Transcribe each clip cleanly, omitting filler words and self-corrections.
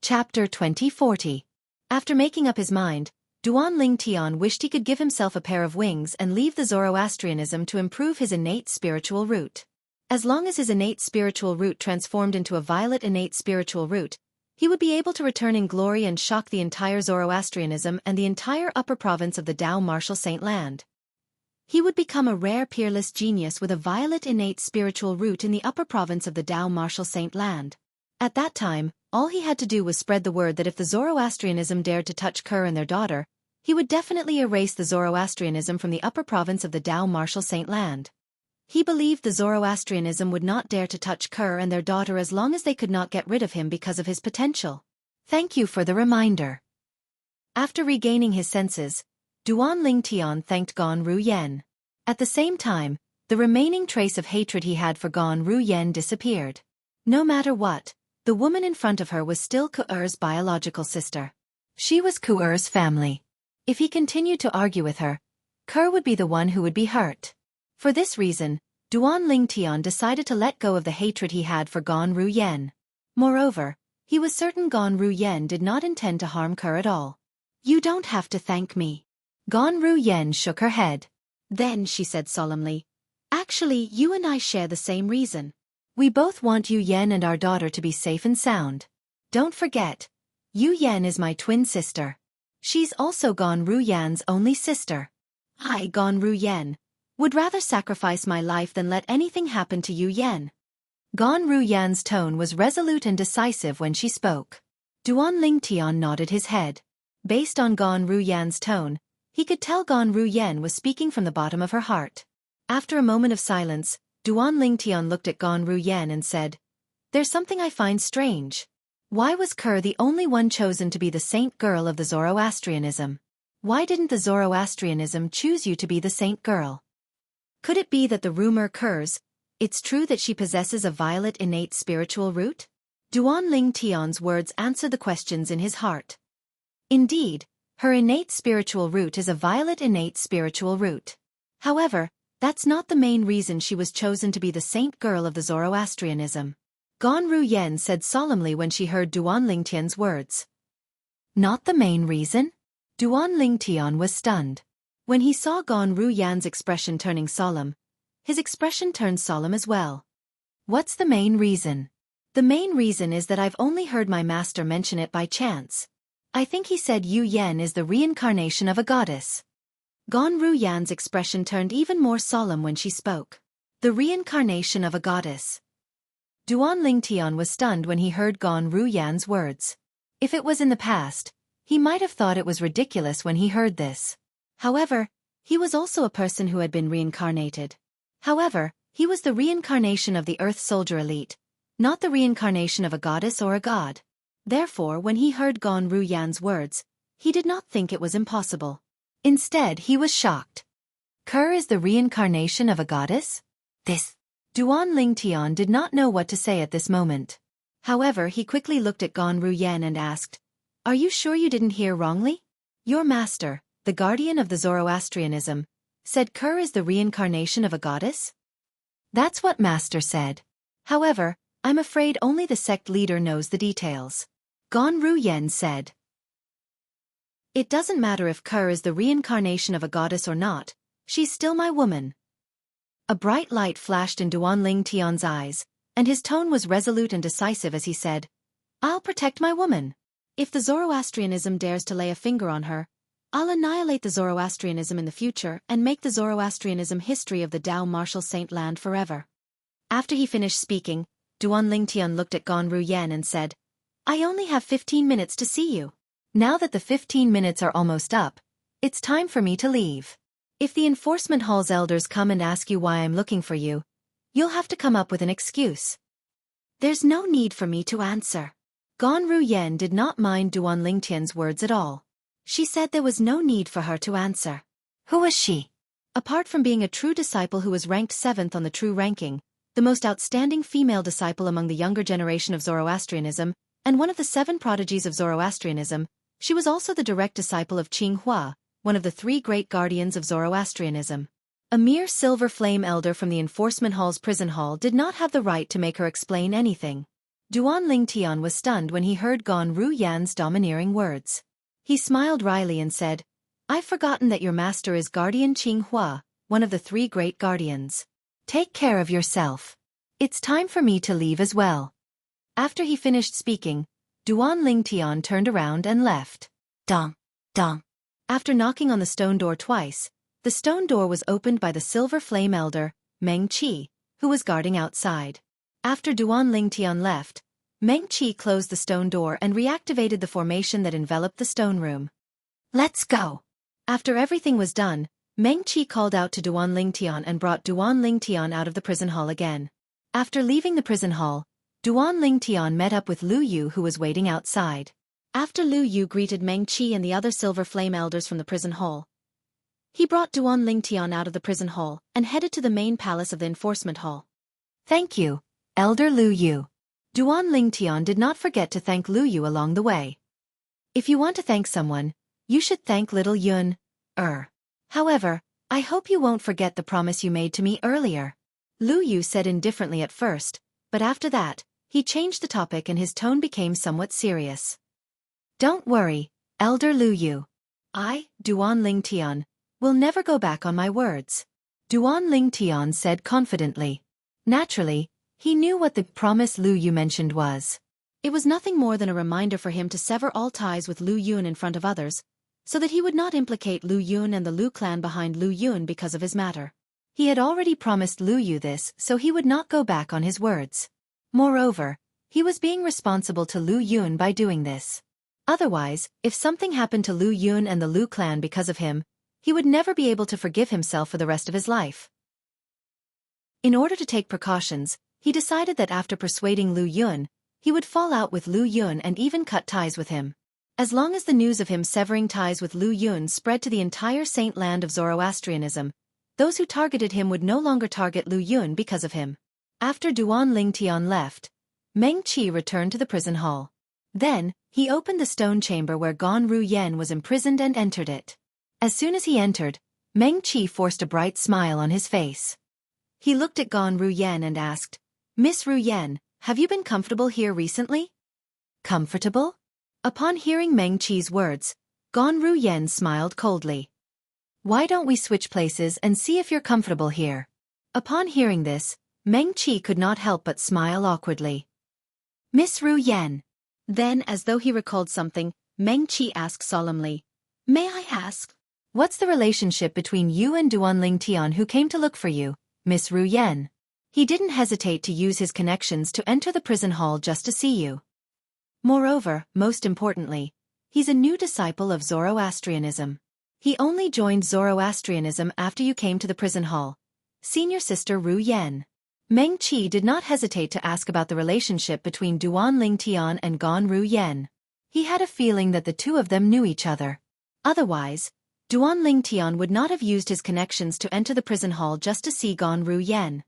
Chapter 2040. After making up his mind, Duan Ling Tian wished he could give himself a pair of wings and leave the Zoroastrianism to improve his innate spiritual root. As long as his innate spiritual root transformed into a violet innate spiritual root, he would be able to return in glory and shock the entire Zoroastrianism and the entire upper province of the Tao Martial Saint Land. He would become a rare peerless genius with a violet innate spiritual root in the upper province of the Tao Martial Saint Land. At that time, all he had to do was spread the word that if the Zoroastrianism dared to touch Kerr and their daughter, he would definitely erase the Zoroastrianism from the upper province of the Tao Martial Saint Land. He believed the Zoroastrianism would not dare to touch Kerr and their daughter as long as they could not get rid of him because of his potential. Thank you for the reminder. After regaining his senses, Duan Ling Tian thanked Gan Ruyen. At the same time, the remaining trace of hatred he had for Gan Ruyen disappeared. No matter what, the woman in front of her was still Ku'er's biological sister. She was Ku'er's family. If he continued to argue with her, Kerr would be the one who would be hurt. For this reason, Duan Ling Tian decided to let go of the hatred he had for Gan Ruyen. Moreover, he was certain Gan Ruyen did not intend to harm Kerr at all. You don't have to thank me. Gan Ruyen shook her head. Then she said solemnly, actually, you and I share the same reason. We both want Yu Yen and our daughter to be safe and sound. Don't forget, Yu Yen is my twin sister. She's also Gan Ruyen's only sister. I, Gan Ruyen, would rather sacrifice my life than let anything happen to Yu Yen. Gan Ruyen's tone was resolute and decisive when she spoke. Duan Ling Tian nodded his head. Based on Gan Ruyen's tone, he could tell Gan Ruyen was speaking from the bottom of her heart. After a moment of silence, Duan Ling Tian looked at Gan Ruyen and said, there's something I find strange. Why was Kerr the only one chosen to be the saint girl of the Zoroastrianism? Why didn't the Zoroastrianism choose you to be the saint girl? Could it be that the rumor Kerr's, it's true that she possesses a violet innate spiritual root? Duan Ling Tian's words answered the questions in his heart. Indeed, her innate spiritual root is a violet innate spiritual root. However, that's not the main reason she was chosen to be the saint girl of the Zoroastrianism. Gan Ruyen said solemnly when she heard Duan Ling Tian's words. Not the main reason? Duan Ling Tian was stunned. When he saw Gan Ruyen's expression turning solemn, his expression turned solemn as well. What's the main reason? The main reason is that I've only heard my master mention it by chance. I think he said Yu Yen is the reincarnation of a goddess. Gan Ruyen's expression turned even more solemn when she spoke. The reincarnation of a goddess. Duan Ling Tian was stunned when he heard Gan Ruyen's words. If it was in the past, he might have thought it was ridiculous when he heard this. However, he was also a person who had been reincarnated. However, he was the reincarnation of the Earth Soldier elite, not the reincarnation of a goddess or a god. Therefore, when he heard Gan Ruyen's words, he did not think it was impossible. Instead, he was shocked. Kerr is the reincarnation of a goddess? Duan Ling Tian did not know what to say at this moment. However, he quickly looked at Gan Ruyen and asked, are you sure you didn't hear wrongly? Your master, the guardian of the Zoroastrianism, said Kerr is the reincarnation of a goddess? That's what master said. However, I'm afraid only the sect leader knows the details. Gan Ruyen said. It doesn't matter if Kerr is the reincarnation of a goddess or not, she's still my woman. A bright light flashed in Duan Ling Tian's eyes, and his tone was resolute and decisive as he said, I'll protect my woman. If the Zoroastrianism dares to lay a finger on her, I'll annihilate the Zoroastrianism in the future and make the Zoroastrianism history of the Tao Martial Saint Land forever. After he finished speaking, Duan Ling Tian looked at Gan Ruyen and said, I only have 15 minutes to see you. Now that the 15 minutes are almost up, it's time for me to leave. If the enforcement hall's elders come and ask you why I'm looking for you, you'll have to come up with an excuse. There's no need for me to answer. Gan Ruyen did not mind Duan Ling Tian's words at all. She said there was no need for her to answer. Who was she? Apart from being a true disciple who was ranked 7th on the true ranking, the most outstanding female disciple among the younger generation of Zoroastrianism, and one of the 7 prodigies of Zoroastrianism, she was also the direct disciple of Qinghua, one of the 3 great guardians of Zoroastrianism. A mere silver flame elder from the enforcement hall's prison hall did not have the right to make her explain anything. Duan Lingtian was stunned when he heard Gan Ruyan's domineering words. He smiled wryly and said, "I've forgotten that your master is Guardian Qinghua, one of the 3 great guardians. Take care of yourself. It's time for me to leave as well." After he finished speaking, Duan Lingtian turned around and left. Dong, dong. After knocking on the stone door twice, the stone door was opened by the Silver Flame Elder, Meng Qi, who was guarding outside. After Duan Lingtian left, Meng Qi closed the stone door and reactivated the formation that enveloped the stone room. "Let's go." After everything was done, Meng Qi called out to Duan Lingtian and brought Duan Lingtian out of the prison hall again. After leaving the prison hall, Duan Lingtian met up with Lu Yu, who was waiting outside. After Lu Yu greeted Meng Qi and the other Silver Flame Elders from the prison hall, he brought Duan Lingtian out of the prison hall and headed to the main palace of the enforcement hall. "Thank you, Elder Lu Yu." Duan Lingtian did not forget to thank Lu Yu along the way. "If you want to thank someone, you should thank little Yun. However, I hope you won't forget the promise you made to me earlier." Lu Yu said indifferently at first, but after that, he changed the topic and his tone became somewhat serious. "Don't worry, Elder Lu Yu. I, Duan Lingtian, will never go back on my words," Duan Lingtian said confidently. Naturally, he knew what the promise Lu Yu mentioned was. It was nothing more than a reminder for him to sever all ties with Lu Yun in front of others, so that he would not implicate Lu Yun and the Lu clan behind Lu Yun because of his matter. He had already promised Lu Yu this, so he would not go back on his words. Moreover, he was being responsible to Lu Yun by doing this. Otherwise, if something happened to Lu Yun and the Lu clan because of him, he would never be able to forgive himself for the rest of his life. In order to take precautions, he decided that after persuading Lu Yun, he would fall out with Lu Yun and even cut ties with him. As long as the news of him severing ties with Lu Yun spread to the entire saint land of Zoroastrianism, those who targeted him would no longer target Lu Yun because of him. After Duan Lingtian left, Meng Qi returned to the prison hall. Then, he opened the stone chamber where Gan Ruyan was imprisoned and entered it. As soon as he entered, Meng Qi forced a bright smile on his face. He looked at Gan Ruyan and asked, "Miss Ruyan, have you been comfortable here recently?" "Comfortable?" Upon hearing Meng Qi's words, Gan Ruyan smiled coldly. "Why don't we switch places and see if you're comfortable here?" Upon hearing this, Meng Qi could not help but smile awkwardly. "Miss Ruyan." Then, as though he recalled something, Meng Qi asked solemnly, "May I ask, what's the relationship between you and Duan Lingtian who came to look for you, Miss Ruyan?" He didn't hesitate to use his connections to enter the prison hall just to see you. Moreover, most importantly, he's a new disciple of Zoroastrianism. He only joined Zoroastrianism after you came to the prison hall. Senior Sister Ruyan. Meng Qi did not hesitate to ask about the relationship between Duan Lingtian and Gan Ruyan. He had a feeling that the two of them knew each other. Otherwise, Duan Lingtian would not have used his connections to enter the prison hall just to see Gan Ruyan.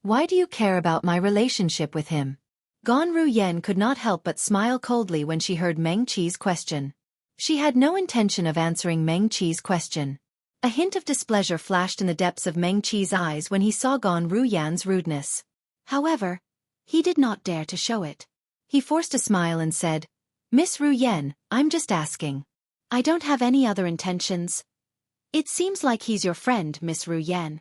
"Why do you care about my relationship with him?" Gan Ruyan could not help but smile coldly when she heard Meng Qi's question. She had no intention of answering Meng Qi's question. A hint of displeasure flashed in the depths of Meng Qi's eyes when he saw Gan Ruyan's rudeness. However, he did not dare to show it. He forced a smile and said, "Miss Ruyan, I'm just asking. I don't have any other intentions. It seems like he's your friend, Miss Ruyan."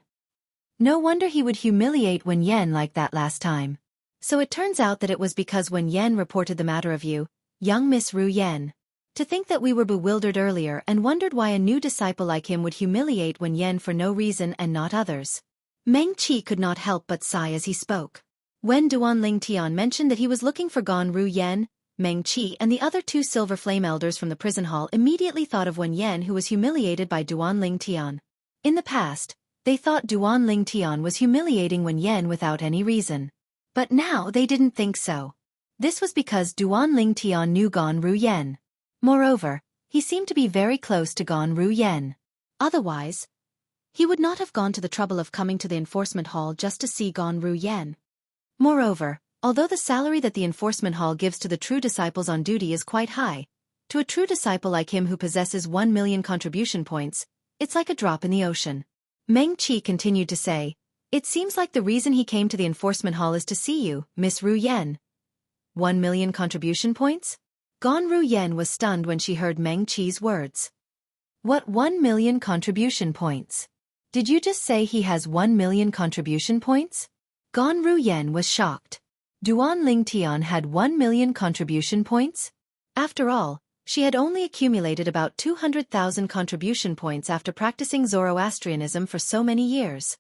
No wonder he would humiliate Wen Yan like that last time. So it turns out that it was because Wen Yan reported the matter of you, young Miss Ruyan. To think that we were bewildered earlier and wondered why a new disciple like him would humiliate Wen Yan for no reason and not others. Meng Qi could not help but sigh as he spoke. When Duan Lingtian mentioned that he was looking for Gan Ruyan, Meng Qi and the other 2 Silver Flame Elders from the prison hall immediately thought of Wen Yan, who was humiliated by Duan Lingtian. In the past, they thought Duan Lingtian was humiliating Wen Yan without any reason. But now they didn't think so. This was because Duan Lingtian knew Gan Ruyan. Moreover, he seemed to be very close to Gan Ruyan. Otherwise, he would not have gone to the trouble of coming to the enforcement hall just to see Gan Ruyan. Moreover, although the salary that the enforcement hall gives to the true disciples on duty is quite high, to a true disciple like him who possesses 1 million contribution points, it's like a drop in the ocean. Meng Qi continued to say, "It seems like the reason he came to the enforcement hall is to see you, Miss Ruyan. 1 million contribution points? Gan Ruyen was stunned when she heard Meng Qi's words. What 1 million contribution points? Did you just say he has 1 million contribution points? Gan Ruyen was shocked. Duan Lingtian had 1 million contribution points? After all, she had only accumulated about 200,000 contribution points after practicing Zoroastrianism for so many years.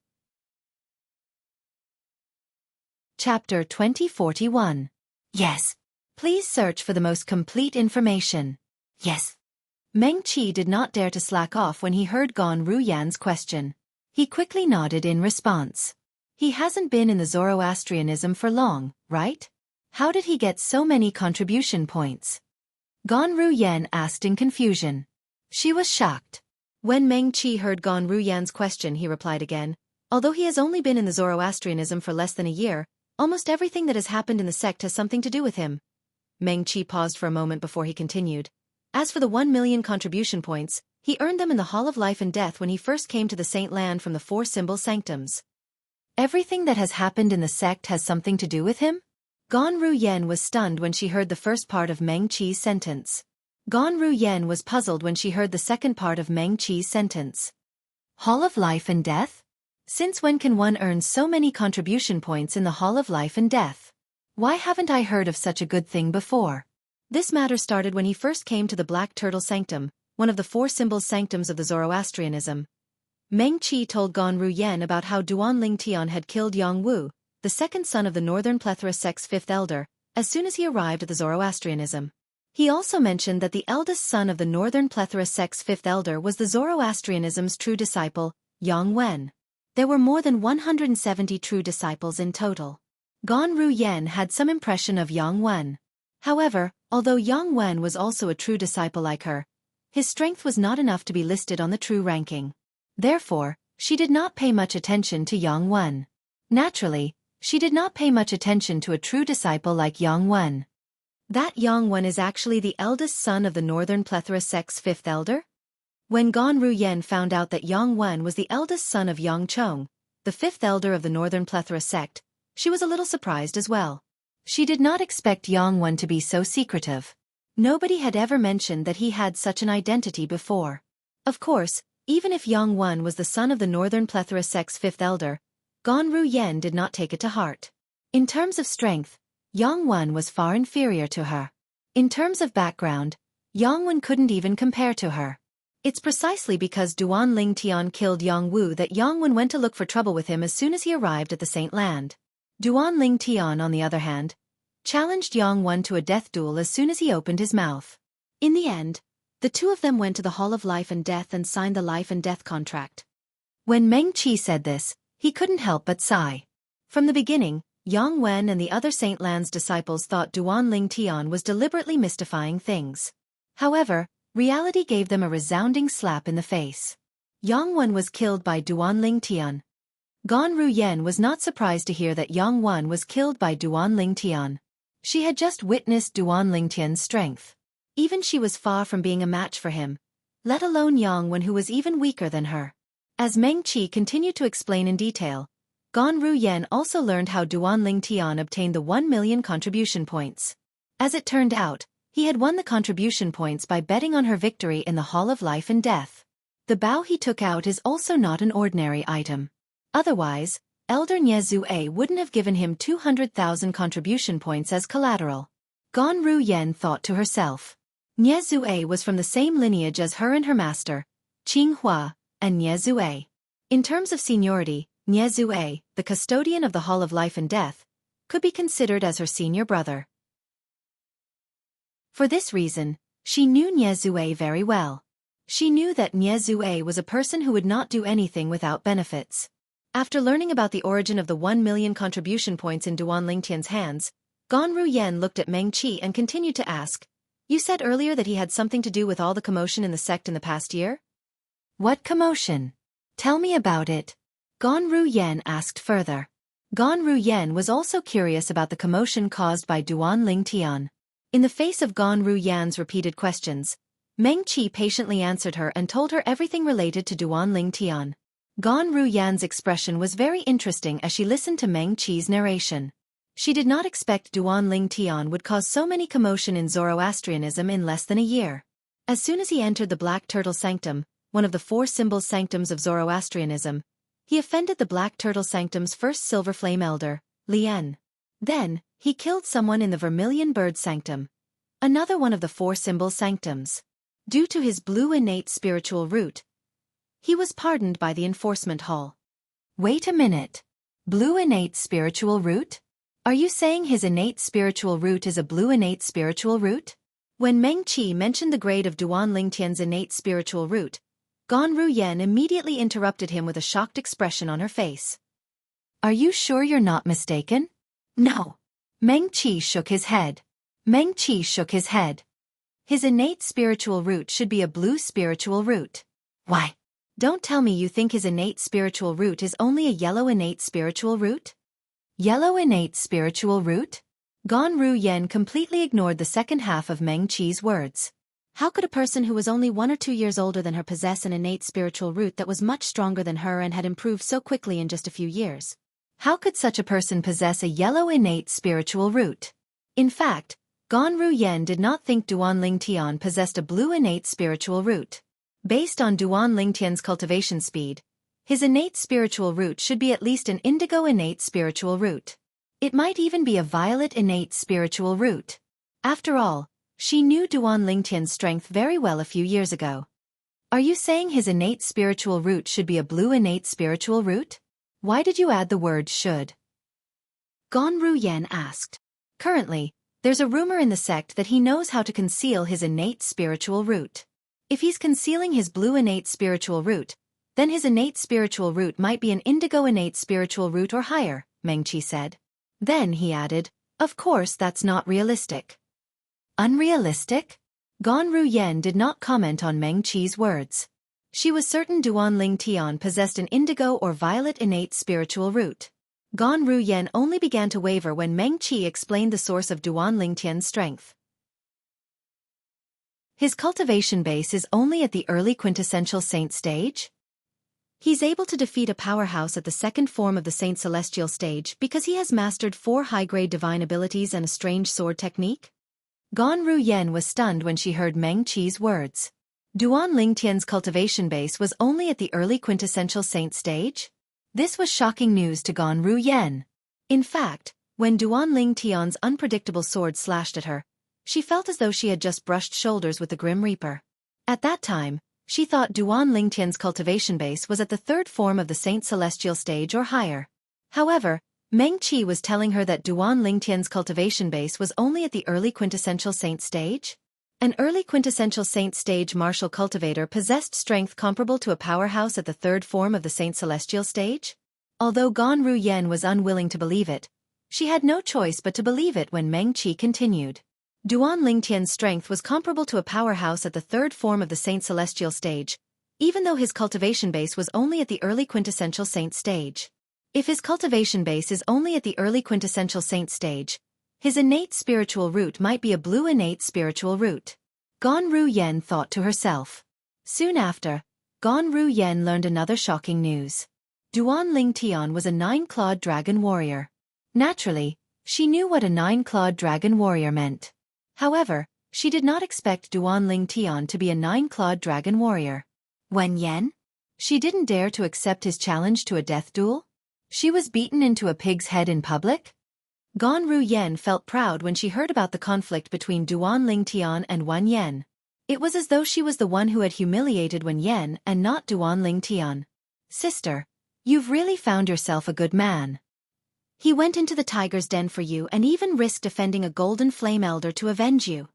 Chapter 2041. Yes. Please search for the most complete information. Yes. Meng Qi did not dare to slack off when he heard Gan Ruyan's question. He quickly nodded in response. He hasn't been in the Zoroastrianism for long, right? How did he get so many contribution points? Gan Ruyan asked in confusion. She was shocked. When Meng Qi heard Gan Ruyan's question, he replied again, although he has only been in the Zoroastrianism for less than a year, almost everything that has happened in the sect has something to do with him. Meng Qi paused for a moment before he continued. As for the 1 million contribution points, he earned them in the Hall of Life and Death when he first came to the Saint Land from the Four Symbol Sanctums. Everything that has happened in the sect has something to do with him? Gan Ruyen was stunned when she heard the first part of Meng Qi's sentence. Gan Ruyen was puzzled when she heard the second part of Meng Qi's sentence. Hall of Life and Death? Since when can one earn so many contribution points in the Hall of Life and Death? Why haven't I heard of such a good thing before? This matter started when he first came to the Black Turtle Sanctum, one of the four symbols sanctums of the Zoroastrianism. Meng Qi told Gan Ruyen about how Duan Lingtian had killed Jianghu, the second son of the Northern Plethora sect's fifth elder, as soon as he arrived at the Zoroastrianism. He also mentioned that the eldest son of the Northern Plethora sect's fifth elder was the Zoroastrianism's true disciple, Yang Wen. There were more than 170 true disciples in total. Gan Ruyen had some impression of Yang Wen. However, although Yang Wen was also a true disciple like her, his strength was not enough to be listed on the true ranking. Therefore, she did not pay much attention to Yang Wen. Naturally, she did not pay much attention to a true disciple like Yang Wen. That Yang Wen is actually the eldest son of the Northern Plethora sect's fifth elder? When Gan Ruyen found out that Yang Wen was the eldest son of Yang Chong, the fifth elder of the Northern Plethora sect, she was a little surprised as well. She did not expect Yang Wen to be so secretive. Nobody had ever mentioned that he had such an identity before. Of course, even if Yang Wen was the son of the Northern Plethora sect's fifth elder, Gan Ruyen did not take it to heart. In terms of strength, Yang Wen was far inferior to her. In terms of background, Yang Wen couldn't even compare to her. It's precisely because Duan Lingtian killed Yang Wu that Yang Wen went to look for trouble with him as soon as he arrived at the Saint Land. Duan Lingtian, on the other hand, challenged Yang Wen to a death duel as soon as he opened his mouth. In the end, the two of them went to the Hall of Life and Death and signed the life and death contract. When Meng Qi said this, he couldn't help but sigh. From the beginning, Yang Wen and the other Saint Land's disciples thought Duan Lingtian was deliberately mystifying things. However, reality gave them a resounding slap in the face. Yang Wen was killed by Duan Lingtian. Gan Ruyen was not surprised to hear that Yang Wen was killed by Duan Lingtian. She had just witnessed Duan Lingtian's strength. Even she was far from being a match for him, let alone Yang Wen, who was even weaker than her. As Meng Qi continued to explain in detail, Gan Ruyen also learned how Duan Lingtian obtained the 1 million contribution points. As it turned out, he had won the contribution points by betting on her victory in the Hall of Life and Death. The bow he took out is also not an ordinary item. Otherwise, Elder Nie Zue wouldn't have given him 200,000 contribution points as collateral. Gan Ruyen thought to herself. Nie Zue was from the same lineage as her and her master, Qinghua, and Nie Zue. In terms of seniority, Nie Zue, the custodian of the Hall of Life and Death, could be considered as her senior brother. For this reason, she knew Nie Zue very well. She knew that Nie Zue was a person who would not do anything without benefits. After learning about the origin of the 1 million contribution points in Duan Lingtian's hands, Gan Ruyen looked at Meng Qi and continued to ask, "You said earlier that he had something to do with all the commotion in the sect in the past year?" "What commotion? Tell me about it," Gan Ruyen asked further. Gan Ruyen was also curious about the commotion caused by Duan Lingtian. In the face of Gan Ruyen's repeated questions, Meng Qi patiently answered her and told her everything related to Duan Lingtian. Gan Ruyan's expression was very interesting as she listened to Meng Qi's narration. She did not expect Duan Ling Tian would cause so many commotion in Zoroastrianism in less than a year. As soon as he entered the Black Turtle Sanctum, one of the 4 symbols sanctums of Zoroastrianism, he offended the Black Turtle Sanctum's first Silver Flame Elder, Lian. Then, he killed someone in the Vermilion Bird Sanctum, another one of the 4 symbol sanctums. Due to his blue innate spiritual root, he was pardoned by the enforcement hall. Wait a minute. Blue innate spiritual root? Are you saying his innate spiritual root is a blue innate spiritual root? When Meng Qi mentioned the grade of Duan Lingtian's innate spiritual root, Gan Ruyen immediately interrupted him with a shocked expression on her face. Are you sure you're not mistaken? No. Meng Qi shook his head. Meng Qi shook his head. His innate spiritual root should be a blue spiritual root. Why? Don't tell me you think his innate spiritual root is only a yellow innate spiritual root? Yellow innate spiritual root? Gan Ruyen completely ignored the second half of Meng Qi's words. How could a person who was only 1 or 2 years older than her possess an innate spiritual root that was much stronger than her and had improved so quickly in just a few years? How could such a person possess a yellow innate spiritual root? In fact, Gan Ruyen did not think Duan Lingtian possessed a blue innate spiritual root. Based on Duan Lingtian's cultivation speed, his innate spiritual root should be at least an indigo innate spiritual root. It might even be a violet innate spiritual root. After all, she knew Duan Lingtian's strength very well a few years ago. Are you saying his innate spiritual root should be a blue innate spiritual root? Why did you add the word should? Gan Ruyen asked. Currently, there's a rumor in the sect that he knows how to conceal his innate spiritual root. If he's concealing his blue innate spiritual root, then his innate spiritual root might be an indigo innate spiritual root or higher, Meng Qi said. Then he added, of course that's not realistic. Unrealistic? Gan Ruyen did not comment on Meng Qi's words. She was certain Duan Lingtian possessed an indigo or violet innate spiritual root. Gan Ruyen only began to waver when Meng Qi explained the source of Duan Lingtian's strength. His cultivation base is only at the early quintessential saint stage? He's able to defeat a powerhouse at the second form of the Saint Celestial stage because he has mastered 4 high-grade divine abilities and a strange sword technique? Gan Ruyen was stunned when she heard Meng Qi's words. Duan Lingtian's cultivation base was only at the early quintessential saint stage? This was shocking news to Gan Ruyen. In fact, when Duan Lingtian's unpredictable sword slashed at her, she felt as though she had just brushed shoulders with the Grim Reaper. At that time, she thought Duan Lingtian's cultivation base was at the 3rd form of the Saint Celestial stage or higher. However, Meng Qi was telling her that Duan Lingtian's cultivation base was only at the early quintessential saint stage? An early quintessential saint stage martial cultivator possessed strength comparable to a powerhouse at the 3rd form of the Saint Celestial stage? Although Gan Ruyen was unwilling to believe it, she had no choice but to believe it when Meng Qi continued. Duan Lingtian's strength was comparable to a powerhouse at the 3rd form of the Saint Celestial stage, even though his cultivation base was only at the early quintessential saint stage. If his cultivation base is only at the early quintessential saint stage, his innate spiritual root might be a blue innate spiritual root. Gan Ruyen thought to herself. Soon after, Gan Ruyen learned another shocking news. Duan Lingtian was a 9-clawed dragon warrior. Naturally, she knew what a 9-clawed dragon warrior meant. However, she did not expect Duan Lingtian to be a 9-clawed dragon warrior. Wen Yan? She didn't dare to accept his challenge to a death duel? She was beaten into a pig's head in public? Gan Ruyen felt proud when she heard about the conflict between Duan Lingtian and Wen Yan. It was as though she was the one who had humiliated Wen Yan and not Duan Lingtian. Sister, you've really found yourself a good man. He went into the tiger's den for you and even risked defending a golden flame elder to avenge you.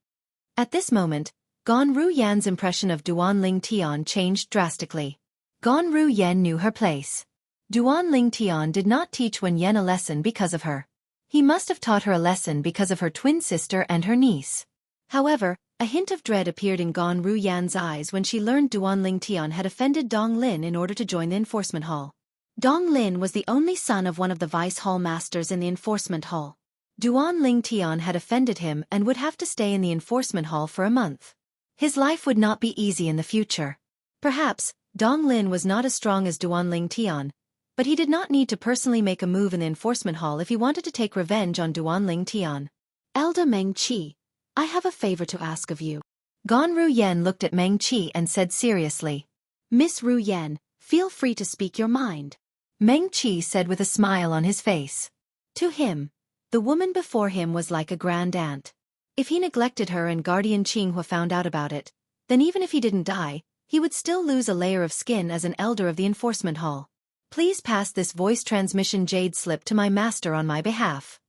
At this moment, Gan Ruyen's impression of Duan Lingtian changed drastically. Gan Ruyen knew her place. Duan Lingtian did not teach Wen Yan a lesson because of her. He must have taught her a lesson because of her twin sister and her niece. However, a hint of dread appeared in Gan Ruyen's eyes when she learned Duan Lingtian had offended Dong Lin in order to join the enforcement hall. Dong Lin was the only son of one of the vice hall masters in the enforcement hall. Duan Lingtian had offended him and would have to stay in the enforcement hall for a month. His life would not be easy in the future. Perhaps, Dong Lin was not as strong as Duan Lingtian, But he did not need to personally make a move in the enforcement hall if he wanted to take revenge on Duanling Tian. Elder Meng Qi, I have a favor to ask of you. Gan Ruyen looked at Meng Qi and said seriously. Miss Ruyen, feel free to speak your mind. Meng Qi said with a smile on his face. To him, the woman before him was like a grand aunt. If he neglected her and Guardian Qinghua found out about it, then even if he didn't die, he would still lose a layer of skin as an elder of the enforcement hall. Please pass this voice transmission jade slip to my master on my behalf.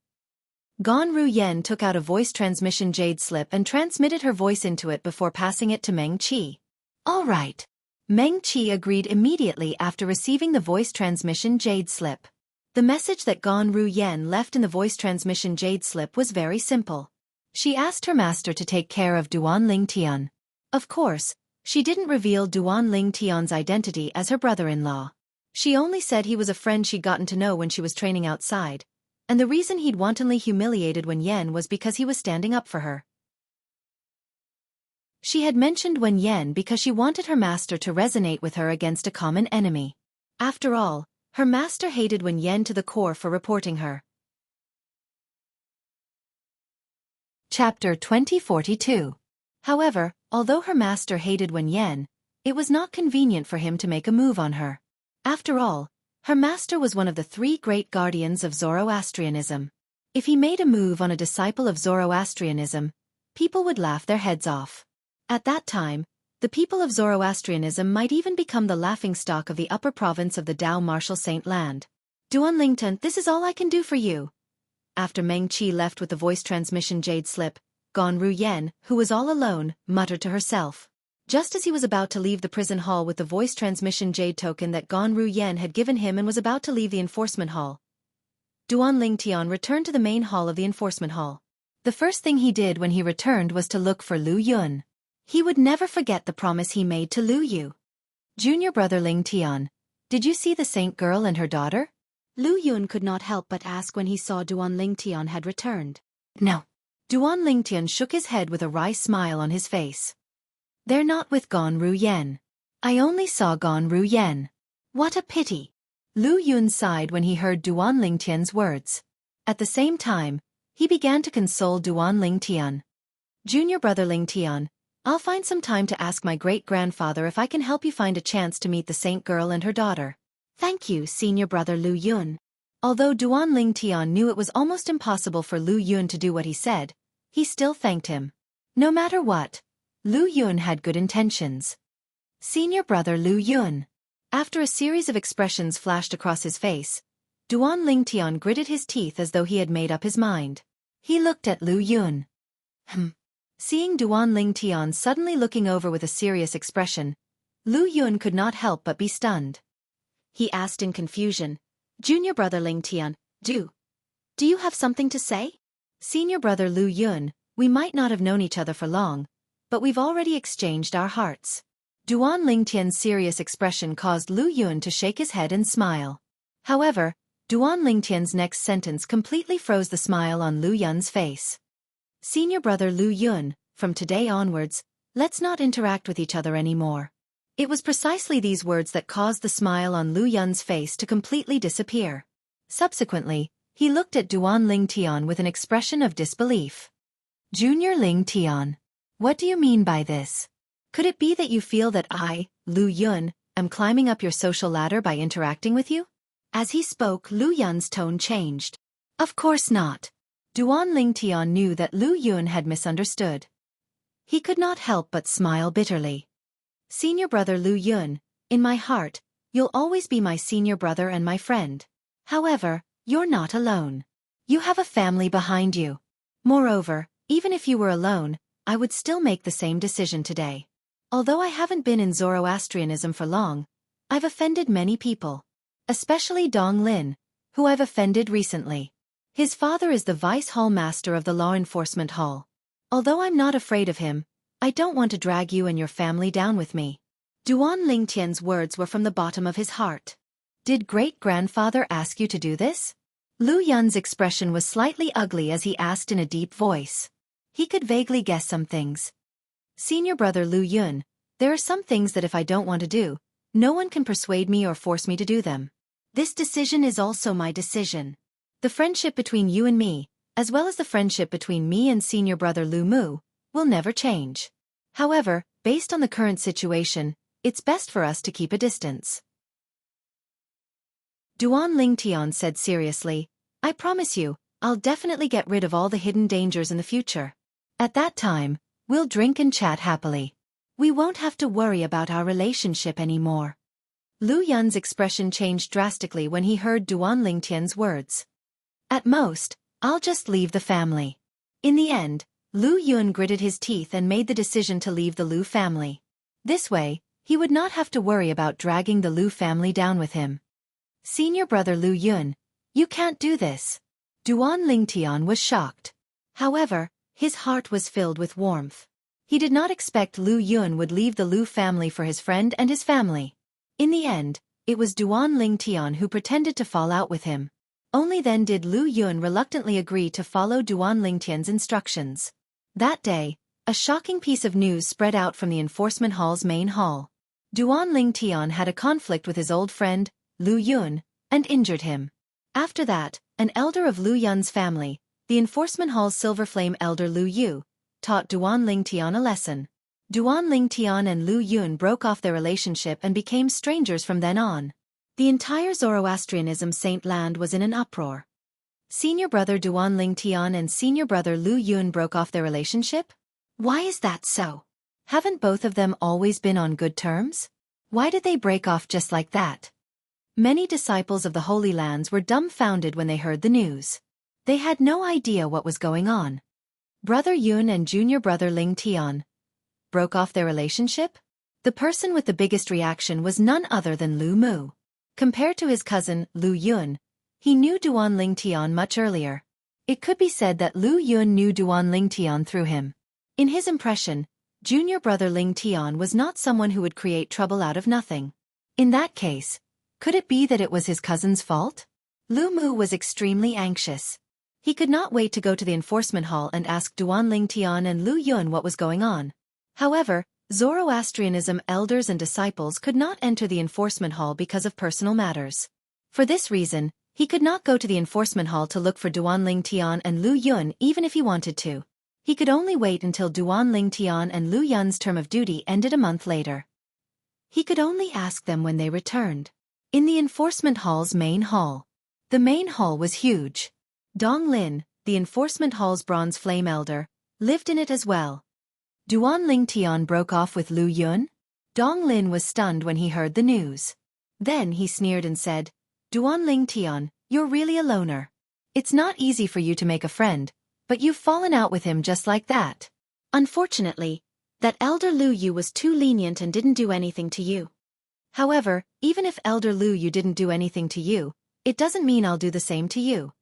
Gan Ruyen took out a voice transmission jade slip and transmitted her voice into it before passing it to Meng Qi. All right. Meng Qi agreed immediately after receiving the voice transmission jade slip. The message that Gan Ruyen left in the voice transmission jade slip was very simple. She asked her master to take care of Duanling Tian. Of course, she didn't reveal Duanling Tian's identity as her brother-in-law. She only said he was a friend she'd gotten to know when she was training outside, and the reason he'd wantonly humiliated Wen Yan was because he was standing up for her. She had mentioned Wen Yan because she wanted her master to resonate with her against a common enemy. After all, her master hated Wen Yan to the core for reporting her. Chapter 2042. However, although her master hated Wen Yan, it was not convenient for him to make a move on her. After all, her master was one of the 3 great guardians of Zoroastrianism. If he made a move on a disciple of Zoroastrianism, people would laugh their heads off. At that time, the people of Zoroastrianism might even become the laughingstock of the upper province of the Dao Martial Saint Land. Duanlington, this is all I can do for you. After Meng Qi left with the voice transmission jade slip, Gan Ruyen, who was all alone, muttered to herself. Just as he was about to leave the prison hall with the voice transmission jade token that Gan Ruyen had given him and was about to leave the enforcement hall, Duanling Tian returned to the main hall of the enforcement hall. The first thing he did when he returned was to look for Lu Yun. He would never forget the promise he made to Lu Yu. Junior brother Ling Tian, did you see the saint girl and her daughter? Lu Yun could not help but ask when he saw Duanling Tian had returned. No. Duanling Tian shook his head with a wry smile on his face. They're not with Gan Ruyen. I only saw Gan Ruyen. What a pity. Lu Yun sighed when he heard Duanling Tian's words. At the same time, he began to console Duanling Tian. Junior brother Ling Tian, I'll find some time to ask my great-grandfather if I can help you find a chance to meet the saint girl and her daughter. Thank you, senior brother Lu Yun. Although Duanling Tian knew it was almost impossible for Lu Yun to do what he said, he still thanked him. No matter what, Lu Yun had good intentions. Senior brother Lu Yun. After a series of expressions flashed across his face, Duanling Tian gritted his teeth as though he had made up his mind. He looked at Lu Yun. Seeing Duanling Tian suddenly looking over with a serious expression, Lu Yun could not help but be stunned. He asked in confusion, Junior brother Ling Tian, do you have something to say? Senior brother Lu Yun, we might not have known each other for long, but we've already exchanged our hearts. Duanling Tian's serious expression caused Lu Yun to shake his head and smile. However, Duanling Tian's next sentence completely froze the smile on Lu Yun's face. Senior brother Lu Yun, from today onwards, let's not interact with each other anymore. It was precisely these words that caused the smile on Lu Yun's face to completely disappear. Subsequently, he looked at Duanling Tian with an expression of disbelief. Junior Ling Tian, what do you mean by this? Could it be that you feel that I, Lu Yun, am climbing up your social ladder by interacting with you? As he spoke, Lu Yun's tone changed. Of course not. Duanling Tian knew that Lu Yun had misunderstood. He could not help but smile bitterly. Senior brother Lu Yun, in my heart, you'll always be my senior brother and my friend. However, you're not alone. You have a family behind you. Moreover, even if you were alone, I would still make the same decision today. Although I haven't been in Zoroastrianism for long, I've offended many people. Especially Dong Lin, who I've offended recently. His father is the vice hall master of the law enforcement hall. Although I'm not afraid of him, I don't want to drag you and your family down with me. Duanling Tian's words were from the bottom of his heart. Did great-grandfather ask you to do this? Lu Yun's expression was slightly ugly as he asked in a deep voice. He could vaguely guess some things. Senior brother Lu Yun, there are some things that if I don't want to do, no one can persuade me or force me to do them. This decision is also my decision. The friendship between you and me, as well as the friendship between me and senior brother Lu Mu, will never change. However, based on the current situation, it's best for us to keep a distance. Duan Lingtian said seriously, I promise you, I'll definitely get rid of all the hidden dangers in the future. At that time, we'll drink and chat happily. We won't have to worry about our relationship anymore. Lu Yun's expression changed drastically when he heard Duan Lingtian's words. At most, I'll just leave the family. In the end, Lu Yun gritted his teeth and made the decision to leave the Lu family. This way, he would not have to worry about dragging the Lu family down with him. Senior brother Lu Yun, you can't do this. Duan Lingtian was shocked. However, his heart was filled with warmth. He did not expect Lu Yun would leave the Lu family for his friend and his family. In the end, it was Duan Lingtian who pretended to fall out with him. Only then did Lu Yun reluctantly agree to follow Duan Lingtian's instructions. That day, a shocking piece of news spread out from the enforcement hall's main hall. Duan Lingtian had a conflict with his old friend, Lu Yun, and injured him. After that, an elder of Lu Yun's family, the enforcement hall's silver flame elder Lu Yu, taught Duan Lingtian a lesson. Duan Lingtian and Lu Yun broke off their relationship and became strangers from then on. The entire Zoroastrianism Saint land was in an uproar. Senior brother Duan Lingtian and senior brother Lu Yun broke off their relationship? Why is that so? Haven't both of them always been on good terms? Why did they break off just like that? Many disciples of the Holy Lands were dumbfounded when they heard the news. They had no idea what was going on. Brother Yun and junior brother Lingtian broke off their relationship? The person with the biggest reaction was none other than Lu Mu. Compared to his cousin, Lu Yun, he knew Duan Lingtian much earlier. It could be said that Lu Yun knew Duan Lingtian through him. In his impression, junior brother Lingtian was not someone who would create trouble out of nothing. In that case, could it be that it was his cousin's fault? Lu Mu was extremely anxious. He could not wait to go to the enforcement hall and ask Duan Lingtian and Lu Yun what was going on. However, Zoroastrianism elders and disciples could not enter the enforcement hall because of personal matters. For this reason, he could not go to the enforcement hall to look for Duan Lingtian and Lu Yun even if he wanted to. He could only wait until Duan Lingtian and Lu Yun's term of duty ended a month later. He could only ask them when they returned. In the enforcement hall's main hall. The main hall was huge. Dong Lin, the enforcement hall's bronze flame elder, lived in it as well. Duan Lingtian broke off with Lu Yun? Dong Lin was stunned when he heard the news. Then he sneered and said, Duan Lingtian, you're really a loner. It's not easy for you to make a friend, but you've fallen out with him just like that. Unfortunately, that elder Lu Yu was too lenient and didn't do anything to you. However, even if elder Lu Yu didn't do anything to you, it doesn't mean I'll do the same to you.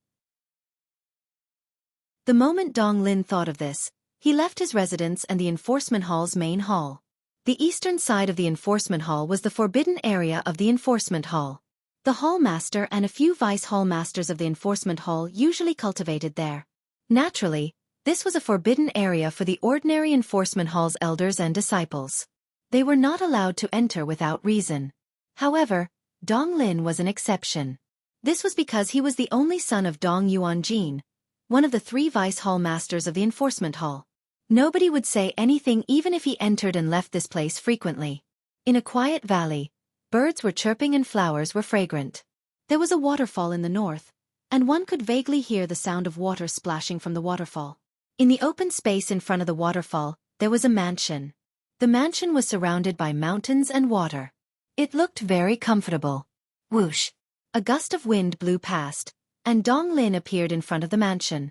The moment Dong Lin thought of this, he left his residence and the enforcement hall's main hall. The eastern side of the enforcement hall was the forbidden area of the enforcement hall. The hall master and a few vice hall masters of the enforcement hall usually cultivated there. Naturally, this was a forbidden area for the ordinary enforcement hall's elders and disciples. They were not allowed to enter without reason. However, Dong Lin was an exception. This was because he was the only son of Dong Yuanjin, one of the 3 vice hall masters of the enforcement hall. Nobody would say anything even if he entered and left this place frequently. In a quiet valley, birds were chirping and flowers were fragrant. There was a waterfall in the north, and one could vaguely hear the sound of water splashing from the waterfall. In the open space in front of the waterfall, there was a mansion. The mansion was surrounded by mountains and water. It looked very comfortable. Whoosh! A gust of wind blew past, and Dong Lin appeared in front of the mansion.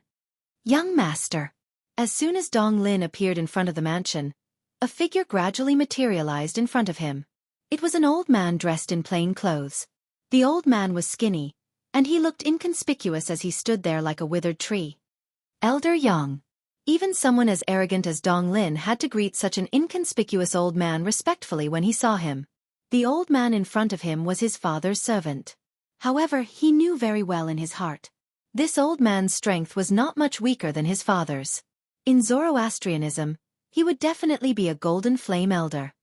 Young master. As soon as Dong Lin appeared in front of the mansion, a figure gradually materialized in front of him. It was an old man dressed in plain clothes. The old man was skinny, and he looked inconspicuous as he stood there like a withered tree. Elder Yang. Even someone as arrogant as Dong Lin had to greet such an inconspicuous old man respectfully when he saw him. The old man in front of him was his father's servant. However, he knew very well in his heart. This old man's strength was not much weaker than his father's. In Zoroastrianism, he would definitely be a golden flame elder.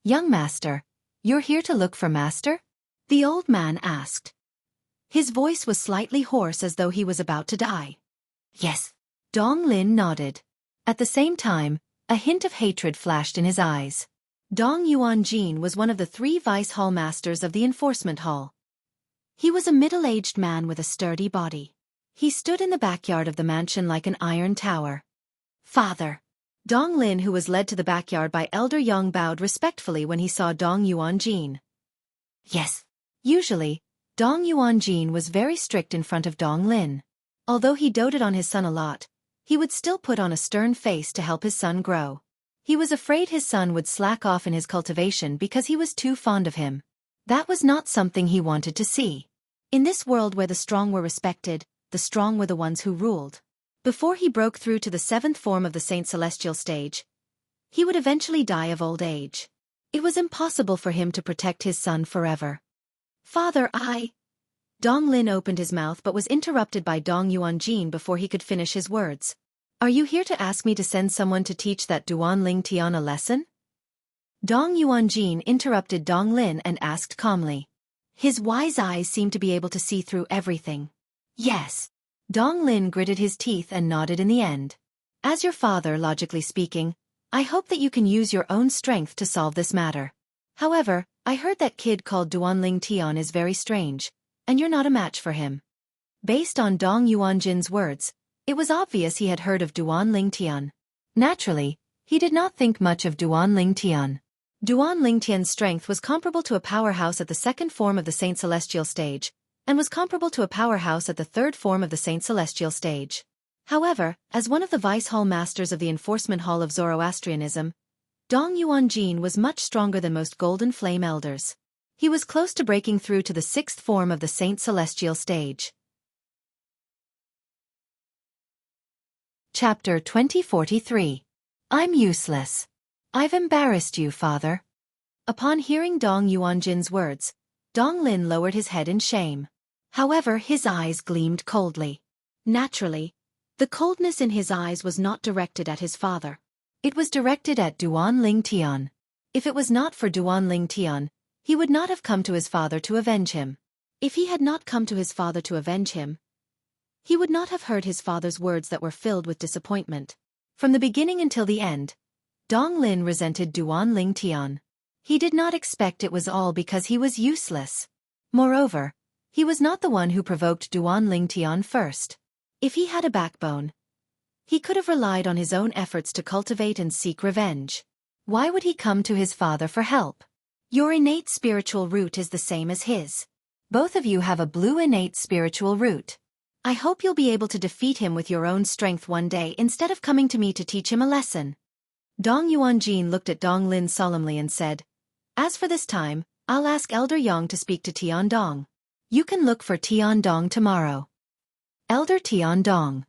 Young master, you're here to look for master? The old man asked. His voice was slightly hoarse as though he was about to die. Yes. Dong Lin nodded. At the same time, a hint of hatred flashed in his eyes. Dong Yuanjin was one of the 3 vice hall masters of the enforcement hall. He was a middle-aged man with a sturdy body. He stood in the backyard of the mansion like an iron tower. Father. Dong Lin, who was led to the backyard by Elder Yang, bowed respectfully when he saw Dong Yuanjin. Yes. Usually, Dong Yuanjin was very strict in front of Dong Lin. Although he doted on his son a lot, he would still put on a stern face to help his son grow. He was afraid his son would slack off in his cultivation because he was too fond of him. That was not something he wanted to see. In this world where the strong were respected, the strong were the ones who ruled. Before he broke through to the 7th form of the Saint Celestial stage, he would eventually die of old age. It was impossible for him to protect his son forever. Father, Dong Lin opened his mouth but was interrupted by Dong Yuanjin before he could finish his words. Are you here to ask me to send someone to teach that Duan Tian a lesson? Dong Yuanjin interrupted Dong Lin and asked calmly. His wise eyes seemed to be able to see through everything. Yes. Dong Lin gritted his teeth and nodded in the end. As your father, logically speaking, I hope that you can use your own strength to solve this matter. However, I heard that kid called Duan Tian is very strange, and you're not a match for him. Based on Dong Yuanjin's words, it was obvious he had heard of Duan Tian. Naturally, he did not think much of Duan Tian. Duan Tian's strength was comparable to a powerhouse at the 2nd form of the Saint Celestial stage, and was comparable to a powerhouse at the 3rd form of the Saint Celestial stage. However, as one of the Vice Hall Masters of the Enforcement Hall of Zoroastrianism, Dong Yuanjin was much stronger than most Golden Flame Elders. He was close to breaking through to the 6th form of the Saint Celestial stage. Chapter 2043. I'm useless. I've embarrassed you, father. Upon hearing Dong Yuanjin's words, Dong Lin lowered his head in shame. However, his eyes gleamed coldly. Naturally, the coldness in his eyes was not directed at his father. It was directed at Duan Tian. If it was not for Duan Tian, he would not have come to his father to avenge him. If he had not come to his father to avenge him, he would not have heard his father's words that were filled with disappointment. From the beginning until the end, Dong Lin resented Duan Tian. He did not expect it was all because he was useless. Moreover, he was not the one who provoked Duan Tian first. If he had a backbone, he could have relied on his own efforts to cultivate and seek revenge. Why would he come to his father for help? Your innate spiritual root is the same as his. Both of you have a blue innate spiritual root. I hope you'll be able to defeat him with your own strength one day instead of coming to me to teach him a lesson. Dong Yuanjin looked at Dong Lin solemnly and said, As for this time, I'll ask Elder Yang to speak to Tian Dong. You can look for Tian Dong tomorrow. Elder Tian Dong.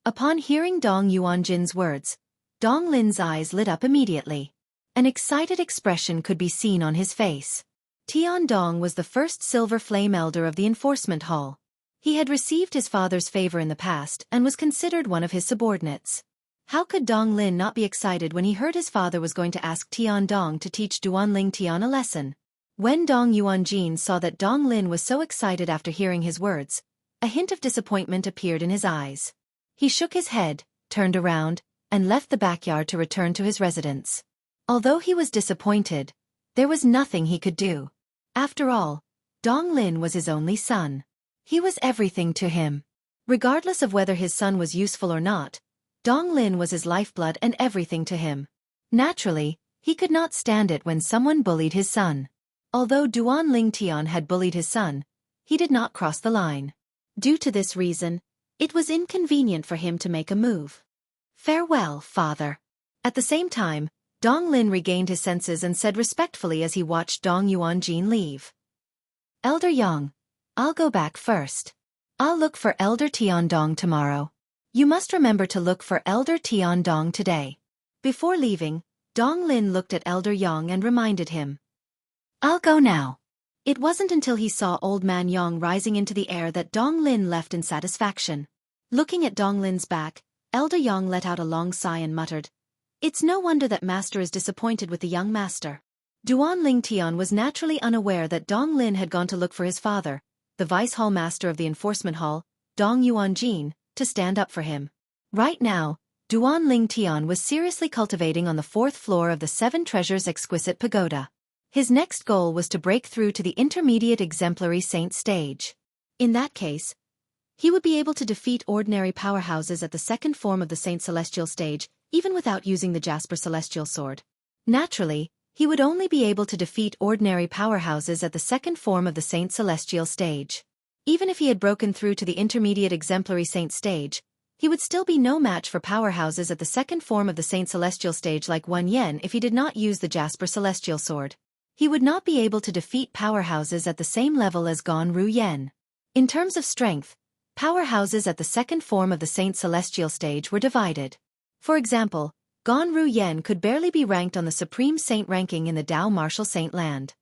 Upon hearing Dong Yuanjin's words, Dong Lin's eyes lit up immediately. An excited expression could be seen on his face. Tian Dong was the first Silver Flame Elder of the Enforcement Hall. He had received his father's favor in the past and was considered one of his subordinates. How could Dong Lin not be excited when he heard his father was going to ask Tian Dong to teach Duan Tian a lesson? When Dong Yuanjin saw that Dong Lin was so excited after hearing his words, a hint of disappointment appeared in his eyes. He shook his head, turned around, and left the backyard to return to his residence. Although he was disappointed, there was nothing he could do. After all, Dong Lin was his only son. He was everything to him. Regardless of whether his son was useful or not, Dong Lin was his lifeblood and everything to him. Naturally, he could not stand it when someone bullied his son. Although Duan Tian had bullied his son, he did not cross the line. Due to this reason, it was inconvenient for him to make a move. Farewell, father. At the same time, Dong Lin regained his senses and said respectfully as he watched Dong Yuanjin leave. Elder Yang, I'll go back first. I'll look for Elder Tian Dong tomorrow. You must remember to look for Elder Tian Dong today. Before leaving, Dong Lin looked at Elder Yang and reminded him. I'll go now. It wasn't until he saw Old Man Yang rising into the air that Dong Lin left in satisfaction. Looking at Dong Lin's back, Elder Yang let out a long sigh and muttered, It's no wonder that Master is disappointed with the young master. Duan Tian was naturally unaware that Dong Lin had gone to look for his father, the Vice Hall Master of the Enforcement Hall, Dong Yuanjin, to stand up for him. Right now, Duan Ling Tian was seriously cultivating on the 4th floor of the Seven Treasures Exquisite Pagoda. His next goal was to break through to the intermediate exemplary saint stage. In that case, he would be able to defeat ordinary powerhouses at the 2nd form of the Saint Celestial stage, even without using the Jasper Celestial Sword. Naturally, he would only be able to defeat ordinary powerhouses at the 2nd form of the Saint Celestial stage. Even if he had broken through to the intermediate exemplary saint stage, he would still be no match for powerhouses at the 2nd form of the Saint Celestial stage like Wan Yen if he did not use the Jasper Celestial Sword. He would not be able to defeat powerhouses at the same level as Gan Ru Yen. In terms of strength, powerhouses at the 2nd form of the Saint Celestial stage were divided. For example, Gan Ru Yen could barely be ranked on the Supreme Saint ranking in the Dao Martial Saint Land.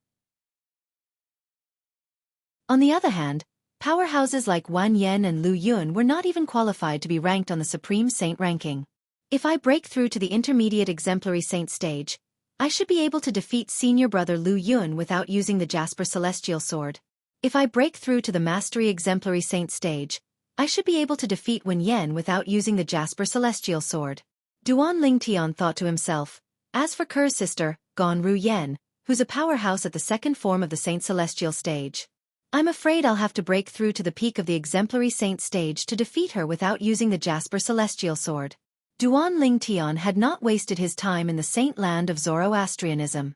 On the other hand, powerhouses like Wan Yen and Lu Yun were not even qualified to be ranked on the Supreme Saint ranking. If I break through to the intermediate exemplary saint stage, I should be able to defeat senior brother Lu Yun without using the Jasper Celestial Sword. If I break through to the mastery exemplary saint stage, I should be able to defeat Wen Yen without using the Jasper Celestial Sword. Duan Ling Tian thought to himself. As for Ker's sister, Gan Ru Yen, who's a powerhouse at the 2nd form of the Saint Celestial stage, I'm afraid I'll have to break through to the peak of the exemplary saint stage to defeat her without using the Jasper Celestial Sword. Duan Ling Tian had not wasted his time in the saint land of Zoroastrianism.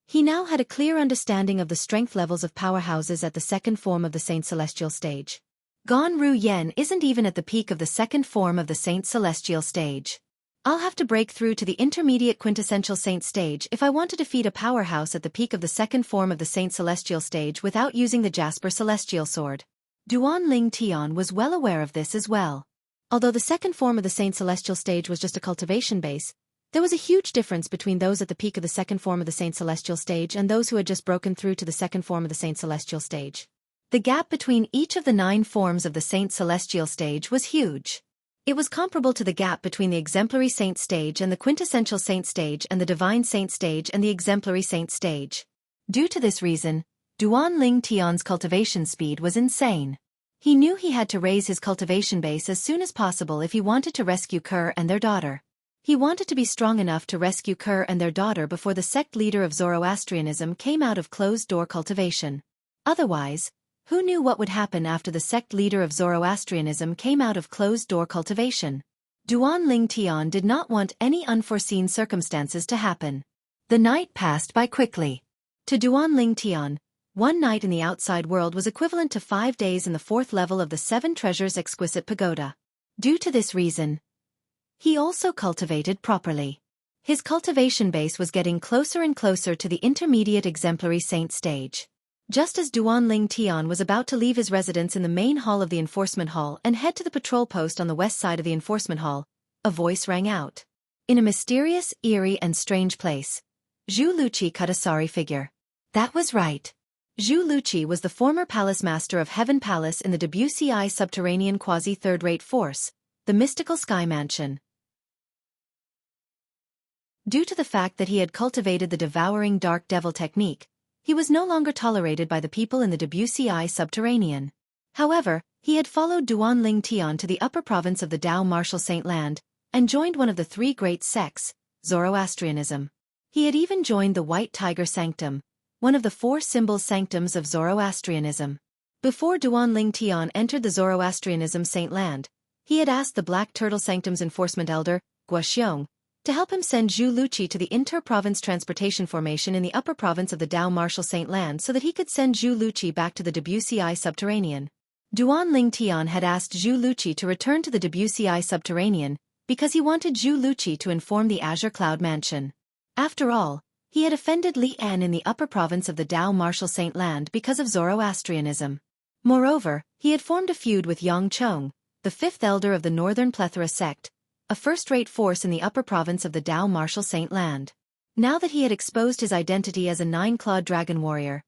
He now had a clear understanding of the strength levels of powerhouses at the 2nd form of the Saint Celestial stage. Gan Ru Yen isn't even at the peak of the 2nd form of the Saint Celestial stage. I'll have to break through to the intermediate quintessential saint stage if I want to defeat a powerhouse at the peak of the 2nd form of the Saint Celestial stage without using the Jasper Celestial Sword. Duan Ling Tian was well aware of this as well. Although the 2nd form of the Saint Celestial stage was just a cultivation base, there was a huge difference between those at the peak of the 2nd form of the Saint Celestial stage and those who had just broken through to the 2nd form of the Saint Celestial stage. The gap between each of the 9 forms of the Saint Celestial stage was huge. It was comparable to the gap between the exemplary saint stage and the quintessential saint stage and the divine saint stage and the exemplary saint stage. Due to this reason, Duan Ling Tian's cultivation speed was insane. He knew he had to raise his cultivation base as soon as possible if he wanted to rescue Ker and their daughter. He wanted to be strong enough to rescue Ker and their daughter before the sect leader of Zoroastrianism came out of closed-door cultivation. Otherwise, who knew what would happen after the sect leader of Zoroastrianism came out of closed-door cultivation? Duan Ling Tian did not want any unforeseen circumstances to happen. The night passed by quickly. To Duan Ling Tian, one night in the outside world was equivalent to 5 days in the 4th level of the Seven Treasures Exquisite Pagoda. Due to this reason, he also cultivated properly. His cultivation base was getting closer and closer to the intermediate exemplary saint stage. Just as Duan Ling Tian was about to leave his residence in the main hall of the enforcement hall and head to the patrol post on the west side of the enforcement hall, a voice rang out. In a mysterious, eerie and strange place, Zhu Luqi cut a sorry figure. That was right. Zhu Luqi was the former palace master of Heaven Palace in the WCI subterranean quasi-third-rate force, the mystical Sky Mansion. Due to the fact that he had cultivated the devouring dark devil technique, he was no longer tolerated by the people in the WCI subterranean. However, he had followed Duan Ling Tian to the upper province of the Dao Martial Saint Land, and joined one of the 3 great sects, Zoroastrianism. He had even joined the White Tiger Sanctum, one of the 4 symbol sanctums of Zoroastrianism. Before Duan Ling Tian entered the Zoroastrianism Saint Land, he had asked the Black Turtle Sanctum's enforcement elder, Guoxiong, to help him send Zhu Luqi to the inter-province transportation formation in the upper province of the Dao Martial Saint Land so that he could send Zhu Luqi back to the WCI subterranean. Duan Ling Tian had asked Zhu Luqi to return to the WCI subterranean because he wanted Zhu Luqi to inform the Azure Cloud Mansion. After all, he had offended Li An in the upper province of the Dao Martial Saint Land because of Zoroastrianism. Moreover, he had formed a feud with Yang Chong, the 5th elder of the Northern Plethora sect, a first-rate force in the upper province of the Dao Martial Saint Land. Now that he had exposed his identity as a 9-clawed dragon warrior,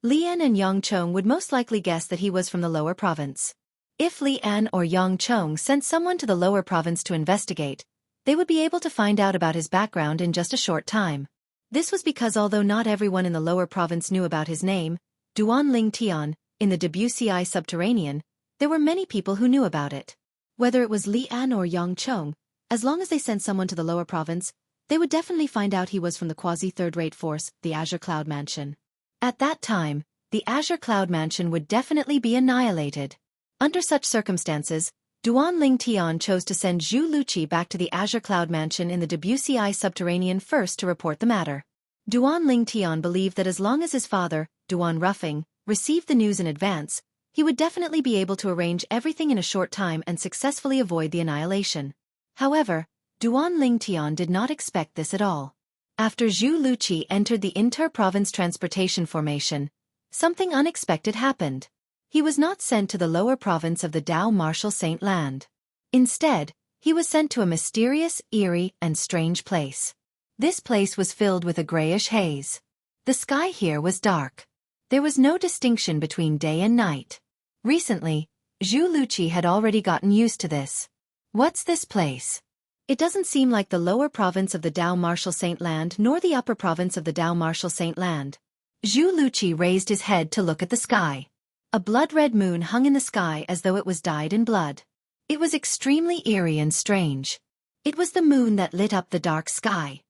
Li An and Yang Chong would most likely guess that he was from the lower province. If Li An or Yang Chong sent someone to the lower province to investigate, they would be able to find out about his background in just a short time. This was because although not everyone in the lower province knew about his name, Duan Ling Tian, in the WCI subterranean, there were many people who knew about it. Whether it was Li An or Yang Chong, as long as they sent someone to the lower province, they would definitely find out he was from the quasi-third-rate force, the Azure Cloud Mansion. At that time, the Azure Cloud Mansion would definitely be annihilated. Under such circumstances, Duan Ling Tian chose to send Zhu Luqi back to the Azure Cloud Mansion in the WCI subterranean first to report the matter. Duan Ling Tian believed that as long as his father, Duan Ruffing, received the news in advance, he would definitely be able to arrange everything in a short time and successfully avoid the annihilation. However, Duan Ling Tian did not expect this at all. After Zhu Luqi entered the inter-province transportation formation, something unexpected happened. He was not sent to the lower province of the Dao Martial Saint Land. Instead, he was sent to a mysterious, eerie, and strange place. This place was filled with a grayish haze. The sky here was dark. There was no distinction between day and night. Recently, Zhu Luqi had already gotten used to this. What's this place? It doesn't seem like the lower province of the Dao Martial Saint Land nor the upper province of the Dao Martial Saint Land. Zhu Luqi raised his head to look at the sky. A blood-red moon hung in the sky as though it was dyed in blood. It was extremely eerie and strange. It was the moon that lit up the dark sky.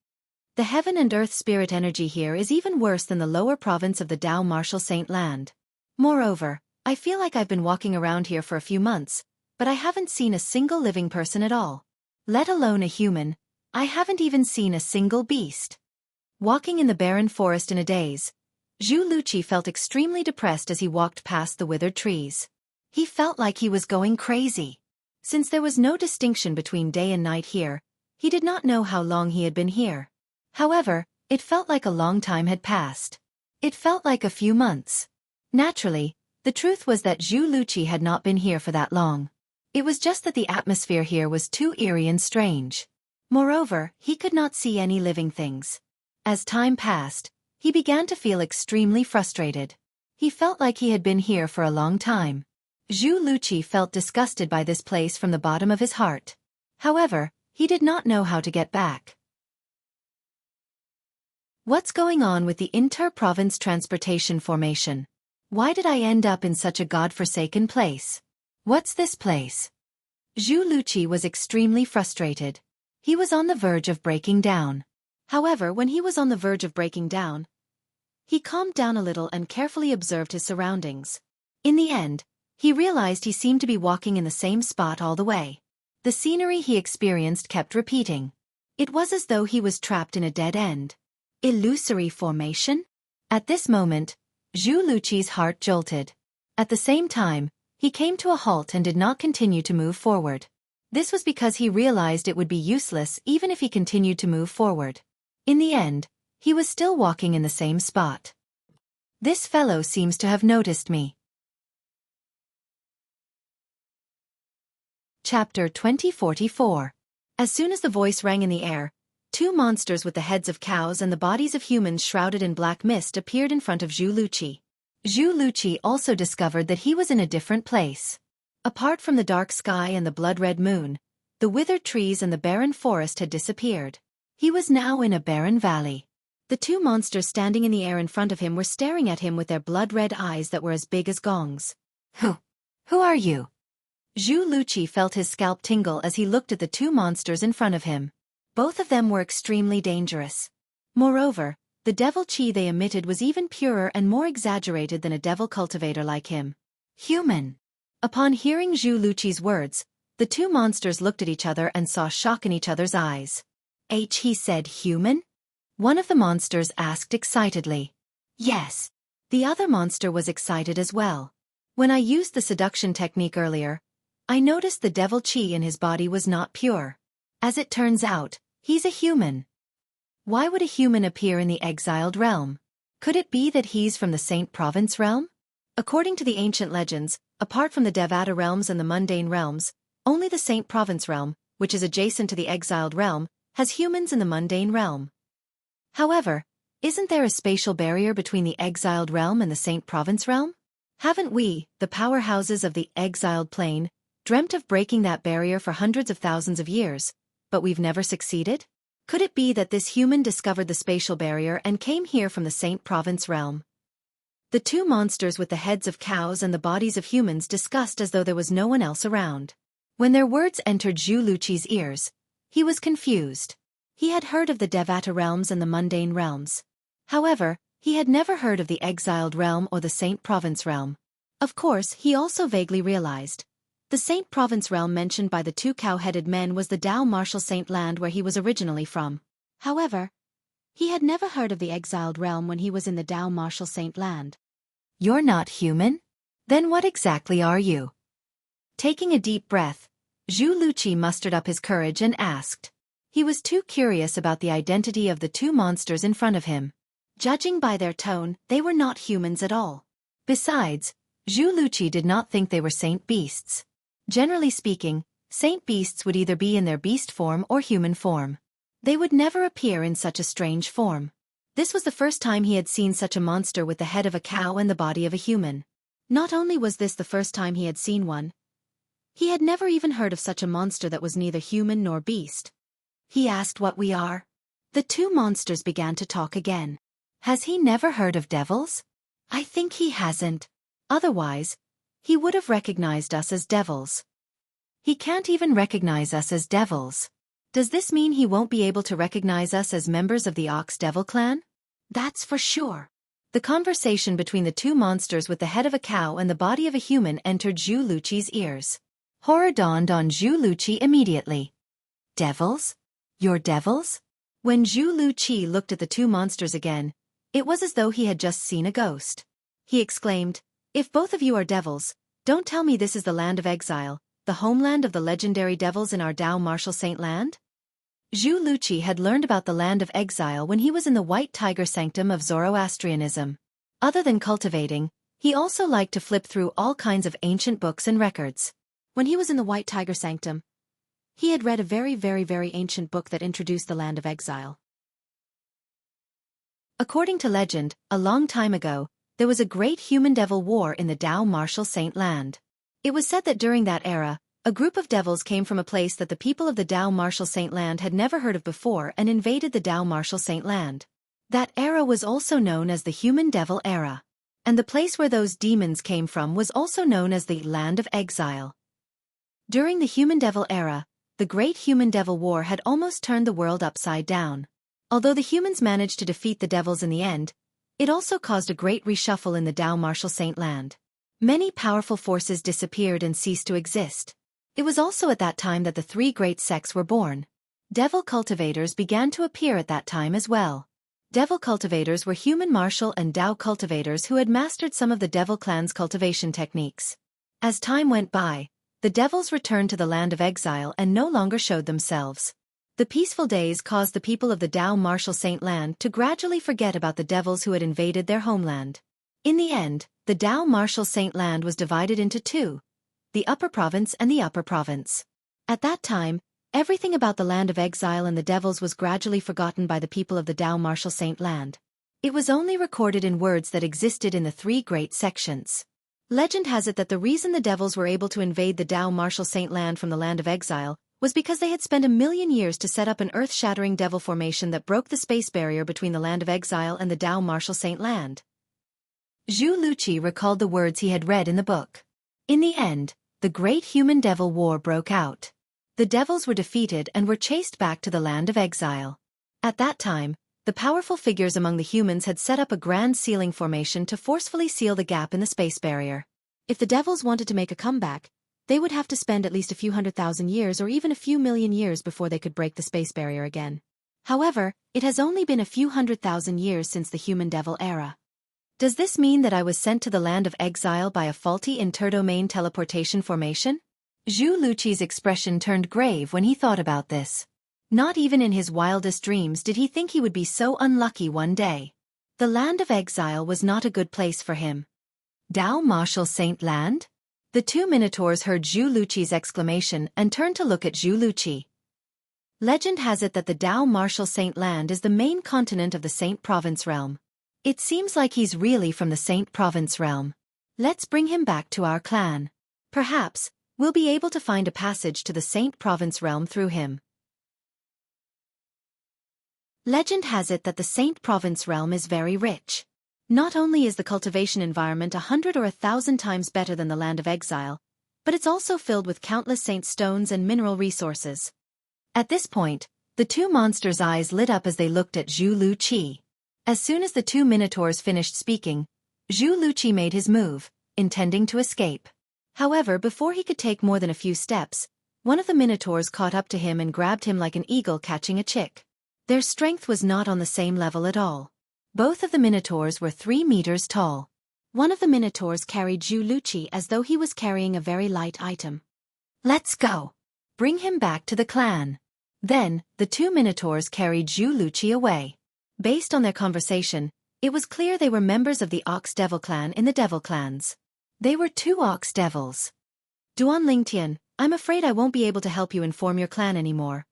The heaven and earth spirit energy here is even worse than the lower province of the Dao Martial Saint Land. Moreover, I feel like I've been walking around here for a few months, but I haven't seen a single living person at all. Let alone a human, I haven't even seen a single beast. Walking in the barren forest in a daze, Zhu Luqi felt extremely depressed as he walked past the withered trees. He felt like he was going crazy. Since there was no distinction between day and night here, he did not know how long he had been here. However, it felt like a long time had passed. It felt like a few months. Naturally, the truth was that Zhu Luqi had not been here for that long. It was just that the atmosphere here was too eerie and strange. Moreover, he could not see any living things. As time passed, he began to feel extremely frustrated. He felt like he had been here for a long time. Zhu Luqi felt disgusted by this place from the bottom of his heart. However, he did not know how to get back. What's going on with the inter-province transportation formation? Why did I end up in such a god-forsaken place? What's this place? Zhu Luqi was extremely frustrated. He was on the verge of breaking down. However, when he was on the verge of breaking down, he calmed down a little and carefully observed his surroundings. In the end, he realized he seemed to be walking in the same spot all the way. The scenery he experienced kept repeating. It was as though he was trapped in a dead end. Illusory formation? At this moment, Zhu Luqi's heart jolted. At the same time, he came to a halt and did not continue to move forward. This was because he realized it would be useless even if he continued to move forward. In the end, he was still walking in the same spot. This fellow seems to have noticed me. Chapter 2044. As soon as the voice rang in the air, two monsters with the heads of cows and the bodies of humans shrouded in black mist appeared in front of Zhu Luqi. Zhu Luqi also discovered that he was in a different place. Apart from the dark sky and the blood-red moon, the withered trees and the barren forest had disappeared. He was now in a barren valley. The two monsters standing in the air in front of him were staring at him with their blood-red eyes that were as big as gongs. Who are you? Zhu Luqi felt his scalp tingle as he looked at the two monsters in front of him. Both of them were extremely dangerous. Moreover, the devil chi they emitted was even purer and more exaggerated than a devil cultivator like him. Human. Upon hearing Zhu Luqi's words, the two monsters looked at each other and saw shock in each other's eyes. He said human? One of the monsters asked excitedly. Yes. The other monster was excited as well. When I used the seduction technique earlier, I noticed the devil chi in his body was not pure. As it turns out, he's a human. Why would a human appear in the exiled realm? Could it be that he's from the Saint Province realm? According to the ancient legends, apart from the Devata realms and the mundane realms, only the Saint Province realm, which is adjacent to the exiled realm, has humans in the mundane realm. However, isn't there a spatial barrier between the exiled realm and the Saint Province realm? Haven't we, the powerhouses of the exiled plane, dreamt of breaking that barrier for hundreds of thousands of years, but we've never succeeded? Could it be that this human discovered the spatial barrier and came here from the Saint Province realm? The two monsters with the heads of cows and the bodies of humans discussed as though there was no one else around. When their words entered Zhu Luqi's ears, he was confused. He had heard of the Devata realms and the mundane realms. However, he had never heard of the exiled realm or the Saint Province realm. Of course, he also vaguely realized. The Saint Province realm mentioned by the two cow-headed men was the Dao Martial Saint land where he was originally from. However, he had never heard of the exiled realm when he was in the Dao Martial Saint land. You're not human? Then what exactly are you? Taking a deep breath, Zhu Luqi mustered up his courage and asked. He was too curious about the identity of the two monsters in front of him. Judging by their tone, they were not humans at all. Besides, Zhu Luqi did not think they were saint beasts. Generally speaking, saint beasts would either be in their beast form or human form. They would never appear in such a strange form. This was the first time he had seen such a monster with the head of a cow and the body of a human. Not only was this the first time he had seen one, he had never even heard of such a monster that was neither human nor beast. He asked what we are. The two monsters began to talk again. Has he never heard of devils? I think he hasn't. Otherwise, he would have recognized us as devils. He can't even recognize us as devils. Does this mean he won't be able to recognize us as members of the Ox Devil clan? That's for sure. The conversation between the two monsters with the head of a cow and the body of a human entered Zhu Luqi's ears. Horror dawned on Zhu Luqi immediately. Devils? You're devils? When Zhu Luqi looked at the two monsters again, it was as though he had just seen a ghost. He exclaimed, "If both of you are devils, don't tell me this is the land of exile, the homeland of the legendary devils in our Dao Martial Saint land?" Zhu Luqi had learned about the land of exile when he was in the White Tiger Sanctum of Zoroastrianism. Other than cultivating, he also liked to flip through all kinds of ancient books and records. When he was in the White Tiger Sanctum, he had read a very ancient book that introduced the land of exile. According to legend, a long time ago, there was a great human-devil war in the Dao Martial Saint land. It was said that during that era, a group of devils came from a place that the people of the Dao Martial Saint land had never heard of before and invaded the Dao Martial Saint land. That era was also known as the Human Devil Era. And the place where those demons came from was also known as the Land of Exile. During the Human Devil Era, the Great Human Devil War had almost turned the world upside down. Although the humans managed to defeat the devils in the end, it also caused a great reshuffle in the Dao Martial Saint land. Many powerful forces disappeared and ceased to exist. It was also at that time that the three great sects were born. Devil cultivators began to appear at that time as well. Devil cultivators were human martial and Dao cultivators who had mastered some of the devil clan's cultivation techniques. As time went by, the devils returned to the land of exile and no longer showed themselves. The peaceful days caused the people of the Dao Martial Saint land to gradually forget about the devils who had invaded their homeland. In the end, the Dao Martial Saint land was divided into two, the Upper Province and the Upper Province. At that time, everything about the land of exile and the devils was gradually forgotten by the people of the Dao Martial Saint land. It was only recorded in words that existed in the three great sections. Legend has it that the reason the devils were able to invade the Dao Martial Saint land from the land of exile was because they had spent 1,000,000 years to set up an earth-shattering devil formation that broke the space barrier between the land of exile and the Dao Martial Saint land. Zhu Luqi recalled the words he had read in the book. In the end, the Great Human Devil War broke out. The devils were defeated and were chased back to the land of exile. At that time, the powerful figures among the humans had set up a grand sealing formation to forcefully seal the gap in the space barrier. If the devils wanted to make a comeback, they would have to spend at least a few 100,000 years or even a few million years before they could break the space barrier again. However, it has only been a few 100,000 years since the Human Devil era. Does this mean that I was sent to the land of exile by a faulty interdomain teleportation formation? Zhu Luqi's expression turned grave when he thought about this. Not even in his wildest dreams did he think he would be so unlucky one day. The land of exile was not a good place for him. Dao Martial Saint land? The two minotaurs heard Zhu Luqi's exclamation and turned to look at Zhu Luqi. Legend has it that the Dao Martial Saint land is the main continent of the Saint Province realm. It seems like he's really from the Saint Province realm. Let's bring him back to our clan. Perhaps, we'll be able to find a passage to the Saint Province realm through him. Legend has it that the Saint Province realm is very rich. Not only is the cultivation environment 100 or 1,000 times better than the land of exile, but it's also filled with countless saint stones and mineral resources. At this point, the two monsters' eyes lit up as they looked at Zhu Luqi. As soon as the two minotaurs finished speaking, Zhu Luqi made his move, intending to escape. However, before he could take more than a few steps, one of the minotaurs caught up to him and grabbed him like an eagle catching a chick. Their strength was not on the same level at all. Both of the minotaurs were 3 meters tall. One of the minotaurs carried Zhu Luqi as though he was carrying a very light item. "Let's go. Bring him back to the clan." Then, the two minotaurs carried Zhu Luqi away. Based on their conversation, it was clear they were members of the Ox Devil clan in the Devil clans. They were 2 Ox Devils. "Duan Lingtian, I'm afraid I won't be able to help you inform your clan anymore."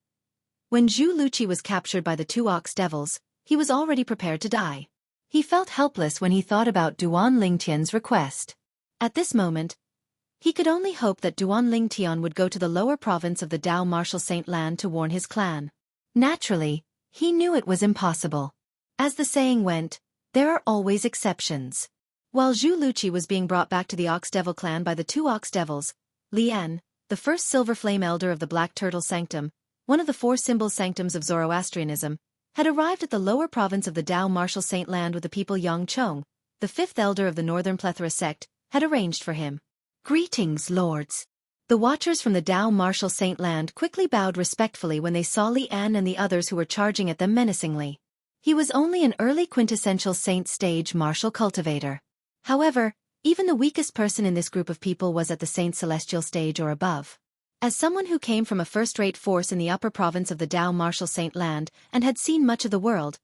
When Zhu Luqi was captured by the 2 Ox Devils, he was already prepared to die. He felt helpless when he thought about Duan Lingtian's request. At this moment, he could only hope that Duan Lingtian would go to the lower province of the Dao Martial Saint Land to warn his clan. Naturally, he knew it was impossible. As the saying went, there are always exceptions. While Zhu Luqi was being brought back to the Ox Devil clan by the 2 Ox Devils, Lian, the first Silver Flame Elder of the Black Turtle Sanctum, one of the 4 symbol sanctums of Zoroastrianism, had arrived at the lower province of the Dao Martial Saint Land with the people Yang Chong, the 5th elder of the Northern Plethora sect, had arranged for him. "Greetings, lords." The watchers from the Dao Martial Saint Land quickly bowed respectfully when they saw Lian and the others who were charging at them menacingly. He was only an early quintessential saint stage martial cultivator. However, even the weakest person in this group of people was at the saint celestial stage or above. As someone who came from a first-rate force in the upper province of the Dao Martial Saint Land and had seen much of the world,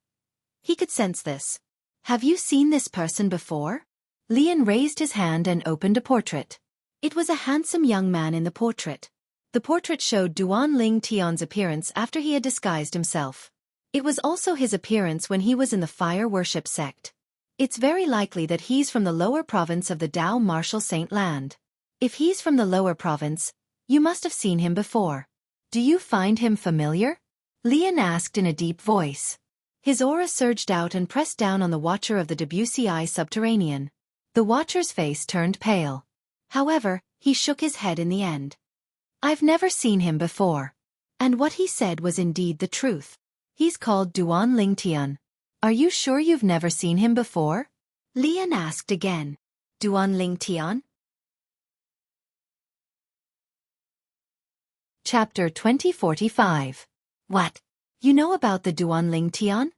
he could sense this. "Have you seen this person before?" Lian raised his hand and opened a portrait. It was a handsome young man in the portrait. The portrait showed Duan Lingtian's appearance after he had disguised himself. It was also his appearance when he was in the fire worship sect. It's very likely that he's from the lower province of the Dao Martial Saint Land. If he's from the lower province, you must have seen him before. "Do you find him familiar?" Lian asked in a deep voice. His aura surged out and pressed down on the watcher of the WCI subterranean. The watcher's face turned pale. However, he shook his head in the end. "I've never seen him before." And what he said was indeed the truth. "He's called Duan Lingtian. Are you sure you've never seen him before?" Lian asked again. "Duan Lingtian?" Chapter 2045. What? You know about the Duan Lingtian?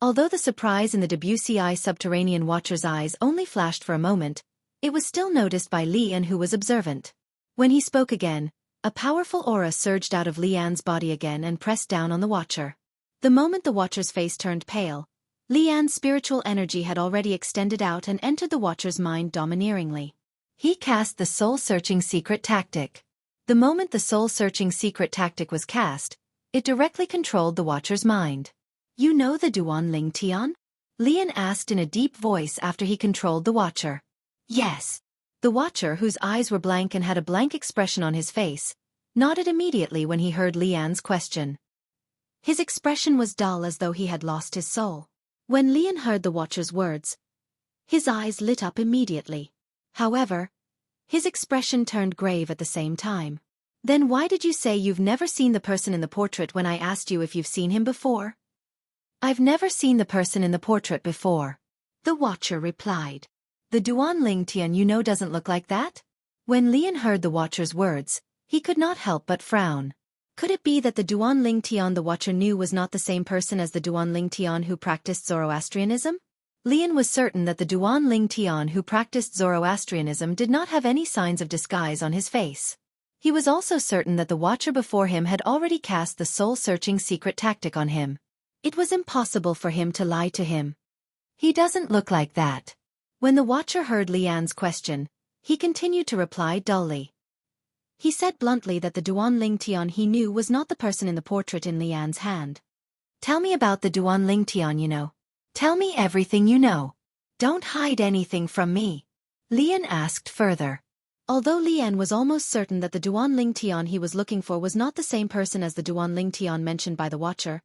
Although the surprise in the WCI subterranean watcher's eyes only flashed for a moment, it was still noticed by Lian, who was observant. When he spoke again, a powerful aura surged out of Lian's body again and pressed down on the watcher. The moment the watcher's face turned pale, Lian's spiritual energy had already extended out and entered the watcher's mind domineeringly. He cast the soul-searching secret tactic. The moment the soul-searching secret tactic was cast, it directly controlled the watcher's mind. "You know the Duan Lingtian?" Lian asked in a deep voice after he controlled the watcher. "Yes." The watcher, whose eyes were blank and had a blank expression on his face, nodded immediately when he heard Lian's question. His expression was dull as though he had lost his soul. When Lian heard the watcher's words, his eyes lit up immediately. However, his expression turned grave at the same time. "Then why did you say you've never seen the person in the portrait when I asked you if you've seen him before?" "I've never seen the person in the portrait before," the watcher replied. "The Duan Lingtian you know doesn't look like that?" When Lian heard the watcher's words, he could not help but frown. Could it be that the Duan Lingtian the watcher knew was not the same person as the Duan Lingtian who practiced Zoroastrianism? Lian was certain that the Duan Lingtian who practiced Zoroastrianism did not have any signs of disguise on his face. He was also certain that the watcher before him had already cast the soul-searching secret tactic on him. It was impossible for him to lie to him. "He doesn't look like that." When the watcher heard Lian's question, he continued to reply dully. He said bluntly that the Duan Lingtian he knew was not the person in the portrait in Lian's hand. "Tell me about the Duan Lingtian you know. Tell me everything you know. Don't hide anything from me," Lian asked further. Although Lian was almost certain that the Duan Lingtian he was looking for was not the same person as the Duan Lingtian mentioned by the watcher,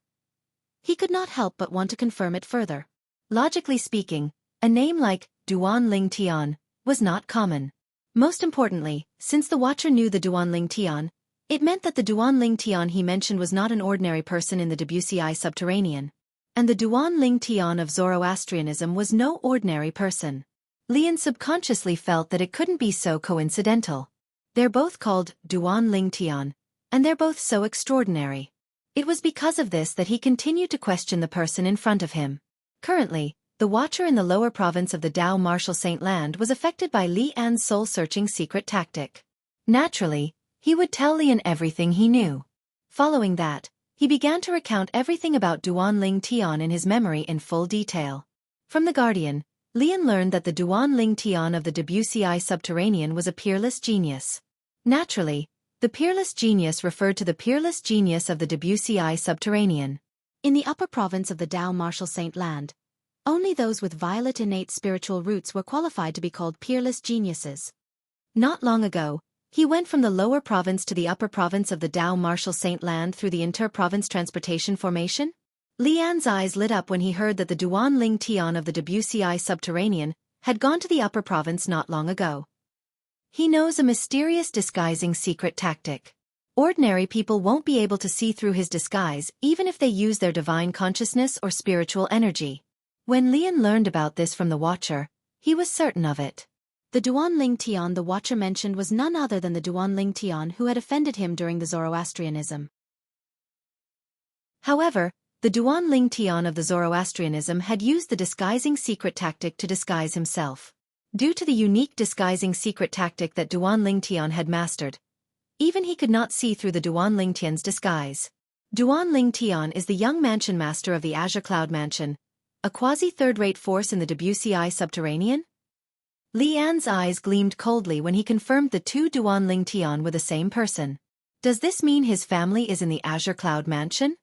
he could not help but want to confirm it further. Logically speaking, A name like Duan Ling Tian was not common. Most importantly, since the Watcher knew the Duan Ling Tian, it meant that the Duan Ling Tian he mentioned was not an ordinary person in the WCI subterranean. And the Duan Ling Tian of Zoroastrianism was no ordinary person. Lian subconsciously felt that it couldn't be so coincidental. They're both called Duan Ling Tian, and they're both so extraordinary. It was because of this that he continued to question the person in front of him. Currently, the Watcher in the lower province of the Dao Martial Saint Land was affected by Li An's soul-searching secret tactic. Naturally, he would tell Lian everything he knew. Following that, he began to recount everything about Duan Ling Tian in his memory in full detail. From the Guardian, Lian learned that the Duan Ling Tian of the WCI subterranean was a peerless genius. Naturally, the peerless genius referred to the peerless genius of the WCI subterranean. In the upper province of the Dao Martial Saint Land, only those with violet innate spiritual roots were qualified to be called peerless geniuses. Not long ago, he went from the lower province to the upper province of the Dao Martial Saint Land through the inter-province transportation formation. Lian's eyes lit up when he heard that the Duan Ling Tian of the WCI subterranean had gone to the upper province not long ago. He knows a mysterious disguising secret tactic. Ordinary people won't be able to see through his disguise even if they use their divine consciousness or spiritual energy. When Lian learned about this from the Watcher, he was certain of it. The Duan Ling Tian the Watcher mentioned was none other than the Duan Ling Tian who had offended him during the Zoroastrianism. However, the Duan Ling Tian of the Zoroastrianism had used the disguising secret tactic to disguise himself. Due to the unique disguising secret tactic that Duan Ling Tian had mastered, even he could not see through the Duan Ling Tian's disguise. Duan Ling Tian is the young mansion master of the Azure Cloud Mansion, a quasi-third-rate force in the WCI subterranean? Lian's eyes gleamed coldly when he confirmed the two Duan Ling Tian were the same person. Does this mean his family is in the Azure Cloud Mansion?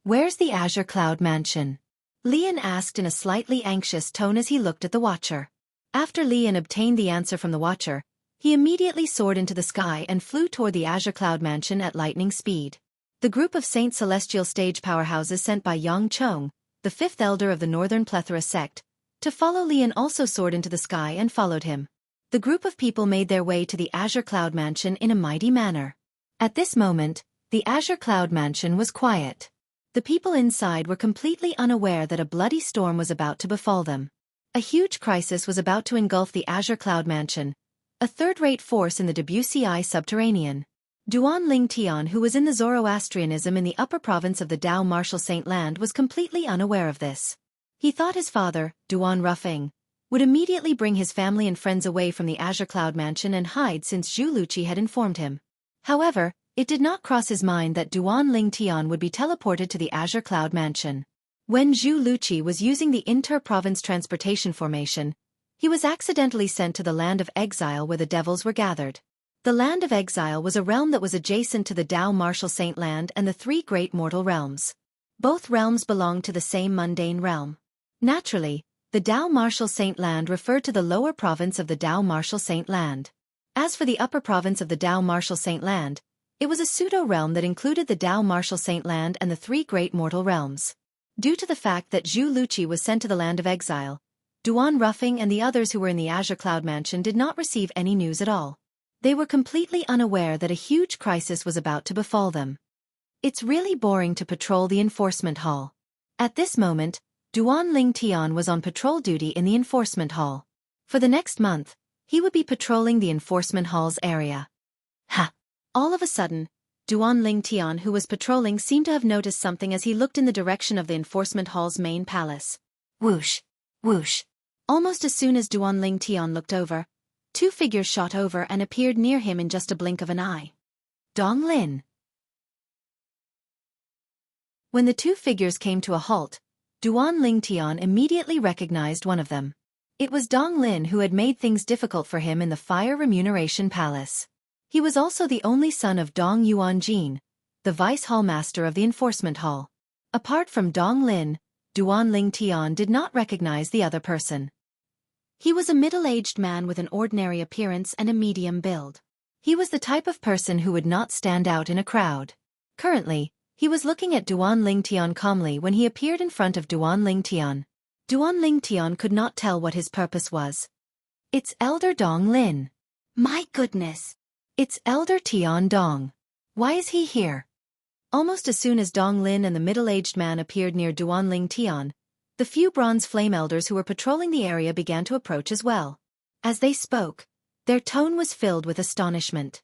Where's the Azure Cloud Mansion? Lian asked in a slightly anxious tone as he looked at the Watcher. After Lian obtained the answer from the Watcher, he immediately soared into the sky and flew toward the Azure Cloud Mansion at lightning speed. The group of Saint Celestial stage powerhouses sent by Yang Chong, the fifth elder of the Northern Plethora sect, to follow Lian also soared into the sky and followed him. The group of people made their way to the Azure Cloud Mansion in a mighty manner. At this moment, the Azure Cloud Mansion was quiet. The people inside were completely unaware that a bloody storm was about to befall them. A huge crisis was about to engulf the Azure Cloud Mansion, a third-rate force in the WCI subterranean. Duan Ling Tian, who was in the Zoroastrianism in the upper province of the Dao Martial Saint Land, was completely unaware of this. He thought his father, Duan Ruffing, would immediately bring his family and friends away from the Azure Cloud Mansion and hide since Zhu Luqi had informed him. However, it did not cross his mind that Duan Ling Tian would be teleported to the Azure Cloud Mansion. When Zhu Luqi was using the inter-province transportation formation, he was accidentally sent to the Land of Exile where the devils were gathered. The Land of Exile was a realm that was adjacent to the Dao Martial Saint Land and the three great mortal realms. Both realms belonged to the same mundane realm. Naturally, the Dao Martial Saint Land referred to the lower province of the Dao Martial Saint Land. As for the upper province of the Dao Martial Saint Land, it was a pseudo-realm that included the Dao Martial Saint Land and the three great mortal realms. Due to the fact that Zhu Luqi was sent to the Land of Exile, Duan Ruffing and the others who were in the Azure Cloud Mansion did not receive any news at all. They were completely unaware that a huge crisis was about to befall them. It's really boring to patrol the enforcement hall. At this moment, Duan Ling Tian was on patrol duty in the enforcement hall. For the next month, he would be patrolling the enforcement hall's area. Ha! All of a sudden, Duan Ling Tian, who was patrolling, seemed to have noticed something as he looked in the direction of the enforcement hall's main palace. Whoosh! Whoosh! Almost as soon as Duan Ling Tian looked over, two figures shot over and appeared near him in just a blink of an eye. Dong Lin. When the two figures came to a halt, Duan Ling Tian immediately recognized one of them. It was Dong Lin, who had made things difficult for him in the Fire Remuneration Palace. He was also the only son of Dong Yuanjin, the vice hallmaster of the enforcement hall. Apart from Dong Lin, Duan Ling Tian did not recognize the other person. He was a middle-aged man with an ordinary appearance and a medium build. He was the type of person who would not stand out in a crowd. Currently, he was looking at Duan Ling Tian calmly when he appeared in front of Duan Ling Tian. Duan Ling Tian could not tell what his purpose was. It's Elder Dong Lin. My goodness! It's Elder Tian Dong. Why is he here? Almost as soon as Dong Lin and the middle-aged man appeared near Duan Ling Tian, the few bronze flame elders who were patrolling the area began to approach as well. As they spoke, their tone was filled with astonishment.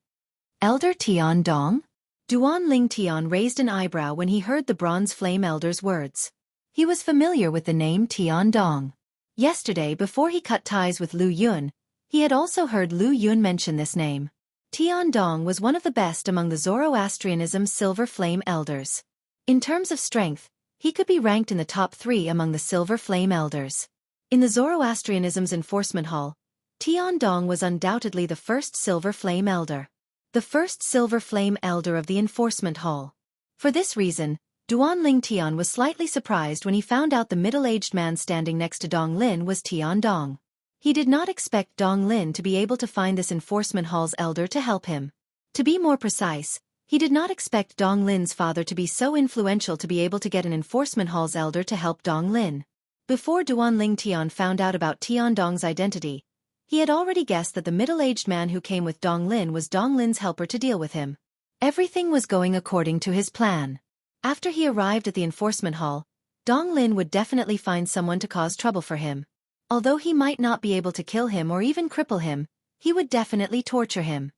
Elder Tian Dong? Duan Ling Tian raised an eyebrow when he heard the bronze flame elder's words. He was familiar with the name Tian Dong. Yesterday, before he cut ties with Lu Yun, he had also heard Lu Yun mention this name. Tian Dong was one of the best among the Zoroastrianism's Silver Flame Elders. In terms of strength, he could be ranked in the top 3 among the Silver Flame Elders. In the Zoroastrianism's Enforcement Hall, Tian Dong was undoubtedly the first Silver Flame Elder. The first Silver Flame Elder of the Enforcement Hall. For this reason, Duan Ling Tian was slightly surprised when he found out the middle-aged man standing next to Dong Lin was Tian Dong. He did not expect Dong Lin to be able to find this Enforcement Hall's elder to help him. To be more precise, he did not expect Dong Lin's father to be so influential to be able to get an Enforcement Hall's elder to help Dong Lin. Before Duan Ling Tian found out about Tian Dong's identity, he had already guessed that the middle-aged man who came with Dong Lin was Dong Lin's helper to deal with him. Everything was going according to his plan. After he arrived at the Enforcement Hall, Dong Lin would definitely find someone to cause trouble for him. Although he might not be able to kill him or even cripple him, he would definitely torture him.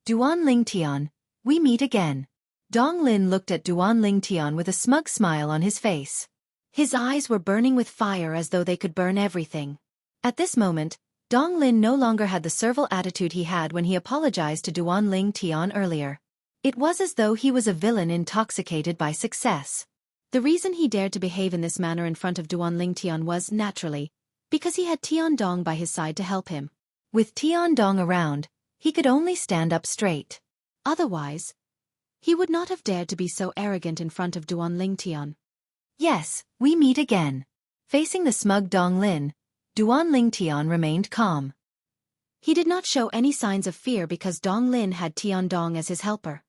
Duan Ling Tian, we meet again. Dong Lin looked at Duan Ling Tian with a smug smile on his face. His eyes were burning with fire as though they could burn everything. At this moment, Dong Lin no longer had the servile attitude he had when he apologized to Duan Ling Tian earlier. It was as though he was a villain intoxicated by success. The reason he dared to behave in this manner in front of Duan Ling Tian was, naturally, because he had Tian Dong by his side to help him. With Tian Dong around, he could only stand up straight. Otherwise, he would not have dared to be so arrogant in front of Duan Ling Tian. Yes, we meet again. Facing the smug Dong Lin, Duan Ling Tian remained calm. He did not show any signs of fear because Dong Lin had Tian Dong as his helper.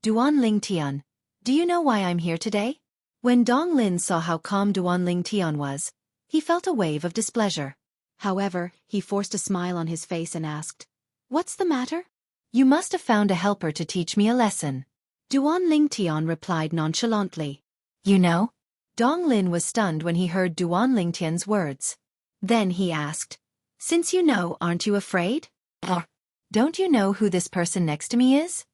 Duan Ling Tian, do you know why I'm here today? When Dong Lin saw how calm Duan Ling Tian was, he felt a wave of displeasure. However, he forced a smile on his face and asked, "What's the matter?" "You must have found a helper to teach me a lesson." Duan Ling Tian replied nonchalantly. "You know?" Dong Lin was stunned when he heard Duan Ling Tian's words. Then he asked, "Since you know, aren't you afraid?" "Don't you know who this person next to me is?"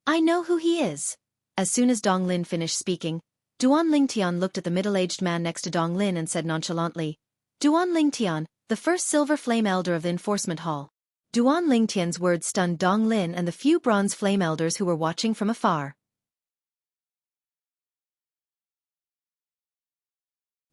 "I know who he is." As soon as Dong Lin finished speaking, Duan Ling Tian looked at the middle-aged man next to Dong Lin and said nonchalantly, "Duan Ling Tian, the first Silver Flame Elder of the Enforcement Hall." Duan Ling Tian's words stunned Dong Lin and the few Bronze Flame Elders who were watching from afar.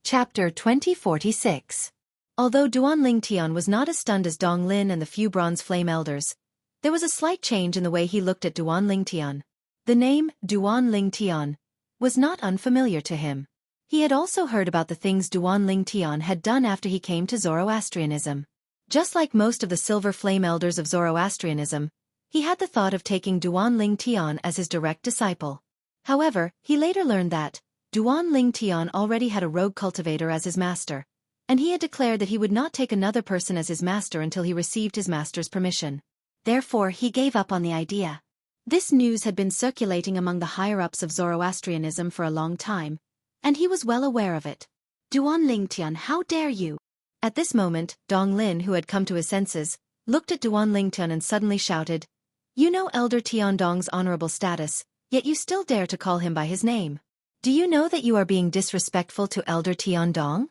Chapter 2046. Although Duan Ling Tian was not as stunned as Dong Lin and the few Bronze Flame Elders, there was a slight change in the way he looked at Duan Ling Tian. The name, Duan Ling Tian, was not unfamiliar to him. He had also heard about the things Duan Ling Tian had done after he came to Zoroastrianism. Just like most of the Silver Flame Elders of Zoroastrianism, he had the thought of taking Duan Ling Tian as his direct disciple. However, he later learned that Duan Ling Tian already had a rogue cultivator as his master, and he had declared that he would not take another person as his master until he received his master's permission. Therefore, he gave up on the idea. This news had been circulating among the higher-ups of Zoroastrianism for a long time, and he was well aware of it. "Duan Ling Tian, how dare you!" At this moment, Dong Lin, who had come to his senses, looked at Duan Ling Tian and suddenly shouted, "You know Elder Tian Dong's honorable status, yet you still dare to call him by his name. Do you know that you are being disrespectful to Elder Tian Dong?"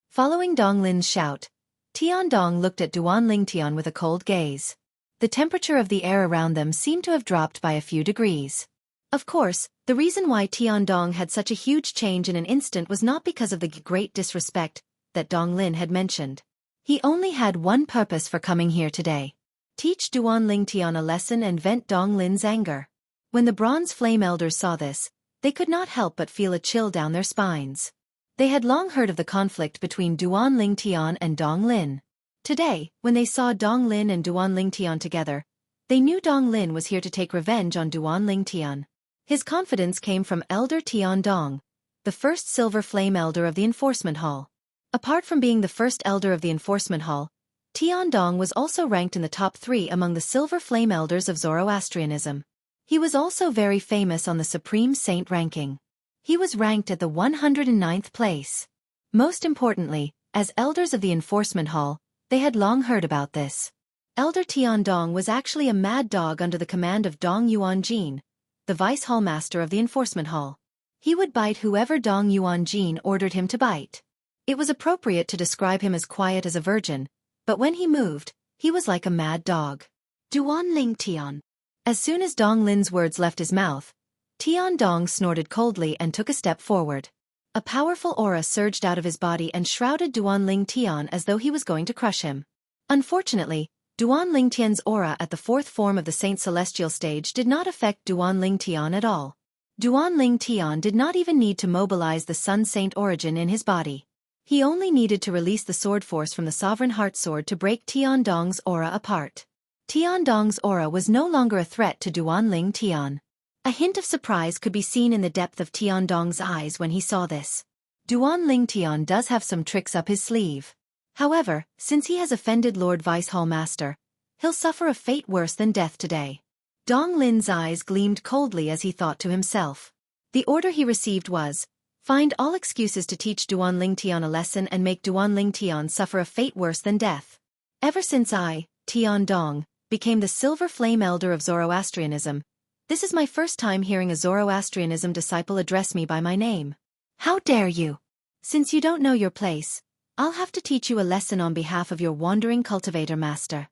Following Dong Lin's shout, Tian Dong looked at Duan Ling Tian with a cold gaze. The temperature of the air around them seemed to have dropped by a few degrees. Of course, the reason why Tian Dong had such a huge change in an instant was not because of the great disrespect that Dong Lin had mentioned. He only had one purpose for coming here today: teach Duan Ling Tian a lesson and vent Dong Lin's anger. When the Bronze Flame Elders saw this, they could not help but feel a chill down their spines. They had long heard of the conflict between Duan Ling Tian and Dong Lin. Today, when they saw Dong Lin and Duan Ling Tian together, they knew Dong Lin was here to take revenge on Duan Ling Tian. His confidence came from Elder Tian Dong, the first Silver Flame Elder of the Enforcement Hall. Apart from being the first elder of the enforcement hall, Tiandong was also ranked in the top 3 among the Silver Flame elders of Zoroastrianism. He was also very famous on the Supreme Saint ranking. He was ranked at the 109th place. Most importantly, as elders of the enforcement hall, they had long heard about this. Elder Tiandong was actually a mad dog under the command of Dong Yuanjin, the vice hall master of the enforcement hall. He would bite whoever Dong Yuanjin ordered him to bite. It was appropriate to describe him as quiet as a virgin, but when he moved, he was like a mad dog. Duan Ling Tian. As soon as Dong Lin's words left his mouth, Tiandong snorted coldly and took a step forward. A powerful aura surged out of his body and shrouded Duan Ling Tian as though he was going to crush him. Unfortunately, Duan Ling Tian's aura at the 4th form of the Saint Celestial stage did not affect Duan Ling Tian at all. Duan Ling Tian did not even need to mobilize the Sun Saint origin in his body. He only needed to release the sword force from the Sovereign Heart Sword to break Tiandong's aura apart. Tiandong's aura was no longer a threat to Duan Ling Tian. A hint of surprise could be seen in the depth of Tiandong's eyes when he saw this. Duan Ling Tian does have some tricks up his sleeve. However, since he has offended Lord Vice Hall Master, he'll suffer a fate worse than death today. Dong Lin's eyes gleamed coldly as he thought to himself. The order he received was, find all excuses to teach Duan Ling Tian a lesson and make Duan Ling Tian suffer a fate worse than death. Ever since I, Tiandong, became the Silver Flame Elder of Zoroastrianism, this is my first time hearing a Zoroastrianism disciple address me by my name. How dare you? Since you don't know your place, I'll have to teach you a lesson on behalf of your wandering cultivator master.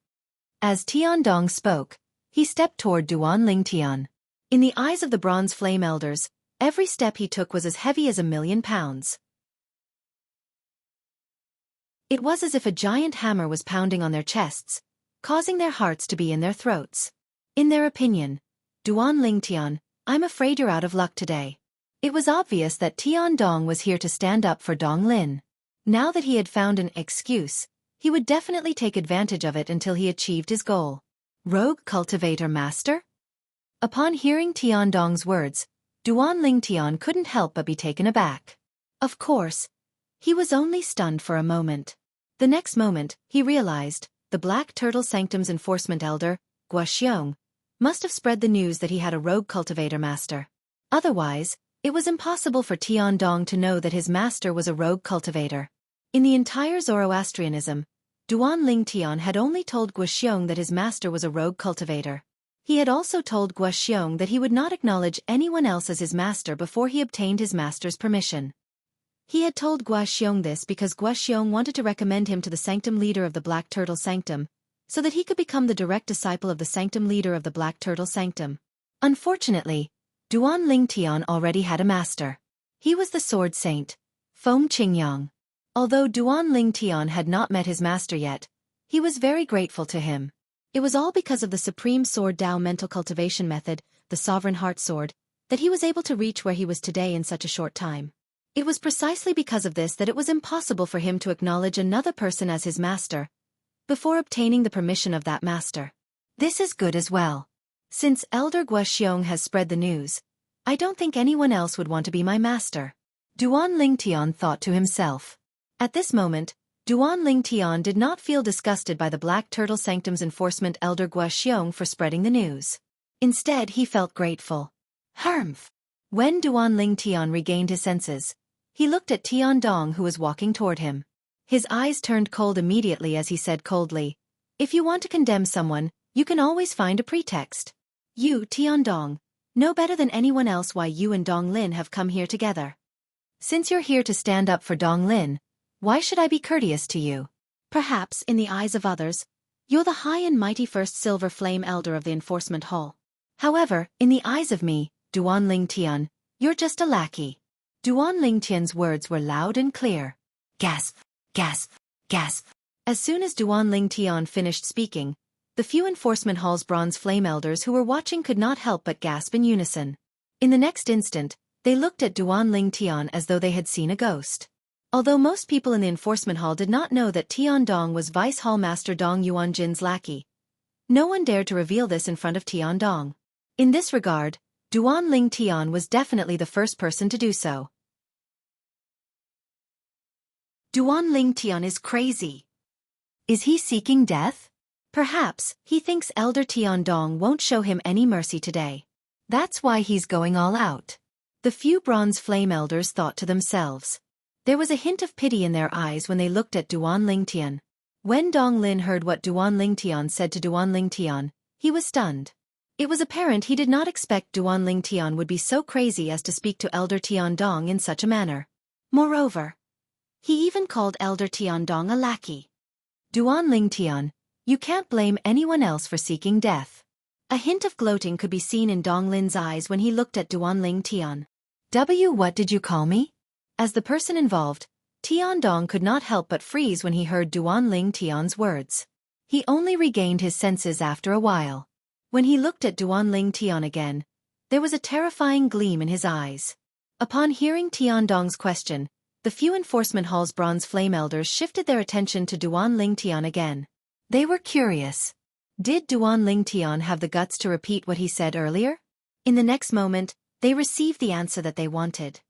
As Tiandong spoke, he stepped toward Duan Ling Tian. In the eyes of the Bronze Flame Elders, every step he took was as heavy as 1,000,000 pounds. It was as if a giant hammer was pounding on their chests, causing their hearts to be in their throats. In their opinion, Duan Ling Tian, I'm afraid you're out of luck today. It was obvious that Tiandong was here to stand up for Dong Lin. Now that he had found an excuse, he would definitely take advantage of it until he achieved his goal. Rogue Cultivator Master? Upon hearing Tiandong's words, Duan Ling Tian couldn't help but be taken aback. Of course, he was only stunned for a moment. The next moment, he realized, the Black Turtle Sanctum's enforcement elder, Guaxiong, must have spread the news that he had a rogue cultivator master. Otherwise, it was impossible for Tiandong to know that his master was a rogue cultivator. In the entire Zoroastrianism, Duan Ling Tian had only told Guaxiong that his master was a rogue cultivator. He had also told Guaxiong that he would not acknowledge anyone else as his master before he obtained his master's permission. He had told Guaxiong this because Guaxiong wanted to recommend him to the sanctum leader of the Black Turtle Sanctum, so that he could become the direct disciple of the sanctum leader of the Black Turtle Sanctum. Unfortunately, Duan Ling Tian already had a master. He was the Sword Saint, Feng Qingyang. Although Duan Ling Tian had not met his master yet, he was very grateful to him. It was all because of the Supreme Sword Dao mental cultivation method, the Sovereign Heart Sword, that he was able to reach where he was today in such a short time. It was precisely because of this that it was impossible for him to acknowledge another person as his master, before obtaining the permission of that master. This is good as well. Since Elder Guaxiong has spread the news, I don't think anyone else would want to be my master. Duan Ling Tian thought to himself. At this moment, Duan Ling Tian did not feel disgusted by the Black Turtle Sanctum's enforcement elder Guaxiong for spreading the news. Instead, he felt grateful. Humph! When Duan Ling Tian regained his senses, he looked at Tiandong who was walking toward him. His eyes turned cold immediately as he said coldly, if you want to condemn someone, you can always find a pretext. You, Tiandong, know better than anyone else why you and Dong Lin have come here together. Since you're here to stand up for Dong Lin, why should I be courteous to you? Perhaps, in the eyes of others, you're the high and mighty first Silver Flame Elder of the Enforcement Hall. However, in the eyes of me, Duan Ling Tian, you're just a lackey. Duan Ling Tian's words were loud and clear. Gasp, gasp, gasp. As soon as Duan Ling Tian finished speaking, the few Enforcement Hall's Bronze Flame Elders who were watching could not help but gasp in unison. In the next instant, they looked at Duan Ling Tian as though they had seen a ghost. Although most people in the Enforcement Hall did not know that Tiandong was Vice Hall Master Dong Yuanjin's lackey, no one dared to reveal this in front of Tiandong. In this regard, Duan Ling Tian was definitely the first person to do so. Duan Lingtian is crazy. Is he seeking death? Perhaps he thinks Elder Tiandong won't show him any mercy today. That's why he's going all out. The few bronze flame elders thought to themselves. There was a hint of pity in their eyes when they looked at Duan Lingtian. When Dong Lin heard what Duan Lingtian said to Duan Lingtian, he was stunned. It was apparent he did not expect Duan Lingtian would be so crazy as to speak to Elder Tiandong in such a manner. Moreover, he even called Elder Tiandong a lackey. Duan Lingtian, you can't blame anyone else for seeking death. A hint of gloating could be seen in Dong Lin's eyes when he looked at Duan Lingtian. What did you call me? As the person involved, Tiandong could not help but freeze when he heard Duan Lingtian's words. He only regained his senses after a while. When he looked at Duan Lingtian again, there was a terrifying gleam in his eyes. Upon hearing Tiandong's question, the few enforcement hall's bronze flame elders shifted their attention to Duan Lingtian again. They were curious. Did Duan Lingtian have the guts to repeat what he said earlier? In the next moment, they received the answer that they wanted.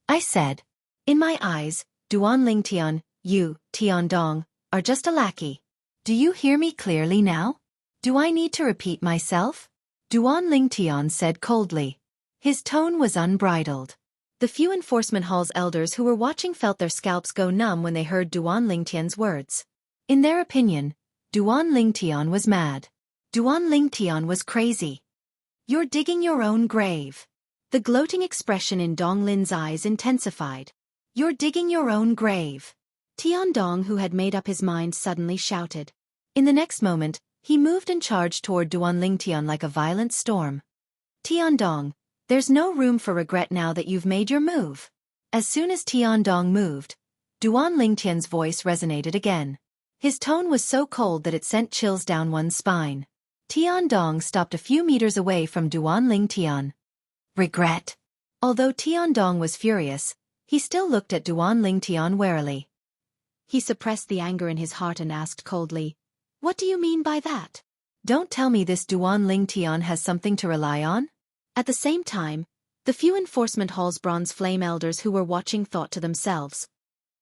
I said, in my eyes, Duan Lingtian, you, Tiandong, are just a lackey. Do you hear me clearly now? Do I need to repeat myself? Duan Lingtian said coldly. His tone was unbridled. The few enforcement hall's elders who were watching felt their scalps go numb when they heard Duan Lingtian's words. In their opinion, Duan Lingtian was mad. Duan Lingtian was crazy. You're digging your own grave. The gloating expression in Dong Lin's eyes intensified. You're digging your own grave. Tiandong, who had made up his mind, suddenly shouted. In the next moment, he moved and charged toward Duan Lingtian like a violent storm. Tiandong, there's no room for regret now that you've made your move. As soon as Tiandong moved, Duan Lingtian's voice resonated again. His tone was so cold that it sent chills down one's spine. Tiandong stopped a few meters away from Duan Lingtian. Regret. Although Tiandong was furious, he still looked at Duan Lingtian warily. He suppressed the anger in his heart and asked coldly, what do you mean by that? Don't tell me this Duan Lingtian has something to rely on? At the same time, the few enforcement hall's bronze flame elders who were watching thought to themselves.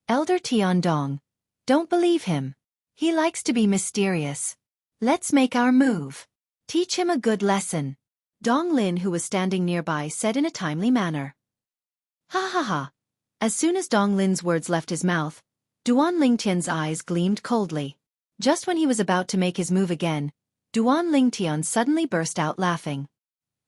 Elder Tiandong. Don't believe him. He likes to be mysterious. Let's make our move. Teach him a good lesson. Dong Lin, who was standing nearby, said in a timely manner. Ha ha ha. As soon as Dong Lin's words left his mouth, Duan Lingtian's eyes gleamed coldly. Just when he was about to make his move again, Duan Lingtian suddenly burst out laughing.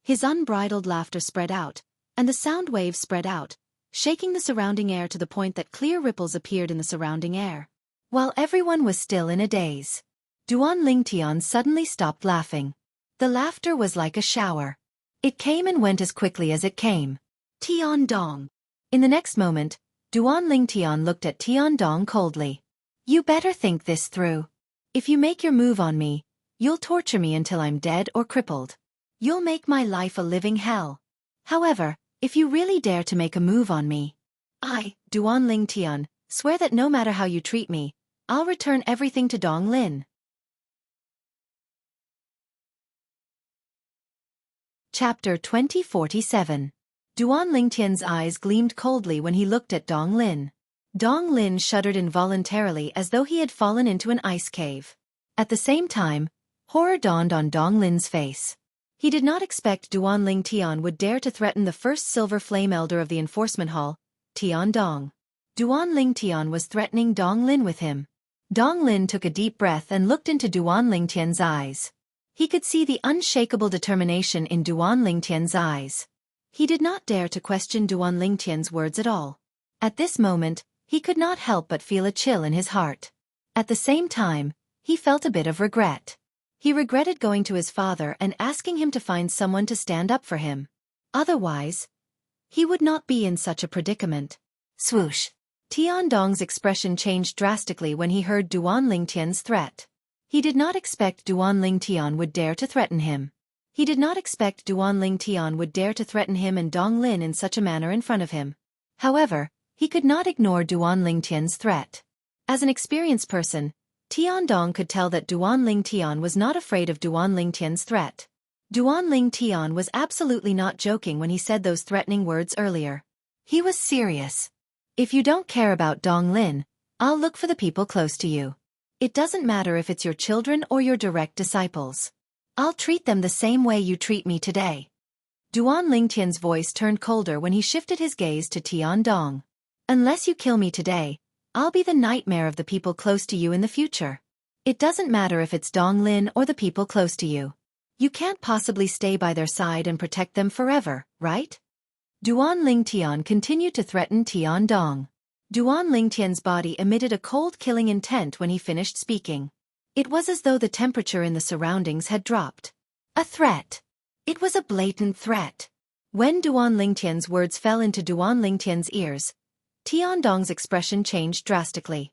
His unbridled laughter spread out, and the sound waves spread out, shaking the surrounding air to the point that clear ripples appeared in the surrounding air. While everyone was still in a daze, Duan Lingtian suddenly stopped laughing. The laughter was like a shower. It came and went as quickly as it came. Tiandong. In the next moment, Duan Lingtian looked at Tiandong coldly. You better think this through. If you make your move on me, you'll torture me until I'm dead or crippled. You'll make my life a living hell. However, if you really dare to make a move on me, I, Duan Lingtian, swear that no matter how you treat me, I'll return everything to Dong Lin. Chapter 2047. Duan Lingtian's eyes gleamed coldly when he looked at Dong Lin. Dong Lin shuddered involuntarily as though he had fallen into an ice cave. At the same time, horror dawned on Dong Lin's face. He did not expect Duan Lingtian would dare to threaten the first silver flame elder of the enforcement hall, Tiandong. Duan Lingtian was threatening Dong Lin with him. Dong Lin took a deep breath and looked into Duan Lingtian's eyes. He could see the unshakable determination in Duan Lingtian's eyes. He did not dare to question Duan Lingtian's words at all. At this moment, he could not help but feel a chill in his heart. At the same time, he felt a bit of regret. He regretted going to his father and asking him to find someone to stand up for him. Otherwise, he would not be in such a predicament. Swoosh. Tiandong's expression changed drastically when he heard Duan Lingtian's threat. He did not expect Duan Lingtian would dare to threaten him. He did not expect Duan Lingtian would dare to threaten him and Dong Lin in such a manner in front of him. However, he could not ignore Duan Lingtian's threat. As an experienced person, Tiandong could tell that Duan Lingtian was not afraid of Duan Lingtian's threat. Duan Lingtian was absolutely not joking when he said those threatening words earlier. He was serious. If you don't care about Dong Lin, I'll look for the people close to you. It doesn't matter if it's your children or your direct disciples. I'll treat them the same way you treat me today. Duan Lingtian's voice turned colder when he shifted his gaze to Tiandong. Unless you kill me today, I'll be the nightmare of the people close to you in the future. It doesn't matter if it's Dong Lin or the people close to you. You can't possibly stay by their side and protect them forever, right? Duan Lingtian continued to threaten Tiandong. Duan Lingtian's body emitted a cold killing intent when he finished speaking. It was as though the temperature in the surroundings had dropped. A threat. It was a blatant threat. When Duan Lingtian's words fell into Duan Lingtian's ears, Tiandong's expression changed drastically.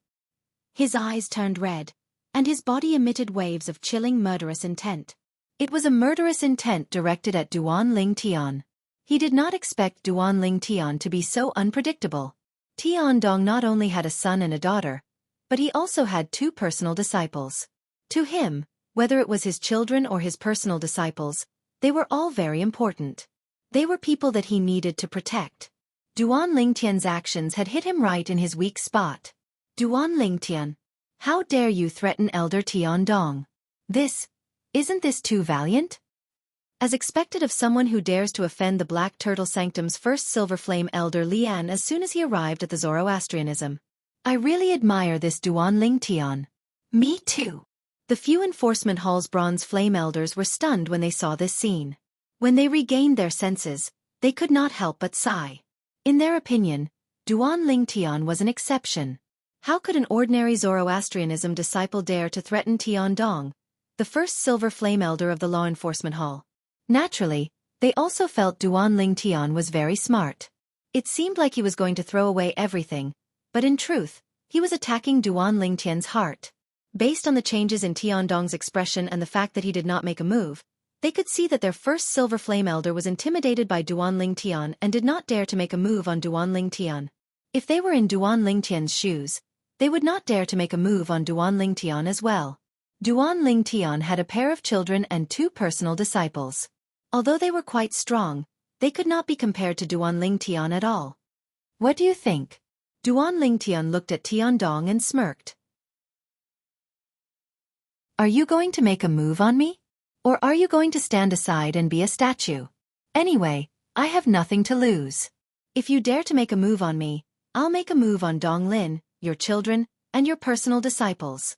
His eyes turned red, and his body emitted waves of chilling murderous intent. It was a murderous intent directed at Duan Lingtian. He did not expect Duan Lingtian to be so unpredictable. Tiandong not only had a son and a daughter, but he also had 2 personal disciples. To him, whether it was his children or his personal disciples, they were all very important. They were people that he needed to protect. Duan Lingtian's actions had hit him right in his weak spot. Duan Lingtian, how dare you threaten Elder Tiandong? Isn't this too valiant? As expected of someone who dares to offend the Black Turtle Sanctum's first Silver Flame Elder Lian as soon as he arrived at the Zoroastrianism. I really admire this Duan Lingtian. Me too. The few Enforcement Hall's Bronze Flame Elders were stunned when they saw this scene. When they regained their senses, they could not help but sigh. In their opinion, Duan Lingtian was an exception. How could an ordinary Zoroastrianism disciple dare to threaten Tiandong, the first Silver Flame Elder of the Law Enforcement Hall? Naturally, they also felt Duan Lingtian was very smart. It seemed like he was going to throw away everything, but in truth, he was attacking Duan Lingtian's heart. Based on the changes in Tiandong's expression and the fact that he did not make a move, they could see that their first Silver Flame Elder was intimidated by Duan Lingtian and did not dare to make a move on Duan Lingtian. If they were in Duan Lingtian's shoes, they would not dare to make a move on Duan Lingtian as well. Duan Lingtian had a pair of children and 2 personal disciples. Although they were quite strong, they could not be compared to Duan Lingtian at all. What do you think? Duan Lingtian looked at Tiandong and smirked. Are you going to make a move on me? Or are you going to stand aside and be a statue? Anyway, I have nothing to lose. If you dare to make a move on me, I'll make a move on Dong Lin, your children, and your personal disciples.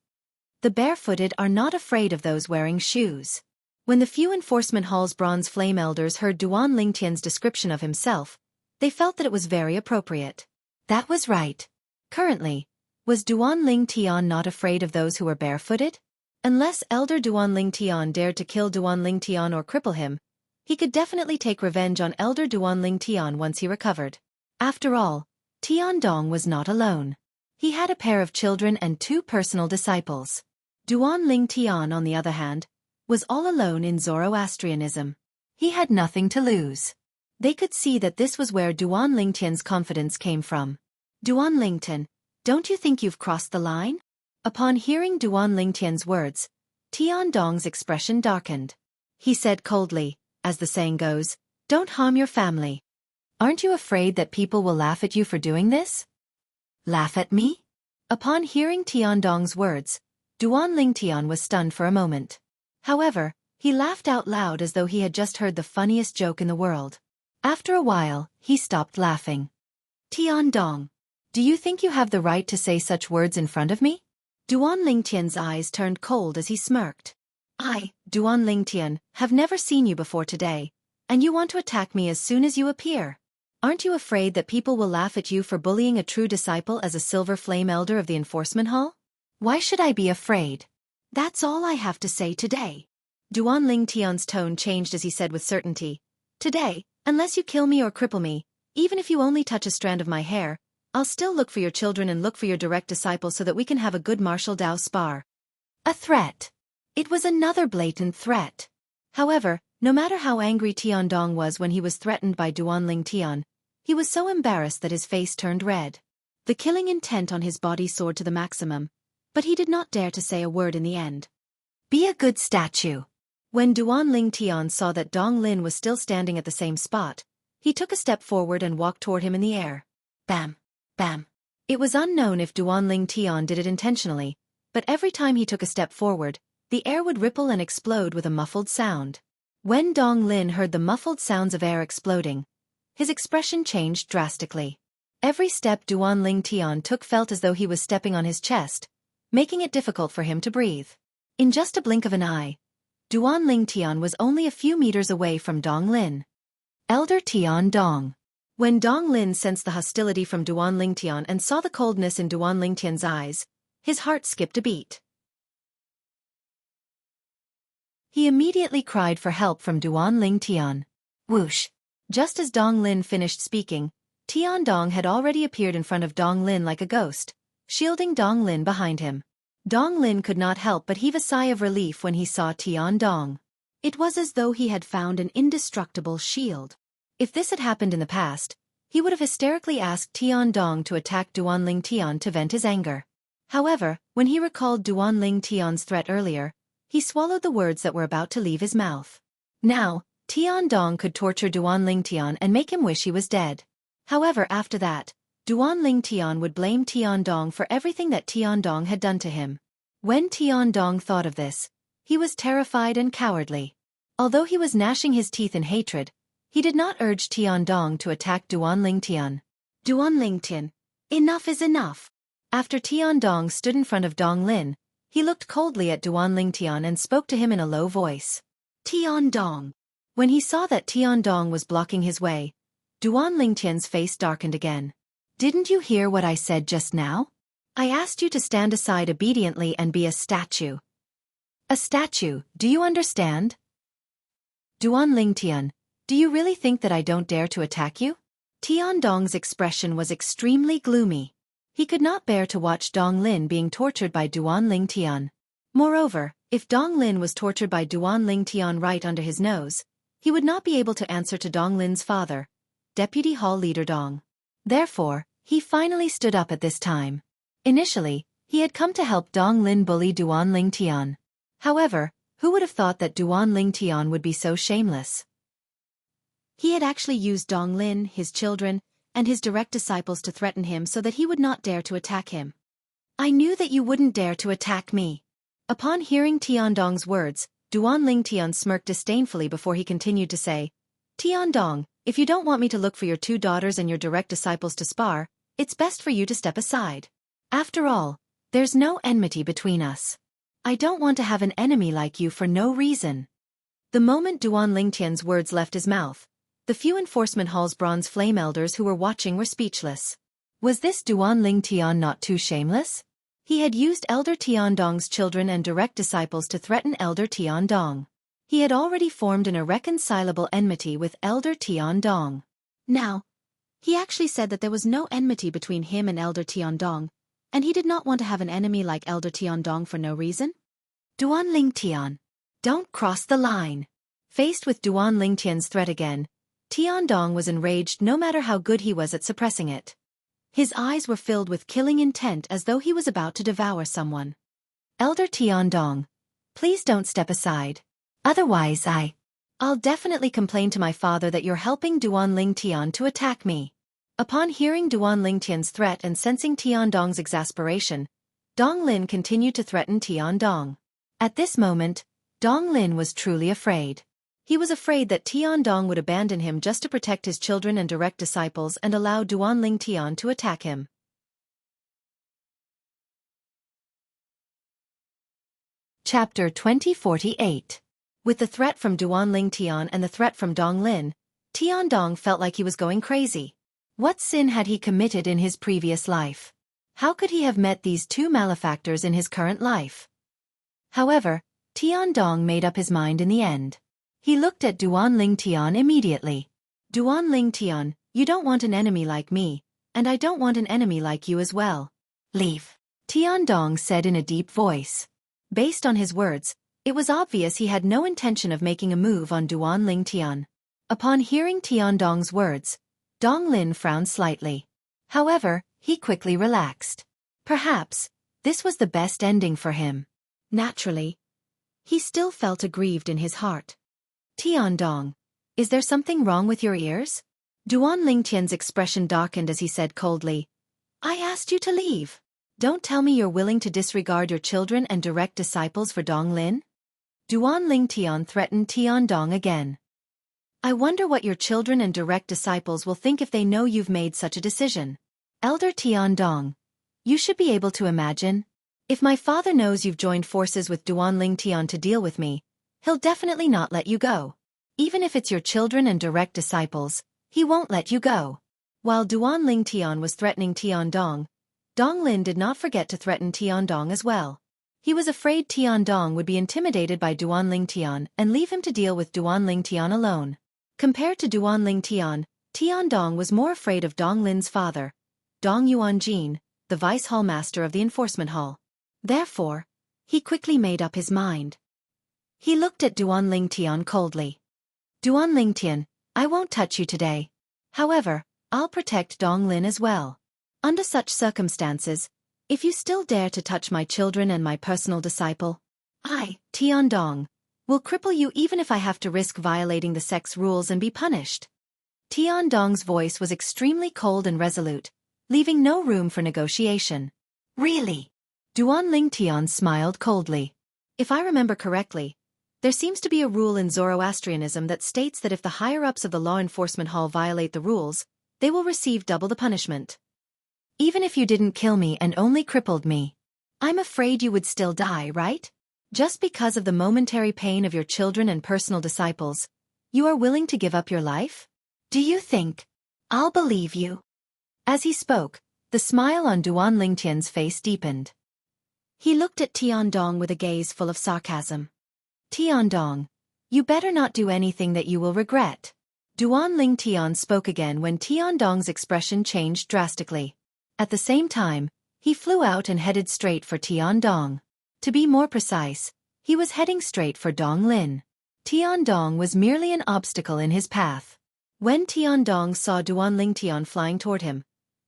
The barefooted are not afraid of those wearing shoes. When the few Enforcement Hall's Bronze Flame Elders heard Duan Lingtian's description of himself, they felt that it was very appropriate. That was right. Currently, was Duan Lingtian not afraid of those who were barefooted? Unless Elder Duan Lingtian dared to kill Duan Lingtian or cripple him, he could definitely take revenge on Elder Duan Lingtian once he recovered. After all, Tiandong was not alone. He had a pair of children and 2 personal disciples. Duan Lingtian, on the other hand, was all alone in Zoroastrianism. He had nothing to lose. They could see that this was where Duan Lingtian's confidence came from. Duan Lingtian, don't you think you've crossed the line? Upon hearing Duan Lingtian's words, Tiandong's expression darkened. He said coldly, as the saying goes, don't harm your family. Aren't you afraid that people will laugh at you for doing this? Laugh at me? Upon hearing Tiandong's words, Duan Lingtian was stunned for a moment. However, he laughed out loud as though he had just heard the funniest joke in the world. After a while, he stopped laughing. Tiandong, do you think you have the right to say such words in front of me? Duan Lingtian's eyes turned cold as he smirked. I, Duan Lingtian, have never seen you before today, and you want to attack me as soon as you appear. Aren't you afraid that people will laugh at you for bullying a true disciple as a Silver Flame Elder of the Enforcement Hall? Why should I be afraid? That's all I have to say today. Duan Lingtian's tone changed as he said with certainty. Today, unless you kill me or cripple me, even if you only touch a strand of my hair, I'll still look for your children and look for your direct disciples so that we can have a good martial Dao spar. A threat. It was another blatant threat. However, no matter how angry Tiandong was when he was threatened by Duan Lingtian, he was so embarrassed that his face turned red. The killing intent on his body soared to the maximum, but he did not dare to say a word in the end. Be a good statue. When Duan Lingtian saw that Dong Lin was still standing at the same spot, he took a step forward and walked toward him in the air. Bam! Bam! It was unknown if Duanling Tian did it intentionally, but every time he took a step forward, the air would ripple and explode with a muffled sound. When Dong Lin heard the muffled sounds of air exploding, his expression changed drastically. Every step Duanling Tian took felt as though he was stepping on his chest, making it difficult for him to breathe. In just a blink of an eye, Duanling Tian was only a few meters away from Dong Lin. Elder Tian Dong. When Dong Lin sensed the hostility from Duanling Tian and saw the coldness in Duanling Tian's eyes, his heart skipped a beat. He immediately cried for help from Duanling Tian. Whoosh! Just as Dong Lin finished speaking, Tian Dong had already appeared in front of Dong Lin like a ghost, shielding Dong Lin behind him. Dong Lin could not help but heave a sigh of relief when he saw Tian Dong. It was as though he had found an indestructible shield. If this had happened in the past, he would have hysterically asked Tian Dong to attack Duanling Tian to vent his anger. However, when he recalled Duanling Tian's threat earlier, he swallowed the words that were about to leave his mouth. Now, Tian Dong could torture Duanling Tian and make him wish he was dead. However, after that, Duanling Tian would blame Tian Dong for everything that Tian Dong had done to him. When Tian Dong thought of this, he was terrified and cowardly. Although he was gnashing his teeth in hatred, he did not urge Tian Dong to attack Duanling Tian. Duanling Tian, enough is enough. After Tian Dong stood in front of Dong Lin, he looked coldly at Duanling Tian and spoke to him in a low voice. Tian Dong. When he saw that Tian Dong was blocking his way, Duanling Tian's face darkened again. Didn't you hear what I said just now? I asked you to stand aside obediently and be a statue. A statue, do you understand? Duanling Tian, do you really think that I don't dare to attack you? Tian Dong's expression was extremely gloomy. He could not bear to watch Dong Lin being tortured by Duanling Tian. Moreover, if Dong Lin was tortured by Duanling Tian right under his nose, he would not be able to answer to Dong Lin's father, Deputy Hall Leader Dong. Therefore, he finally stood up at this time. Initially, he had come to help Dong Lin bully Duanling Tian. However, who would have thought that Duanling Tian would be so shameless? He had actually used Dong Lin, his children, and his direct disciples to threaten him so that he would not dare to attack him. I knew that you wouldn't dare to attack me. Upon hearing Tian Dong's words, Duanling Tian smirked disdainfully before he continued to say, Tian Dong, if you don't want me to look for your two daughters and your direct disciples to spar, it's best for you to step aside. After all, there's no enmity between us. I don't want to have an enemy like you for no reason. The moment Duanling Tian's words left his mouth, the few enforcement hall's bronze flame elders who were watching were speechless. Was this Duanling Tian not too shameless? He had used Elder Tian Dong's children and direct disciples to threaten Elder Tian Dong. He had already formed an irreconcilable enmity with Elder Tian Dong. Now, he actually said that there was no enmity between him and Elder Tian Dong, and he did not want to have an enemy like Elder Tian Dong for no reason? Duanling Tian, don't cross the line. Faced with Duanling Tian's threat again, Tian Dong was enraged no matter how good he was at suppressing it. His eyes were filled with killing intent as though he was about to devour someone. Elder Tian Dong, please don't step aside. Otherwise I'll definitely complain to my father that you're helping Duanling Tian to attack me. Upon hearing Duanling Tian's threat and sensing Tian Dong's exasperation, Dong Lin continued to threaten Tian Dong. At this moment, Dong Lin was truly afraid. He was afraid that Tian Dong would abandon him just to protect his children and direct disciples and allow Duanling Tian to attack him. Chapter 2048. With the threat from Duanling Tian and the threat from Dong Lin, Tian Dong felt like he was going crazy. What sin had he committed in his previous life? How could he have met these two malefactors in his current life? However, Tian Dong made up his mind in the end. He looked at Duanling Tian immediately. Duanling Tian, you don't want an enemy like me, and I don't want an enemy like you as well. Leave. Tian Dong said in a deep voice. Based on his words, it was obvious he had no intention of making a move on Duanling Tian. Upon hearing Tian Dong's words, Dong Lin frowned slightly. However, he quickly relaxed. Perhaps, this was the best ending for him. Naturally, he still felt aggrieved in his heart. Tian Dong, is there something wrong with your ears? Duanling Tian's expression darkened as he said coldly, I asked you to leave. Don't tell me you're willing to disregard your children and direct disciples for Donglin? Duan Tian threatened Tiandong again. I wonder what your children and direct disciples will think if they know you've made such a decision. Elder Tiandong, you should be able to imagine. If my father knows you've joined forces with Duan Tian to deal with me, he'll definitely not let you go. Even if it's your children and direct disciples, he won't let you go. While Duan Tian was threatening Tiandong, Donglin did not forget to threaten Tiandong as well. He was afraid Tiandong would be intimidated by Duan Tian and leave him to deal with Duan Tian alone. Compared to Duan Tian, Tiandong was more afraid of Donglin's father, Dong Yuanjin, the vice hallmaster of the enforcement hall. Therefore, he quickly made up his mind. He looked at Duan Tian coldly. Duan Tian, I won't touch you today. However, I'll protect Donglin as well. Under such circumstances, if you still dare to touch my children and my personal disciple, I, Tiandong, will cripple you even if I have to risk violating the sex rules and be punished. Tiandong's voice was extremely cold and resolute, leaving no room for negotiation. Really? Duan Tian smiled coldly. If I remember correctly, there seems to be a rule in Zoroastrianism that states that if the higher-ups of the law enforcement hall violate the rules, they will receive double the punishment. Even if you didn't kill me and only crippled me, I'm afraid you would still die, right? Just because of the momentary pain of your children and personal disciples, you are willing to give up your life? Do you think I'll believe you? As he spoke, the smile on Duan Tian's face deepened. He looked at Tiandong with a gaze full of sarcasm. Tiandong, you better not do anything that you will regret. Duan Tian spoke again when Tiandong's expression changed drastically. At the same time, he flew out and headed straight for Tiandong. To be more precise, he was heading straight for Donglin. Tiandong was merely an obstacle in his path. When Tiandong saw Duan Tian flying toward him,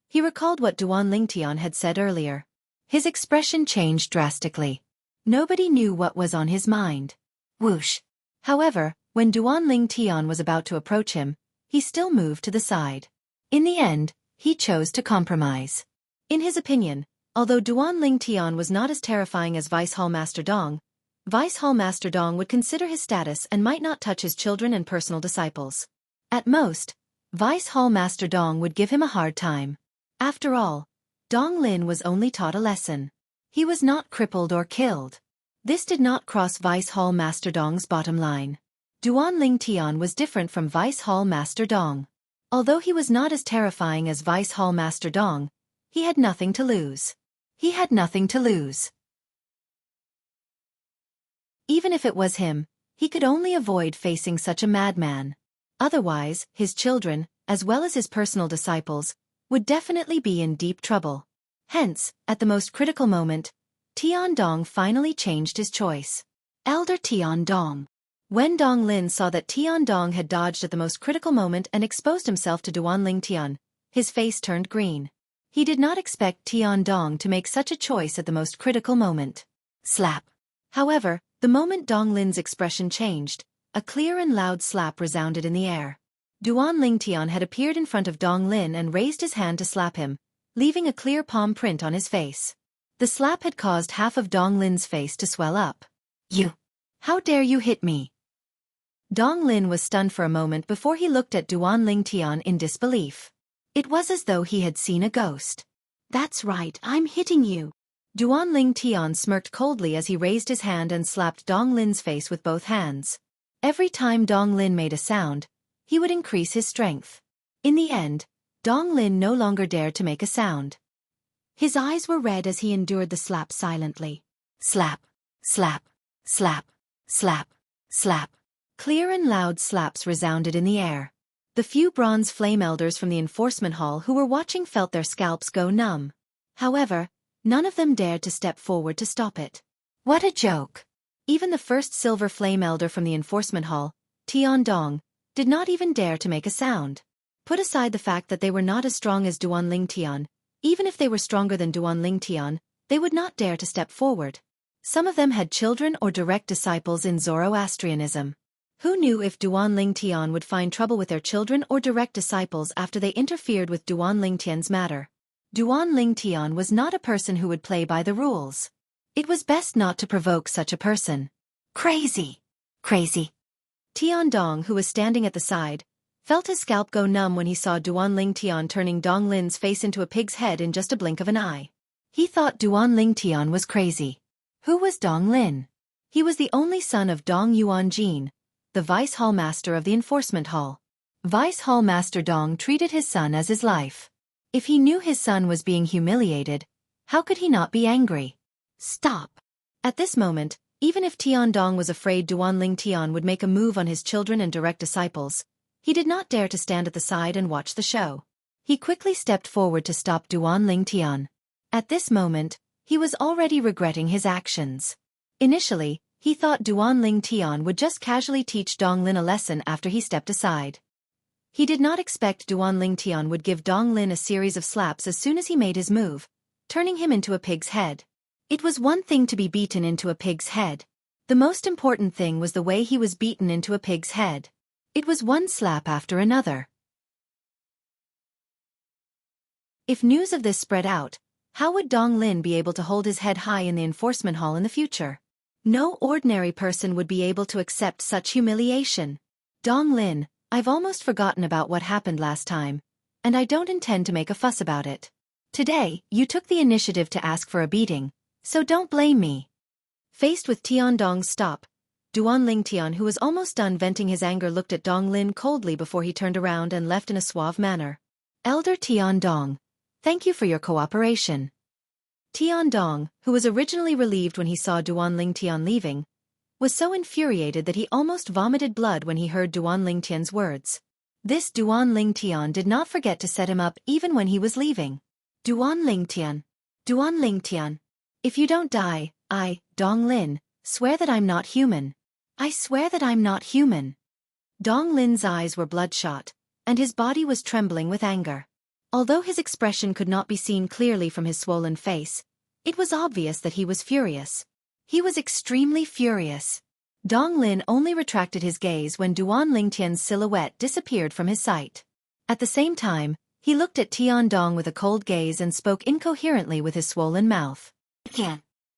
he recalled what Duan Tian had said earlier. His expression changed drastically. Nobody knew what was on his mind. Whoosh. However, when Duan Tian was about to approach him, he still moved to the side. In the end, he chose to compromise. In his opinion, although Duan Tian was not as terrifying as Vice Hallmaster Dong, Vice Hallmaster Dong would consider his status and might not touch his children and personal disciples. At most, Vice Hallmaster Dong would give him a hard time. After all, Donglin was only taught a lesson. He was not crippled or killed. This did not cross Vice Hallmaster Dong's bottom line. Duan Tian was different from Vice Hallmaster Dong. Although he was not as terrifying as Vice Hallmaster Dong, he had nothing to lose. He had nothing to lose. Even if it was him, he could only avoid facing such a madman. Otherwise, his children, as well as his personal disciples, would definitely be in deep trouble. Hence, at the most critical moment, Tiandong finally changed his choice. Elder Tiandong. When Donglin saw that Tiandong had dodged at the most critical moment and exposed himself to Duan Tian, his face turned green. He did not expect Tiandong to make such a choice at the most critical moment. Slap. However, the moment Donglin's expression changed, a clear and loud slap resounded in the air. Duan Tian had appeared in front of Donglin and raised his hand to slap him, leaving a clear palm print on his face. The slap had caused half of Donglin's face to swell up. You! How dare you hit me? Donglin was stunned for a moment before he looked at Duan Tian in disbelief. It was as though he had seen a ghost. That's right, I'm hitting you. Duan Tian smirked coldly as he raised his hand and slapped Donglin's face with both hands. Every time Donglin made a sound, he would increase his strength. In the end, Donglin no longer dared to make a sound. His eyes were red as he endured the slap silently. Slap, slap, slap, slap, slap. Clear and loud slaps resounded in the air. The few bronze flame elders from the enforcement hall who were watching felt their scalps go numb. However, none of them dared to step forward to stop it. What a joke! Even the first silver flame elder from the enforcement hall, Tiandong, did not even dare to make a sound. Put aside the fact that they were not as strong as Duan Tian, even if they were stronger than Duan Tian, they would not dare to step forward. Some of them had children or direct disciples in Zoroastrianism. Who knew if Duan Tian would find trouble with their children or direct disciples after they interfered with Duan Tian's matter? Duan Ling Tian was not a person who would play by the rules. It was best not to provoke such a person. Crazy! Crazy! Tian Dong, who was standing at the side, felt his scalp go numb when he saw Duan Ling Tian turning Dong Lin's face into a pig's head in just a blink of an eye. He thought Duan Ling Tian was crazy. Who was Dong Lin? He was the only son of Dong Yuan Jin, the Vice Hall Master of the Enforcement Hall. Vice Hall Master Dong treated his son as his life. If he knew his son was being humiliated, how could he not be angry? Stop! At this moment, even if Tian Dong was afraid Duan Ling Tian would make a move on his children and direct disciples, he did not dare to stand at the side and watch the show. He quickly stepped forward to stop Duan Ling Tian. At this moment, he was already regretting his actions. Initially, he thought Duan Ling Tian would just casually teach Dong Lin a lesson after he stepped aside. He did not expect Duan Ling Tian would give Dong Lin a series of slaps as soon as he made his move, turning him into a pig's head. It was one thing to be beaten into a pig's head. The most important thing was the way he was beaten into a pig's head. It was one slap after another. If news of this spread out, how would Dong Lin be able to hold his head high in the enforcement hall in the future? No ordinary person would be able to accept such humiliation. Dong Lin, I've almost forgotten about what happened last time, and I don't intend to make a fuss about it. Today, you took the initiative to ask for a beating, so don't blame me. Faced with Tian Dong's stop, Duan Ling Tian, who was almost done venting his anger, looked at Dong Lin coldly before he turned around and left in a suave manner. Elder Tian Dong, thank you for your cooperation. Tian Dong, who was originally relieved when he saw Duan Ling Tian leaving, was so infuriated that he almost vomited blood when he heard Duan Ling Tian's words. This Duan Ling Tian did not forget to set him up even when he was leaving. Duan Ling Tian. Duan Ling Tian. If you don't die, I, Dong Lin, swear that I'm not human. I swear that I'm not human. Dong Lin's eyes were bloodshot, and his body was trembling with anger. Although his expression could not be seen clearly from his swollen face, it was obvious that he was furious. He was extremely furious. Dong Lin only retracted his gaze when Duan Ling Tian's silhouette disappeared from his sight. At the same time, he looked at Tian Dong with a cold gaze and spoke incoherently with his swollen mouth.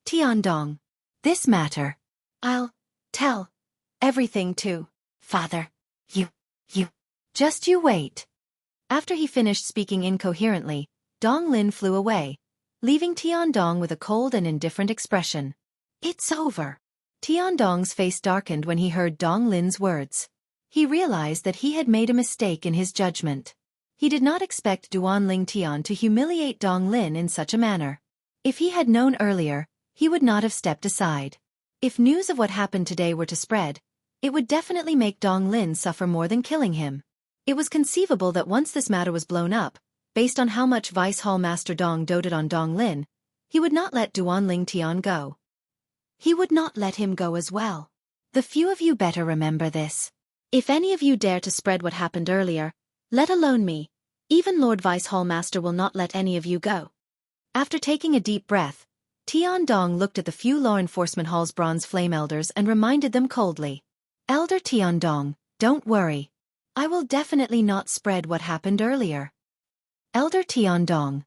Tian Dong. This matter. I'll tell everything to father. You. Just you wait. After he finished speaking incoherently, Dong Lin flew away, leaving Tian Dong with a cold and indifferent expression. It's over. Tian Dong's face darkened when he heard Dong Lin's words. He realized that he had made a mistake in his judgment. He did not expect Duan Ling Tian to humiliate Dong Lin in such a manner. If he had known earlier, he would not have stepped aside. If news of what happened today were to spread, it would definitely make Dong Lin suffer more than killing him. It was conceivable that once this matter was blown up, based on how much Vice Hall Master Dong doted on Dong Lin, he would not let Duan Ling Tian go. He would not let him go as well. The few of you better remember this. If any of you dare to spread what happened earlier, let alone me, even Lord Vice Hall Master will not let any of you go. After taking a deep breath, Tian Dong looked at the few Law Enforcement Hall's bronze flame elders and reminded them coldly. Elder Tian Dong, don't worry. I will definitely not spread what happened earlier. Elder Tian Dong.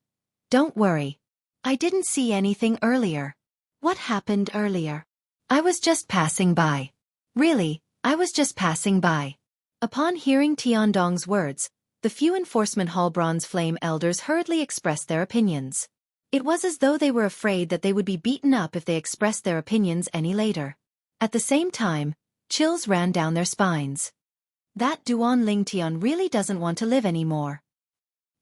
Don't worry. I didn't see anything earlier. What happened earlier? I was just passing by. Really, I was just passing by. Upon hearing Tian Dong's words, the few Enforcement Hall bronze flame elders hurriedly expressed their opinions. It was as though they were afraid that they would be beaten up if they expressed their opinions any later. At the same time, chills ran down their spines. That Duan Ling Tian really doesn't want to live anymore.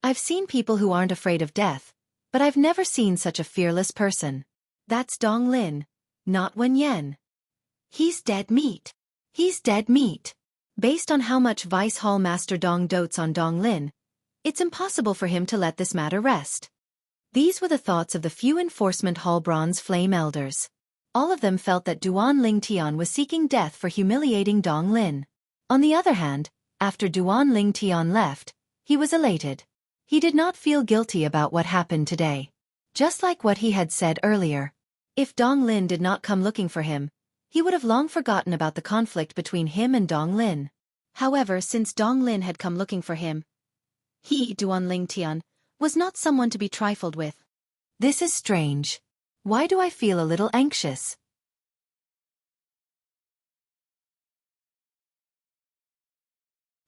I've seen people who aren't afraid of death, but I've never seen such a fearless person. That's Dong Lin, not Wen Yen. He's dead meat. He's dead meat. Based on how much Vice Hall Master Dong dotes on Dong Lin, it's impossible for him to let this matter rest. These were the thoughts of the few Enforcement Hall bronze flame elders. All of them felt that Duan Ling Tian was seeking death for humiliating Dong Lin. On the other hand, after Duan Ling Tian left, he was elated. He did not feel guilty about what happened today. Just like what he had said earlier. If Dong Lin did not come looking for him, he would have long forgotten about the conflict between him and Dong Lin. However, since Dong Lin had come looking for him, he, Duan Ling Tian, was not someone to be trifled with. This is strange. Why do I feel a little anxious?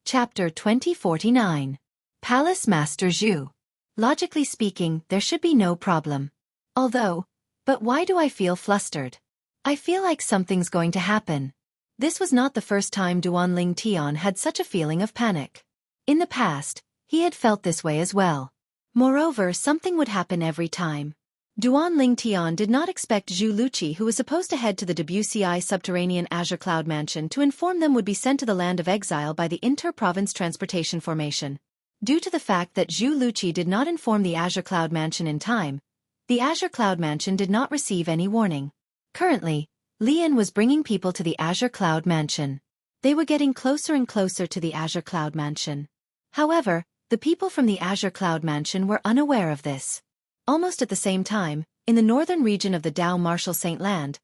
Chapter 2049. Palace Master Zhu. Logically speaking, there should be no problem. But why do I feel flustered? I feel like something's going to happen. This was not the first time Duan Tian had such a feeling of panic. In the past, he had felt this way as well. Moreover, something would happen every time. Duan Tian did not expect Zhu Luqi, who was supposed to head to the WCI subterranean Azure Cloud Mansion, to inform them would be sent to the land of exile by the Inter-Province Transportation Formation. Due to the fact that Zhu Luqi did not inform the Azure Cloud Mansion in time, the Azure Cloud Mansion did not receive any warning. Currently, Lian was bringing people to the Azure Cloud Mansion. They were getting closer and closer to the Azure Cloud Mansion. However, the people from the Azure Cloud Mansion were unaware of this. Almost at the same time, in the northern region of the Dao Marshal Saint Land,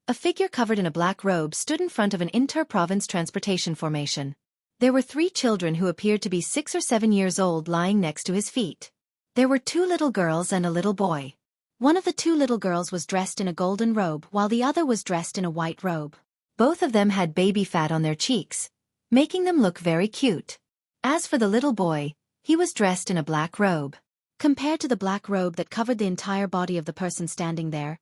a figure covered in a black robe stood in front of an inter-province transportation formation. There were 3 children who appeared to be 6 or 7 years old lying next to his feet. There were 2 little girls and a little boy. One of the 2 little girls was dressed in a golden robe while the other was dressed in a white robe. Both of them had baby fat on their cheeks, making them look very cute. As for the little boy, he was dressed in a black robe. Compared to the black robe that covered the entire body of the person standing there,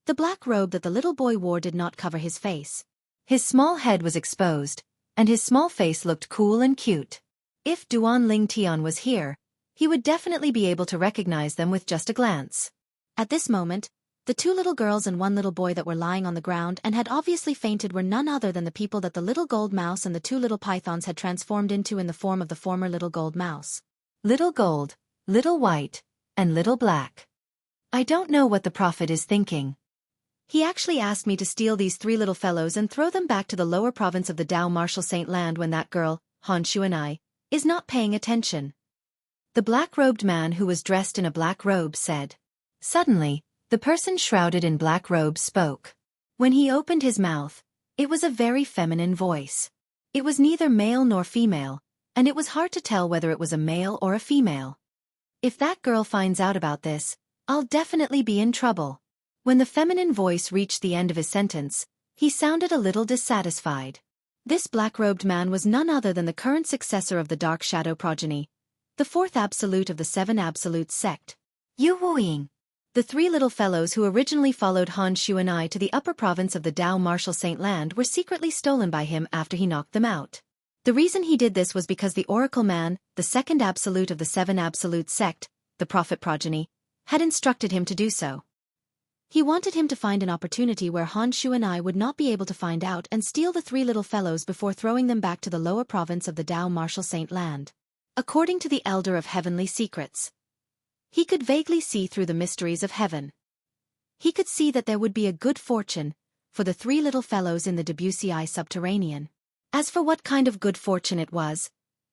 the black robe that the little boy wore did not cover his face. His small head was exposed, and his small face looked cool and cute. If Duan Tian was here, he would definitely be able to recognize them with just a glance. At this moment, the 2 little girls and 1 little boy that were lying on the ground and had obviously fainted were none other than the people that the little gold mouse and the 2 little pythons had transformed into in the form of the former little gold mouse. Little gold, little white, and little black. I don't know what the prophet is thinking. He actually asked me to steal these 3 little fellows and throw them back to the lower province of the Dao Marshal Saint Land when that girl, Han Shuanai, is not paying attention. The black-robed man who was dressed in a black robe said. Suddenly, the person shrouded in black robes spoke. When he opened his mouth, it was a very feminine voice. It was neither male nor female, and it was hard to tell whether it was a male or a female. If that girl finds out about this, I'll definitely be in trouble. When the feminine voice reached the end of his sentence, he sounded a little dissatisfied. This black-robed man was none other than the current successor of the Dark Shadow progeny, the 4th absolute of the 7 absolutes sect. Yu Wuing. The 3 little fellows who originally followed Han Shuanai to the upper province of the Dao Marshal Saint Land were secretly stolen by him after he knocked them out. The reason he did this was because the Oracle Man, the 2nd absolute of the 7 absolute sect, the Prophet progeny, had instructed him to do so. He wanted him to find an opportunity where Han Shuanai would not be able to find out and steal the 3 little fellows before throwing them back to the lower province of the Dao Marshal Saint Land. According to the Elder of Heavenly Secrets, he could vaguely see through the mysteries of heaven. He could see that there would be a good fortune for the 3 little fellows in the WCI subterranean. As for what kind of good fortune it was,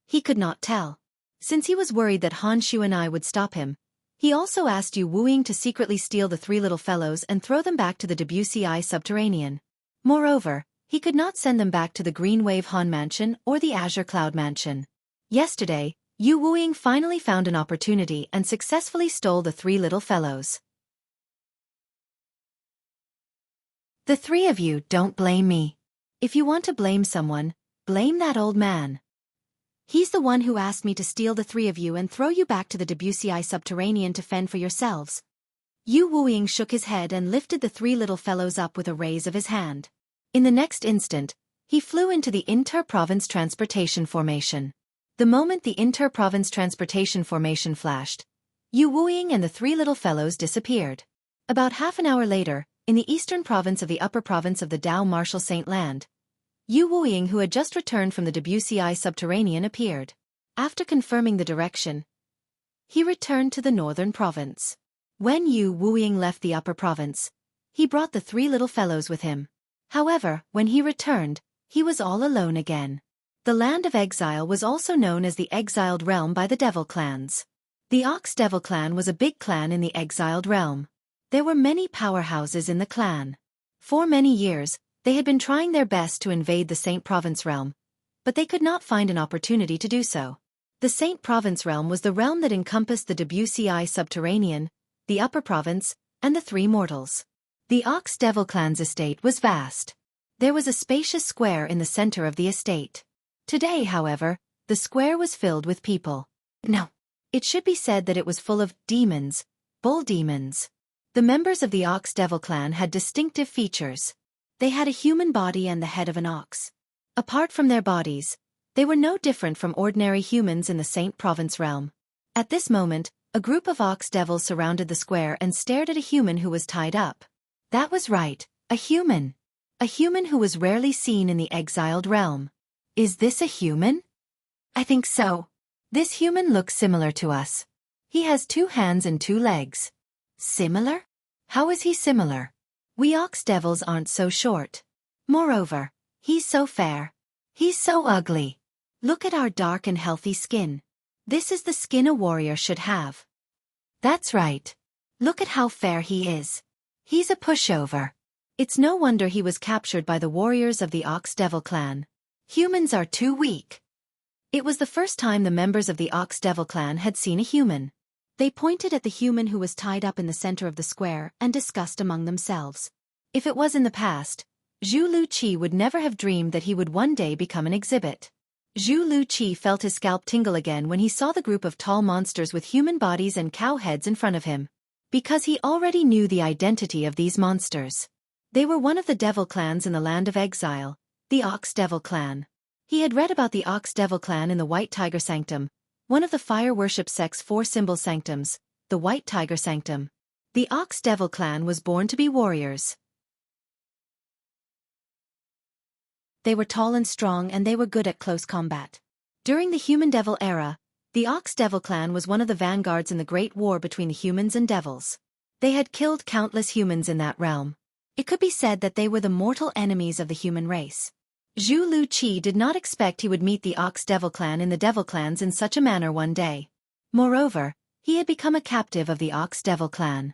he could not tell. Since he was worried that Han Shuanai would stop him, he also asked Yu Wuing to secretly steal the 3 little fellows and throw them back to the WCI subterranean. Moreover, he could not send them back to the Green Wave Han Mansion or the Azure Cloud Mansion. Yesterday, Yu Wuing finally found an opportunity and successfully stole the 3 little fellows. The 3 of you don't blame me. If you want to blame someone, blame that old man. He's the one who asked me to steal the 3 of you and throw you back to the WCI subterranean to fend for yourselves. Yu Wuing shook his head and lifted the 3 little fellows up with a raise of his hand. In the next instant, he flew into the Inter-Province Transportation Formation. The moment the Inter-Province Transportation Formation flashed, Yu Wuing and the 3 little fellows disappeared. About half an hour later, in the eastern province of the upper province of the Dao Marshal Saint Land, Yu Wuing, who had just returned from the WCI subterranean, appeared. After confirming the direction, he returned to the northern province. When Yu Wuing left the upper province, he brought the 3 little fellows with him. However, when he returned, he was all alone again. The land of exile was also known as the Exiled Realm by the Devil clans. The Ox Devil clan was a big clan in the Exiled Realm. There were many powerhouses in the clan. For many years, they had been trying their best to invade the Saint Province realm, but they could not find an opportunity to do so. The Saint Province realm was the realm that encompassed the WCI subterranean, the Upper Province, and the Three Mortals. The Ox Devil clan's estate was vast. There was a spacious square in the center of the estate. Today, however, the square was filled with people. No. It should be said that it was full of demons, bull demons. The members of the Ox Devil clan had distinctive features. They had a human body and the head of an ox. Apart from their bodies, they were no different from ordinary humans in the Saint Province realm. At this moment, a group of Ox Devils surrounded the square and stared at a human who was tied up. That was right, a human. A human who was rarely seen in the exiled realm. Is this a human? I think so. This human looks similar to us. He has 2 hands and 2 legs. Similar? How is he similar? We Ox Devils aren't so short. Moreover, he's so fair. He's so ugly. Look at our dark and healthy skin. This is the skin a warrior should have. That's right. Look at how fair he is. He's a pushover. It's no wonder he was captured by the warriors of the Ox Devil clan. Humans are too weak. It was the first time the members of the Ox Devil clan had seen a human. They pointed at the human who was tied up in the center of the square and discussed among themselves. If it was in the past, Zhu Luqi would never have dreamed that he would one day become an exhibit. Zhu Luqi felt his scalp tingle again when he saw the group of tall monsters with human bodies and cow heads in front of him. Because he already knew the identity of these monsters. They were one of the devil clans in the land of exile, the Ox Devil clan. He had read about the Ox Devil clan in the White Tiger Sanctum, one of the fire worship sect's 4 symbol sanctums, the White Tiger Sanctum. The Ox Devil clan was born to be warriors. They were tall and strong and they were good at close combat. During the Human Devil era, the Ox Devil clan was one of the vanguards in the Great War between the humans and devils. They had killed countless humans in that realm. It could be said that they were the mortal enemies of the human race. Zhu Luqi did not expect he would meet the Ox Devil clan in the Devil clans in such a manner one day. Moreover, he had become a captive of the Ox Devil clan.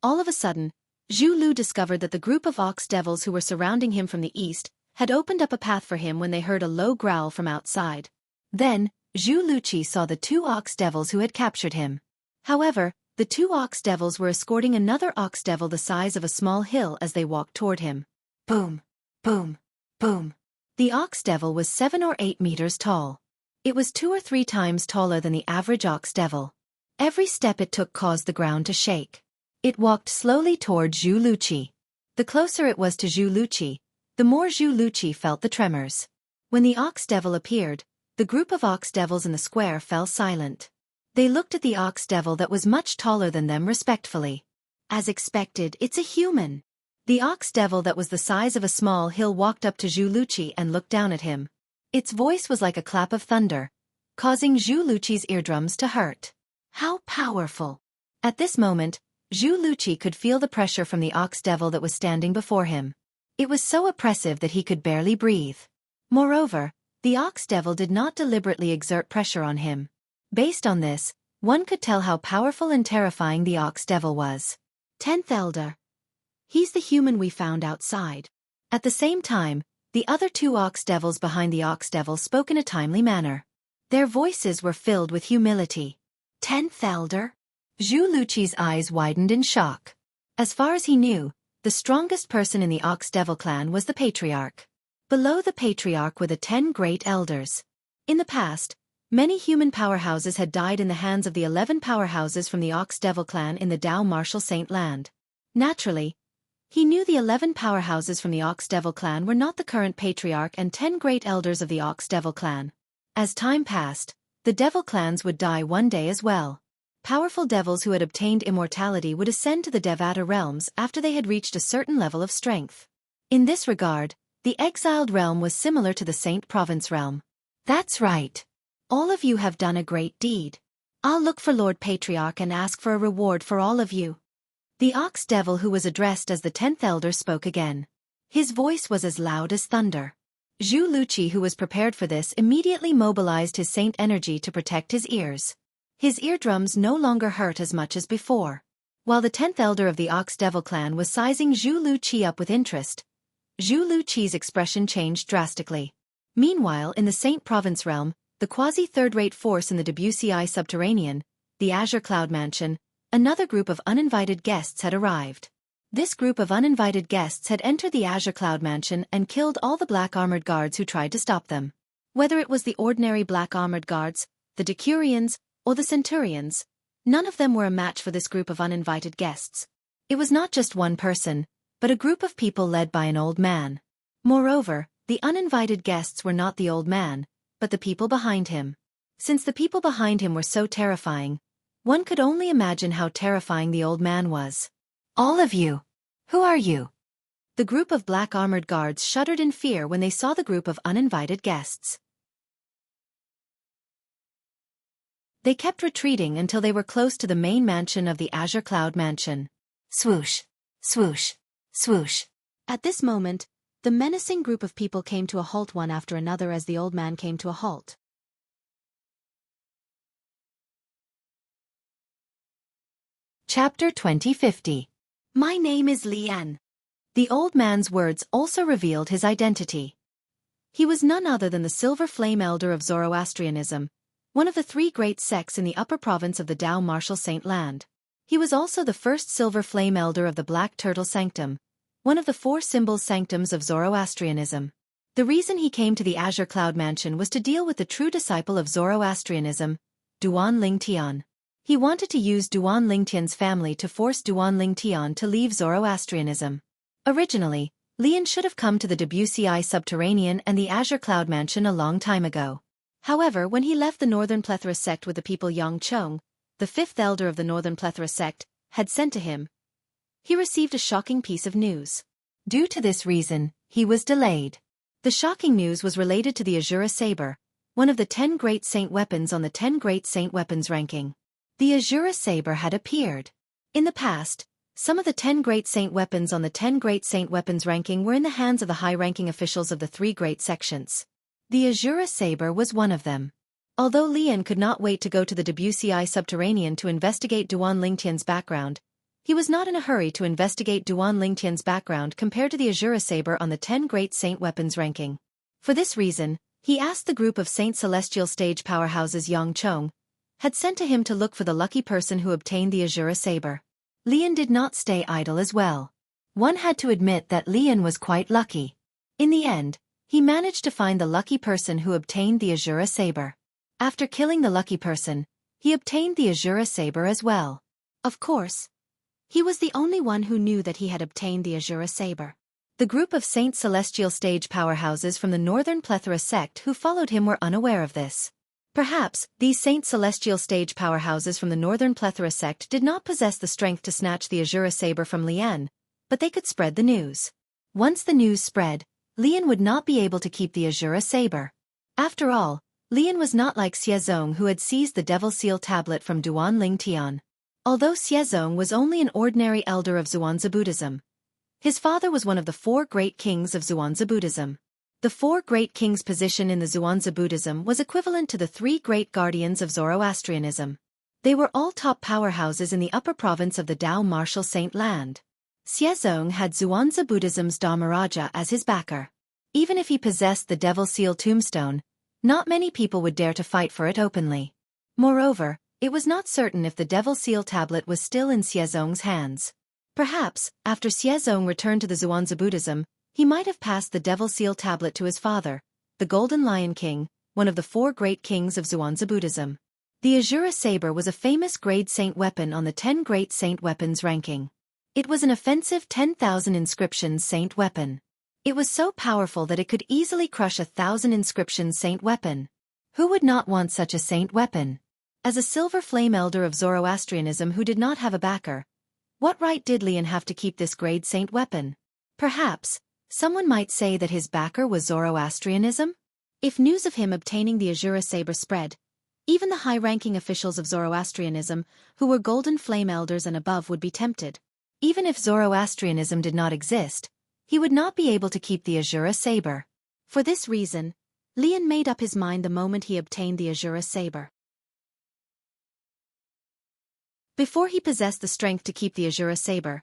All of a sudden, Zhu Lu discovered that the group of Ox Devils who were surrounding him from the east had opened up a path for him when they heard a low growl from outside. Then, Zhu Luqi saw the 2 Ox Devils who had captured him. However, the 2 Ox Devils were escorting another Ox Devil the size of a small hill as they walked toward him. Boom! Boom! Boom! The Ox Devil was 7 or 8 meters tall. It was 2 or 3 times taller than the average Ox Devil. Every step it took caused the ground to shake. It walked slowly toward Zhu Luqi. The closer it was to Zhu Luqi, the more Zhu Luqi felt the tremors. When the Ox Devil appeared, the group of Ox Devils in the square fell silent. They looked at the Ox Devil that was much taller than them respectfully. As expected, it's a human. The Ox Devil that was the size of a small hill walked up to Zhu Luqi and looked down at him. Its voice was like a clap of thunder, causing Zhu Luqi's eardrums to hurt. How powerful! At this moment, Zhu Luqi could feel the pressure from the Ox Devil that was standing before him. It was so oppressive that he could barely breathe. Moreover, the Ox Devil did not deliberately exert pressure on him. Based on this, one could tell how powerful and terrifying the Ox Devil was. 10th Elder. He's the human we found outside. At the same time, the other 2 Ox Devils behind the Ox Devil spoke in a timely manner. Their voices were filled with humility. 10th Elder? Zhu Luqi's eyes widened in shock. As far as he knew, the strongest person in the Ox Devil clan was the Patriarch. Below the Patriarch were the 10 Great Elders. In the past, many human powerhouses had died in the hands of the 11 powerhouses from the Ox Devil clan in the Dao Martial Saint land. Naturally, he knew the 11 powerhouses from the Ox Devil clan were not the current Patriarch and 10 Great Elders of the Ox Devil clan. As time passed, the Devil clans would die one day as well. Powerful devils who had obtained immortality would ascend to the Devata realms after they had reached a certain level of strength. In this regard, the exiled realm was similar to the Saint Province realm. That's right. All of you have done a great deed. I'll look for Lord Patriarch and ask for a reward for all of you. The Ox Devil who was addressed as the 10th Elder spoke again. His voice was as loud as thunder. Zhu Luqi, who was prepared for this, immediately mobilized his saint energy to protect his ears. His eardrums no longer hurt as much as before. While the 10th Elder of the Ox Devil clan was sizing Zhu Luqi up with interest, Zhu Luqi's expression changed drastically. Meanwhile, in the Saint Province realm, the quasi-third-rate force in the Wuxia subterranean, the Azure Cloud Mansion, another group of uninvited guests had arrived. This group of uninvited guests had entered the Azure Cloud Mansion and killed all the black armored guards who tried to stop them. Whether it was the ordinary black armored guards, the Decurions, or the Centurions, none of them were a match for this group of uninvited guests. It was not just one person, but a group of people led by an old man. Moreover, the uninvited guests were not the old man, but the people behind him. Since the people behind him were so terrifying, one could only imagine how terrifying the old man was. All of you. Who are you? The group of black armored guards shuddered in fear when they saw the group of uninvited guests. They kept retreating until they were close to the main mansion of the Azure Cloud Mansion. Swoosh, swoosh, swoosh. At this moment, the menacing group of people came to a halt one after another as the old man came to a halt. Chapter 2050. My name is Lian. The old man's words also revealed his identity. He was none other than the Silver Flame Elder of Zoroastrianism, one of the three great sects in the upper province of the Dao Martial Saint Land. He was also the first Silver Flame Elder of the Black Turtle Sanctum, one of the four symbols sanctums of Zoroastrianism. The reason he came to the Azure Cloud Mansion was to deal with the true disciple of Zoroastrianism, Duan Lingtian. He wanted to use Duan Lingtian's family to force Duan Lingtian to leave Zoroastrianism. Originally, Lian should have come to the Wuxia subterranean and the Azure Cloud Mansion a long time ago. However, when he left the Northern Plethora sect with the people Xianxia, the fifth elder of the Northern Plethora sect, had sent to him, he received a shocking piece of news. Due to this reason, he was delayed. The shocking news was related to the Azura Saber, one of the 10 great saint weapons on the 10 great saint weapons ranking. The Azura Saber had appeared. In the past, some of the 10 great saint weapons on the 10 great saint weapons ranking were in the hands of the high-ranking officials of the three great sections. The Azura Saber was one of them. Although Lian could not wait to go to the Wuxia subterranean to investigate Duan Lingtian's background, he was not in a hurry to investigate Duan Lingtian's background compared to the Azura Saber on the 10 great saint weapons ranking. For this reason, he asked the group of Saint Celestial stage powerhouses Xianxia had sent to him to look for the lucky person who obtained the Azura Saber. Lian did not stay idle as well. One had to admit that Lian was quite lucky. In the end, he managed to find the lucky person who obtained the Azura Saber. After killing the lucky person, he obtained the Azura Saber as well. Of course, he was the only one who knew that he had obtained the Azura Saber. The group of Saint Celestial stage powerhouses from the Northern Plethora sect who followed him were unaware of this. Perhaps, these Saint Celestial stage powerhouses from the Northern Plethora sect did not possess the strength to snatch the Azura Saber from Lian, but they could spread the news. Once the news spread, Lian would not be able to keep the Azura Saber. After all, Lian was not like Xiezong who had seized the Devil Seal tablet from Duan Lingtian. Although Xiezong was only an ordinary elder of Zhuangzi Buddhism, his father was one of the four great kings of Zhuangzi Buddhism. The four great kings' position in the Zhuangzi Buddhism was equivalent to the three great guardians of Zoroastrianism. They were all top powerhouses in the upper province of the Dao Martial Saint Land. Xiezong had Zhuangzi Buddhism's Dharmaraja as his backer. Even if he possessed the Devil Seal tombstone, not many people would dare to fight for it openly. Moreover, it was not certain if the Devil Seal tablet was still in Xiezong's hands. Perhaps, after Xiezong returned to the Zhuangzi Buddhism, he might have passed the Devil Seal tablet to his father, the Golden Lion King, one of the four great kings of Zhuangzi Buddhism. The Azura Saber was a famous grade saint weapon on the 10 great saint weapons ranking. It was an offensive 10,000 inscriptions saint weapon. It was so powerful that it could easily crush 1,000 inscriptions saint weapon. Who would not want such a saint weapon? As a Silver Flame Elder of Zoroastrianism who did not have a backer, what right did Lian have to keep this grade saint weapon? Perhaps, someone might say that his backer was Zoroastrianism? If news of him obtaining the Azura Saber spread, even the high-ranking officials of Zoroastrianism, who were Golden Flame Elders and above, would be tempted. Even if Zoroastrianism did not exist, he would not be able to keep the Azura Saber. For this reason, Lian made up his mind the moment he obtained the Azura Saber. Before he possessed the strength to keep the Azura Saber,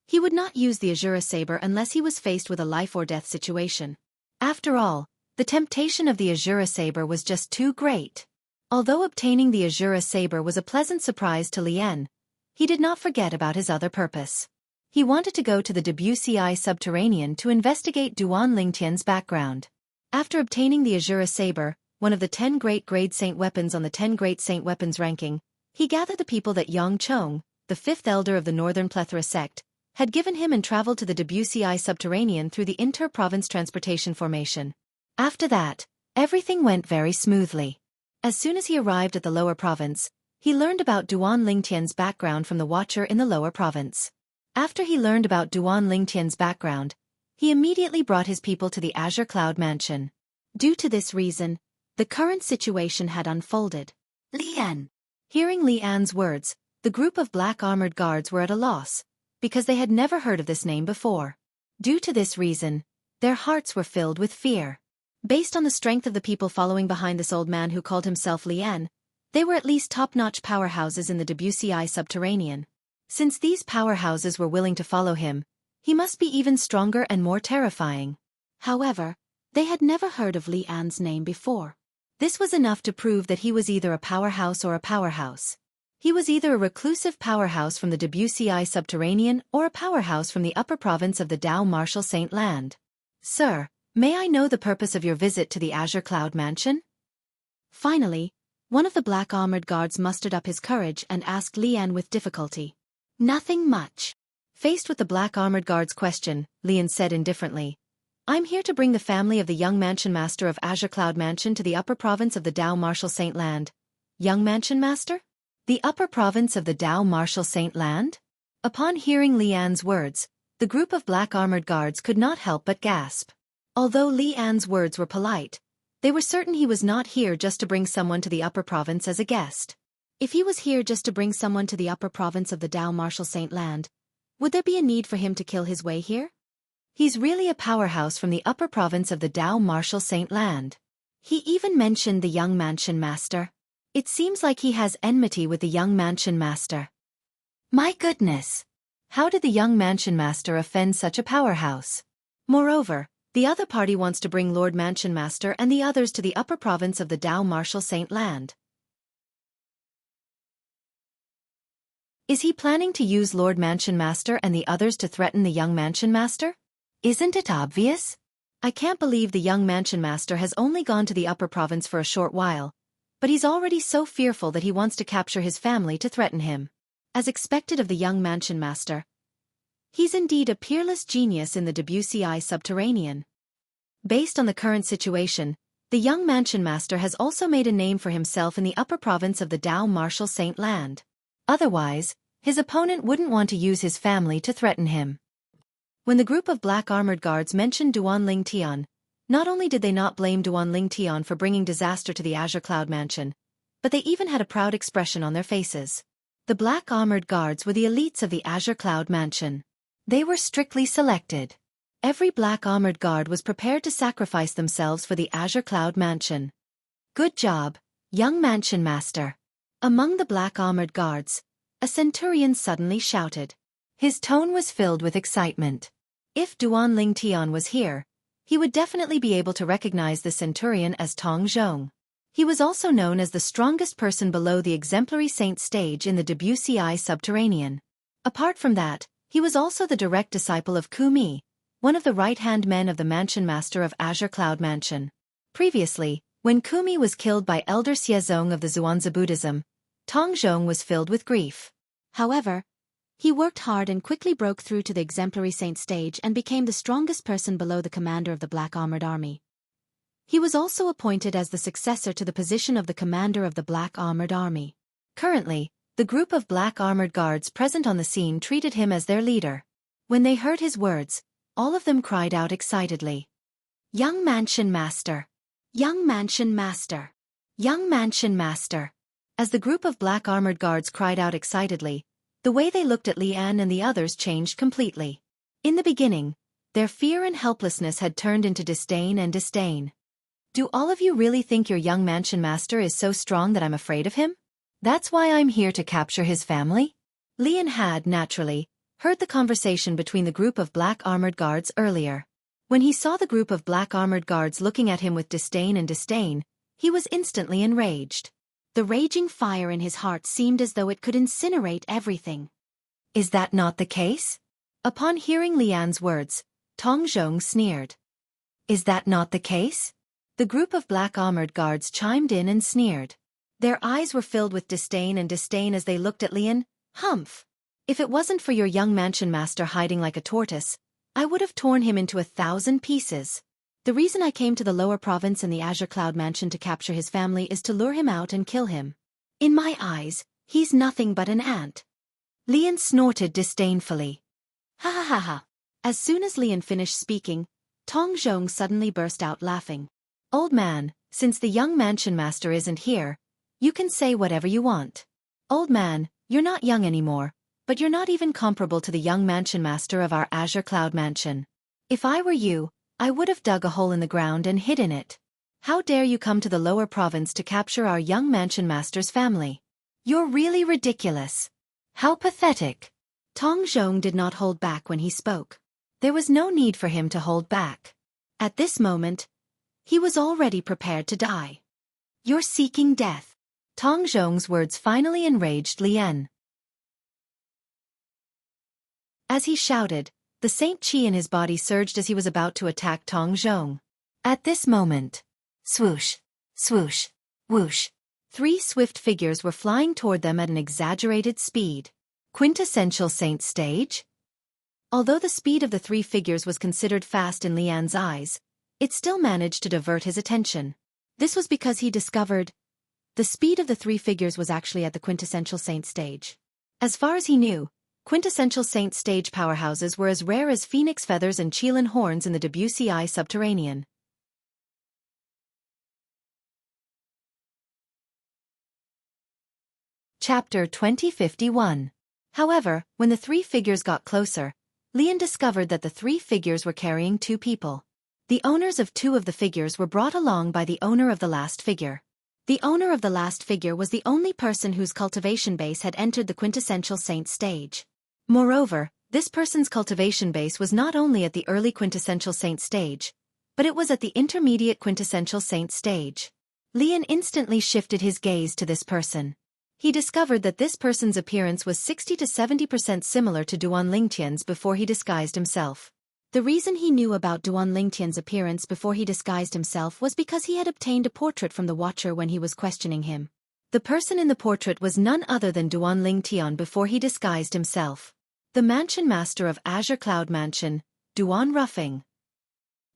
he would not use the Azura Saber unless he was faced with a life-or-death situation. After all, The temptation of the Azura saber was just too great. Although obtaining the Azura saber was a pleasant surprise to Lien, he did not forget about his other purpose. He wanted to go to the WCI subterranean to investigate Duan Lingtian's background. After obtaining the Azura saber, one of the 10 great grade saint weapons on the 10 great saint weapons ranking, he gathered the people that Yang Chong, the 5th elder of the Northern Plethora sect, had given him and traveled to the WCI subterranean through the inter-province transportation formation. After that, everything went very smoothly. As soon as he arrived at the lower province, he learned about Duan Lingtian's background from the watcher in the lower province. After he learned about Duan Lingtian's background, he immediately brought his people to the Azure Cloud Mansion. Due to this reason, the current situation had unfolded. Lian. Hearing Lian's words, the group of black armored guards were at a loss, because they had never heard of this name before. Due to this reason, their hearts were filled with fear. Based on the strength of the people following behind this old man who called himself Lian, they were at least top-notch powerhouses in the WCI subterranean. Since these powerhouses were willing to follow him, he must be even stronger and more terrifying. However, they had never heard of Lian's name before. This was enough to prove that he was either a powerhouse or a powerhouse. He was either a reclusive powerhouse from the WCI subterranean or a powerhouse from the upper province of the Dao Martial Saint Land. Sir, may I know the purpose of your visit to the Azure Cloud Mansion? Finally, one of the black armored guards mustered up his courage and asked Lian with difficulty. Nothing much. Faced with the black armored guard's question, Lian said indifferently, I'm here to bring the family of the young mansion master of Azure Cloud Mansion to the upper province of the Dao Martial Saint Land. Young mansion master? The upper province of the Dao Martial Saint Land? Upon hearing Lian's words, the group of black armored guards could not help but gasp. Although Lian's words were polite, they were certain he was not here just to bring someone to the upper province as a guest. If he was here just to bring someone to the upper province of the Dao Martial Saint Land, would there be a need for him to kill his way here? He's really a powerhouse from the upper province of the Dao Martial Saint Land. He even mentioned the young mansion master. It seems like he has enmity with the young mansion master. My goodness! How did the young mansion master offend such a powerhouse? Moreover, the other party wants to bring Lord Mansion Master and the others to the upper province of the Dao Martial Saint Land. Is he planning to use Lord Mansion Master and the others to threaten the young Mansion Master? Isn't it obvious? I can't believe the young Mansion Master has only gone to the upper province for a short while, but he's already so fearful that he wants to capture his family to threaten him. As expected of the young Mansion Master, he's indeed a peerless genius in the WCI subterranean. Based on the current situation, the young Mansion Master has also made a name for himself in the upper province of the Dao Martial Saint Land. Otherwise, his opponent wouldn't want to use his family to threaten him. When the group of black armored guards mentioned Duan Lingtian, not only did they not blame Duan Lingtian for bringing disaster to the Azure Cloud Mansion, but they even had a proud expression on their faces. The black armored guards were the elites of the Azure Cloud Mansion. They were strictly selected. Every black armored guard was prepared to sacrifice themselves for the Azure Cloud Mansion. Good job, young mansion master. Among the black armored guards, a centurion suddenly shouted. His tone was filled with excitement. If Duan Lingtian was here, he would definitely be able to recognize the centurion as Tong Zhong. He was also known as the strongest person below the exemplary saint stage in the WCI subterranean. Apart from that, he was also the direct disciple of Ku Mi, one of the right-hand men of the mansion master of Azure Cloud Mansion. Previously, when Ku Mi was killed by Elder Xiezong of the Zhuangzi Buddhism, Tong Zhong was filled with grief. However, he worked hard and quickly broke through to the exemplary saint stage and became the strongest person below the commander of the Black Armored Army. He was also appointed as the successor to the position of the commander of the Black Armored Army. Currently, the group of black armored guards present on the scene treated him as their leader. When they heard his words, all of them cried out excitedly. Young Mansion Master! Young Mansion Master! Young Mansion Master! As the group of black armored guards cried out excitedly, the way they looked at Lian and the others changed completely. In the beginning, their fear and helplessness had turned into disdain and disdain. Do all of you really think your young mansion master is so strong that I'm afraid of him? That's why I'm here to capture his family? Lian had, naturally, heard the conversation between the group of black armored guards earlier. When he saw the group of black armored guards looking at him with disdain, he was instantly enraged. The raging fire in his heart seemed as though it could incinerate everything. Is that not the case? Upon hearing Lian's words, Tong Zhong sneered. Is that not the case? The group of black armored guards chimed in and sneered. Their eyes were filled with disdain as they looked at Lian. Humph! If it wasn't for your young mansion master hiding like a tortoise, I would have torn him into 1,000 pieces. The reason I came to the lower province in the Azure Cloud Mansion to capture his family is to lure him out and kill him. In my eyes, he's nothing but an ant. Lian snorted disdainfully. Ha ha ha ha. As soon as Lian finished speaking, Tong Zhong suddenly burst out laughing. Old man, since the young mansion master isn't here, you can say whatever you want. Old man, you're not young anymore, but you're not even comparable to the young mansion master of our Azure Cloud Mansion. If I were you, I would have dug a hole in the ground and hid in it. How dare you come to the lower province to capture our young mansion master's family? You're really ridiculous. How pathetic. Tong Zhong did not hold back when he spoke. There was no need for him to hold back. At this moment, he was already prepared to die. You're seeking death. Tong Zhong's words finally enraged Lian. As he shouted, the Saint Chi in his body surged as he was about to attack Tong Zhong. At this moment, swoosh, swoosh, whoosh, 3 swift figures were flying toward them at an exaggerated speed. Quintessential Saint stage? Although the speed of the 3 figures was considered fast in Lian's eyes, it still managed to divert his attention. This was because he discovered the speed of the 3 figures was actually at the quintessential Saint stage. As far as he knew, quintessential Saint stage powerhouses were as rare as phoenix feathers and Qilin horns in the WCI subterranean. Chapter 2051. However, when the 3 figures got closer, Lian discovered that the 3 figures were carrying 2 people. The owners of 2 of the figures were brought along by the owner of the last figure. The owner of the last figure was the only person whose cultivation base had entered the quintessential Saint stage. Moreover, this person's cultivation base was not only at the early quintessential Saint stage, but it was at the intermediate quintessential Saint stage. Lian instantly shifted his gaze to this person. He discovered that this person's appearance was 60 to 70% similar to Duan Lingtian's before he disguised himself. The reason he knew about Duan Lingtian's appearance before he disguised himself was because he had obtained a portrait from the Watcher when he was questioning him. The person in the portrait was none other than Duan Lingtian before he disguised himself. The Mansion Master of Azure Cloud Mansion, Duan Ruffing.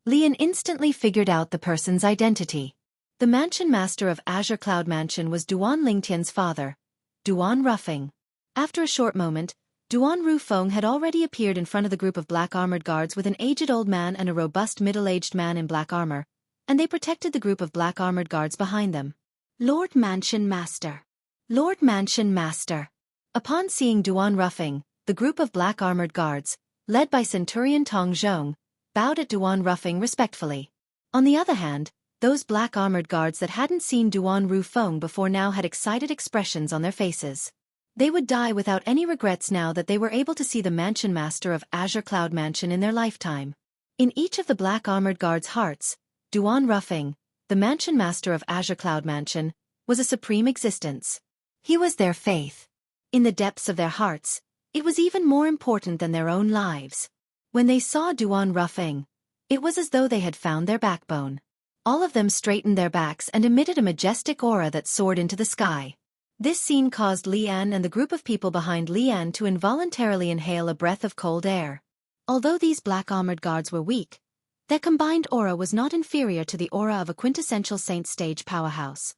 Lian instantly figured out the person's identity. The Mansion Master of Azure Cloud Mansion was Duan Lingtian's father, Duan Ruffing. After a short moment, Duan Rufeng had already appeared in front of the group of black armored guards with an aged old man and a robust middle-aged man in black armor, and they protected the group of black armored guards behind them. Lord Mansion Master. Lord Mansion Master. Upon seeing Duan Ruffing, the group of black armored guards, led by Centurion Tong Zhong, bowed at Duan Ruffing respectfully. On the other hand, those black armored guards that hadn't seen Duan Rufeng before now had excited expressions on their faces. They would die without any regrets now that they were able to see the Mansion Master of Azure Cloud Mansion in their lifetime. In each of the black armored guards' hearts, Duan Ruffing, the Mansion Master of Azure Cloud Mansion, was a supreme existence. He was their faith. In the depths of their hearts, it was even more important than their own lives. When they saw Duan Ruffing, it was as though they had found their backbone. All of them straightened their backs and emitted a majestic aura that soared into the sky. This scene caused Lian and the group of people behind Lian to involuntarily inhale a breath of cold air. Although these black armored guards were weak, their combined aura was not inferior to the aura of a quintessential Saint stage powerhouse.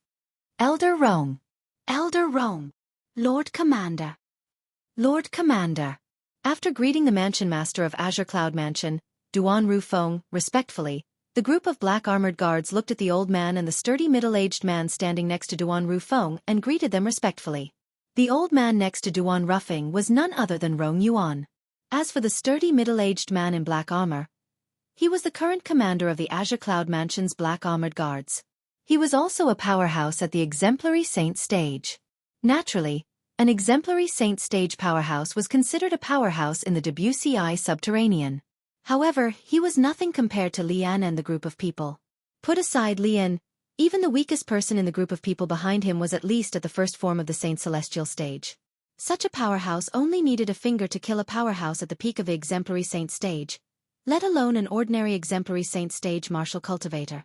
Elder Rome. Elder Rome. Lord Commander. Lord Commander. After greeting the Mansion Master of Azure Cloud Mansion, Duan Rufeng, respectfully, the group of black armored guards looked at the old man and the sturdy middle-aged man standing next to Duan Rufeng and greeted them respectfully. The old man next to Duan Ruffing was none other than Rong Yuan. As for the sturdy middle-aged man in black armor, he was the current commander of the Azure Cloud Mansion's black armored guards. He was also a powerhouse at the exemplary Saint stage. Naturally, an exemplary Saint stage powerhouse was considered a powerhouse in the WCI subterranean. However, he was nothing compared to Lian and the group of people. Put aside Lian, even the weakest person in the group of people behind him was at least at the first form of the Saint Celestial stage. Such a powerhouse only needed a finger to kill a powerhouse at the peak of the exemplary saint stage, let alone an ordinary exemplary saint stage martial cultivator.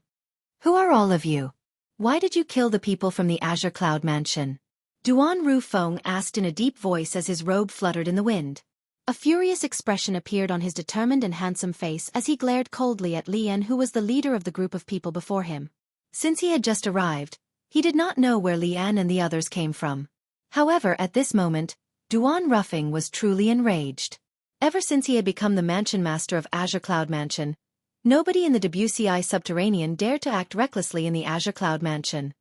Who are all of you? Why did you kill the people from the Azure Cloud Mansion? Duan Rufeng asked in a deep voice as his robe fluttered in the wind. A furious expression appeared on his determined and handsome face as he glared coldly at Lian, who was the leader of the group of people before him. Since he had just arrived, he did not know where Lian and the others came from. However, at this moment, Duan Rufeng was truly enraged. Ever since he had become the mansion master of Azure Cloud Mansion, nobody in the WCI Subterranean dared to act recklessly in the Azure Cloud Mansion.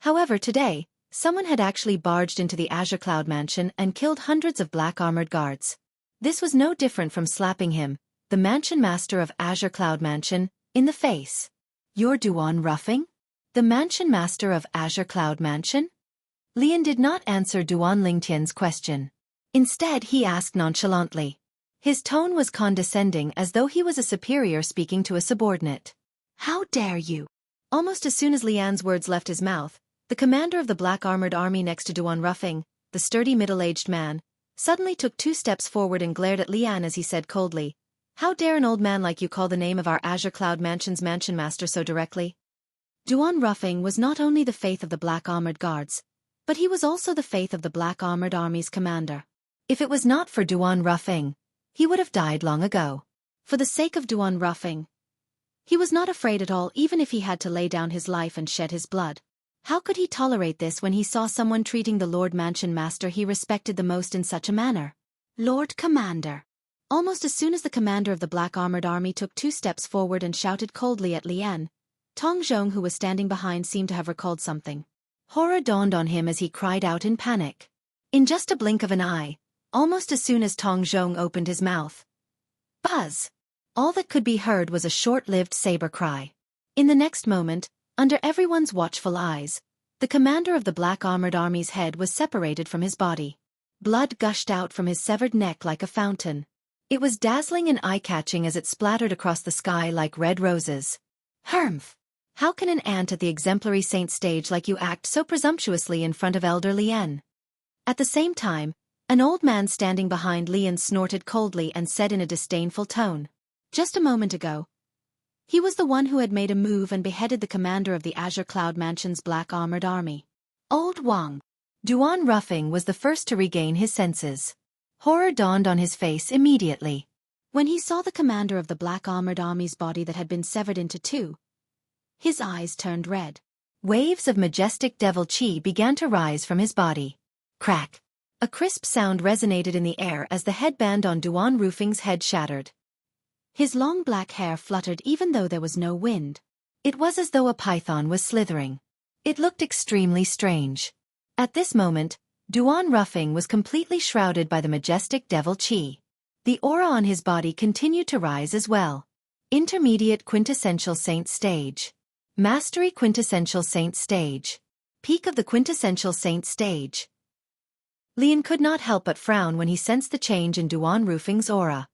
However, today, someone had actually barged into the Azure Cloud Mansion and killed hundreds of black-armored guards. This was no different from slapping him, the mansion master of Azure Cloud Mansion, in the face. You're Duan Rufeng? The mansion master of Azure Cloud Mansion? Lian did not answer Duan Lingtian's question. Instead, he asked nonchalantly. His tone was condescending, as though he was a superior speaking to a subordinate. How dare you? Almost as soon as Lian's words left his mouth, the commander of the black-armored army next to Duan Rufeng, the sturdy middle-aged man, suddenly took 2 steps forward and glared at Lian as he said coldly, "How dare an old man like you call the name of our Azure Cloud Mansion's mansion master so directly?" Duan Rufeng was not only the faith of the black-armored guards, but he was also the faith of the black-armored army's commander. If it was not for Duan Rufeng, he would have died long ago. For the sake of Duan Rufeng, he was not afraid at all, even if he had to lay down his life and shed his blood. How could he tolerate this when he saw someone treating the Lord Mansion Master he respected the most in such a manner? "Lord Commander." Almost as soon as the commander of the black-armored army took 2 steps forward and shouted coldly at Lian, Tong Zhong, who was standing behind, seemed to have recalled something. Horror dawned on him as he cried out in panic. In just a blink of an eye, almost as soon as Tong Zhong opened his mouth, buzz! All that could be heard was a short-lived saber cry. In the next moment, under everyone's watchful eyes, the commander of the black-armored army's head was separated from his body. Blood gushed out from his severed neck like a fountain. It was dazzling and eye-catching as it splattered across the sky like red roses. Humph! How can an ant at the exemplary saint stage like you act so presumptuously in front of Elder Lian? At the same time, an old man standing behind Lian snorted coldly and said in a disdainful tone, "Just a moment ago, he was the one who had made a move and beheaded the commander of the Azure Cloud Mansion's black-armored army. Old Wang." Duan Rufeng was the first to regain his senses. Horror dawned on his face immediately. When he saw the commander of the black-armored army's body that had been severed into 2, his eyes turned red. Waves of majestic devil chi began to rise from his body. Crack! A crisp sound resonated in the air as the headband on Duan Rufeng's head shattered. His long black hair fluttered even though there was no wind. It was as though a python was slithering. It looked extremely strange. At this moment, Duan Rufeng was completely shrouded by the majestic devil chi. The aura on his body continued to rise as well. Intermediate quintessential saint stage. Mastery quintessential saint stage. Peak of the quintessential saint stage. Lian could not help but frown when he sensed the change in Duan Rufeng's aura.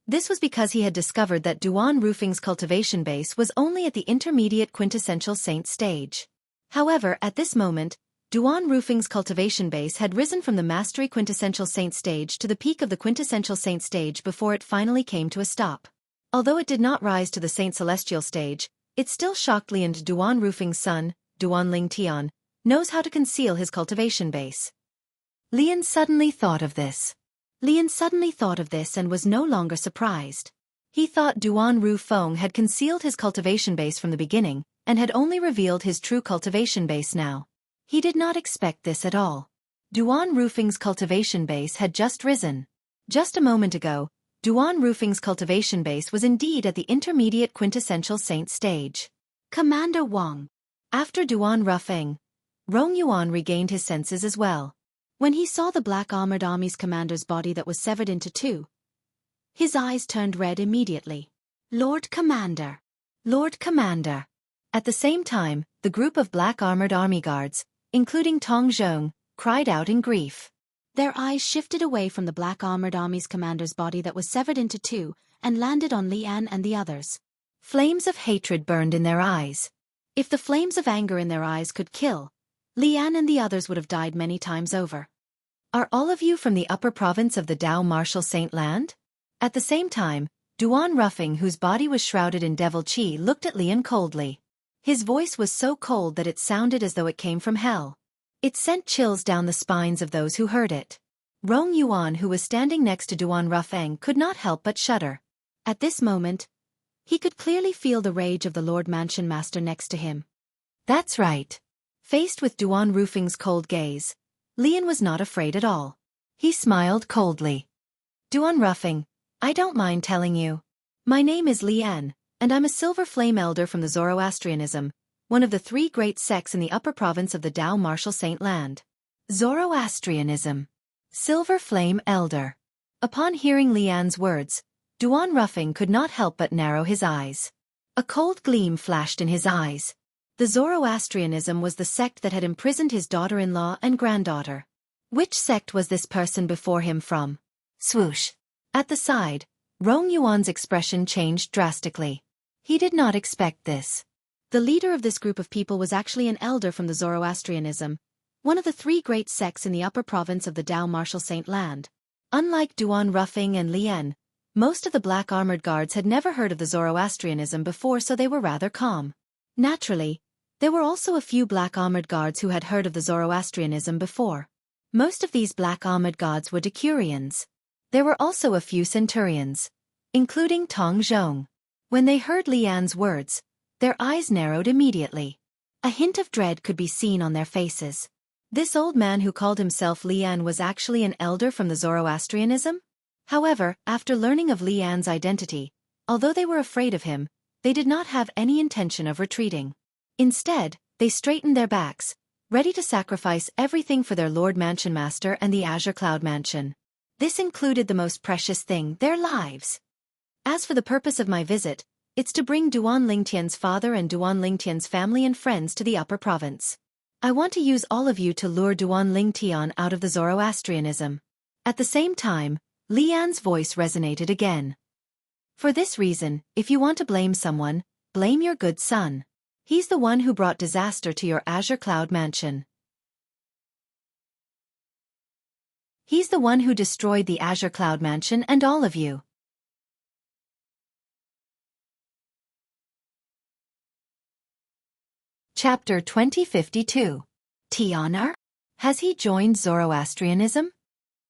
This was because he had discovered that Duan Rufeng's cultivation base was only at the intermediate quintessential saint stage. However, at this moment, Duan Rufeng's cultivation base had risen from the mastery quintessential saint stage to the peak of the quintessential saint stage before it finally came to a stop. Although it did not rise to the Saint Celestial stage, it still shocked Lian. Duan Rufeng's son, Duan Lingtian, knows how to conceal his cultivation base. Lian suddenly thought of this. And was no longer surprised. He thought Duan Rufeng had concealed his cultivation base from the beginning, and had only revealed his true cultivation base now. He did not expect this at all. Duan Rufeng's cultivation base had just risen. Just a moment ago, Duan Rufeng's cultivation base was indeed at the intermediate quintessential saint stage. Commander Wang. After Duan Rufeng, Rong Yuan regained his senses as well. When he saw the black-armored army's commander's body that was severed into 2, his eyes turned red immediately. Lord Commander! Lord Commander! At the same time, the group of black-armored army guards, including Tong Zhong, cried out in grief. Their eyes shifted away from the black armored army's commander's body that was severed into two and landed on Lian and the others. Flames of hatred burned in their eyes. If the flames of anger in their eyes could kill, Lian and the others would have died many times over. Are all of you from the upper province of the Dao Martial Saint Land? At the same time, Duan Ruffing, whose body was shrouded in devil chi, looked at Lian coldly. His voice was so cold that it sounded as though it came from hell. It sent chills down the spines of those who heard it. Rong Yuan, who was standing next to Duan Ruffeng, could not help but shudder. At this moment, he could clearly feel the rage of the Lord Mansion Master next to him. That's right. Faced with Duan Ruffing's cold gaze, Lian was not afraid at all. He smiled coldly. Duan Ruffing, I don't mind telling you. My name is Lian, and I'm a Silver Flame Elder from the Zoroastrianism, one of the three great sects in the upper province of the Dao Martial Saint Land. Zoroastrianism. Silver Flame Elder. Upon hearing Lian's words, Duan Ruffing could not help but narrow his eyes. A cold gleam flashed in his eyes. The Zoroastrianism was the sect that had imprisoned his daughter-in-law and granddaughter. Which sect was this person before him from? Swoosh. At the side, Rong Yuan's expression changed drastically. He did not expect this. The leader of this group of people was actually an elder from the Zoroastrianism, one of the three great sects in the upper province of the Dao Martial Saint Land. Unlike Duan Ruffing and Lian, most of the black armored guards had never heard of the Zoroastrianism before, so they were rather calm. Naturally, there were also a few black armored guards who had heard of the Zoroastrianism before. Most of these black armored guards were decurions. There were also a few centurions, including Tong Zhong. When they heard Lian's words, their eyes narrowed immediately. A hint of dread could be seen on their faces. This old man who called himself Lian was actually an elder from the Zoroastrianism? However, after learning of Lian's identity, although they were afraid of him, they did not have any intention of retreating. Instead, they straightened their backs, ready to sacrifice everything for their Lord Mansion Master and the Azure Cloud Mansion. This included the most precious thing, their lives. As for the purpose of my visit, it's to bring Duan Lingtian's father and Duan Lingtian's family and friends to the upper province. I want to use all of you to lure Duan Lingtian out of the Zoroastrianism. At the same time, Lian's voice resonated again. For this reason, if you want to blame someone, blame your good son. He's the one who brought disaster to your Azure Cloud Mansion. He's the one who destroyed the Azure Cloud Mansion and all of you. Chapter 2052. Tianar? Has he joined Zoroastrianism?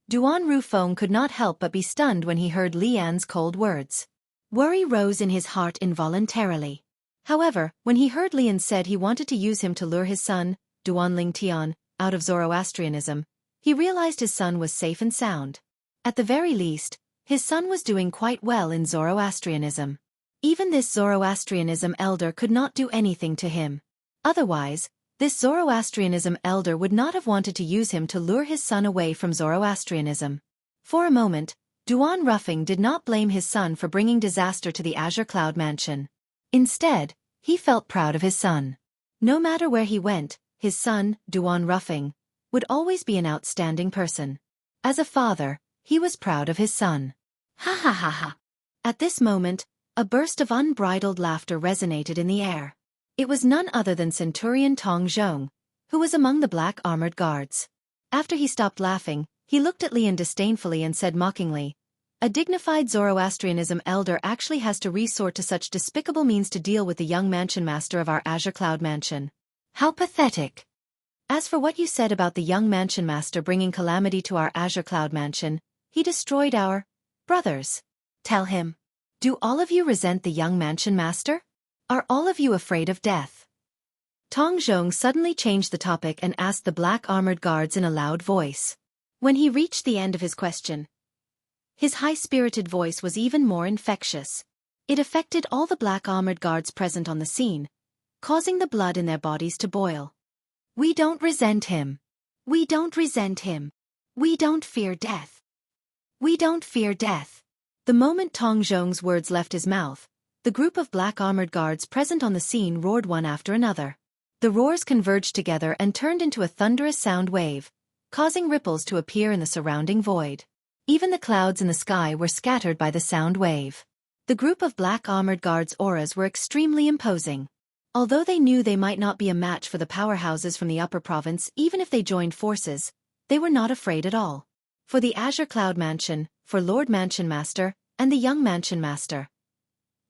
Duan Rufeng could not help but be stunned when he heard Lian's cold words. Worry rose in his heart involuntarily. However, when he heard Lian said he wanted to use him to lure his son, Duan Lingtian, out of Zoroastrianism, he realized his son was safe and sound. At the very least, his son was doing quite well in Zoroastrianism. Even this Zoroastrianism elder could not do anything to him. Otherwise, this Zoroastrianism elder would not have wanted to use him to lure his son away from Zoroastrianism. For a moment, Duan Ruffing did not blame his son for bringing disaster to the Azure Cloud Mansion. Instead, he felt proud of his son. No matter where he went, his son, Duan Ruffing, would always be an outstanding person. As a father, he was proud of his son. Ha ha ha ha. At this moment, a burst of unbridled laughter resonated in the air. It was none other than Centurion Tong Zhong, who was among the black armored guards. After he stopped laughing, he looked at Lian disdainfully and said mockingly, "A dignified Zoroastrianism elder actually has to resort to such despicable means to deal with the young mansion master of our Azure Cloud Mansion. How pathetic. As for what you said about the young mansion master bringing calamity to our Azure Cloud Mansion, he destroyed our brothers. Tell him. Do all of you resent the young mansion master? Are all of you afraid of death?" Tong Zhong suddenly changed the topic and asked the black armored guards in a loud voice. When he reached the end of his question, his high-spirited voice was even more infectious. It affected all the black armored guards present on the scene, causing the blood in their bodies to boil. We don't resent him. We don't resent him. We don't fear death. We don't fear death. The moment Tong Zhong's words left his mouth, the group of black armored guards present on the scene roared one after another. The roars converged together and turned into a thunderous sound wave, causing ripples to appear in the surrounding void. Even the clouds in the sky were scattered by the sound wave. The group of black armored guards' auras were extremely imposing. Although they knew they might not be a match for the powerhouses from the upper province even if they joined forces, they were not afraid at all. For the Azure Cloud Mansion, for Lord Mansion Master, and the young Mansion Master,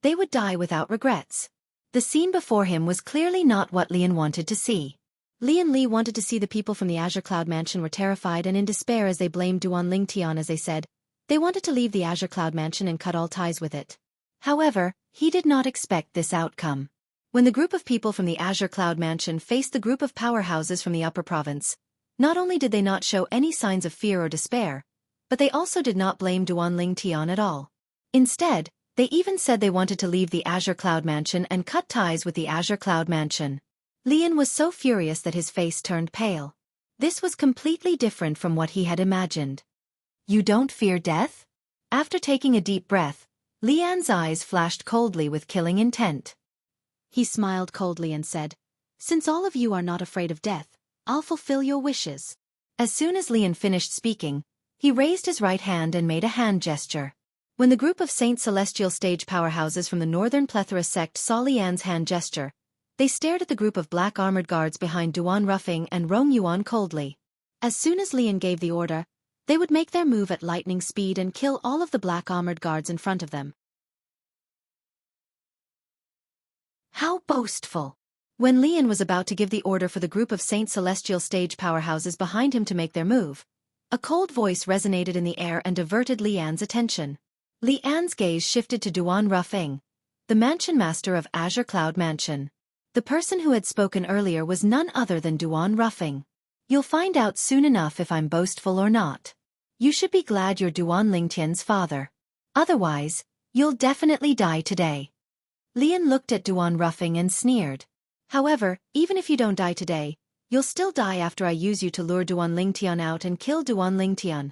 they would die without regrets. The scene before him was clearly not what Lian wanted to see. Li wanted to see the people from the Azure Cloud Mansion were terrified and in despair as they blamed Duan Lingtian as they said. They wanted to leave the Azure Cloud Mansion and cut all ties with it. However, he did not expect this outcome. When the group of people from the Azure Cloud Mansion faced the group of powerhouses from the upper province, not only did they not show any signs of fear or despair, but they also did not blame Duan Lingtian at all. Instead, they even said they wanted to leave the Azure Cloud Mansion and cut ties with the Azure Cloud Mansion. Lian was so furious that his face turned pale. This was completely different from what he had imagined. You don't fear death? After taking a deep breath, Lian's eyes flashed coldly with killing intent. He smiled coldly and said, "Since all of you are not afraid of death, I'll fulfill your wishes." As soon as Lian finished speaking, he raised his right hand and made a hand gesture. When the group of Saint Celestial stage powerhouses from the Northern Plethora sect saw Lian's hand gesture, they stared at the group of black armored guards behind Duan Ruffing and Rong Yuan coldly. As soon as Lian gave the order, they would make their move at lightning speed and kill all of the black armored guards in front of them. How boastful! When Lian was about to give the order for the group of Saint Celestial stage powerhouses behind him to make their move, a cold voice resonated in the air and diverted Lian's attention. Lian's gaze shifted to Duan Ruffing, the Mansion Master of Azure Cloud Mansion. The person who had spoken earlier was none other than Duan Ruffing. You'll find out soon enough if I'm boastful or not. You should be glad you're Duan Lingtian's father. Otherwise, you'll definitely die today. Lian looked at Duan Ruffing and sneered. However, even if you don't die today, you'll still die after I use you to lure Duan Lingtian out and kill Duan Lingtian.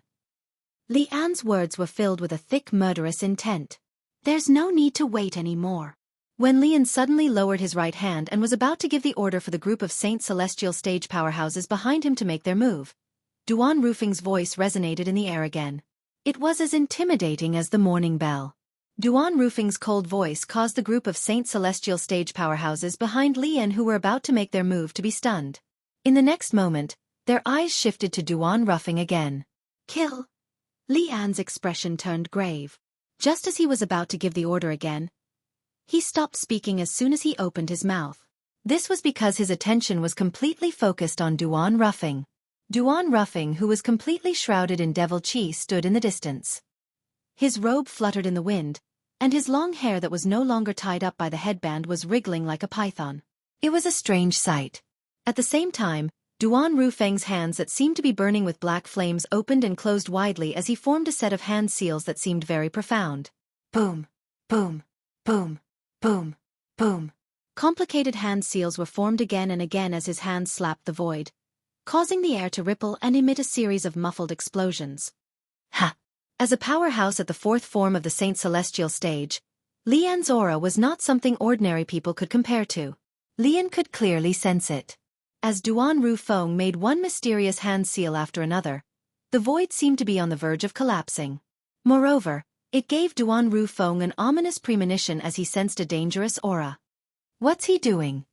Lian's words were filled with a thick murderous intent. There's no need to wait anymore. When Lian suddenly lowered his right hand and was about to give the order for the group of Saint Celestial stage powerhouses behind him to make their move, Duan Ruffing's voice resonated in the air again. It was as intimidating as the morning bell. Duan Ruffing's cold voice caused the group of Saint Celestial stage powerhouses behind Lian who were about to make their move to be stunned. In the next moment, their eyes shifted to Duan Ruffing again. Kill! Lian's expression turned grave. Just as he was about to give the order again, he stopped speaking as soon as he opened his mouth. This was because his attention was completely focused on Duan Ruffing. Duan Ruffing, who was completely shrouded in devil chi, stood in the distance. His robe fluttered in the wind, and his long hair that was no longer tied up by the headband was wriggling like a python. It was a strange sight. At the same time, Duan Ruffing's hands that seemed to be burning with black flames opened and closed widely as he formed a set of hand seals that seemed very profound. Boom, boom, boom, boom, boom. Complicated hand seals were formed again and again as his hands slapped the void, causing the air to ripple and emit a series of muffled explosions. Ha! As a powerhouse at the fourth form of the Saint Celestial stage, Lian's aura was not something ordinary people could compare to. Lian could clearly sense it. As Duan Ruffing made one mysterious hand seal after another, the void seemed to be on the verge of collapsing. Moreover, it gave Duan Ruffing an ominous premonition as he sensed a dangerous aura. What's he doing?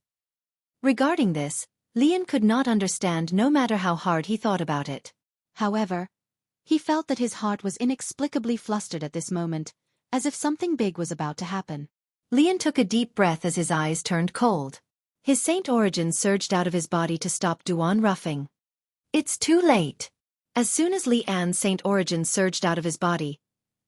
Regarding this, Lian could not understand no matter how hard he thought about it. However, he felt that his heart was inexplicably flustered at this moment, as if something big was about to happen. Lian took a deep breath as his eyes turned cold. His saint origin surged out of his body to stop Duan Ruffing. It's too late. As soon as Lian's saint origin surged out of his body,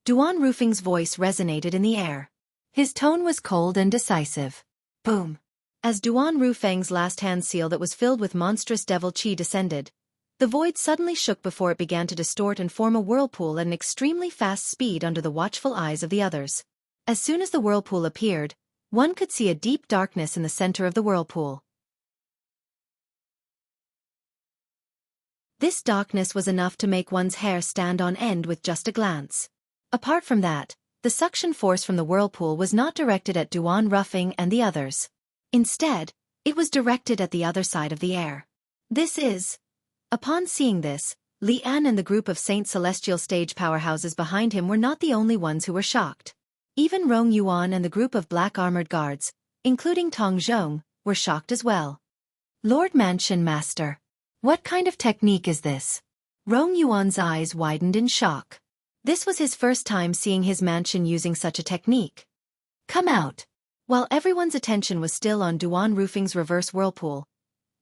Duan Ruffing's voice resonated in the air. His tone was cold and decisive. Boom. As Duan Ruffing's last hand seal that was filled with monstrous devil chi descended, the void suddenly shook before it began to distort and form a whirlpool at an extremely fast speed under the watchful eyes of the others. As soon as the whirlpool appeared, one could see a deep darkness in the center of the whirlpool. This darkness was enough to make one's hair stand on end with just a glance. Apart from that, the suction force from the whirlpool was not directed at Duan Ruffing and the others. Instead, it was directed at the other side of the air. This is Upon seeing this, Li An and the group of Saint Celestial stage powerhouses behind him were not the only ones who were shocked. Even Rong Yuan and the group of black armored guards, including Tong Zhong, were shocked as well. Lord Mansion Master. What kind of technique is this? Rong Yuan's eyes widened in shock. This was his first time seeing his mansion using such a technique. Come out. While everyone's attention was still on Duan Rufing's reverse whirlpool,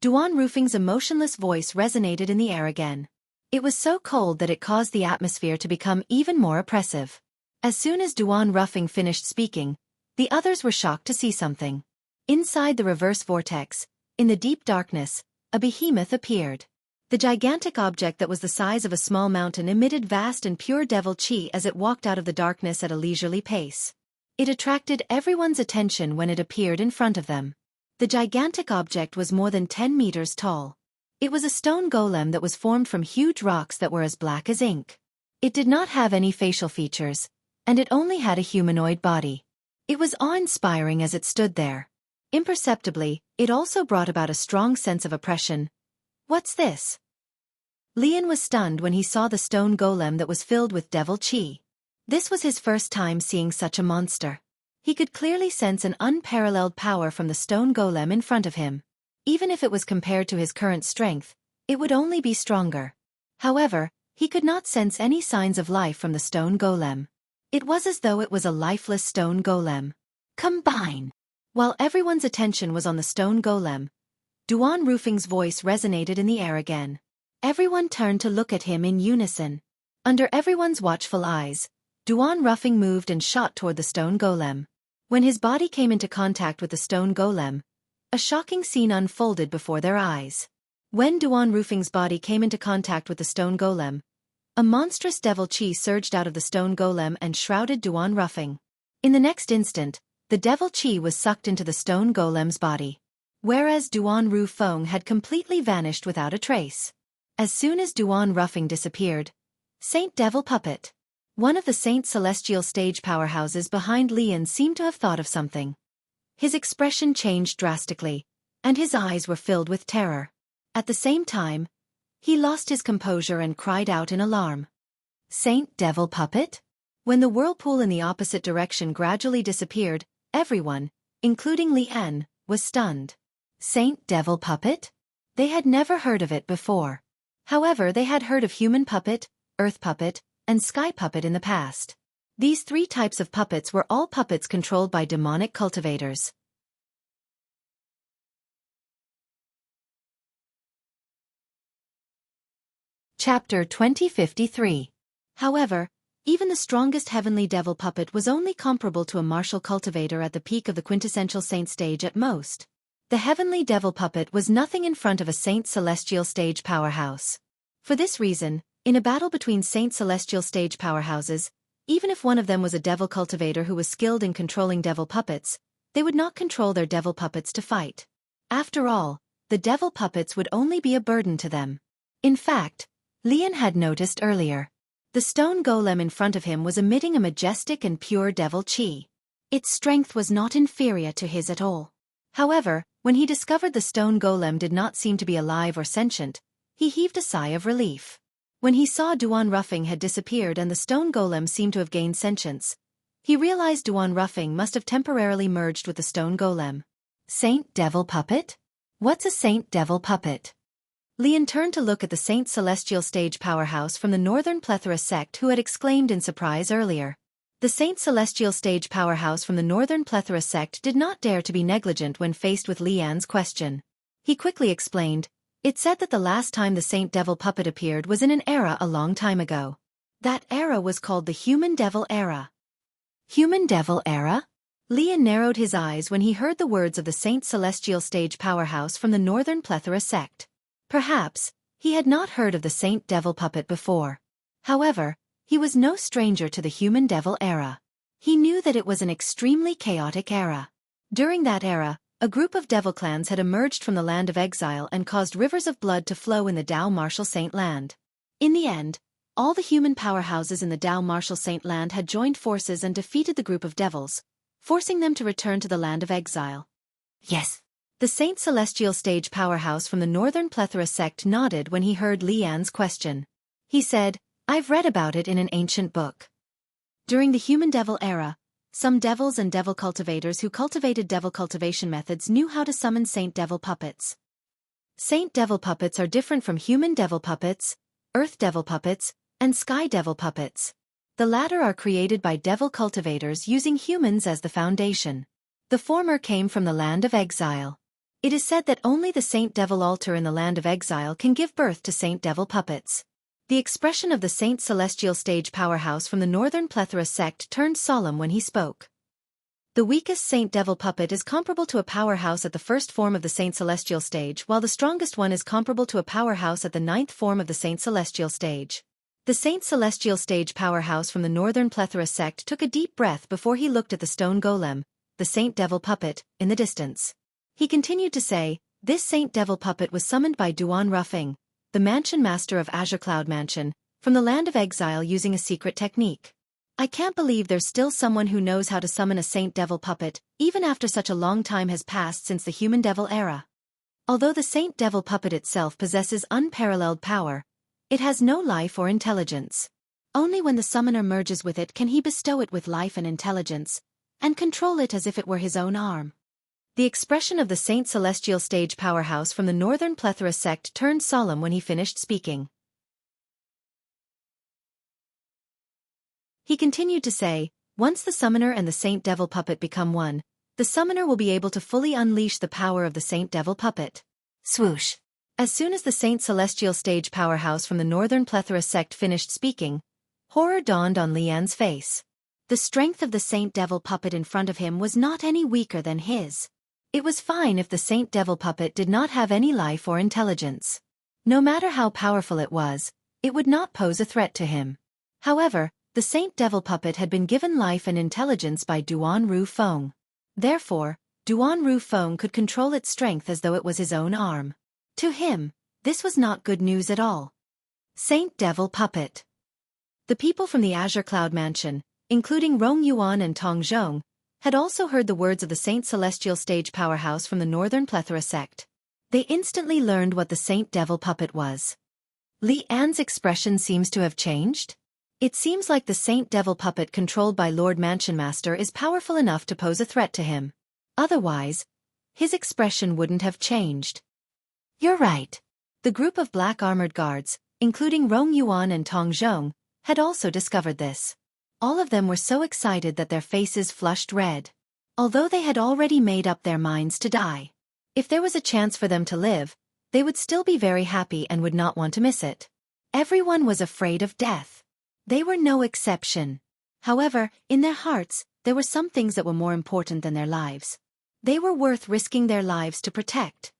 Duan Rufing's emotionless voice resonated in the air again. It was so cold that it caused the atmosphere to become even more oppressive. As soon as Duan Rufing finished speaking, the others were shocked to see something. Inside the reverse vortex, in the deep darkness, a behemoth appeared. The gigantic object that was the size of a small mountain emitted vast and pure devil chi as it walked out of the darkness at a leisurely pace. It attracted everyone's attention when it appeared in front of them. The gigantic object was more than 10 meters tall. It was a stone golem that was formed from huge rocks that were as black as ink. It did not have any facial features, and it only had a humanoid body. It was awe-inspiring as it stood there. Imperceptibly, it also brought about a strong sense of oppression. What's this? Lian was stunned when he saw the stone golem that was filled with devil chi. This was his first time seeing such a monster. He could clearly sense an unparalleled power from the stone golem in front of him. Even if it was compared to his current strength, it would only be stronger. However, he could not sense any signs of life from the stone golem. It was as though it was a lifeless stone golem. Combine! While everyone's attention was on the stone golem, Duan Rufing's voice resonated in the air again. Everyone turned to look at him in unison. Under everyone's watchful eyes, Duan Rufing moved and shot toward the stone golem. When his body came into contact with the stone golem, a shocking scene unfolded before their eyes. When Duan Rufing's body came into contact with the stone golem, a monstrous devil chi surged out of the stone golem and shrouded Duan Rufing. In the next instant, the devil chi was sucked into the stone golem's body. Whereas Duan Rufeng had completely vanished without a trace. As soon as Duan Rufing disappeared, Saint Devil Puppet, one of the Saint Celestial stage powerhouses behind Lian, seemed to have thought of something. His expression changed drastically, and his eyes were filled with terror. At the same time, he lost his composure and cried out in alarm. Saint Devil Puppet? When the whirlpool in the opposite direction gradually disappeared, everyone, including Lian, was stunned. Saint Devil Puppet? They had never heard of it before. However, they had heard of human puppet, earth puppet, and sky puppet in the past. These three types of puppets were all puppets controlled by demonic cultivators. Chapter 2053. However, even the strongest heavenly devil puppet was only comparable to a martial cultivator at the peak of the quintessential saint stage at most. The heavenly devil puppet was nothing in front of a Saint Celestial stage powerhouse. For this reason, in a battle between Saint Celestial stage powerhouses, even if one of them was a devil cultivator who was skilled in controlling devil puppets, they would not control their devil puppets to fight. After all, the devil puppets would only be a burden to them. In fact, Lian had noticed earlier. The stone golem in front of him was emitting a majestic and pure devil chi. Its strength was not inferior to his at all. However, when he discovered the stone golem did not seem to be alive or sentient, he heaved a sigh of relief. When he saw Duan Rufing had disappeared and the stone golem seemed to have gained sentience, he realized Duan Rufing must have temporarily merged with the stone golem. Saint Devil Puppet? What's a Saint Devil Puppet? Lian turned to look at the Saint Celestial stage powerhouse from the Northern Plethora sect who had exclaimed in surprise earlier. The Saint Celestial stage powerhouse from the Northern Plethora sect did not dare to be negligent when faced with Lian's question. He quickly explained, it said that the last time the Saint Devil Puppet appeared was in an era a long time ago. That era was called the Human Devil Era. Human Devil Era? Lian narrowed his eyes when he heard the words of the Saint Celestial stage powerhouse from the Northern Plethora sect. Perhaps, he had not heard of the Saint Devil Puppet before. However, he was no stranger to the Human Devil Era. He knew that it was an extremely chaotic era. During that era, a group of devil clans had emerged from the land of exile and caused rivers of blood to flow in the Dao Martial Saint Land. In the end, all the human powerhouses in the Dao Martial Saint Land had joined forces and defeated the group of devils, forcing them to return to the land of exile. Yes. The Saint Celestial Stage powerhouse from the Northern Plethora sect nodded when he heard Li Yan's question. He said, "I've read about it in an ancient book." During the human devil era, some devils and devil cultivators who cultivated devil cultivation methods knew how to summon saint devil puppets. Saint devil puppets are different from human devil puppets, earth devil puppets, and sky devil puppets. The latter are created by devil cultivators using humans as the foundation. The former came from the land of exile. It is said that only the Saint Devil altar in the land of exile can give birth to Saint Devil puppets. The expression of the Saint Celestial Stage powerhouse from the Northern Plethora sect turned solemn when he spoke. The weakest Saint Devil puppet is comparable to a powerhouse at the first form of the Saint Celestial Stage, while the strongest one is comparable to a powerhouse at the ninth form of the Saint Celestial Stage. The Saint Celestial Stage powerhouse from the Northern Plethora sect took a deep breath before he looked at the stone golem, the Saint Devil puppet, in the distance. He continued to say, "This Saint Devil puppet was summoned by Duan Ruffing, the mansion master of Azure Cloud Mansion, from the land of exile using a secret technique. I can't believe there's still someone who knows how to summon a Saint Devil puppet, even after such a long time has passed since the human devil era." Although the Saint Devil puppet itself possesses unparalleled power, it has no life or intelligence. Only when the summoner merges with it can he bestow it with life and intelligence, and control it as if it were his own arm. The expression of the Saint Celestial Stage powerhouse from the Northern Plethora sect turned solemn when he finished speaking. He continued to say, "Once the summoner and the Saint Devil puppet become one, the summoner will be able to fully unleash the power of the Saint Devil puppet." Swoosh! As soon as the Saint Celestial Stage powerhouse from the Northern Plethora sect finished speaking, horror dawned on Li Yan's face. The strength of the Saint Devil puppet in front of him was not any weaker than his. It was fine if the Saint Devil puppet did not have any life or intelligence. No matter how powerful it was, it would not pose a threat to him. However, the Saint Devil puppet had been given life and intelligence by Duan Ru Feng. Therefore, Duan Ru Feng could control its strength as though it was his own arm. To him, this was not good news at all. Saint Devil puppet. The people from the Azure Cloud Mansion, including Rong Yuan and Tong Zhong, had also heard the words of the Saint Celestial Stage powerhouse from the Northern Plethora sect. They instantly learned what the Saint Devil puppet was. Li Yan's expression seems to have changed. It seems like the Saint Devil puppet controlled by Lord Mansion Master is powerful enough to pose a threat to him. Otherwise, his expression wouldn't have changed. You're right. The group of black armored guards, including Rong Yuan and Tong Zhong, had also discovered this. All of them were so excited that their faces flushed red. Although they had already made up their minds to die. If there was a chance for them to live, they would still be very happy and would not want to miss it. Everyone was afraid of death. They were no exception. However, in their hearts, there were some things that were more important than their lives. They were worth risking their lives to protect.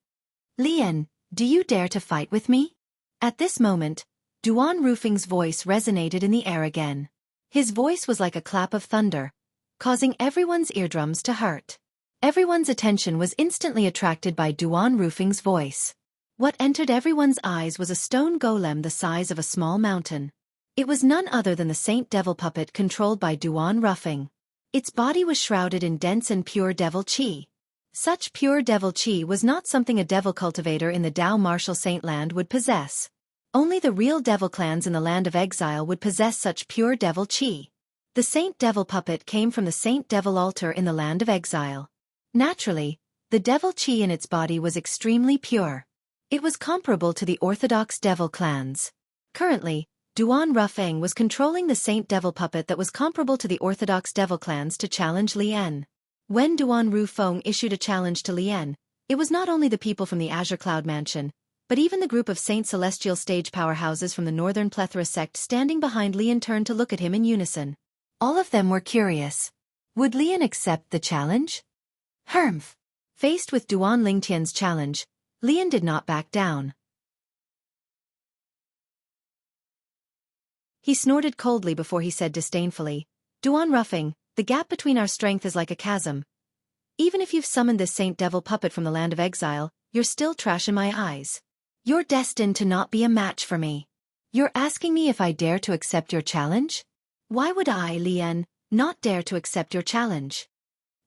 "Lian, do you dare to fight with me?" At this moment, Duan Rufing's voice resonated in the air again. His voice was like a clap of thunder, causing everyone's eardrums to hurt. Everyone's attention was instantly attracted by Duan Rufing's voice. What entered everyone's eyes was a stone golem the size of a small mountain. It was none other than the Saint Devil puppet controlled by Duan Rufing. Its body was shrouded in dense and pure devil qi. Such pure devil qi was not something a devil cultivator in the Dao Martial Saint Land would possess. Only the real devil clans in the land of exile would possess such pure devil qi. The Saint Devil puppet came from the Saint Devil altar in the land of exile. Naturally, the devil qi in its body was extremely pure. It was comparable to the orthodox devil clans. Currently, Duan Rufeng was controlling the Saint Devil puppet that was comparable to the orthodox devil clans to challenge Li Yan. When Duan Rufeng issued a challenge to Li Yan, it was not only the people from the Azure Cloud Mansion, but even the group of Saint Celestial Stage powerhouses from the Northern Plethora sect standing behind Li Yan turned to look at him in unison. All of them were curious. Would Li Yan accept the challenge? Humph! Faced with Duan Lingtian's challenge, Li Yan did not back down. He snorted coldly before he said disdainfully, "Duan Rufing, the gap between our strength is like a chasm. Even if you've summoned this Saint Devil puppet from the land of exile, you're still trash in my eyes. You're destined to not be a match for me. You're asking me if I dare to accept your challenge? Why would I, Li Yan, not dare to accept your challenge?"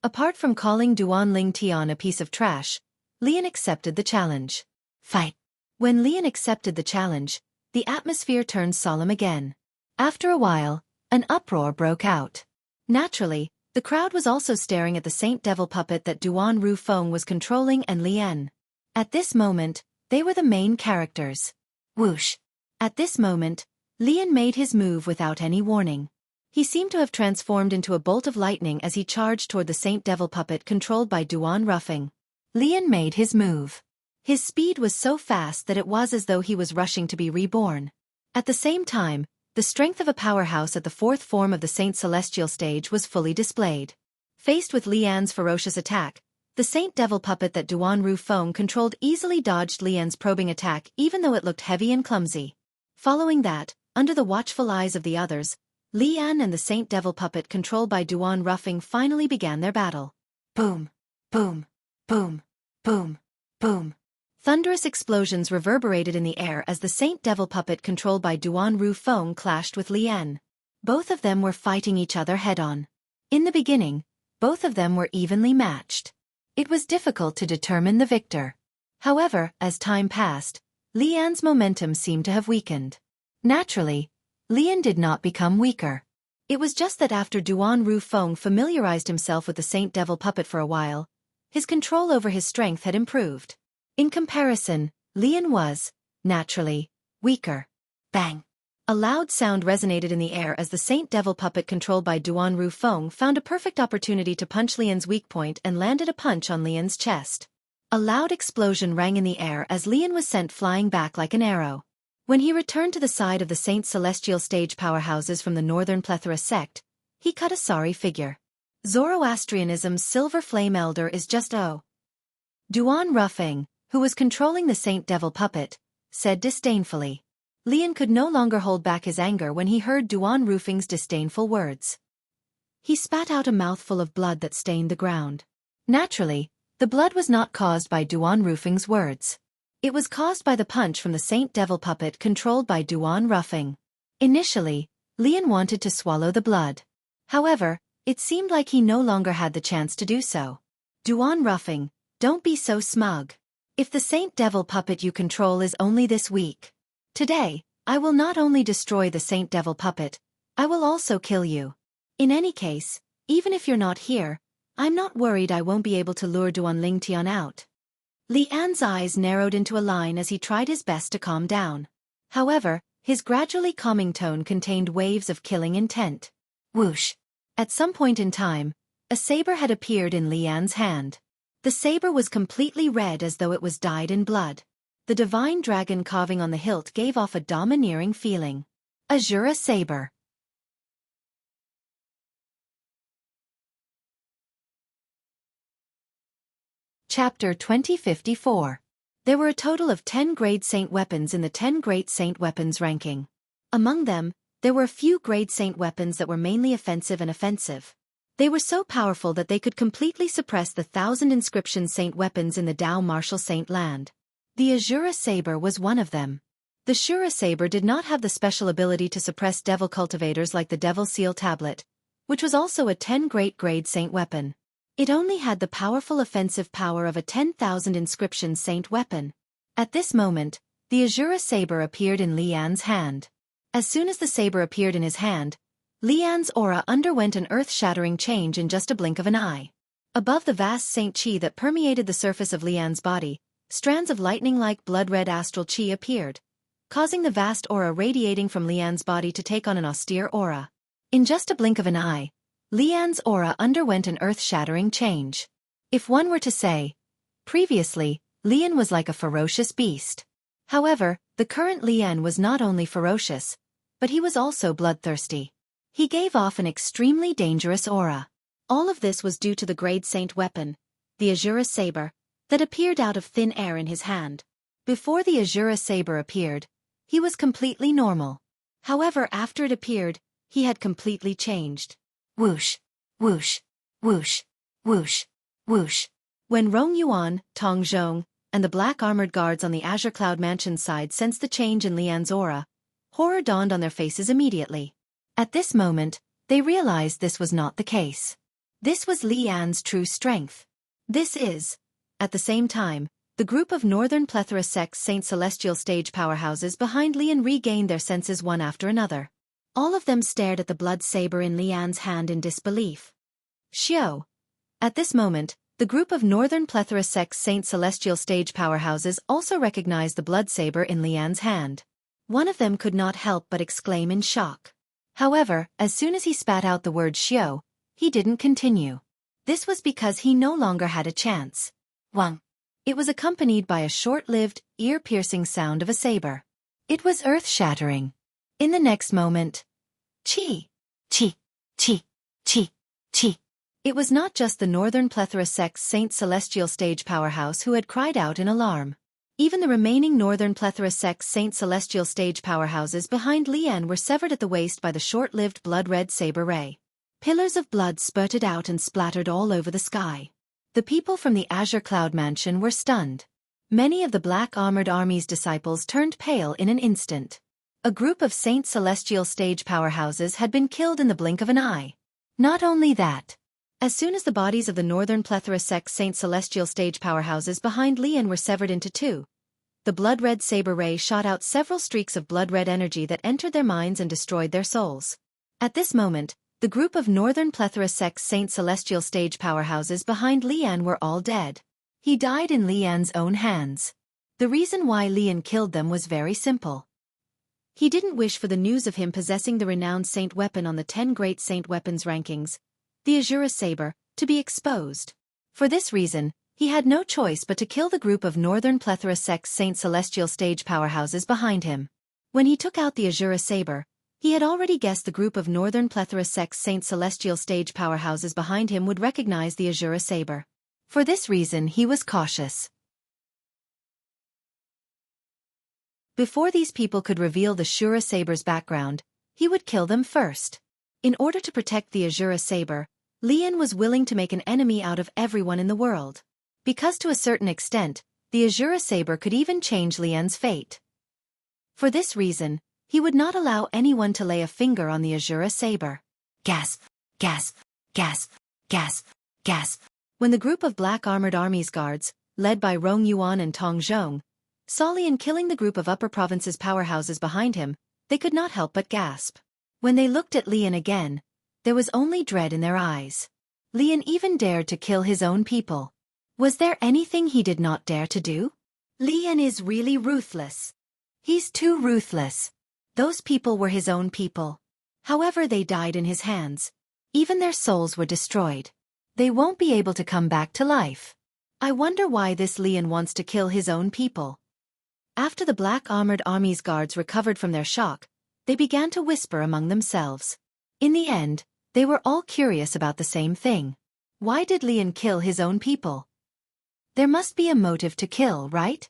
Apart from calling Duan Lingtian a piece of trash, Lian accepted the challenge. Fight. When Lian accepted the challenge, the atmosphere turned solemn again. After a while, an uproar broke out. Naturally, the crowd was also staring at the Saint Devil puppet that Duan Rufeng was controlling and Lian. At this moment, they were the main characters. Whoosh! At this moment, Lian made his move without any warning. He seemed to have transformed into a bolt of lightning as he charged toward the Saint Devil puppet controlled by Duan Rufeng. Lian made his move. His speed was so fast that it was as though he was rushing to be reborn. At the same time, the strength of a powerhouse at the fourth form of the Saint Celestial stage was fully displayed. Faced with Lian's ferocious attack, the Saint Devil puppet that Duan Rufeng controlled easily dodged Lian's probing attack even though it looked heavy and clumsy. Following that, under the watchful eyes of the others, Lian and the Saint Devil puppet controlled by Duan Rufeng finally began their battle. Boom! Boom! Boom! Boom! Boom! Thunderous explosions reverberated in the air as the Saint Devil puppet controlled by Duan Rufeng clashed with Lian. Both of them were fighting each other head-on. In the beginning, both of them were evenly matched. It was difficult to determine the victor. However, as time passed, Lian's momentum seemed to have weakened. Naturally, Lian did not become weaker. It was just that after Duan Rufeng familiarized himself with the Saint Devil puppet for a while, his control over his strength had improved. In comparison, Lian was, naturally, weaker. Bang! A loud sound resonated in the air as the Saint Devil puppet controlled by Duan Rufeng found a perfect opportunity to punch Lian's weak point and landed a punch on Lian's chest. A loud explosion rang in the air as Lian was sent flying back like an arrow. When he returned to the side of the Saint Celestial stage powerhouses from the Northern Plethora sect, he cut a sorry figure. Zoroastrianism's Silver Flame Elder is just Duan Rufeng, who was controlling the Saint Devil puppet, said disdainfully. Lian could no longer hold back his anger when he heard Duan Rufeng's disdainful words. He spat out a mouthful of blood that stained the ground. Naturally, the blood was not caused by Duan Rufeng's words. It was caused by the punch from the Saint Devil puppet controlled by Duan Rufeng. Initially, Lian wanted to swallow the blood. However, it seemed like he no longer had the chance to do so. Duan Rufeng, don't be so smug. If the Saint Devil puppet you control is only this weak, today, I will not only destroy the Saint Devil puppet, I will also kill you. In any case, even if you're not here, I'm not worried I won't be able to lure Duan Lingtian out. Lian's eyes narrowed into a line as he tried his best to calm down. However, his gradually calming tone contained waves of killing intent. Whoosh! At some point in time, a saber had appeared in Lian's hand. The saber was completely red as though it was dyed in blood. The divine dragon carving on the hilt gave off a domineering feeling. Azura saber. Chapter 2054. There were a total of 10 Grade Saint weapons in the 10 Great Saint weapons ranking. Among them, there were a few Grade Saint weapons that were mainly offensive and offensive. They were so powerful that they could completely suppress the 1,000 inscription saint weapons in the Dao martial saint land. The Azura saber was one of them. The Shura saber did not have the special ability to suppress devil cultivators like the Devil Seal tablet, which was also a 10 Great Grade Saint weapon. It only had the powerful offensive power of a 10,000 inscription saint weapon. At this moment, the Azura saber appeared in Lian's hand. As soon as the saber appeared in his hand, Lian's aura underwent an earth-shattering change in just a blink of an eye. Above the vast saint chi that permeated the surface of Lian's body, strands of lightning-like blood-red astral chi appeared, causing the vast aura radiating from Lian's body to take on an austere aura. In just a blink of an eye, Lian's aura underwent an earth-shattering change. If one were to say, previously, Lian was like a ferocious beast. However, the current Lian was not only ferocious, but he was also bloodthirsty. He gave off an extremely dangerous aura. All of this was due to the Grade Saint weapon, the Azura saber, that appeared out of thin air in his hand. Before the Azura saber appeared, he was completely normal. However, after it appeared, he had completely changed. Whoosh, whoosh, whoosh, whoosh, whoosh. When Rong Yuan, Tong Zhong, and the black armored guards on the Azure Cloud Mansion side sensed the change in Lian's aura, horror dawned on their faces immediately. At this moment, they realized this was not the case. This was Lian's true strength. This is At the same time, the group of Northern Plethora Sect's Saint Celestial stage powerhouses behind Lian regained their senses one after another. All of them stared at the blood saber in Lian's hand in disbelief. Xiao. At this moment, the group of Northern Plethora Sect's Saint Celestial stage powerhouses also recognized the blood saber in Lian's hand. One of them could not help but exclaim in shock. However, as soon as he spat out the word Xiao, he didn't continue. This was because he no longer had a chance. Wang. It was accompanied by a short-lived, ear-piercing sound of a saber. It was earth-shattering. In the next moment, chi, chi, chi, chi, chi. It was not just the Northern Plethora Sect's Saint Celestial stage powerhouse who had cried out in alarm. Even the remaining Northern Plethora Sect's Saint Celestial stage powerhouses behind Lian were severed at the waist by the short-lived blood-red saber ray. Pillars of blood spurted out and splattered all over the sky. The people from the Azure Cloud Mansion were stunned. Many of the Black Armored Army's disciples turned pale in an instant. A group of Saint Celestial stage powerhouses had been killed in the blink of an eye. Not only that, as soon as the bodies of the Northern Plethora Sect's Saint Celestial stage powerhouses behind Lian were severed into two, the blood-red saber ray shot out several streaks of blood-red energy that entered their minds and destroyed their souls. At this moment, the group of Northern Plethora Sect's Saint Celestial stage powerhouses behind Lian were all dead. He died in Lian's own hands. The reason why Lian killed them was very simple. He didn't wish for the news of him possessing the renowned saint weapon on the 10 great saint weapons rankings, the Azura Saber, to be exposed. For this reason, he had no choice but to kill the group of Northern Plethora Sect's Saint Celestial stage powerhouses behind him. When he took out the Azura Saber, he had already guessed the group of Northern Plethora Sect's Saint Celestial stage powerhouses behind him would recognize the Azura Saber. For this reason he was cautious. Before these people could reveal the Shura Saber's background, he would kill them first. In order to protect the Azura Saber, Lian was willing to make an enemy out of everyone in the world. Because to a certain extent, the Azura Saber could even change Lian's fate. For this reason, he would not allow anyone to lay a finger on the Azura Saber. Gasp, gasp, gasp, gasp, gasp. When the group of Black Armored Army's guards, led by Rong Yuan and Tong Zhong, saw Lian killing the group of Upper Province's powerhouses behind him, they could not help but gasp. When they looked at Lian again, there was only dread in their eyes. Lian even dared to kill his own people. Was there anything he did not dare to do? Lian is really ruthless. He's too ruthless. Those people were his own people. However, they died in his hands. Even their souls were destroyed. They won't be able to come back to life. I wonder why this Lian wants to kill his own people. After the Black Armored Army's guards recovered from their shock, they began to whisper among themselves. In the end, they were all curious about the same thing. Why did Lian kill his own people? There must be a motive to kill, right?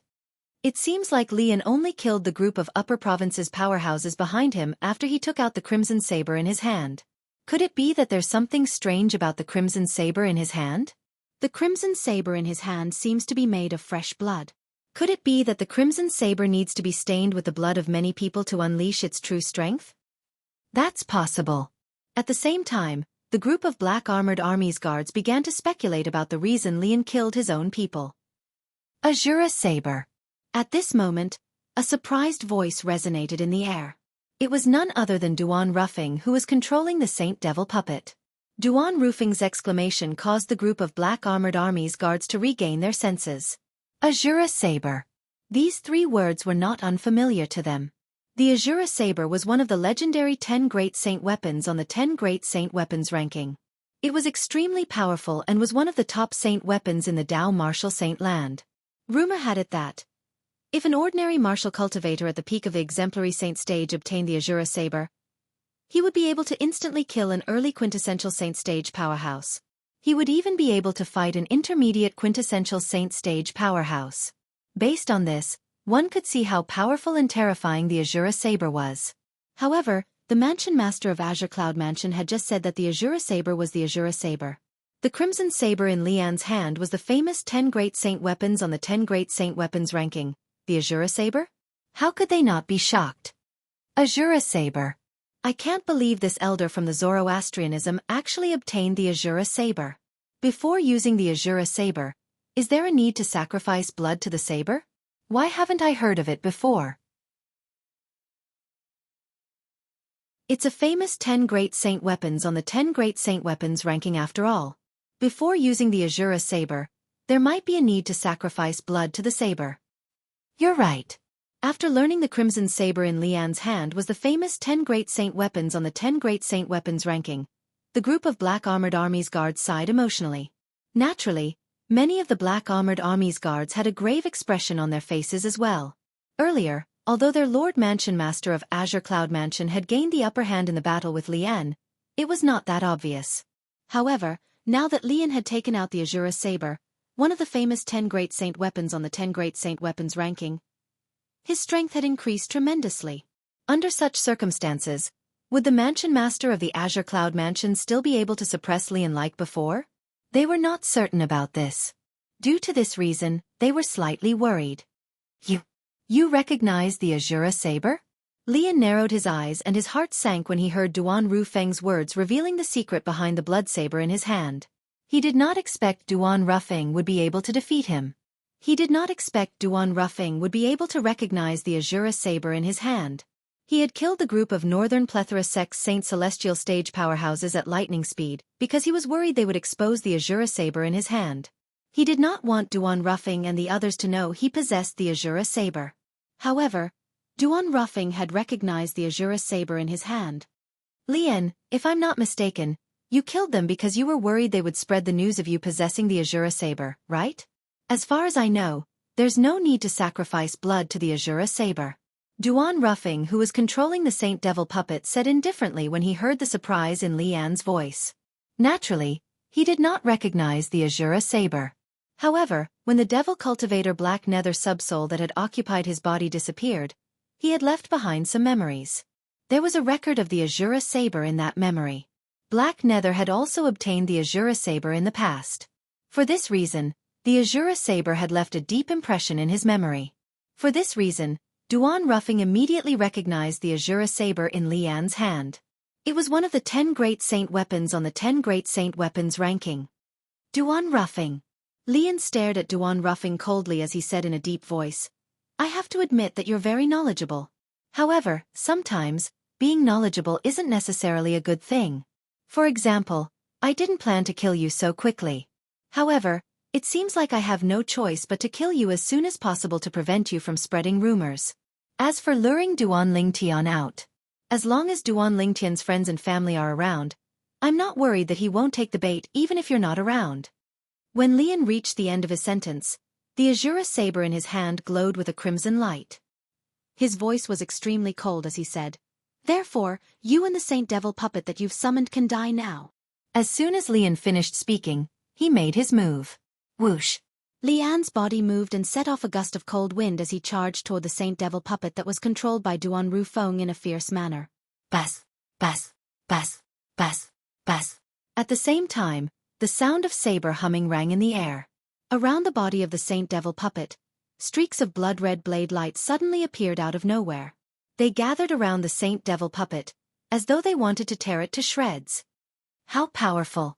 It seems like Lian only killed the group of Upper Province's powerhouses behind him after he took out the Crimson Saber in his hand. Could it be that there's something strange about the Crimson Saber in his hand? The Crimson Saber in his hand seems to be made of fresh blood. Could it be that the Crimson Saber needs to be stained with the blood of many people to unleash its true strength? That's possible. At the same time, the group of Black Armored Army's guards began to speculate about the reason Lian killed his own people. Azura Saber. At this moment, a surprised voice resonated in the air. It was none other than Duan Ruffing who was controlling the Saint Devil puppet. Duan Ruffing's exclamation caused the group of Black Armored Army's guards to regain their senses. Azura Saber. These three words were not unfamiliar to them. The Azura Saber was one of the legendary 10 Great Saint weapons on the 10 Great Saint weapons ranking. It was extremely powerful and was one of the top saint weapons in the Dao martial saint land. Rumor had it that, if an ordinary martial cultivator at the peak of the exemplary saint stage obtained the Azura Saber, he would be able to instantly kill an early quintessential saint stage powerhouse. He would even be able to fight an intermediate quintessential saint stage powerhouse. Based on this, one could see how powerful and terrifying the Azura Saber was. However, the Mansion Master of Azure Cloud Mansion had just said that the Azura Saber was the Azura Saber. The Crimson Saber in Lian's hand was the famous 10 Great Saint weapons on the 10 Great Saint weapons ranking. The Azura Saber? How could they not be shocked? Azura Saber. I can't believe this elder from the Zoroastrianism actually obtained the Azura Saber. Before using the Azura Saber, Is there a need to sacrifice blood to the saber? Why haven't I heard of it before? It's a famous 10 Great Saint Weapons on the 10 Great Saint Weapons ranking after all. Before using the Azura saber, there might be a need to sacrifice blood to the saber. You're right. After learning the Crimson Saber in Lian's hand was the famous 10 Great Saint Weapons on the 10 Great Saint Weapons ranking, the group of Black Armored Armies guards sighed emotionally. Naturally, many of the Black Armored Armies guards had a grave expression on their faces as well. Earlier, although their Lord Mansion Master of Azure Cloud Mansion had gained the upper hand in the battle with Lian, it was not that obvious. However, now that Lian had taken out the Azura Saber, one of the famous 10 Great Saint Weapons on the 10 Great Saint Weapons ranking, his strength had increased tremendously. Under such circumstances, would the Mansion Master of the Azure Cloud Mansion still be able to suppress Lian like before? They were not certain about this. Due to this reason, they were slightly worried. You recognize the Azura Saber? Lian narrowed his eyes and his heart sank when he heard Duan Rufeng's words revealing the secret behind the blood saber in his hand. He did not expect Duan Rufeng would be able to defeat him. He did not expect Duan Rufeng would be able to recognize the Azura saber in his hand. He had killed the group of Northern Plethora Sect's Saint Celestial stage powerhouses at lightning speed because he was worried they would expose the Azura saber in his hand. He did not want Duan Rufeng and the others to know he possessed the Azura saber. However, Duan Rufeng had recognized the Azura saber in his hand. Lian, if I'm not mistaken, you killed them because you were worried they would spread the news of you possessing the Azura saber, right? As far as I know, there's no need to sacrifice blood to the Azura saber. Duan Rufeng, who was controlling the Saint Devil puppet, said indifferently when he heard the surprise in Lian's voice. Naturally, he did not recognize the Azura saber. However, when the Devil Cultivator Black Nether subsoul that had occupied his body disappeared, he had left behind some memories. There was a record of the Azura saber in that memory. Black Nether had also obtained the Azura saber in the past. For this reason, the Azura saber had left a deep impression in his memory. For this reason, Duan Rufeng immediately recognized the Azura saber in Lian's hand. It was one of the 10 Great Saint Weapons on the 10 Great Saint Weapons ranking. Duan Rufeng. Lian stared at Duan Rufeng coldly as he said in a deep voice, I have to admit that you're very knowledgeable. However, sometimes, being knowledgeable isn't necessarily a good thing. For example, I didn't plan to kill you so quickly. However, it seems like I have no choice but to kill you as soon as possible to prevent you from spreading rumors. As for luring Duan Lingtian out, as long as Duan Lingtian's friends and family are around, I'm not worried that he won't take the bait even if you're not around. When Lian reached the end of his sentence, the Azura saber in his hand glowed with a crimson light. His voice was extremely cold as he said, Therefore, you and the Saint Devil puppet that you've summoned can die now. As soon as Lian finished speaking, he made his move. Whoosh! Lian's body moved and set off a gust of cold wind as he charged toward the Saint Devil puppet that was controlled by Duan Rufeng in a fierce manner. Bas! Bas! Bas! Bas! Bas! At the same time, the sound of saber humming rang in the air. Around the body of the Saint Devil puppet, streaks of blood-red blade light suddenly appeared out of nowhere. They gathered around the Saint Devil puppet, as though they wanted to tear it to shreds. How powerful!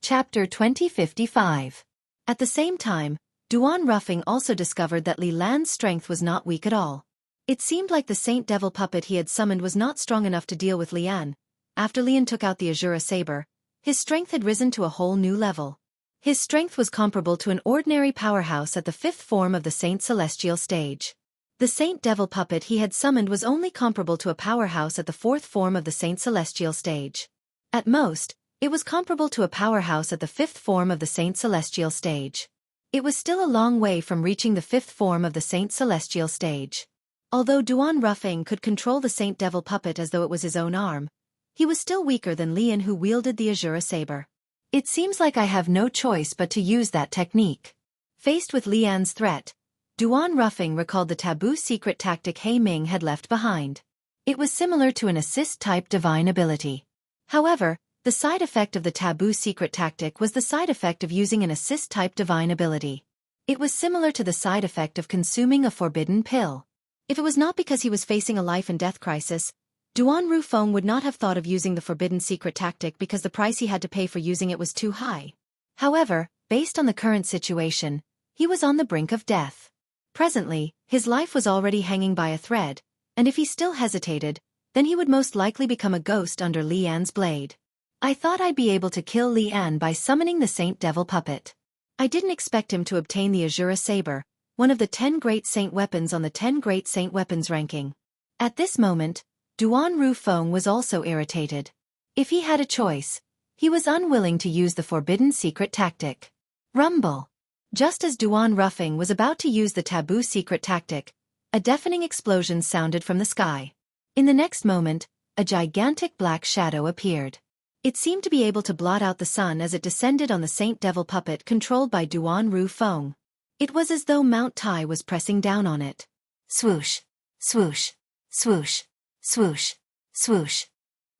Chapter 2055. At the same time, Duan Rufeng also discovered that Li Lan's strength was not weak at all. It seemed like the Saint Devil puppet he had summoned was not strong enough to deal with Lian. After Lian took out the Azura saber, his strength had risen to a whole new level. His strength was comparable to an ordinary powerhouse at the 5th form of the Saint Celestial stage. The Saint Devil puppet he had summoned was only comparable to a powerhouse at the 4th form of the Saint Celestial stage. At most, it was comparable to a powerhouse at the 5th form of the Saint Celestial stage. It was still a long way from reaching the 5th form of the Saint Celestial stage. Although Duan Rufeng could control the Saint Devil puppet as though it was his own arm, he was still weaker than Lian, who wielded the Azura saber. It seems like I have no choice but to use that technique. Faced with Lian's threat, Duan Rufeng recalled the taboo secret tactic He Ming had left behind. It was similar to an assist-type divine ability. However, the side effect of the taboo secret tactic was the side effect of using an assist-type divine ability. It was similar to the side effect of consuming a forbidden pill. If it was not because he was facing a life-and-death crisis, Duan Rufeng would not have thought of using the forbidden secret tactic because the price he had to pay for using it was too high. However, based on the current situation, he was on the brink of death. Presently, his life was already hanging by a thread, and if he still hesitated, then he would most likely become a ghost under Li An's blade. I thought I'd be able to kill Li An by summoning the Saint Devil Puppet. I didn't expect him to obtain the Azura Saber, one of the 10 Great Saint Weapons on the 10 Great Saint Weapons ranking. At this moment, Duan Rufeng was also irritated. If he had a choice, he was unwilling to use the forbidden secret tactic. Rumble. Just as Duan Rufeng was about to use the taboo secret tactic, a deafening explosion sounded from the sky. In the next moment, a gigantic black shadow appeared. It seemed to be able to blot out the sun as it descended on the Saint Devil Puppet controlled by Duan Rufeng. It was as though Mount Tai was pressing down on it. Swoosh, swoosh, swoosh, swoosh, swoosh.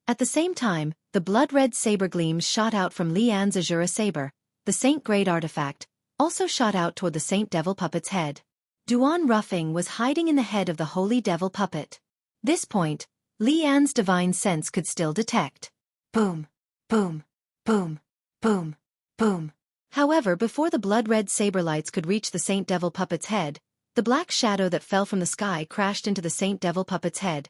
At the same time, the blood-red saber gleams shot out from Li An's Azura Saber. The Saint Grade artifact also shot out toward the Saint Devil Puppet's head. Duan Rufeng was hiding in the head of the Holy Devil Puppet. This point, Li An's divine sense could still detect. Boom, boom, boom, boom, boom. However, before the blood-red saber lights could reach the Saint Devil Puppet's head, the black shadow that fell from the sky crashed into the Saint Devil Puppet's head,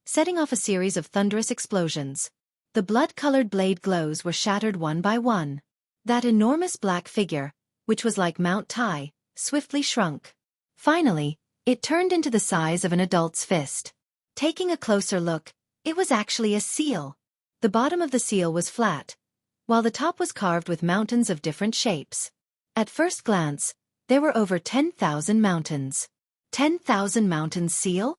setting off a series of thunderous explosions. The blood-colored blade glows were shattered one by one. That enormous black figure, which was like Mount Tai, swiftly shrunk. Finally, it turned into the size of an adult's fist. Taking a closer look, it was actually a seal. The bottom of the seal was flat, while the top was carved with mountains of different shapes. At first glance, there were over 10,000 mountains. 10,000 mountains seal?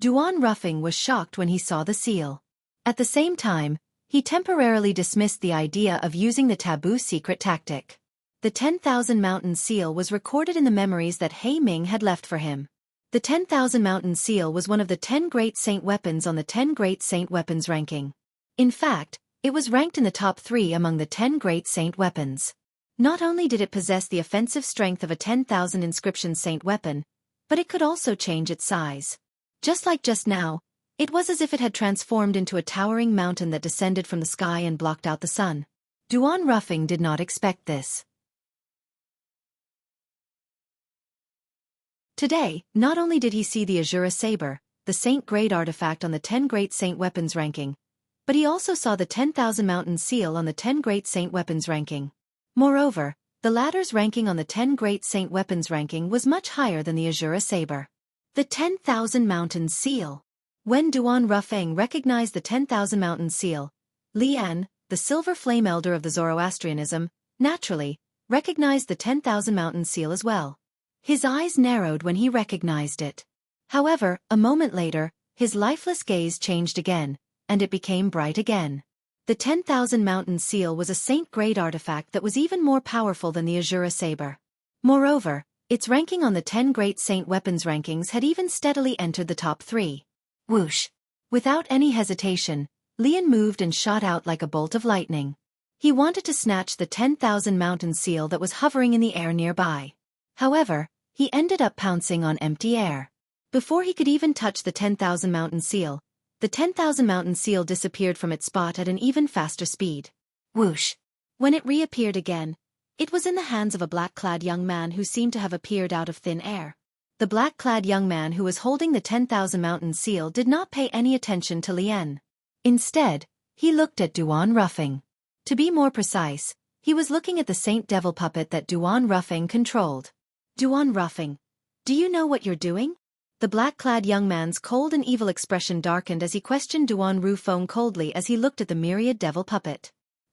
Duan Rufeng was shocked when he saw the seal. At the same time, he temporarily dismissed the idea of using the taboo secret tactic. The 10,000 mountain seal was recorded in the memories that He Ming had left for him. The 10,000 mountain seal was one of the 10 Great Saint Weapons on the 10 Great Saint Weapons ranking. In fact, it was ranked in the top 3 among the 10 Great Saint Weapons. Not only did it possess the offensive strength of a 10,000 inscription saint weapon, but it could also change its size. Just like just now, it was as if it had transformed into a towering mountain that descended from the sky and blocked out the sun. Duan Rufeng did not expect this. Today, not only did he see the Azura Saber, the Saint Grade artifact on the 10 Great Saint Weapons ranking, but he also saw the 10,000 mountain seal on the 10 Great Saint Weapons ranking. Moreover, the latter's ranking on the 10 Great Saint Weapons ranking was much higher than the Azura Saber. The 10,000 mountain seal. When Duan Rufeng recognized the 10,000 mountain seal, Li An, the silver flame elder of the Zoroastrianism, naturally, recognized the 10,000 mountain seal as well. His eyes narrowed when he recognized it. However, a moment later, his lifeless gaze changed again, and it became bright again. The 10,000 mountain seal was a saint-grade artifact that was even more powerful than the Azura Saber. Moreover, its ranking on the 10 Great Saint Weapons rankings had even steadily entered the top 3. Whoosh! Without any hesitation, Li An moved and shot out like a bolt of lightning. He wanted to snatch the 10,000 mountain seal that was hovering in the air nearby. However, he ended up pouncing on empty air. Before he could even touch the 10,000 mountain seal, the 10,000 mountain seal disappeared from its spot at an even faster speed. Whoosh! When it reappeared again, it was in the hands of a black-clad young man who seemed to have appeared out of thin air. The black-clad young man who was holding the 10,000 mountain seal did not pay any attention to Li An. Instead, he looked at Duan Rufeng. To be more precise, he was looking at the Saint Devil Puppet that Duan Rufeng controlled. Duan Rufeng, do you know what you're doing? The black-clad young man's cold and evil expression darkened as he questioned Duan Rufeng coldly as he looked at the myriad devil puppet.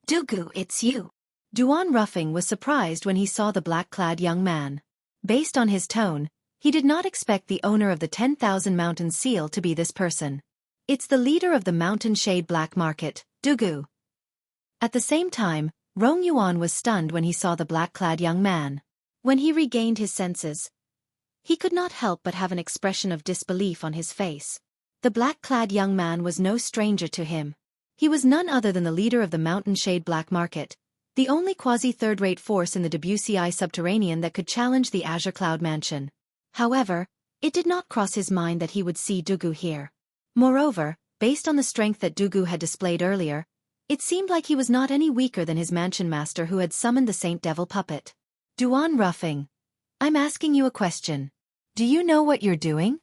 Dugu, it's you. Duan Rufeng was surprised when he saw the black-clad young man. Based on his tone, he did not expect the owner of the 10,000 mountain seal to be this person. It's the leader of the Mountain Shade Black Market, Dugu. At the same time, Rong Yuan was stunned when he saw the black-clad young man. When he regained his senses, he could not help but have an expression of disbelief on his face. The black-clad young man was no stranger to him. He was none other than the leader of the Mountain Shade Black Market, the only quasi-third-rate force in the WCI subterranean that could challenge the Azure Cloud Mansion. However, it did not cross his mind that he would see Dugu here. Moreover, based on the strength that Dugu had displayed earlier, it seemed like he was not any weaker than his mansion master who had summoned the Saint Devil puppet. Duan Ruffing, I'm asking you a question. Do you know what you're doing?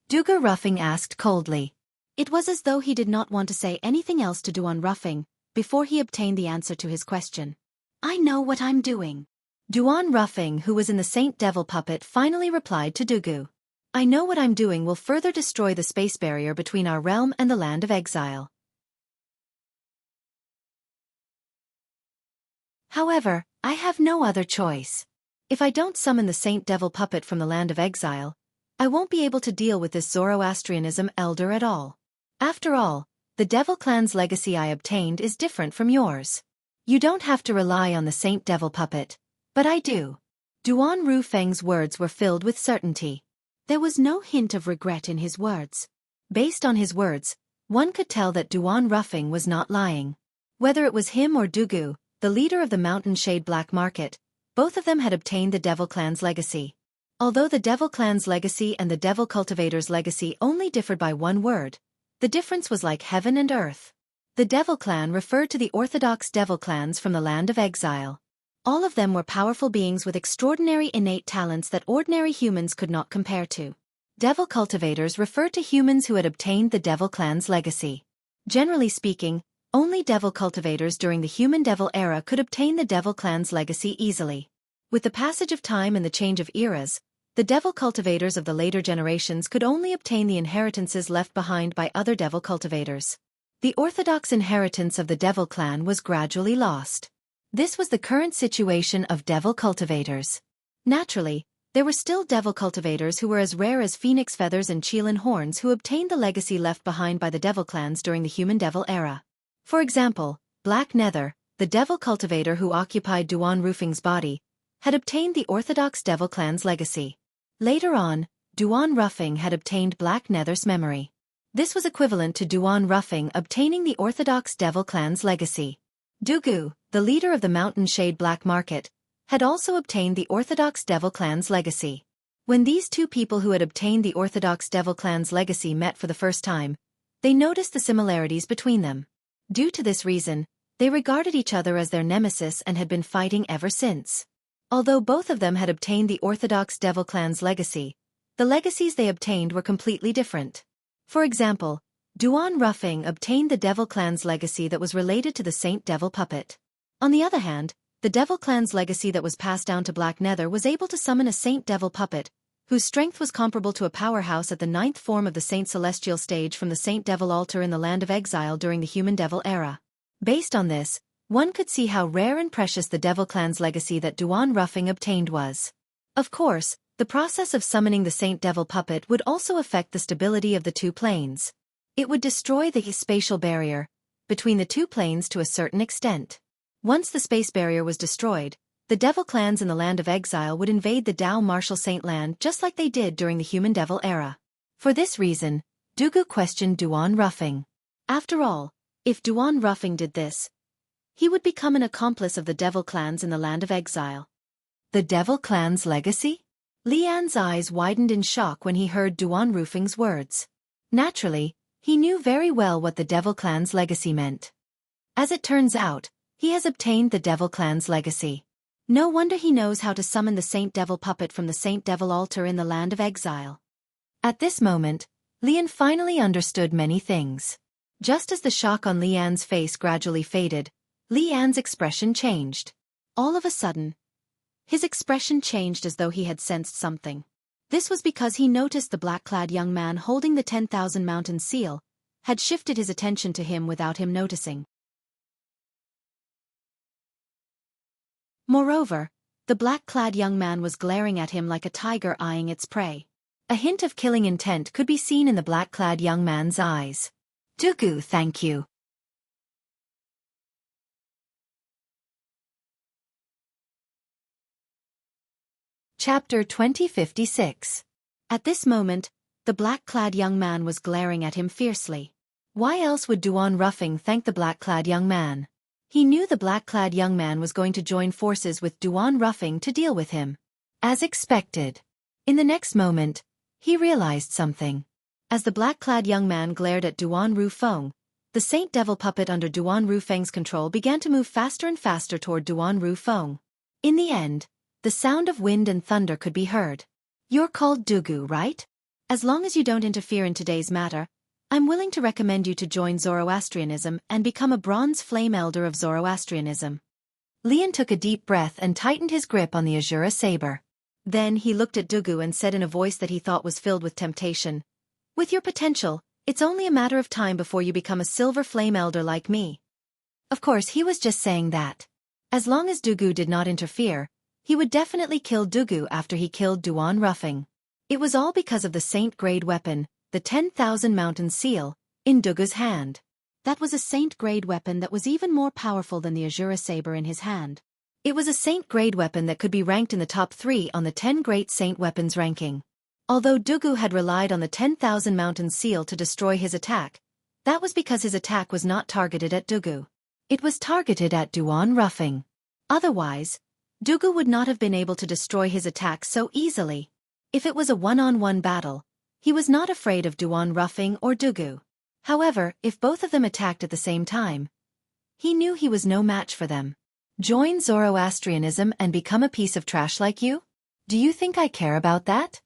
Dugu Ruffing asked coldly. It was as though he did not want to say anything else to Duan Ruffing before he obtained the answer to his question. I know what I'm doing. Duan Ruffing, who was in the Saint Devil puppet, finally replied to Dugu. I know what I'm doing will further destroy the space barrier between our realm and the land of exile. However, I have no other choice. If I don't summon the Saint Devil puppet from the land of exile, I won't be able to deal with this Zoroastrianism elder at all. After all, the Devil clan's legacy I obtained is different from yours. You don't have to rely on the Saint Devil puppet, but I do. Duan Rufeng's words were filled with certainty. There was no hint of regret in his words. Based on his words, one could tell that Duan Ruffing was not lying. Whether it was him or Dugu, the leader of the Mountain Shade Black Market, both of them had obtained the Devil clan's legacy. Although the Devil clan's legacy and the Devil cultivator's legacy only differed by one word, the difference was like heaven and earth. The Devil clan referred to the orthodox Devil clans from the land of exile. All of them were powerful beings with extraordinary innate talents that ordinary humans could not compare to. Devil cultivators referred to humans who had obtained the Devil clan's legacy. Generally speaking, only Devil cultivators during the Human Devil era could obtain the Devil clan's legacy easily. With the passage of time and the change of eras, the Devil cultivators of the later generations could only obtain the inheritances left behind by other Devil cultivators. The orthodox inheritance of the Devil clan was gradually lost. This was the current situation of Devil cultivators. Naturally, there were still Devil cultivators who were as rare as phoenix feathers and Qilin horns who obtained the legacy left behind by the Devil clans during the Human Devil era. For example, Black Nether, the Devil cultivator who occupied Duan Rufing's body, had obtained the orthodox Devil clan's legacy. Later on, Duan Ruffing had obtained Black Nether's memory. This was equivalent to Duan Ruffing obtaining the orthodox Devil clan's legacy. Dugu, the leader of the Mountain Shade Black Market, had also obtained the orthodox Devil clan's legacy. When these two people who had obtained the orthodox Devil clan's legacy met for the first time, they noticed the similarities between them. Due to this reason, they regarded each other as their nemesis and had been fighting ever since. Although both of them had obtained the orthodox Devil clan's legacy, the legacies they obtained were completely different. For example, Duan Ruffing obtained the Devil clan's legacy that was related to the Saint Devil puppet. On the other hand, the Devil clan's legacy that was passed down to Black Nether was able to summon a Saint Devil puppet, whose strength was comparable to a powerhouse at the 9th form of the Saint Celestial stage from the Saint Devil altar in the land of exile during the Human Devil era. Based on this, one could see how rare and precious the Devil clan's legacy that Duan Ruffing obtained was. Of course, the process of summoning the Saint Devil puppet would also affect the stability of the two planes. It would destroy the spatial barrier between the two planes to a certain extent. Once the space barrier was destroyed, the Devil clans in the land of exile would invade the Dao Martial Saint land just like they did during the Human Devil era. For this reason, Dugu questioned Duan Ruffing. After all, if Duan Ruffing did this, he would become an accomplice of the Devil clans in the land of exile. The Devil clan's legacy? Lian's eyes widened in shock when he heard Duan Ruffing's words. Naturally, he knew very well what the Devil clan's legacy meant. As it turns out, he has obtained the Devil clan's legacy. No wonder he knows how to summon the Saint Devil puppet from the Saint Devil altar in the land of exile. At this moment, Lian finally understood many things. Just as the shock on Lian's face gradually faded, Lian's expression changed. All of a sudden, his expression changed as though he had sensed something. This was because he noticed the black-clad young man holding the 10,000 mountain seal had shifted his attention to him without him noticing. Moreover, the black-clad young man was glaring at him like a tiger eyeing its prey. A hint of killing intent could be seen in the black-clad young man's eyes. Dugu, thank you. Chapter 2056. At this moment, the black-clad young man was glaring at him fiercely. Why else would Duan Ruffing thank the black-clad young man? He knew the black-clad young man was going to join forces with Duan Ruffing to deal with him. As expected. In the next moment, he realized something. As the black-clad young man glared at Duan Rufeng, the Saint Devil puppet under Duan Rufeng's control began to move faster and faster toward Duan Rufeng. In the end, the sound of wind and thunder could be heard. "You're called Dugu, right? As long as you don't interfere in today's matter, I'm willing to recommend you to join Zoroastrianism and become a bronze flame elder of Zoroastrianism." Lian took a deep breath and tightened his grip on the Azura saber. Then he looked at Dugu and said in a voice that he thought was filled with temptation, "With your potential, it's only a matter of time before you become a silver flame elder like me." Of course, he was just saying that. As long as Dugu did not interfere, he would definitely kill Dugu after he killed Duan Rufeng. It was all because of the saint-grade weapon, the 10,000 Mountain Seal, in Dugu's hand. That was a saint-grade weapon that was even more powerful than the Azura saber in his hand. It was a saint-grade weapon that could be ranked in the top 3 on the 10 Great Saint Weapons ranking. Although Dugu had relied on the 10,000 Mountain Seal to destroy his attack, that was because his attack was not targeted at Dugu. It was targeted at Duan Rufeng. Otherwise, Dugu would not have been able to destroy his attack so easily. If it was a one-on-one battle, he was not afraid of Duan Rufeng or Dugu. However, if both of them attacked at the same time, he knew he was no match for them. "Join Zoroastrianism and become a piece of trash like you? Do you think I care about that?"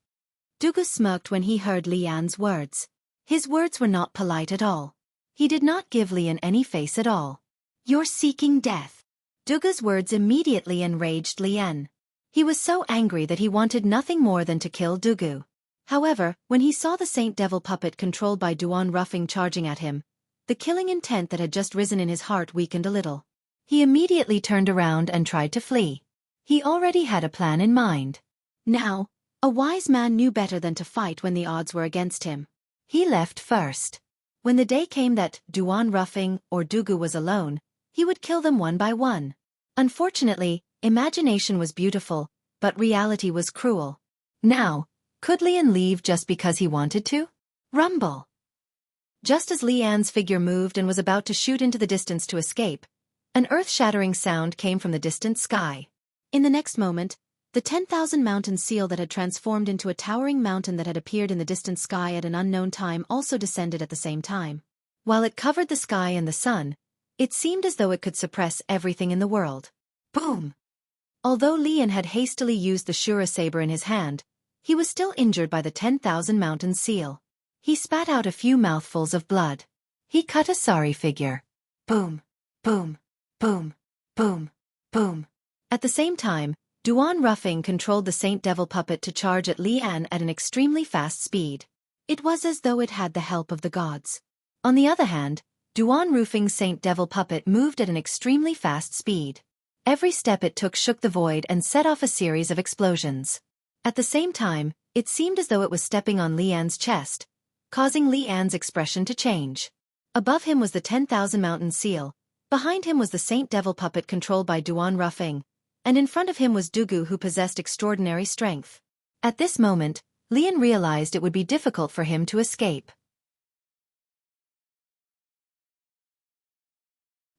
Dugu smirked when he heard Lian's words. His words were not polite at all. He did not give Lian any face at all. "You're seeking death." Dugu's words immediately enraged Lian. He was so angry that he wanted nothing more than to kill Dugu. However, when he saw the Saint Devil puppet controlled by Duan Rufeng charging at him, the killing intent that had just risen in his heart weakened a little. He immediately turned around and tried to flee. He already had a plan in mind. Now, a wise man knew better than to fight when the odds were against him. He left first. When the day came that Duan Rufeng or Dugu was alone, he would kill them one by one. Unfortunately, imagination was beautiful, but reality was cruel. Now, could Lian leave just because he wanted to? Rumble! Just as Lian's figure moved and was about to shoot into the distance to escape, an earth-shattering sound came from the distant sky. In the next moment, the 10,000 Mountain Seal that had transformed into a towering mountain that had appeared in the distant sky at an unknown time also descended at the same time. While it covered the sky and the sun, it seemed as though it could suppress everything in the world. Boom! Although Lian had hastily used the Shura saber in his hand, he was still injured by the 10,000 Mountain Seal. He spat out a few mouthfuls of blood. He cut a sorry figure. Boom! Boom! Boom! Boom! Boom! At the same time, Duan Rufeng controlled the Saint Devil puppet to charge at Lian at an extremely fast speed. It was as though it had the help of the gods. On the other hand, Duan Rufeng's Saint Devil puppet moved at an extremely fast speed. Every step it took shook the void and set off a series of explosions. At the same time, it seemed as though it was stepping on Lian's chest, causing Lian's expression to change. Above him was the 10,000 Mountain Seal, behind him was the Saint Devil puppet controlled by Duan Rufeng, and in front of him was Dugu, who possessed extraordinary strength. At this moment, Lian realized it would be difficult for him to escape.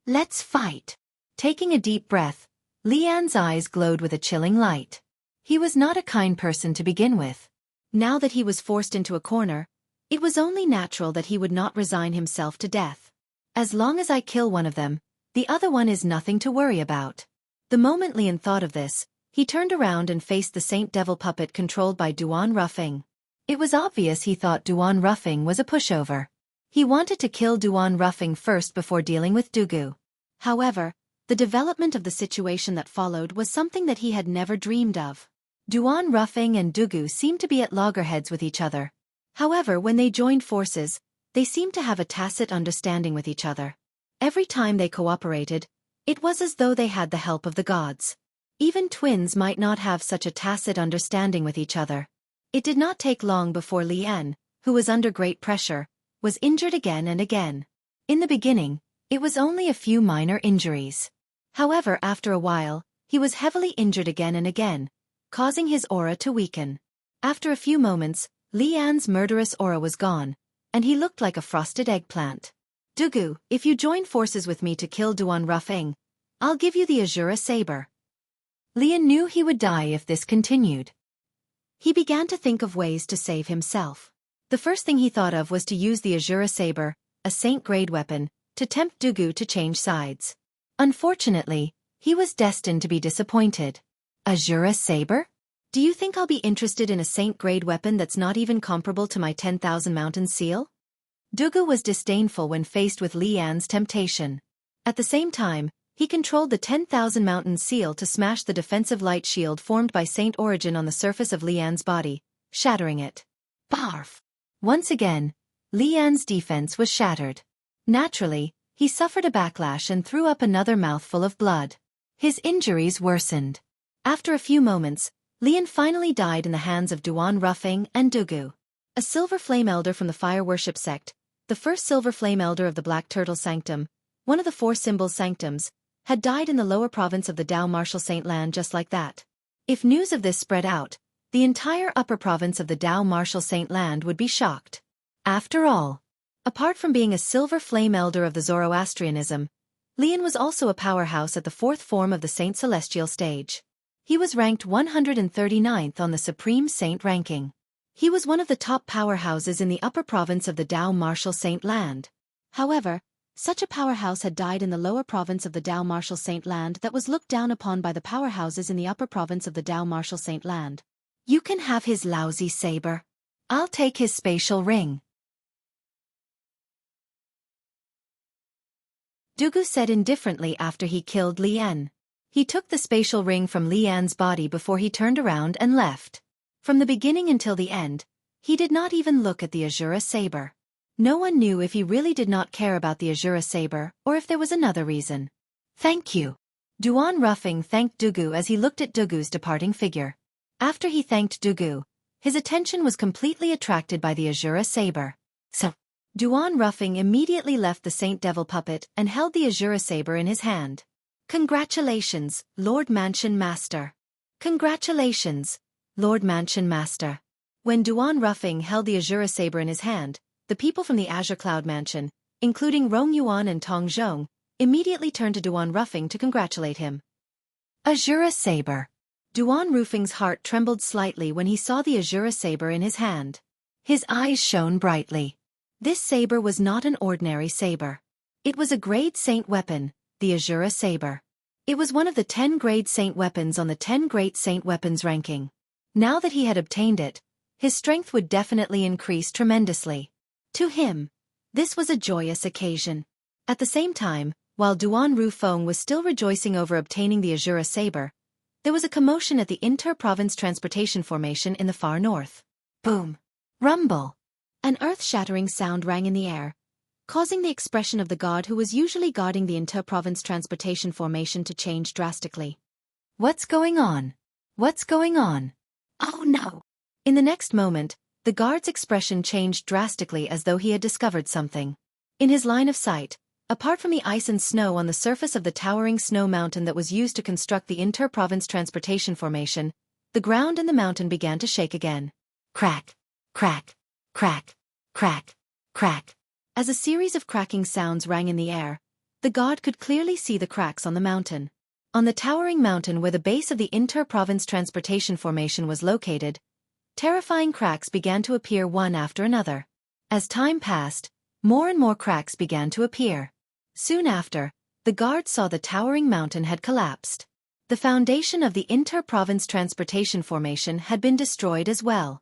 "Let's fight." Taking a deep breath, Lian's eyes glowed with a chilling light. He was not a kind person to begin with. Now that he was forced into a corner, it was only natural that he would not resign himself to death. "As long as I kill one of them, the other one is nothing to worry about." The moment Lian thought of this, he turned around and faced the Saint Devil puppet controlled by Duan Rufeng. It was obvious he thought Duan Rufeng was a pushover. He wanted to kill Duan Rufeng first before dealing with Dugu. However, the development of the situation that followed was something that he had never dreamed of. Duan Rufeng and Dugu seemed to be at loggerheads with each other. However, when they joined forces, they seemed to have a tacit understanding with each other. Every time they cooperated, it was as though they had the help of the gods. Even twins might not have such a tacit understanding with each other. It did not take long before Lian, who was under great pressure, was injured again and again. In the beginning, it was only a few minor injuries. However, after a while, he was heavily injured again and again, causing his aura to weaken. After a few moments, Lian's murderous aura was gone, and he looked like a frosted eggplant. "Dugu, if you join forces with me to kill Duan Rufeng, I'll give you the Azura saber." Lian knew he would die if this continued. He began to think of ways to save himself. The first thing he thought of was to use the Azura saber, a saint-grade weapon, to tempt Dugu to change sides. Unfortunately, he was destined to be disappointed. Azura saber? Do you think I'll be interested in a saint-grade weapon that's not even comparable to my 10,000 mountain seal? Dugu was disdainful when faced with Li Yan's temptation. At the same time, he controlled the 10,000 mountain seal to smash the defensive light shield formed by Saint Origin on the surface of Li Yan's body, shattering it. Barf! Once again, Li Yan's defense was shattered. Naturally, he suffered a backlash and threw up another mouthful of blood. His injuries worsened. After a few moments, Li Yan finally died in the hands of Duan Ruffing and Dugu. A silver flame elder from the fire worship sect, the first silver flame elder of the Black Turtle Sanctum, one of the 4 symbols sanctums, had died in the lower province of the Dao Martial Saint Land just like that. If news of this spread out, the entire upper province of the Dao Martial Saint Land would be shocked. After all, apart from being a silver flame elder of the Zoroastrianism, Li Yan was also a powerhouse at the 4th form of the Saint Celestial stage. He was ranked 139th on the Supreme Saint ranking. He was one of the top powerhouses in the upper province of the Dao Martial Saint Land. However, such a powerhouse had died in the lower province of the Dao Martial Saint Land that was looked down upon by the powerhouses in the upper province of the Dao Martial Saint Land. You can have his lousy saber. I'll take his spatial ring. Dugu said indifferently after he killed Li Yan. He took the spatial ring from Li Yan's body before he turned around and left. From the beginning until the end, he did not even look at the Azura saber. No one knew if he really did not care about the Azura saber or if there was another reason. Thank you. Duan Ruffing thanked Dugu as he looked at Dugu's departing figure. After he thanked Dugu, his attention was completely attracted by the Azura saber. So, Duan Ruffing immediately left the Saint Devil puppet and held the Azura saber in his hand. Congratulations, Lord Mansion Master. Congratulations, Lord Mansion Master. When Duan Ruffing held the Azura saber in his hand, the people from the Azure Cloud Mansion, including Rong Yuan and Tong Zhong, immediately turned to Duan Ruffing to congratulate him. Azura saber. Duan Ruffing's heart trembled slightly when he saw the Azura saber in his hand. His eyes shone brightly. This saber was not an ordinary saber. It was a grade saint weapon, the Azura saber. It was one of the 10 grade saint weapons on the 10 great saint weapons ranking. Now that he had obtained it, his strength would definitely increase tremendously. To him, this was a joyous occasion. At the same time, while Duan Rufeng was still rejoicing over obtaining the Azura saber, there was a commotion at the inter-province transportation formation in the far north. Boom! Rumble! An earth-shattering sound rang in the air, causing the expression of the god who was usually guarding the inter-province transportation formation to change drastically. What's going on? What's going on? Oh no! In the next moment, the guard's expression changed drastically as though he had discovered something. In his line of sight, apart from the ice and snow on the surface of the towering snow mountain that was used to construct the inter-province transportation formation, the ground and the mountain began to shake again. Crack! Crack! Crack! Crack! Crack! As a series of cracking sounds rang in the air, the god could clearly see the cracks on the mountain. On the towering mountain where the base of the inter-province transportation formation was located, terrifying cracks began to appear one after another. As time passed, more and more cracks began to appear. Soon after, the guard saw the towering mountain had collapsed. The foundation of the inter-province transportation formation had been destroyed as well.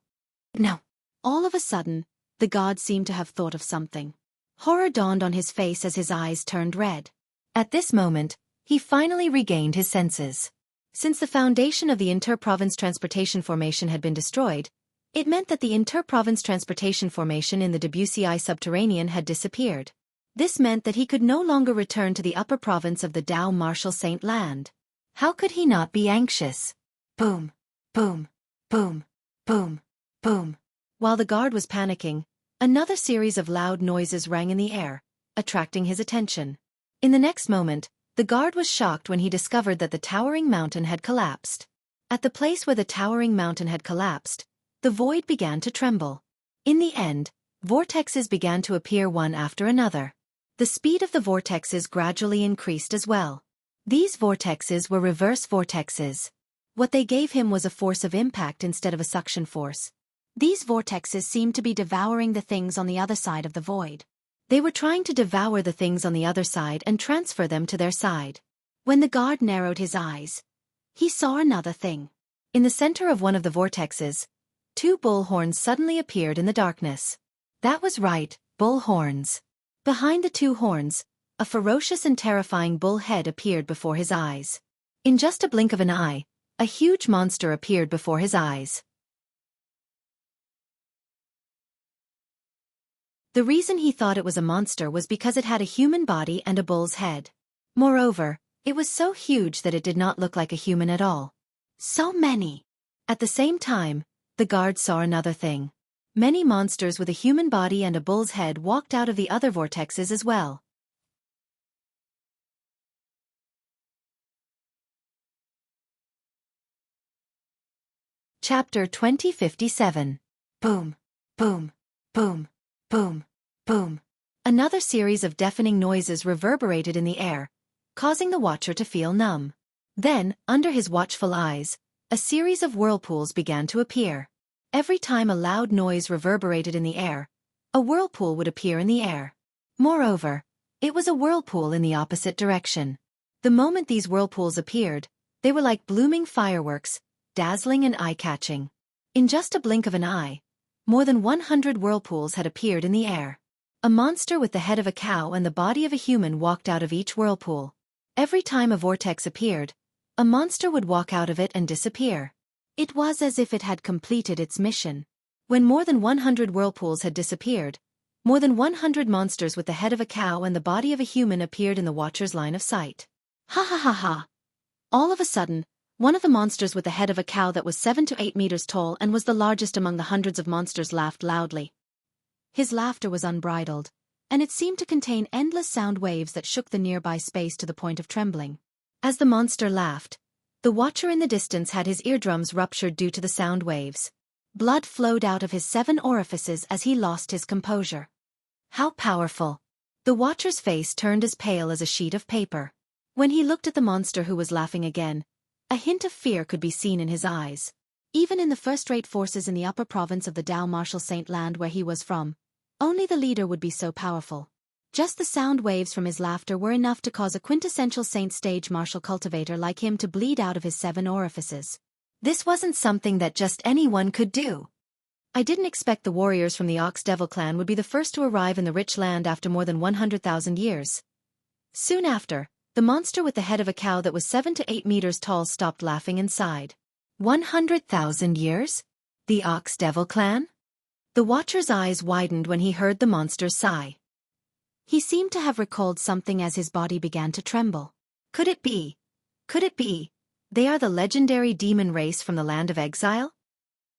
No. All of a sudden, the god seemed to have thought of something. Horror dawned on his face as his eyes turned red. At this moment, he finally regained his senses. Since the foundation of the inter-province transportation formation had been destroyed, it meant that the inter-province transportation formation in the Debussy subterranean had disappeared. This meant that he could no longer return to the upper province of the Dao Martial Saint Land. How could he not be anxious? Boom, boom, boom, boom, boom. While the guard was panicking, another series of loud noises rang in the air, attracting his attention. In the next moment, the guard was shocked when he discovered that the towering mountain had collapsed. At the place where the towering mountain had collapsed, the void began to tremble. In the end, vortexes began to appear one after another. The speed of the vortexes gradually increased as well. These vortexes were reverse vortexes. What they gave him was a force of impact instead of a suction force. These vortexes seemed to be devouring the things on the other side of the void. They were trying to devour the things on the other side and transfer them to their side. When the guard narrowed his eyes, he saw another thing. In the center of one of the vortexes, 2 bull horns suddenly appeared in the darkness. That was right, bull horns. Behind the 2 horns, a ferocious and terrifying bull head appeared before his eyes. In just a blink of an eye, a huge monster appeared before his eyes. The reason he thought it was a monster was because it had a human body and a bull's head. Moreover, it was so huge that it did not look like a human at all. So many! At the same time, the guard saw another thing. Many monsters with a human body and a bull's head walked out of the other vortexes as well. Chapter 2057. Boom, boom, boom, boom, boom. Another series of deafening noises reverberated in the air, causing the watcher to feel numb. Then, under his watchful eyes, a series of whirlpools began to appear. Every time a loud noise reverberated in the air, a whirlpool would appear in the air. Moreover, it was a whirlpool in the opposite direction. The moment these whirlpools appeared, they were like blooming fireworks, dazzling and eye-catching. In just a blink of an eye, more than 100 whirlpools had appeared in the air. A monster with the head of a cow and the body of a human walked out of each whirlpool. Every time a vortex appeared, a monster would walk out of it and disappear. It was as if it had completed its mission. When more than 100 whirlpools had disappeared, more than 100 monsters with the head of a cow and the body of a human appeared in the watcher's line of sight. Ha ha ha ha! All of a sudden, one of the monsters with the head of a cow that was 7 to 8 meters tall and was the largest among the hundreds of monsters laughed loudly. His laughter was unbridled, and it seemed to contain endless sound waves that shook the nearby space to the point of trembling. As the monster laughed, the watcher in the distance had his eardrums ruptured due to the sound waves. Blood flowed out of his 7 orifices as he lost his composure. How powerful! The watcher's face turned as pale as a sheet of paper. When he looked at the monster who was laughing again, a hint of fear could be seen in his eyes. Even in the first-rate forces in the upper province of the Dao Martial Saint land where he was from, only the leader would be so powerful. Just the sound waves from his laughter were enough to cause a quintessential Saint stage martial cultivator like him to bleed out of his 7 orifices. This wasn't something that just anyone could do. I didn't expect the warriors from the Ox Devil clan would be the first to arrive in the rich land after more than 100,000 years. Soon after, the monster with the head of a cow that was 7 to 8 meters tall stopped laughing and sighed. 100,000 years? The Ox Devil clan? The watcher's eyes widened when he heard the monster's sigh. He seemed to have recalled something as his body began to tremble. Could it be? Could it be? They are the legendary demon race from the land of exile?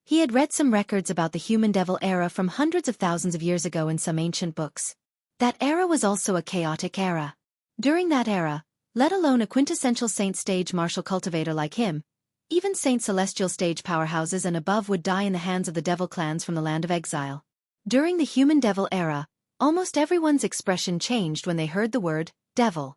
He had read some records about the human-devil era from hundreds of thousands of years ago in some ancient books. That era was also a chaotic era. During that era, let alone a quintessential Saint stage martial cultivator like him, even Saint celestial stage powerhouses and above would die in the hands of the devil clans from the land of exile. During the human-devil era, almost everyone's expression changed when they heard the word, devil.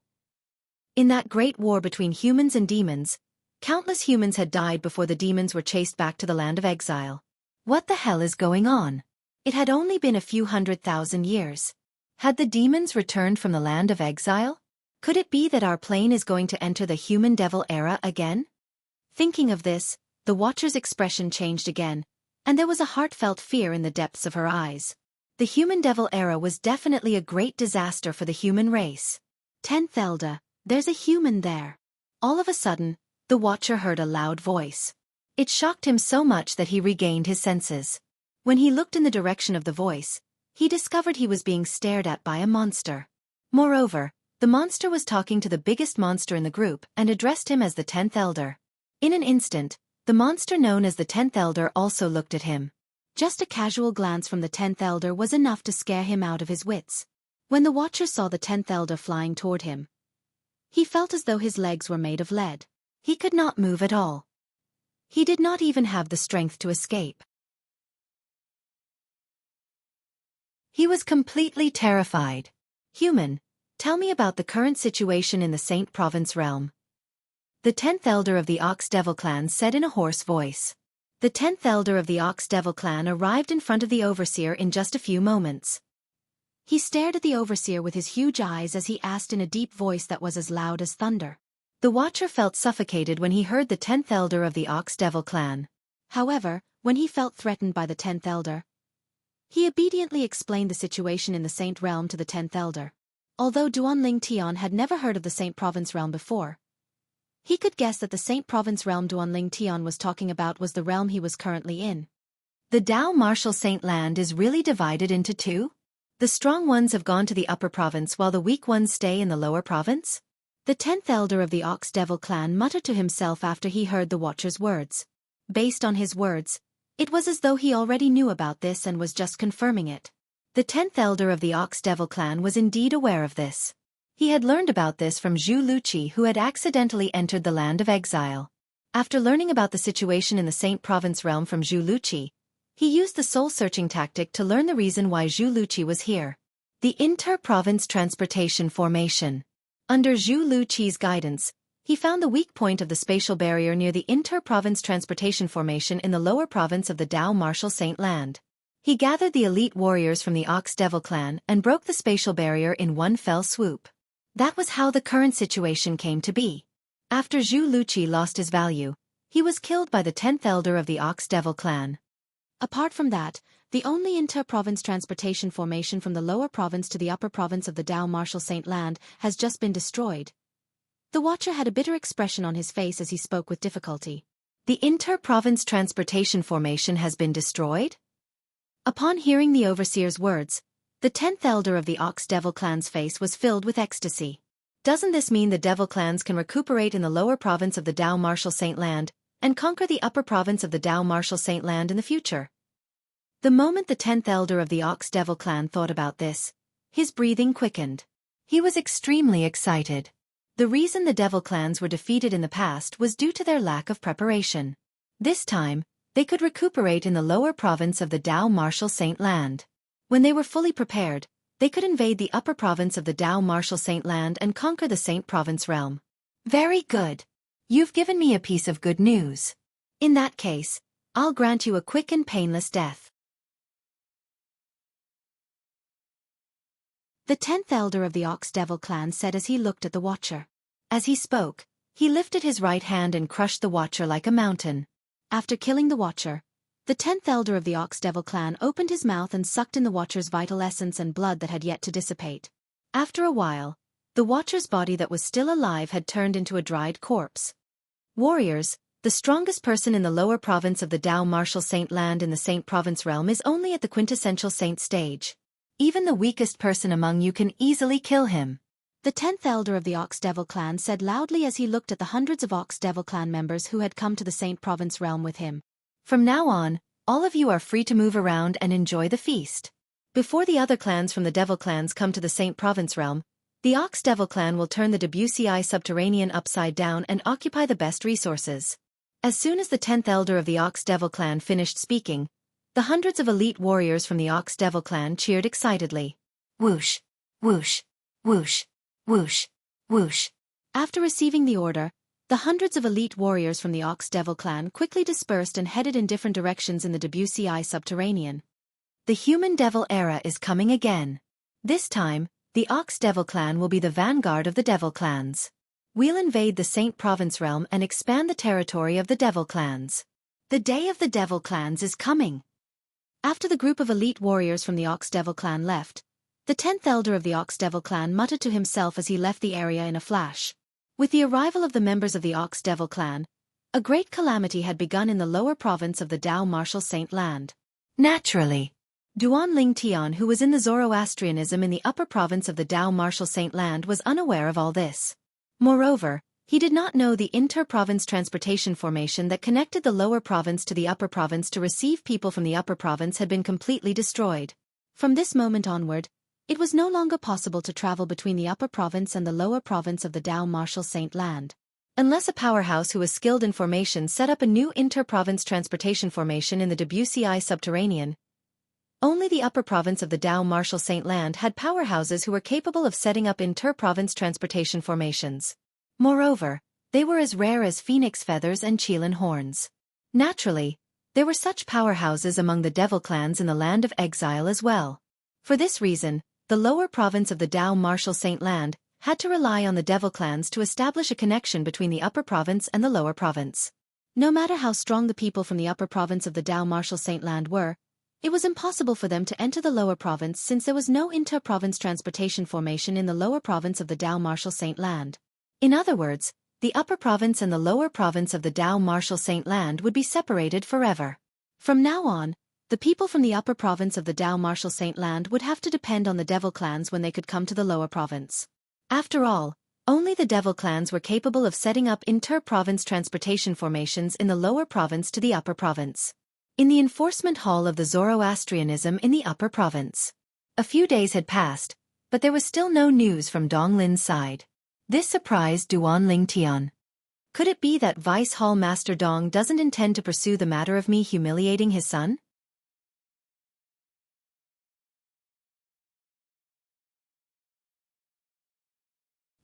In that great war between humans and demons, countless humans had died before the demons were chased back to the land of exile. What the hell is going on? It had only been a few 100,000 years. Had the demons returned from the land of exile? Could it be that our plane is going to enter the human-devil era again? Thinking of this, the watcher's expression changed again, and there was a heartfelt fear in the depths of her eyes. The human-devil era was definitely a great disaster for the human race. 10th Elder, there's a human there. All of a sudden, the watcher heard a loud voice. It shocked him so much that he regained his senses. When he looked in the direction of the voice, he discovered he was being stared at by a monster. Moreover, the monster was talking to the biggest monster in the group and addressed him as the 10th Elder. In an instant, the monster known as the 10th Elder also looked at him. Just a casual glance from the 10th Elder was enough to scare him out of his wits. When the watcher saw the 10th Elder flying toward him, he felt as though his legs were made of lead. He could not move at all. He did not even have the strength to escape. He was completely terrified. Human, tell me about the current situation in the Saint Province realm. The 10th Elder of the Ox Devil clan said in a hoarse voice. The 10th elder of the Ox Devil clan arrived in front of the overseer in just a few moments. He stared at the overseer with his huge eyes as he asked in a deep voice that was as loud as thunder. The watcher felt suffocated when he heard the 10th elder of the Ox Devil clan. However, when he felt threatened by the 10th elder, he obediently explained the situation in the Saint Realm to the 10th elder. Although Duanling Tian had never heard of the Saint Province Realm before, he could guess that the Saint Province Realm Duanling Tian was talking about was the realm he was currently in. The Dao Martial Saint Land is really divided into two? The strong ones have gone to the upper province while the weak ones stay in the lower province? The 10th elder of the Ox Devil clan muttered to himself after he heard the watcher's words. Based on his words, it was as though he already knew about this and was just confirming it. The 10th elder of the Ox Devil clan was indeed aware of this. He had learned about this from Zhu Luqi, who had accidentally entered the land of exile. After learning about the situation in the Saint Province realm from Zhu Luqi, he used the soul-searching tactic to learn the reason why Zhu Luqi was here. The Inter-Province Transportation Formation. Under Zhu Luqi's guidance, he found the weak point of the spatial barrier near the Inter-Province Transportation Formation in the lower province of the Dao Martial Saint Land. He gathered the elite warriors from the Ox Devil clan and broke the spatial barrier in one fell swoop. That was how the current situation came to be. After Zhu Luqi lost his value, he was killed by the 10th elder of the Ox Devil clan. Apart from that, the only inter-province transportation formation from the lower province to the upper province of the Dao Martial Saint Land has just been destroyed. The watcher had a bitter expression on his face as he spoke with difficulty. The inter-province transportation formation has been destroyed? Upon hearing the overseer's words, the 10th elder of the Ox Devil clan's face was filled with ecstasy. Doesn't this mean the Devil clans can recuperate in the lower province of the Dao Martial Saint Land and conquer the upper province of the Dao Martial Saint Land in the future? The moment the 10th elder of the Ox Devil clan thought about this, his breathing quickened. He was extremely excited. The reason the Devil clans were defeated in the past was due to their lack of preparation. This time, they could recuperate in the lower province of the Dao Martial Saint Land. When they were fully prepared, they could invade the upper province of the Dao Martial Saint Land and conquer the Saint Province realm. Very good. You've given me a piece of good news. In that case, I'll grant you a quick and painless death. The 10th elder of the Ox Devil clan said as he looked at the watcher. As he spoke, he lifted his right hand and crushed the watcher like a mountain. After killing the watcher, the 10th elder of the Ox Devil clan opened his mouth and sucked in the watcher's vital essence and blood that had yet to dissipate. After a while, the watcher's body that was still alive had turned into a dried corpse. Warriors, the strongest person in the lower province of the Dao Martial Saint Land in the Saint Province realm is only at the quintessential saint stage. Even the weakest person among you can easily kill him. The 10th elder of the Ox Devil clan said loudly as he looked at the hundreds of Ox Devil clan members who had come to the Saint Province realm with him. From now on, all of you are free to move around and enjoy the feast. Before the other clans from the Devil clans come to the Saint Province realm, the Ox Devil clan will turn the Wuxia subterranean upside down and occupy the best resources. As soon as the 10th elder of the Ox Devil clan finished speaking, the hundreds of elite warriors from the Ox Devil clan cheered excitedly. Whoosh, whoosh, whoosh, whoosh, whoosh. After receiving the order, the hundreds of elite warriors from the Ox Devil clan quickly dispersed and headed in different directions in the Wuxia subterranean. The human devil era is coming again. This time, the Ox Devil clan will be the vanguard of the Devil clans. We'll invade the Saint Province realm and expand the territory of the Devil clans. The day of the Devil clans is coming. After the group of elite warriors from the Ox Devil clan left, the 10th elder of the Ox Devil clan muttered to himself as he left the area in a flash. With the arrival of the members of the Ox Devil clan, a great calamity had begun in the lower province of the Dao Martial Saint Land. Naturally, Duanling Tian, who was in the Zoroastrianism in the upper province of the Dao Martial Saint Land, was unaware of all this. Moreover, he did not know the inter-province transportation formation that connected the lower province to the upper province to receive people from the upper province had been completely destroyed. From this moment onward, it was no longer possible to travel between the upper province and the lower province of the Dao Martial Saint Land. Unless a powerhouse who was skilled in formation set up a new inter-province transportation formation in the Wuxia subterranean, only the upper province of the Dao Martial Saint Land had powerhouses who were capable of setting up inter-province transportation formations. Moreover, they were as rare as phoenix feathers and qilin horns. Naturally, There were such powerhouses among the devil clans in the land of exile as well. For this reason, the lower province of the Dao Martial Saint Land had to rely on the devil clans to establish a connection between the upper province and the lower province. No matter how strong the people from the upper province of the Dao Martial Saint Land were, it was impossible for them to enter the lower province since there was no inter-province transportation formation in the lower province of the Dao Martial Saint Land. In other words, the upper province and the lower province of the Dao Martial Saint Land would be separated forever. From now on, the people from the upper province of the Dao Martial Saint Land would have to depend on the devil clans when they could come to the lower province. After all, only the devil clans were capable of setting up inter-province transportation formations in the lower province to the upper province. In the enforcement hall of the Zoroastrianism in the upper province. A few days had passed, but there was still no news from Dong Lin's side. This surprised Duan Ling Tian. Could it be that Vice Hall Master Dong doesn't intend to pursue the matter of me humiliating his son?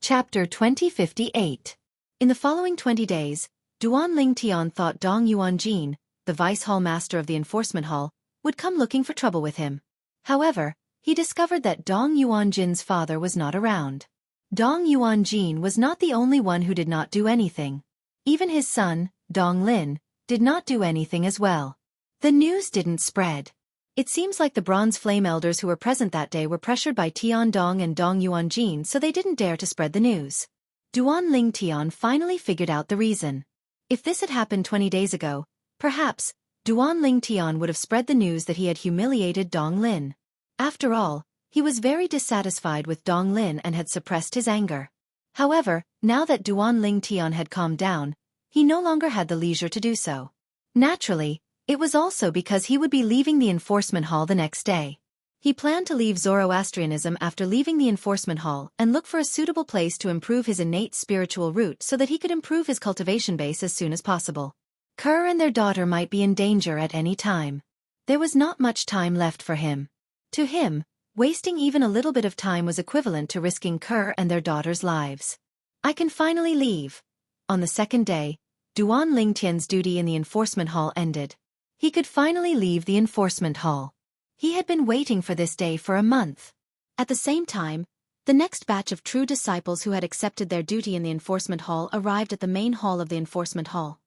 Chapter 2058. In the following 20 days, Duan Ling Tian thought Dong Yuanjin, the Vice Hall Master of the Enforcement Hall, would come looking for trouble with him. However, he discovered that Dong Yuanjin's father was not around. Dong Yuanjin was not the only one who did not do anything. Even his son, Dong Lin, did not do anything as well. The news didn't spread. It seems like the Bronze Flame Elders who were present that day were pressured by Tian Dong and Dong Yuanjin, so they didn't dare to spread the news. Duan Ling Tian finally figured out the reason. If this had happened 20 days ago, perhaps, Duan Ling Tian would have spread the news that he had humiliated Dong Lin. After all, he was very dissatisfied with Dong Lin and had suppressed his anger. However, now that Duan Ling Tian had calmed down, he no longer had the leisure to do so. Naturally, it was also because he would be leaving the enforcement hall the next day. He planned to leave Zoroastrianism after leaving the enforcement hall and look for a suitable place to improve his innate spiritual root so that he could improve his cultivation base as soon as possible. Kerr and their daughter might be in danger at any time. There was not much time left for him. To him, wasting even a little bit of time was equivalent to risking Kerr and their daughter's lives. I can finally leave. On the second day, Duan Ling Tian's duty in the enforcement hall ended. He could finally leave the enforcement hall. He had been waiting for this day for a month. At the same time, the next batch of true disciples who had accepted their duty in the enforcement hall arrived at the main hall of the enforcement hall.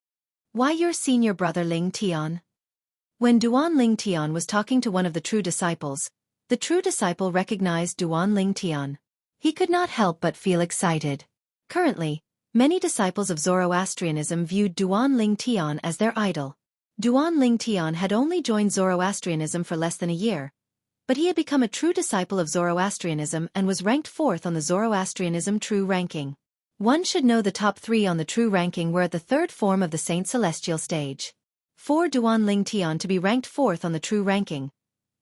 Why, your senior brother Ling Tian? When Duan Ling Tian was talking to one of the true disciples, the true disciple recognized Duan Ling Tian. He could not help but feel excited. Currently, many disciples of Zoroastrianism viewed Duan Ling Tian as their idol. Duan Ling Tian had only joined Zoroastrianism for less than a year, but he had become a true disciple of Zoroastrianism and was ranked 4th on the Zoroastrianism True Ranking. One should know the top 3 on the True Ranking were at the 3rd form of the Saint Celestial stage. For Duan Ling Tian to be ranked 4th on the True Ranking,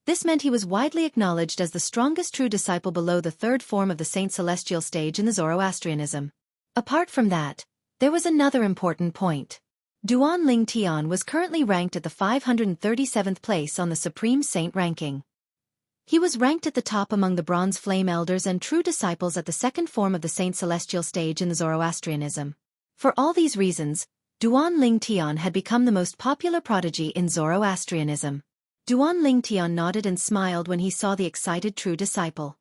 this meant he was widely acknowledged as the strongest true disciple below the 3rd form of the Saint Celestial stage in the Zoroastrianism. Apart from that, there was another important point. Duan Ling Tian was currently ranked at the 537th place on the Supreme Saint ranking. He was ranked at the top among the Bronze Flame Elders and true disciples at the 2nd form of the Saint Celestial stage in the Zoroastrianism. For all these reasons, Duan Ling Tian had become the most popular prodigy in Zoroastrianism. Duan Ling Tian nodded and smiled when he saw the excited true disciple.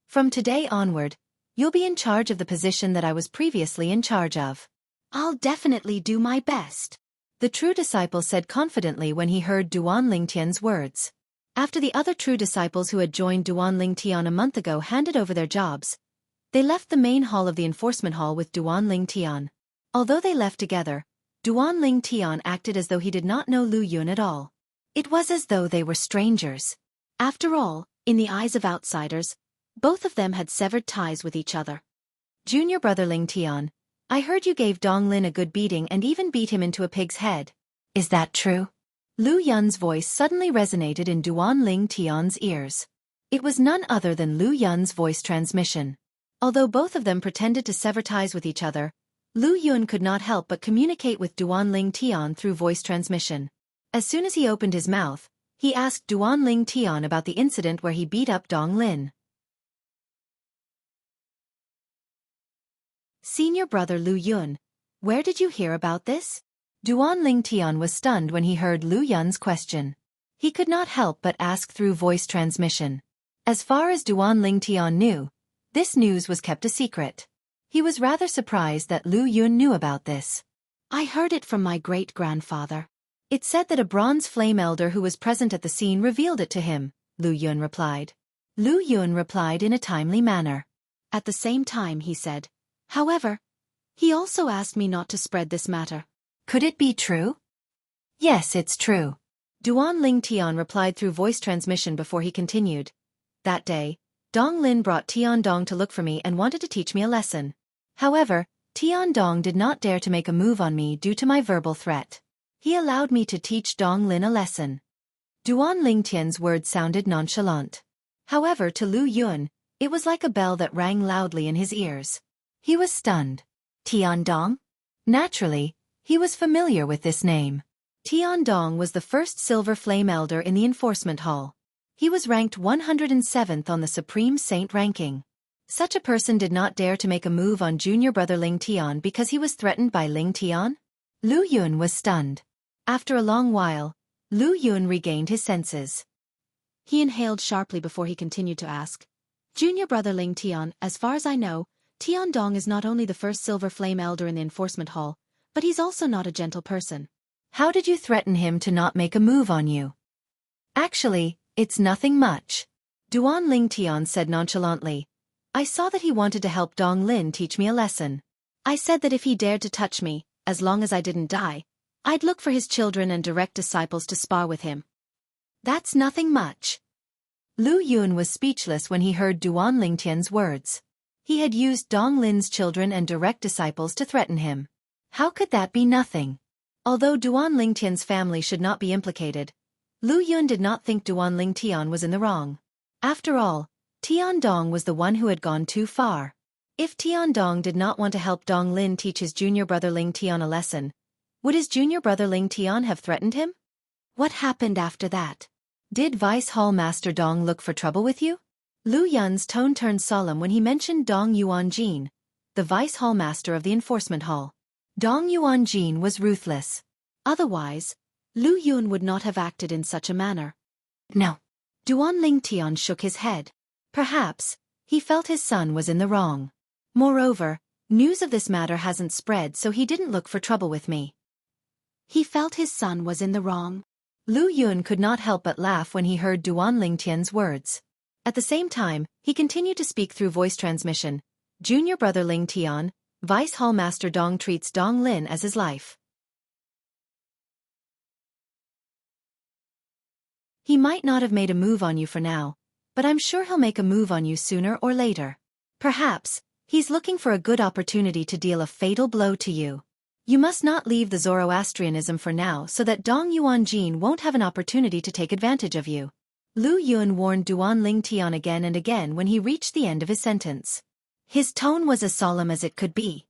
From today onward, you'll be in charge of the position that I was previously in charge of. I'll definitely do my best, the true disciple said confidently when he heard Duan Ling Tian's words. After the other true disciples who had joined Duan Ling Tian a month ago handed over their jobs, they left the main hall of the enforcement hall with Duan Ling Tian. Although they left together, Duan Ling Tian acted as though he did not know Lu Yun at all. It was as though they were strangers. After all, in the eyes of outsiders, both of them had severed ties with each other. Junior brother Ling Tian, I heard you gave Dong Lin a good beating and even beat him into a pig's head. Is that true? Lu Yun's voice suddenly resonated in Duan Ling Tian's ears. It was none other than Lu Yun's voice transmission. Although both of them pretended to sever ties with each other, Lu Yun could not help but communicate with Duan Ling Tian through voice transmission. As soon as he opened his mouth, he asked Duan Ling Tian about the incident where he beat up Dong Lin. Senior brother Lu Yun, where did you hear about this? Duan Lingtian was stunned when he heard Lu Yun's question. He could not help but ask through voice transmission. As far as Duan Lingtian knew, this news was kept a secret. He was rather surprised that Lu Yun knew about this. I heard it from my great-grandfather. It said that a bronze flame elder who was present at the scene revealed it to him, Lu Yun replied. Lu Yun replied in a timely manner. At the same time, he said. However, he also asked me not to spread this matter. Could it be true? Yes, it's true. Duan Lingtian replied through voice transmission before he continued. That day, Dong Lin brought Tian Dong to look for me and wanted to teach me a lesson. However, Tian Dong did not dare to make a move on me due to my verbal threat. He allowed me to teach Dong Lin a lesson. Duan Lingtian's words sounded nonchalant. However, to Lu Yun, it was like a bell that rang loudly in his ears. He was stunned. Tian Dong? Naturally, he was familiar with this name. Tian Dong was the first Silver Flame Elder in the Enforcement Hall. He was ranked 107th on the Supreme Saint ranking. Such a person did not dare to make a move on junior brother Ling Tian because he was threatened by Ling Tian? Lu Yun was stunned. After a long while, Lu Yun regained his senses. He inhaled sharply before he continued to ask. Junior brother Ling Tian, as far as I know, Tian Dong is not only the first Silver Flame Elder in the Enforcement Hall, but he's also not a gentle person. How did you threaten him to not make a move on you? Actually, it's nothing much. Duan Lingtian said nonchalantly. I saw that he wanted to help Dong Lin teach me a lesson. I said that if he dared to touch me, as long as I didn't die, I'd look for his children and direct disciples to spar with him. That's nothing much. Lu Yun was speechless when he heard Duan Lingtian's words. He had used Dong Lin's children and direct disciples to threaten him. How could that be nothing? Although Duan Lingtian's family should not be implicated, Lu Yun did not think Duan Lingtian was in the wrong. After all, Tian Dong was the one who had gone too far. If Tian Dong did not want to help Dong Lin teach his junior brother Ling Tian a lesson, would his junior brother Ling Tian have threatened him? What happened after that? Did Vice Hall Master Dong look for trouble with you? Lu Yun's tone turned solemn when he mentioned Dong Yuanjin, the Vice Hall Master of the Enforcement Hall. Dong Yuanjin was ruthless. Otherwise, Lu Yun would not have acted in such a manner. No. Duan Lingtian shook his head. Perhaps, he felt his son was in the wrong. Moreover, news of this matter hasn't spread, so he didn't look for trouble with me. He felt his son was in the wrong. Lu Yun could not help but laugh when he heard Duan Lingtian's words. At the same time, he continued to speak through voice transmission. Junior brother Ling Tian, Vice Hall Master Dong treats Dong Lin as his life. He might not have made a move on you for now, but I'm sure he'll make a move on you sooner or later. Perhaps, he's looking for a good opportunity to deal a fatal blow to you. You must not leave the Zoroastrianism for now so that Dong Yuanjin won't have an opportunity to take advantage of you. Lu Yun warned Duan Lingtian again and again when he reached the end of his sentence. His tone was as solemn as it could be.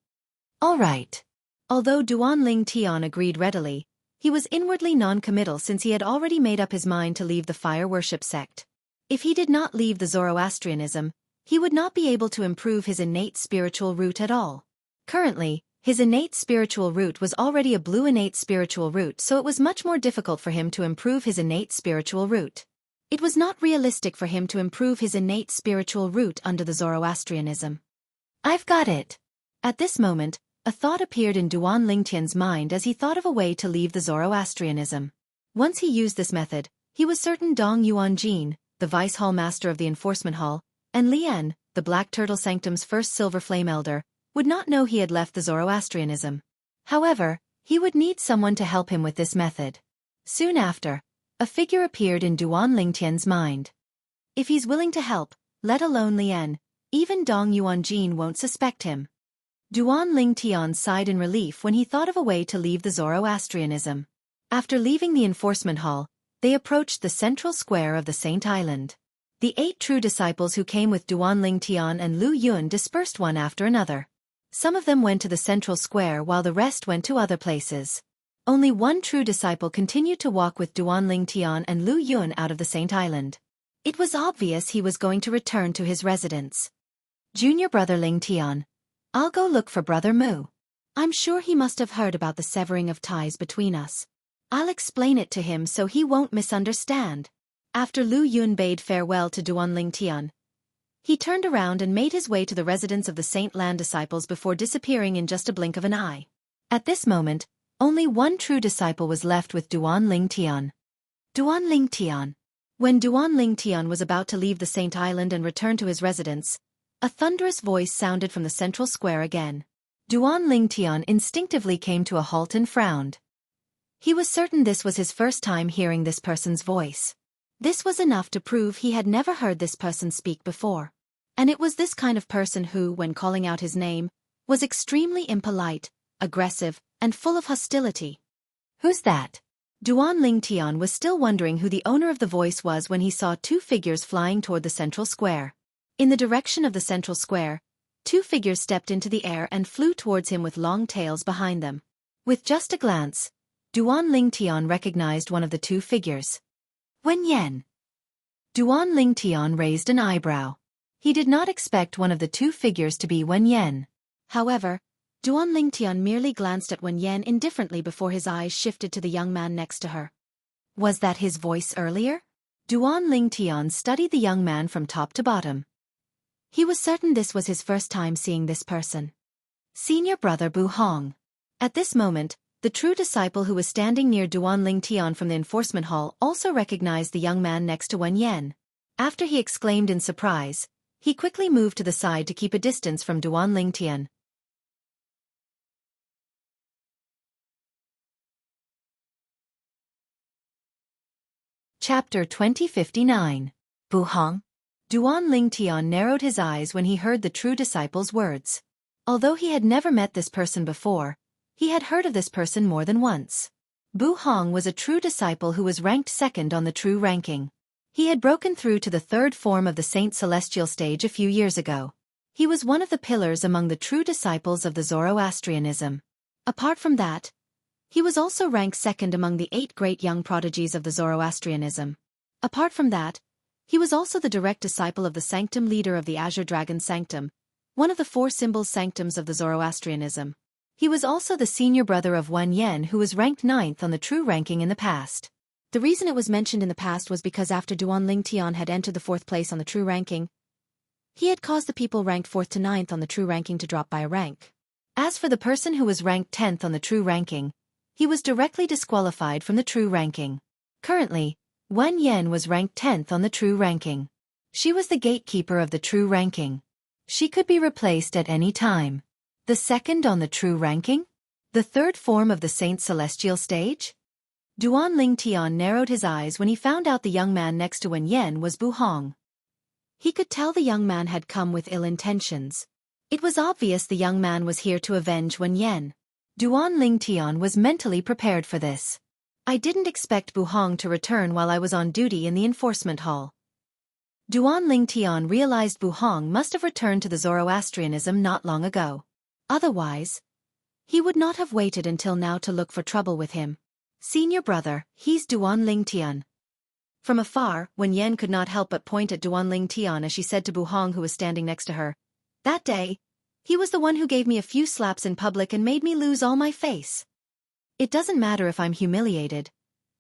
All right. Although Duan Lingtian agreed readily, he was inwardly non-committal since he had already made up his mind to leave the fire worship sect. If he did not leave the Zoroastrianism, he would not be able to improve his innate spiritual root at all. Currently, his innate spiritual root was already a blue innate spiritual root, so it was much more difficult for him to improve his innate spiritual root. It was not realistic for him to improve his innate spiritual root under the Zoroastrianism. I've got it. At this moment, a thought appeared in Duan Lingtian's mind as he thought of a way to leave the Zoroastrianism. Once he used this method, he was certain Dong Yuanjin, the Vice Hall Master of the Enforcement Hall, and Lian, the Black Turtle Sanctum's first Silver Flame Elder, would not know he had left the Zoroastrianism. However, he would need someone to help him with this method. Soon after, a figure appeared in Duan Lingtian's mind. If he's willing to help, let alone Lian, even Dong Yuanjin won't suspect him. Duan Lingtian sighed in relief when he thought of a way to leave the Zoroastrianism. After leaving the Enforcement Hall, they approached the central square of the Saint Island. The 8 true disciples who came with Duan Lingtian and Lu Yun dispersed one after another. Some of them went to the central square while the rest went to other places. Only one true disciple continued to walk with Duan Lingtian and Lu Yun out of the Saint Island. It was obvious he was going to return to his residence. Junior brother Lingtian, I'll go look for brother Mu. I'm sure he must have heard about the severing of ties between us. I'll explain it to him so he won't misunderstand. After Lu Yun bade farewell to Duanling Tian, he turned around and made his way to the residence of the Saint Lan disciples before disappearing in just a blink of an eye. At this moment, only one true disciple was left with Duanling Tian. Duanling Tian. When Duanling Tian was about to leave the Saint Island and return to his residence, a thunderous voice sounded from the central square again. Duanling Tian instinctively came to a halt and frowned. He was certain this was his first time hearing this person's voice. This was enough to prove he had never heard this person speak before. And it was this kind of person who, when calling out his name, was extremely impolite, aggressive, and full of hostility. Who's that? Duanling Tian was still wondering who the owner of the voice was when he saw two figures flying toward the central square. In the direction of the central square, two figures stepped into the air and flew towards him with long tails behind them. With just a glance, Duanling Tian recognized one of the two figures. Wen Yan. Duanling Tian raised an eyebrow. He did not expect one of the two figures to be Wen Yan. However, Duanling Tian merely glanced at Wen Yan indifferently before his eyes shifted to the young man next to her. Was that his voice earlier? Duanling Tian studied the young man from top to bottom. He was certain this was his first time seeing this person. Senior brother Bu Hong. At this moment, the true disciple who was standing near Duanling Tian from the enforcement hall also recognized the young man next to Wen Yan. After he exclaimed in surprise, he quickly moved to the side to keep a distance from Duanling Tian. Chapter 2059. Bu Hong. Duanling Tian narrowed his eyes when he heard the true disciple's words. Although he had never met this person before, he had heard of this person more than once. Bu Hong was a true disciple who was ranked second on the true ranking. He had broken through to the third form of the Saint Celestial stage a few years ago. He was one of the pillars among the true disciples of the Zoroastrianism. Apart from that, he was also ranked second among the 8 great young prodigies of the Zoroastrianism. Apart from that, he was also the direct disciple of the sanctum leader of the Azure Dragon Sanctum, one of the 4 symbols sanctums of the Zoroastrianism. He was also the senior brother of Wen Yan, who was ranked 9th on the true ranking in the past. The reason it was mentioned in the past was because after Duanling Tian had entered the 4th place on the true ranking, he had caused the people ranked 4th to 9th on the true ranking to drop by a rank. As for the person who was ranked 10th on the true ranking, he was directly disqualified from the true ranking. Currently, Wen Yan was ranked 10th on the true ranking. She was the gatekeeper of the true ranking. She could be replaced at any time. The second on the true ranking? The third form of the Saint Celestial stage? Duanling Tian narrowed his eyes when he found out the young man next to Wen Yan was Bu Hong. He could tell the young man had come with ill intentions. It was obvious the young man was here to avenge Wen Yan. Duanling Tian was mentally prepared for this. I didn't expect Bu Hong to return while I was on duty in the enforcement hall. Duanling Tian realized Bu Hong must have returned to the Zoroastrianism not long ago. Otherwise, he would not have waited until now to look for trouble with him. Senior brother, he's Duanling Tian. From afar, Wen Yan could not help but point at Duanling Tian as she said to Bu Hong, who was standing next to her, "That day, he was the one who gave me a few slaps in public and made me lose all my face. It doesn't matter if I'm humiliated,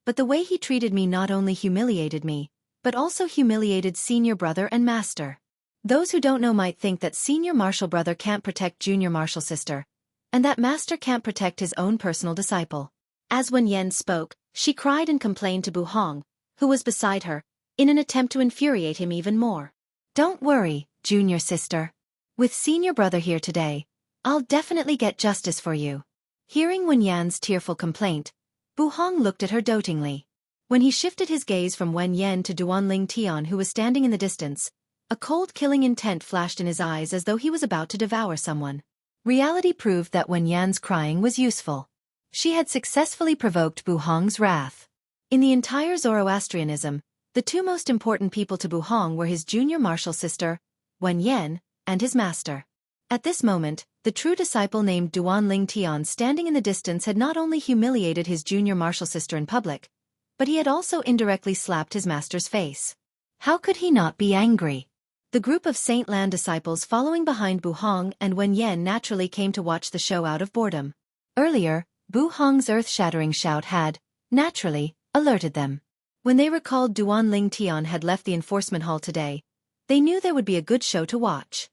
but the way he treated me not only humiliated me, but also humiliated senior brother and master. Those who don't know might think that senior martial brother can't protect junior martial sister, and that master can't protect his own personal disciple." As Wen Yan spoke, she cried and complained to Bu Hong, who was beside her, in an attempt to infuriate him even more. "Don't worry, junior sister. With senior brother here today, I'll definitely get justice for you." Hearing Wen Yan's tearful complaint, Bu Hong looked at her dotingly. When he shifted his gaze from Wen Yan to Duanling Tian, who was standing in the distance, a cold killing intent flashed in his eyes as though he was about to devour someone. Reality proved that Wen Yan's crying was useful. She had successfully provoked Bu Hong's wrath. In the entire Zoroastrianism, the 2 most important people to Bu Hong were his junior martial sister, Wen Yan, and his master. At this moment, the true disciple named Duanling Tian standing in the distance had not only humiliated his junior martial sister in public, but he had also indirectly slapped his master's face. How could he not be angry? The group of Saint Lan disciples following behind Bu Hong and Wen Yan naturally came to watch the show out of boredom. Earlier, Bu Hong's earth-shattering shout had, naturally, alerted them. When they recalled Duan Ling Tian had left the enforcement hall today, they knew there would be a good show to watch.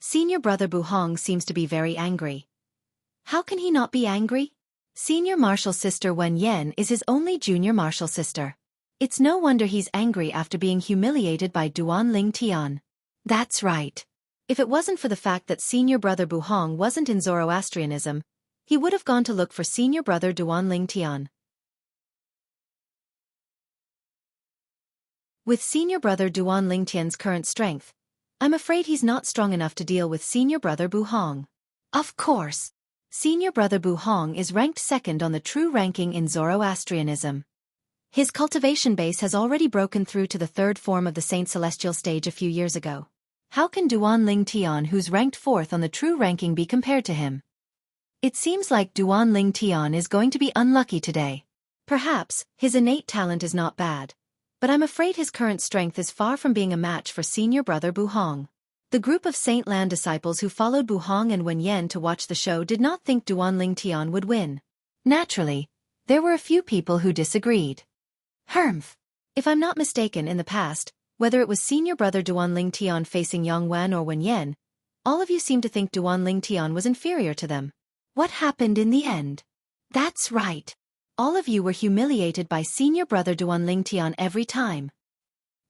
Senior brother Bu Hong seems to be very angry. How can he not be angry? Senior martial sister Wen Yan is his only junior martial sister. It's no wonder he's angry after being humiliated by Duan Ling Tian. That's right. If it wasn't for the fact that senior brother Bu Hong wasn't in Zoroastrianism, he would have gone to look for senior brother Duan Ling Tian. With senior brother Duan Ling Tian's current strength, I'm afraid he's not strong enough to deal with senior brother Bu Hong. Of course. Senior brother Bu Hong is ranked second on the true ranking in Zoroastrianism. His cultivation base has already broken through to the third form of the Saint Celestial stage a few years ago. How can Duan Ling Tian, who's ranked fourth on the true ranking, be compared to him? It seems like Duan Ling Tian is going to be unlucky today. Perhaps his innate talent is not bad, but I'm afraid his current strength is far from being a match for senior brother Bu Hong. The group of Saint Lan disciples who followed Bu Hong and Wen Yan to watch the show did not think Duan Ling Tian would win. Naturally, there were a few people who disagreed. Humph. If I'm not mistaken, in the past, whether it was senior brother Duan Ling Tian facing Yang Wan or Wen Yan, all of you seem to think Duan Ling Tian was inferior to them. What happened in the end? That's right. All of you were humiliated by senior brother Duan Ling Tian every time.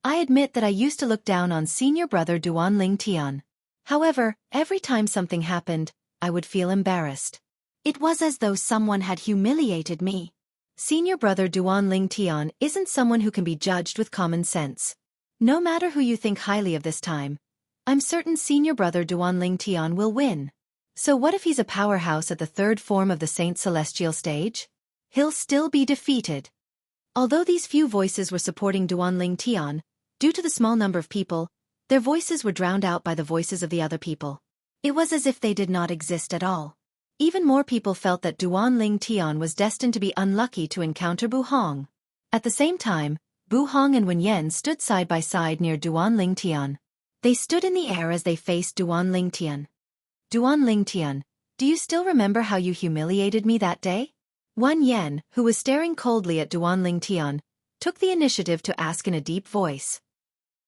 I admit that I used to look down on senior brother Duan Ling Tian. However, every time something happened, I would feel embarrassed. It was as though someone had humiliated me. Senior brother Duan Ling Tian isn't someone who can be judged with common sense. No matter who you think highly of this time, I'm certain senior brother Duan Ling Tian will win. So what if he's a powerhouse at the third form of the Saint Celestial stage? He'll still be defeated. Although these few voices were supporting Duan Ling Tian, due to the small number of people, their voices were drowned out by the voices of the other people. It was as if they did not exist at all. Even more people felt that Duan Ling Tian was destined to be unlucky to encounter Bu Hong. At the same time, Bu Hong and Wen Yan stood side by side near Duan Ling Tian. They stood in the air as they faced Duan Ling Tian. Duan Ling Tian, do you still remember how you humiliated me that day? Wen Yan, who was staring coldly at Duan Ling Tian, took the initiative to ask in a deep voice.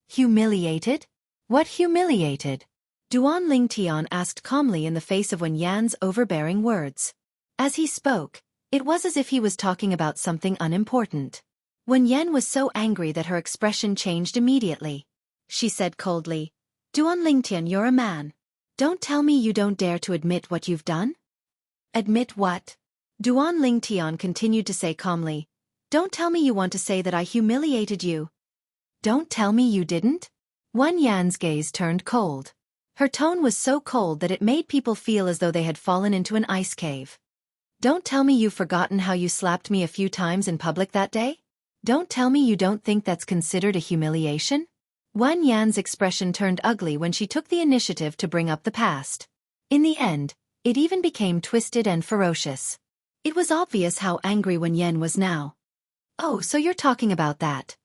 Humiliated? What humiliated? Duan Ling Tian asked calmly in the face of Wen Yan's overbearing words. As he spoke, it was as if he was talking about something unimportant. Wen Yan was so angry that her expression changed immediately. She said coldly, Duan Ling Tian, you're a man. Don't tell me you don't dare to admit what you've done? Admit what? Duan Ling Tian continued to say calmly, Don't tell me you want to say that I humiliated you. Don't tell me you didn't? Wen Yan's gaze turned cold. Her tone was so cold that it made people feel as though they had fallen into an ice cave. Don't tell me you've forgotten how you slapped me a few times in public that day? Don't tell me you don't think that's considered a humiliation? Wen Yan's expression turned ugly when she took the initiative to bring up the past. In the end, it even became twisted and ferocious. It was obvious how angry Wen Yan was now. Oh, so you're talking about that.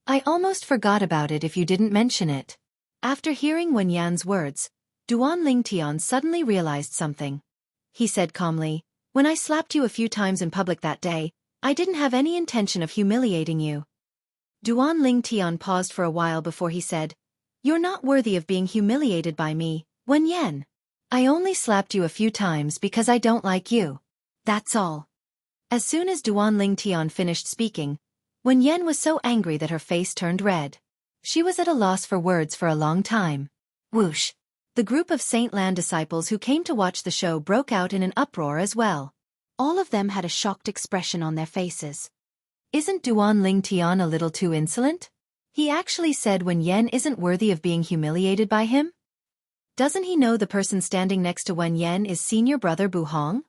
I almost forgot about it if you didn't mention it. After hearing Wen Yan's words, Duan Ling Tian suddenly realized something. He said calmly, When I slapped you a few times in public that day, I didn't have any intention of humiliating you. Duan Ling Tian paused for a while before he said, You're not worthy of being humiliated by me, Wen Yan. I only slapped you a few times because I don't like you. That's all. As soon as Duan Ling Tian finished speaking, Wen Yan was so angry that her face turned red. She was at a loss for words for a long time. Whoosh! The group of Saint Lan disciples who came to watch the show broke out in an uproar as well. All of them had a shocked expression on their faces. Isn't Duan Ling Tian a little too insolent? He actually said Wen Yan isn't worthy of being humiliated by him? Doesn't he know the person standing next to Wen Yan is senior brother Bu Hong?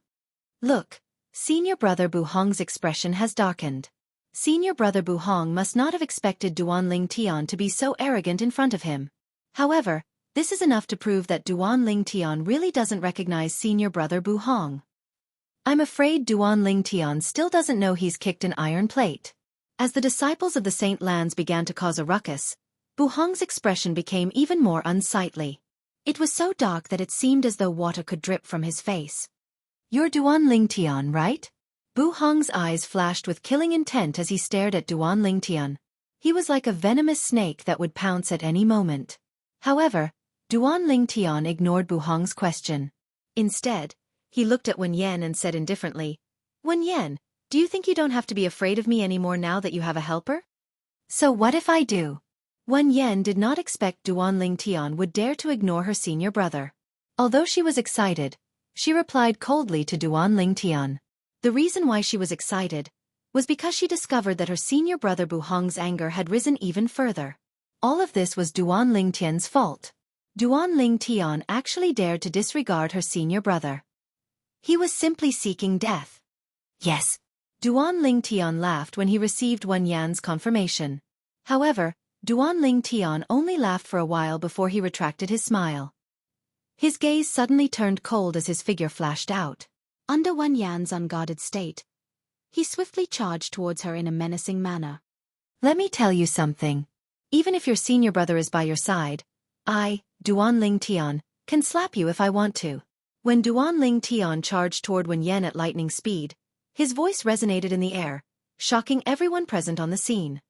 Look, senior brother Bu Hong's expression has darkened. Senior brother Bu Hong must not have expected Duan Ling Tian to be so arrogant in front of him. However, this is enough to prove that Duan Ling Tian really doesn't recognize senior brother Bu Hong. I'm afraid Duan Ling Tian still doesn't know he's kicked an iron plate. As the disciples of the Saint Lands began to cause a ruckus, Buhong's expression became even more unsightly. It was so dark that it seemed as though water could drip from his face. "You're Duan Lingtian, right?" Buhong's eyes flashed with killing intent as he stared at Duan Lingtian. He was like a venomous snake that would pounce at any moment. However, Duan Lingtian ignored Buhong's question. Instead, he looked at Wen Yan and said indifferently, "Wen Yan, do you think you don't have to be afraid of me anymore now that you have a helper?" "So what if I do?" Wen Yan did not expect Duan Lingtian would dare to ignore her senior brother. Although she was excited, she replied coldly to Duan Lingtian. The reason why she was excited was because she discovered that her senior brother Buhong's anger had risen even further. All of this was Duan Lingtian's fault. Duan Lingtian actually dared to disregard her senior brother. He was simply seeking death. Yes. Duan Lingtian laughed when he received Wen Yan's confirmation. However, Duan Lingtian only laughed for a while before he retracted his smile. His gaze suddenly turned cold as his figure flashed out. Under Wen Yan's unguarded state, he swiftly charged towards her in a menacing manner. "Let me tell you something. Even if your senior brother is by your side, I, Duan Lingtian, can slap you if I want to." When Duan Lingtian charged toward Wen Yan at lightning speed, his voice resonated in the air, shocking everyone present on the scene.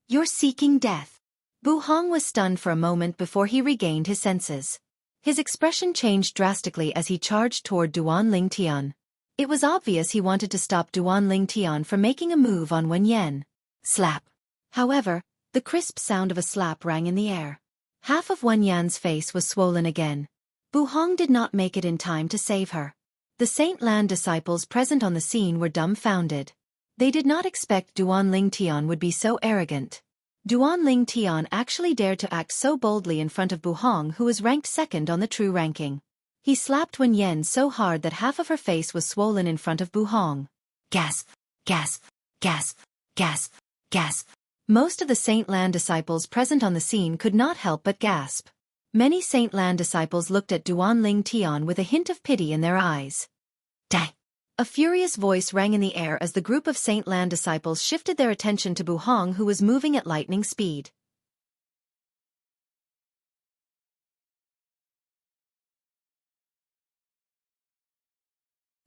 "You're seeking death." Buhong was stunned for a moment before he regained his senses. His expression changed drastically as he charged toward Duan Lingtian. It was obvious he wanted to stop Duan Lingtian from making a move on Wen Yan. Slap. However, the crisp sound of a slap rang in the air. Half of Wen Yan's face was swollen again. Buhong did not make it in time to save her. The Saint Land disciples present on the scene were dumbfounded. They did not expect Duan Lingtian would be so arrogant. Duan Lingtian actually dared to act so boldly in front of Buhong, who was ranked second on the true ranking. He slapped Wen Yan so hard that half of her face was swollen in front of Buhong. Gasp, gasp, gasp, gasp, gasp. Most of the Saint Land disciples present on the scene could not help but gasp. Many Saint Land disciples looked at Duan Lingtian with a hint of pity in their eyes. Dang! A furious voice rang in the air as the group of Saint Land disciples shifted their attention to Buhong, who was moving at lightning speed.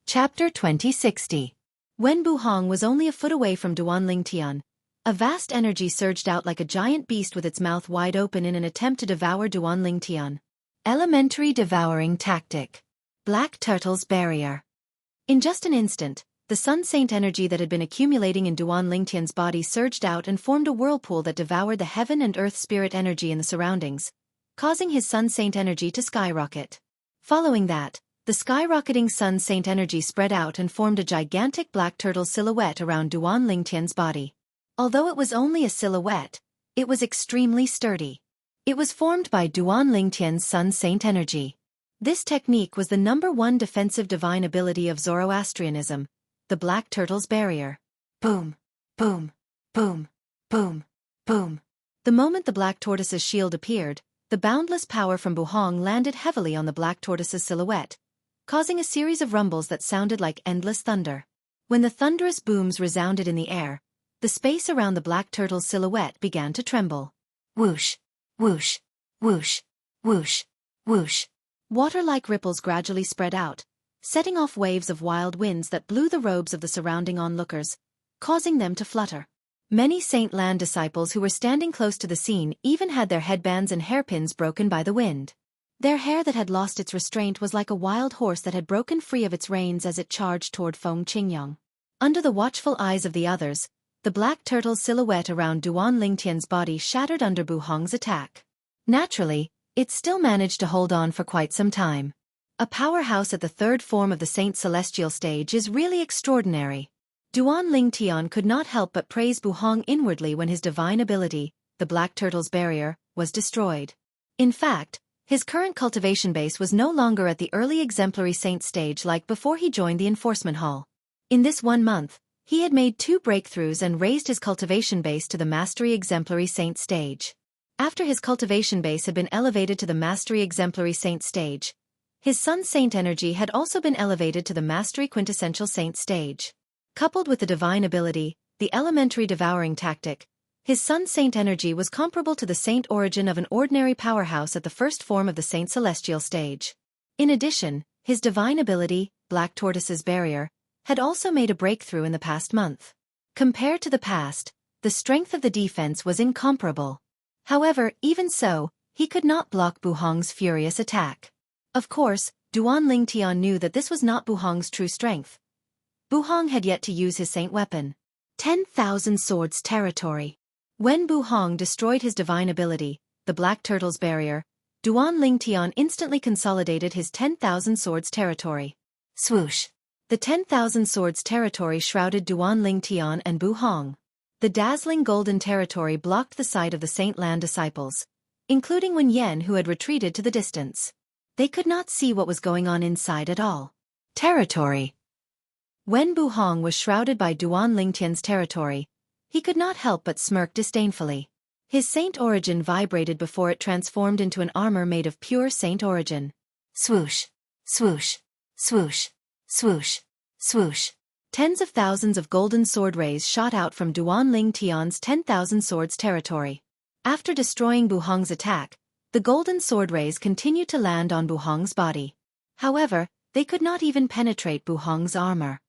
Chapter 2060. When Buhong was only a foot away from Duan Lingtian, a vast energy surged out like a giant beast with its mouth wide open in an attempt to devour Duan Lingtian. Elementary devouring tactic. Black Turtle's barrier. In just an instant, the Sun Saint energy that had been accumulating in Duan Lingtian's body surged out and formed a whirlpool that devoured the heaven and earth spirit energy in the surroundings, causing his Sun Saint energy to skyrocket. Following that, the skyrocketing Sun Saint energy spread out and formed a gigantic black turtle silhouette around Duan Lingtian's body. Although it was only a silhouette, it was extremely sturdy. It was formed by Duan Lingtian's Sun Saint energy. This technique was the #1 defensive divine ability of Zoroastrianism, the Black Turtle's barrier. Boom, boom, boom, boom, boom. The moment the Black Tortoise's shield appeared, the boundless power from Buhong landed heavily on the Black Tortoise's silhouette, causing a series of rumbles that sounded like endless thunder. When the thunderous booms resounded in the air, the space around the Black Turtle's silhouette began to tremble. Whoosh, whoosh, whoosh, whoosh, whoosh. Water-like ripples gradually spread out, setting off waves of wild winds that blew the robes of the surrounding onlookers, causing them to flutter. Many Saint Land disciples who were standing close to the scene even had their headbands and hairpins broken by the wind. Their hair that had lost its restraint was like a wild horse that had broken free of its reins as it charged toward Feng Qingyang. Under the watchful eyes of the others, the Black Turtle's silhouette around Duan Lingtian's body shattered under Buhong's attack. Naturally, it still managed to hold on for quite some time. A powerhouse at the third form of the Saint Celestial stage is really extraordinary. Duan Lingtian could not help but praise Buhong inwardly when his divine ability, the Black Turtle's barrier, was destroyed. In fact, his current cultivation base was no longer at the early exemplary saint stage like before he joined the enforcement hall. In this 1 month, he had made 2 breakthroughs and raised his cultivation base to the mastery exemplary saint stage. After his cultivation base had been elevated to the mastery exemplary saint stage, his Sun Saint energy had also been elevated to the mastery quintessential saint stage. Coupled with the divine ability, the elementary devouring tactic, his Sun Saint energy was comparable to the saint origin of an ordinary powerhouse at the first form of the Saint Celestial stage. In addition, his divine ability, Black Tortoise's Barrier, had also made a breakthrough in the past month. Compared to the past, the strength of the defense was incomparable. However, even so, he could not block Bu Hong's furious attack. Of course, Duan Ling Tian knew that this was not Bu Hong's true strength. Bu Hong had yet to use his saint weapon. 10,000 Swords Territory. When Bu Hong destroyed his divine ability, the Black Turtle's Barrier, Duan Ling Tian instantly consolidated his 10,000 Swords Territory. Swoosh! The 10,000 Swords Territory shrouded Duan Ling Tian and Bu Hong. The dazzling golden territory blocked the sight of the Saint Land disciples, including Wen Yen, who had retreated to the distance. They could not see what was going on inside at all. Territory. When Bu Hong was shrouded by Duan Ling Tian's territory, he could not help but smirk disdainfully. His saint origin vibrated before it transformed into an armor made of pure saint origin. Swoosh! Swoosh! Swoosh! Swoosh! Swoosh! Tens of thousands of golden sword rays shot out from Duan Ling Tian's 10,000 Swords Territory. After destroying Bu Hong's attack, the golden sword rays continued to land on Bu Hong's body. However, they could not even penetrate Bu Hong's armor.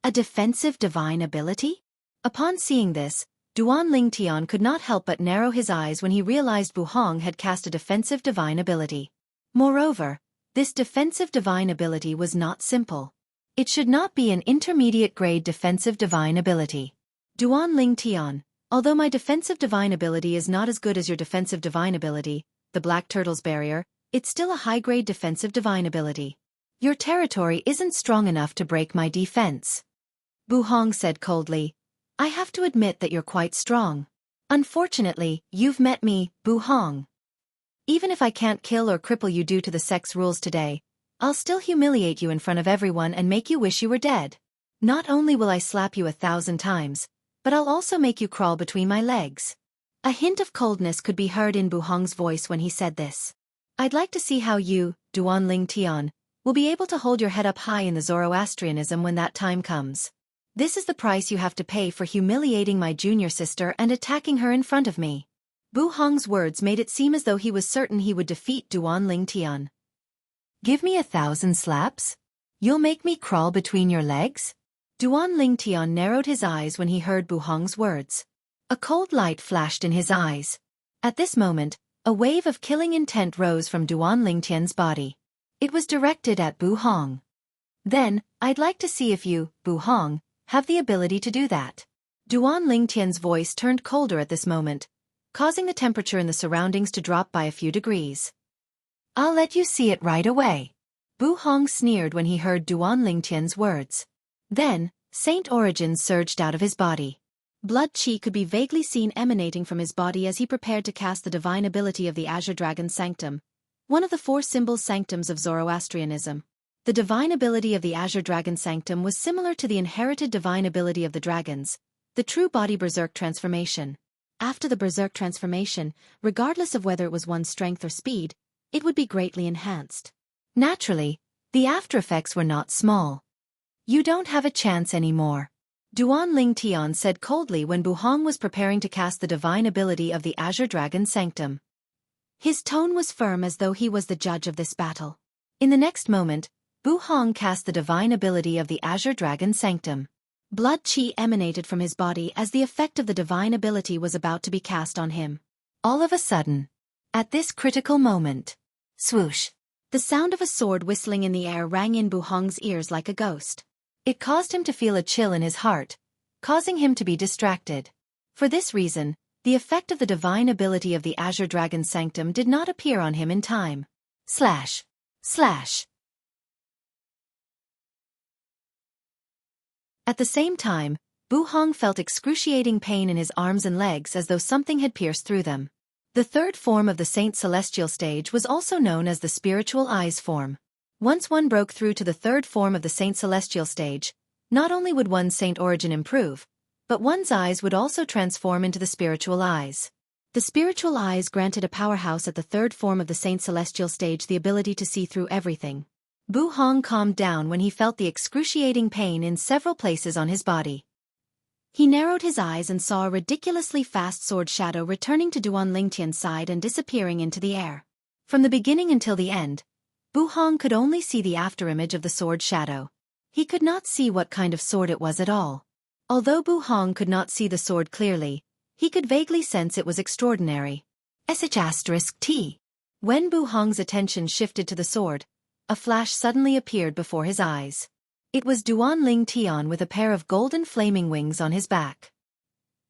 A defensive divine ability? Upon seeing this, Duan Ling Tian could not help but narrow his eyes when he realized Bu Hong had cast a defensive divine ability. Moreover, this defensive divine ability was not simple. It should not be an intermediate-grade defensive divine ability. Duan Ling Tian, although my defensive divine ability is not as good as your defensive divine ability, the Black Turtle's Barrier, it's still a high-grade defensive divine ability. Your territory isn't strong enough to break my defense. Bu Hong said coldly, I have to admit that you're quite strong. Unfortunately, you've met me, Bu Hong. Even if I can't kill or cripple you due to the sex rules today, I'll still humiliate you in front of everyone and make you wish you were dead. Not only will I slap you 1,000 times, but I'll also make you crawl between my legs. A hint of coldness could be heard in Bu Hong's voice when he said this. I'd like to see how you, Duan Ling Tian, will be able to hold your head up high in the Zoroastrianism when that time comes. This is the price you have to pay for humiliating my junior sister and attacking her in front of me. Bu Hong's words made it seem as though he was certain he would defeat Duan Ling Tian. Give me 1,000 slaps? You'll make me crawl between your legs? Duan Ling Tian narrowed his eyes when he heard Bu Hong's words. A cold light flashed in his eyes. At this moment, a wave of killing intent rose from Duan Ling Tian's body. It was directed at Bu Hong. Then, I'd like to see if you, Bu Hong, have the ability to do that. Duan Ling Tian's voice turned colder at this moment, causing the temperature in the surroundings to drop by a few degrees. I'll let you see it right away. Bu Hong sneered when he heard Duan Ling Tian's words. Then, saint origins surged out of his body. Blood chi could be vaguely seen emanating from his body as he prepared to cast the divine ability of the Azure Dragon Sanctum, one of the 4 symbol sanctums of Zoroastrianism. The divine ability of the Azure Dragon Sanctum was similar to the inherited divine ability of the dragons, the true body berserk transformation. After the berserk transformation, regardless of whether it was one's strength or speed, it would be greatly enhanced. Naturally, the aftereffects were not small. You don't have a chance anymore. Duan Ling Tian said coldly when Bu Hong was preparing to cast the divine ability of the Azure Dragon Sanctum. His tone was firm as though he was the judge of this battle. In the next moment, Bu Hong cast the divine ability of the Azure Dragon Sanctum. Blood chi emanated from his body as the effect of the divine ability was about to be cast on him. All of a sudden, at this critical moment, swoosh, the sound of a sword whistling in the air rang in Bu Hong's ears like a ghost. It caused him to feel a chill in his heart, causing him to be distracted. For this reason, the effect of the divine ability of the Azure Dragon Sanctum did not appear on him in time. Slash. Slash. At the same time, Bu Hong felt excruciating pain in his arms and legs as though something had pierced through them. The third form of the Saint Celestial stage was also known as the Spiritual Eyes form. Once one broke through to the third form of the Saint Celestial stage, not only would one's saint origin improve, but one's eyes would also transform into the spiritual eyes. The spiritual eyes granted a powerhouse at the third form of the Saint Celestial stage the ability to see through everything. Bu Hong calmed down when he felt the excruciating pain in several places on his body. He narrowed his eyes and saw a ridiculously fast sword shadow returning to Duan Lingtian's side and disappearing into the air. From the beginning until the end, Bu Hong could only see the afterimage of the sword shadow. He could not see what kind of sword it was at all. Although Bu Hong could not see the sword clearly, he could vaguely sense it was extraordinary. *T. When Bu Hong's attention shifted to the sword, a flash suddenly appeared before his eyes. It was Duan Lingtian with a pair of golden flaming wings on his back.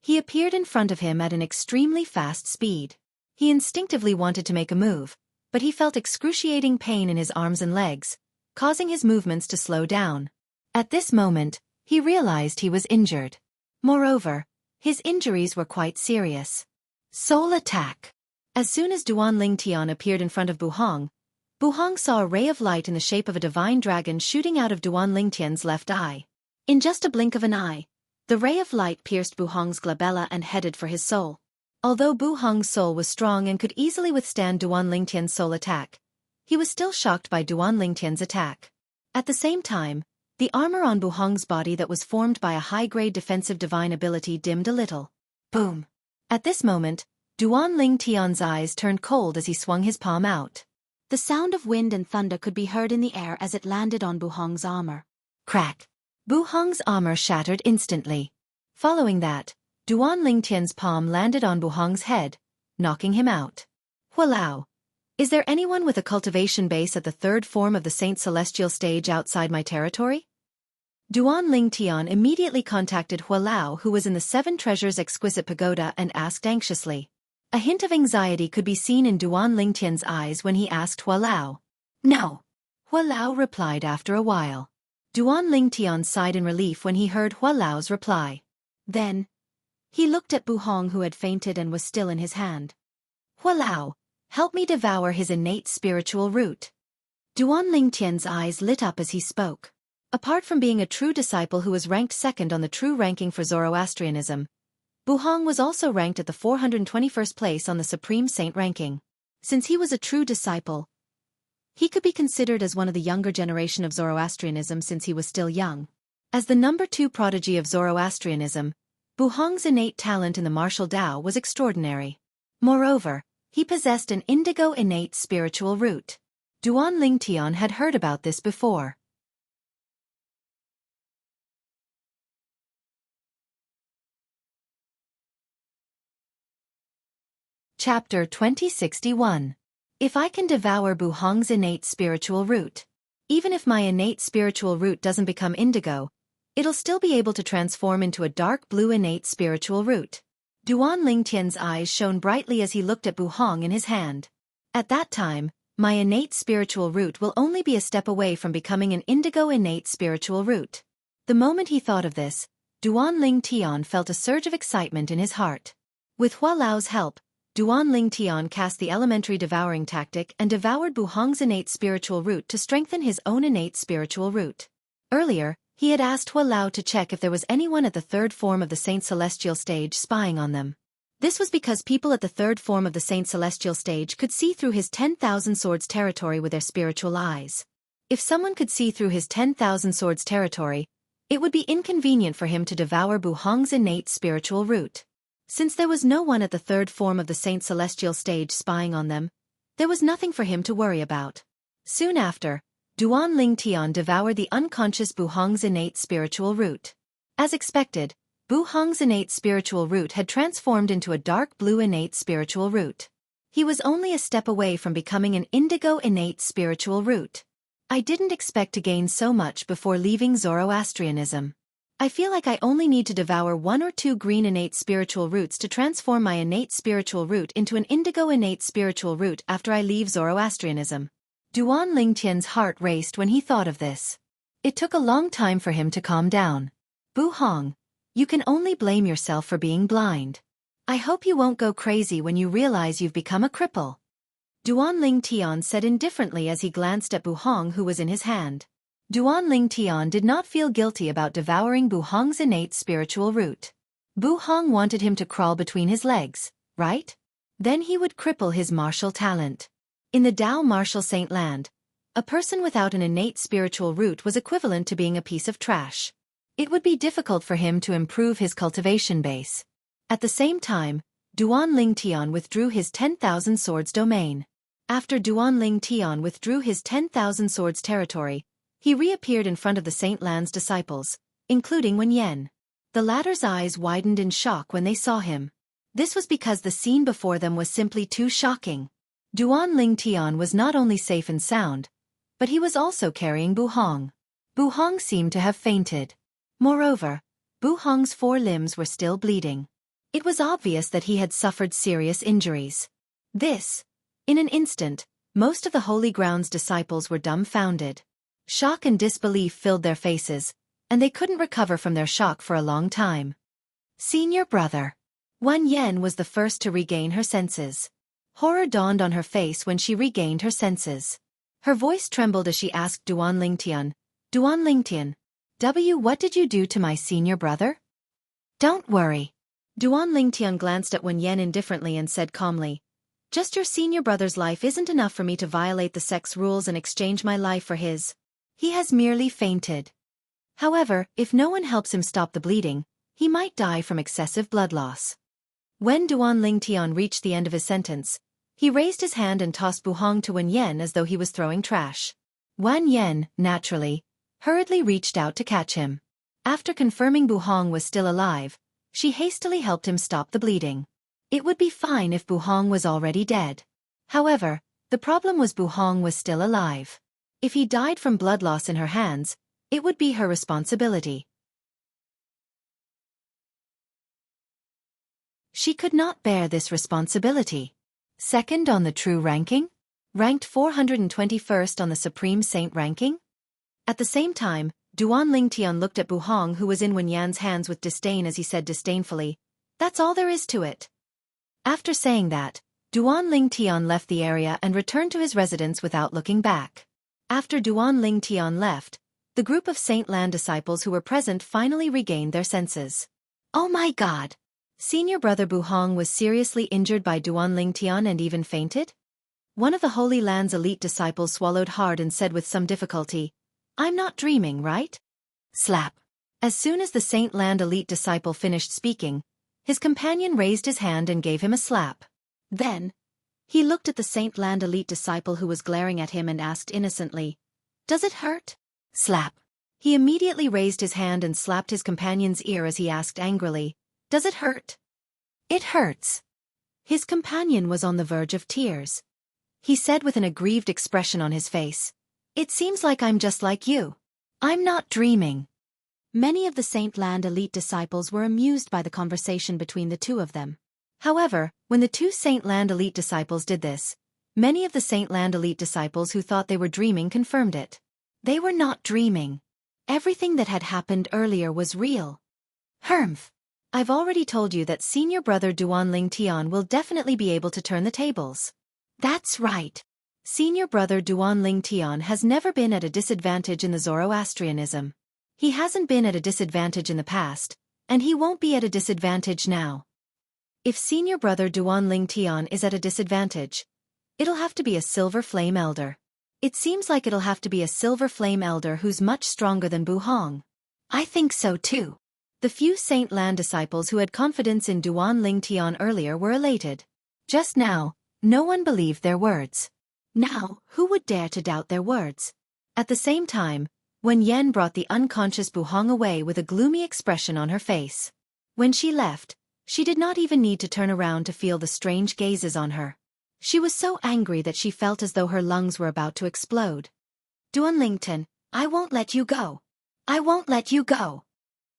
He appeared in front of him at an extremely fast speed. He instinctively wanted to make a move, but he felt excruciating pain in his arms and legs, causing his movements to slow down. At this moment, he realized he was injured. Moreover, his injuries were quite serious. Soul attack. As soon as Duan Lingtian appeared in front of Bu Hong saw a ray of light in the shape of a divine dragon shooting out of Duan Lingtian's left eye. In just a blink of an eye, the ray of light pierced Bu Hong's glabella and headed for his soul. Although Bu Hong's soul was strong and could easily withstand Duan Lingtian's soul attack, he was still shocked by Duan Lingtian's attack. At the same time, the armor on Bu Hong's body that was formed by a high-grade defensive divine ability dimmed a little. Boom! At this moment, Duan Lingtian's eyes turned cold as he swung his palm out. The sound of wind and thunder could be heard in the air as it landed on Bu Hong's armor. Crack! Bu Hong's armor shattered instantly. Following that, Duan Lingtian's palm landed on Bu Hong's head, knocking him out. Walao! Is there anyone with a cultivation base at the third form of the Saint Celestial stage outside my territory? Duan Lingtian immediately contacted Hualao, who was in the Seven Treasures Exquisite Pagoda, and asked anxiously. A hint of anxiety could be seen in Duan Lingtian's eyes when he asked Hualao. No. Hualao replied after a while. Duan Lingtian sighed in relief when he heard Hualao's reply. Then, he looked at Bu Hong, who had fainted and was still in his hand. Hualao, help me devour his innate spiritual root. Duan Lingtian's eyes lit up as he spoke. Apart from being a true disciple who was ranked second on the true ranking for Zoroastrianism, Bu Hong was also ranked at the 421st place on the Supreme Saint ranking. Since he was a true disciple, he could be considered as one of the younger generation of Zoroastrianism since he was still young. As the number 2 prodigy of Zoroastrianism, Bu Hong's innate talent in the martial Tao was extraordinary. Moreover, he possessed an indigo innate spiritual root. Duan Lingtian had heard about this before. Chapter 2061. If I can devour Bu Hong's innate spiritual root. Even if my innate spiritual root doesn't become indigo, it'll still be able to transform into a dark blue innate spiritual root. Duan Lingtian's eyes shone brightly as he looked at Bu Hong in his hand. At that time, my innate spiritual root will only be a step away from becoming an indigo innate spiritual root. The moment he thought of this, Duan Lingtian felt a surge of excitement in his heart. With Hualao's help, Duan Lingtian cast the elementary devouring tactic and devoured Bu Hong's innate spiritual root to strengthen his own innate spiritual root. Earlier, he had asked Hualao to check if there was anyone at the third form of the Saint Celestial stage spying on them. This was because people at the third form of the Saint Celestial stage could see through his 10,000 swords territory with their spiritual eyes. If someone could see through his 10,000 swords territory, it would be inconvenient for him to devour Bu Hong's innate spiritual root. Since there was no one at the third form of the Saint Celestial stage spying on them, there was nothing for him to worry about. Soon after, Duan Lingtian devoured the unconscious Bu Hong's innate spiritual root. As expected, Bu Hong's innate spiritual root had transformed into a dark blue innate spiritual root. He was only a step away from becoming an indigo innate spiritual root. I didn't expect to gain so much before leaving Zoroastrianism. I feel like I only need to devour 1 or 2 green innate spiritual roots to transform my innate spiritual root into an indigo innate spiritual root after I leave Zoroastrianism. Duan Lingtian's heart raced when he thought of this. It took a long time for him to calm down. Bu Hong, you can only blame yourself for being blind. I hope you won't go crazy when you realize you've become a cripple. Duan Lingtian said indifferently as he glanced at Bu Hong, who was in his hand. Duan Lingtian did not feel guilty about devouring Bu Hong's innate spiritual root. Bu Hong wanted him to crawl between his legs, right? Then he would cripple his martial talent. In the Tao martial saint land, A person without an innate spiritual root was equivalent to being a piece of trash. It would be difficult for him to improve his cultivation base. At the same time, Duan Ling Tian withdrew his 10,000 swords domain. After Duan Ling Tian withdrew his 10,000 swords territory, he reappeared in front of the Saint Lan's disciples, including Wen Yan. The latter's eyes widened in shock when they saw him. This was because the scene before them was simply too shocking. Duan Ling Tian was not only safe and sound, but he was also carrying Bu Hong. Bu Hong seemed to have fainted. Moreover, Bu Hong's 4 limbs were still bleeding. It was obvious that he had suffered serious injuries. In an instant, most of the Holy Ground's disciples were dumbfounded. Shock and disbelief filled their faces, and they couldn't recover from their shock for a long time. Senior brother. Wan Yan was the first to regain her senses. Horror dawned on her face when she regained her senses. Her voice trembled as she asked Duan Lingtian, "Duan Lingtian, what did you do to my senior brother?" "Don't worry." Duan Lingtian glanced at Wan Yan indifferently and said calmly, "Just your senior brother's life isn't enough for me to violate the sect's rules and exchange my life for his. He has merely fainted. However, if no one helps him stop the bleeding, he might die from excessive blood loss." When Duan Lingtian reached the end of his sentence, he raised his hand and tossed Bu Hong to Wan Yan as though he was throwing trash. Wan Yan, naturally, hurriedly reached out to catch him. After confirming Bu Hong was still alive, she hastily helped him stop the bleeding. It would be fine if Bu Hong was already dead. However, the problem was Bu Hong was still alive. If he died from blood loss in her hands, it would be her responsibility. She could not bear this responsibility. Second on the true ranking? Ranked 421st on the Supreme Saint ranking? At the same time, Duan Lingtian looked at Bu Hong, who was in Wan Yan's hands, with disdain as he said disdainfully, "That's all there is to it." After saying that, Duan Lingtian left the area and returned to his residence without looking back. After Duan Lingtian left, the group of Saint Lan disciples who were present finally regained their senses. "Oh my God! Senior brother Bu Hong was seriously injured by Duan Lingtian and even fainted?" One of the Holy Land's elite disciples swallowed hard and said with some difficulty, "I'm not dreaming, right?" Slap. As soon as the Saint Land elite disciple finished speaking, his companion raised his hand and gave him a slap. Then, he looked at the Saint Land elite disciple who was glaring at him and asked innocently, "Does it hurt?" Slap. He immediately raised his hand and slapped his companion's ear as he asked angrily, "Does it hurt?" "It hurts." His companion was on the verge of tears. He said with an aggrieved expression on his face, "It seems like I'm just like you. I'm not dreaming." Many of the Saint Land elite disciples were amused by the conversation between the two of them. However, when the two Saint Land elite disciples did this, many of the Saint Land elite disciples who thought they were dreaming confirmed it. They were not dreaming. Everything that had happened earlier was real. "Humph. I've already told you that senior brother Duan Lingtian will definitely be able to turn the tables." "That's right. Senior brother Duan Lingtian has never been at a disadvantage in the Zoroastrianism. He hasn't been at a disadvantage in the past, and he won't be at a disadvantage now. If senior brother Duan Lingtian is at a disadvantage, it'll have to be a Silver Flame Elder. It seems like it'll have to be a Silver Flame Elder who's much stronger than Bu Hong." "I think so too." The few Saint Lan disciples who had confidence in Duan Lingtian earlier were elated. Just now, no one believed their words. Now, who would dare to doubt their words? At the same time, Wan Yan brought the unconscious Bu Hong away with a gloomy expression on her face. When she left, she did not even need to turn around to feel the strange gazes on her. She was so angry that she felt as though her lungs were about to explode. "Duan Lingtian, I won't let you go. I won't let you go."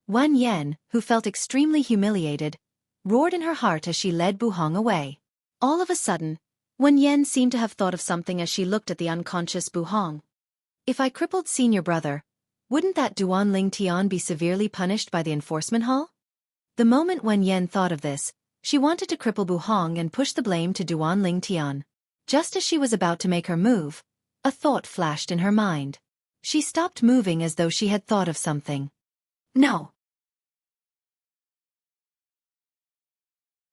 Wan Yan, who felt extremely humiliated, roared in her heart as she led Bu Hong away. All of a sudden, Wan Yan seemed to have thought of something as she looked at the unconscious Bu Hong. "If I crippled senior brother, wouldn't that Duan Lingtian be severely punished by the enforcement hall?" The moment Wan Yan thought of this, she wanted to cripple Bu Hong and push the blame to Duan Lingtian. Just as she was about to make her move, a thought flashed in her mind. She stopped moving as though she had thought of something. "No.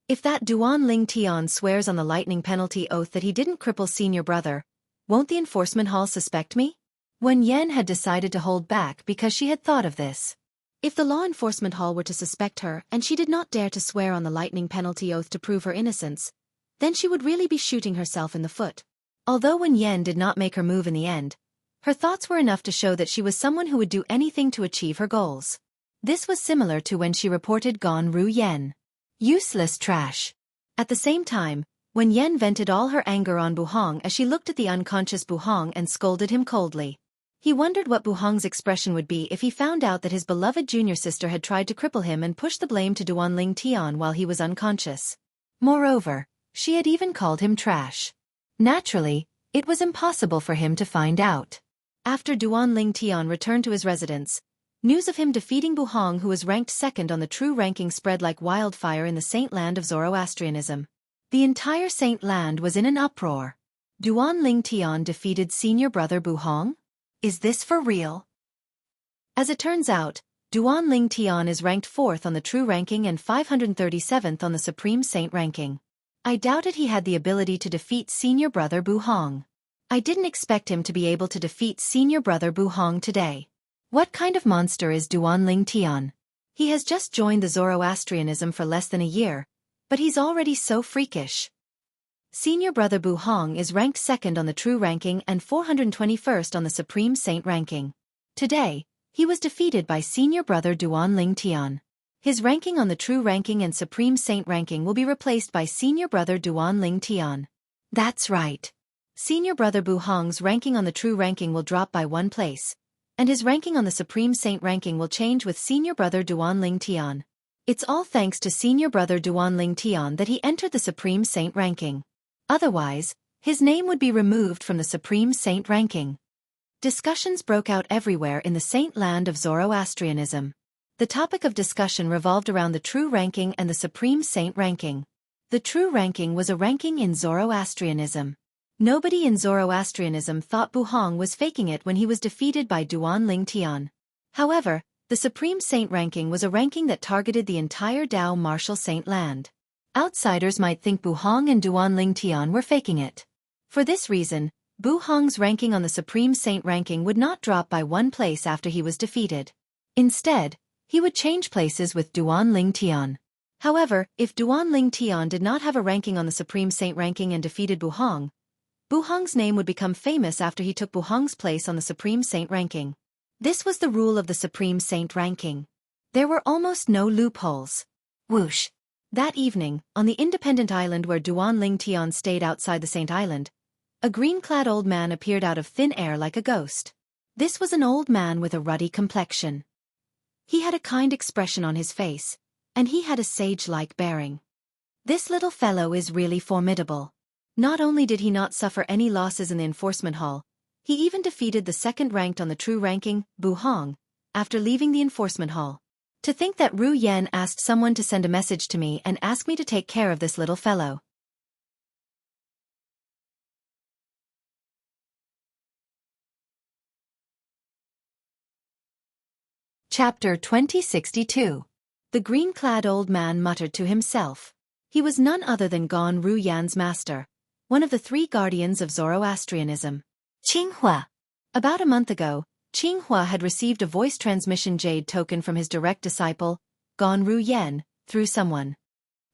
If that Duan Lingtian swears on the lightning penalty oath that he didn't cripple senior brother, Won't the enforcement hall suspect me? Wen Yan had decided to hold back because she had thought of this. If the law enforcement hall were to suspect her and she did not dare to swear on the lightning penalty oath to prove her innocence, then she would really be shooting herself in the foot. Although Wen Yan did not make her move in the end, her thoughts were enough to show that she was someone who would do anything to achieve her goals. This was similar to when she reported Gone Ru Yen. Useless trash. At the same time, Wen Yan vented all her anger on Bu Hong as she looked at the unconscious Bu Hong and scolded him coldly. He wondered what Bu Hong's expression would be if he found out that his beloved junior sister had tried to cripple him and push the blame to Duanling Tian while he was unconscious. Moreover, she had even called him trash. Naturally, it was impossible for him to find out. After Duanling Tian returned to his residence, news of him defeating Bu Hong, who was ranked second on the true ranking, spread like wildfire in the Saint Land of Zoroastrianism. The entire Saint Land was in an uproar. Duanling Tian defeated senior brother Bu Hong? Is this for real? As it turns out, Duanling Tian is ranked 4th on the true ranking and 537th on the supreme saint ranking. I doubted he had the ability to defeat senior brother Bu Hong. I didn't expect him to be able to defeat senior brother Bu Hong today. What kind of monster is Duanling Tian? He has just joined the Zoroastrianism for less than a year, but he's already so freakish. Senior brother Bu Hong is ranked 2nd on the true ranking and 421st on the supreme saint ranking. Today, he was defeated by senior brother Duanling Tian. His ranking on the true ranking and supreme saint ranking will be replaced by senior brother Duanling Tian. That's right. Senior brother Bu Hong's ranking on the true ranking will drop by 1 place, and his ranking on the supreme saint ranking will change with senior brother Duanling Tian. It's all thanks to senior brother Duanling Tian that he entered the supreme saint ranking. Otherwise, his name would be removed from the supreme saint ranking. Discussions broke out everywhere in the Saint Land of Zoroastrianism. The topic of discussion revolved around the true ranking and the supreme saint ranking. The true ranking was a ranking in Zoroastrianism. Nobody in Zoroastrianism thought Bu Hong was faking it when he was defeated by Duanling Tian. However, the supreme saint ranking was a ranking that targeted the entire Dao martial saint land. Outsiders might think Bu Hong and Duanling Tian were faking it. For this reason, Bu Hong's ranking on the supreme saint ranking would not drop by 1 place after he was defeated. Instead, he would change places with Duanling Tian. However, if Duanling Tian did not have a ranking on the supreme saint ranking and defeated Bu Hong's name would become famous after he took Bu Hong's place on the supreme saint ranking. This was the rule of the supreme saint ranking. There were almost no loopholes. Whoosh! That evening, on the independent island where Duanling Tian stayed outside the Saint Island, a green-clad old man appeared out of thin air like a ghost. This was an old man with a ruddy complexion. He had a kind expression on his face, and he had a sage-like bearing. This little fellow is really formidable. Not only did he not suffer any losses in the enforcement hall, he even defeated the second ranked on the true ranking, Bu Hong, after leaving the enforcement hall. To think that Ru Yan asked someone to send a message to me and ask me to take care of this little fellow. Chapter 2062. The green-clad old man muttered to himself. He was none other than Gone Ru Yan's master, one of the 3 guardians of Zoroastrianism. Qinghua. About a month ago, Qinghua had received a voice transmission jade token from his direct disciple, Gone Ru Yan, through someone.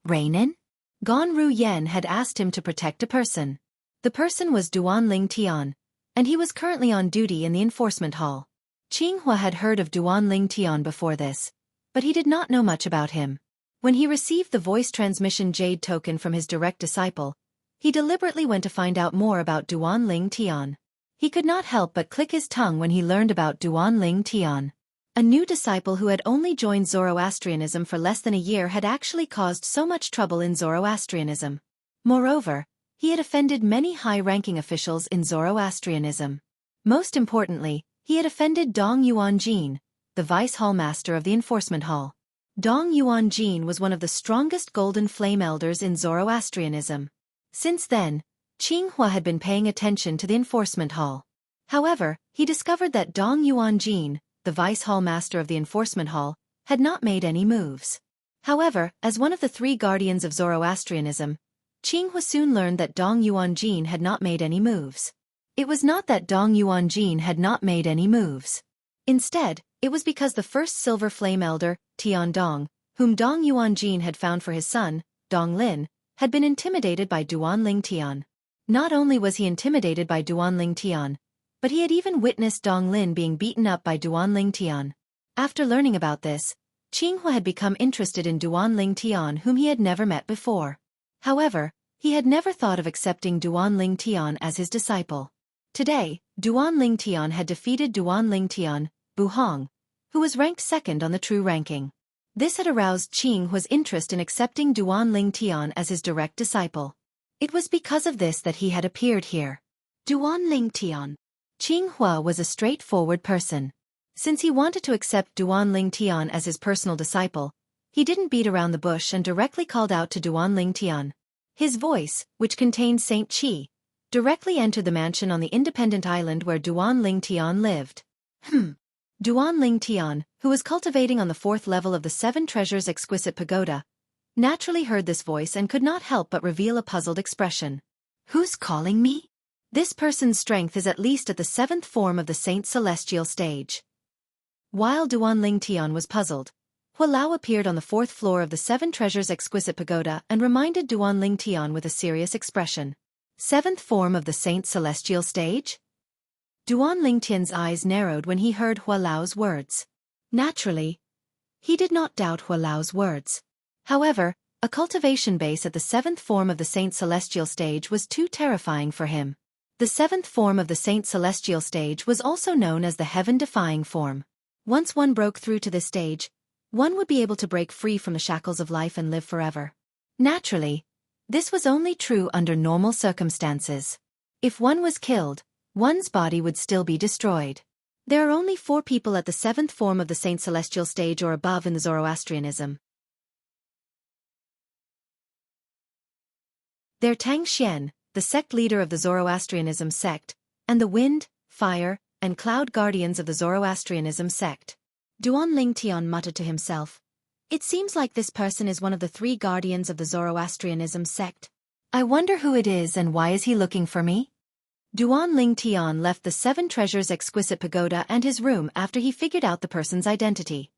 Rainin? Gone Ru Yan had asked him to protect a person. The person was Duanling Tian, and he was currently on duty in the enforcement hall. Qinghua had heard of Duanling Tian before this, but he did not know much about him. When he received the voice transmission jade token from his direct disciple, he deliberately went to find out more about Duanling Tian. He could not help but click his tongue when he learned about Duanling Tian. A new disciple who had only joined Zoroastrianism for less than a year had actually caused so much trouble in Zoroastrianism. Moreover, he had offended many high-ranking officials in Zoroastrianism. Most importantly, he had offended Dong Yuanjin, the vice hallmaster of the enforcement hall. Dong Yuanjin was one of the strongest golden flame elders in Zoroastrianism. Since then, Qinghua had been paying attention to the enforcement hall. However, he discovered that Dong Yuanjin, the vice hallmaster of the enforcement hall, had not made any moves. However, as one of the 3 guardians of Zoroastrianism, Qinghua soon learned that Dong Yuanjin had not made any moves. It was not that Dong Yuanjin had not made any moves. Instead, it was because the first Silver Flame Elder, Tian Dong, whom Dong Yuanjin had found for his son, Dong Lin, had been intimidated by Duanling Tian. Not only was he intimidated by Duanling Tian, but he had even witnessed Dong Lin being beaten up by Duanling Tian. After learning about this, Jianghu had become interested in Duanling Tian, whom he had never met before. However, he had never thought of accepting Duanling Tian as his disciple. Today, Duanling Tian had defeated Duanling Tian, Bu Hong, who was ranked second on the true ranking. This had aroused Jianghu's interest in accepting Duanling Tian as his direct disciple. It was because of this that he had appeared here. Duanling Tian. Jianghu was a straightforward person. Since he wanted to accept Duanling Tian as his personal disciple, he didn't beat around the bush and directly called out to Duanling Tian. His voice, which contained Saint Qi, directly entered the mansion on the independent island where Duanling Tian lived. Duanling Tian, who was cultivating on the 4th level of the 7 Treasures Exquisite Pagoda, naturally heard this voice and could not help but reveal a puzzled expression. Who's calling me? This person's strength is at least at the 7th form of the Saint Celestial stage. While Duanling Tian was puzzled, Hua Lao appeared on the 4th floor of the 7 Treasures Exquisite Pagoda and reminded Duanling Tian with a serious expression. 7th form of the Saint Celestial stage? Duanling Tian's eyes narrowed when he heard Hua Lao's words. Naturally, he did not doubt Hua Lao's words. However, a cultivation base at the 7th form of the Saint Celestial stage was too terrifying for him. The 7th form of the Saint Celestial stage was also known as the heaven-defying form. Once one broke through to this stage, one would be able to break free from the shackles of life and live forever. Naturally, this was only true under normal circumstances. If one was killed, one's body would still be destroyed. There are only 4 people at the 7th form of the Saint Celestial stage or above in the Zoroastrianism. They're Tang Xian, the sect leader of the Zoroastrianism sect, and the Wind, Fire, and Cloud Guardians of the Zoroastrianism sect. Duanling Tian muttered to himself. It seems like this person is one of the 3 guardians of the Zoroastrianism sect. I wonder who it is and why is he looking for me? Duanling Tian left the 7 Treasures Exquisite Pagoda and his room after he figured out the person's identity.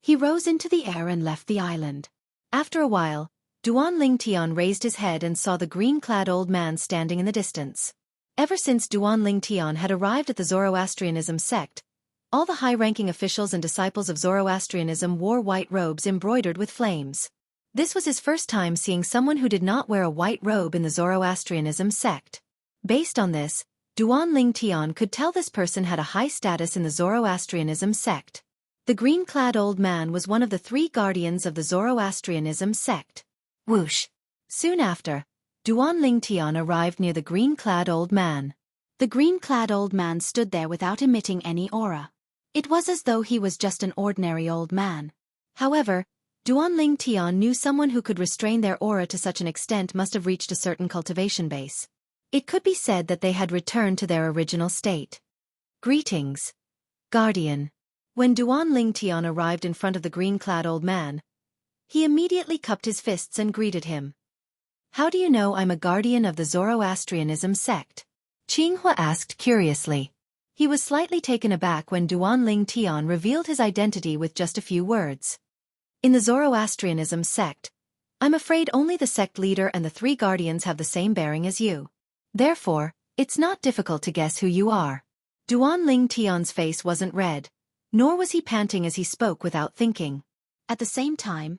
He rose into the air and left the island. After a while, Duanling Tian raised his head and saw the green-clad old man standing in the distance. Ever since Duanling Tian had arrived at the Zoroastrianism sect, all the high-ranking officials and disciples of Zoroastrianism wore white robes embroidered with flames. This was his first time seeing someone who did not wear a white robe in the Zoroastrianism sect. Based on this, Duanling Tian could tell this person had a high status in the Zoroastrianism sect. The green-clad old man was one of the 3 guardians of the Zoroastrianism sect. Whoosh! Soon after, Duanling Tian arrived near the green-clad old man. The green-clad old man stood there without emitting any aura. It was as though he was just an ordinary old man. However, Duanling Tian knew someone who could restrain their aura to such an extent must have reached a certain cultivation base. It could be said that they had returned to their original state. Greetings, Guardian. When Duanling Tian arrived in front of the green-clad old man, he immediately cupped his fists and greeted him. How do you know I'm a guardian of the Zoroastrianism sect? Jianghu asked curiously. He was slightly taken aback when Duanling Tian revealed his identity with just a few words. In the Zoroastrianism sect, I'm afraid only the sect leader and the 3 guardians have the same bearing as you. Therefore, it's not difficult to guess who you are. Duanling Tian's face wasn't red, nor was he panting as he spoke without thinking. At the same time,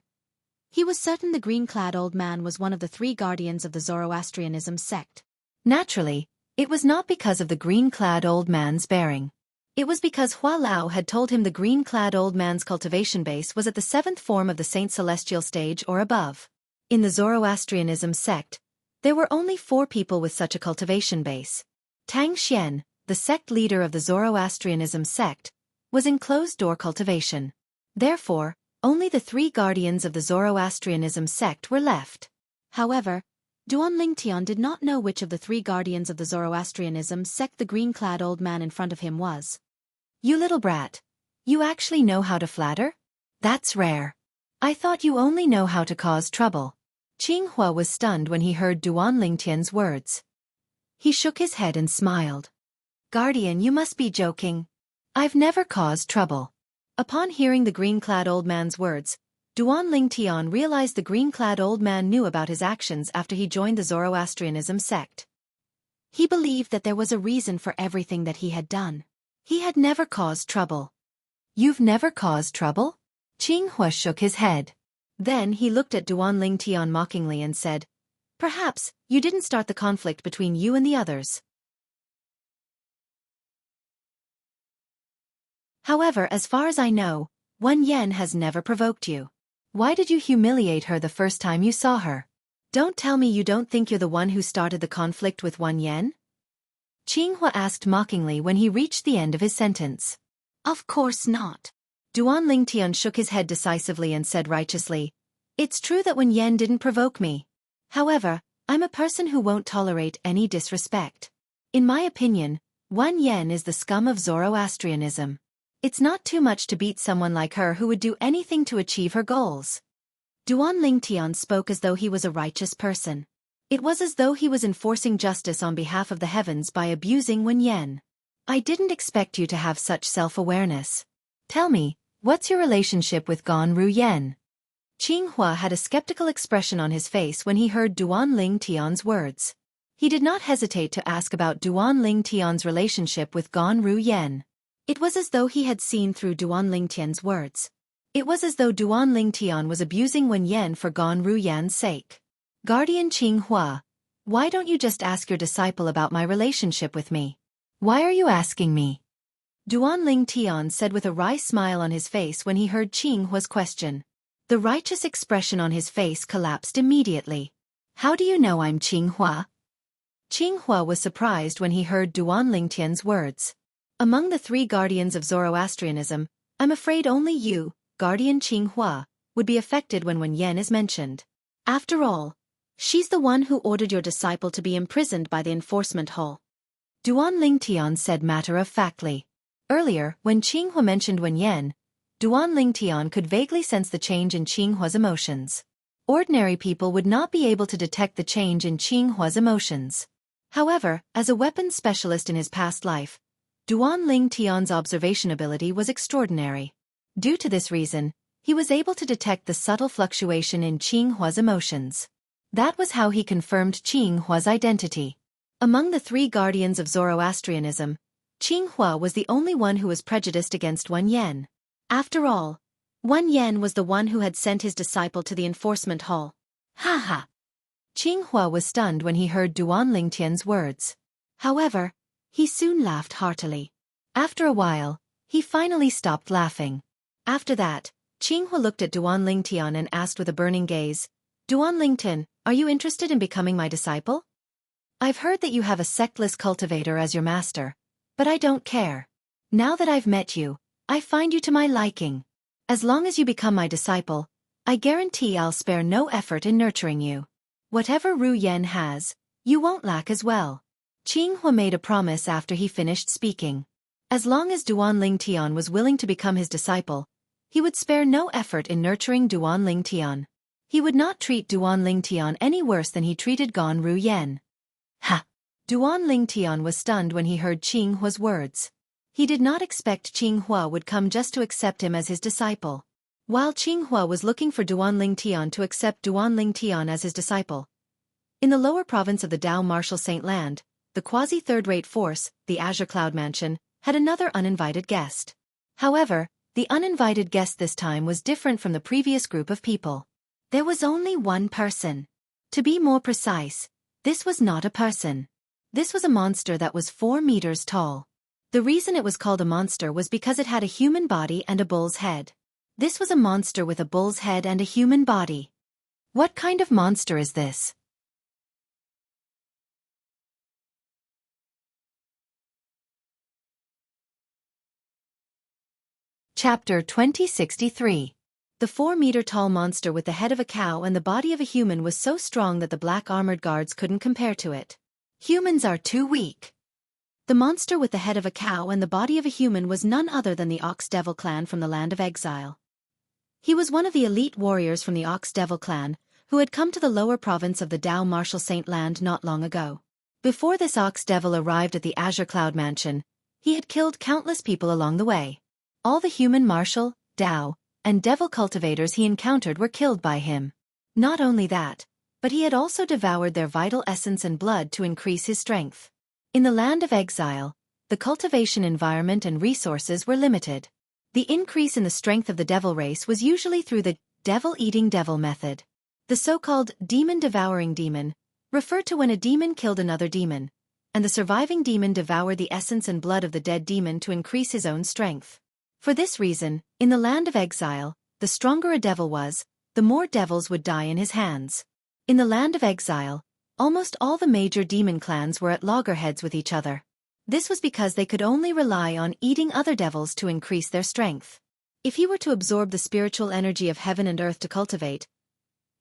he was certain the green-clad old man was one of the 3 guardians of the Zoroastrianism sect. Naturally, it was not because of the green-clad old man's bearing. It was because Hua Lao had told him the green-clad old man's cultivation base was at the 7th form of the Saint Celestial stage or above. In the Zoroastrianism sect, there were only 4 people with such a cultivation base. Tang Xian, the sect leader of the Zoroastrianism sect, was in closed-door cultivation. Therefore, only the 3 guardians of the Zoroastrianism sect were left. However, Duanling Tian did not know which of the 3 guardians of the Zoroastrianism sect the green-clad old man in front of him was. You little brat. You actually know how to flatter? That's rare. I thought you only know how to cause trouble. Jianghu was stunned when he heard Duanling Tian's words. He shook his head and smiled. Guardian, you must be joking. I've never caused trouble. Upon hearing the green-clad old man's words, Duan Ling Tian realized the green-clad old man knew about his actions after he joined the Zoroastrianism sect. He believed that there was a reason for everything that he had done. He had never caused trouble. You've never caused trouble? Qinghua shook his head. Then he looked at Duan Ling Tian mockingly and said, Perhaps you didn't start the conflict between you and the others. However, as far as I know, Wan Yan has never provoked you. Why did you humiliate her the first time you saw her? Don't tell me you don't think you're the one who started the conflict with Wan Yan? Qinghua asked mockingly when he reached the end of his sentence. Of course not. Duan Ling Tian shook his head decisively and said righteously, It's true that Wan Yan didn't provoke me. However, I'm a person who won't tolerate any disrespect. In my opinion, Wan Yan is the scum of Zoroastrianism. It's not too much to beat someone like her who would do anything to achieve her goals. Duan Ling Tian spoke as though he was a righteous person. It was as though he was enforcing justice on behalf of the heavens by abusing Wan Yan. I didn't expect you to have such self-awareness. Tell me, what's your relationship with Gan Ru Yan? Qinghua had a skeptical expression on his face when he heard Duan Ling Tian's words. He did not hesitate to ask about Duan Ling Tian's relationship with Gan Ru Yan. It was as though he had seen through Duan Ling Tian's words. It was as though Duan Ling Tian was abusing Wan Yan for Gan Ru Yan's sake. Guardian Qinghua, why don't you just ask your disciple about my relationship with me? Why are you asking me? Duan Ling Tian said with a wry smile on his face when he heard Qinghua's question. The righteous expression on his face collapsed immediately. How do you know I'm Qinghua? Qinghua was surprised when he heard Duan Ling Tian's words. Among the three guardians of Zoroastrianism, I'm afraid only you, Guardian Qinghua, would be affected when Wan Yan is mentioned. After all, she's the one who ordered your disciple to be imprisoned by the enforcement hall. Duan Ling Tian said matter-of-factly. Earlier, when Qinghua mentioned Wan Yan, Duan Ling Tian could vaguely sense the change in Qinghua's emotions. Ordinary people would not be able to detect the change in Qinghua's emotions. However, as a weapons specialist in his past life, Duan Ling Tian's observation ability was extraordinary. Due to this reason, he was able to detect the subtle fluctuation in Qinghua's emotions. That was how he confirmed Qinghua's identity. Among the three guardians of Zoroastrianism, Qinghua was the only one who was prejudiced against Wan Yan. After all, Wan Yan was the one who had sent his disciple to the enforcement hall. Ha ha! Qinghua was stunned when he heard Duan Ling Tian's words. However, he soon laughed heartily. After a while, he finally stopped laughing. After that, Qinghua looked at Duan Ling Tian and asked with a burning gaze, Duan Ling Tian, are you interested in becoming my disciple? I've heard that you have a sectless cultivator as your master, but I don't care. Now that I've met you, I find you to my liking. As long as you become my disciple, I guarantee I'll spare no effort in nurturing you. Whatever Ru Yan has, you won't lack as well. Qinghua made a promise after he finished speaking. As long as Duan Ling Tian was willing to become his disciple, he would spare no effort in nurturing Duan Ling Tian. He would not treat Duan Ling Tian any worse than he treated Gan Ru Yan. Ha! Duan Ling Tian was stunned when he heard Qinghua's words. He did not expect Qinghua would come just to accept him as his disciple. While Qinghua was looking for Duan Ling Tian to accept Duan Ling Tian as his disciple, in the lower province of the Dao Martial Saint Land, the quasi-third-rate force, the Azure Cloud Mansion, had another uninvited guest. However, the uninvited guest this time was different from the previous group of people. There was only one person. To be more precise, this was not a person. This was a monster that was 4 meters tall. The reason it was called a monster was because it had a human body and a bull's head. This was a monster with a bull's head and a human body. What kind of monster is this? Chapter 2063. The 4-meter-tall monster with the head of a cow and the body of a human was so strong that the black armored guards couldn't compare to it. Humans are too weak. The monster with the head of a cow and the body of a human was none other than the Ox Devil clan from the Land of Exile. He was one of the elite warriors from the Ox Devil clan, who had come to the lower province of the Dao Martial Saint Land not long ago. Before this ox devil arrived at the Azure Cloud Mansion, he had killed countless people along the way. All the human martial, Dao, and devil cultivators he encountered were killed by him. Not only that, but he had also devoured their vital essence and blood to increase his strength. In the land of exile, the cultivation environment and resources were limited. The increase in the strength of the devil race was usually through the devil-eating devil method. The so-called demon-devouring demon referred to when a demon killed another demon, and the surviving demon devoured the essence and blood of the dead demon to increase his own strength. For this reason, in the land of exile, the stronger a devil was, the more devils would die in his hands. In the land of exile, almost all the major demon clans were at loggerheads with each other. This was because they could only rely on eating other devils to increase their strength. If he were to absorb the spiritual energy of heaven and earth to cultivate,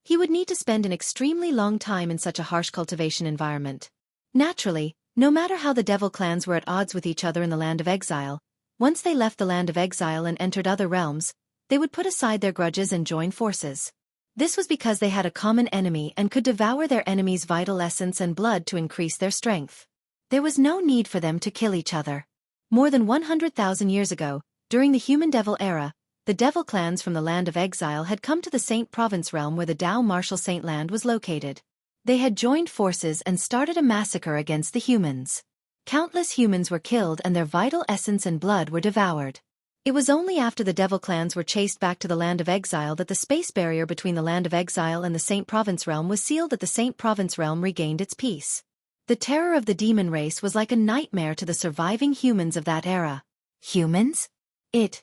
he would need to spend an extremely long time in such a harsh cultivation environment. Naturally, no matter how the devil clans were at odds with each other in the land of exile, once they left the land of exile and entered other realms, they would put aside their grudges and join forces. This was because they had a common enemy and could devour their enemy's vital essence and blood to increase their strength. There was no need for them to kill each other. More than 100,000 years ago, during the human devil era, the devil clans from the land of exile had come to the Saint Province realm where the Dao martial Saint land was located. They had joined forces and started a massacre against the humans. Countless humans were killed and their vital essence and blood were devoured. It was only after the devil clans were chased back to the land of exile that the space barrier between the land of exile and the Saint Province realm was sealed, that the Saint Province realm regained its peace. The terror of the demon race was like a nightmare to the surviving humans of that era. Humans? It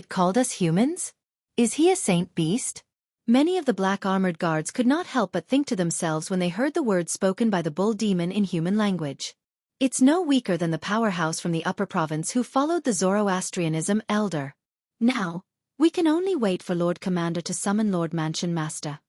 called us humans? Is he a saint beast? Many of the black-armored guards could not help but think to themselves when they heard the words spoken by the bull demon in human language. It's no weaker than the powerhouse from the upper province who followed the Zoroastrianism elder. Now, we can only wait for Lord Commander to summon Lord Mansion Master.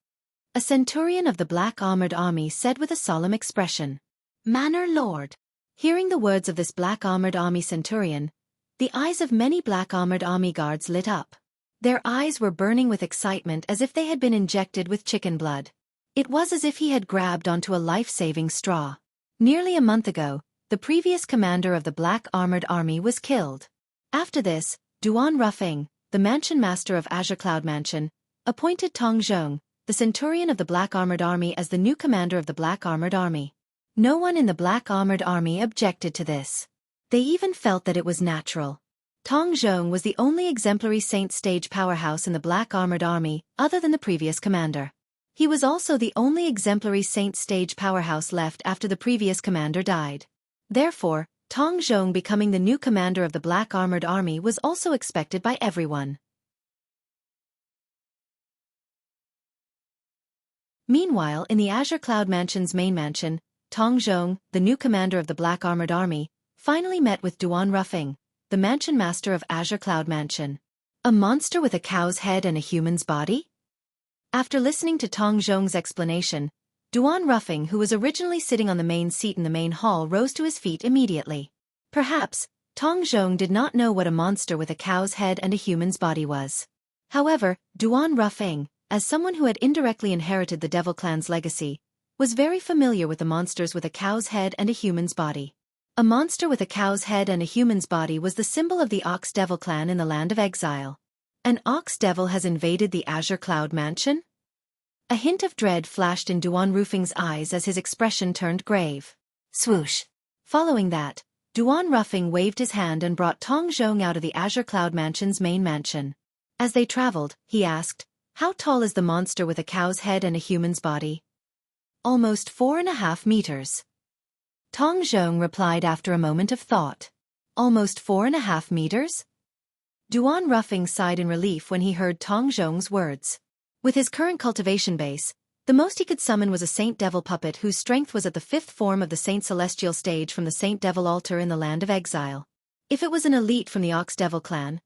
A centurion of the black-armored army said with a solemn expression. Manor Lord. Hearing the words of this black-armored army centurion, the eyes of many black-armored army guards lit up. Their eyes were burning with excitement as if they had been injected with chicken blood. It was as if he had grabbed onto a life-saving straw. Nearly a month ago, the previous commander of the black-armored army was killed. After this, Duan Rufeng, the mansion master of Azure Cloud Mansion, appointed Tong Zhong, the centurion of the black-armored army, as the new commander of the black-armored army. No one in the black-armored army objected to this. They even felt that it was natural. Tong Zhong was the only exemplary saint stage powerhouse in the black-armored army, other than the previous commander. He was also the only exemplary saint stage powerhouse left after the previous commander died. Therefore, Tong Zhong becoming the new commander of the black-armored army was also expected by everyone. Meanwhile, in the Azure Cloud Mansion's main mansion, Tong Zhong, the new commander of the black-armored army, finally met with Duan Rufeng, the mansion master of Azure Cloud Mansion. A monster with a cow's head and a human's body? After listening to Tong Zhong's explanation, Duan Rufeng, who was originally sitting on the main seat in the main hall, rose to his feet immediately. Perhaps, Tong Zhong did not know what a monster with a cow's head and a human's body was. However, Duan Rufeng, as someone who had indirectly inherited the Devil Clan's legacy, was very familiar with the monsters with a cow's head and a human's body. A monster with a cow's head and a human's body was the symbol of the Ox Devil Clan in the land of exile. An Ox Devil has invaded the Azure Cloud Mansion? A hint of dread flashed in Duan Rufeng's eyes as his expression turned grave. Swoosh. Following that, Duan Rufeng waved his hand and brought Tong Zhong out of the Azure Cloud Mansion's main mansion. As they traveled, he asked, "How tall is the monster with a cow's head and a human's body?" "Almost 4.5 meters. Tong Zhong replied after a moment of thought. "Almost 4.5 meters?" Duan Rufeng sighed in relief when he heard Tong Zhong's words. With his current cultivation base, the most he could summon was a Saint Devil puppet whose strength was at the 5th form of the Saint Celestial stage from the Saint Devil altar in the land of exile. If it was an elite from the Ox Devil clan,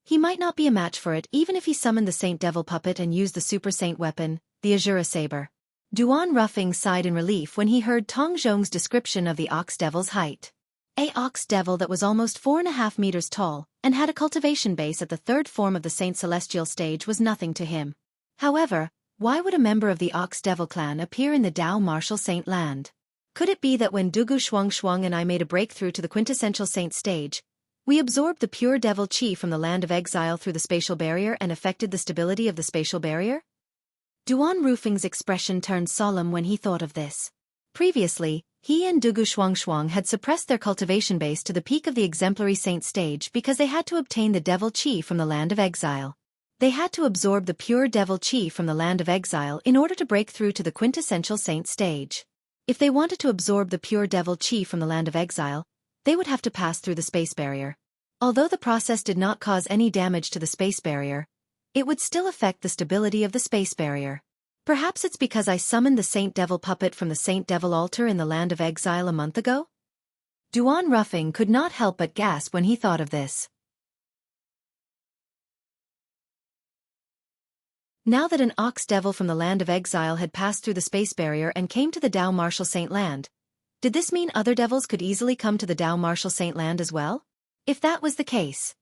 he might not be a match for it even if he summoned the Saint Devil puppet and used the Super Saint weapon, the Azura Saber. Duan Rufeng sighed in relief when he heard Tong Zhong's description of the Ox Devil's height. A Ox Devil that was almost 4.5 meters tall and had a cultivation base at the 3rd form of the Saint Celestial stage was nothing to him. However, why would a member of the Ox Devil clan appear in the Dao martial Saint land? Could it be that when Dugu Shuang and I made a breakthrough to the quintessential saint stage, we absorbed the pure devil chi from the land of exile through the spatial barrier and affected the stability of the spatial barrier? Duan Rufeng's expression turned solemn when he thought of this. Previously, he and Dugu Shuang had suppressed their cultivation base to the peak of the exemplary saint stage because they had to obtain the devil chi from the land of exile. They had to absorb the pure devil chi from the land of exile in order to break through to the quintessential saint stage. If they wanted to absorb the pure devil chi from the land of exile, they would have to pass through the space barrier. Although the process did not cause any damage to the space barrier, it would still affect the stability of the space barrier. Perhaps it's because I summoned the Saint Devil puppet from the Saint Devil altar in the land of exile a month ago? Duan Rufeng could not help but gasp when he thought of this. Now that an ox devil from the land of exile had passed through the space barrier and came to the Dao Martial Saint land, did this mean other devils could easily come to the Dao Martial Saint land as well? If that was the case,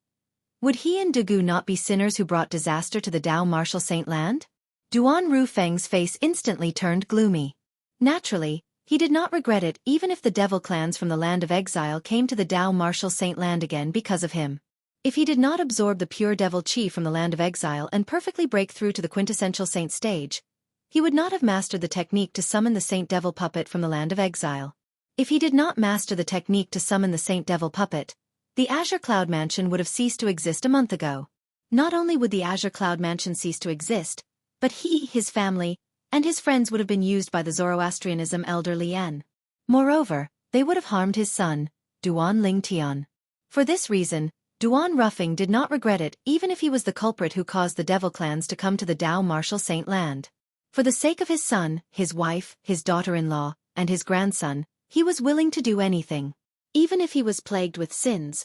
would he and Dugu not be sinners who brought disaster to the Dao Martial Saint land? Duan Rufeng's face instantly turned gloomy. Naturally, he did not regret it even if the devil clans from the land of exile came to the Dao Martial Saint land again because of him. If he did not absorb the pure devil chi from the land of exile and perfectly break through to the quintessential saint stage, he would not have mastered the technique to summon the Saint Devil puppet from the land of exile. If he did not master the technique to summon the Saint Devil puppet, the Azure Cloud Mansion would have ceased to exist a month ago. Not only would the Azure Cloud Mansion cease to exist, but he, his family, and his friends would have been used by the Zoroastrianism elder Lian. Moreover, they would have harmed his son, Duan Lingtian. For this reason, Duan Rufeng did not regret it even if he was the culprit who caused the devil clans to come to the Dao Martial Saint land. For the sake of his son, his wife, his daughter-in-law, and his grandson, he was willing to do anything. Even if he was plagued with sins,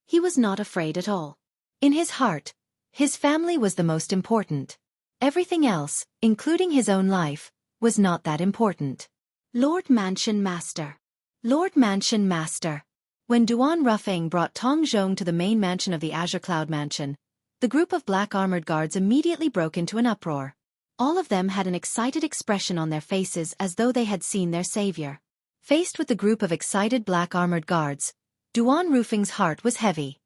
he was not afraid at all. In his heart, his family was the most important. Everything else, including his own life, was not that important. Lord Mansion Master. Lord Mansion Master. When Duan Rufeng brought Tong Zhong to the main mansion of the Azure Cloud Mansion, the group of black armored guards immediately broke into an uproar. All of them had an excited expression on their faces as though they had seen their savior. Faced with the group of excited black armored guards, Duan Rufeng's heart was heavy.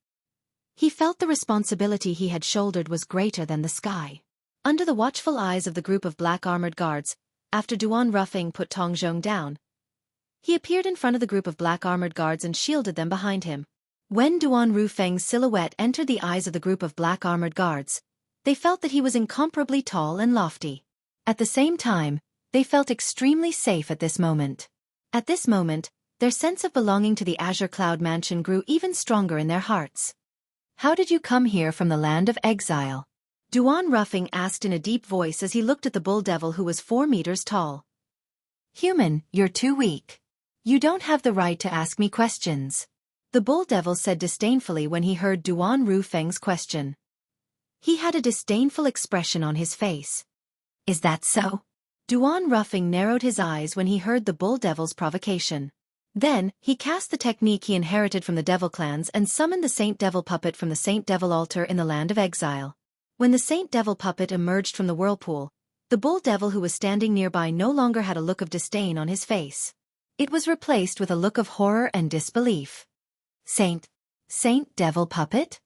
He felt the responsibility he had shouldered was greater than the sky. Under the watchful eyes of the group of black armored guards, after Duan Rufeng put Tong Zhong down, he appeared in front of the group of black armored guards and shielded them behind him. When Duan Rufeng's silhouette entered the eyes of the group of black armored guards, they felt that he was incomparably tall and lofty. At the same time, they felt extremely safe at this moment. At this moment, their sense of belonging to the Azure Cloud Mansion grew even stronger in their hearts. How did you come here from the land of exile? Duan Rufeng asked in a deep voice as he looked at the bull devil who was 4 meters tall. Human, you're too weak. You don't have the right to ask me questions. The bull devil said disdainfully when he heard Duan Rufeng's question. He had a disdainful expression on his face. Is that so? Duan Rufeng narrowed his eyes when he heard the bull devil's provocation. Then, he cast the technique he inherited from the devil clans and summoned the Saint Devil puppet from the Saint Devil altar in the land of exile. When the Saint Devil puppet emerged from the whirlpool, the bull devil who was standing nearby no longer had a look of disdain on his face. It was replaced with a look of horror and disbelief. Saint Devil puppet?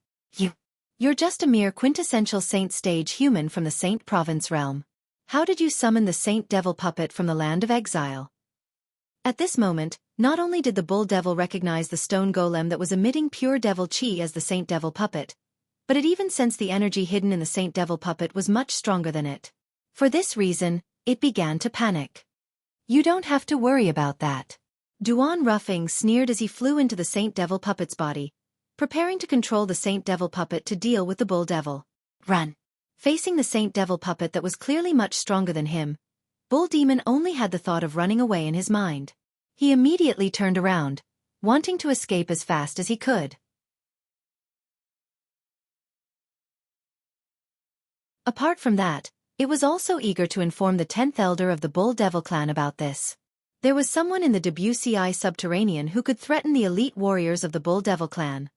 You're just a mere quintessential saint stage human from the Saint Province realm. How did you summon the Saint Devil puppet from the land of exile? At this moment, not only did the bull devil recognize the stone golem that was emitting pure devil chi as the Saint Devil puppet, but it even sensed the energy hidden in the Saint Devil puppet was much stronger than it. For this reason, it began to panic. You don't have to worry about that. Duan Rufeng sneered as he flew into the Saint Devil puppet's body, preparing to control the Saint Devil puppet to deal with the bull devil. Run! Facing the Saint Devil puppet that was clearly much stronger than him, Bull Demon only had the thought of running away in his mind. He immediately turned around, wanting to escape as fast as he could. Apart from that, it was also eager to inform the 10th elder of the Bull Devil clan about this. There was someone in the WCI subterranean who could threaten the elite warriors of the Bull Devil clan.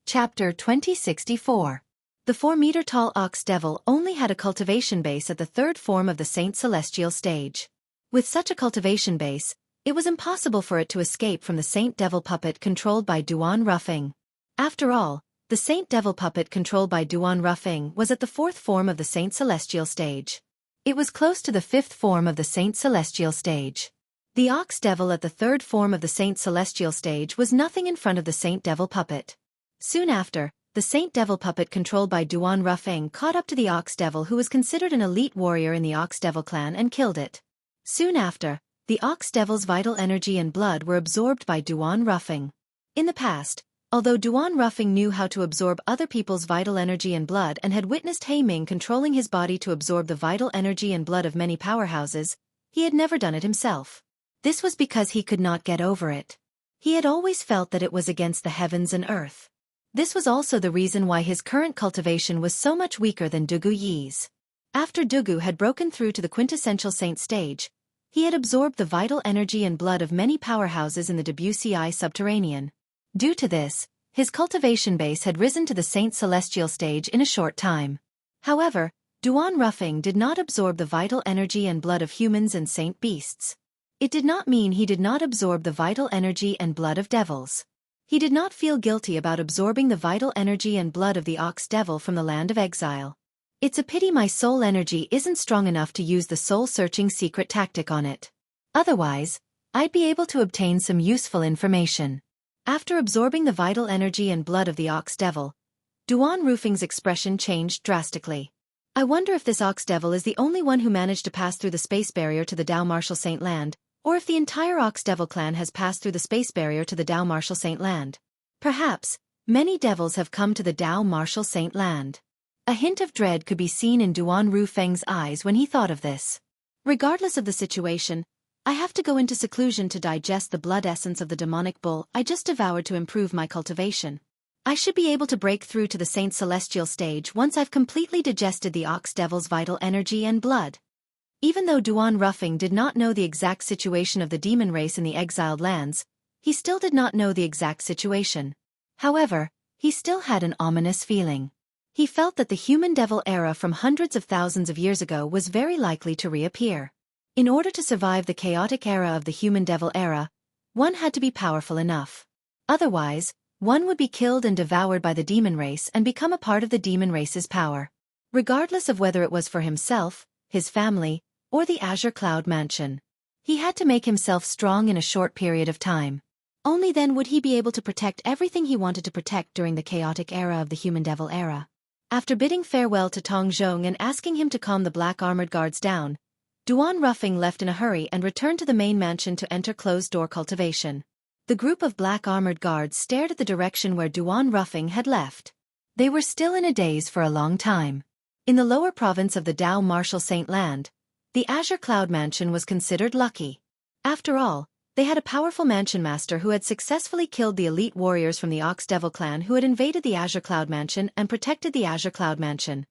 Chapter 2064. The 4-meter-tall ox devil only had a cultivation base at the 3rd form of the Saint Celestial stage. With such a cultivation base, it was impossible for it to escape from the Saint Devil puppet controlled by Duan Ruffing. After all, the Saint Devil puppet controlled by Duan Ruffing was at the 4th form of the Saint Celestial stage. It was close to the 5th form of the Saint Celestial stage. The ox devil at the 3rd form of the Saint Celestial stage was nothing in front of the Saint Devil puppet. Soon after, the Saint Devil puppet controlled by Duan Ruffing caught up to the ox devil, who was considered an elite warrior in the ox devil clan, and killed it. Soon after, the ox devil's vital energy and blood were absorbed by Duan Ruffing. In the past, although Duan Ruffing knew how to absorb other people's vital energy and blood and had witnessed He Ming controlling his body to absorb the vital energy and blood of many powerhouses, he had never done it himself. This was because he could not get over it. He had always felt that it was against the heavens and earth. This was also the reason why his current cultivation was so much weaker than Dugu Yi's. After Dugu had broken through to the quintessential saint stage, he had absorbed the vital energy and blood of many powerhouses in the WCI subterranean. Due to this, his cultivation base had risen to the Saint Celestial stage in a short time. However, Duan Ruffing did not absorb the vital energy and blood of humans and saint beasts. It did not mean he did not absorb the vital energy and blood of devils. He did not feel guilty about absorbing the vital energy and blood of the ox devil from the land of exile. It's a pity my soul energy isn't strong enough to use the soul-searching secret tactic on it. Otherwise, I'd be able to obtain some useful information. After absorbing the vital energy and blood of the ox devil, Duan Ruffing's expression changed drastically. I wonder if this ox devil is the only one who managed to pass through the space barrier to the Dao Martial Saint Land, or if the entire Ox Devil clan has passed through the space barrier to the Dao Martial Saint Land. Perhaps, many devils have come to the Dao Martial Saint Land. A hint of dread could be seen in Duan Ruffing's eyes when he thought of this. Regardless of the situation, I have to go into seclusion to digest the blood essence of the demonic bull I just devoured to improve my cultivation. I should be able to break through to the Saint Celestial stage once I've completely digested the Ox Devil's vital energy and blood. Even though Duan Ruffing did not know the exact situation of the demon race in the exiled lands, he still did not know the exact situation. However, he still had an ominous feeling. He felt that the human devil era from hundreds of thousands of years ago was very likely to reappear. In order to survive the chaotic era of the human devil era, one had to be powerful enough. Otherwise, one would be killed and devoured by the demon race and become a part of the demon race's power. Regardless of whether it was for himself, his family, or the Azure Cloud Mansion. He had to make himself strong in a short period of time. Only then would he be able to protect everything he wanted to protect during the chaotic era of the human devil era. After bidding farewell to Tong Zhong and asking him to calm the black armored guards down, Duan Ruffing left in a hurry and returned to the main mansion to enter closed-door cultivation. The group of black armored guards stared at the direction where Duan Ruffing had left. They were still in a daze for a long time. In the lower province of the Dao Martial Saint Land, the Azure Cloud Mansion was considered lucky. After all, they had a powerful mansion master who had successfully killed the elite warriors from the Ox Devil clan who had invaded the Azure Cloud Mansion and protected the Azure Cloud Mansion.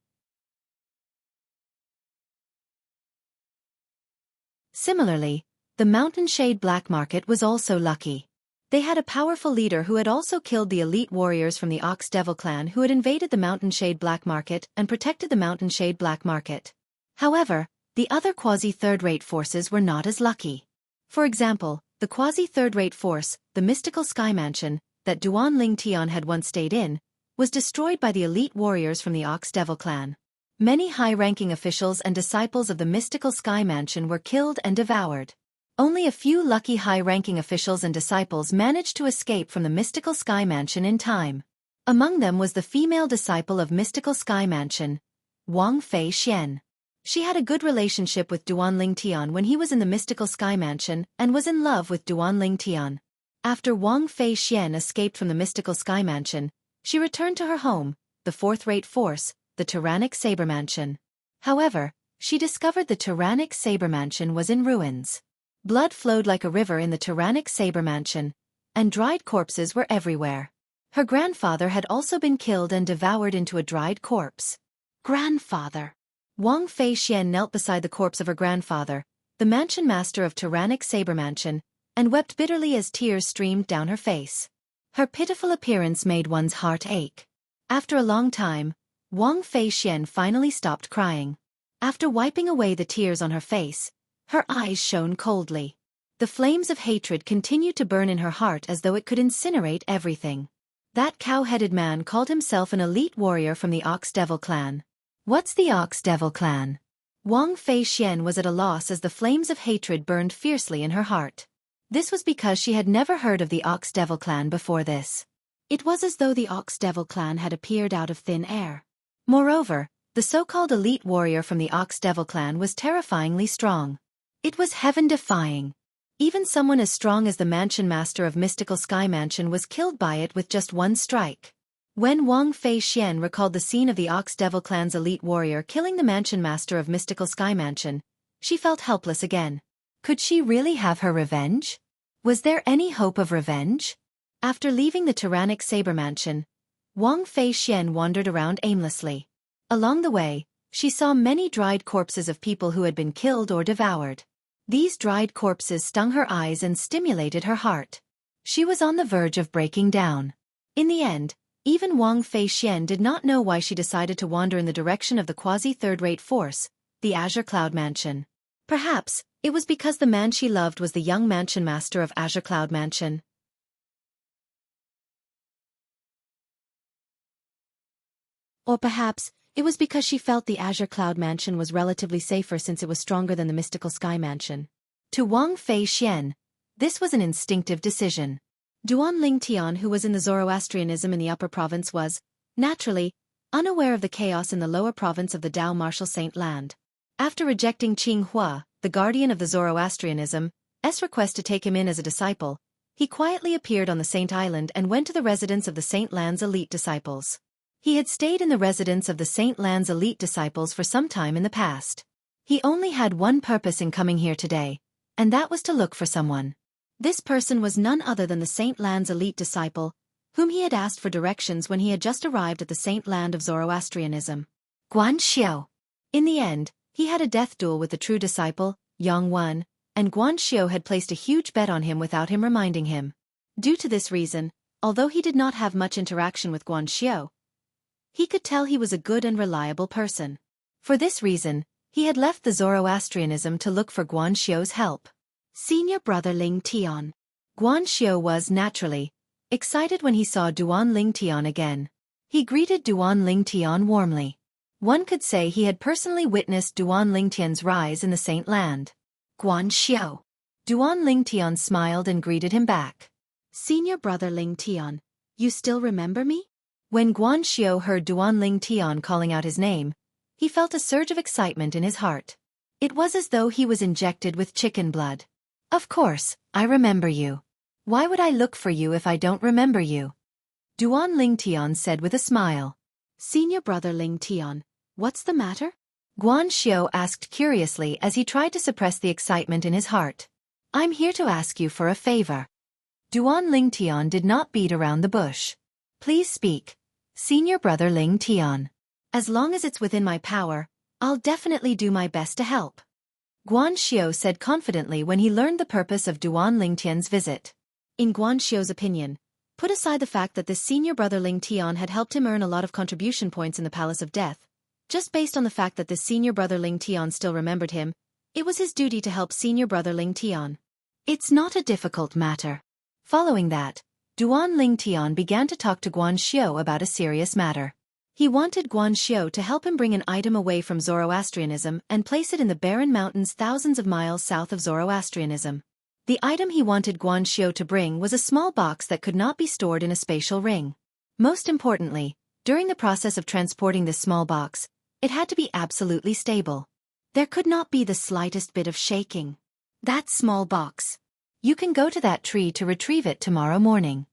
Similarly, the Mountain Shade Black Market was also lucky. They had a powerful leader who had also killed the elite warriors from the Ox Devil clan who had invaded the Mountain Shade Black Market and protected the Mountain Shade Black Market. However, the other quasi-third-rate forces were not as lucky. For example, the quasi-third-rate force, the Mystical Sky Mansion, that Duan Ling Tian had once stayed in, was destroyed by the elite warriors from the Ox Devil clan. Many high-ranking officials and disciples of the Mystical Sky Mansion were killed and devoured. Only a few lucky high-ranking officials and disciples managed to escape from the Mystical Sky Mansion in time. Among them was the female disciple of Mystical Sky Mansion, Wang Fei Xian. She had a good relationship with Duan Ling Tian when he was in the Mystical Sky Mansion and was in love with Duan Ling Tian. After Wang Fei Xian escaped from the Mystical Sky Mansion, she returned to her home, the fourth-rate force, the Tyrannic Saber Mansion. However, she discovered the Tyrannic Saber Mansion was in ruins. Blood flowed like a river in the Tyrannic Saber Mansion, and dried corpses were everywhere. Her grandfather had also been killed and devoured into a dried corpse. Grandfather! Wang Fei Xian knelt beside the corpse of her grandfather, the mansion master of Tyrannic Saber Mansion, and wept bitterly as tears streamed down her face. Her pitiful appearance made one's heart ache. After a long time, Wang Feixian finally stopped crying. After wiping away the tears on her face, her eyes shone coldly. The flames of hatred continued to burn in her heart as though it could incinerate everything. That cow-headed man called himself an elite warrior from the Ox Devil clan. What's the Ox Devil clan? Wang Feixian was at a loss as the flames of hatred burned fiercely in her heart. This was because she had never heard of the Ox Devil clan before this. It was as though the Ox Devil clan had appeared out of thin air. Moreover, the so-called elite warrior from the Ox Devil clan was terrifyingly strong. It was heaven-defying. Even someone as strong as the mansion master of Mystical Sky Mansion was killed by it with just one strike. When Wang Feixian recalled the scene of the Ox Devil clan's elite warrior killing the mansion master of Mystical Sky Mansion, she felt helpless again. Could she really have her revenge? Was there any hope of revenge? After leaving the tyrannic Saber Mansion, Wang Feixian wandered around aimlessly. Along the way, she saw many dried corpses of people who had been killed or devoured. These dried corpses stung her eyes and stimulated her heart. She was on the verge of breaking down. In the end, even Wang Feixian did not know why she decided to wander in the direction of the quasi-third-rate force, the Azure Cloud Mansion. Perhaps, it was because the man she loved was the young mansion master of Azure Cloud Mansion. Or perhaps, it was because she felt the Azure Cloud Mansion was relatively safer since it was stronger than the Mystical Sky Mansion. To Wang Feixian, this was an instinctive decision. Duan Lingtian, who was in the Zoroastrianism in the upper province, was, naturally, unaware of the chaos in the lower province of the Dao Martial Saint Land. After rejecting Qing Hua, the guardian of the Zoroastrianism's request to take him in as a disciple, he quietly appeared on the Saint Island and went to the residence of the Saint Land's elite disciples. He had stayed in the residence of the Saint Land's elite disciples for some time in the past. He only had one purpose in coming here today, and that was to look for someone. This person was none other than the Saint Land's elite disciple, whom he had asked for directions when he had just arrived at the Saint Land of Zoroastrianism. Guan Xiao. In the end, he had a death duel with the true disciple, Yang Wen, and Guan Xiao had placed a huge bet on him without him reminding him. Due to this reason, although he did not have much interaction with Guan Xiao, he could tell he was a good and reliable person. For this reason, he had left the Zoroastrianism to look for Guan Xiao's help. Senior brother Ling Tian. Guan Xiao was, naturally, excited when he saw Duan Ling Tian again. He greeted Duan Ling Tian warmly. One could say he had personally witnessed Duan Ling Tian's rise in the Saint Land. Guan Xiao. Duan Ling Tian smiled and greeted him back. Senior brother Ling Tian, you still remember me? When Guan Xiao heard Duan Ling Tian calling out his name, he felt a surge of excitement in his heart. It was as though he was injected with chicken blood. Of course, I remember you. Why would I look for you if I don't remember you? Duan Ling Tian said with a smile. Senior brother Ling Tian, what's the matter? Guan Xiao asked curiously as he tried to suppress the excitement in his heart. I'm here to ask you for a favor. Duan Ling Tian did not beat around the bush. Please speak, Senior brother Ling Tian. As long as it's within my power, I'll definitely do my best to help. Guan Xiao said confidently when he learned the purpose of Duan Ling Tian's visit. In Guan Xiao's opinion, put aside the fact that this senior brother Ling Tian had helped him earn a lot of contribution points in the Palace of Death, just based on the fact that this senior brother Ling Tian still remembered him, it was his duty to help senior brother Ling Tian. It's not a difficult matter. Following that, Duan Ling Tian began to talk to Guan Xiao about a serious matter. He wanted Guan Xiao to help him bring an item away from Zoroastrianism and place it in the barren mountains thousands of miles south of Zoroastrianism. The item he wanted Guan Xiao to bring was a small box that could not be stored in a spatial ring. Most importantly, during the process of transporting this small box, it had to be absolutely stable. There could not be the slightest bit of shaking. That small box. You can go to that tree to retrieve it tomorrow morning.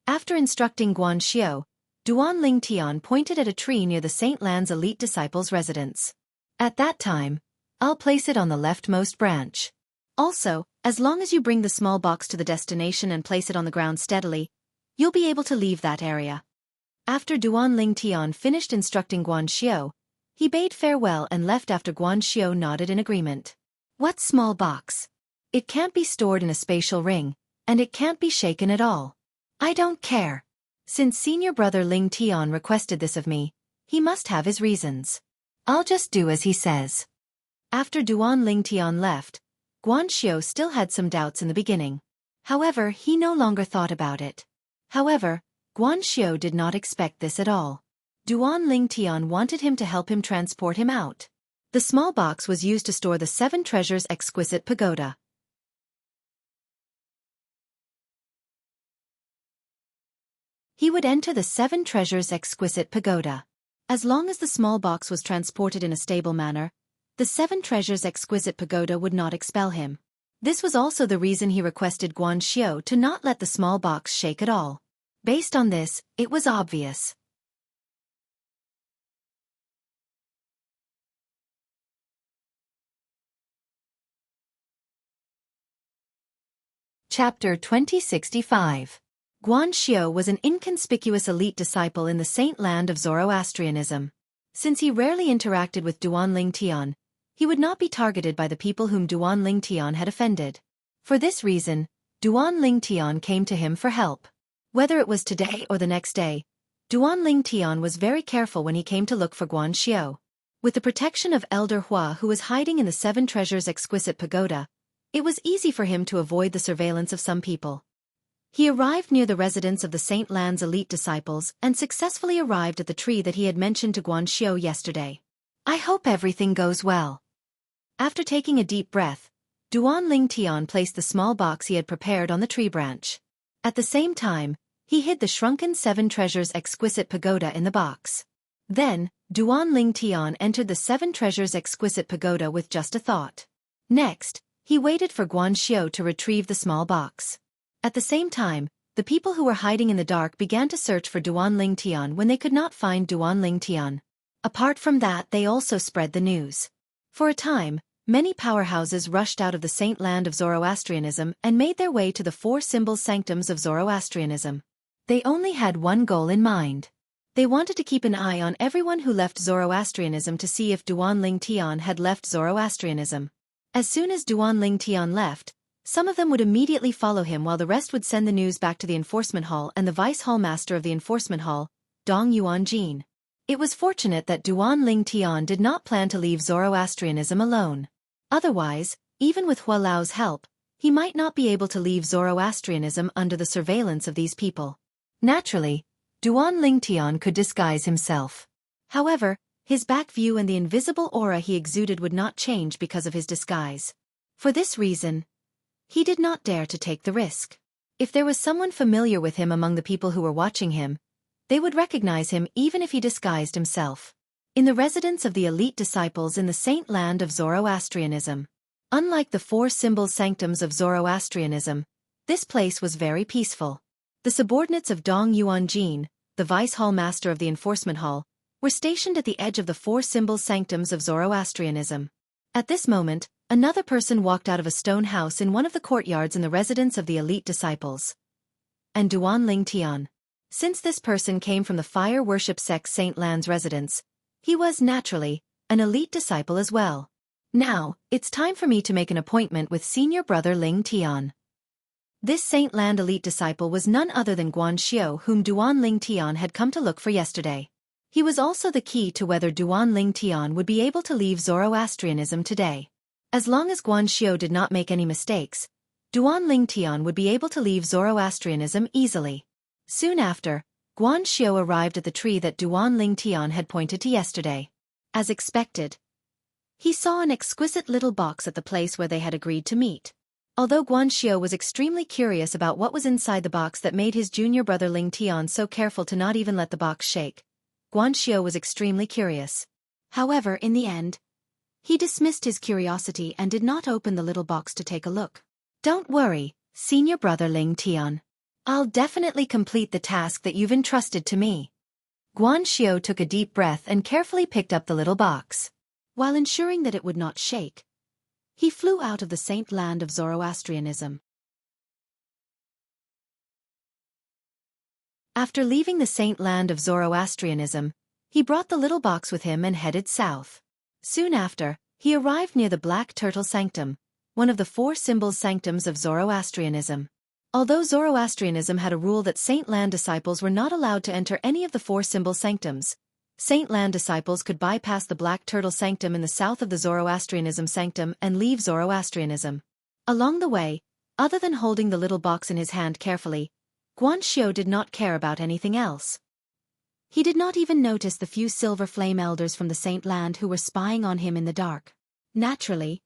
After instructing Guan Xiao, Duan Ling Tian pointed at a tree near the Saint Land's elite disciples' residence. At that time, I'll place it on the leftmost branch. Also, as long as you bring the small box to the destination and place it on the ground steadily, you'll be able to leave that area. After Duan Ling Tian finished instructing Guan Xiao, he bade farewell and left after Guan Xiao nodded in agreement. What small box? It can't be stored in a spatial ring, and it can't be shaken at all. I don't care. Since senior brother Ling Tian requested this of me, He must have his reasons. I'll just do as he says. After Duan Lingtian left, Guanxiu still had some doubts in the beginning. However, he no longer thought about it. However, Guanxiu did not expect this at all. Duan Lingtian wanted him to help him transport him out. The small box was used to store the 7 treasures exquisite pagoda. He would enter the 7 treasures exquisite pagoda. As long as the small box was transported in a stable manner, the 7 treasures exquisite pagoda would not expel him. This was also the reason he requested Guanxiu to not let the small box shake at all. Based on this, it was obvious. Chapter 2065. Guanxiu was an inconspicuous elite disciple in the saint land of Zoroastrianism. Since he rarely interacted with Duan Lingtian, he would not be targeted by the people whom Duan Lingtian had offended. For this reason, Duan Lingtian came to him for help. Whether it was today or the next day, Duan Lingtian was very careful when he came to look for Guanxiu. With the protection of Elder Hua, who was hiding in the 7 treasures exquisite pagoda, it was easy for him to avoid the surveillance of some people. He arrived near the residence of the Saint Land's elite disciples and successfully arrived at the tree that he had mentioned to Guanxiu yesterday. I hope everything goes well. After taking a deep breath, Duan Lingtian placed the small box he had prepared on the tree branch. At the same time, he hid the shrunken 7 treasures exquisite pagoda in the box. Then, Duan Lingtian entered the 7 treasures exquisite pagoda with just a thought. Next, he waited for Guanxiu to retrieve the small box. At the same time, the people who were hiding in the dark began to search for Duan Lingtian when they could not find Duan Lingtian. Apart from that, they also spread the news. For a time, many powerhouses rushed out of the saint land of Zoroastrianism and made their way to the 4 symbol sanctums of Zoroastrianism. They only had one goal in mind. They wanted to keep an eye on everyone who left Zoroastrianism to see if Duan Lingtian had left Zoroastrianism. As soon as Duan Lingtian left, some of them would immediately follow him while the rest would send the news back to the enforcement hall and the vice hall master of the enforcement hall, Dong Yuanjin. It was fortunate that Duan Lingtian did not plan to leave Zoroastrianism alone. Otherwise, even with Hua Lao's help, he might not be able to leave Zoroastrianism under the surveillance of these people. Naturally, Duan Lingtian could disguise himself. However, his back view and the invisible aura he exuded would not change because of his disguise. For this reason, he did not dare to take the risk. If there was someone familiar with him among the people who were watching him, they would recognize him even if he disguised himself. In the residence of the elite disciples in the saint land of Zoroastrianism. Unlike the 4 symbol sanctums of Zoroastrianism, this place was very peaceful. The subordinates of Dong Yuanjin, the vice hall master of the enforcement hall, were stationed at the edge of the 4 symbol sanctums of Zoroastrianism. At this moment, another person walked out of a stone house in one of the courtyards in the residence of the elite disciples. And Duan Lingtian. Since this person came from the fire worship sect Saint Land's residence, he was, naturally, an elite disciple as well. Now, it's time for me to make an appointment with senior brother Lingtian. This Saint Land elite disciple was none other than Guanxiu, whom Duan Lingtian had come to look for yesterday. He was also the key to whether Duan Lingtian would be able to leave Zoroastrianism today. As long as Guanxiu did not make any mistakes, Duan Lingtian would be able to leave Zoroastrianism easily. Soon after, Guanxiu arrived at the tree that Duan Lingtian had pointed to yesterday. As expected, he saw an exquisite little box at the place where they had agreed to meet. Although Guanxiu was extremely curious about what was inside the box that made his junior brother Lingtian so careful to not even let the box shake, Guanxiu was extremely curious. However, in the end, he dismissed his curiosity and did not open the little box to take a look. Don't worry, senior brother Lingtian. I'll definitely complete the task that you've entrusted to me. Guanxiu took a deep breath and carefully picked up the little box. While ensuring that it would not shake, he flew out of the saint land of Zoroastrianism. After leaving the saint land of Zoroastrianism, he brought the little box with him and headed south. Soon after, he arrived near the Black Turtle Sanctum, one of the 4 symbol sanctums of Zoroastrianism. Although Zoroastrianism had a rule that Saint Land disciples were not allowed to enter any of the 4 symbol sanctums, Saint Lan disciples could bypass the Black Turtle Sanctum in the south of the Zoroastrianism Sanctum and leave Zoroastrianism. Along the way, other than holding the little box in his hand carefully, Guanxiu did not care about anything else. He did not even notice the few silver flame elders from the Saint Land who were spying on him in the dark. Naturally,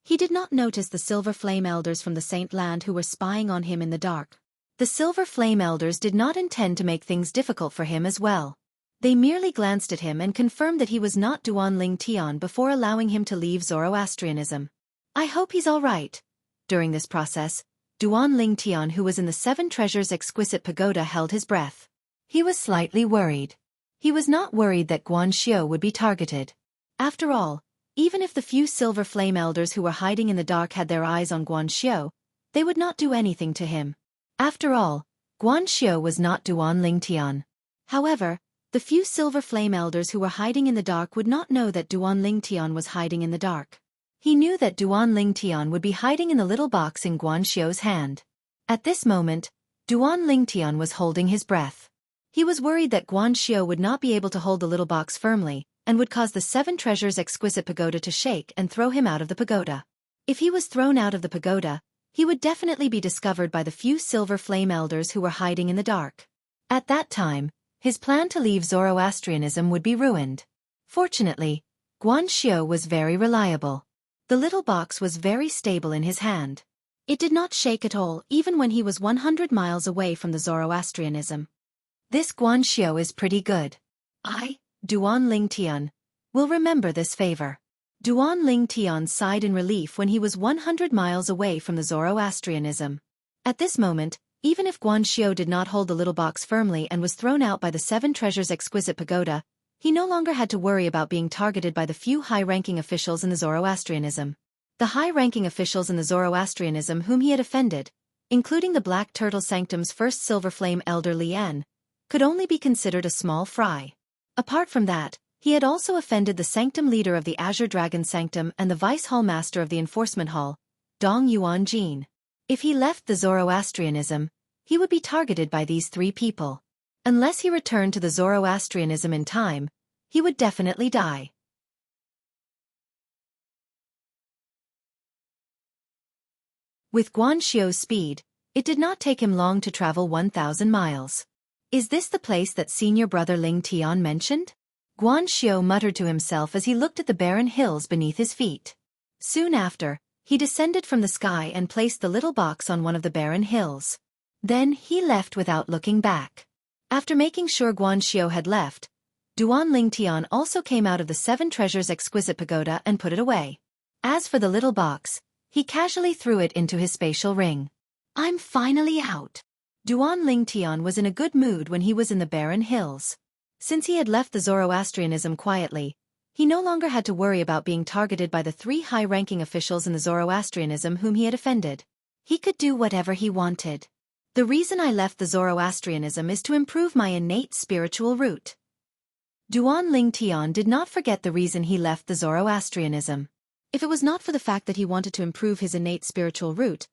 he did not notice the silver flame elders from the Saint Land who were spying on him in the dark. The silver flame elders did not intend to make things difficult for him as well. They merely glanced at him and confirmed that he was not Duanling Tian before allowing him to leave Zoroastrianism. I hope he's all right. During this process, Duanling Tian, who was in the Seven Treasures Exquisite Pagoda, held his breath. He was slightly worried. He was not worried that Guanxiu would be targeted. After all, even if the few silver flame elders who were hiding in the dark had their eyes on Guanxiu, they would not do anything to him. After all, Guanxiu was not Duanling Tian. However, the few silver flame elders who were hiding in the dark would not know that Duanling Tian was hiding in the dark. He knew that Duanling Tian would be hiding in the little box in Guanxiu's hand. At this moment, Duanling Tian was holding his breath. He was worried that Guanxiu would not be able to hold the little box firmly, and would cause the Seven Treasures Exquisite Pagoda to shake and throw him out of the pagoda. If he was thrown out of the pagoda, he would definitely be discovered by the few silver flame elders who were hiding in the dark. At that time, his plan to leave Zoroastrianism would be ruined. Fortunately, Guanxiu was very reliable. The little box was very stable in his hand. It did not shake at all even when he was 100 miles away from the Zoroastrianism. This Guanxiu is pretty good. I, Duanling Tian, will remember this favor. Duanling Tian sighed in relief when he was 100 miles away from the Zoroastrianism. At this moment, even if Guanxiu did not hold the little box firmly and was thrown out by the Seven Treasures Exquisite Pagoda, he no longer had to worry about being targeted by the few high-ranking officials in the Zoroastrianism. The high-ranking officials in the Zoroastrianism whom he had offended, including the Black Turtle Sanctum's first silver flame elder Lian, could only be considered a small fry. Apart from that, he had also offended the Sanctum leader of the Azure Dragon Sanctum and the Vice Hall Master of the Enforcement Hall, Dong Yuan Jin. If he left the Zoroastrianism, he would be targeted by these three people. Unless he returned to the Zoroastrianism in time, he would definitely die. With Guanxiu's speed, it did not take him long to travel 1,000 miles. Is this the place that senior brother Ling Tian mentioned? Guanxiu muttered to himself as he looked at the barren hills beneath his feet. Soon after, he descended from the sky and placed the little box on one of the barren hills. Then he left without looking back. After making sure Guanxiu had left, Duanling Tian also came out of the Seven Treasures Exquisite Pagoda and put it away. As for the little box, he casually threw it into his spatial ring. I'm finally out. Duanling Tian was in a good mood when he was in the barren hills. Since he had left the Zoroastrianism quietly, he no longer had to worry about being targeted by the three high-ranking officials in the Zoroastrianism whom he had offended. He could do whatever he wanted. The reason I left the Zoroastrianism is to improve my innate spiritual root. Duanling Tian did not forget the reason he left the Zoroastrianism. If it was not for the fact that he wanted to improve his innate spiritual root,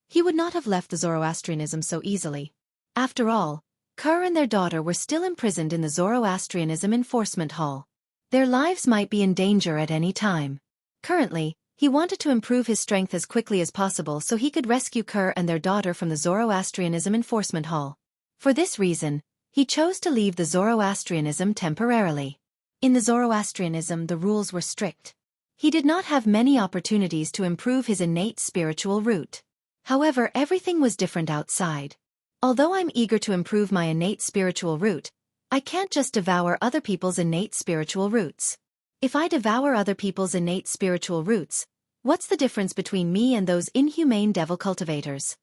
he would not have left the Zoroastrianism so easily. After all, Kerr and their daughter were still imprisoned in the Zoroastrianism Enforcement Hall. Their lives might be in danger at any time. Currently, he wanted to improve his strength as quickly as possible so he could rescue Kerr and their daughter from the Zoroastrianism Enforcement Hall. For this reason, he chose to leave the Zoroastrianism temporarily. In the Zoroastrianism, the rules were strict. He did not have many opportunities to improve his innate spiritual root. However, everything was different outside. Although I'm eager to improve my innate spiritual root, I can't just devour other people's innate spiritual roots. If I devour other people's innate spiritual roots, what's the difference between me and those inhumane devil cultivators?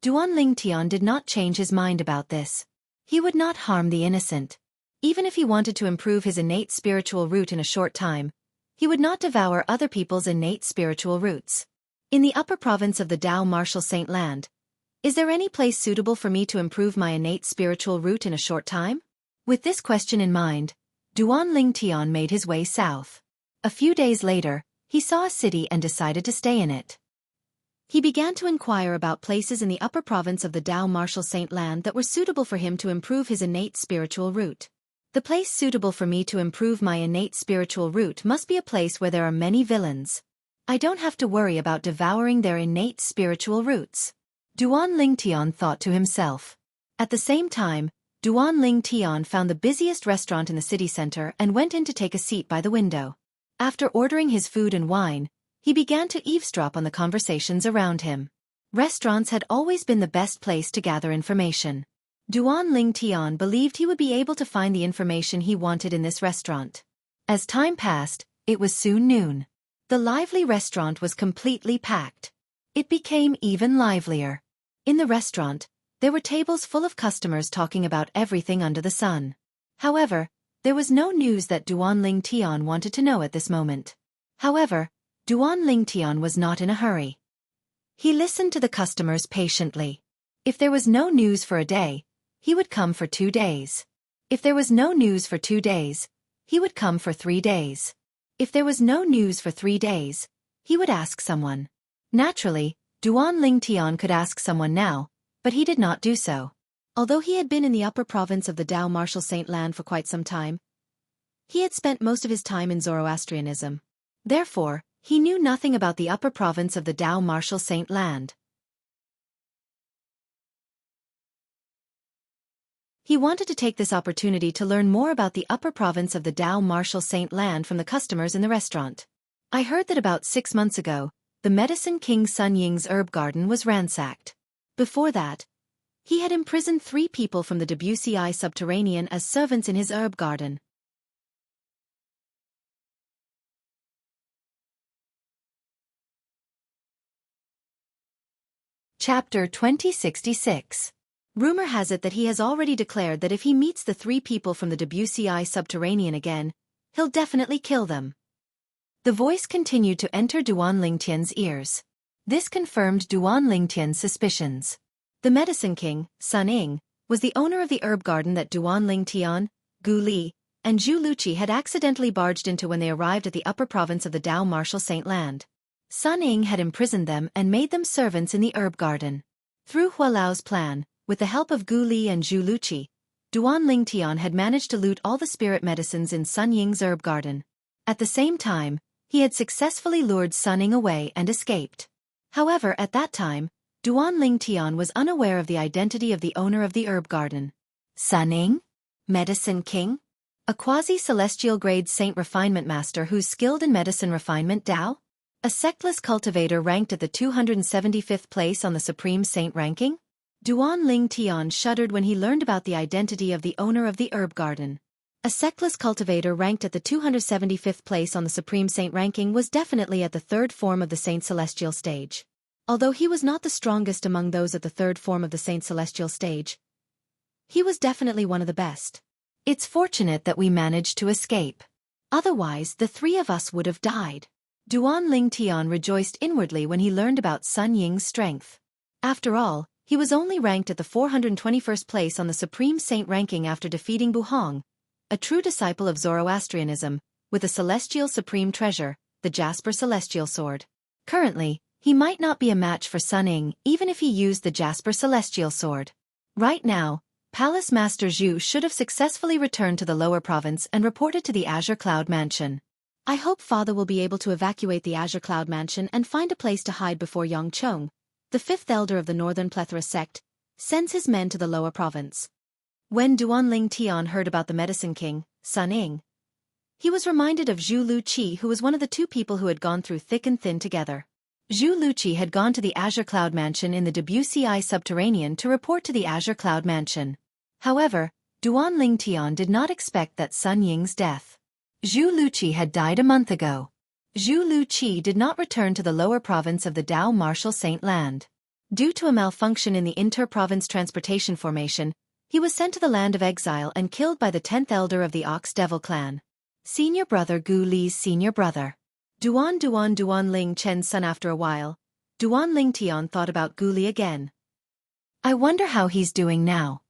Duanling Tian did not change his mind about this. He would not harm the innocent. Even if he wanted to improve his innate spiritual root in a short time, he would not devour other people's innate spiritual roots. In the upper province of the Dao Martial Saint Land, is there any place suitable for me to improve my innate spiritual root in a short time? With this question in mind, Duanling Tian made his way south. A few days later, he saw a city and decided to stay in it. He began to inquire about places in the upper province of the Dao Martial Saint Land that were suitable for him to improve his innate spiritual root. The place suitable for me to improve my innate spiritual root must be a place where there are many villains. I don't have to worry about devouring their innate spiritual roots. Duan Lingtian thought to himself. At the same time, Duan Lingtian found the busiest restaurant in the city center and went in to take a seat by the window. After ordering his food and wine, he began to eavesdrop on the conversations around him. Restaurants had always been the best place to gather information. Duan Lingtian believed he would be able to find the information he wanted in this restaurant. As time passed, it was soon noon. The lively restaurant was completely packed. It became even livelier. In the restaurant, there were tables full of customers talking about everything under the sun. However, there was no news that Duan Lingtian wanted to know at this moment. However, Duan Lingtian was not in a hurry. He listened to the customers patiently. If there was no news for a day, he would come for 2 days. If there was no news for 2 days, he would come for 3 days. If there was no news for 3 days, he would ask someone. Naturally, Duan Lingtian could ask someone now, but he did not do so. Although he had been in the upper province of the Tao Martial Saint Land for quite some time, he had spent most of his time in Zoroastrianism. Therefore, he knew nothing about the upper province of the Tao Martial Saint Land. He wanted to take this opportunity to learn more about the upper province of the Tao Martial Saint Land from the customers in the restaurant. I heard that about 6 months ago, the Medicine King Sun Ying's herb garden was ransacked. Before that, he had imprisoned 3 people from the Wuxia subterranean as servants in his herb garden. Chapter 2066. Rumor has it that he has already declared that if he meets the 3 people from the Wuxia subterranean again, he'll definitely kill them. The voice continued to enter Duan Lingtian's ears. This confirmed Duan Lingtian's suspicions. The Medicine King, Sun Ying, was the owner of the herb garden that Duan Lingtian, Gu Li, and Zhu Luqi had accidentally barged into when they arrived at the upper province of the Tao Martial Saint Land. Sun Ying had imprisoned them and made them servants in the herb garden. Through Hua Lao's plan, with the help of Gu Li and Zhu Luqi, Duan Lingtian had managed to loot all the spirit medicines in Sun Ying's herb garden. At the same time, he had successfully lured Sun Ying away and escaped. However, at that time, Duan Lingtian was unaware of the identity of the owner of the herb garden. Sun Ying? Medicine King? A quasi-celestial grade saint refinement master who's skilled in medicine refinement Tao? A sectless cultivator ranked at the 275th place on the Supreme Saint ranking? Duan Lingtian shuddered when he learned about the identity of the owner of the herb garden. A sectless cultivator ranked at the 275th place on the Supreme Saint ranking was definitely at the 3rd form of the Saint Celestial stage. Although he was not the strongest among those at the 3rd form of the Saint Celestial stage, he was definitely one of the best. It's fortunate that we managed to escape. Otherwise, the 3 of us would have died. Duan Lingtian rejoiced inwardly when he learned about Sun Ying's strength. After all, he was only ranked at the 421st place on the Supreme Saint ranking after defeating Buhong, a true disciple of Zoroastrianism, with a celestial supreme treasure, the Jasper Celestial Sword. Currently, he might not be a match for Sun Ying even if he used the Jasper Celestial Sword. Right now, Palace Master Zhu should have successfully returned to the lower province and reported to the Azure Cloud Mansion. I hope Father will be able to evacuate the Azure Cloud Mansion and find a place to hide before Yang Chong, the 5th elder of the Northern Plethora sect, sends his men to the lower province. When Duan Lingtian heard about the Medicine King, Sun Ying, he was reminded of Zhu Luqi, who was one of the 2 people who had gone through thick and thin together. Zhu Luqi had gone to the Azure Cloud Mansion in the Wuxia subterranean to report to the Azure Cloud Mansion. However, Duan Lingtian did not expect that Sun Ying's death. Zhu Luqi had died a month ago. Zhu Luqi did not return to the lower province of the Tao Martial Saint Land. Due to a malfunction in the inter-province transportation formation, he was sent to the land of exile and killed by the 10th elder of the Ox Devil clan. Senior brother Gu Li's senior brother. Duan Ling Chen's son. After a while, Duan Lingtian thought about Gu Li again. I wonder how he's doing now.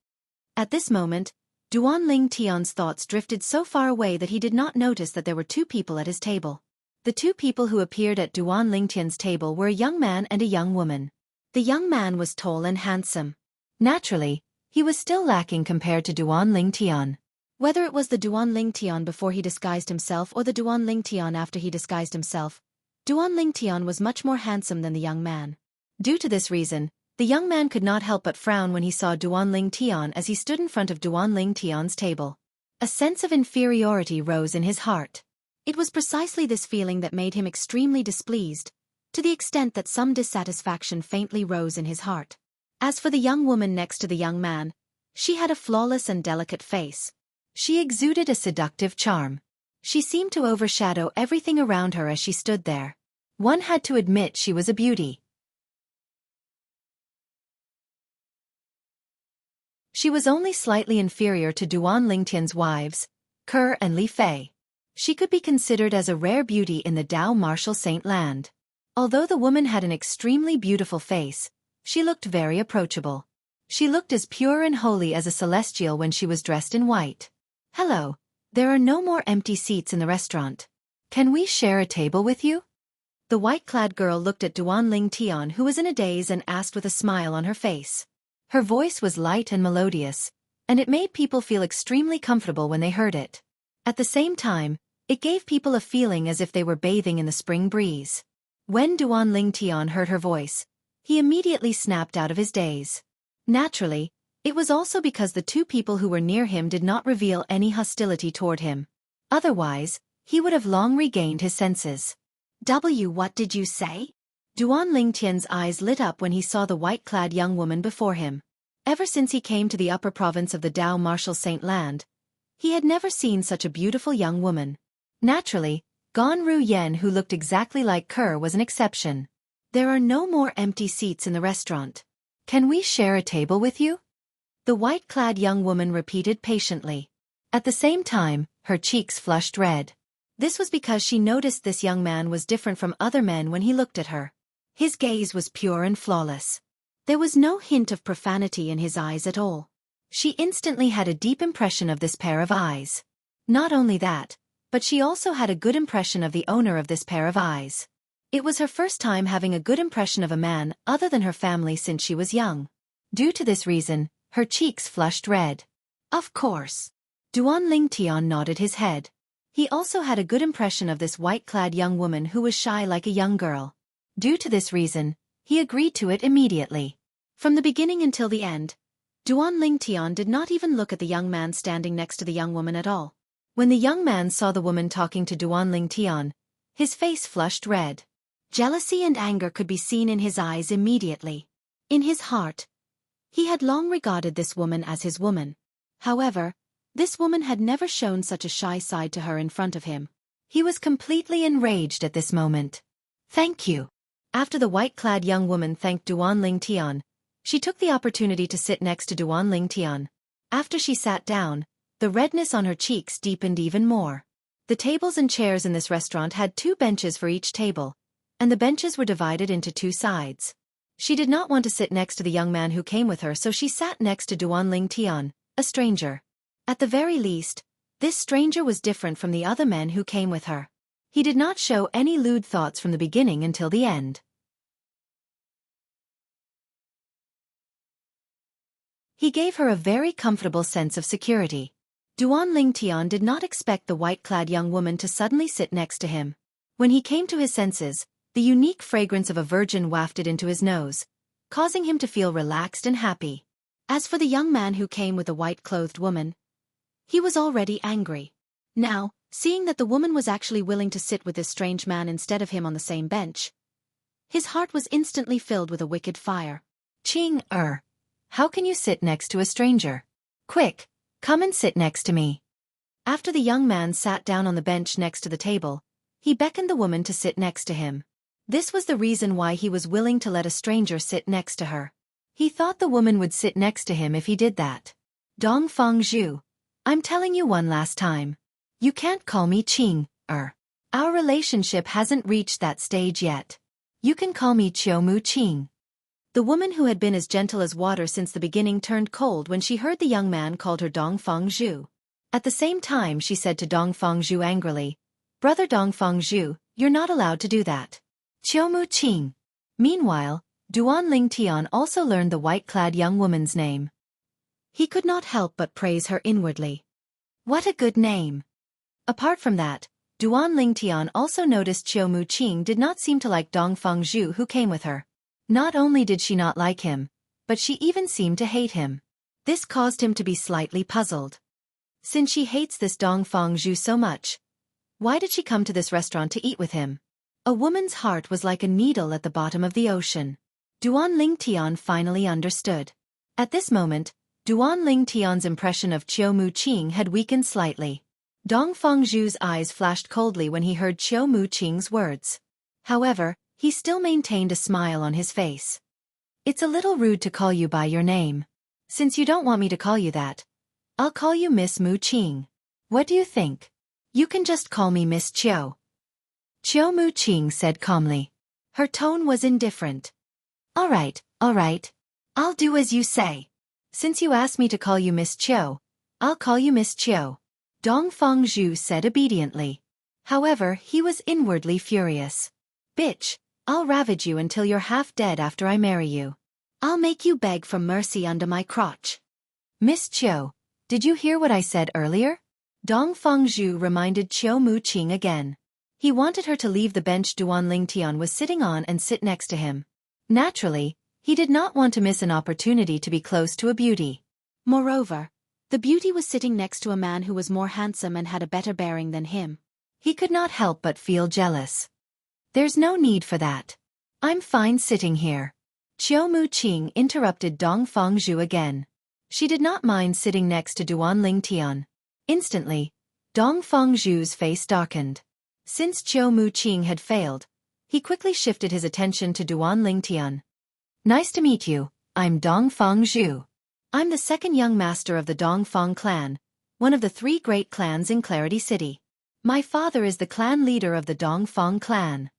At this moment, Duan Lingtian's thoughts drifted so far away that he did not notice that there were 2 people at his table. The 2 people who appeared at Duan Lingtian's table were a young man and a young woman. The young man was tall and handsome. Naturally, he was still lacking compared to Duan Lingtian. Whether it was the Duan Lingtian before he disguised himself or the Duan Lingtian after he disguised himself, Duan Lingtian was much more handsome than the young man. Due to this reason, the young man could not help but frown when he saw Duan Lingtian as he stood in front of Duan Lingtian's table. A sense of inferiority rose in his heart. It was precisely this feeling that made him extremely displeased, to the extent that some dissatisfaction faintly rose in his heart. As for the young woman next to the young man, she had a flawless and delicate face. She exuded a seductive charm. She seemed to overshadow everything around her as she stood there. One had to admit she was a beauty. She was only slightly inferior to Duan Lingtian's wives, Ke and Li Fei. She could be considered as a rare beauty in the Dao martial saint land. Although the woman had an extremely beautiful face, she looked very approachable. She looked as pure and holy as a celestial when she was dressed in white. "Hello, there are no more empty seats in the restaurant. Can we share a table with you?" The white-clad girl looked at Duan Lingtian, who was in a daze, and asked with a smile on her face. Her voice was light and melodious, and it made people feel extremely comfortable when they heard it. At the same time, it gave people a feeling as if they were bathing in the spring breeze. When Duan Lingtian heard her voice, he immediately snapped out of his daze. Naturally, it was also because the two people who were near him did not reveal any hostility toward him. Otherwise, he would have long regained his senses. What did you say?" Duan Lingtian's eyes lit up when he saw the white-clad young woman before him. Ever since he came to the upper province of the Dao martial saint land, he had never seen such a beautiful young woman. Naturally, Gan Ru Yen, who looked exactly like Ke, was an exception. "There are no more empty seats in the restaurant. Can we share a table with you?" The white-clad young woman repeated patiently. At the same time, her cheeks flushed red. This was because she noticed this young man was different from other men when he looked at her. His gaze was pure and flawless. There was no hint of profanity in his eyes at all. She instantly had a deep impression of this pair of eyes. Not only that, but she also had a good impression of the owner of this pair of eyes. It was her first time having a good impression of a man other than her family since she was young. Due to this reason, her cheeks flushed red. "Of course." Duan Lingtian nodded his head. He also had a good impression of this white-clad young woman who was shy like a young girl. Due to this reason, he agreed to it immediately. From the beginning until the end, Duan Lingtian did not even look at the young man standing next to the young woman at all. When the young man saw the woman talking to Duan Lingtian, his face flushed red. Jealousy and anger could be seen in his eyes immediately. In his heart, he had long regarded this woman as his woman. However, this woman had never shown such a shy side to her in front of him. He was completely enraged at this moment. "Thank you." After the white-clad young woman thanked Duan Lingtian, she took the opportunity to sit next to Duan Lingtian. After she sat down, the redness on her cheeks deepened even more. The tables and chairs in this restaurant had 2 benches for each table, and the benches were divided into 2 sides. She did not want to sit next to the young man who came with her, so she sat next to Duan Lingtian, a stranger. At the very least, this stranger was different from the other men who came with her. He did not show any lewd thoughts from the beginning until the end. He gave her a very comfortable sense of security. Duan Lingtian did not expect the white-clad young woman to suddenly sit next to him. When he came to his senses, the unique fragrance of a virgin wafted into his nose, causing him to feel relaxed and happy. As for the young man who came with the white-clothed woman, he was already angry. Now, seeing that the woman was actually willing to sit with this strange man instead of him on the same bench, his heart was instantly filled with a wicked fire. "Qing, how can you sit next to a stranger? Quick, come and sit next to me." After the young man sat down on the bench next to the table, he beckoned the woman to sit next to him. This was the reason why he was willing to let a stranger sit next to her. He thought the woman would sit next to him if he did that. "Dongfang Zhu, I'm telling you one last time. You can't call me Qing. Our relationship hasn't reached that stage yet. You can call me Qiumu Qing." The woman, who had been as gentle as water since the beginning, turned cold when she heard the young man called her Dongfang Zhu. At the same time, she said to Dongfang Zhu angrily, "Brother Dongfang Zhu, you're not allowed to do that. Qiumu Qing." Meanwhile, Duan Lingtian also learned the white-clad young woman's name. He could not help but praise her inwardly. What a good name. Apart from that, Duan Lingtian also noticed Qiu Muqing did not seem to like Dongfeng Zhu who came with her. Not only did she not like him, but she even seemed to hate him. This caused him to be slightly puzzled. Since she hates this Dongfeng Zhu so much, why did she come to this restaurant to eat with him? A woman's heart was like a needle at the bottom of the ocean. Duan Lingtian finally understood. At this moment, Duan Lingtian's impression of Qiu Muqing had weakened slightly. Dongfeng Zhu's eyes flashed coldly when he heard Qiu Muqing's words. However, he still maintained a smile on his face. It's a little rude to call you by your name. Since you don't want me to call you that, I'll call you Miss Muqing. What do you think? You can just call me Miss Qiu. Qiu Muqing said calmly. Her tone was indifferent. All right. I'll do as you say. Since you asked me to call you Miss Qiu, I'll call you Miss Qiu. Dongfeng Zhu said obediently. However, he was inwardly furious. Bitch, I'll ravage you until you're half dead after I marry you. I'll make you beg for mercy under my crotch. Miss Qiu, did you hear what I said earlier? Dongfeng Zhu reminded Qiu Muqing again. He wanted her to leave the bench Duan Lingtian was sitting on and sit next to him. Naturally, he did not want to miss an opportunity to be close to a beauty. Moreover, the beauty was sitting next to a man who was more handsome and had a better bearing than him. He could not help but feel jealous. There's no need for that. I'm fine sitting here. Qiu Muqing interrupted Dongfeng Zhu again. She did not mind sitting next to Duan Lingtian. Instantly, Dongfeng Zhu's face darkened. Since Qiu Muqing had failed, he quickly shifted his attention to Duan Lingtian. Nice to meet you, I'm Dongfeng Zhu. I'm the second young master of the Dongfeng clan, one of the 3 great clans in Clarity City. My father is the clan leader of the Dongfeng clan.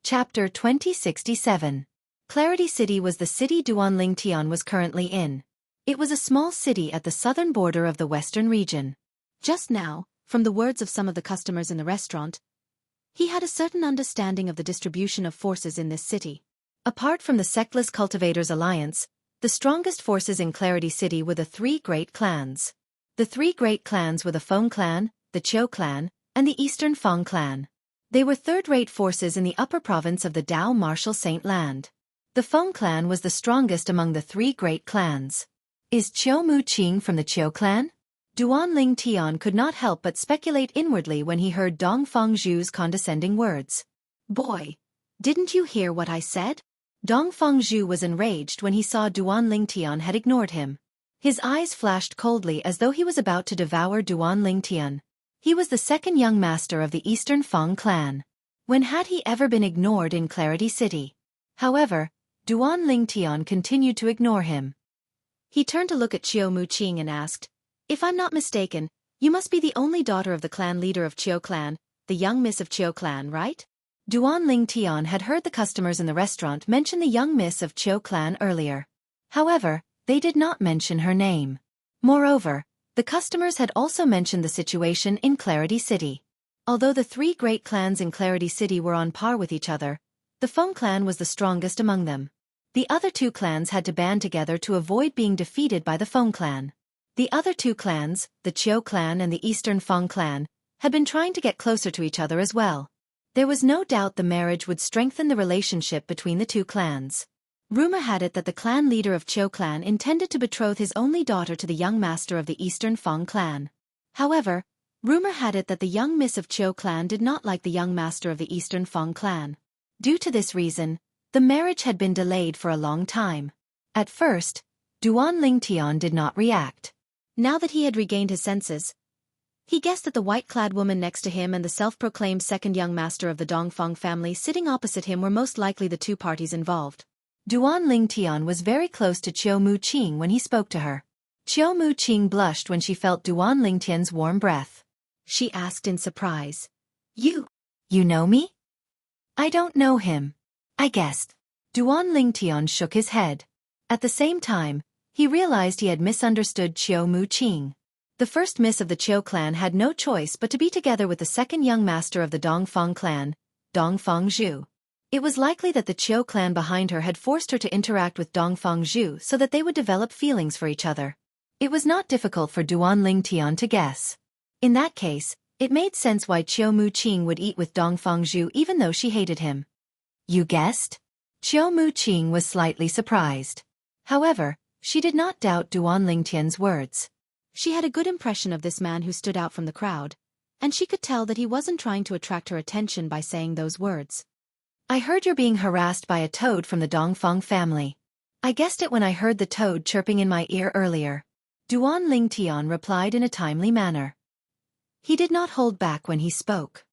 Chapter 2067. Clarity City was the city Duan Lingtian was currently in. It was a small city at the southern border of the western region. Just now, from the words of some of the customers in the restaurant, he had a certain understanding of the distribution of forces in this city. Apart from the sectless Cultivators Alliance, the strongest forces in Clarity City were the 3 great clans. The 3 great clans were the Feng clan, the Qiu clan, and the Eastern Feng clan. They were third-rate forces in the upper province of the Dao Martial Saint Land. The Feng clan was the strongest among the 3 great clans. Is Qiu Muqing from the Qiu clan? Duan Lingtian could not help but speculate inwardly when he heard Dongfeng Zhu's condescending words. Boy, didn't you hear what I said? Dongfeng Zhu was enraged when he saw Duan Lingtian had ignored him. His eyes flashed coldly as though he was about to devour Duan Lingtian. He was the second young master of the Eastern Feng clan. When had he ever been ignored in Clarity City? However, Duan Lingtian continued to ignore him. He turned to look at Qiu Muqing and asked, If I'm not mistaken, you must be the only daughter of the clan leader of Qiu clan, the young miss of Qiu clan, right? Duan Lingtian had heard the customers in the restaurant mention the young miss of Qiu clan earlier. However, they did not mention her name. Moreover, the customers had also mentioned the situation in Clarity City. Although the 3 great clans in Clarity City were on par with each other, the Feng clan was the strongest among them. The other 2 clans had to band together to avoid being defeated by the Feng clan. The other 2 clans, the Qiu clan and the Eastern Feng clan, had been trying to get closer to each other as well. There was no doubt the marriage would strengthen the relationship between the 2 clans. Rumor had it that the clan leader of Qiu clan intended to betroth his only daughter to the young master of the Eastern Feng clan. However, rumor had it that the young miss of Qiu clan did not like the young master of the Eastern Feng clan. Due to this reason, the marriage had been delayed for a long time. At first, Duan Lingtian did not react. Now that he had regained his senses, he guessed that the white-clad woman next to him and the self-proclaimed second young master of the Dongfeng family sitting opposite him were most likely the 2 parties involved. Duan Lingtian was very close to Qiu Muqing when he spoke to her. Qiu Muqing blushed when she felt Duan Lingtian's warm breath. She asked in surprise, You know me? I don't know him. I guessed. Duan Lingtian shook his head. At the same time, he realized he had misunderstood Qiu Muqing. The first miss of the Qiu clan had no choice but to be together with the second young master of the Dongfeng clan, Dongfeng Zhu. It was likely that the Qiu clan behind her had forced her to interact with Dongfang Zhu so that they would develop feelings for each other. It was not difficult for Duan Lingtian to guess. In that case, it made sense why Qiu Muqing would eat with Dongfang Zhu even though she hated him. You guessed? Qiu Muqing was slightly surprised. However, she did not doubt Duan Lingtian's words. She had a good impression of this man who stood out from the crowd, and she could tell that he wasn't trying to attract her attention by saying those words. I heard you're being harassed by a toad from the Dongfang family. I guessed it when I heard the toad chirping in my ear earlier. Duan Lingtian replied in a timely manner. He did not hold back when he spoke.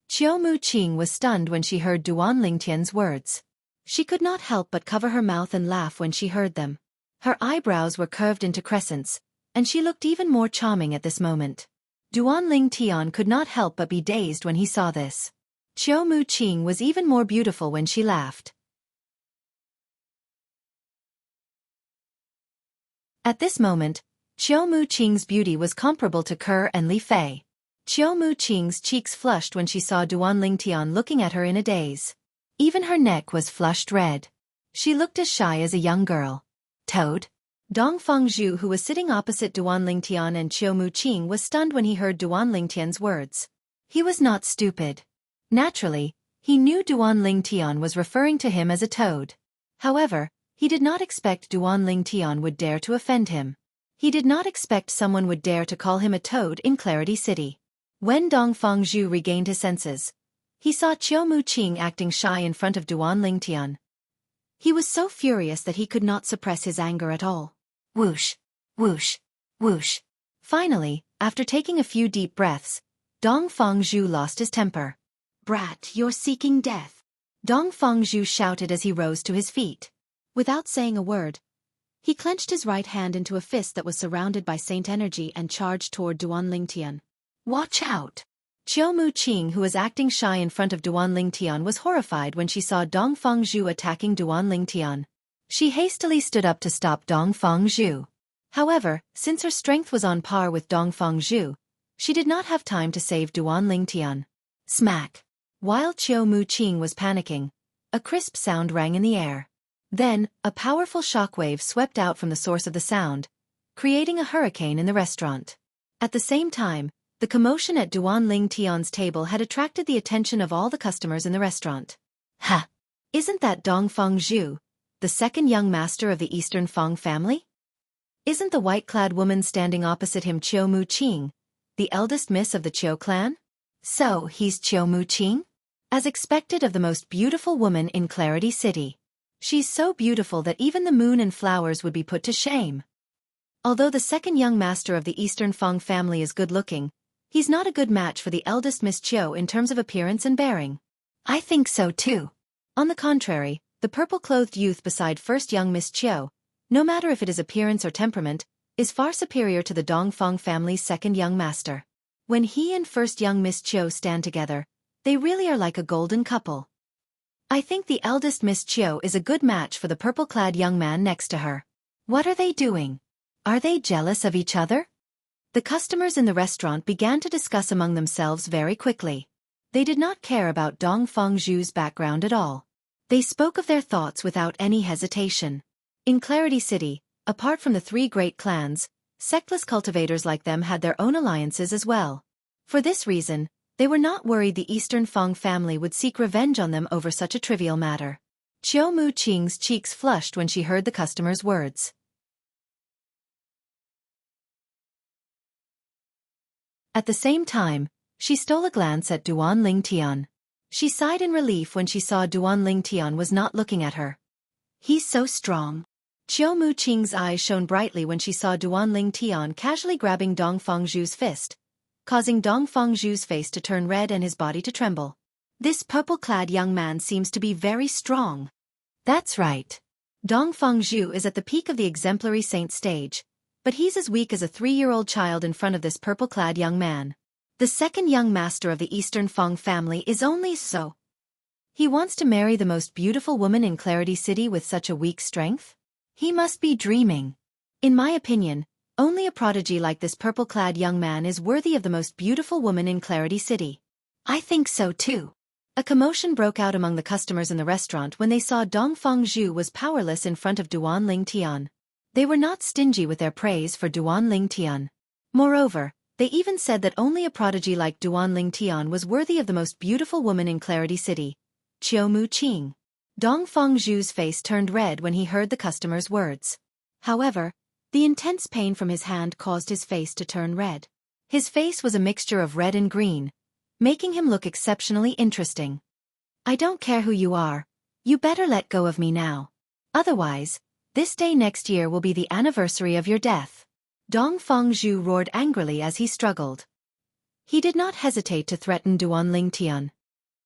Qiu Muqing was stunned when she heard Duan Lingtian's words. She could not help but cover her mouth and laugh when she heard them. Her eyebrows were curved into crescents, and she looked even more charming at this moment. Duan Lingtian could not help but be dazed when he saw this. Qiu Muqing was even more beautiful when she laughed. At this moment, Qiu Muqing's beauty was comparable to Ke and Li Fei. Qiu Muqing's cheeks flushed when she saw Duan Lingtian looking at her in a daze. Even her neck was flushed red. She looked as shy as a young girl. Toad? Dongfang Zhu, who was sitting opposite Duan Lingtian and Qiu Muqing, was stunned when he heard Duan Lingtian's words. He was not stupid. Naturally, he knew Duan Lingtian was referring to him as a toad. However, he did not expect Duan Lingtian would dare to offend him. He did not expect someone would dare to call him a toad in Clarity City. When Dongfang Zhu regained his senses, he saw Qiu Muqing acting shy in front of Duan Lingtian. He was so furious that he could not suppress his anger at all. Whoosh, whoosh, whoosh. Finally, after taking a few deep breaths, Dongfang Zhu lost his temper. Brat, you're seeking death. Dongfang Zhu shouted as he rose to his feet. Without saying a word, he clenched his right hand into a fist that was surrounded by saint energy and charged toward Duan Lingtian. Watch out! Qiu Muqing, who was acting shy in front of Duan Lingtian, was horrified when she saw Dongfang Zhu attacking Duan Lingtian. She hastily stood up to stop Dongfang Zhu. However, since her strength was on par with Dongfang Zhu, she did not have time to save Duan Lingtian. Smack! While Qiu Muqing was panicking, a crisp sound rang in the air. Then, a powerful shockwave swept out from the source of the sound, creating a hurricane in the restaurant. At the same time, the commotion at Duan Lingtian's table had attracted the attention of all the customers in the restaurant. Ha! Isn't that Dongfang Zhu, the second young master of the Eastern Fang family? Isn't the white-clad woman standing opposite him Qiu Muqing, the eldest miss of the Qiu clan? So, he's Qiu Muqing? As expected of the most beautiful woman in Clarity City. She's so beautiful that even the moon and flowers would be put to shame. Although the second young master of the Eastern Fang family is good-looking, he's not a good match for the eldest Miss Qiu in terms of appearance and bearing. I think so too. On the contrary, the purple-clothed youth beside first young Miss Qiu, no matter if it is appearance or temperament, is far superior to the Dongfang family's second young master. When he and first young Miss Qiu stand together, they really are like a golden couple. I think the eldest Miss Qiu is a good match for the purple-clad young man next to her. What are they doing? Are they jealous of each other? The customers in the restaurant began to discuss among themselves very quickly. They did not care about Dongfang Zhu's background at all. They spoke of their thoughts without any hesitation. In Clarity City, apart from the three great clans, sectless cultivators like them had their own alliances as well. For this reason, they were not worried the Eastern Fang family would seek revenge on them over such a trivial matter. Qiu Muqing's cheeks flushed when she heard the customer's words. At the same time, she stole a glance at Duan Lingtian. She sighed in relief when she saw Duan Lingtian was not looking at her. He's so strong. Qiu Muqing's eyes shone brightly when she saw Duan Lingtian casually grabbing Dongfang Zhu's fist, causing Dongfang Zhu's face to turn red and his body to tremble. This purple-clad young man seems to be very strong. That's right. Dongfang Zhu is at the peak of the exemplary saint stage, but he's as weak as a 3-year-old child in front of this purple-clad young man. The second young master of the Eastern Fang family is only so. He wants to marry the most beautiful woman in Clarity City with such a weak strength? He must be dreaming. In my opinion, only a prodigy like this purple-clad young man is worthy of the most beautiful woman in Clarity City. I think so too. A commotion broke out among the customers in the restaurant when they saw Dongfeng Zhu was powerless in front of Duan Lingtian. They were not stingy with their praise for Duan Lingtian. Moreover, they even said that only a prodigy like Duan Lingtian was worthy of the most beautiful woman in Clarity City, Qiu Qing. Dongfeng Zhu's face turned red when he heard the customer's words. However, the intense pain from his hand caused his face to turn red. His face was a mixture of red and green, making him look exceptionally interesting. I don't care who you are. You better let go of me now. Otherwise, this day next year will be the anniversary of your death. Dongfeng Zhu roared angrily as he struggled. He did not hesitate to threaten Duan Lingtian.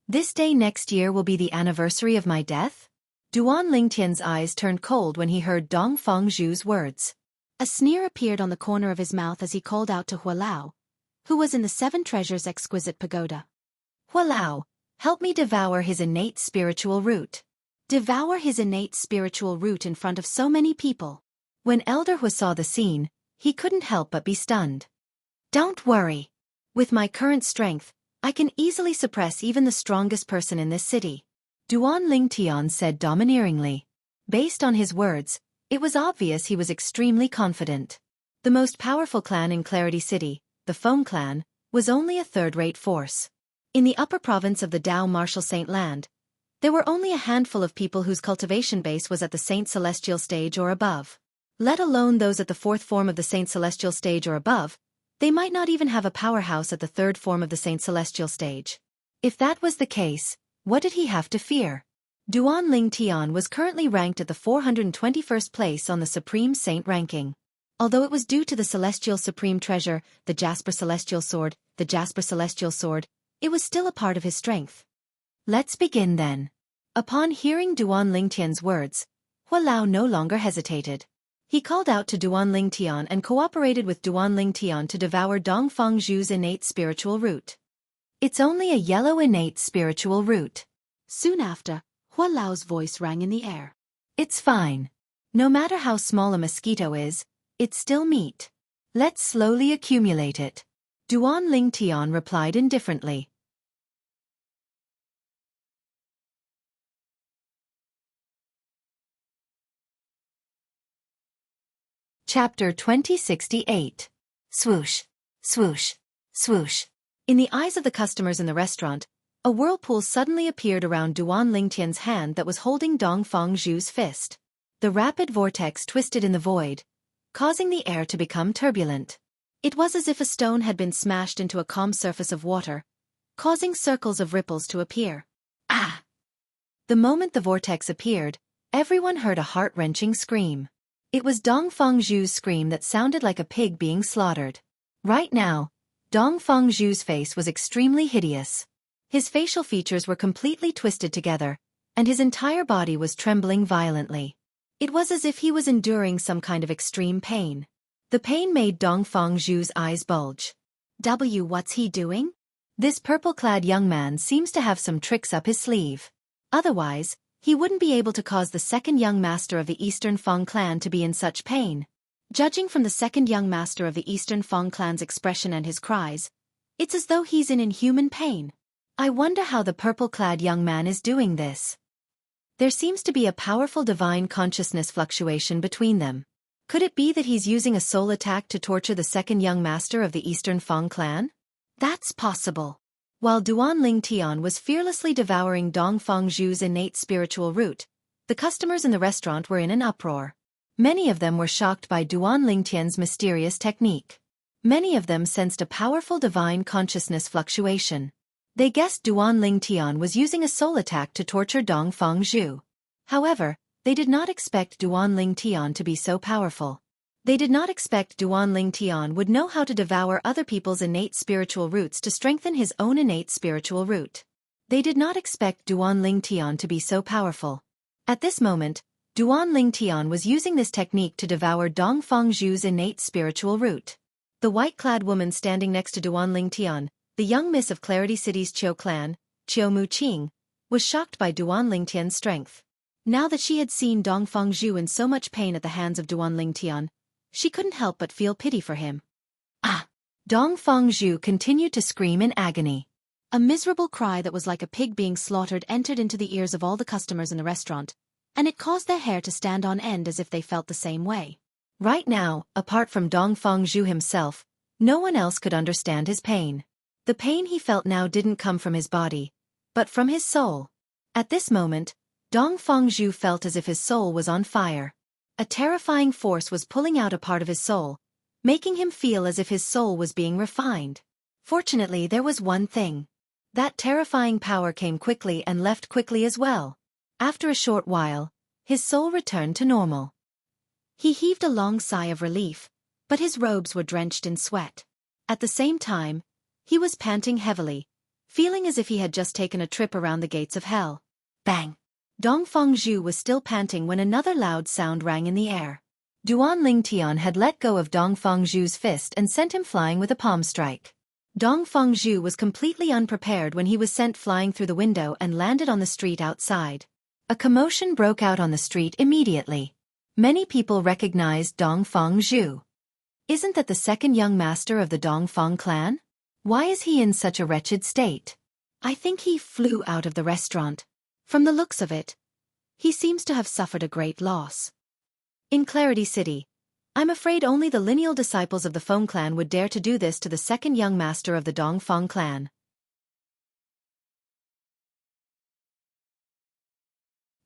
This day next year will be the anniversary of my death? Duan Lingtian's eyes turned cold when he heard Dongfeng Zhu's words. A sneer appeared on the corner of his mouth as he called out to Hualao, who was in the Seven Treasures Exquisite Pagoda. Hualao, help me devour his innate spiritual root. Devour his innate spiritual root in front of so many people. When Elder Hu saw the scene, he couldn't help but be stunned. Don't worry. With my current strength, I can easily suppress even the strongest person in this city. Duan Lingtian said domineeringly. Based on his words, it was obvious he was extremely confident. The most powerful clan in Clarity City, the Foam clan, was only a third-rate force. In the upper province of the Dao Martial Saint Land, there were only a handful of people whose cultivation base was at the Saint Celestial stage or above. Let alone those at the fourth form of the Saint Celestial stage or above, they might not even have a powerhouse at the third form of the Saint Celestial stage. If that was the case, what did he have to fear? Duan Lingtian was currently ranked at the 421st place on the Supreme Saint ranking. Although it was due to the Celestial Supreme Treasure, the Jasper Celestial Sword, it was still a part of his strength. Let's begin then. Upon hearing Duan Lingtian's words, Hualao no longer hesitated. He called out to Duan Lingtian and cooperated with Duan Lingtian to devour Dongfeng Zhu's innate spiritual root. It's only a yellow innate spiritual root. Soon after, Hualao's voice rang in the air. It's fine. No matter how small a mosquito is, it's still meat. Let's slowly accumulate it. Duan Lingtian replied indifferently. Chapter 2068. Swoosh, swoosh, swoosh. In the eyes of the customers in the restaurant, a whirlpool suddenly appeared around Duan Lingtian's hand that was holding Dongfeng Zhu's fist. The rapid vortex twisted in the void, causing the air to become turbulent. It was as if a stone had been smashed into a calm surface of water, causing circles of ripples to appear. Ah! The moment the vortex appeared, everyone heard a heart-wrenching scream. It was Dongfeng Zhu's scream that sounded like a pig being slaughtered. Right now, Dongfeng Zhu's face was extremely hideous. His facial features were completely twisted together, and his entire body was trembling violently. It was as if he was enduring some kind of extreme pain. The pain made Dongfeng Zhu's eyes bulge. What's he doing? This purple-clad young man seems to have some tricks up his sleeve. Otherwise, he wouldn't be able to cause the second young master of the Eastern Feng clan to be in such pain. Judging from the second young master of the Eastern Feng clan's expression and his cries, it's as though he's in inhuman pain. I wonder how the purple-clad young man is doing this. There seems to be a powerful divine consciousness fluctuation between them. Could it be that he's using a soul attack to torture the second young master of the Eastern Feng clan? That's possible. While Duan Lingtian was fearlessly devouring Dongfeng Zhu's innate spiritual root, the customers in the restaurant were in an uproar. Many of them were shocked by Duan Lingtian's mysterious technique. Many of them sensed a powerful divine consciousness fluctuation. They guessed Duan Lingtian was using a soul attack to torture Dongfeng Zhu. However, they did not expect Duan Lingtian to be so powerful. They did not expect Duan Lingtian would know how to devour other people's innate spiritual roots to strengthen his own innate spiritual root. They did not expect Duan Lingtian to be so powerful. At this moment, Duan Lingtian was using this technique to devour Dongfeng Zhu's innate spiritual root. The white-clad woman standing next to Duan Lingtian, the young miss of Clarity City's Qiu clan, Qiu Qing, was shocked by Duan Lingtian's strength. Now that she had seen Dongfeng Zhu in so much pain at the hands of Duan Lingtian, she couldn't help but feel pity for him. Ah! Dongfeng Zhu continued to scream in agony. A miserable cry that was like a pig being slaughtered entered into the ears of all the customers in the restaurant, and it caused their hair to stand on end as if they felt the same way. Right now, apart from Dongfeng Zhu himself, no one else could understand his pain. The pain he felt now didn't come from his body, but from his soul. At this moment, Dongfeng Zhu felt as if his soul was on fire. A terrifying force was pulling out a part of his soul, making him feel as if his soul was being refined. Fortunately, there was one thing. That terrifying power came quickly and left quickly as well. After a short while, his soul returned to normal. He heaved a long sigh of relief, but his robes were drenched in sweat. At the same time, he was panting heavily, feeling as if he had just taken a trip around the gates of hell. Bang! Dongfeng Zhu was still panting when another loud sound rang in the air. Duan Lingtian had let go of Dongfeng Zhu's fist and sent him flying with a palm strike. Dongfeng Zhu was completely unprepared when he was sent flying through the window and landed on the street outside. A commotion broke out on the street immediately. Many people recognized Dongfeng Zhu. Isn't that the second young master of the Dongfeng clan? Why is he in such a wretched state? I think he flew out of the restaurant. From the looks of it, he seems to have suffered a great loss. In Clarity City, I'm afraid only the lineal disciples of the Feng clan would dare to do this to the second young master of the Dongfeng clan.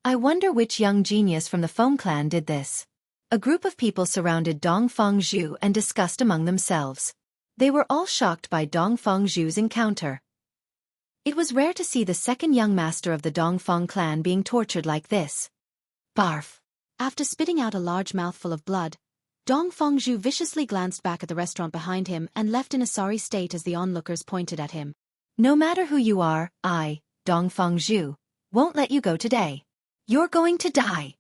I wonder which young genius from the Feng clan did this. A group of people surrounded Dongfeng Zhu and discussed among themselves. They were all shocked by Dongfeng Zhu's encounter. It was rare to see the second young master of the Dongfeng clan being tortured like this. Barf! After spitting out a large mouthful of blood, Dongfeng Zhu viciously glanced back at the restaurant behind him and left in a sorry state as the onlookers pointed at him. No matter who you are, I, Dongfeng Zhu, won't let you go today. You're going to die.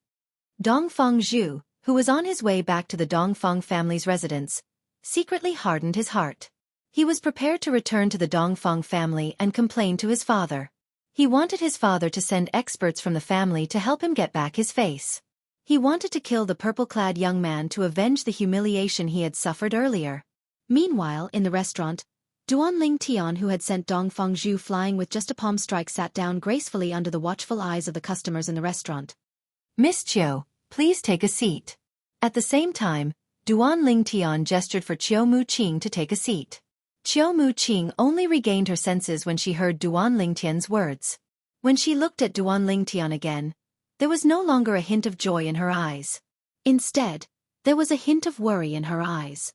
Dongfeng Zhu, who was on his way back to the Dongfeng family's residence, secretly hardened his heart. He was prepared to return to the Dongfeng family and complain to his father. He wanted his father to send experts from the family to help him get back his face. He wanted to kill the purple-clad young man to avenge the humiliation he had suffered earlier. Meanwhile, in the restaurant, Duan Lingtian, who had sent Dongfeng Zhu flying with just a palm strike, sat down gracefully under the watchful eyes of the customers in the restaurant. Miss Chiu, please take a seat. At the same time, Duan Lingtian gestured for Chiu Muqing to take a seat. Chiu Muqing only regained her senses when she heard Duan Lingtian's words. When she looked at Duan Lingtian again, there was no longer a hint of joy in her eyes. Instead, there was a hint of worry in her eyes.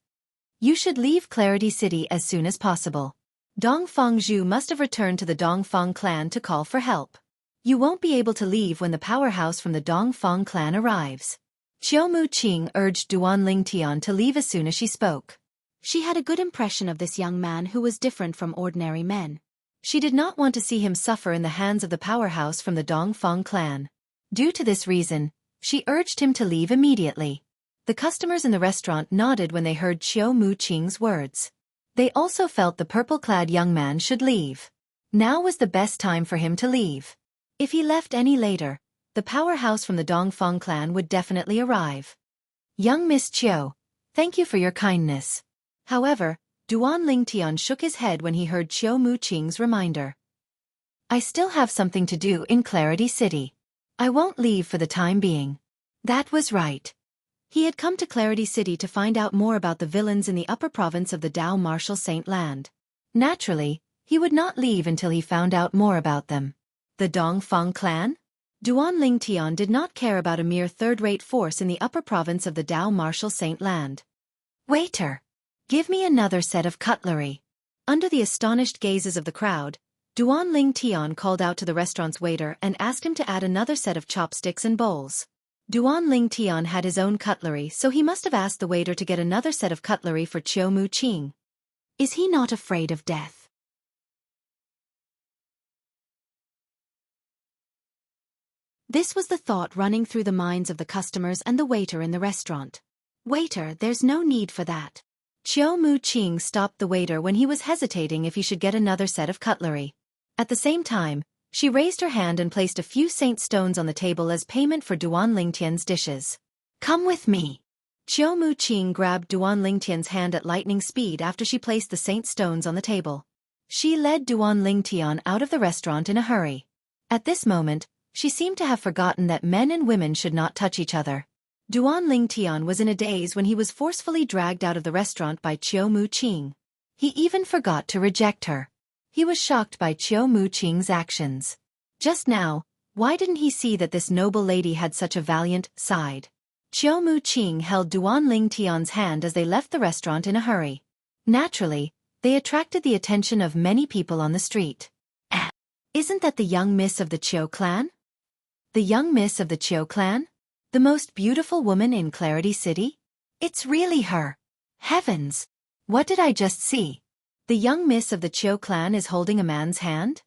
You should leave Clarity City as soon as possible. Dongfeng Zhu must have returned to the Dongfeng clan to call for help. You won't be able to leave when the powerhouse from the Dongfeng clan arrives. Chiu Muqing urged Duan Lingtian to leave as soon as she spoke. She had a good impression of this young man who was different from ordinary men. She did not want to see him suffer in the hands of the powerhouse from the Dongfeng clan. Due to this reason, she urged him to leave immediately. The customers in the restaurant nodded when they heard Chiu Muqing's words. They also felt the purple-clad young man should leave. Now was the best time for him to leave. If he left any later, the powerhouse from the Dongfeng clan would definitely arrive. Young Miss Chiu, thank you for your kindness. However, Duan Lingtian shook his head when he heard Chiu Muqing's reminder. I still have something to do in Clarity City. I won't leave for the time being. That was right. He had come to Clarity City to find out more about the villains in the upper province of the Dao Martial Saint Land. Naturally, he would not leave until he found out more about them. The Dongfeng clan? Duan Lingtian did not care about a mere third-rate force in the upper province of the Dao Martial Saint Land. Waiter! Give me another set of cutlery. Under the astonished gazes of the crowd, Duan Lingtian called out to the restaurant's waiter and asked him to add another set of chopsticks and bowls. Duan Lingtian had his own cutlery, so he must have asked the waiter to get another set of cutlery for Chiu Muqing. Is he not afraid of death? This was the thought running through the minds of the customers and the waiter in the restaurant. Waiter, there's no need for that. Chiu Muqing stopped the waiter when he was hesitating if he should get another set of cutlery. At the same time, she raised her hand and placed a few saint stones on the table as payment for Duan Lingtian's dishes. Come with me. Chiu Muqing grabbed Duan Lingtian's hand at lightning speed after she placed the saint stones on the table. She led Duan Lingtian out of the restaurant in a hurry. At this moment, she seemed to have forgotten that men and women should not touch each other. Duan Lingtian was in a daze when he was forcefully dragged out of the restaurant by Qiu Muqing. He even forgot to reject her. He was shocked by Qiu Muqing's actions. Just now, why didn't he see that this noble lady had such a valiant side? Qiu Muqing held Duan Lingtian's hand as they left the restaurant in a hurry. Naturally, they attracted the attention of many people on the street. Isn't that the young miss of the Qiu clan? The young miss of the Qiu clan? The most beautiful woman in Clarity City? It's really her. Heavens! What did I just see? The young miss of the Qiu clan is holding a man's hand?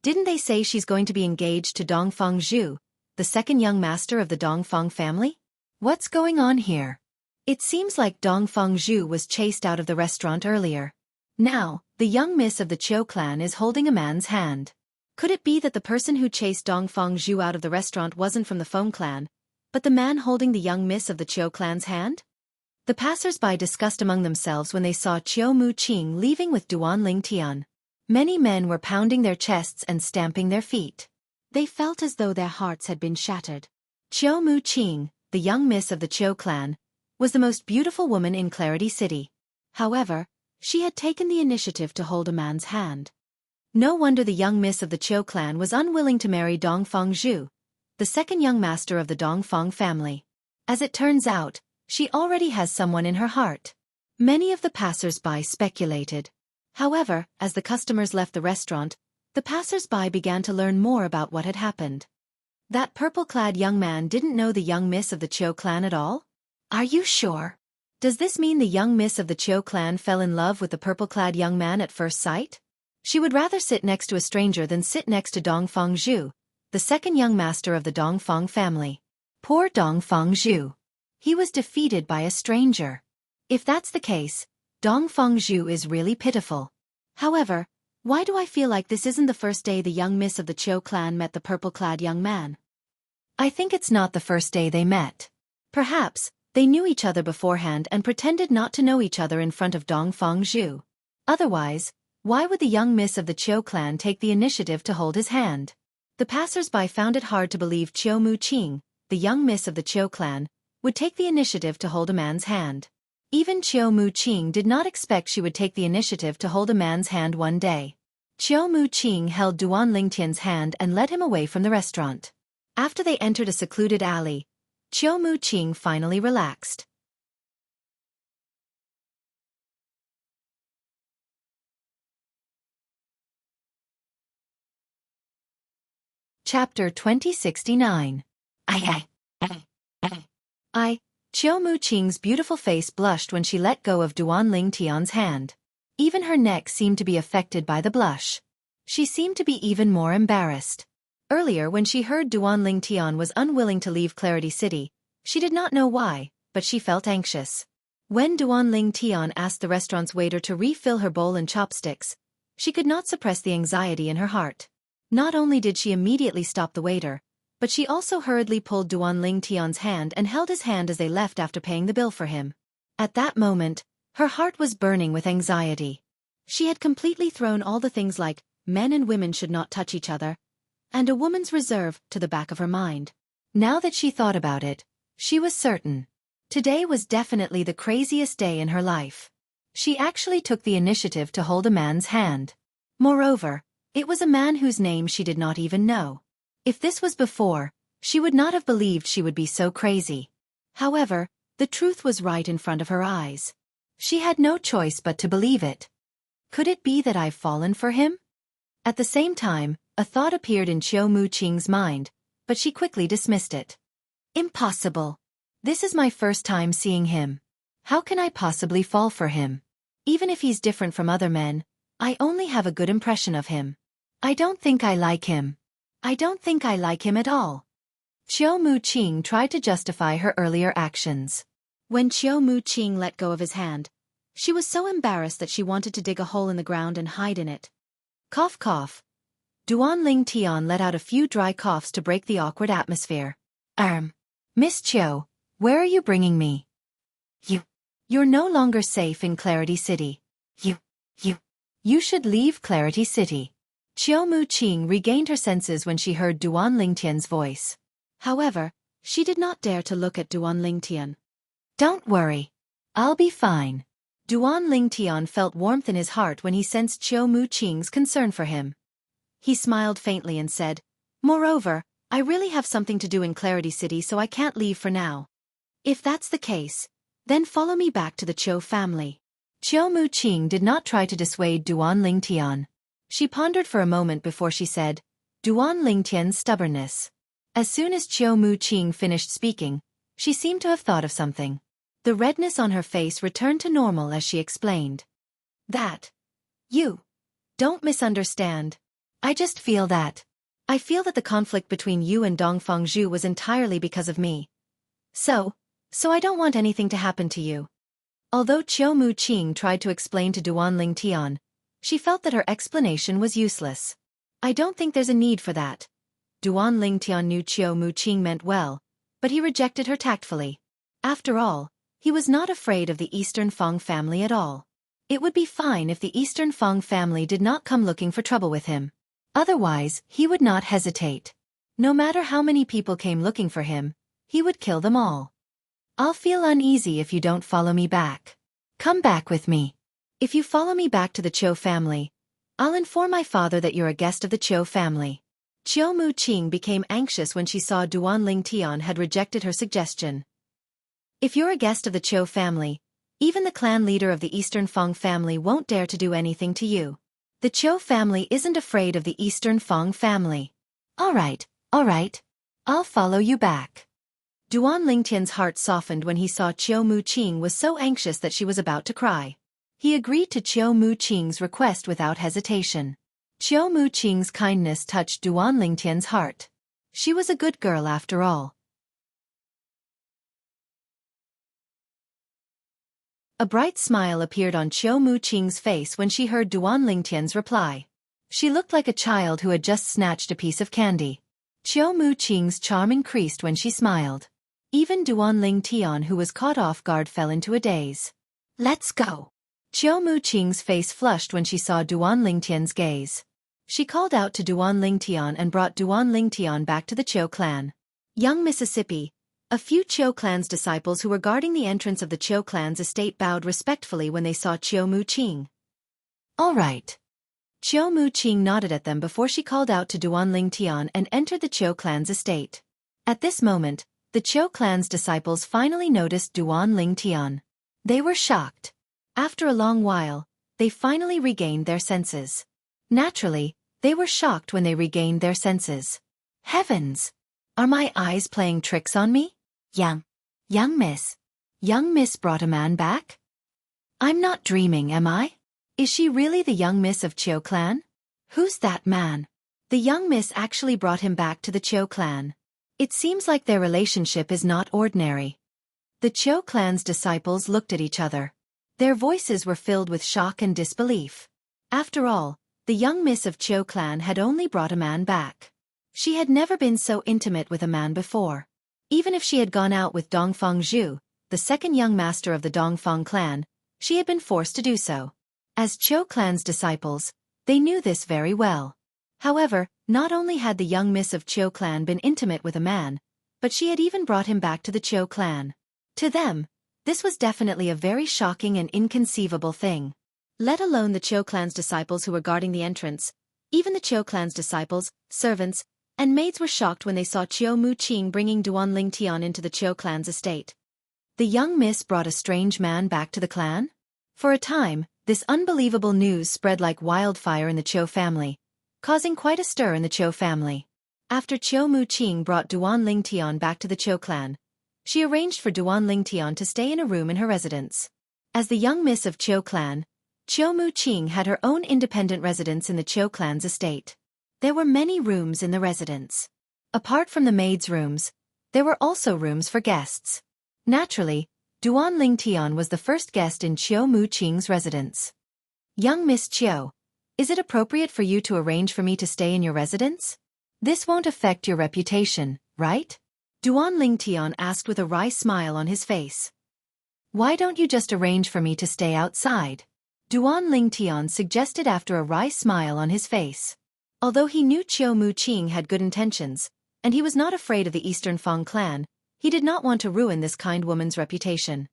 Didn't they say she's going to be engaged to Dongfeng Zhu, the second young master of the Dongfeng family? What's going on here? It seems like Dongfeng Zhu was chased out of the restaurant earlier. Now, the young miss of the Qiu clan is holding a man's hand. Could it be that the person who chased Dongfeng Zhu out of the restaurant wasn't from the Feng clan, but the man holding the young miss of the Qiu clan's hand? The passers-by discussed among themselves when they saw Qiu Muqing leaving with Duan Lingtian. Many men were pounding their chests and stamping their feet. They felt as though their hearts had been shattered. Qiu Muqing, the young miss of the Qiu clan, was the most beautiful woman in Clarity City. However, she had taken the initiative to hold a man's hand. No wonder the young miss of the Qiu clan was unwilling to marry Dongfeng Zhu, the second young master of the Dongfeng family. As it turns out, she already has someone in her heart. Many of the passers-by speculated. However, as the customers left the restaurant, the passers-by began to learn more about what had happened. That purple-clad young man didn't know the young miss of the Qiu clan at all? Are you sure? Does this mean the young miss of the Qiu clan fell in love with the purple-clad young man at first sight? She would rather sit next to a stranger than sit next to Dongfeng Zhu, the second young master of the Dongfeng family. Poor Dongfeng Zhu. He was defeated by a stranger. If that's the case, Dongfeng Zhu is really pitiful. However, why do I feel like this isn't the first day the young miss of the Qiu clan met the purple-clad young man? I think it's not the first day they met. Perhaps, they knew each other beforehand and pretended not to know each other in front of Dongfeng Zhu. Otherwise, why would the young miss of the Qiu clan take the initiative to hold his hand? The passers-by found it hard to believe Qiu Muqing, the young miss of the Qiu clan, would take the initiative to hold a man's hand. Even Qiu Muqing did not expect she would take the initiative to hold a man's hand one day. Qiu Muqing held Duan Lingtian's hand and led him away from the restaurant. After they entered a secluded alley, Qiu Muqing finally relaxed. Chapter 2069. Qiu Muqing's beautiful face blushed when she let go of Duan Lingtian's hand. Even her neck seemed to be affected by the blush. She seemed to be even more embarrassed. Earlier when she heard Duan Lingtian was unwilling to leave Clarity City, she did not know why, but she felt anxious. When Duan Lingtian asked the restaurant's waiter to refill her bowl and chopsticks, she could not suppress the anxiety in her heart. Not only did she immediately stop the waiter, but she also hurriedly pulled Duan Lingtian's hand and held his hand as they left after paying the bill for him. At that moment, her heart was burning with anxiety. She had completely thrown all the things like men and women should not touch each other, and a woman's reserve to the back of her mind. Now that she thought about it, she was certain. Today was definitely the craziest day in her life. She actually took the initiative to hold a man's hand. Moreover, it was a man whose name she did not even know. If this was before, she would not have believed she would be so crazy. However, the truth was right in front of her eyes. She had no choice but to believe it. Could it be that I've fallen for him? At the same time, a thought appeared in Qiu Muqing's mind, but she quickly dismissed it. Impossible. This is my first time seeing him. How can I possibly fall for him? Even if he's different from other men, I only have a good impression of him. I don't think I like him. I don't think I like him at all. Qiu Muqing tried to justify her earlier actions. When Qiu Muqing let go of his hand, she was so embarrassed that she wanted to dig a hole in the ground and hide in it. Cough cough. Duan Lingtian let out a few dry coughs to break the awkward atmosphere. Miss Qiu, where are you bringing me? You're no longer safe in Clarity City. You should leave Clarity City. Qiu Muqing regained her senses when she heard Duan Lingtian's voice. However, she did not dare to look at Duan Lingtian. Don't worry. I'll be fine. Duan Lingtian felt warmth in his heart when he sensed Qiu Muqing's concern for him. He smiled faintly and said, Moreover, I really have something to do in Clarity City, so I can't leave for now. If that's the case, then follow me back to the Qiu family. Qiu Muqing did not try to dissuade Duan Lingtian. She pondered for a moment before she said, Duan Lingtian's stubbornness. As soon as Qiu Muqing finished speaking, she seemed to have thought of something. The redness on her face returned to normal as she explained. You don't misunderstand. I just feel that. I feel that the conflict between you and Dongfang Zhu was entirely because of me. So I don't want anything to happen to you. Although Qiu Muqing tried to explain to Duan Lingtian, she felt that her explanation was useless. I don't think there's a need for that. Duan Lingtian knew Qiu Muqing meant well, but he rejected her tactfully. After all, he was not afraid of the Eastern Fang family at all. It would be fine if the Eastern Fang family did not come looking for trouble with him. Otherwise, he would not hesitate. No matter how many people came looking for him, he would kill them all. I'll feel uneasy if you don't follow me back. Come back with me. If you follow me back to the Qiu family, I'll inform my father that you're a guest of the Qiu family. Qiu Muqing became anxious when she saw Duan Lingtian had rejected her suggestion. If you're a guest of the Qiu family, even the clan leader of the Eastern Fang family won't dare to do anything to you. The Qiu family isn't afraid of the Eastern Fang family. All right. I'll follow you back. Duan Lingtian's heart softened when he saw Qiu Muqing was so anxious that she was about to cry. He agreed to Qiu Muqing's request without hesitation. Qiu Muqing's kindness touched Duan Lingtian's heart. She was a good girl after all. A bright smile appeared on Qiu Muqing's face when she heard Duan Lingtian's reply. She looked like a child who had just snatched a piece of candy. Qiu Muqing's charm increased when she smiled. Even Duan Lingtian, who was caught off guard, fell into a daze. Let's go. Qiu Muqing's face flushed when she saw Duan Lingtian's gaze. She called out to Duan Lingtian and brought Duan Lingtian back to the Qiu clan. Young Mississippi. A few Qiu clan's disciples who were guarding the entrance of the Qiu clan's estate bowed respectfully when they saw Qiu Muqing. All right. Qiu Muqing nodded at them before she called out to Duan Lingtian and entered the Qiu clan's estate. At this moment, the Qiu clan's disciples finally noticed Duan Lingtian. They were shocked. After a long while, they finally regained their senses. Naturally, they were shocked when they regained their senses. Heavens! Are my eyes playing tricks on me? Young Miss brought a man back? I'm not dreaming, am I? Is she really the young miss of Qiu clan? Who's that man? The young miss actually brought him back to the Qiu clan. It seems like their relationship is not ordinary. The Qiu clan's disciples looked at each other. Their voices were filled with shock and disbelief. After all, the young miss of Qiu clan had only brought a man back. She had never been so intimate with a man before. Even if she had gone out with Dongfang Zhu, the second young master of the Dongfang clan, she had been forced to do so. As Qiu clan's disciples, they knew this very well. However, not only had the young miss of Qiu clan been intimate with a man, but she had even brought him back to the Qiu clan. To them, this was definitely a very shocking and inconceivable thing. Let alone the Qiu clan's disciples who were guarding the entrance. Even the Qiu clan's disciples, servants, and maids were shocked when they saw Qiu Muqing bringing Duan Lingtian into the Qiu clan's estate. The young miss brought a strange man back to the clan? For a time, this unbelievable news spread like wildfire in the Qiu family, causing quite a stir in the Qiu family. After Qiu Muqing brought Duan Lingtian back to the Qiu clan, she arranged for Duan Lingtian to stay in a room in her residence. As the young miss of Qiu clan, Qiu Muqing had her own independent residence in the Qiu clan's estate. There were many rooms in the residence. Apart from the maids' rooms, there were also rooms for guests. Naturally, Duan Lingtian was the first guest in Qiu Muqing's residence. Young Miss Qiu, is it appropriate for you to arrange for me to stay in your residence? This won't affect your reputation, right? Duan Lingtian asked with a wry smile on his face. Why don't you just arrange for me to stay outside? Duan Lingtian suggested after a wry smile on his face. Although he knew Qiu Muqing had good intentions, and he was not afraid of the Eastern Fang clan, he did not want to ruin this kind woman's reputation.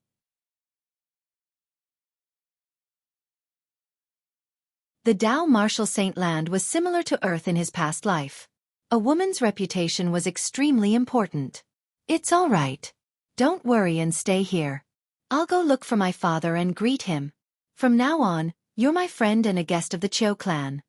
The Dao martial saint land was similar to Earth in his past life. A woman's reputation was extremely important. It's all right. Don't worry and stay here. I'll go look for my father and greet him. From now on, you're my friend and a guest of the Qiu clan.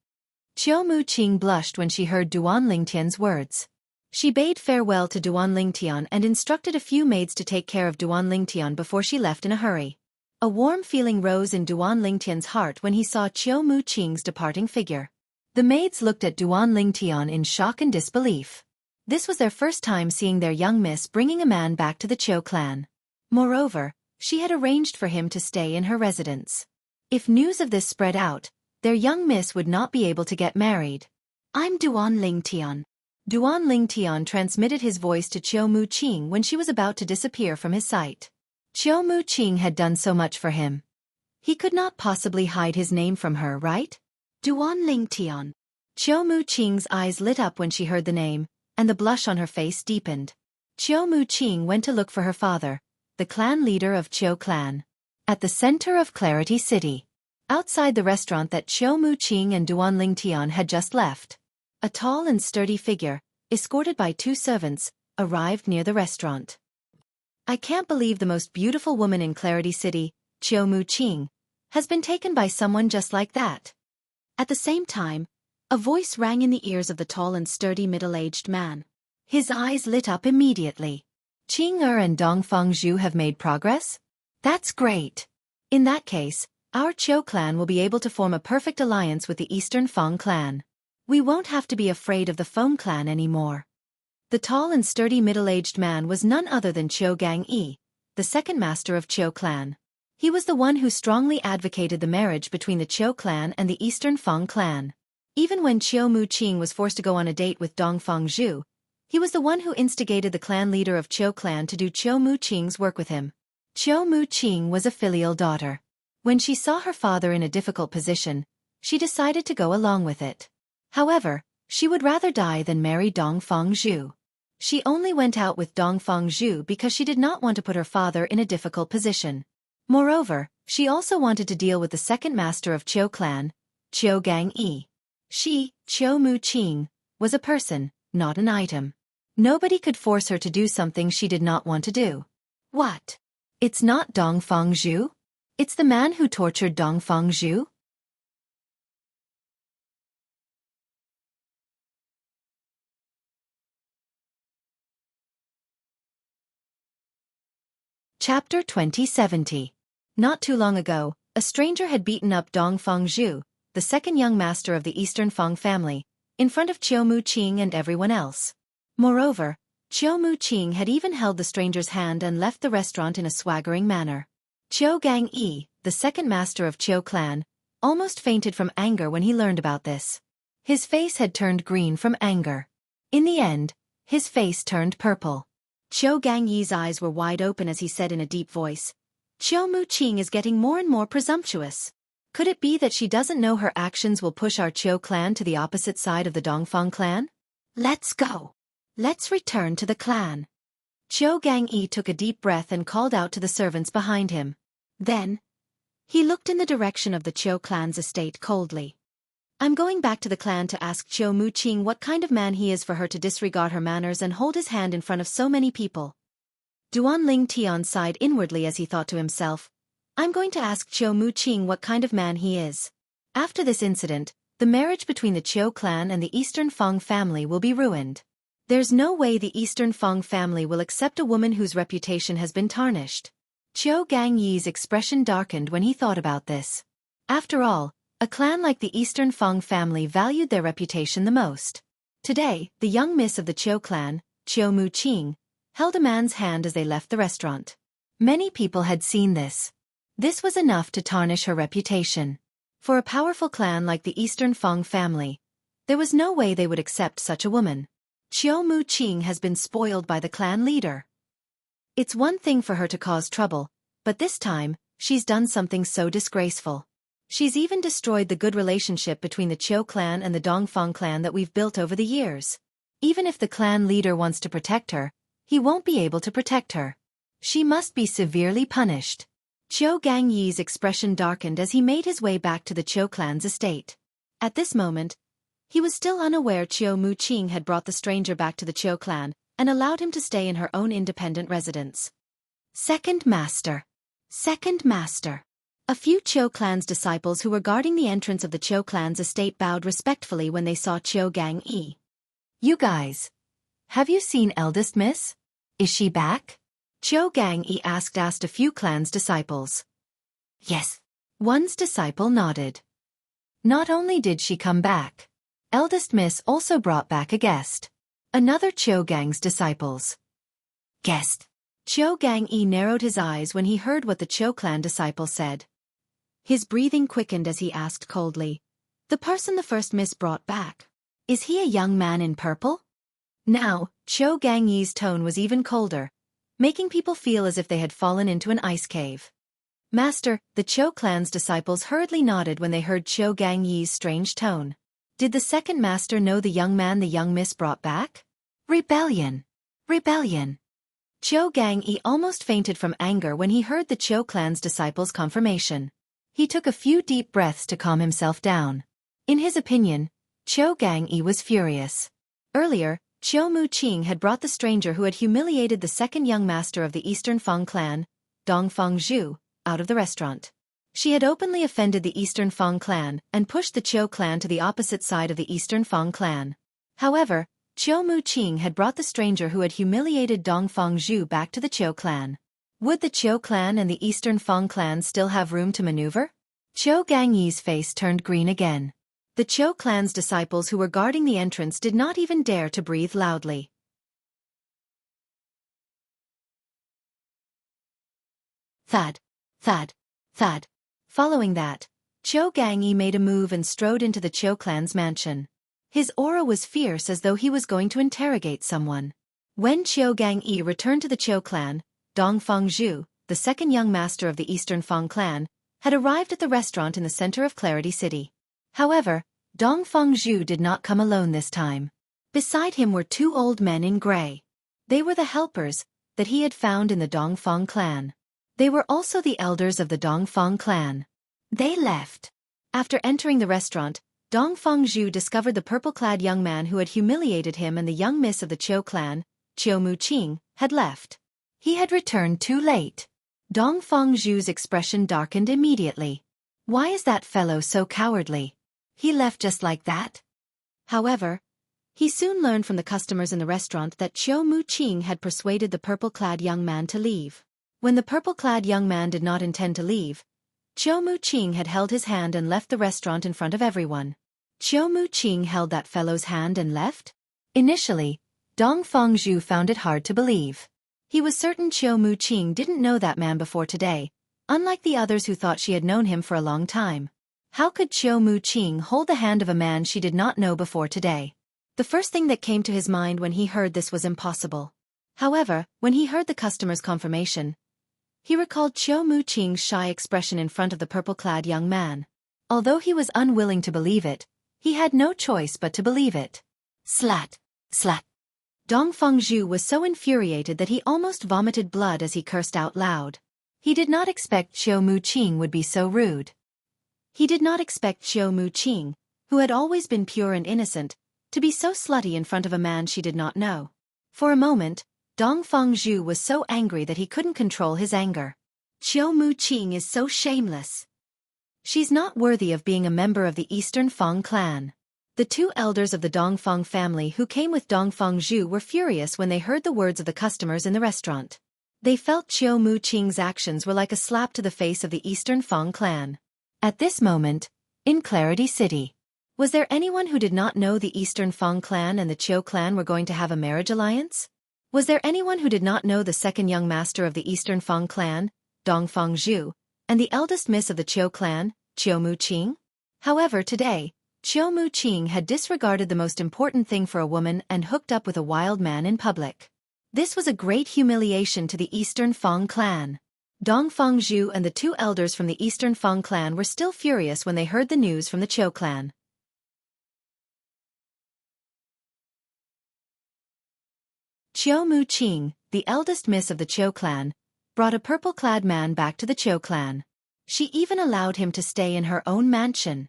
Qiu Muqing blushed when she heard Duan Lingtian's words. She bade farewell to Duan Lingtian and instructed a few maids to take care of Duan Lingtian before she left in a hurry. A warm feeling rose in Duan Lingtian's heart when he saw Qiu Muqing's departing figure. The maids looked at Duan Lingtian in shock and disbelief. This was their first time seeing their young miss bringing a man back to the Qiu clan. Moreover, she had arranged for him to stay in her residence. If news of this spread out, their young miss would not be able to get married. I'm Duan Lingtian. Duan Lingtian transmitted his voice to Qiu Muqing when she was about to disappear from his sight. Qiu Muqing had done so much for him. He could not possibly hide his name from her, right? Duan Lingtian. Qiu Muqing's eyes lit up when she heard the name, and the blush on her face deepened. Qiu Muqing went to look for her father, the clan leader of Qiu clan. At the center of Clarity City. Outside the restaurant that Qiu Muqing and Duan Lingtian had just left. A tall and sturdy figure, escorted by 2 servants, arrived near the restaurant. I can't believe the most beautiful woman in Clarity City, Qiu Muqing, has been taken by someone just like that. At the same time, a voice rang in the ears of the tall and sturdy middle-aged man. His eyes lit up immediately. Qing'er and Dongfeng have made progress? That's great. In that case, our Qiu clan will be able to form a perfect alliance with the Eastern Fang clan. We won't have to be afraid of the Feng clan anymore. The tall and sturdy middle-aged man was none other than Qiu Gangyi, the second master of Qiu clan. He was the one who strongly advocated the marriage between the Qiu clan and the Eastern Fang clan. Even when Qiu Muqing was forced to go on a date with Dongfeng, he was the one who instigated the clan leader of Qiu clan to do Qiu Muqing's work with him. Qiu Muqing was a filial daughter. When she saw her father in a difficult position, she decided to go along with it. However, she would rather die than marry Dongfeng. She only went out with Dongfeng because she did not want to put her father in a difficult position. Moreover, she also wanted to deal with the second master of Qiu clan, Qiu Gangyi. She, Qiu Muqing, was a person, not an item. Nobody could force her to do something she did not want to do. What? It's not Dongfeng? It's the man who tortured Dongfeng? Chapter 2070. Not too long ago, a stranger had beaten up Dongfeng, the second young master of the Eastern Fang family, in front of Qiu Muqing and everyone else. Moreover, Qiu Muqing had even held the stranger's hand and left the restaurant in a swaggering manner. Qiu Gangyi, the second master of Qiu clan, almost fainted from anger when he learned about this. His face had turned green from anger. In the end, his face turned purple. Qiu Gangyi's eyes were wide open as he said in a deep voice, Qiu Muqing is getting more and more presumptuous. Could it be that she doesn't know her actions will push our Qiu clan to the opposite side of the Dongfeng clan? Let's go. Let's return to the clan. Qiu Gangyi took a deep breath and called out to the servants behind him. Then, he looked in the direction of the Qiu clan's estate coldly. I'm going back to the clan to ask Qiu Muqing what kind of man he is for her to disregard her manners and hold his hand in front of so many people. Duan Lingtian sighed inwardly as he thought to himself, I'm going to ask Qiu Muqing what kind of man he is. After this incident, the marriage between the Qiu clan and the Eastern Fang family will be ruined. There's no way the Eastern Fang family will accept a woman whose reputation has been tarnished. Qiu Gangyi's expression darkened when he thought about this. After all, a clan like the Eastern Fang family valued their reputation the most. Today, the young miss of the Qiu clan, Qiu Muqing, held a man's hand as they left the restaurant. Many people had seen this. This was enough to tarnish her reputation. For a powerful clan like the Eastern Fang family, there was no way they would accept such a woman. Qiu Muqing has been spoiled by the clan leader. It's one thing for her to cause trouble, but this time, she's done something so disgraceful. She's even destroyed the good relationship between the Qiu clan and the Dongfang clan that we've built over the years. Even if the clan leader wants to protect her, he won't be able to protect her. She must be severely punished. Qiu Gangyi's expression darkened as he made his way back to the Qiu clan's estate. At this moment, he was still unaware Qiu Muqing had brought the stranger back to the Qiu clan and allowed him to stay in her own independent residence. Second Master. Second Master. A few Qiu clan's disciples who were guarding the entrance of the Qiu clan's estate bowed respectfully when they saw Qiu Gangyi. You guys. Have you seen eldest miss? Is she back? Qiu Gangyi asked a few clan's disciples. Yes. One's disciple nodded. Not only did she come back, eldest miss also brought back a guest. Another Qiu Gang's disciples. Guest. Qiu Gangyi narrowed his eyes when he heard what the Qiu clan disciple said. His breathing quickened as he asked coldly, the person the first miss brought back, is he a young man in purple? Now, Qiu Gangyi's tone was even colder, making people feel as if they had fallen into an ice cave. Master, the Qiu clan's disciples hurriedly nodded when they heard Qiu Gangyi's strange tone. Did the second master know the young man the young miss brought back? Rebellion. Rebellion. Qiu Gangyi almost fainted from anger when he heard the Qiu clan's disciples' confirmation. He took a few deep breaths to calm himself down. In his opinion, Qiu Gangyi was furious. Earlier, Qiu Muqing had brought the stranger who had humiliated the second young master of the Eastern Fang clan, Dongfang Zhu, out of the restaurant. She had openly offended the Eastern Fang clan and pushed the Qiu clan to the opposite side of the Eastern Fang clan. However, Qiu Muqing had brought the stranger who had humiliated Dongfang Zhu back to the Qiu clan. Would the Qiu clan and the Eastern Fang clan still have room to maneuver? Qiu Gangyi's face turned green again. The Qiu clan's disciples who were guarding the entrance did not even dare to breathe loudly. Thud. Thud. Thud. Following that, Qiu Gangyi made a move and strode into the Qiu clan's mansion. His aura was fierce as though he was going to interrogate someone. When Qiu Gangyi returned to the Qiu clan, Dongfang Zhu, the second young master of the Eastern Fang clan, had arrived at the restaurant in the center of Clarity City. However, Dongfang Zhu did not come alone this time. Beside him were two old men in gray. They were the helpers that he had found in the Dongfang clan. They were also the elders of the Dongfang clan. They left. After entering the restaurant, Dongfang Zhu discovered the purple-clad young man who had humiliated him and the young miss of the Qiu clan, Qiu Muqing, had left. He had returned too late. Dongfang Zhu's expression darkened immediately. Why is that fellow so cowardly? He left just like that? However, he soon learned from the customers in the restaurant that Qiu Muqing had persuaded the purple-clad young man to leave. When the purple-clad young man did not intend to leave, Qiu Muqing had held his hand and left the restaurant in front of everyone. Qiu Muqing held that fellow's hand and left? Initially, Dongfang Zhu found it hard to believe. He was certain Qiu Muqing didn't know that man before today, unlike the others who thought she had known him for a long time. How could Qiu Muqing hold the hand of a man she did not know before today? The first thing that came to his mind when he heard this was impossible. However, when he heard the customer's confirmation, he recalled Qiu Muqing's shy expression in front of the purple-clad young man. Although he was unwilling to believe it, he had no choice but to believe it. Slat! Slat! Dongfang Zhu was so infuriated that he almost vomited blood as he cursed out loud. He did not expect Qiu Muqing would be so rude. He did not expect Qiu Muqing, who had always been pure and innocent, to be so slutty in front of a man she did not know. For a moment, Dongfang Zhu was so angry that he couldn't control his anger. Qiu Muqing is so shameless. She's not worthy of being a member of the Eastern Fang clan. The two elders of the Dongfang family who came with Dongfang Zhu were furious when they heard the words of the customers in the restaurant. They felt Qiu Muqing's actions were like a slap to the face of the Eastern Fang clan. At this moment, in Clarity City, was there anyone who did not know the Eastern Fang clan and the Qiu clan were going to have a marriage alliance? Was there anyone who did not know the second young master of the Eastern Fang clan, Dongfang Zhu, and the eldest miss of the Qiu clan, Qiu Muqing? However, today, Qiu Muqing had disregarded the most important thing for a woman and hooked up with a wild man in public. This was a great humiliation to the Eastern Fang clan. Dong Fengzhu and the two elders from the Eastern Feng clan were still furious when they heard the news from the Qiu clan. Qiu Muqing, the eldest miss of the Qiu clan, brought a purple-clad man back to the Qiu clan. She even allowed him to stay in her own mansion.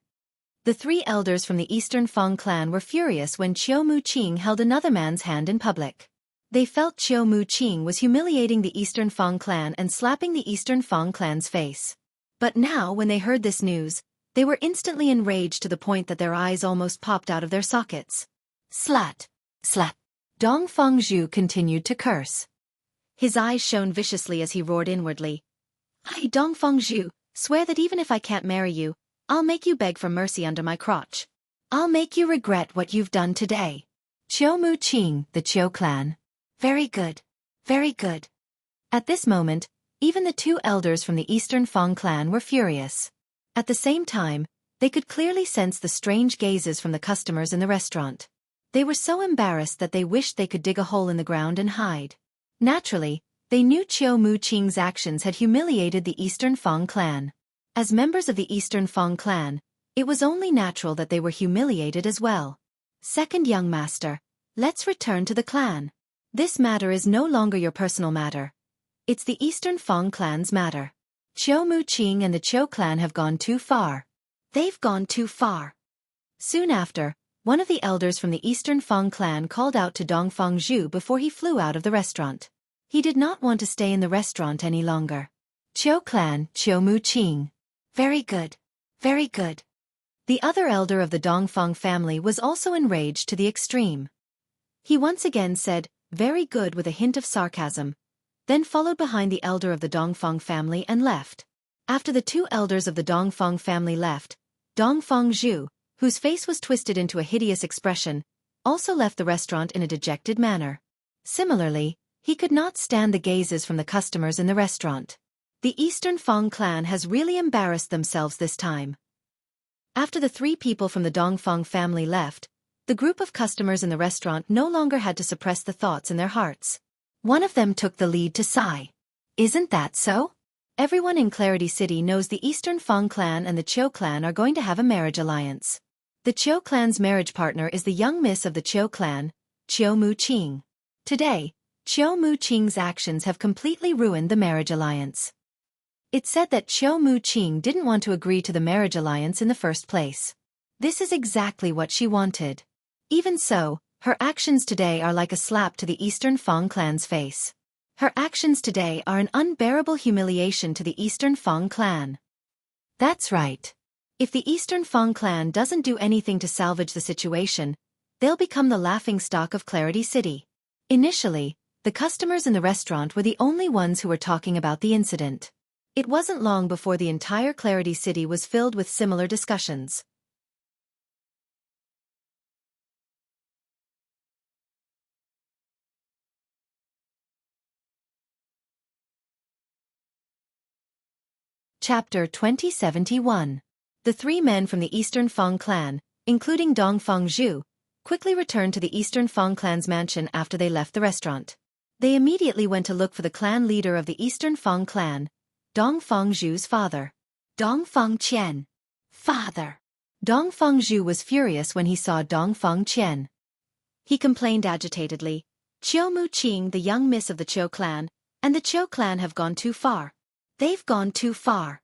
The three elders from the Eastern Feng clan were furious when Qiu Muqing held another man's hand in public. They felt Qiu Muqing was humiliating the Eastern Feng clan and slapping the Eastern Feng clan's face. But now when they heard this news, they were instantly enraged to the point that their eyes almost popped out of their sockets. Slat! Slat! Dong Fengzhu continued to curse. His eyes shone viciously as he roared inwardly. I, Dong Fengzhu, swear that even if I can't marry you, I'll make you beg for mercy under my crotch. I'll make you regret what you've done today. Qiu Muqing, the Qiu clan. Very good. Very good. At this moment, even the two elders from the Eastern Feng clan were furious. At the same time, they could clearly sense the strange gazes from the customers in the restaurant. They were so embarrassed that they wished they could dig a hole in the ground and hide. Naturally, they knew Qiu Muqing's actions had humiliated the Eastern Feng clan. As members of the Eastern Feng clan, it was only natural that they were humiliated as well. Second young master, let's return to the clan. This matter is no longer your personal matter. It's the Eastern Feng clan's matter. Qiu Muqing and the Qiu clan have gone too far. They've gone too far. Soon after, one of the elders from the Eastern Feng clan called out to Dong Fengzhu before he flew out of the restaurant. He did not want to stay in the restaurant any longer. Qiu clan, Qiu Muqing. Very good. Very good. The other elder of the Dongfeng family was also enraged to the extreme. He once again said, very good with a hint of sarcasm, then followed behind the elder of the Dongfeng family and left. After the two elders of the Dongfeng family left, Dong Fengzhu, whose face was twisted into a hideous expression, also left the restaurant in a dejected manner. Similarly, he could not stand the gazes from the customers in the restaurant. The Eastern Feng clan has really embarrassed themselves this time. After the three people from the Dongfeng family left, the group of customers in the restaurant no longer had to suppress the thoughts in their hearts. One of them took the lead to sigh. Isn't that so? Everyone in Clarity City knows the Eastern Feng clan and the Qiu clan are going to have a marriage alliance. The Qiu clan's marriage partner is the young miss of the Qiu clan, Qiu Muqing. Today, Qiu Muqing's actions have completely ruined the marriage alliance. It's said that Qiu Muqing didn't want to agree to the marriage alliance in the first place. This is exactly what she wanted. Even so, her actions today are like a slap to the Eastern Feng clan's face. Her actions today are an unbearable humiliation to the Eastern Feng clan. That's right. If the Eastern Feng clan doesn't do anything to salvage the situation, they'll become the laughingstock of Clarity City. Initially, the customers in the restaurant were the only ones who were talking about the incident. It wasn't long before the entire Clarity City was filled with similar discussions. Chapter 2071. The three men from the Eastern Feng clan, including Dong Fengzhu, quickly returned to the Eastern Feng clan's mansion after they left the restaurant. They immediately went to look for the clan leader of the Eastern Feng clan, Dong Fengzhu's father. Dong Fengqian. Father. Dong Fengzhu was furious when he saw Dong Fengqian. He complained agitatedly, Qiu Muqing, the young miss of the Qiu clan, and the Qiu clan have gone too far. They've gone too far.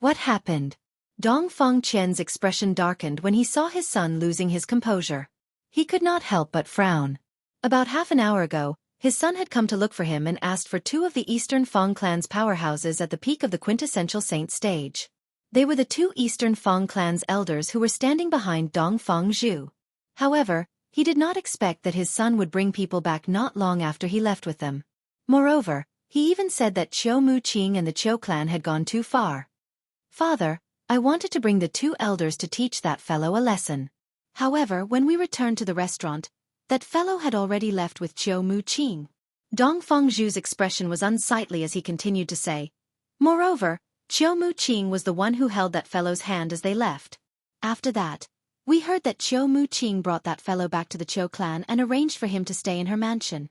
What happened? Dong Fengqian's expression darkened when he saw his son losing his composure. He could not help but frown. About half an hour ago, his son had come to look for him and asked for two of the Eastern Feng clan's powerhouses at the peak of the quintessential saint stage. They were the two Eastern Feng clan's elders who were standing behind Dong Fengzhu. However, he did not expect that his son would bring people back not long after he left with them. Moreover, he even said that Qiu Muqing and the Qiu clan had gone too far. Father, I wanted to bring the two elders to teach that fellow a lesson. However, when we returned to the restaurant, that fellow had already left with Qiu Muqing. Dong Fengzhu's expression was unsightly as he continued to say. Moreover, Qiu Muqing was the one who held that fellow's hand as they left. After that, we heard that Qiu Muqing brought that fellow back to the Qiu clan and arranged for him to stay in her mansion.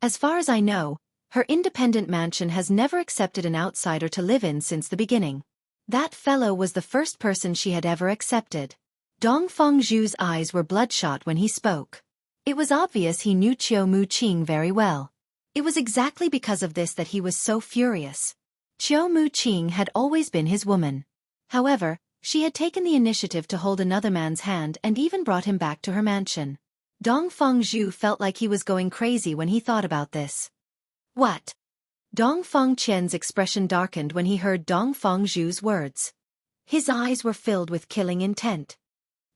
As far as I know, Her independent mansion has never accepted an outsider to live in since the beginning. That fellow was the first person she had ever accepted. Dong Fengzhu's eyes were bloodshot when he spoke. It was obvious he knew Qiu Muqing very well. It was exactly because of this that he was so furious. Qiu Muqing had always been his woman. However, she had taken the initiative to hold another man's hand and even brought him back to her mansion. Dong Fengzhu felt like he was going crazy when he thought about this. What? Dong Fengqian's expression darkened when he heard Dong Fengzhu's words. His eyes were filled with killing intent.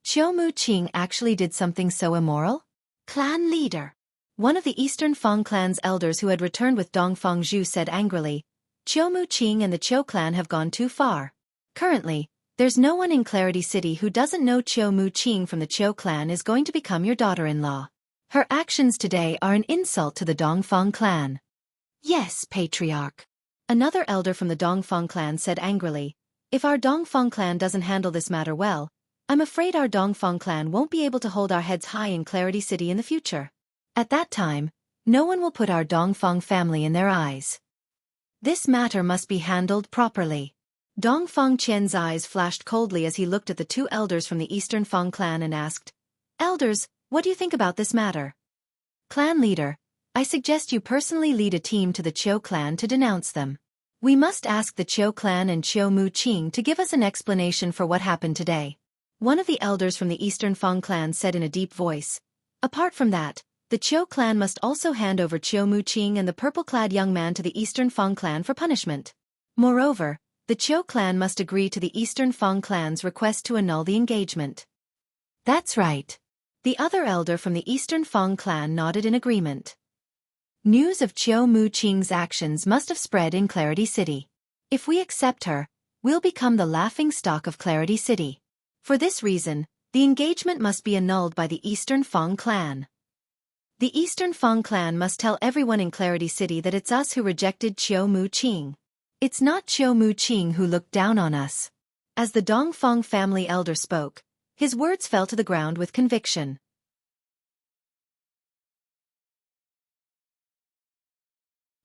Qiu Muqing actually did something so immoral? Clan leader. One of the Eastern Feng clan's elders who had returned with Dong Fengzhu said angrily, Qiu Muqing and the Qiu clan have gone too far. Currently, there's no one in Clarity City who doesn't know Qiu Muqing from the Qiu clan is going to become your daughter-in-law. Her actions today are an insult to the Dongfeng clan. Yes, Patriarch. Another elder from the Dongfeng clan said angrily, if our Dongfeng clan doesn't handle this matter well, I'm afraid our Dongfeng clan won't be able to hold our heads high in Clarity City in the future. At that time, no one will put our Dongfeng family in their eyes. This matter must be handled properly. Dong Fengqian's eyes flashed coldly as he looked at the two elders from the Eastern Feng clan and asked, Elders, what do you think about this matter? Clan leader, I suggest you personally lead a team to the Qiu clan to denounce them. We must ask the Qiu clan and Qiu Muqing to give us an explanation for what happened today. One of the elders from the Eastern Feng clan said in a deep voice. Apart from that, the Qiu clan must also hand over Qiu Muqing and the purple-clad young man to the Eastern Feng clan for punishment. Moreover, the Qiu clan must agree to the Eastern Feng clan's request to annul the engagement. That's right. The other elder from the Eastern Feng clan nodded in agreement. News of Qiu Muqing's actions must have spread in Clarity City. If we accept her, we'll become the laughingstock of Clarity City. For this reason, the engagement must be annulled by the Eastern Feng clan. The Eastern Feng clan must tell everyone in Clarity City that it's us who rejected Qiu Muqing. It's not Qiu Muqing who looked down on us. As the Dongfeng family elder spoke, his words fell to the ground with conviction.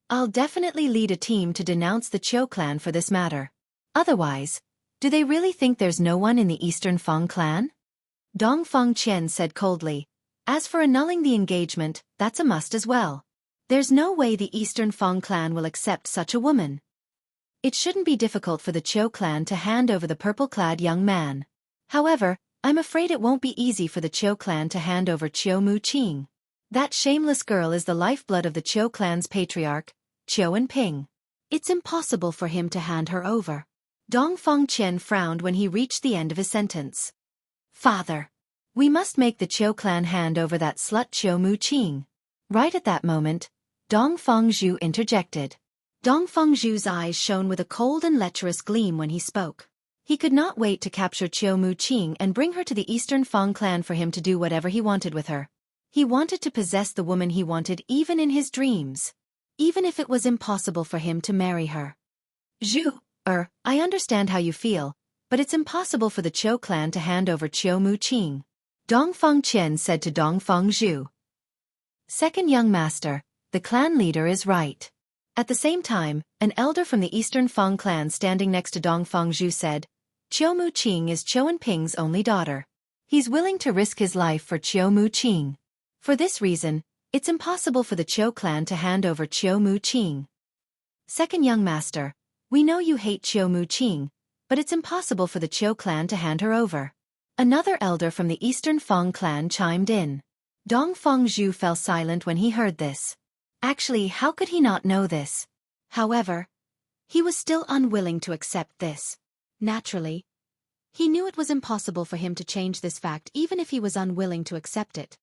I'll definitely lead a team to denounce the Qiu clan for this matter. Otherwise, do they really think there's no one in the Eastern Feng clan? Dong Fengqian said coldly. As for annulling the engagement, that's a must as well. There's no way the Eastern Feng clan will accept such a woman. It shouldn't be difficult for the Qiu clan to hand over the purple-clad young man. However, I'm afraid it won't be easy for the Qiu clan to hand over Qiu Muqing. That shameless girl is the lifeblood of the Qiu clan's patriarch, Qiu Enping. It's impossible for him to hand her over. Dong Fengqian frowned when he reached the end of his sentence. Father, we must make the Qiu clan hand over that slut Qiu Muqing. Right at that moment, Dong Fengzhu interjected. Dong Fengzhu's eyes shone with a cold and lecherous gleam when he spoke. He could not wait to capture Qiu Muqing and bring her to the Eastern Feng clan for him to do whatever he wanted with her. He wanted to possess the woman he wanted even in his dreams. Even if it was impossible for him to marry her. I understand how you feel, but it's impossible for the Qiu clan to hand over Qiu Muqing. Dong Fengqian said to Dong Fengzhu. Second young master, the clan leader is right. At the same time, an elder from the Eastern Feng clan standing next to Dong Fengzhu said, Qiu Muqing is Qiu Enping's only daughter. He's willing to risk his life for Qiu Muqing. For this reason, it's impossible for the Qiu clan to hand over Qiu Muqing. Second young master, we know you hate Qiu Muqing, but it's impossible for the Qiu clan to hand her over. Another elder from the Eastern Feng clan chimed in. Dong Fengzhu fell silent when he heard this. Actually, how could he not know this? However, he was still unwilling to accept this. Naturally, he knew it was impossible for him to change this fact even if he was unwilling to accept it.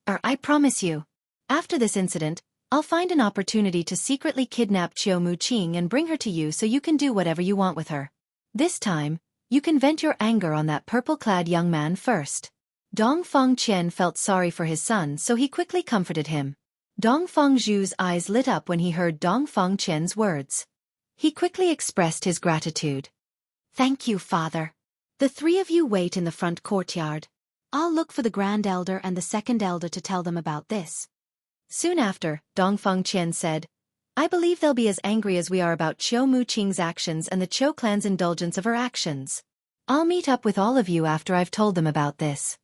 I promise you. After this incident, I'll find an opportunity to secretly kidnap Qiu Muqing and bring her to you so you can do whatever you want with her. This time, you can vent your anger on that purple-clad young man first. Dong Fengqian felt sorry for his son so he quickly comforted him. Dong Fengzhu's eyes lit up when he heard Dong Fengqian's words. He quickly expressed his gratitude. Thank you, father. The three of you wait in the front courtyard. I'll look for the Grand Elder and the Second Elder to tell them about this. Soon after, Dongfeng Qian said, I believe they'll be as angry as we are about Qiu Muqing's actions and the Qiu clan's indulgence of her actions. I'll meet up with all of you after I've told them about this.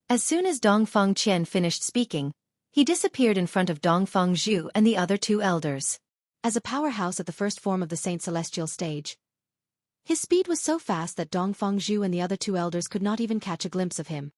As soon as Dongfeng Qian finished speaking, he disappeared in front of Dongfeng Zhu and the other two elders. As a powerhouse at the first form of the Saint Celestial stage, his speed was so fast that Dongfeng Zhu and the other two elders could not even catch a glimpse of him.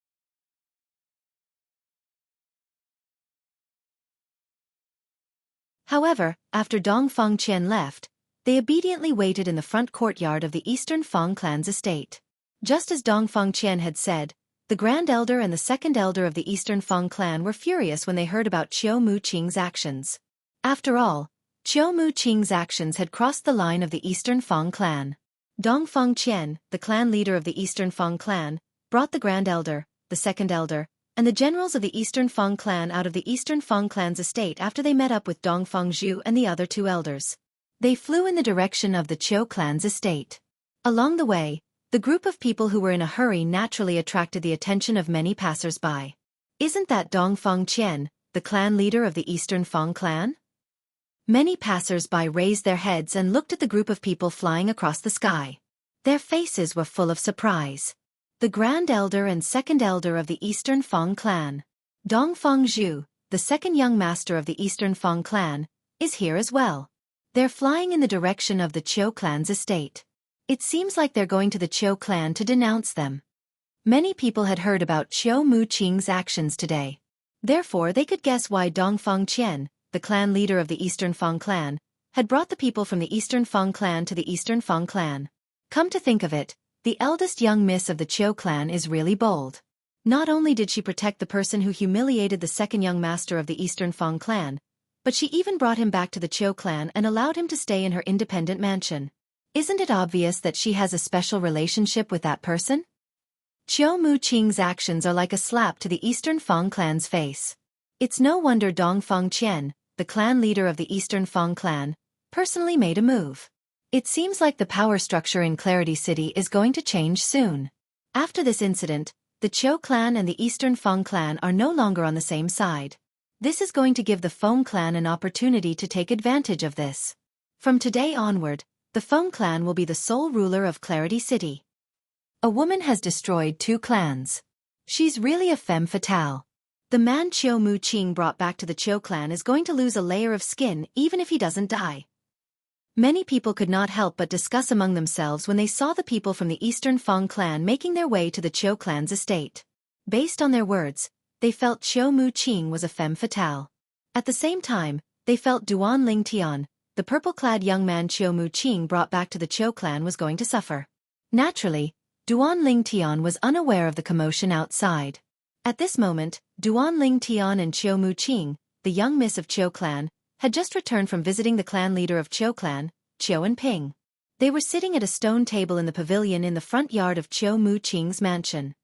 However, after Dongfeng Qian left, they obediently waited in the front courtyard of the Eastern Fang clan's estate. Just as Dongfeng Qian had said, the Grand Elder and the Second Elder of the Eastern Fang clan were furious when they heard about Qiu Muqing's actions. After all, Qiu Muqing's actions had crossed the line of the Eastern Fang clan. Dongfeng Qian, the clan leader of the Eastern Fang clan, brought the Grand Elder, the Second Elder, and the generals of the Eastern Fang clan out of the Eastern Fang clan's estate after they met up with Dongfeng Zhu and the other two elders. They flew in the direction of the Qiu clan's estate. Along the way, the group of people who were in a hurry naturally attracted the attention of many passers-by. Isn't that Dongfeng Qian, the clan leader of the Eastern Fang clan? Many passers-by raised their heads and looked at the group of people flying across the sky. Their faces were full of surprise. The Grand Elder and Second Elder of the Eastern Fang clan, Dongfeng Zhu, the second young master of the Eastern Fang clan, is here as well. They're flying in the direction of the Qiu clan's estate. It seems like they're going to the Qiu clan to denounce them. Many people had heard about Qiu Muqing's actions today. Therefore they could guess why Dongfeng Qian, the clan leader of the Eastern Fang clan, had brought the people from the Eastern Fang clan to the Eastern Fang clan. Come to think of it, the eldest young miss of the Qiu clan is really bold. Not only did she protect the person who humiliated the second young master of the Eastern Fang clan, but she even brought him back to the Qiu clan and allowed him to stay in her independent mansion. Isn't it obvious that she has a special relationship with that person? Qiu Muqing's actions are like a slap to the Eastern Fang clan's face. It's no wonder Dongfeng Qian, the clan leader of the Eastern Fang clan, personally made a move. It seems like the power structure in Clarity City is going to change soon. After this incident, the Qiu clan and the Eastern Fang clan are no longer on the same side. This is going to give the Feng clan an opportunity to take advantage of this. From today onward, the Feng clan will be the sole ruler of Clarity City. A woman has destroyed two clans. She's really a femme fatale. The man Qiu Muqing brought back to the Qiu clan is going to lose a layer of skin even if he doesn't die. Many people could not help but discuss among themselves when they saw the people from the Eastern Fang clan making their way to the Qiu clan's estate. Based on their words, they felt Qiu Muqing was a femme fatale. At the same time, they felt Duan Ling Tian, the purple-clad young man Qiu Muqing brought back to the Qiu clan, was going to suffer. Naturally, Duan Ling Tian was unaware of the commotion outside. At this moment, Duan Ling Tian and Qiu Muqing, the young miss of Qiu clan, had just returned from visiting the clan leader of Qiu clan, Qiu and Ping. They were sitting at a stone table in the pavilion in the front yard of Qiu Muqing's mansion.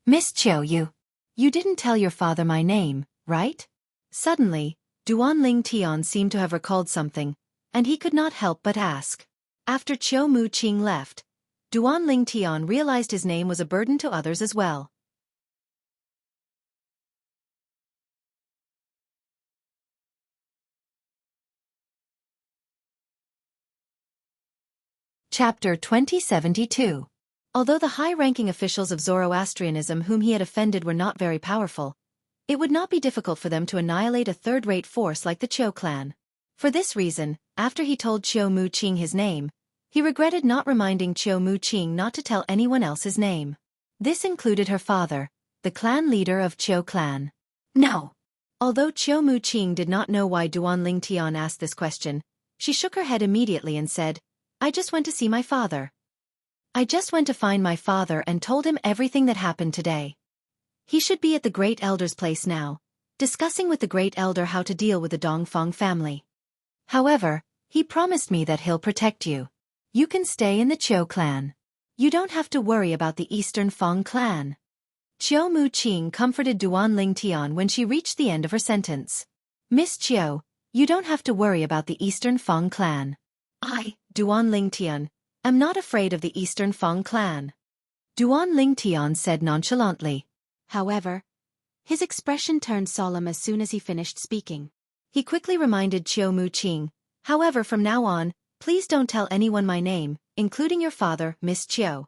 Miss Qiu, you didn't tell your father my name, right? Suddenly, Duan Ling Tian seemed to have recalled something, and he could not help but ask. After Qiu Muqing left, Duan Ling Tian realized his name was a burden to others as well. Chapter 2072. Although the high-ranking officials of Zoroastrianism whom he had offended were not very powerful, it would not be difficult for them to annihilate a third-rate force like the Qiu clan. For this reason, after he told Qiu Muqing his name, he regretted not reminding Qiu Muqing not to tell anyone else his name. This included her father, the clan leader of Qiu clan. No. Although Qiu Muqing did not know why Duan Ling Tian asked this question, she shook her head immediately and said, I just went to see my father. I just went to find my father and told him everything that happened today. He should be at the Great Elder's place now, discussing with the Great Elder how to deal with the Dongfeng family. However, he promised me that he'll protect you. You can stay in the Qiu clan. You don't have to worry about the Eastern Fang clan. Qiu Muqing comforted Duan Ling Tian when she reached the end of her sentence. Miss Qiu, you don't have to worry about the Eastern Fang clan. Duan Ling Tian, am not afraid of the Eastern Fang clan. Duan Ling Tian said nonchalantly. However, His expression turned solemn as soon as he finished speaking. He quickly reminded Qiu Muqing, "However, from now on, please don't tell anyone my name, including your father, Miss Qiu."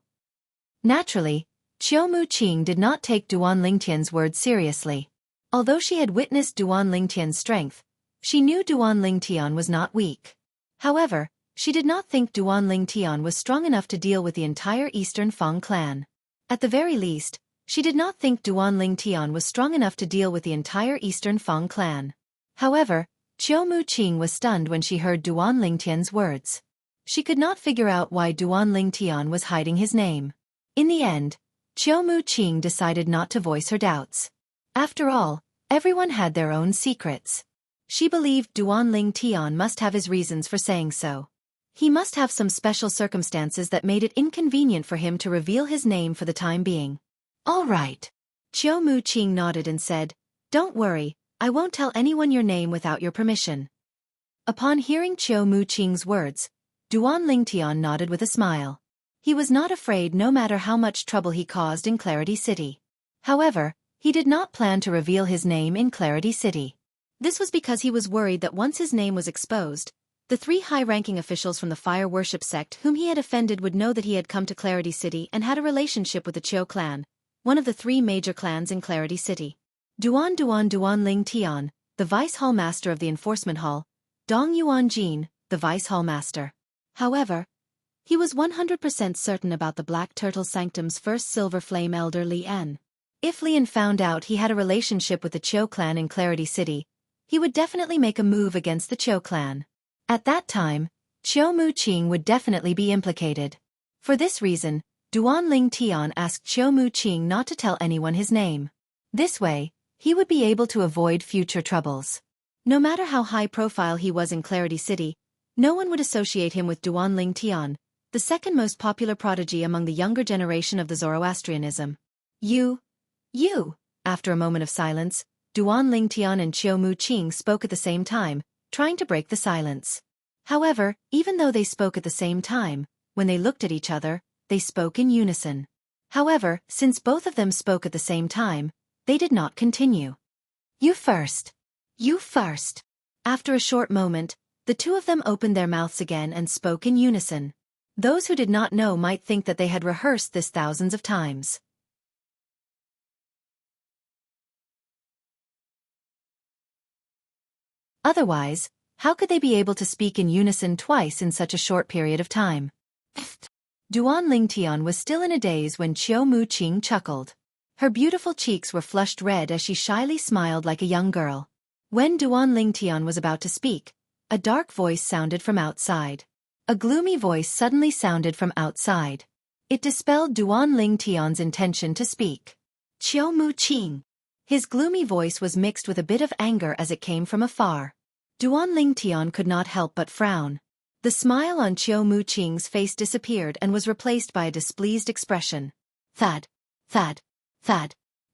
Naturally, Qiu Muqing did not take Duan Lingtian's words seriously. Although she had witnessed Duan Lingtian's strength, she knew Duan Lingtian was not weak. However, she did not think Duan Lingtian was strong enough to deal with the entire Eastern Fang clan. At the very least, she did not think Duan Lingtian was strong enough to deal with the entire Eastern Fang clan. However, Qiu Muqing was stunned when she heard Duan Lingtian's words. She could not figure out why Duan Lingtian was hiding his name. In the end, Qiu Muqing decided not to voice her doubts. After all, everyone had their own secrets. She believed Duan Lingtian must have his reasons for saying so. He must have some special circumstances that made it inconvenient for him to reveal his name for the time being. "All right." Qiu Muqing nodded and said, "Don't worry, I won't tell anyone your name without your permission." Upon hearing Qiu Muqing's words, Duan Lingtian nodded with a smile. He was not afraid no matter how much trouble he caused in Clarity City. However, he did not plan to reveal his name in Clarity City. This was because he was worried that once his name was exposed, the 3 high-ranking officials from the fire worship sect whom he had offended would know that he had come to Clarity City and had a relationship with the Qiu clan, one of the 3 major clans in Clarity City. Duan Lingtian, the Vice Hall Master of the Enforcement Hall, Dong Yuanjin, the Vice Hall Master. However, he was 100% certain about the Black Turtle Sanctum's first Silver Flame Elder Lian. If Lian found out he had a relationship with the Qiu clan in Clarity City, he would definitely make a move against the Qiu clan. At that time, Qiu Muqing would definitely be implicated. For this reason, Duan Lingtian asked Qiu Muqing not to tell anyone his name. This way, he would be able to avoid future troubles. No matter how high profile he was in Clarity City, no one would associate him with Duan Lingtian, the second most popular prodigy among the younger generation of the Zoroastrianism. You. After a moment of silence, Duan Lingtian and Qiu Muqing spoke at the same time, trying to break the silence. However, even though they spoke at the same time, when they looked at each other, they spoke in unison. However, since both of them spoke at the same time, they did not continue. You first. After a short moment, the 2 of them opened their mouths again and spoke in unison. Those who did not know might think that they had rehearsed this thousands of times. Otherwise, how could they be able to speak in unison twice in such a short period of time? Duan Lingtian was still in a daze when Qiu Muqing chuckled. Her beautiful cheeks were flushed red as she shyly smiled like a young girl. When Duan Lingtian was about to speak, a dark voice sounded from outside. A gloomy voice suddenly sounded from outside. It dispelled Duan Lingtian's intention to speak. "Qiu Muqing." His gloomy voice was mixed with a bit of anger as it came from afar. Duan Lingtian could not help but frown. The smile on Qiu Muqing's face disappeared and was replaced by a displeased expression. Thad.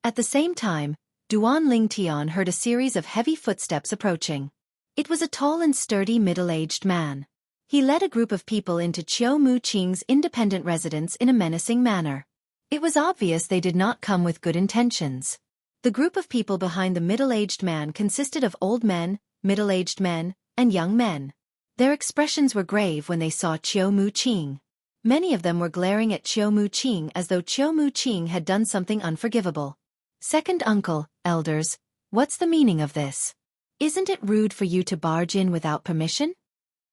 At the same time, Duan Lingtian heard a series of heavy footsteps approaching. It was a tall and sturdy middle-aged man. He led a group of people into Qiu Muqing's independent residence in a menacing manner. It was obvious they did not come with good intentions. The group of people behind the middle-aged man consisted of old men, middle-aged men, and young men. Their expressions were grave when they saw Qiu Muqing. Many of them were glaring at Qiu Muqing as though Qiu Muqing had done something unforgivable. "Second uncle, elders, what's the meaning of this? Isn't it rude for you to barge in without permission?"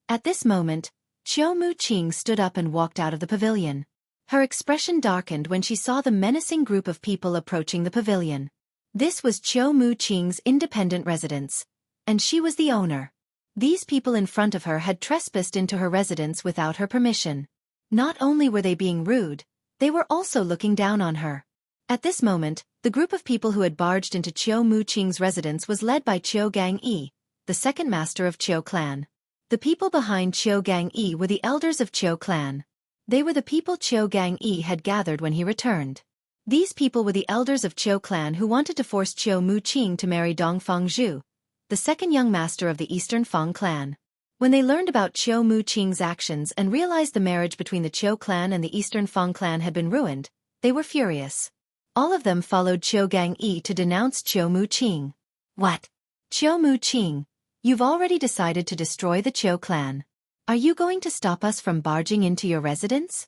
At this moment, Qiu Muqing stood up and walked out of the pavilion. Her expression darkened when she saw the menacing group of people approaching the pavilion. This was Qiu Muqing's independent residence, and she was the owner. These people in front of her had trespassed into her residence without her permission. Not only were they being rude, they were also looking down on her. At this moment, the group of people who had barged into Qiu Muqing's residence was led by Qiu Gangyi, the second master of Qiu clan. The people behind Qiu Gangyi were the elders of Qiu clan. They were the people Qiu Gangyi had gathered when he returned. These people were the elders of Qiu clan who wanted to force Qiu Muqing to marry Dongfang Zhu, the second young master of the Eastern Fang clan. When they learned about Qiu Muqing's actions and realized the marriage between the Qiu clan and the Eastern Fang clan had been ruined, they were furious. All of them followed Qiu Gangyi to denounce Qiu Muqing. What? Qiu Muqing, you've already decided to destroy the Qiu clan. Are you going to stop us from barging into your residence?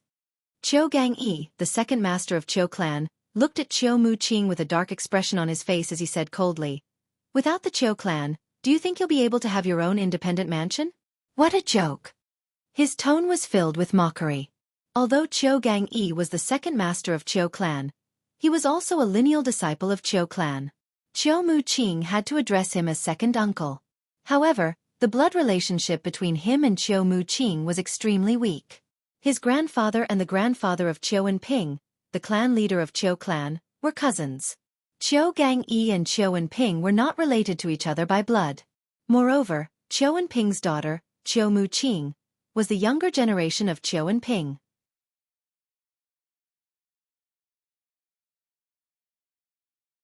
Qiu Gangyi, the second master of Qiu clan, looked at Qiu Muqing with a dark expression on his face as he said coldly, "Without the Qiu clan, do you think you'll be able to have your own independent mansion? What a joke." His tone was filled with mockery. Although Qiu Gangyi was the second master of Qiu clan, he was also a lineal disciple of Qiu clan. Qiu Muqing had to address him as second uncle. However, the blood relationship between him and Qiu Muqing was extremely weak. His grandfather and the grandfather of Qiu Enping, the clan leader of Qiu clan, were cousins. Qiu Gangyi and Qiu Enping were not related to each other by blood. Moreover, Qiu Enping's daughter, Qiu Muqing, was the younger generation of Qiu Enping.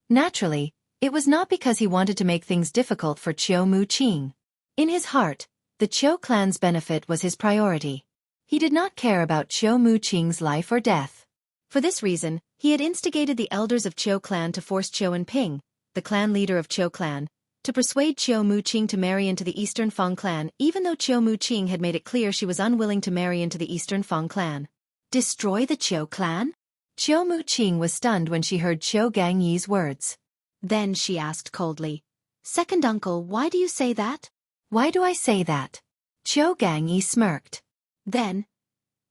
Naturally, it was not because he wanted to make things difficult for Qiu Muqing. In his heart, the Qiu clan's benefit was his priority. He did not care about Qiu Muqing's life or death. For this reason, he had instigated the elders of Qiu clan to force Qiu Enping, the clan leader of Qiu clan, to persuade Qiu Muqing to marry into the Eastern Fang clan even though Qiu Muqing had made it clear she was unwilling to marry into the Eastern Fang clan. Destroy the Qiu clan? Qiu Muqing was stunned when she heard Qiu Gangyi's words. Then she asked coldly, "Second uncle, why do you say that?" "Why do I say that?" Qiu Gangyi smirked. Then,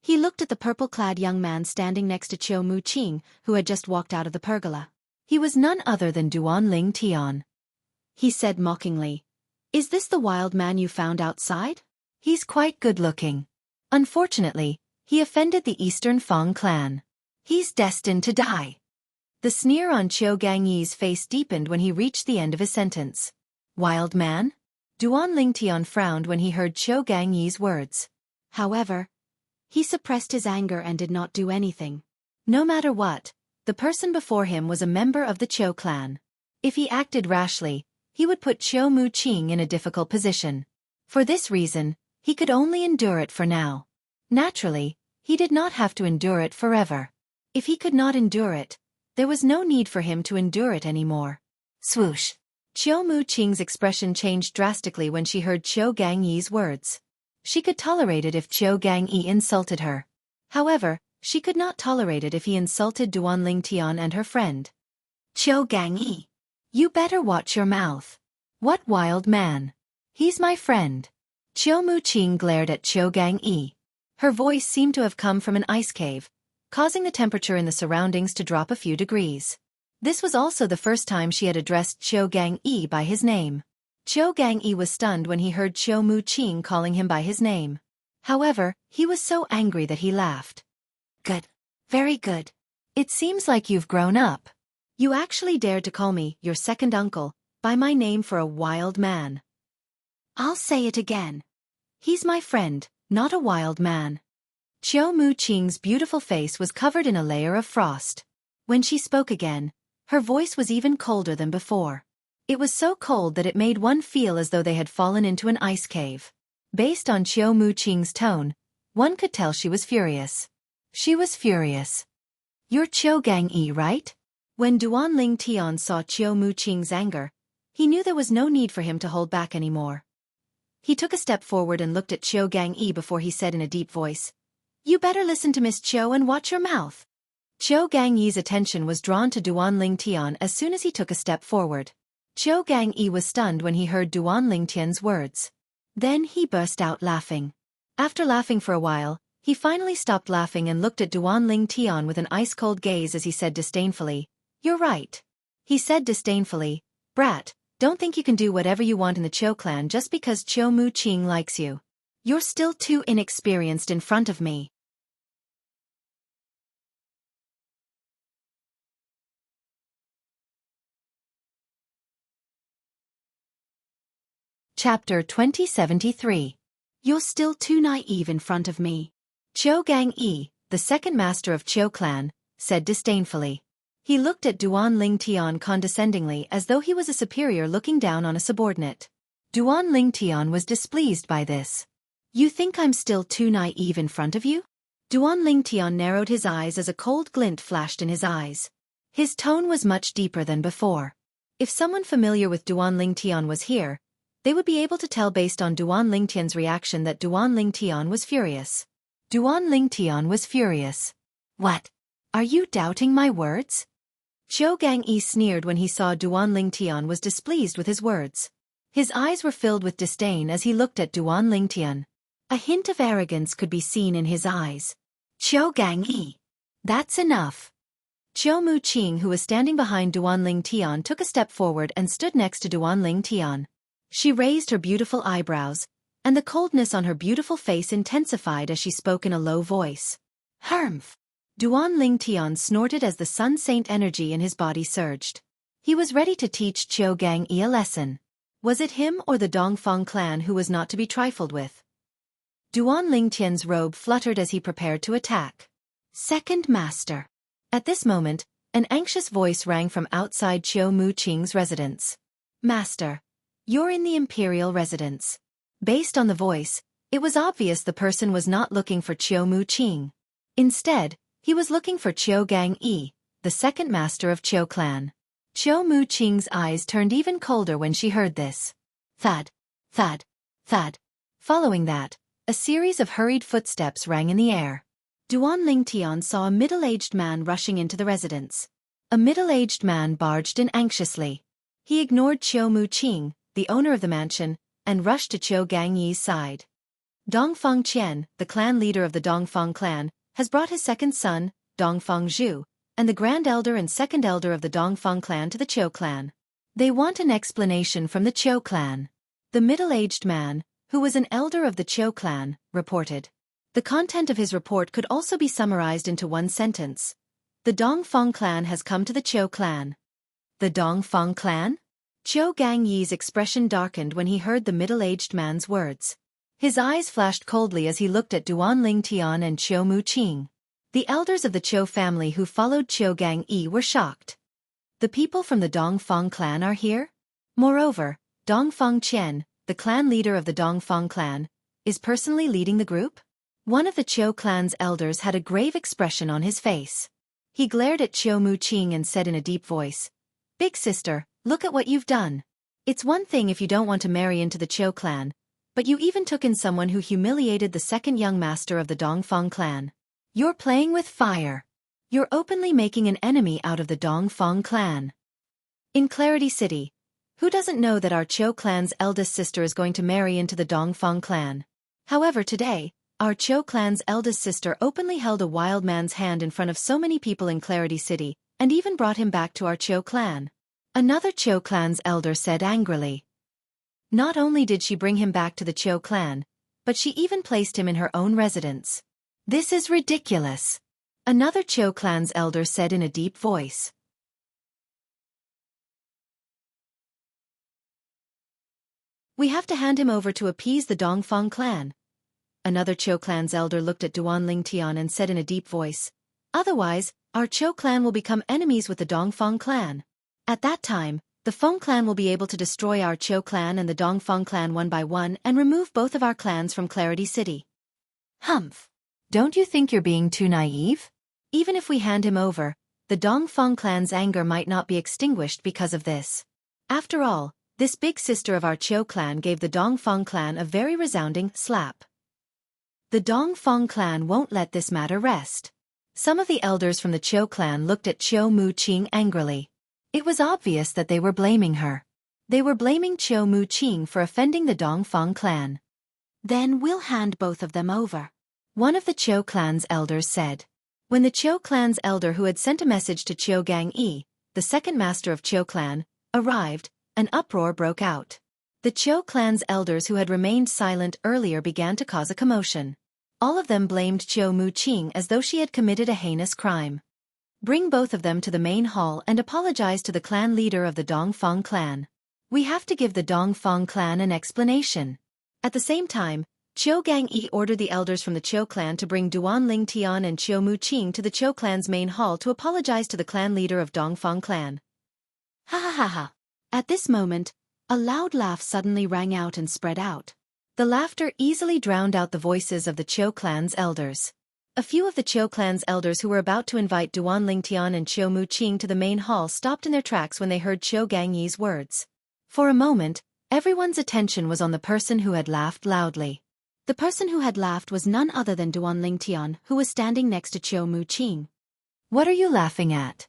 he looked at the purple-clad young man standing next to Qiu Muqing, who had just walked out of the pergola. He was none other than Duanling Tian. He said mockingly, "Is this the wild man you found outside? He's quite good-looking. Unfortunately, he offended the Eastern Fang clan. He's destined to die." The sneer on Qiu Gangyi's face deepened when he reached the end of his sentence. Wild man? Duanling Tian frowned when he heard Qiu Gangyi's words. However, he suppressed his anger and did not do anything. No matter what, the person before him was a member of the Qiu clan. If he acted rashly, he would put Qiu Muqing in a difficult position. For this reason, he could only endure it for now. Naturally, he did not have to endure it forever. If he could not endure it, there was no need for him to endure it anymore. Swoosh! Qiu Muqing's expression changed drastically when she heard Qiu Gangyi's words. She could tolerate it if Qiu Gangyi insulted her. However, she could not tolerate it if he insulted Duanling Tian and her friend. "Qiu Gangyi, you better watch your mouth. What wild man? He's my friend." Qiu Muqing glared at Qiu Gangyi. Her voice seemed to have come from an ice cave, causing the temperature in the surroundings to drop a few degrees. This was also the first time she had addressed Qiu Gangyi by his name. Qiu Gangyi was stunned when he heard Qiu Muqing calling him by his name. However, he was so angry that he laughed. "Good. Very good. It seems like you've grown up. You actually dared to call me, your second uncle, by my name for a wild man. I'll say it again. He's my friend, not a wild man." Qiu Muqing's beautiful face was covered in a layer of frost. When she spoke again, her voice was even colder than before. It was so cold that it made one feel as though they had fallen into an ice cave. Based on Qiu Muqing's tone, one could tell she was furious. She was furious. "You're Qiu Gangyi, right?" When Duanling Tian saw Qiu Muqing's anger, he knew there was no need for him to hold back anymore. He took a step forward and looked at Qiu Gangyi before he said in a deep voice, "You better listen to Miss Qiu and watch your mouth." Qiu Gangyi's attention was drawn to Duanling Tian as soon as he took a step forward. Qiu Gangyi was stunned when he heard Duanling Tian's words. Then he burst out laughing. After laughing for a while, he finally stopped laughing and looked at Duanling Tian with an ice-cold gaze as he said disdainfully, "You're right." He said disdainfully, "Brat, don't think you can do whatever you want in the Qiu clan just because Qiu Muqing likes you. You're still too inexperienced in front of me." Chapter 2073. You're still too naive in front of me. Qiu Gangyi, the second master of Qiu clan, said disdainfully. He looked at Duanling Tian condescendingly as though he was a superior looking down on a subordinate. Duanling Tian was displeased by this. "You think I'm still too naive in front of you?" Duanling Tian narrowed his eyes as a cold glint flashed in his eyes. His tone was much deeper than before. If someone familiar with Duan Lingtian was here, they would be able to tell based on Duan Lingtian's reaction that Duan Lingtian was furious. Duan Lingtian was furious. What? Are you doubting my words? Qiu Gangyi sneered when he saw Duan Lingtian was displeased with his words. His eyes were filled with disdain as he looked at Duan Lingtian. A hint of arrogance could be seen in his eyes. Qiu Gangyi. That's enough. Qiu Muqing, who was standing behind Duan Lingtian, took a step forward and stood next to Duan Lingtian. She raised her beautiful eyebrows, and the coldness on her beautiful face intensified as she spoke in a low voice. Humph! Duan Lingtian snorted as the Sun Saint energy in his body surged. He was ready to teach Qiu Gangyi a lesson. Was it him or the Dongfang clan who was not to be trifled with? Duan Lingtian's robe fluttered as he prepared to attack. Second Master. At this moment, an anxious voice rang from outside Qiu Muqing's residence. Master. You're in the imperial residence. Based on the voice, it was obvious the person was not looking for Qiu Muqing. Instead, he was looking for Qiu Gangyi, the second master of Qiu clan. Qiu Muqing's eyes turned even colder when she heard this. Thud, thud, thud. Following that, a series of hurried footsteps rang in the air. Duan Lingtian saw a middle-aged man rushing into the residence. A middle-aged man barged in anxiously. He ignored Qiu Muqing, the owner of the mansion, and rushed to Qiu Gangyi's side. Dongfang Qian, the clan leader of the Dongfang clan, has brought his second son, Dongfang Zhu, and the grand elder and second elder of the Dongfang clan to the Qiu clan. They want an explanation from the Qiu clan. The middle-aged man, who was an elder of the Qiu clan, reported. The content of his report could also be summarized into one sentence. The Dongfang clan has come to the Qiu clan. The Dongfang clan? Qiu Gangyi's expression darkened when he heard the middle-aged man's words. His eyes flashed coldly as he looked at Duan Lingtian and Qiu Muqing. The elders of the Qiu family who followed Qiu Gangyi were shocked. The people from the Dongfang clan are here? Moreover, Dongfang Qian, the clan leader of the Dongfang clan, is personally leading the group? One of the Qiu clan's elders had a grave expression on his face. He glared at Qiu Muqing and said in a deep voice, Big sister, look at what you've done. It's one thing if you don't want to marry into the Qiu clan, but you even took in someone who humiliated the second young master of the Dongfang clan. You're playing with fire. You're openly making an enemy out of the Dongfang clan. In Clarity City, who doesn't know that our Qiu clan's eldest sister is going to marry into the Dongfang clan? However, today, our Qiu clan's eldest sister openly held a wild man's hand in front of so many people in Clarity City, and even brought him back to our Qiu clan. Another Qiu clan's elder said angrily. Not only did she bring him back to the Qiu clan, but she even placed him in her own residence. This is ridiculous. Another Qiu clan's elder said in a deep voice. We have to hand him over to appease the Dongfang clan. Another Qiu clan's elder looked at Duan Lingtian and said in a deep voice. Otherwise, our Qiu clan will become enemies with the Dongfang clan. At that time, the Feng clan will be able to destroy our Qiu clan and the Dongfang clan one by one and remove both of our clans from Clarity City. Humph! Don't you think you're being too naive? Even if we hand him over, the Dongfang clan's anger might not be extinguished because of this. After all, this big sister of our Qiu clan gave the Dongfang clan a very resounding slap. The Dongfang clan won't let this matter rest. Some of the elders from the Qiu clan looked at Qiu Muqing angrily. It was obvious that they were blaming her. They were blaming Qiu Muqing for offending the Dongfang clan. Then we'll hand both of them over. One of the Qiu clan's elders said. When the Qiu clan's elder who had sent a message to Qiu Gangyi, the second master of Qiu clan, arrived, an uproar broke out. The Qiu clan's elders who had remained silent earlier began to cause a commotion. All of them blamed Qiu Muqing as though she had committed a heinous crime. Bring both of them to the main hall and apologize to the clan leader of the Dongfang clan. We have to give the Dongfang clan an explanation. At the same time, Qiu Gangyi ordered the elders from the Qiu clan to bring Duan Lingtian and Qiu Muqing to the Qiu clan's main hall to apologize to the clan leader of Dongfang clan. Ha ha ha ha. At this moment, a loud laugh suddenly rang out and spread out. The laughter easily drowned out the voices of the Qiu clan's elders. A few of the Qiu clan's elders who were about to invite Duan Lingtian and Qiu Muqing to the main hall stopped in their tracks when they heard Qiu Gangyi's words. For a moment, everyone's attention was on the person who had laughed loudly. The person who had laughed was none other than Duan Lingtian, who was standing next to Qiu Muqing. "What are you laughing at?"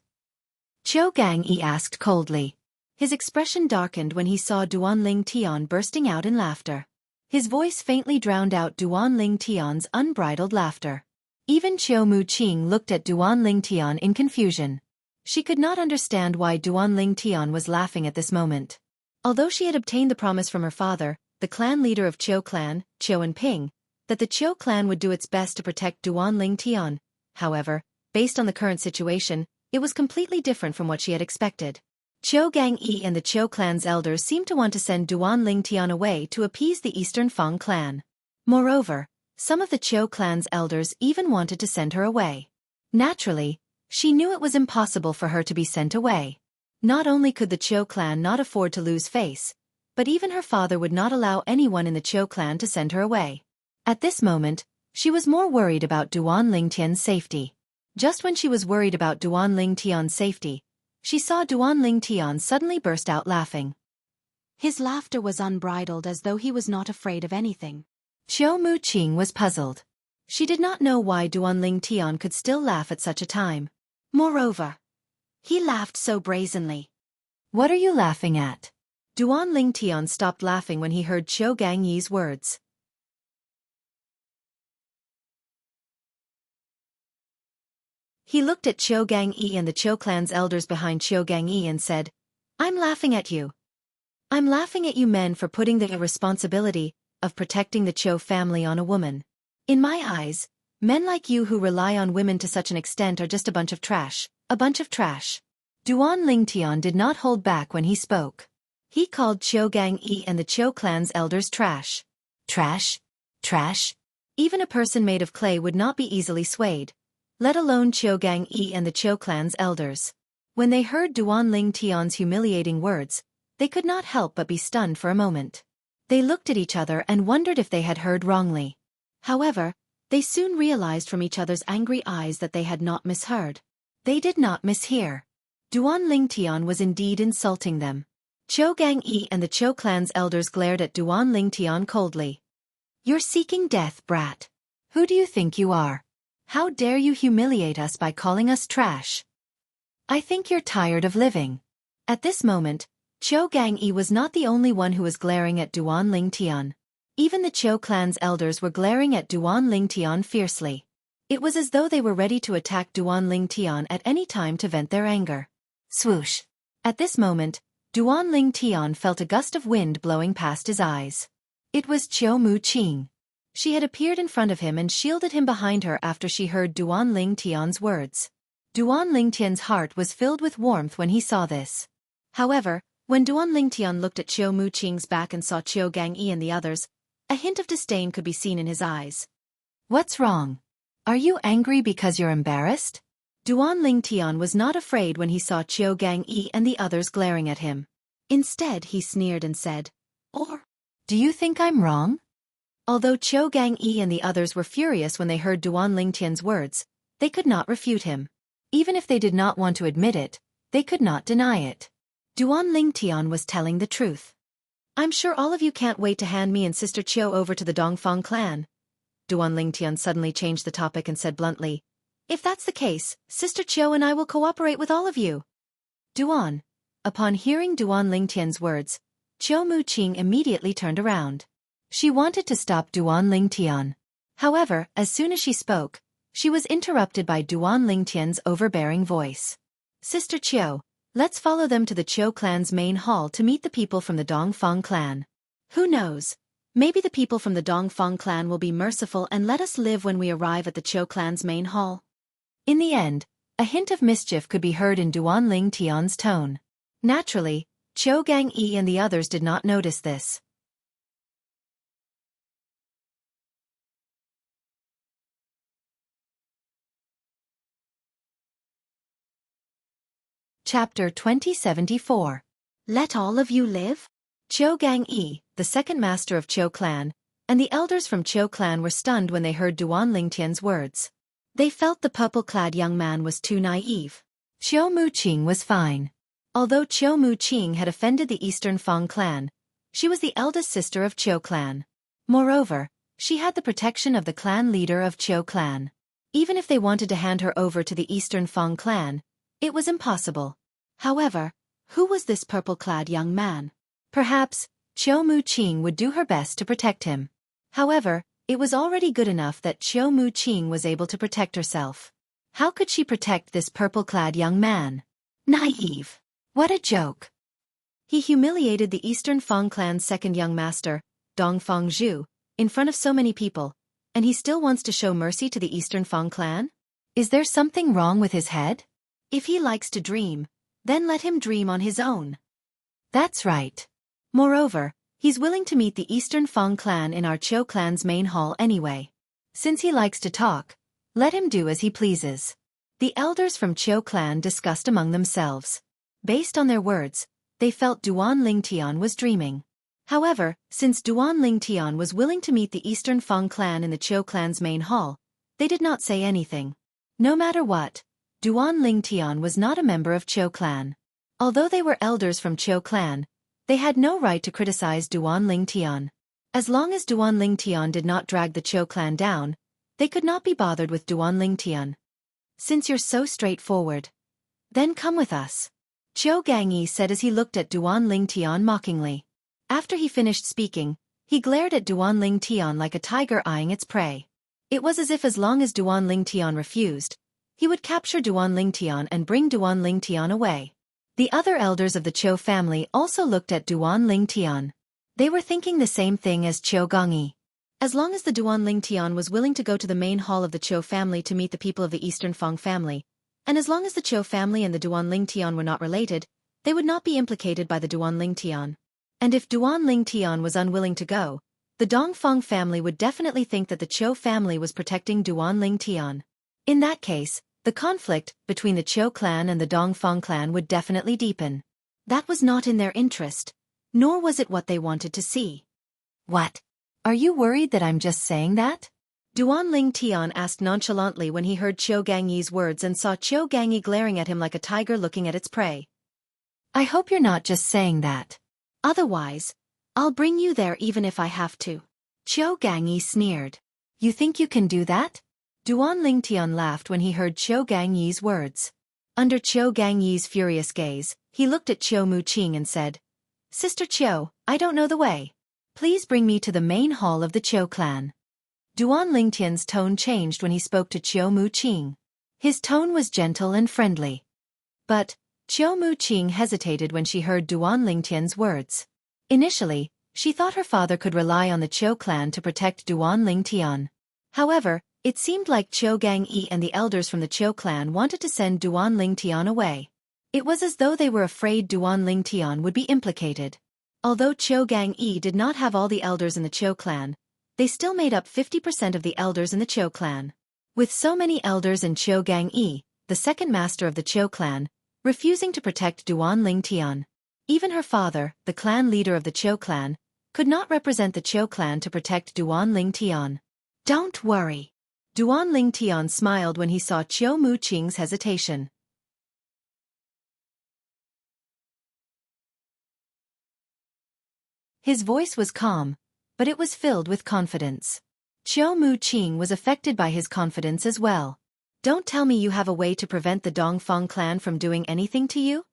Qiu Gangyi asked coldly. His expression darkened when he saw Duan Lingtian bursting out in laughter. His voice faintly drowned out Duan Lingtian's unbridled laughter. Even Qiu Muqing looked at Duan Lingtian in confusion. She could not understand why Duan Lingtian was laughing at this moment. Although she had obtained the promise from her father, the clan leader of Qiu clan, Qiu and Ping, that the Qiu clan would do its best to protect Duan Lingtian. However, based on the current situation, it was completely different from what she had expected. Qiu Gangyi and the Qiu clan's elders seemed to want to send Duan Lingtian away to appease the Eastern Fang clan. Moreover, some of the Qiu clan's elders even wanted to send her away. Naturally, she knew it was impossible for her to be sent away. Not only could the Qiu clan not afford to lose face, but even her father would not allow anyone in the Qiu clan to send her away. At this moment, she was more worried about Duan Lingtian's safety. Just when she was worried about Duan Lingtian's safety, she saw Duan Lingtian suddenly burst out laughing. His laughter was unbridled as though he was not afraid of anything. Qiu Muqing was puzzled. She did not know why Duan Lingtian could still laugh at such a time. Moreover, he laughed so brazenly. "What are you laughing at?" Duan Lingtian stopped laughing when he heard Qiu Gangyi's words. He looked at Qiu Gangyi and the Qiu clan's elders behind Qiu Gangyi and said, "I'm laughing at you. I'm laughing at you men for putting the responsibility of protecting the Qiu family on a woman. In my eyes, men like you who rely on women to such an extent are just a bunch of trash, a bunch of trash." Duan Lingtian did not hold back when he spoke. He called Qiu Gangyi and the Qiu clan's elders trash. Trash? Trash? Even a person made of clay would not be easily swayed, let alone Qiu Gangyi and the Qiu clan's elders. When they heard Duan Lingtian's humiliating words, they could not help but be stunned for a moment. They looked at each other and wondered if they had heard wrongly. However, they soon realized from each other's angry eyes that they had not misheard. They did not mishear. Duan Lingtian was indeed insulting them. Qiu Gangyi and the Qiu clan's elders glared at Duan Lingtian coldly. "You're seeking death, brat. Who do you think you are? How dare you humiliate us by calling us trash? I think you're tired of living." At this moment, Qiu Gangyi was not the only one who was glaring at Duan Lingtian. Even the Qiu clan's elders were glaring at Duan Lingtian fiercely. It was as though they were ready to attack Duan Lingtian at any time to vent their anger. Swoosh! At this moment, Duan Lingtian felt a gust of wind blowing past his eyes. It was Qiu Muqing. She had appeared in front of him and shielded him behind her after she heard Duan Lingtian's words. Duan Lingtian's heart was filled with warmth when he saw this. However, when Duan Lingtian looked at Qiu Muqing's back and saw Qiu Gangyi and the others, a hint of disdain could be seen in his eyes. "What's wrong? Are you angry because you're embarrassed?" Duan Lingtian was not afraid when he saw Qiu Gangyi and the others glaring at him. Instead, he sneered and said, "Or, do you think I'm wrong?" Although Qiu Gangyi and the others were furious when they heard Duan Lingtian's words, they could not refute him. Even if they did not want to admit it, they could not deny it. Duan Lingtian was telling the truth. "I'm sure all of you can't wait to hand me and Sister Qiu over to the Dongfang clan." Duan Lingtian suddenly changed the topic and said bluntly, "If that's the case, Sister Qiu and I will cooperate with all of you." Duan. Upon hearing Duan Lingtian's words, Qiu Muqing immediately turned around. She wanted to stop Duan Lingtian. However, as soon as she spoke, she was interrupted by Duan Lingtian's overbearing voice. "Sister Qiu, let's follow them to the Qiu clan's main hall to meet the people from the Dongfang clan. Who knows? Maybe the people from the Dongfang clan will be merciful and let us live when we arrive at the Qiu clan's main hall." In the end, a hint of mischief could be heard in Duan Lingtian's tone. Naturally, Qiu Gangyi and the others did not notice this. Chapter 2074. Let all of you live? Qiu Gangyi, the second master of Qiu clan, and the elders from Qiu clan were stunned when they heard Duan Lingtian's words. They felt the purple-clad young man was too naive. Qiu Muqing was fine. Although Qiu Muqing had offended the Eastern Fang clan, she was the eldest sister of Qiu clan. Moreover, she had the protection of the clan leader of Qiu clan. Even if they wanted to hand her over to the Eastern Fang clan, it was impossible. However, who was this purple-clad young man? Perhaps, Qiu Muqing would do her best to protect him. However, it was already good enough that Qiu Muqing was able to protect herself. How could she protect this purple-clad young man? Naive. What a joke. He humiliated the Eastern Fang clan's second young master, Dong Fangzhu, in front of so many people, and he still wants to show mercy to the Eastern Fang clan? Is there something wrong with his head? If he likes to dream, then let him dream on his own. That's right. Moreover, he's willing to meet the Eastern Fang clan in our Qiu clan's main hall anyway. Since he likes to talk, let him do as he pleases. The elders from Qiu clan discussed among themselves. Based on their words, they felt Duan Lingtian was dreaming. However, since Duan Lingtian was willing to meet the Eastern Fang clan in the Qiu clan's main hall, they did not say anything. No matter what, Duan Lingtian was not a member of Qiu clan. Although they were elders from Qiu clan, they had no right to criticize Duan Lingtian. As long as Duan Lingtian did not drag the Qiu clan down, they could not be bothered with Duan Lingtian. Since you're so straightforward, then come with us, Qiu Gangyi said as he looked at Duan Lingtian mockingly. After he finished speaking, he glared at Duan Lingtian like a tiger eyeing its prey. It was as long as Duan Lingtian refused, he would capture Duan Lingtian and bring Duan Lingtian away. The other elders of the Qiu family also looked at Duan Lingtian. They were thinking the same thing as Qiu Gangyi. As long as the Duan Lingtian was willing to go to the main hall of the Qiu family to meet the people of the Eastern Fang family, and as long as the Qiu family and the Duan Lingtian were not related, they would not be implicated by the Duan Lingtian. And if Duan Lingtian was unwilling to go, the Dongfang family would definitely think that the Qiu family was protecting Duan Lingtian. In that case, the conflict between the Qiu clan and the Dongfang clan would definitely deepen. That was not in their interest, nor was it what they wanted to see. What? Are you worried that I'm just saying that? Duan Lingtian asked nonchalantly when he heard Qiu Gangyi's words and saw Qiu Gangyi glaring at him like a tiger looking at its prey. I hope you're not just saying that. Otherwise, I'll bring you there even if I have to. Qiu Gangyi sneered. You think you can do that? Duan Lingtian laughed when he heard Qiu Gangyi's words. Under Qiu Gangyi's furious gaze, he looked at Qiu Muqing and said, Sister Qiu, I don't know the way. Please bring me to the main hall of the Qiu clan. Duan Lingtian's tone changed when he spoke to Qiu Muqing. His tone was gentle and friendly. But Qiu Muqing hesitated when she heard Duan Lingtian's words. Initially, she thought her father could rely on the Qiu clan to protect Duan Lingtian. However, it seemed like Qiu Gangyi and the elders from the Qiu clan wanted to send Duan Lingtian away. It was as though they were afraid Duan Lingtian would be implicated. Although Qiu Gangyi did not have all the elders in the Qiu clan, they still made up 50% of the elders in the Qiu clan. With so many elders in Qiu Gangyi, the second master of the Qiu clan, refusing to protect Duan Lingtian. Even her father, the clan leader of the Qiu clan, could not represent the Qiu clan to protect Duan Lingtian. Don't worry. Duan Lingtian smiled when he saw Qiu Muqing's hesitation. His voice was calm, but it was filled with confidence. Qiu Muqing was affected by his confidence as well. Don't tell me you have a way to prevent the Dongfang clan from doing anything to you?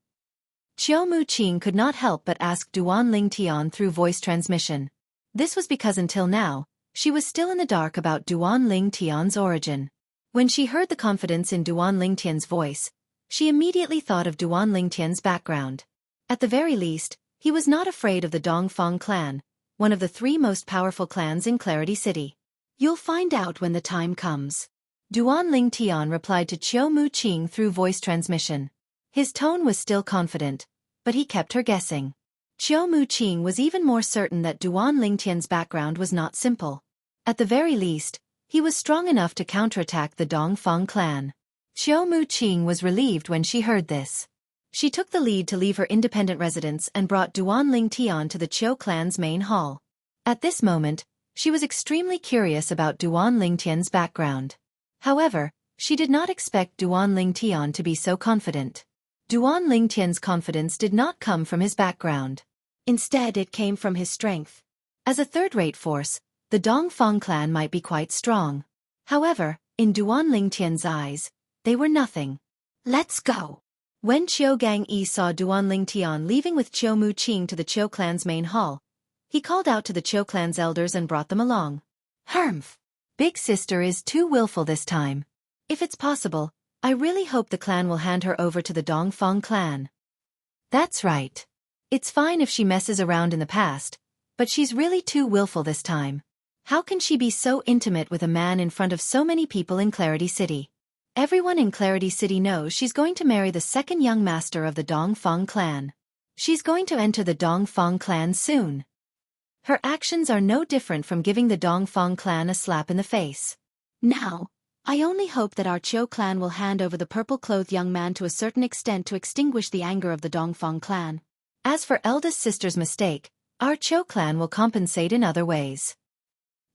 Qiu Muqing could not help but ask Duan Lingtian through voice transmission. This was because until now, she was still in the dark about Duan Lingtian's origin. When she heard the confidence in Duan Lingtian's voice, she immediately thought of Duan Lingtian's background. At the very least, he was not afraid of the Dongfang clan, one of the 3 most powerful clans in Clarity City. You'll find out when the time comes. Duan Lingtian replied to Qiu Muqing through voice transmission. His tone was still confident, but he kept her guessing. Qiu Muqing was even more certain that Duan Lingtian's background was not simple. At the very least, he was strong enough to counterattack the Dongfang clan. Qiu Muqing was relieved when she heard this. She took the lead to leave her independent residence and brought Duan Lingtian to the Qiu clan's main hall. At this moment, she was extremely curious about Duan Lingtian's background. However, She did not expect Duan Lingtian to be so confident. Duan Lingtian's confidence did not come from his background. Instead, it came from his strength. As a third-rate force, the Dongfang clan might be quite strong. However, in Duan Lingtian's eyes, they were nothing. Let's go! When Qiu Gangyi saw Duan Lingtian leaving with Qiu Muqing to the Qiu clan's main hall, he called out to the Qiu clan's elders and brought them along. Humph! Big sister is too willful this time. If it's possible, I really hope the clan will hand her over to the Dongfang clan. That's right. It's fine if she messes around in the past, but she's really too willful this time. How can she be so intimate with a man in front of so many people in Clarity City? Everyone in Clarity City knows she's going to marry the second young master of the Dongfang clan. She's going to enter the Dongfang clan soon. Her actions are no different from giving the Dongfang clan a slap in the face. Now, I only hope that our Qiu clan will hand over the purple-clothed young man to a certain extent to extinguish the anger of the Dongfang clan. As for eldest sister's mistake, our Qiu clan will compensate in other ways.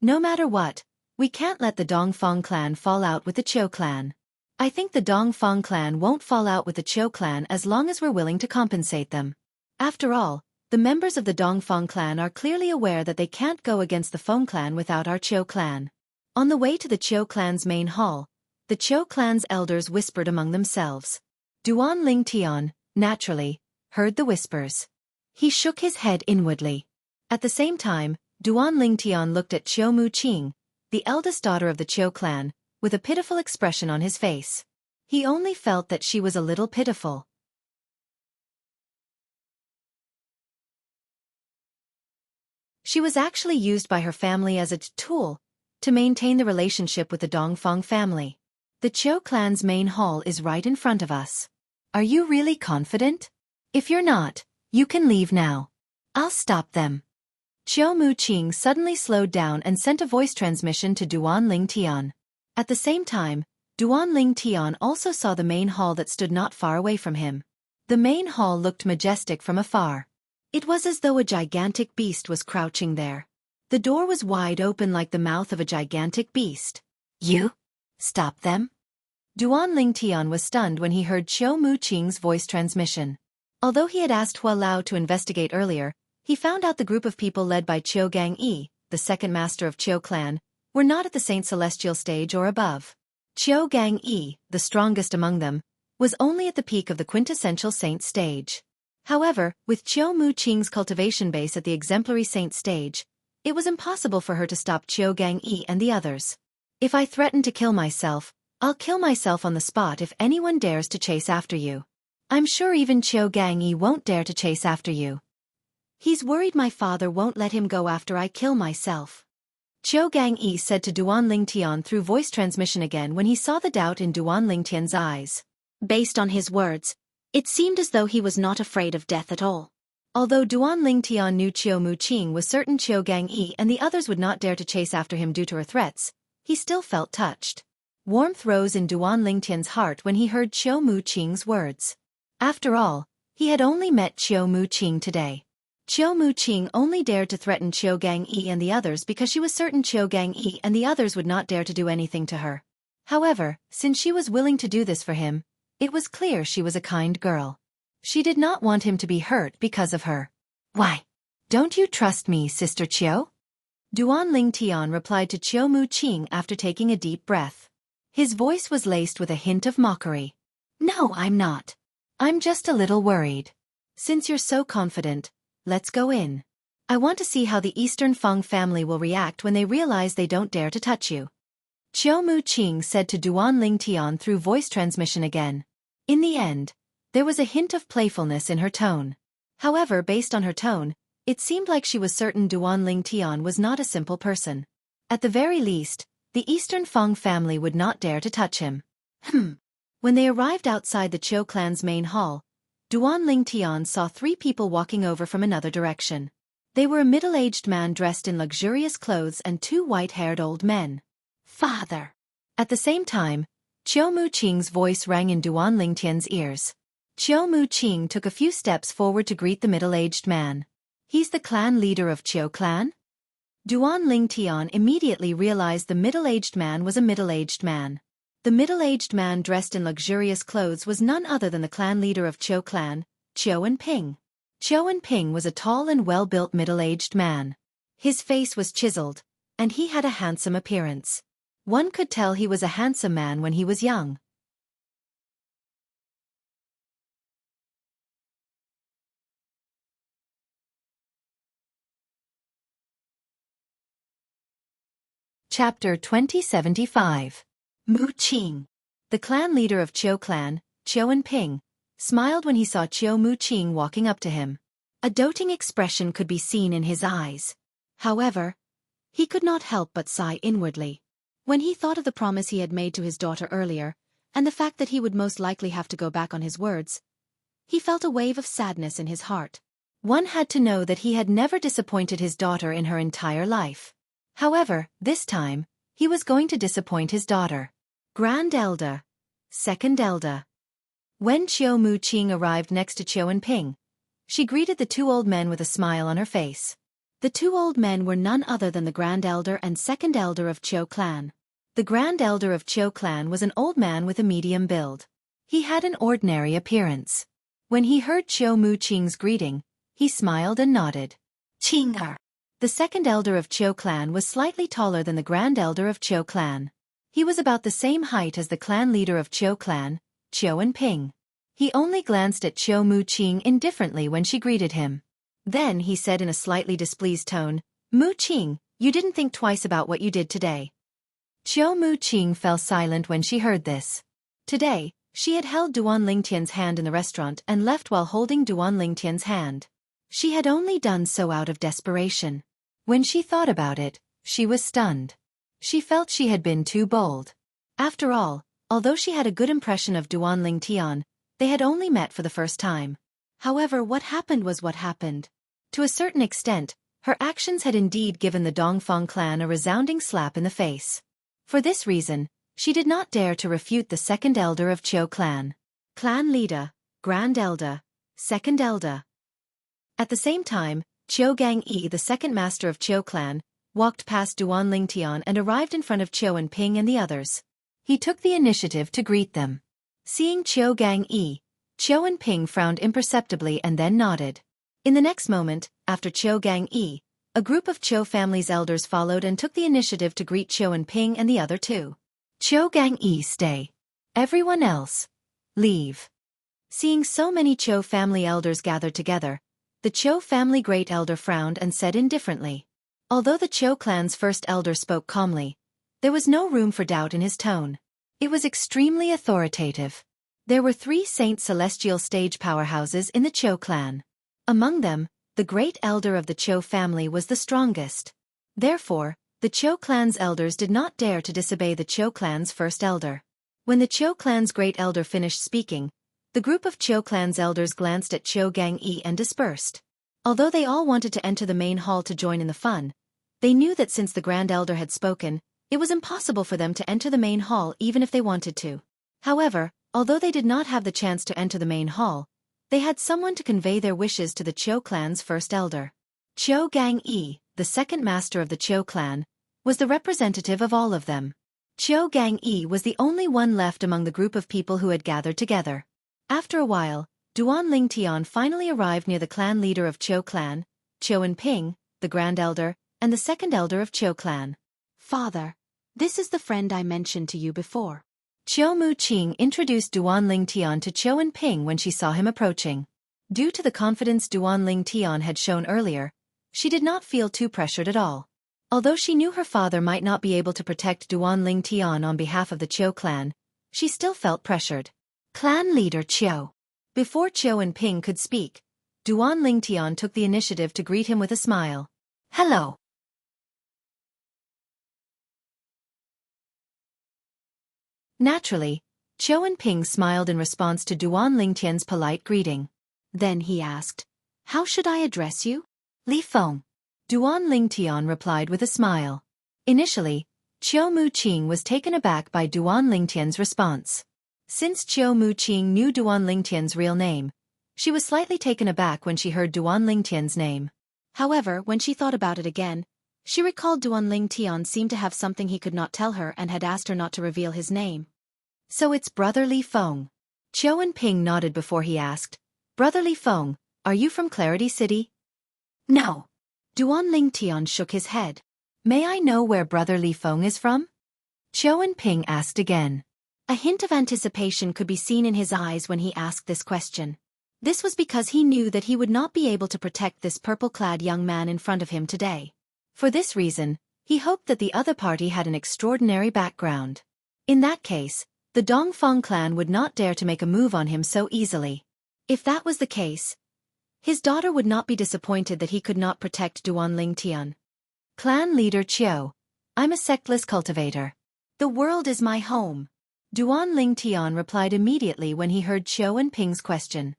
No matter what, we can't let the Dongfang clan fall out with the Qiu clan. I think the Dongfang clan won't fall out with the Qiu clan as long as we're willing to compensate them. After all, the members of the Dongfang clan are clearly aware that they can't go against the Feng clan without our Qiu clan. On the way to the Qiu clan's main hall, the Qiu clan's elders whispered among themselves. Duan Lingtian, naturally, heard the whispers. He shook his head inwardly. At the same time, Duan Lingtian looked at Qiu Muqing, the eldest daughter of the Qiu clan, with a pitiful expression on his face. He only felt that she was a little pitiful. She was actually used by her family as a tool to maintain the relationship with the Dongfang family. The Qiu clan's main hall is right in front of us. Are you really confident? If you're not, you can leave now. I'll stop them. Qiu Muqing suddenly slowed down and sent a voice transmission to Duan Lingtian. At the same time, Duan Lingtian also saw the main hall that stood not far away from him. The main hall looked majestic from afar. It was as though a gigantic beast was crouching there. The door was wide open like the mouth of a gigantic beast. You? Stop them? Duan Lingtian was stunned when he heard Qiu Muqing's voice transmission. Although he had asked Hua Lao to investigate earlier, he found out the group of people led by Qiu Gangyi, the second master of Qiu clan, were not at the Saint Celestial stage or above. Qiu Gangyi, the strongest among them, was only at the peak of the quintessential saint stage. However, with Qiu Muqing's cultivation base at the exemplary saint stage, it was impossible for her to stop Qiu Gangyi and the others. If I threaten to kill myself, I'll kill myself on the spot if anyone dares to chase after you. I'm sure even Qiu Gangyi won't dare to chase after you. He's worried my father won't let him go after I kill myself. Qiu Gangyi said to Duan Lingtian through voice transmission again when he saw the doubt in Duan Lingtian's eyes. Based on his words, it seemed as though he was not afraid of death at all. Although Duan Lingtian knew Qiu Muqing was certain Qiu Gangyi and the others would not dare to chase after him due to her threats, he still felt touched. Warmth rose in Duan Lingtian's heart when he heard Qiu Muqing's words. After all, he had only met Qiu Muqing today. Qiu Muqing only dared to threaten Qiu Gangyi and the others because she was certain Qiu Gangyi and the others would not dare to do anything to her. However, since she was willing to do this for him, it was clear she was a kind girl. She did not want him to be hurt because of her. Why? Don't you trust me, Sister Qiu? Duan Lingtian replied to Qiu Muqing after taking a deep breath. His voice was laced with a hint of mockery. No, I'm not. I'm just a little worried. Since you're so confident, let's go in. I want to see how the Eastern Feng family will react when they realize they don't dare to touch you. Qiu Muqing said to Duan Lingtian through voice transmission again. In the end, there was a hint of playfulness in her tone. However, based on her tone, it seemed like she was certain Duan Lingtian was not a simple person. At the very least, the Eastern Feng family would not dare to touch him. When they arrived outside the Qiu clan's main hall, Duan Lingtian saw 3 people walking over from another direction. They were a middle-aged man dressed in luxurious clothes and 2 white-haired old men. Father! At the same time, Qiu Muqing's voice rang in Duan Lingtian's ears. Qiu Muqing took a few steps forward to greet the middle-aged man. He's the clan leader of Qiu clan? Duan Lingtian immediately realized the middle-aged man was a middle-aged man. The middle-aged man dressed in luxurious clothes was none other than the clan leader of Chou clan, Ping. Ping was a tall and well-built middle-aged man. His face was chiseled, and he had a handsome appearance. One could tell he was a handsome man when he was young. Chapter 2075. Mu Qing. The clan leader of Chou clan, Ping, smiled when he saw Mu Qing walking up to him. A doting expression could be seen in his eyes. However, he could not help but sigh inwardly. When he thought of the promise he had made to his daughter earlier, and the fact that he would most likely have to go back on his words, he felt a wave of sadness in his heart. One had to know that he had never disappointed his daughter in her entire life. However, this time, he was going to disappoint his daughter. Grand Elder. Second Elder. When Mu Qing arrived next to Ping, she greeted the two old men with a smile on her face. The two old men were none other than the Grand Elder and Second Elder of Chou clan. The Grand Elder of Chou clan was an old man with a medium build. He had an ordinary appearance. When he heard Mu Qing's greeting, he smiled and nodded. Qing'er. The Second Elder of Chou clan was slightly taller than the Grand Elder of Chou clan. He was about the same height as the clan leader of Chou clan, Ping. He only glanced at Mu Qing indifferently when she greeted him. Then he said in a slightly displeased tone, Mu Qing, you didn't think twice about what you did today. Mu Qing fell silent when she heard this. Today, she had held Duan Lingtian's hand in the restaurant and left while holding Duan Lingtian's hand. She had only done so out of desperation. When she thought about it, she was stunned. She felt she had been too bold. After all, although she had a good impression of Duan Lingtian, they had only met for the first time. However, what happened was what happened. To a certain extent, her actions had indeed given the Dongfang clan a resounding slap in the face. For this reason, she did not dare to refute the Second Elder of Chou clan. Clan leader, Grand Elder, Second Elder. At the same time, Gang, the second master of Chou clan, walked past Duan Lingtian and arrived in front of Ping and the others. He took the initiative to greet them. Seeing Gang, Ping frowned imperceptibly and then nodded. In the next moment, after Gang, a group of Chou family's elders followed and took the initiative to greet Ping and the other two. Gang, stay. Everyone else, leave. Seeing so many Chou family elders gathered together, the Chou family great elder frowned and said indifferently. Although the Chou clan's first elder spoke calmly, there was no room for doubt in his tone. It was extremely authoritative. There were 3 Saint Celestial stage powerhouses in the Chou clan. Among them, the great elder of the Chou family was the strongest. Therefore, the Chou clan's elders did not dare to disobey the Chou clan's first elder. When the Chou clan's great elder finished speaking, the group of Chou clan's elders glanced at Gang and dispersed. Although they all wanted to enter the main hall to join in the fun, they knew that since the Grand Elder had spoken, it was impossible for them to enter the main hall even if they wanted to. However, although they did not have the chance to enter the main hall, they had someone to convey their wishes to the Chou clan's first elder. Gang, the second master of the Chou clan, was the representative of all of them. Gang was the only one left among the group of people who had gathered together. After a while, Duan Lingtian finally arrived near the clan leader of Chou clan, Ping, the Grand Elder, and the Second Elder of Chou clan. Father, this is the friend I mentioned to you before. Mu Qing introduced Duan Lingtian to Ping when she saw him approaching. Due to the confidence Duan Lingtian had shown earlier, she did not feel too pressured at all. Although she knew her father might not be able to protect Duan Lingtian on behalf of the Chou clan, she still felt pressured. Clan leader Chou. Before Ping could speak, Duan Lingtian took the initiative to greet him with a smile. Hello. Naturally, Ping smiled in response to Duan Lingtian's polite greeting. Then he asked, "How should I address you?" Li Feng. Duan Lingtian replied with a smile. Initially, Mu Qing was taken aback by Duan Lingtian's response. Since Mu Qing knew Duan Lingtian's real name, she was slightly taken aback when she heard Duan Lingtian's name. However, when she thought about it again, she recalled Duan Lingtian seemed to have something he could not tell her and had asked her not to reveal his name. So it's Brother Li Feng. Qiu and Ping nodded before he asked, Brother Li Feng, are you from Clarity City? No. Duan Ling Tian shook his head. May I know where Brother Li Feng is from? Qiu and Ping asked again. A hint of anticipation could be seen in his eyes when he asked this question. This was because he knew that he would not be able to protect this purple-clad young man in front of him today. For this reason, he hoped that the other party had an extraordinary background. In that case, the Dongfang clan would not dare to make a move on him so easily. If that was the case, his daughter would not be disappointed that he could not protect Duan Ling Tian. Clan leader Qiu, I'm a sectless cultivator. The world is my home. Duan Ling Tian replied immediately when he heard Qiu and Ping's question.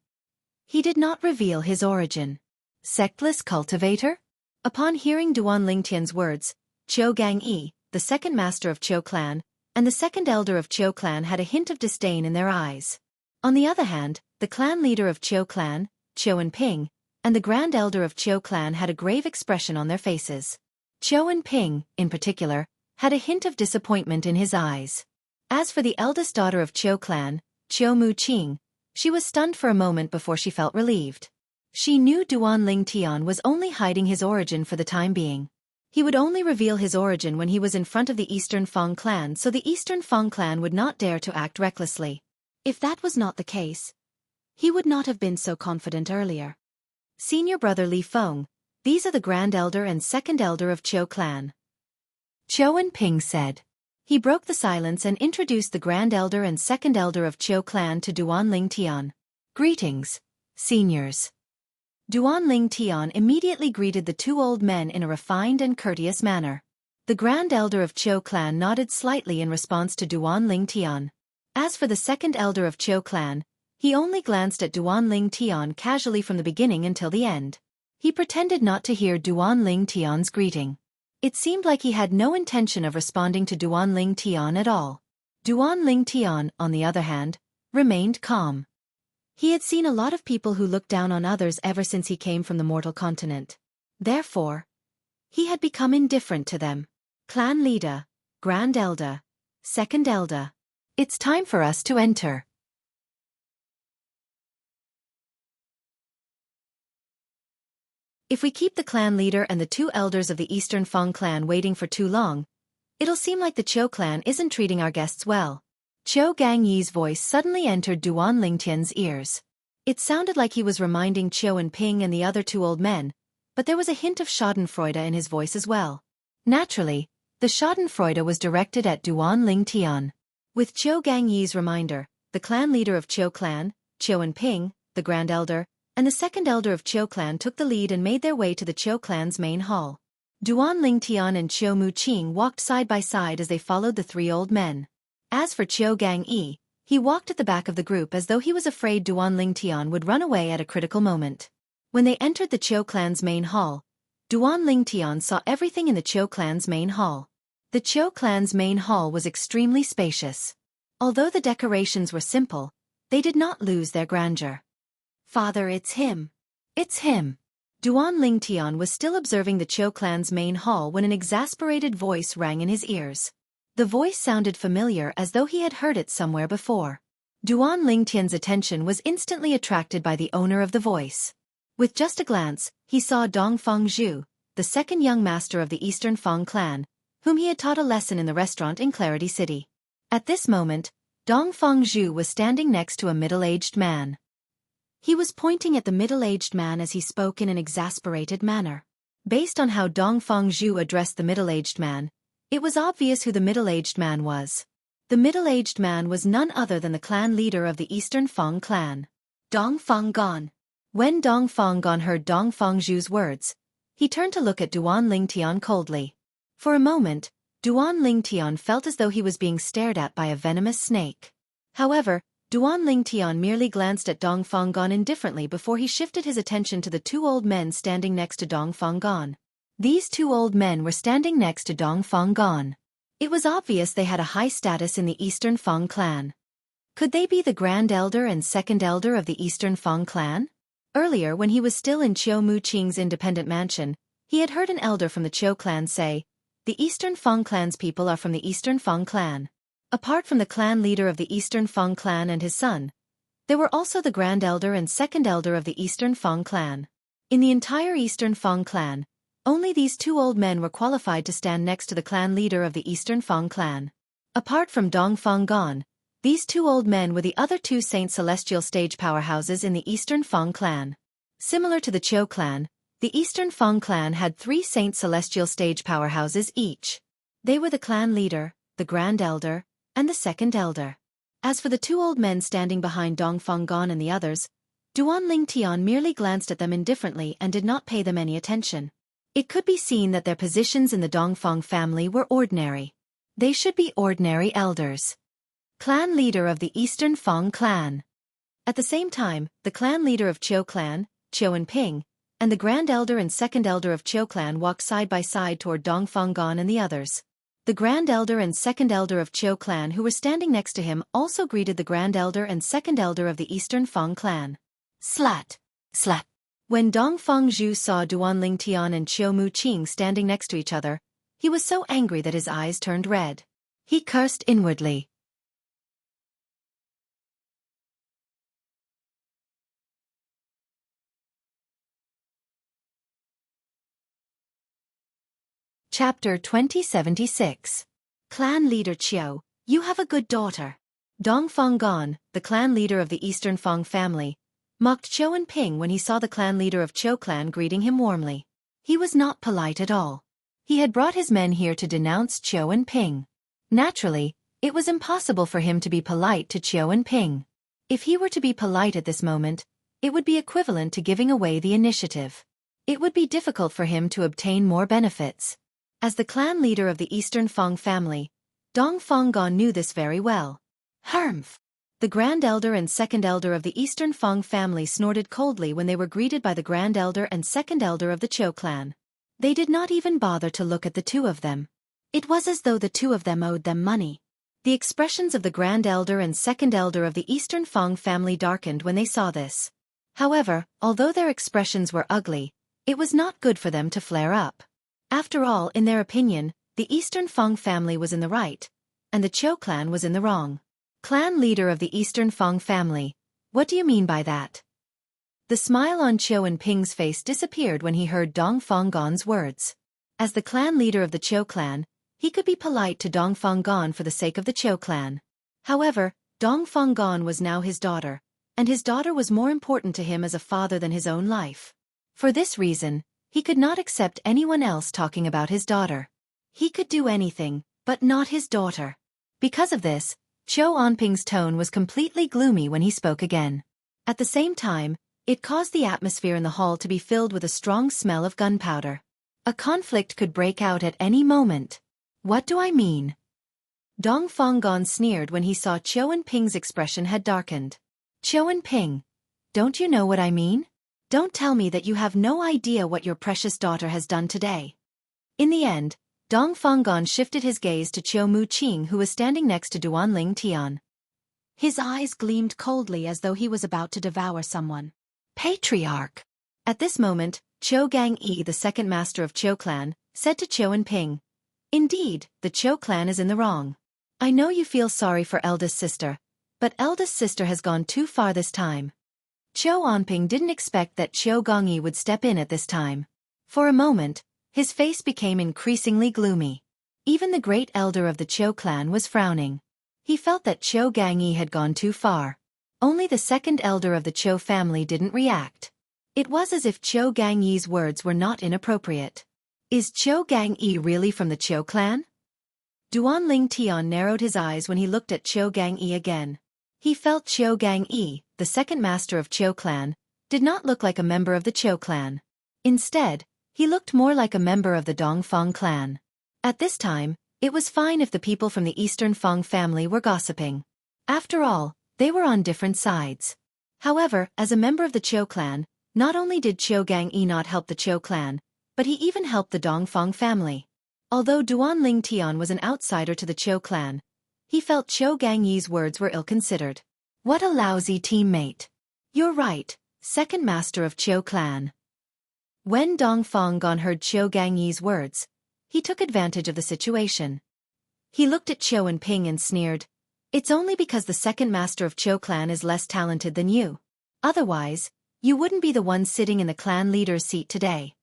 He did not reveal his origin. Sectless cultivator? Upon hearing Duan Ling Tian's words, Qiu Gangyi, the second master of Qiu clan, and the second elder of Qiu clan had a hint of disdain in their eyes. On the other hand, the clan leader of Qiu clan, Qiu and Ping, and the grand elder of Qiu clan had a grave expression on their faces. Qiu and Ping, in particular, had a hint of disappointment in his eyes. As for the eldest daughter of Qiu clan, Qiu Muqing, she was stunned for a moment before she felt relieved. She knew Duan Ling Tian was only hiding his origin for the time being. He would only reveal his origin when he was in front of the Eastern Fang clan, so the Eastern Fang clan would not dare to act recklessly. If that was not the case, he would not have been so confident earlier. Senior brother Li Feng, these are the grand elder and second elder of Qiu clan. Qiu and Ping said. He broke the silence and introduced the grand elder and second elder of Qiu clan to Duan Ling Tian. Greetings, seniors. Duan Ling Tian immediately greeted the two old men in a refined and courteous manner. The grand elder of Qiu clan nodded slightly in response to Duan Ling Tian. As for the second elder of Qiu clan, he only glanced at Duan Ling Tian casually from the beginning until the end. He pretended not to hear Duan Ling Tian's greeting. It seemed like he had no intention of responding to Duan Ling Tian at all. Duan Ling Tian, on the other hand, remained calm. He had seen a lot of people who looked down on others ever since he came from the mortal continent. Therefore, he had become indifferent to them. Clan leader, grand elder, second elder. It's time for us to enter. If we keep the clan leader and the two elders of the Eastern Fang clan waiting for too long, it'll seem like the Qiu clan isn't treating our guests well. Qiu Gangyi's voice suddenly entered Duan Lingtian's ears. It sounded like he was reminding Qiu and Ping and the other two old men, but there was a hint of schadenfreude in his voice as well. Naturally, the schadenfreude was directed at Duan Lingtian. With Qiu Gangyi's reminder, the clan leader of Qiu clan, Qiu and Ping, the grand elder, and the second elder of Qiu clan took the lead and made their way to the Qiu clan's main hall. Duan Lingtian and Qiu Muqing walked side by side as they followed the three old men. As for Qiu Gangyi, he walked at the back of the group as though he was afraid Duan Lingtian would run away at a critical moment. When they entered the Qiu clan's main hall, Duan Lingtian saw everything in the Qiu clan's main hall. The Qiu clan's main hall was extremely spacious. Although the decorations were simple, they did not lose their grandeur. Father, it's him. It's him. Duan Lingtian was still observing the Qiu clan's main hall when an exasperated voice rang in his ears. The voice sounded familiar as though he had heard it somewhere before. Duan Lingtian's attention was instantly attracted by the owner of the voice. With just a glance, he saw Dongfang Zhu, the second young master of the Eastern Fang clan, whom he had taught a lesson in the restaurant in Clarity City. At this moment, Dongfang Zhu was standing next to a middle-aged man. He was pointing at the middle-aged man as he spoke in an exasperated manner. Based on how Dongfang Zhu addressed the middle-aged man, it was obvious who the middle-aged man was. The middle-aged man was none other than the clan leader of the Eastern Fang clan, Dongfang Gan. When Dongfang Gan heard Dongfang Zhu's words, he turned to look at Duan Lingtian coldly. For a moment, Duan Lingtian felt as though he was being stared at by a venomous snake. However, Duan Lingtian merely glanced at Dongfang Gan indifferently before he shifted his attention to the two old men standing next to Dongfang Gan. These two old men were standing next to Dongfang Gan. It was obvious they had a high status in the Eastern Fang clan. Could they be the grand elder and second elder of the Eastern Fang clan? Earlier, when he was still in Qiu Muqing's independent mansion, he had heard an elder from the Qiu clan say, "The Eastern Fang clan's people are from the Eastern Fang clan." Apart from the clan leader of the Eastern Fang clan and his son, there were also the Grand Elder and Second Elder of the Eastern Fang clan. In the entire Eastern Fang clan, only these two old men were qualified to stand next to the clan leader of the Eastern Fang clan. Apart from Dong Fang Gon, these two old men were the other two Saint Celestial stage powerhouses in the Eastern Fang clan. Similar to the Qiu clan, the Eastern Fang clan had 3 Saint Celestial stage powerhouses each. They were the clan leader, the Grand Elder, and the Second Elder. As for the two old men standing behind Dong Fang Gon and the others, Duanling Tian merely glanced at them indifferently and did not pay them any attention. It could be seen that their positions in the Dongfang family were ordinary. They should be ordinary elders. Clan leader of the Eastern Fang clan. At the same time, the clan leader of Qiu clan, Qiu and Ping, and the Grand Elder and Second Elder of Qiu clan walked side by side toward Dongfang Gon and the others. The Grand Elder and Second Elder of Qiu clan who were standing next to him also greeted the Grand Elder and Second Elder of the Eastern Fang clan. Slat! Slat! When Dongfang Zhu saw Duanling Tian and Qiu Muqing standing next to each other, he was so angry that his eyes turned red. He cursed inwardly. Chapter 2076. Clan Leader Qiu, you have a good daughter. Dongfang Gon, the clan leader of the Eastern Fang family, mocked Qiu and Ping when he saw the clan leader of Qiu clan greeting him warmly. He was not polite at all. He had brought his men here to denounce Qiu and Ping. Naturally, it was impossible for him to be polite to Qiu and Ping. If he were to be polite at this moment, it would be equivalent to giving away the initiative. It would be difficult for him to obtain more benefits. As the clan leader of the Eastern Fang family, Dongfang Gon knew this very well. Humph! The Grand Elder and Second Elder of the Eastern Fang family snorted coldly when they were greeted by the Grand Elder and Second Elder of the Qiu clan. They did not even bother to look at the two of them. It was as though the two of them owed them money. The expressions of the Grand Elder and Second Elder of the Eastern Fang family darkened when they saw this. However, although their expressions were ugly, it was not good for them to flare up. After all, in their opinion, the Eastern Fang family was in the right, and the Qiu clan was in the wrong. Clan leader of the Eastern Fang family, what do you mean by that? The smile on Qiu and Ping's face disappeared when he heard Dongfang Gon's words. As the clan leader of the Qiu clan, he could be polite to Dongfang Gon for the sake of the Qiu clan. However, Dongfang Gon was now his daughter, and his daughter was more important to him as a father than his own life. For this reason, he could not accept anyone else talking about his daughter. He could do anything, but not his daughter. Because of this, Qiu Anping's tone was completely gloomy when he spoke again. At the same time, it caused the atmosphere in the hall to be filled with a strong smell of gunpowder. A conflict could break out at any moment. What do I mean? Dongfang Gon sneered when he saw Qiu and Ping's expression had darkened. Qiu and Ping, don't you know what I mean? Don't tell me that you have no idea what your precious daughter has done today. In the end, Dongfang Gon shifted his gaze to Qiu Muqing who was standing next to Duanling Tian. His eyes gleamed coldly as though he was about to devour someone. Patriarch! At this moment, Qiu Gangyi, the second master of Qiu clan, said to Qiu and Ping, indeed, the Qiu clan is in the wrong. I know you feel sorry for eldest sister, but eldest sister has gone too far this time. Qiu Anping didn't expect that Qiu Gangyi would step in at this time. For a moment, his face became increasingly gloomy. Even the great elder of the Qiu clan was frowning. He felt that Qiu Gangyi had gone too far. Only the second elder of the Qiu family didn't react. It was as if Qiu Gangyi's words were not inappropriate. Is Qiu Gangyi really from the Qiu clan? Duanling Tian narrowed his eyes when he looked at Qiu Gangyi again. He felt Qiu Gangyi, the second master of Qiu clan, did not look like a member of the Qiu clan. Instead, he looked more like a member of the Dongfang clan. At this time, it was fine if the people from the Eastern Fang family were gossiping. After all, they were on different sides. However, as a member of the Qiu clan, not only did Qiu Gangyi not help the Qiu clan, but he even helped the Dongfang family. Although Duanling Tian was an outsider to the Qiu clan, he felt Qiu Gangyi's words were ill-considered. What a lousy teammate. You're right, second master of Qiu clan. When Dongfang Gon heard Qiu Gangyi's words, he took advantage of the situation. He looked at Qiu and Ping and sneered. It's only because the second master of Qiu clan is less talented than you. Otherwise, you wouldn't be the one sitting in the clan leader's seat today.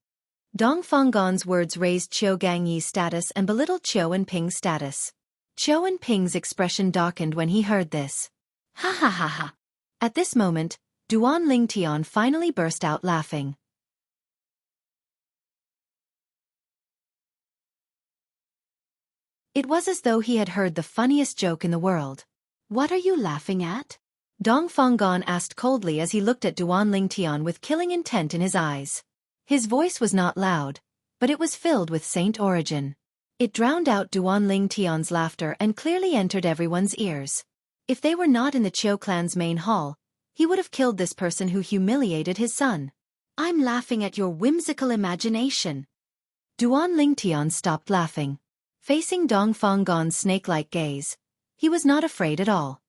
Dong Fanggon's words raised Qiu Gangyi's status and belittled Qiu and Ping's status. Qiu and Ping's expression darkened when he heard this. Ha ha ha ha. At this moment, Duan Lingtian finally burst out laughing. It was as though he had heard the funniest joke in the world. What are you laughing at? Dong Fanggon asked coldly as he looked at Duan Lingtian with killing intent in his eyes. His voice was not loud, but it was filled with saint origin. It drowned out Duan Lingtian's laughter and clearly entered everyone's ears. If they were not in the Qiu clan's main hall, he would have killed this person who humiliated his son. I'm laughing at your whimsical imagination. Duan Lingtian stopped laughing. Facing Dong Fanggon's snake-like gaze, he was not afraid at all.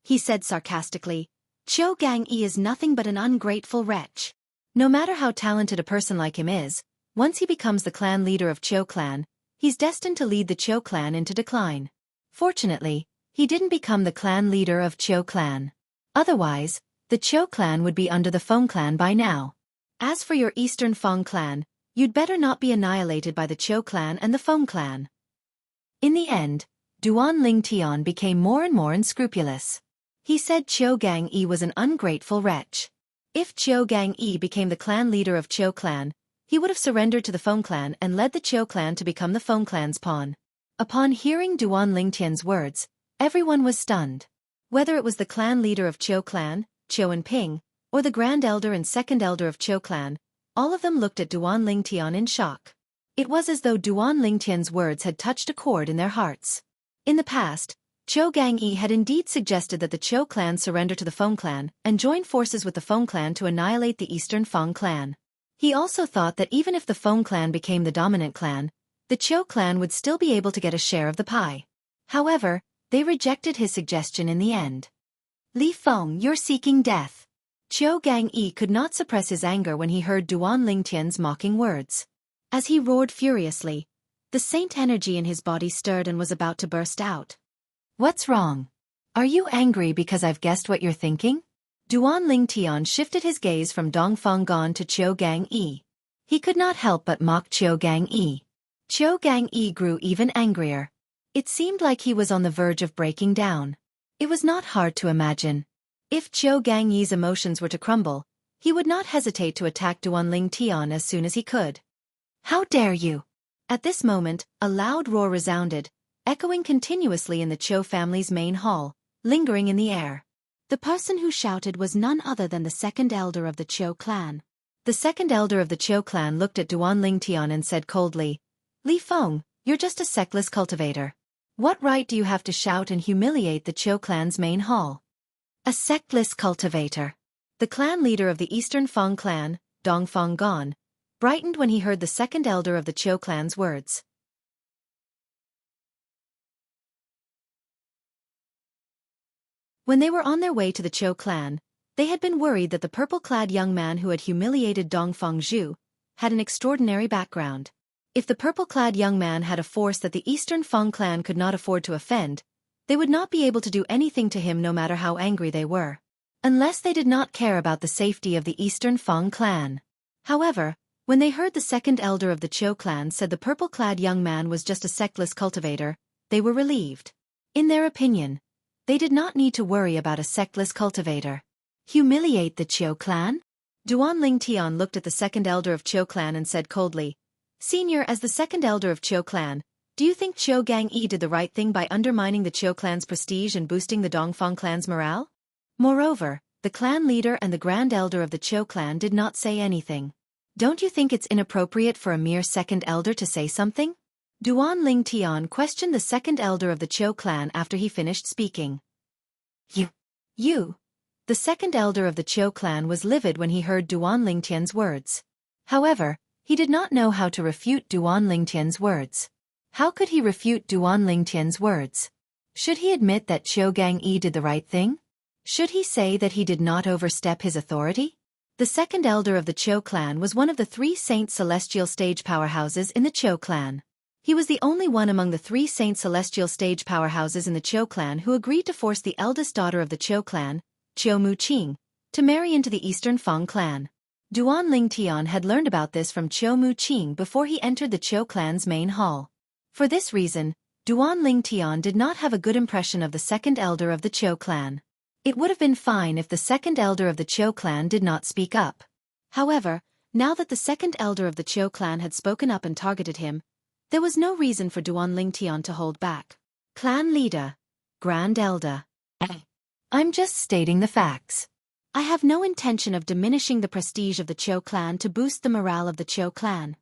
He said sarcastically, Qiu Gangyi is nothing but an ungrateful wretch. No matter how talented a person like him is, once he becomes the clan leader of Qiu clan, he's destined to lead the Qiu clan into decline. Fortunately, he didn't become the clan leader of Qiu clan. Otherwise, the Qiu clan would be under the Feng clan by now. As for your Eastern Feng clan, you'd better not be annihilated by the Qiu clan and the Feng clan. In the end, Duan Lingtian became more and more unscrupulous. He said Qiu Gangyi was an ungrateful wretch. If Qiu Gangyi became the clan leader of Qiu clan, he would have surrendered to the Feng clan and led the Qiu clan to become the Feng clan's pawn. Upon hearing Duan Lingtian's words, everyone was stunned. Whether it was the clan leader of Qiu clan, Qiu and Ping, or the grand elder and second elder of Qiu clan, all of them looked at Duan Lingtian in shock. It was as though Duan Lingtian's words had touched a chord in their hearts. In the past, Qiu Gangyi had indeed suggested that the Qiu clan surrender to the Feng clan and join forces with the Feng clan to annihilate the Eastern Feng clan. He also thought that even if the Feng clan became the dominant clan, the Qiu clan would still be able to get a share of the pie. However, they rejected his suggestion in the end. Li Feng, you're seeking death. Qiu Gangyi could not suppress his anger when he heard Duan Lingtian's mocking words. As he roared furiously, the saint energy in his body stirred and was about to burst out. What's wrong? Are you angry because I've guessed what you're thinking? Duan Lingtian shifted his gaze from Dong Fanggon to Qiu Gangyi. He could not help but mock Qiu Gangyi. Qiu Gangyi grew even angrier. It seemed like he was on the verge of breaking down. It was not hard to imagine. If Qiu Gangyi's emotions were to crumble, he would not hesitate to attack Duan Lingtian as soon as he could. How dare you! At this moment, a loud roar resounded, echoing continuously in the Qiu family's main hall, lingering in the air. The person who shouted was none other than the second elder of the Qiu clan. The second elder of the Qiu clan looked at Duan Lingtian and said coldly, Li Feng, you're just a sectless cultivator. What right do you have to shout and humiliate the Qiu clan's main hall? A sectless cultivator. The clan leader of the Eastern Feng clan, Dong Fanggon, brightened when he heard the second elder of the Qiu clan's words. When they were on their way to the Qiu clan, they had been worried that the purple-clad young man who had humiliated Dong Fangzhu had an extraordinary background. If the purple-clad young man had a force that the Eastern Feng clan could not afford to offend, they would not be able to do anything to him no matter how angry they were. Unless they did not care about the safety of the Eastern Feng clan. However, when they heard the second elder of the Qiu clan said the purple-clad young man was just a sectless cultivator, they were relieved. In their opinion, they did not need to worry about a sectless cultivator. Humiliate the Qiu clan? Duan Lingtian looked at the second elder of Qiu clan and said coldly, Senior, as the second elder of Qiu clan, do you think Qiu Gangyi did the right thing by undermining the Qiu clan's prestige and boosting the Dongfang clan's morale? Moreover, the clan leader and the grand elder of the Qiu clan did not say anything. Don't you think it's inappropriate for a mere second elder to say something? Duan Lingtian questioned the second elder of the Qiu clan after he finished speaking. You. The second elder of the Qiu clan was livid when he heard Duan Lingtian's words. However, he did not know how to refute Duan Lingtian's words. How could he refute Duan Lingtian's words? Should he admit that Qiu Gangyi did the right thing? Should he say that he did not overstep his authority? The second elder of the Qiu clan was one of the 3 Saint Celestial stage powerhouses in the Qiu clan. He was the only one among the 3 Saint Celestial stage powerhouses in the Qiu clan who agreed to force the eldest daughter of the Qiu clan, Qiu Muqing, to marry into the Eastern Feng clan. Duan Lingtian had learned about this from Qiu Muqing before he entered the Qiu clan's main hall. For this reason, Duan Lingtian did not have a good impression of the second elder of the Qiu clan. It would have been fine if the second elder of the Qiu clan did not speak up. However, now that the second elder of the Qiu clan had spoken up and targeted him, there was no reason for Duan Lingtian to hold back. Clan leader. Grand elder. I'm just stating the facts. I have no intention of diminishing the prestige of the Qiu clan to boost the morale of the Qiu clan.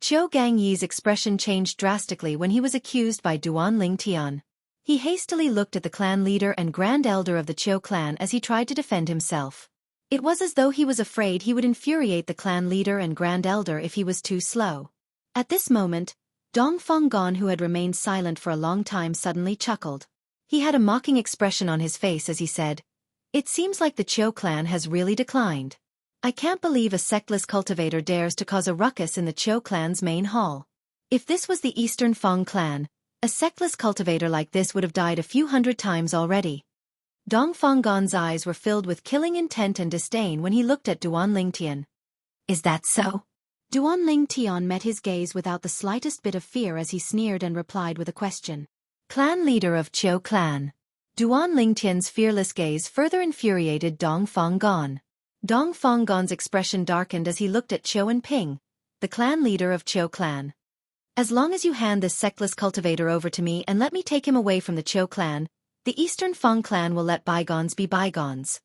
Qiu Gangyi's expression changed drastically when he was accused by Duan Lingtian. He hastily looked at the clan leader and grand elder of the Qiu clan as he tried to defend himself. It was as though he was afraid he would infuriate the clan leader and grand elder if he was too slow. At this moment, Dong Fenggan, who had remained silent for a long time, suddenly chuckled. He had a mocking expression on his face as he said, "It seems like the Qiu clan has really declined. I can't believe a sectless cultivator dares to cause a ruckus in the Qiu clan's main hall. If this was the Eastern Feng clan, a sectless cultivator like this would have died a few hundred times already." Dong Fenggan's eyes were filled with killing intent and disdain when he looked at Duan Lingtian. "Is that so?" Duan Lingtian met his gaze without the slightest bit of fear as he sneered and replied with a question. "Clan leader of Qiu clan." Duan Lingtian's fearless gaze further infuriated Dong Fenggan. Dong Fenggan's expression darkened as he looked at Qiu Ping, the clan leader of Qiu clan. "As long as you hand this sectless cultivator over to me and let me take him away from the Qiu clan, the Eastern Feng clan will let bygones be bygones."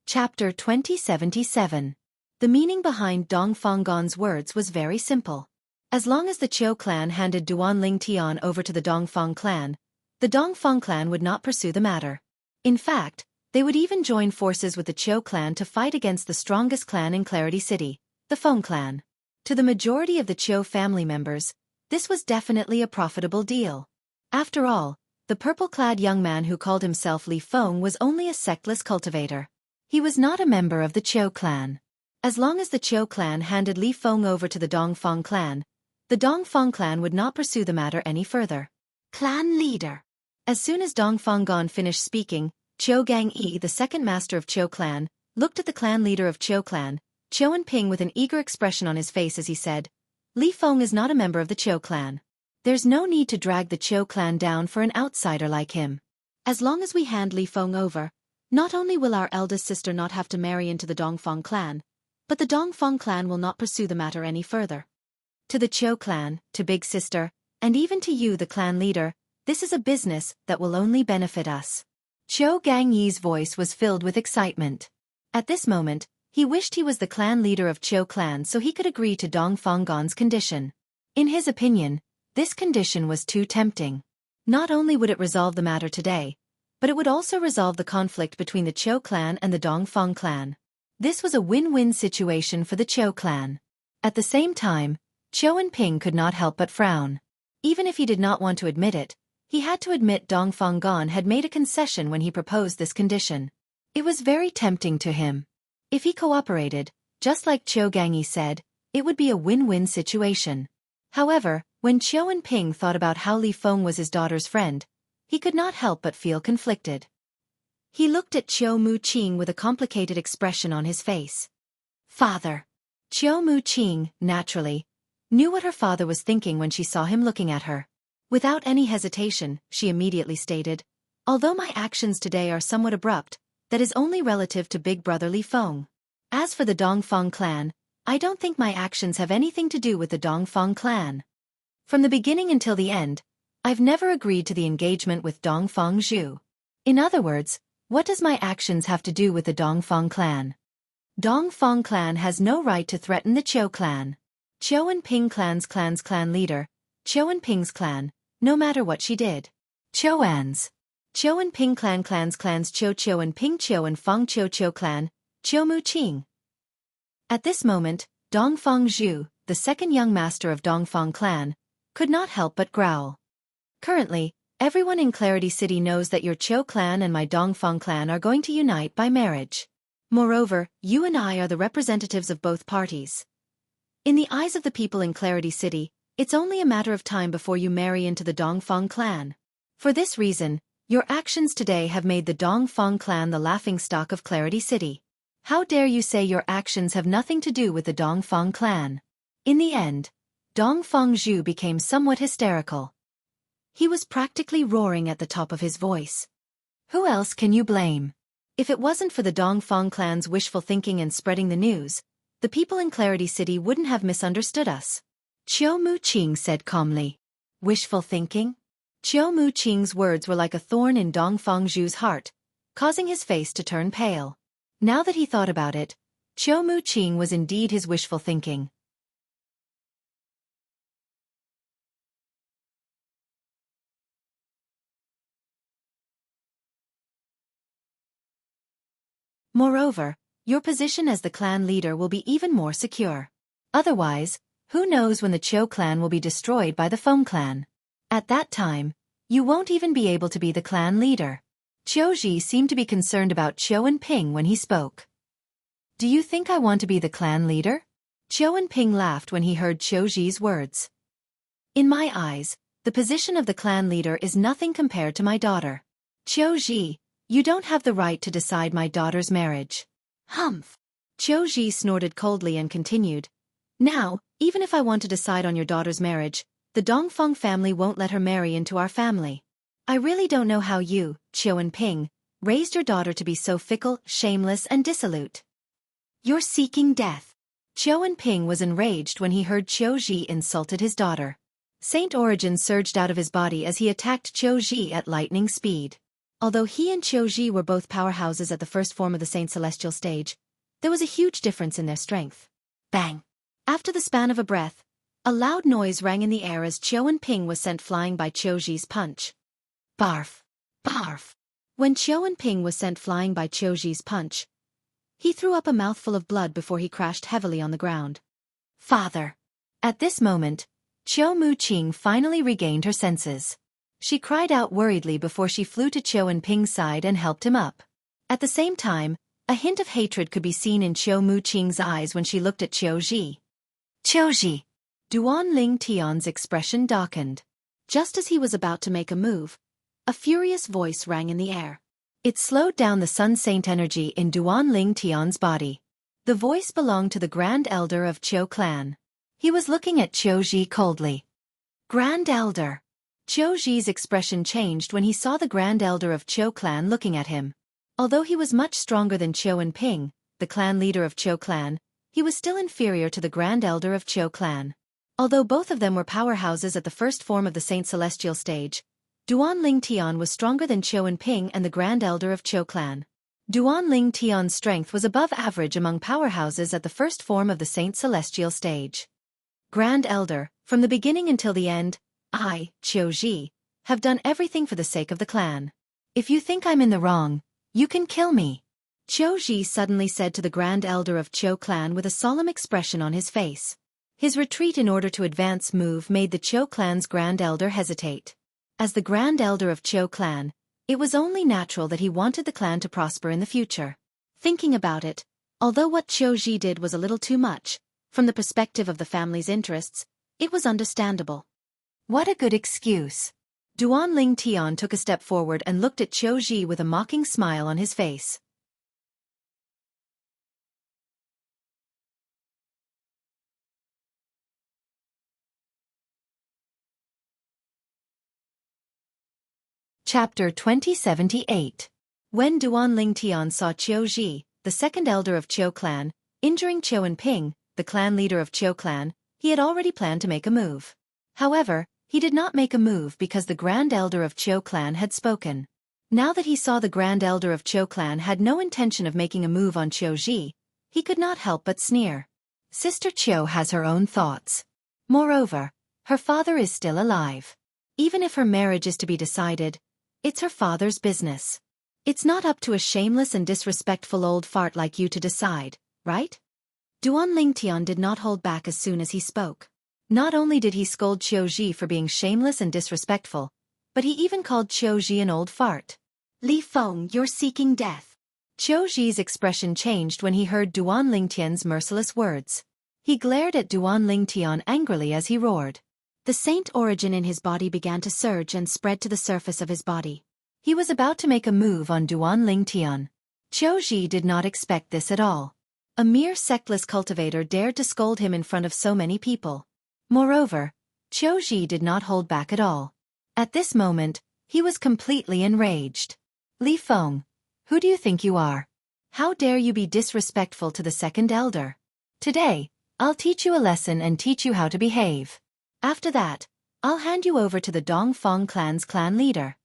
Chapter 2077. The meaning behind Dong Fenggan's words was very simple. As long as the Qiu clan handed Duan Lingtian over to the Dongfeng clan, the Dongfeng clan would not pursue the matter. In fact, they would even join forces with the Qiu clan to fight against the strongest clan in Clarity City, the Feng clan. To the majority of the Qiu family members, this was definitely a profitable deal. After all, the purple-clad young man who called himself Li Feng was only a sectless cultivator. He was not a member of the Qiu clan. As long as the Qiu clan handed Li Feng over to the Dongfeng clan, the Dongfeng clan would not pursue the matter any further. Clan leader. As soon as Dong Fenggan finished speaking, Qiu Gangyi, the second master of Qiu clan, looked at the clan leader of Qiu clan, Qiu Ping, with an eager expression on his face as he said, "Li Feng is not a member of the Qiu clan. There's no need to drag the Qiu clan down for an outsider like him. As long as we hand Li Feng over, not only will our eldest sister not have to marry into the Dongfeng clan, but the Dongfeng clan will not pursue the matter any further. To the Qiu clan, to big sister, and even to you, the clan leader, this is a business that will only benefit us." Qiu Gangyi's voice was filled with excitement. At this moment, he wished he was the clan leader of Qiu clan so he could agree to Dong Fenggan's condition. In his opinion, this condition was too tempting. Not only would it resolve the matter today, but it would also resolve the conflict between the Qiu clan and the Dongfeng clan. This was a win-win situation for the Qiu clan. At the same time, Qiu Ping could not help but frown. Even if he did not want to admit it, he had to admit Dong Fenggan had made a concession when he proposed this condition. It was very tempting to him. If he cooperated, just like Qiu Gangyi said, it would be a win-win situation. However, when Qiu Ping thought about how Li Feng was his daughter's friend, he could not help but feel conflicted. He looked at Qiu Muqing with a complicated expression on his face. Father. Qiu Muqing, naturally, knew what her father was thinking when she saw him looking at her. Without any hesitation, she immediately stated, "Although my actions today are somewhat abrupt, that is only relative to big brother Li Feng. As for the Dongfeng clan, I don't think my actions have anything to do with the Dongfeng clan. From the beginning until the end, I've never agreed to the engagement with Dongfeng Zhu. In other words, what does my actions have to do with the Dongfeng clan? Dongfeng clan has no right to threaten the Qiu clan. Qiu Ping clan leader, Qiu Ping's clan, no matter what she did. Qiu Ping clans Qiu Ping Qiu Feng Qiu clan, Qiu Muqing." At this moment, Dongfeng Zhu, the second young master of Dongfeng clan, could not help but growl. Currently, Everyone in Clarity City knows that your Qiu clan and my Dongfang clan are going to unite by marriage. Moreover, you and I are the representatives of both parties. In the eyes of the people in Clarity City, it's only a matter of time before you marry into the Dongfang clan. For this reason, your actions today have made the Dongfang clan the laughingstock of Clarity City. How dare you say your actions have nothing to do with the Dongfang clan? In the end, Dongfang Zhu became somewhat hysterical. He was practically roaring at the top of his voice. Who else can you blame? If it wasn't for the Dongfang clan's wishful thinking and spreading the news, the people in Clarity City wouldn't have misunderstood us. Qiu Muqing said calmly. Wishful thinking? Qiu Muqing's words were like a thorn in Dongfang Zhu's heart, causing his face to turn pale. Now that he thought about it, Qiu Muqing was indeed his wishful thinking. Moreover, your position as the clan leader will be even more secure. Otherwise, who knows when the Qiu clan will be destroyed by the Feng clan. At that time, you won't even be able to be the clan leader. Qiu Ji seemed to be concerned about Qiu and Ping when he spoke. Do you think I want to be the clan leader? Qiu and Ping laughed when he heard Qiu Ji's words. In my eyes, the position of the clan leader is nothing compared to my daughter. Qiu Ji, you don't have the right to decide my daughter's marriage. Humph. Qiu Ji snorted coldly and continued. Now, even if I want to decide on your daughter's marriage, the Dongfang family won't let her marry into our family. I really don't know how you, Qiu and Ping, raised your daughter to be so fickle, shameless and dissolute. You're seeking death. Qiu and Ping was enraged when he heard Qiu Ji insulted his daughter. Saint Origin surged out of his body as he attacked Qiu Ji at lightning speed. Although he and Qiu Ji were both powerhouses at the first form of the Saint Celestial stage, there was a huge difference in their strength. Bang! After the span of a breath, a loud noise rang in the air as Qiu and Ping was sent flying by Qiu Ji's punch. Barf! Barf! When Qiu and Ping was sent flying by Qiu Ji's punch, he threw up a mouthful of blood before he crashed heavily on the ground. Father! At this moment, Qiu Muqing finally regained her senses. She cried out worriedly before she flew to Qiu and Ping's side and helped him up. At the same time, a hint of hatred could be seen in Qiu Muqing's eyes when she looked at Qiu Ji. Qiu Ji! Duan Ling Tian's expression darkened. Just as he was about to make a move, a furious voice rang in the air. It slowed down the Sun Saint energy in Duan Ling Tian's body. The voice belonged to the Grand Elder of Qiu clan. He was looking at Qiu Ji coldly. Grand Elder! Qiu Ji's expression changed when he saw the Grand Elder of Qiu clan looking at him. Although he was much stronger than Qiu and Ping, the clan leader of Qiu clan, he was still inferior to the Grand Elder of Qiu clan. Although both of them were powerhouses at the first form of the Saint Celestial stage, Duan Ling Tian was stronger than Qiu and Ping and the Grand Elder of Qiu clan. Duan Ling Tian's strength was above average among powerhouses at the first form of the Saint Celestial stage. Grand Elder, from the beginning until the end, I, Qiu Ji, have done everything for the sake of the clan. If you think I'm in the wrong, you can kill me. Qiu Ji suddenly said to the Grand Elder of Qiu clan with a solemn expression on his face. His retreat in order to advance move made the Qiu clan's Grand Elder hesitate. As the Grand Elder of Qiu clan, it was only natural that he wanted the clan to prosper in the future. Thinking about it, although what Qiu Ji did was a little too much, from the perspective of the family's interests, it was understandable. What a good excuse. Duan Ling Tian took a step forward and looked at Qiu Ji with a mocking smile on his face. Chapter 2078. When Duan Ling Tian saw Qiu Ji, the second elder of Qiu clan, injuring Qiu and Ping, the clan leader of Qiu clan, he had already planned to make a move. However, he did not make a move because the Grand Elder of Qiu clan had spoken. Now that he saw the Grand Elder of Qiu clan had no intention of making a move on Qiu Ji, he could not help but sneer. Sister Qiu has her own thoughts. Moreover, her father is still alive. Even if her marriage is to be decided, it's her father's business. It's not up to a shameless and disrespectful old fart like you to decide, right? Duan Lingtian did not hold back as soon as he spoke. Not only did he scold Qiu Ji for being shameless and disrespectful, But he even called Qiu Ji an old fart. Li Feng, you're seeking death. Qiu Ji's expression changed when he heard Duan Lingtian's merciless words. He glared at Duan Lingtian angrily as he roared. The saint origin in his body began to surge and spread to the surface of his body. He was about to make a move on Duan Lingtian. Qiu Ji did not expect this at all. A mere sectless cultivator dared to scold him in front of so many people. Moreover, Qiu Ji did not hold back at all. At this moment, he was completely enraged. Li Feng, who do you think you are? How dare you be disrespectful to the second elder? Today, I'll teach you a lesson and teach you how to behave. After that, I'll hand you over to the Dongfang clan's clan leader.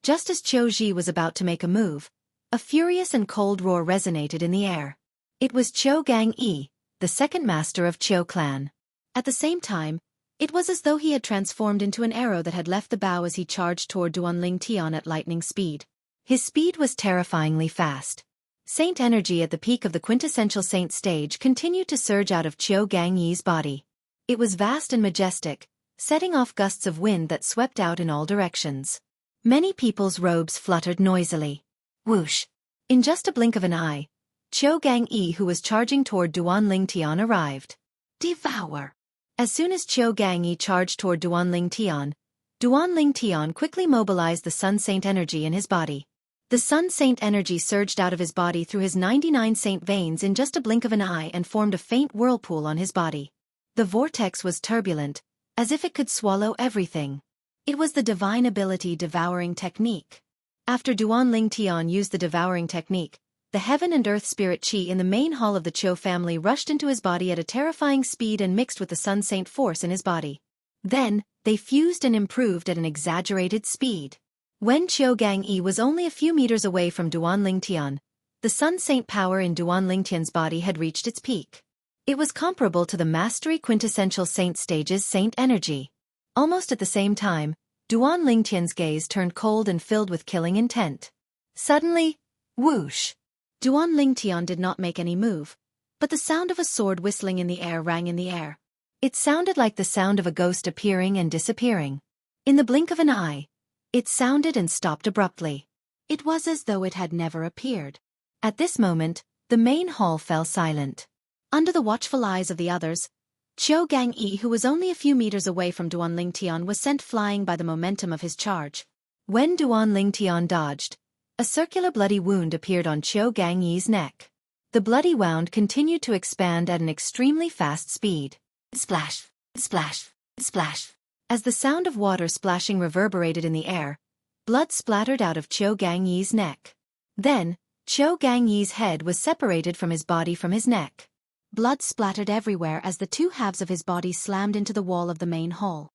Just as Qiu Ji was about to make a move, a furious and cold roar resonated in the air. It was Qiu Gangyi, the second master of Qiu clan. At the same time, it was as though he had transformed into an arrow that had left the bow as he charged toward Duan Lingtian at lightning speed. His speed was terrifyingly fast. Saint energy at the peak of the quintessential saint stage continued to surge out of Qiu Gangyi's body. It was vast and majestic, setting off gusts of wind that swept out in all directions. Many people's robes fluttered noisily. Whoosh! In just a blink of an eye, Qiu Gangyi, who was charging toward Duan Lingtian, arrived. Devour! As soon as Qiu Gangyi charged toward Duan Lingtian quickly mobilized the Sun Saint energy in his body. The Sun Saint energy surged out of his body through his 99 saint veins in just a blink of an eye and formed a faint whirlpool on his body. The vortex was turbulent, as if it could swallow everything. It was the divine ability devouring technique. After Duan Lingtian used the devouring technique, the heaven and earth spirit qi in the main hall of the Qiu family rushed into his body at a terrifying speed and mixed with the Sun Saint force in his body. Then, they fused and improved at an exaggerated speed. When Qiu Gangyi was only a few meters away from Duan Lingtian, the Sun Saint power in Duan Lingtian's body had reached its peak. It was comparable to the Mastery Quintessential Saint stage's saint energy. Almost at the same time, Duan Lingtian's gaze turned cold and filled with killing intent. Suddenly, whoosh! Duan Lingtian did not make any move, but the sound of a sword whistling in the air rang in the air. It sounded like the sound of a ghost appearing and disappearing. In the blink of an eye, it sounded and stopped abruptly. It was as though it had never appeared. At this moment, the main hall fell silent. Under the watchful eyes of the others, Qiu Gangyi, who was only a few meters away from Duan Lingtian, was sent flying by the momentum of his charge. When Duan Lingtian dodged, a circular bloody wound appeared on Qiu Gangyi's neck. The bloody wound continued to expand at an extremely fast speed. Splash, splash, splash. As the sound of water splashing reverberated in the air, blood splattered out of Qiu Gangyi's neck. Then, Qiu Gangyi's head was separated from his body from his neck. Blood splattered everywhere as the two halves of his body slammed into the wall of the main hall.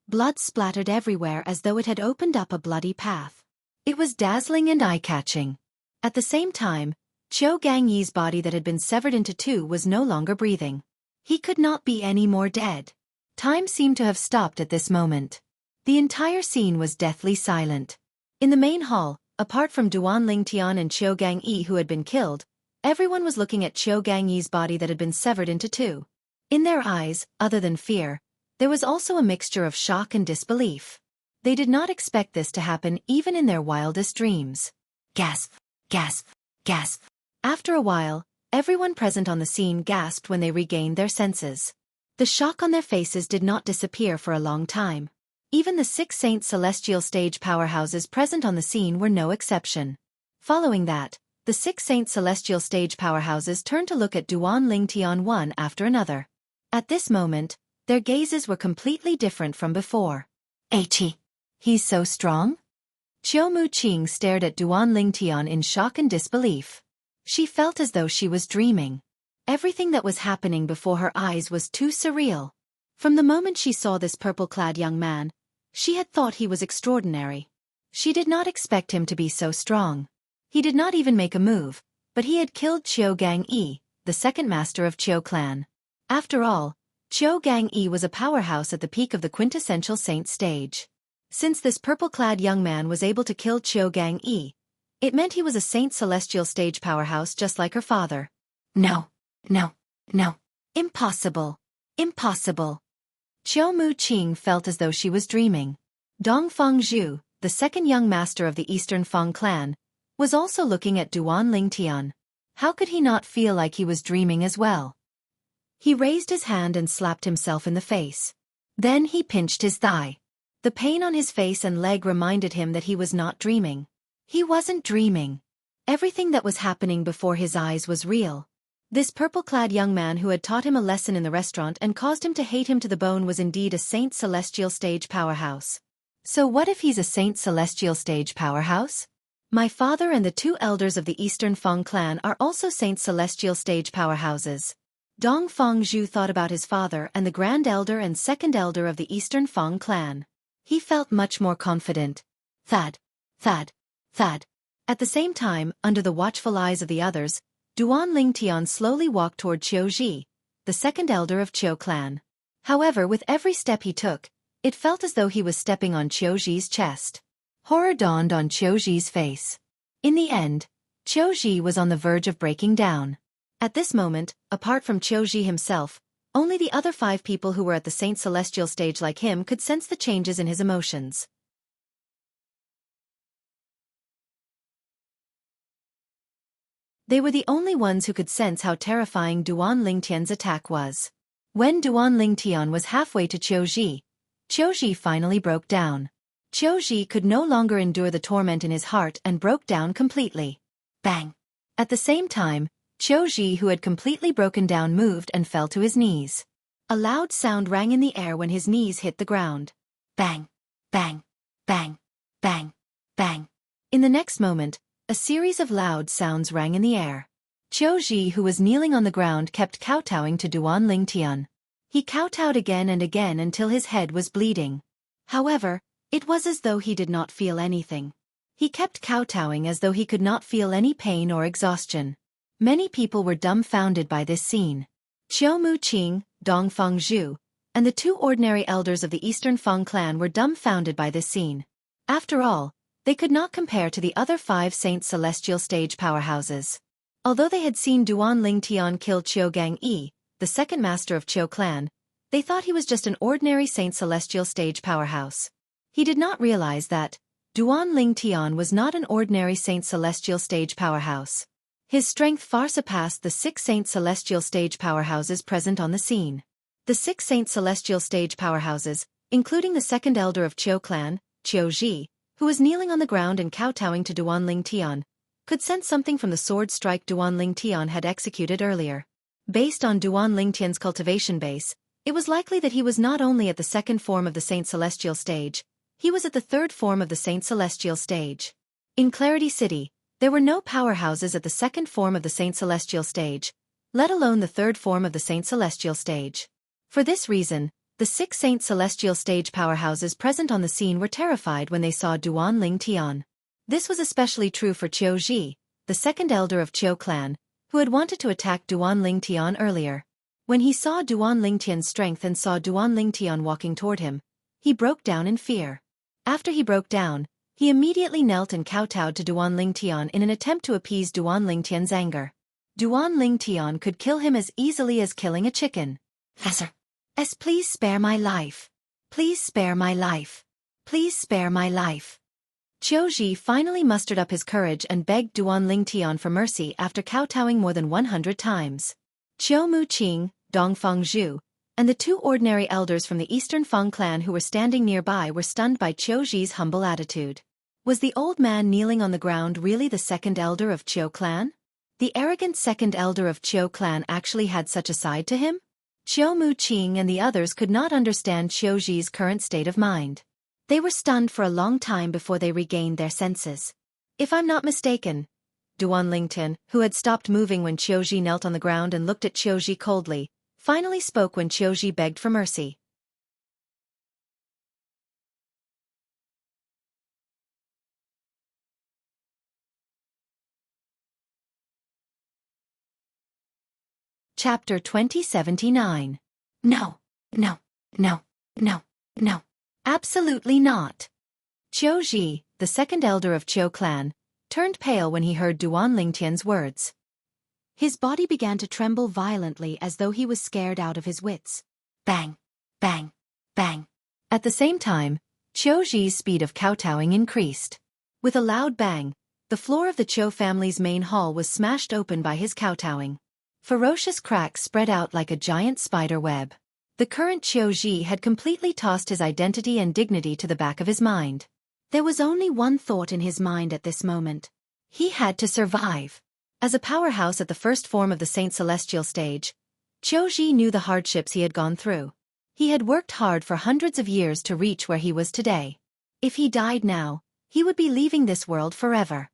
Blood splattered everywhere as though it had opened up a bloody path. It was dazzling and eye-catching. At the same time, Qiu Gangyi's body that had been severed into two was no longer breathing. He could not be any more dead. Time seemed to have stopped at this moment. The entire scene was deathly silent. In the main hall, apart from Duan Lingtian and Qiu Gangyi who had been killed, everyone was looking at Qiu Gangyi's body that had been severed into two. In their eyes, other than fear, there was also a mixture of shock and disbelief. They did not expect this to happen even in their wildest dreams. Gasp, gasp, gasp. After a while, everyone present on the scene gasped when they regained their senses. The shock on their faces did not disappear for a long time. Even the 6 Saint Celestial Stage powerhouses present on the scene were no exception. Following that, the 6 Saint Celestial Stage powerhouses turned to look at Duan Lingtian one after another. At this moment, their gazes were completely different from before. He's so strong? Qiu Muqing stared at Duan Lingtian in shock and disbelief. She felt as though she was dreaming. Everything that was happening before her eyes was too surreal. From the moment she saw this purple-clad young man, she had thought he was extraordinary. She did not expect him to be so strong. He did not even make a move, but he had killed Qiu Gangyi, the second master of Qiu clan. After all, Qiu Gangyi was a powerhouse at the peak of the quintessential saint stage. Since this purple-clad young man was able to kill Qiu Gangyi, it meant he was a saint celestial stage powerhouse just like her father. No. Impossible. Impossible. Qiu Muqing felt as though she was dreaming. Dong Fengzhu, the second young master of the Eastern Feng clan, was also looking at Duan Lingtian. How could he not feel like he was dreaming as well? He raised his hand and slapped himself in the face. Then he pinched his thigh. The pain on his face and leg reminded him that he was not dreaming. He wasn't dreaming. Everything that was happening before his eyes was real. This purple-clad young man who had taught him a lesson in the restaurant and caused him to hate him to the bone was indeed a Saint Celestial stage powerhouse. So what if he's a Saint Celestial stage powerhouse? My father and the two elders of the Eastern Feng clan are also Saint Celestial stage powerhouses. Dong Fengzhu thought about his father and the Grand Elder and Second Elder of the Eastern Feng clan. He felt much more confident. Thad. At the same time, under the watchful eyes of the others, Duan Lingtian slowly walked toward Qiu Ji, the second elder of Qiu clan. However, with every step he took, it felt as though he was stepping on Qiu Ji's chest. Horror dawned on Qiu Ji's face. In the end, Qiu Ji was on the verge of breaking down. At this moment, apart from Qiu Ji himself, only the other 5 people who were at the Saint Celestial stage like him could sense the changes in his emotions. They were the only ones who could sense how terrifying Duan Lingtian's attack was. When Duan Lingtian was halfway to Qiu Ji finally broke down. Qiu Ji could no longer endure the torment in his heart and broke down completely. Bang! At the same time, Qiu Ji, who had completely broken down, moved and fell to his knees. A loud sound rang in the air when his knees hit the ground. Bang! Bang! Bang! Bang! Bang! In the next moment, a series of loud sounds rang in the air. Qiu Ji, who was kneeling on the ground, kept kowtowing to Duan Lingtian. He kowtowed again and again until his head was bleeding. However, it was as though he did not feel anything. He kept kowtowing as though he could not feel any pain or exhaustion. Many people were dumbfounded by this scene. Qiu Muqing, Dong Fengzhu, and the 2 ordinary elders of the Eastern Feng clan were dumbfounded by this scene. After all, they could not compare to the other 5 Saint Celestial stage powerhouses. Although they had seen Duan Lingtian kill Qiu Gangyi, the second master of Qiu clan, they thought he was just an ordinary Saint Celestial stage powerhouse. He did not realize that Duan Lingtian was not an ordinary Saint Celestial stage powerhouse. His strength far surpassed the 6 Saint Celestial stage powerhouses present on the scene. The 6 Saint Celestial stage powerhouses, including the second elder of Qiu clan, Qiu Ji, who was kneeling on the ground and kowtowing to Duan Lingtian, could sense something from the sword strike Duan Lingtian had executed earlier. Based on Duan Lingtian's cultivation base, it was likely that he was not only at the 2nd form of the Saint Celestial stage, he was at the 3rd form of the Saint Celestial stage. In Clarity City, there were no powerhouses at the 2nd form of the Saint Celestial stage, let alone the 3rd form of the Saint Celestial stage. For this reason, the 6 Saint Celestial stage powerhouses present on the scene were terrified when they saw Duan Lingtian. This was especially true for Qiu Ji, the second elder of Qiu clan, who had wanted to attack Duan Lingtian earlier. When he saw Duan Lingtian's strength and saw Duan Lingtian walking toward him, he broke down in fear. After he broke down, he immediately knelt and kowtowed to Duan Lingtian in an attempt to appease Duan Lingtian's anger. Duan Lingtian could kill him as easily as killing a chicken. Please spare my life. Please spare my life. Please spare my life. Qiu Ji finally mustered up his courage and begged Duan Lingtian for mercy after kowtowing more than 100 times. Qiu Muqing, Dong Fengzhu, and the 2 ordinary elders from the Eastern Feng clan who were standing nearby were stunned by Qiu Ji's humble attitude. Was the old man kneeling on the ground really the second elder of Qiu clan? The arrogant second elder of Qiu clan actually had such a side to him? Qiu Muqing and the others could not understand Qiu Ji's current state of mind. They were stunned for a long time before they regained their senses. If I'm not mistaken, Duan Lingtian, who had stopped moving when Qiu Ji knelt on the ground and looked at Qiu Ji coldly, finally spoke when Qiu Ji begged for mercy. Chapter 2079. No. Absolutely not. Qiu Ji, the second elder of Qiu clan, turned pale when he heard Duan Lingtian's words. His body began to tremble violently as though he was scared out of his wits. Bang, bang, bang. At the same time, Qiu Zhi's speed of kowtowing increased. With a loud bang, the floor of the Qiu family's main hall was smashed open by his kowtowing. Ferocious cracks spread out like a giant spider web. The current Qiu Zhi had completely tossed his identity and dignity to the back of his mind. There was only one thought in his mind at this moment. He had to survive. As a powerhouse at the first form of the Saint Celestial stage, Qiu Zhi knew the hardships he had gone through. He had worked hard for hundreds of years to reach where he was today. If he died now, he would be leaving this world forever.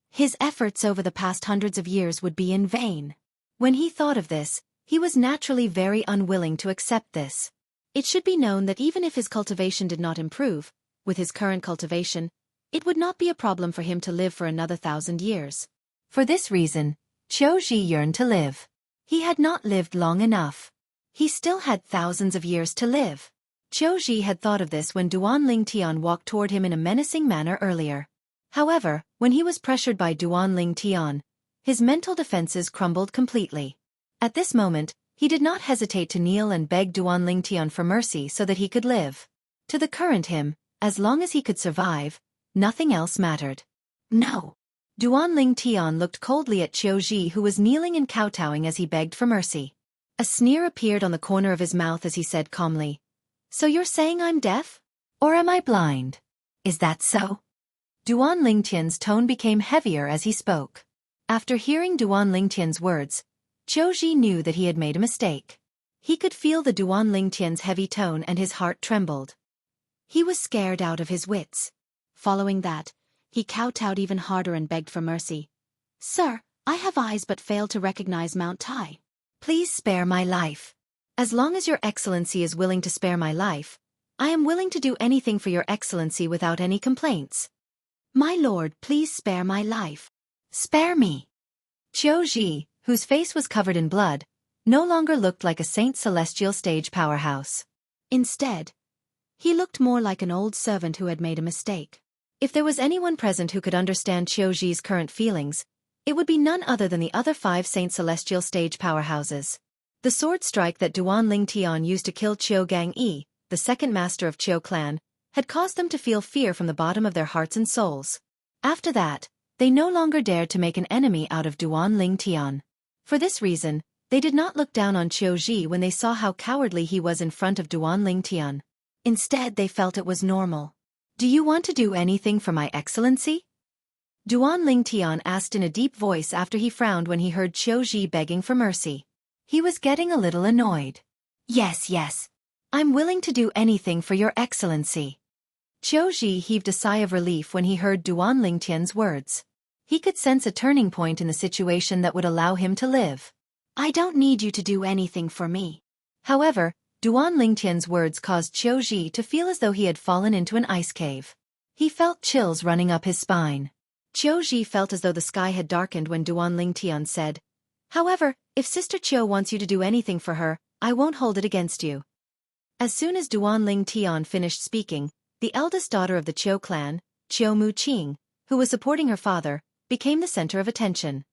His efforts over the past hundreds of years would be in vain. When he thought of this, he was naturally very unwilling to accept this. It should be known that even if his cultivation did not improve, with his current cultivation, it would not be a problem for him to live for another 1,000 years. For this reason, Qiu Zhi yearned to live. He had not lived long enough. He still had thousands of years to live. Qiu Zhi had thought of this when Duan Tian walked toward him in a menacing manner earlier. However, when he was pressured by Duan Tian, his mental defenses crumbled completely. At this moment, he did not hesitate to kneel and beg Duan Tian for mercy so that he could live. To the current him, as long as he could survive, nothing else mattered. No. Duan Tian looked coldly at Qiu Zhi, who was kneeling and kowtowing as he begged for mercy. A sneer appeared on the corner of his mouth as he said calmly, "So you're saying I'm deaf? Or am I blind? Is that so?" Duan Tian's tone became heavier as he spoke. After hearing Duan Tian's words, Qiu Zhi knew that he had made a mistake. He could feel the Duan Tian's heavy tone and his heart trembled. He was scared out of his wits. Following that, he kowtowed even harder and begged for mercy. "Sir, I have eyes but fail to recognize Mount Tai. Please spare my life. As long as your excellency is willing to spare my life, I am willing to do anything for your excellency without any complaints. My lord, please spare my life. Spare me." Qiu Zhi, whose face was covered in blood, no longer looked like a Saint Celestial stage powerhouse. Instead, he looked more like an old servant who had made a mistake. If there was anyone present who could understand Qiu Zhi's current feelings, it would be none other than the other 5 Saint Celestial stage powerhouses. The sword strike that Duan Tian used to kill Qiu Gangyi, the second master of Qiu clan, had caused them to feel fear from the bottom of their hearts and souls. After that, they no longer dared to make an enemy out of Duan Tian. For this reason, they did not look down on Qiu Zhi when they saw how cowardly he was in front of Duan Tian. Instead, they felt it was normal. "Do you want to do anything for my excellency?" Duan Tian asked in a deep voice after he frowned when he heard Qiu Zhi begging for mercy. He was getting a little annoyed. Yes. I'm willing to do anything for your excellency." Qiu Zhi heaved a sigh of relief when he heard Duan Tian's words. He could sense a turning point in the situation that would allow him to live. "I don't need you to do anything for me." However, Duan Tian's words caused Qiu Zhi to feel as though he had fallen into an ice cave. He felt chills running up his spine. Qiu Zhi felt as though the sky had darkened when Duan Tian said, "However, if Sister Qiu wants you to do anything for her, I won't hold it against you." As soon as Duan Tian finished speaking, the eldest daughter of the Qiu clan, Qiu Muqing, who was supporting her father, became the center of attention.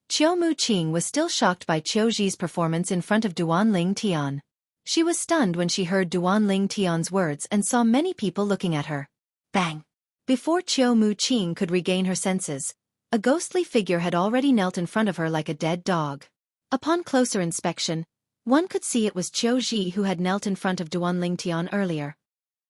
Qiu Muqing was still shocked by Qiu Zhi's performance in front of Duan Tian. She was stunned when she heard Duan Tian's words and saw many people looking at her. Bang! Before Qiu Muqing could regain her senses, a ghostly figure had already knelt in front of her like a dead dog. Upon closer inspection, one could see it was Qiu Zhi who had knelt in front of Duan Tian earlier.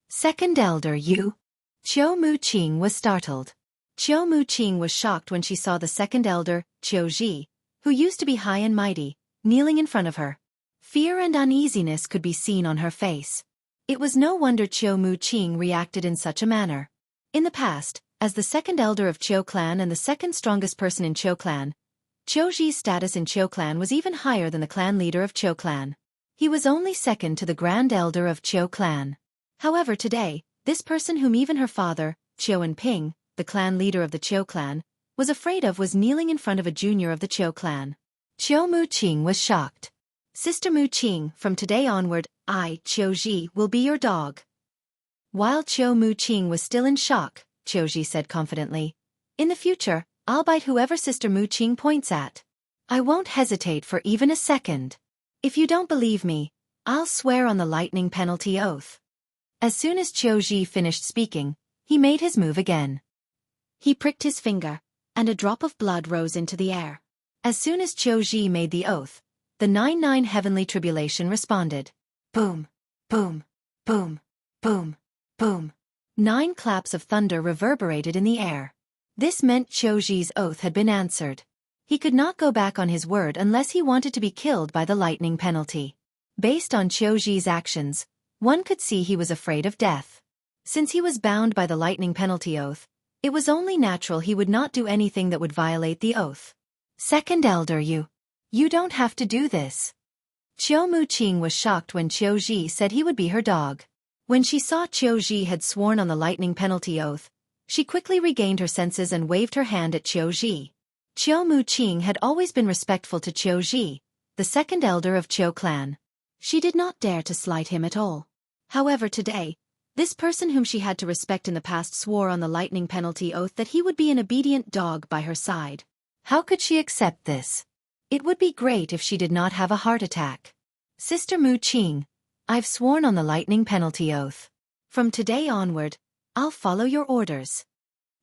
"Second elder, you?" Qiu Muqing was startled. Qiu Muqing was shocked when she saw the second elder, Qiu Zhi, who used to be high and mighty, kneeling in front of her. Fear and uneasiness could be seen on her face. It was no wonder Qiu Muqing reacted in such a manner. In the past, as the second elder of Qiu clan and the second strongest person in Qiu clan, Qiu Zhi's status in Qiu clan was even higher than the clan leader of Qiu clan. He was only second to the grand elder of Qiu clan. However, today, this person whom even her father, Qiu Ping, the clan leader of the Qiu clan, was afraid of was kneeling in front of a junior of the Qiu clan. Qiu Muqing was shocked. "Sister Muqing, from today onward, I, Qiu Zhi, will be your dog." While Qiu Muqing was still in shock, Qiu Zhi said confidently, "In the future, I'll bite whoever Sister Mu Qing points at. I won't hesitate for even a second. If you don't believe me, I'll swear on the lightning penalty oath. As soon as Qiu Ji finished speaking, he made his move again. He pricked his finger, and a drop of blood rose into the air. As soon as Qiu Ji made the oath, the 99 heavenly tribulation responded. Boom, boom, boom, boom, boom. 9 claps of thunder reverberated in the air. This meant Qiu Ji's oath had been answered. He could not go back on his word unless he wanted to be killed by the lightning penalty. Based on Qiu Ji's actions, one could see he was afraid of death. Since he was bound by the lightning penalty oath, it was only natural he would not do anything that would violate the oath. Second Elder, you don't have to do this. Qiu Mu Qing was shocked when Qiu Ji said he would be her dog. When she saw Qiu Ji had sworn on the lightning penalty oath, she quickly regained her senses and waved her hand at Qiu Ji. Qiu Mu Qing had always been respectful to Qiu Ji, the second elder of Qiu clan. She did not dare to slight him at all. However, today, this person whom she had to respect in the past swore on the lightning penalty oath that he would be an obedient dog by her side. How could she accept this? It would be great if she did not have a heart attack. Sister Mu Qing, I've sworn on the lightning penalty oath. From today onward, I'll follow your orders.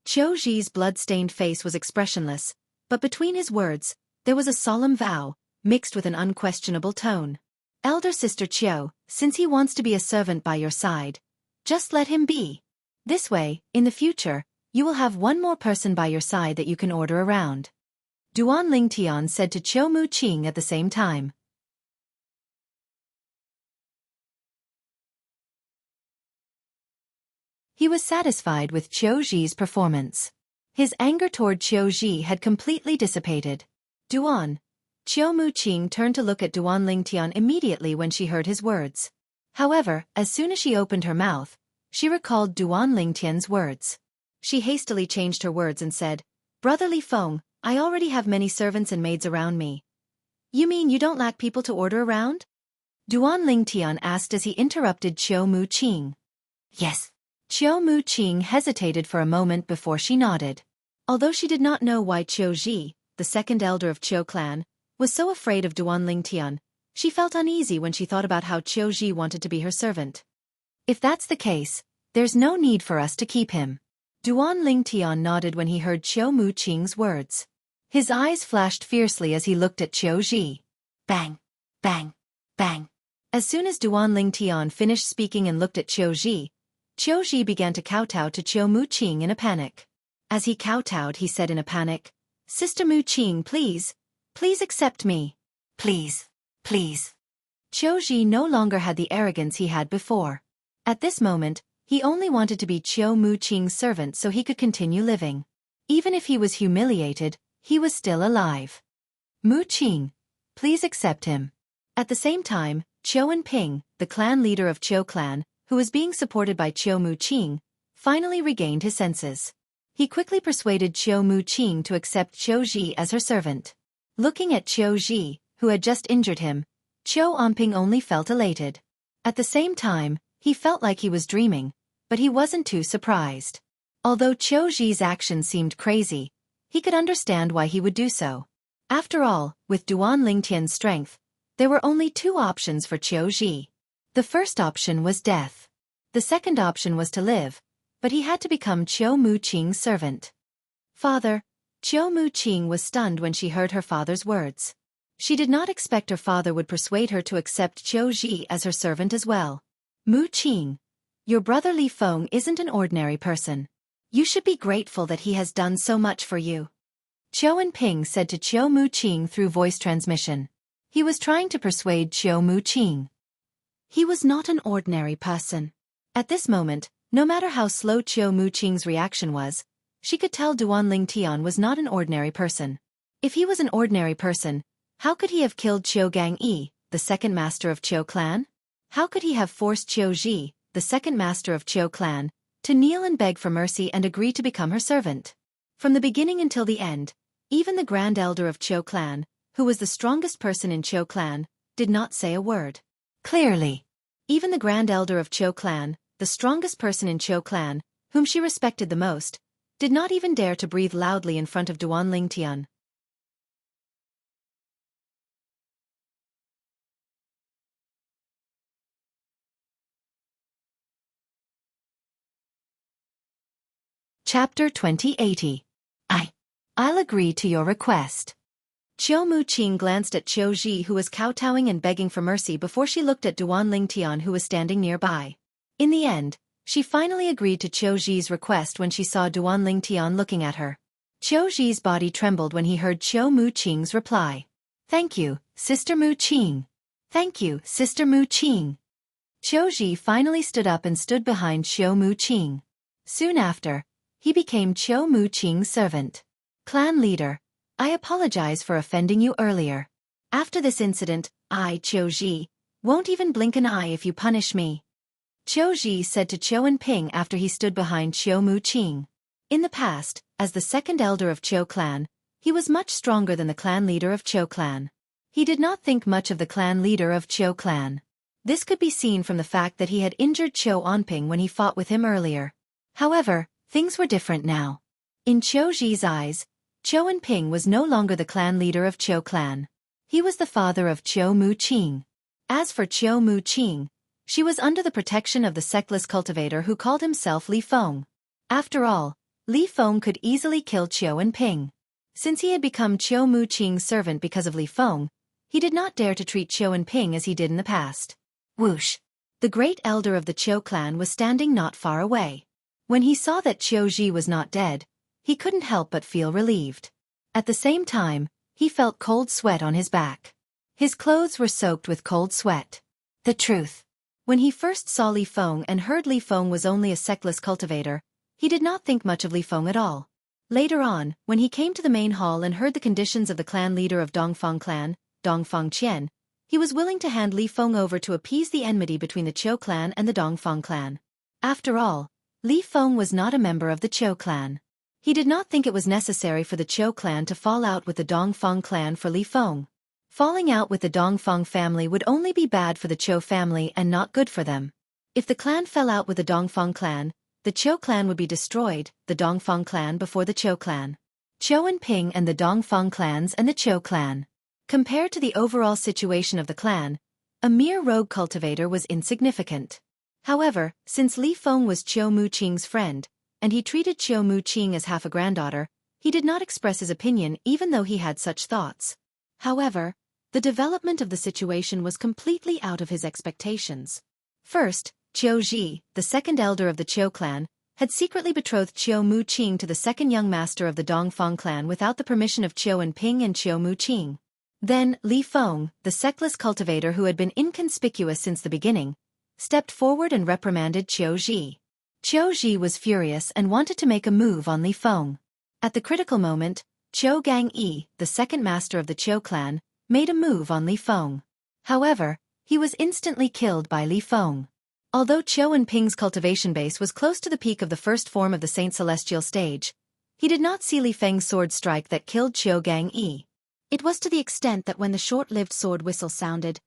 Qiu Ji's blood-stained face was expressionless, but between his words, there was a solemn vow, mixed with an unquestionable tone. Elder Sister Qiu, since he wants to be a servant by your side, just let him be. This way, in the future, you will have one more person by your side that you can order around. Duan Lingtian said to Qiu Mu Qing at the same time. He was satisfied with Qiu Ji's performance. His anger toward Qiu Ji had completely dissipated. Duan. Qiu Mu Qing turned to look at Duan Lingtian immediately when she heard his words. However, as soon as she opened her mouth, she recalled Duan Lingtian's words. She hastily changed her words and said, Brother Li Feng, I already have many servants and maids around me. You mean you don't lack people to order around? Duan Lingtian asked as he interrupted Qiu Mu Qing. Yes. Qiu Mu Qing hesitated for a moment before she nodded. Although she did not know why Qiu Ji, the second elder of Qiu clan, was so afraid of Duan Lingtian, she felt uneasy when she thought about how Qiu Ji wanted to be her servant. If that's the case, there's no need for us to keep him. Duan Lingtian nodded when he heard Qiu Mu Qing's words. His eyes flashed fiercely as he looked at Qiu Ji. Bang! Bang! Bang! As soon as Duan Lingtian finished speaking and looked at Qiu Ji began to kowtow to Qiu Mu Qing in a panic. As he kowtowed, he said in a panic, Sister Mu Qing, please accept me. Please. Qiu Ji no longer had the arrogance he had before. At this moment, he only wanted to be Qiu Mu Qing's servant so he could continue living. Even if he was humiliated, he was still alive. Mu Qing, please accept him. At the same time, Qiu Ping, the clan leader of Qiu clan, who was being supported by Qiu Mu Qing, finally regained his senses. He quickly persuaded Qiu Mu Qing to accept Qiu Ji as her servant. Looking at Qiu Ji, who had just injured him, Qiu Anping only felt elated. At the same time, he felt like he was dreaming, but he wasn't too surprised. Although Qiu Ji's actions seemed crazy, he could understand why he would do so. After all, with Duan Lingtian's strength, there were only 2 options for Qiu Ji. The first option was death. The second option was to live, but he had to become Qiu Mu Qing's servant. Father, Qiu Mu Qing was stunned when she heard her father's words. She did not expect her father would persuade her to accept Qiu Ji as her servant as well. Mu Qing, your brother Li Feng isn't an ordinary person. You should be grateful that he has done so much for you. Qiu Ping said to Qiu Mu Qing through voice transmission. He was trying to persuade Qiu Mu Qing. He was not an ordinary person. At this moment, no matter how slow Qiu Mu Qing's reaction was, she could tell Duan Lingtian was not an ordinary person. If he was an ordinary person, how could he have killed Qiu Gangyi, the second master of Qiu clan? How could he have forced Qiu Ji, the second master of Qiu clan, to kneel and beg for mercy and agree to become her servant? From the beginning until the end, even the grand elder of Qiu clan, who was the strongest person in Qiu clan, did not say a word. Clearly, even the grand elder of Qiu clan, the strongest person in Qiu clan, whom she respected the most, did not even dare to breathe loudly in front of Duan Lingtian. Chapter 2080. I'll agree to your request. Qiu Muqing glanced at Qiu Ji, who was kowtowing and begging for mercy, before she looked at Duan Lingtian, who was standing nearby. In the end, she finally agreed to Qiu Ji's request when she saw Duan Lingtian looking at her. Qiu Ji's body trembled when he heard Qiu Muqing's reply. Thank you, Sister Muqing. Thank you, Sister Muqing. Qiu Ji finally stood up and stood behind Qiu Muqing. Soon after, he became Qiu Muqing's servant. Clan leader, I apologize for offending you earlier. After this incident, I, Qiu Ji, won't even blink an eye if you punish me. Qiu Ji said to Qiu Ping after he stood behind Qiu Muqing. In the past, as the second elder of Qiu clan, he was much stronger than the clan leader of Qiu clan. He did not think much of the clan leader of Qiu clan. This could be seen from the fact that he had injured Qiu Onping when he fought with him earlier. However, things were different now. In Qiu Ji's eyes, Qiu Ping was no longer the clan leader of Qiu clan. He was the father of Qiu Muqing. As for Qiu Muqing, she was under the protection of the sectless cultivator who called himself Li Feng. After all, Li Feng could easily kill Qiu Ping. Since he had become Qiu Muqing's servant because of Li Feng, he did not dare to treat Qiu Ping as he did in the past. Whoosh! The great elder of the Qiu clan was standing not far away. When he saw that Qiu Ji was not dead, he couldn't help but feel relieved. At the same time, he felt cold sweat on his back. His clothes were soaked with cold sweat. The truth. When he first saw Li Feng and heard Li Feng was only a sectless cultivator, he did not think much of Li Feng at all. Later on, when he came to the main hall and heard the conditions of the clan leader of Dongfang clan, Dongfang Qian, he was willing to hand Li Feng over to appease the enmity between the Qiu clan and the Dongfang clan. After all, Li Feng was not a member of the Qiu clan. He did not think it was necessary for the Qiu clan to fall out with the Dongfang clan for Li Feng. Falling out with the Dongfang family would only be bad for the Qiu family and not good for them. If the clan fell out with the Dongfang clan, the Qiu clan would be destroyed, the Dongfang clan before the Qiu clan. Qiu Ping and the Dongfang clans and the Qiu clan. Compared to the overall situation of the clan, a mere rogue cultivator was insignificant. However, since Li Feng was Qiu Muqing's friend, and he treated Qiu Muqing as half a granddaughter, he did not express his opinion even though he had such thoughts. However, the development of the situation was completely out of his expectations. First, Qiu Ji, the second elder of the Qiu clan, had secretly betrothed Qiu Muqing to the second young master of the Dongfang clan without the permission of Qiu Ping and Qiu Muqing. Then, Li Feng, the sectless cultivator who had been inconspicuous since the beginning, stepped forward and reprimanded Qiu Ji. Qiu Ji was furious and wanted to make a move on Li Feng. At the critical moment, Qiu Gangyi, the second master of the Qiu clan, made a move on Li Feng. However, he was instantly killed by Li Feng. Although Qiu Ping's cultivation base was close to the peak of the first form of the Saint Celestial stage, he did not see Li Feng's sword strike that killed Qiu Gangyi. It was to the extent that when the short-lived sword whistle sounded,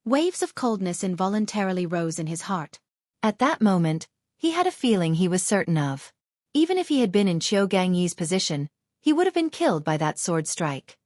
waves of coldness involuntarily rose in his heart. At that moment, he had a feeling he was certain of. Even if he had been in Qiu Gangyi's position, he would have been killed by that sword strike.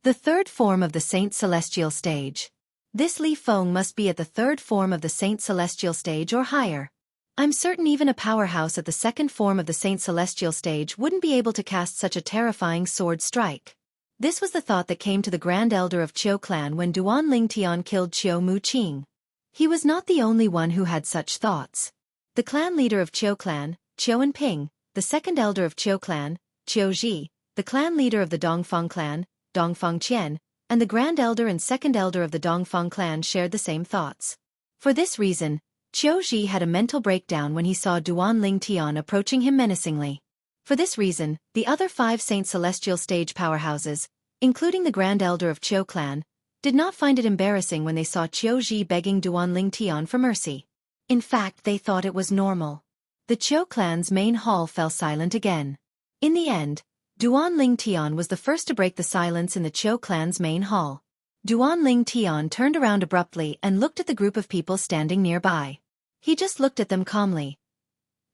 The third form of the Saint Celestial stage. This Li Feng must be at the third form of the Saint Celestial stage or higher. I'm certain even a powerhouse at the second form of the Saint Celestial stage wouldn't be able to cast such a terrifying sword strike. This was the thought that came to the Grand Elder of Qiu clan when Duan Lingtian killed Qiu Muqing. He was not the only one who had such thoughts. The clan leader of Qiu clan, Qiu Ping, the second elder of Qiu clan, Qiu Ji, the clan leader of the Dongfang clan, Dongfang Qian, and the Grand Elder and second elder of the Dongfang clan shared the same thoughts. For this reason, Qiu Ji had a mental breakdown when he saw Duan Lingtian approaching him menacingly. For this reason, the other 5 Saint Celestial stage powerhouses, including the Grand Elder of Qiu clan, did not find it embarrassing when they saw Qiu Ji begging Duan Lingtian for mercy. In fact, they thought it was normal. The Qiu clan's main hall fell silent again. In the end, Duan Lingtian was the first to break the silence in the Qiu clan's main hall. Duan Tian turned around abruptly and looked at the group of people standing nearby. He just looked at them calmly.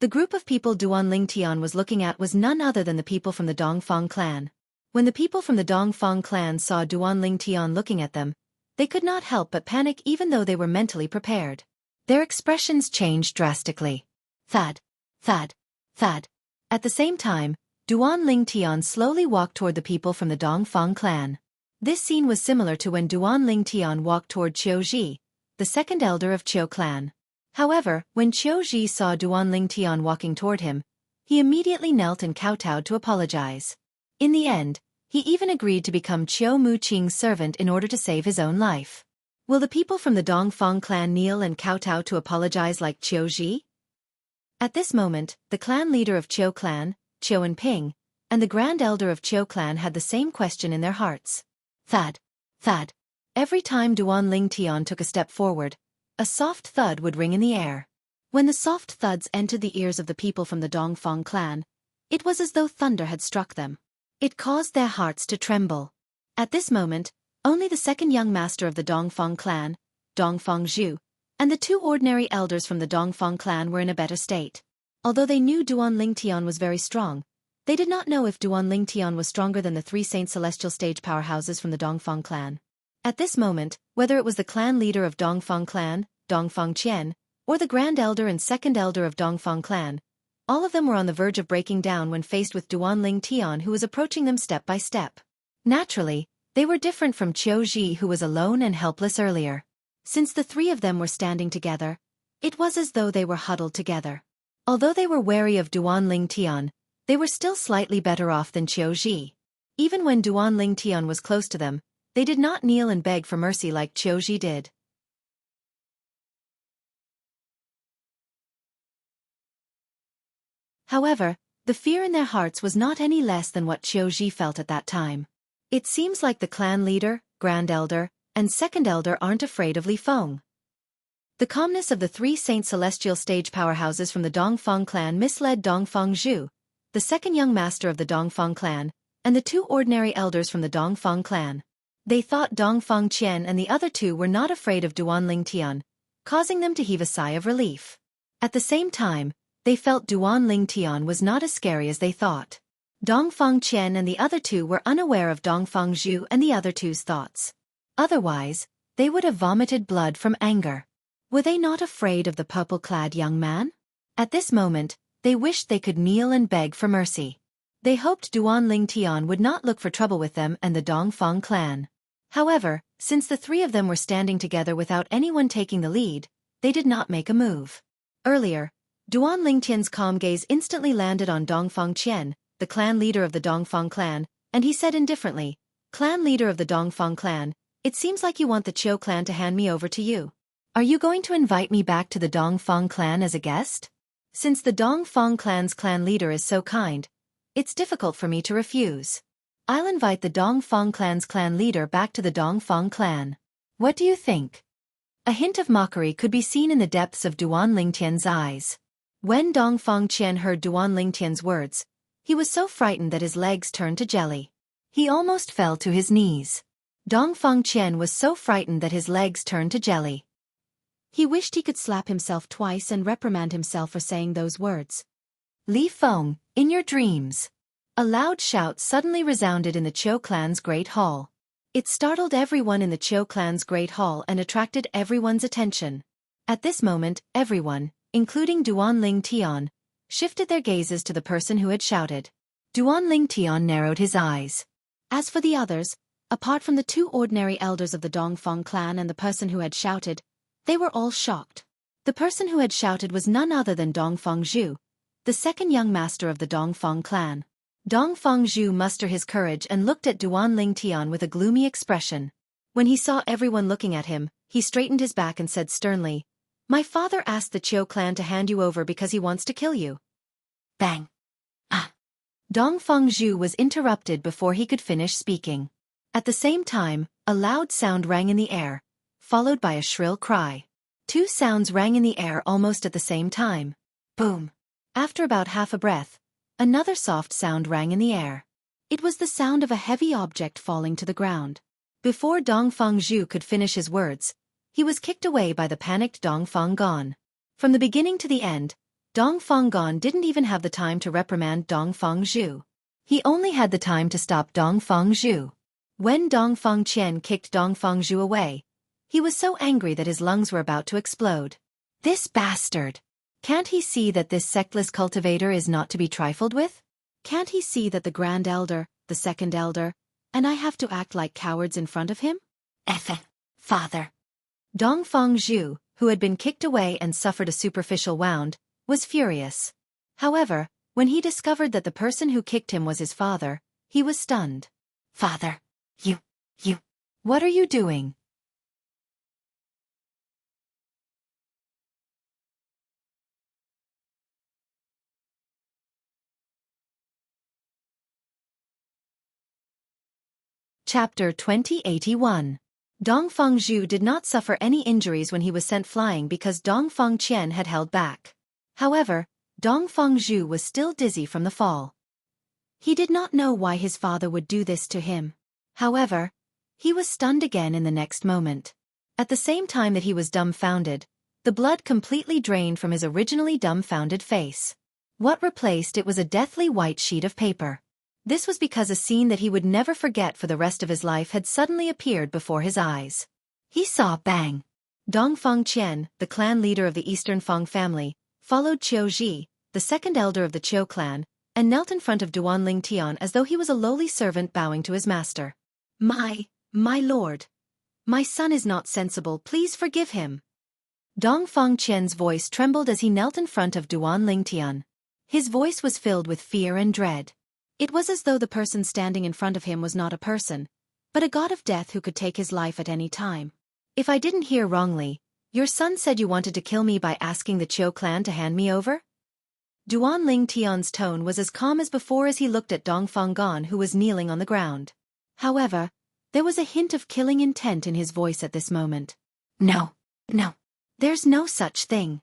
The group of people Duan Tian was looking at was none other than the people from the Dongfang clan. When the people from the Dongfang clan saw Duan Tian looking at them, they could not help but panic even though they were mentally prepared. Their expressions changed drastically. Thad. Thad. Thad. At the same time, Duan Tian slowly walked toward the people from the Dongfang clan. This scene was similar to when Duan Tian walked toward Qiu Ji, the second elder of Qiu clan. However, when Qiu Ji saw Duan Tian walking toward him, he immediately knelt and kowtowed to apologize. In the end, he even agreed to become Qiu Muqing's servant in order to save his own life. Will the people from the Dongfang clan kneel and kowtow to apologize like Qiu Ji? At this moment, the clan leader of Qiu clan, Qiu Ping, and the grand elder of Qiu clan had the same question in their hearts. Thad. Thad. Every time Duan Tian took a step forward, a soft thud would ring in the air. When the soft thuds entered the ears of the people from the Dongfang clan, it was as though thunder had struck them. It caused their hearts to tremble. At this moment, only the second young master of the Dongfang clan, Dongfang Zhu, and the two ordinary elders from the Dongfang clan were in a better state. Although they knew Duan Tian was very strong, they did not know if Duan Tian was stronger than the three Saint Celestial stage powerhouses from the Dongfang clan. At this moment, whether it was the clan leader of Dongfang clan, Dongfang Qian, or the grand elder and second elder of Dongfang clan, all of them were on the verge of breaking down when faced with Duan Tian, who was approaching them step by step. Naturally, they were different from Qiu Ji, who was alone and helpless earlier. Since the three of them were standing together, it was as though they were huddled together. Although they were wary of Duan Tian, they were still slightly better off than Qiu Ji. Even when Duan Tian was close to them, they did not kneel and beg for mercy like Qiu Ji did. However, the fear in their hearts was not any less than what Qiu Ji felt at that time. It seems like the clan leader, grand elder, and second elder aren't afraid of Li Feng. The calmness of the three Saint Celestial stage powerhouses from the Dongfang clan misled Dongfang Zhu, the second young master of the Dongfang clan, and the two ordinary elders from the Dongfang clan. They thought Dongfang Qian and the other two were not afraid of Duan Tian, causing them to heave a sigh of relief. At the same time, they felt Duan Tian was not as scary as they thought. Dongfang Qian and the other two were unaware of Dongfang Zhu and the other two's thoughts. Otherwise, they would have vomited blood from anger. Were they not afraid of the purple-clad young man? At this moment, they wished they could kneel and beg for mercy. They hoped Duan Tian would not look for trouble with them and the Dongfang clan. However, since the three of them were standing together without anyone taking the lead, they did not make a move. Earlier, Duan Tian's calm gaze instantly landed on Dongfang Qian, the clan leader of the Dongfang clan, and he said indifferently, "Clan leader of the Dongfang clan, it seems like you want the Qiu clan to hand me over to you. Are you going to invite me back to the Dongfang clan as a guest? Since the Dongfang clan's clan leader is so kind, it's difficult for me to refuse. I'll invite the Dongfang clan's clan leader back to the Dongfang clan. What do you think?" A hint of mockery could be seen in the depths of Duan Tian's eyes. When Dongfang Qian heard Duan Tian's words, he was so frightened that his legs turned to jelly. He almost fell to his knees. Dongfang Qian was so frightened that his legs turned to jelly. He wished he could slap himself twice and reprimand himself for saying those words. "Li Feng, in your dreams." A loud shout suddenly resounded in the Qiu clan's great hall. It startled everyone in the Qiu clan's great hall and attracted everyone's attention. At this moment, everyone, including Duan Tian, shifted their gazes to the person who had shouted. Duan Tian narrowed his eyes. As for the others, apart from the two ordinary elders of the Dongfang clan and the person who had shouted, they were all shocked. The person who had shouted was none other than Dongfang Zhu, the second young master of the Dongfang clan. Dongfang Zhu mustered his courage and looked at Duan Tian with a gloomy expression. When he saw everyone looking at him, he straightened his back and said sternly, "My father asked the Qiu clan to hand you over because he wants to kill you." Bang! Ah! Dongfang Zhu was interrupted before he could finish speaking. At the same time, a loud sound rang in the air, followed by a shrill cry. Two sounds rang in the air almost at the same time. Boom! After about half a breath, another soft sound rang in the air. It was the sound of a heavy object falling to the ground. Before Dongfang Zhu could finish his words, he was kicked away by the panicked Dongfang Gon. From the beginning to the end, Dongfang Gon didn't even have the time to reprimand Dongfang Zhu. He only had the time to stop Dongfang Zhu. When Dongfang Qian kicked Dongfang Zhu away, he was so angry that his lungs were about to explode. This bastard! Can't he see that this sectless cultivator is not to be trifled with? Can't he see that the Grand Elder, the Second Elder, and I have to act like cowards in front of him? Father. Dongfang Zhu, who had been kicked away and suffered a superficial wound, was furious. However, when he discovered that the person who kicked him was his father, he was stunned. Father, you. What are you doing? Chapter 2081. Dongfang Zhu did not suffer any injuries when he was sent flying because Dongfang Qian had held back. However, Dongfang Zhu was still dizzy from the fall. He did not know why his father would do this to him. However, he was stunned again in the next moment. At the same time that he was dumbfounded, the blood completely drained from his originally dumbfounded face. What replaced it was a deathly white sheet of paper. This was because a scene that he would never forget for the rest of his life had suddenly appeared before his eyes. He saw bang. Dongfang Qian, the clan leader of the Eastern Fang family, followed Qiu Ji, the second elder of the Qiu clan, and knelt in front of Duanling Tian as though he was a lowly servant bowing to his master. My lord. My son is not sensible, please forgive him. Dongfang Qian's voice trembled as he knelt in front of Duanling Tian. His voice was filled with fear and dread. It was as though the person standing in front of him was not a person, but a god of death who could take his life at any time. If I didn't hear wrongly, your son said you wanted to kill me by asking the Qiu clan to hand me over? Duanling Tian's tone was as calm as before as he looked at Dongfang Gon who was kneeling on the ground. However, there was a hint of killing intent in his voice at this moment. No. There's no such thing.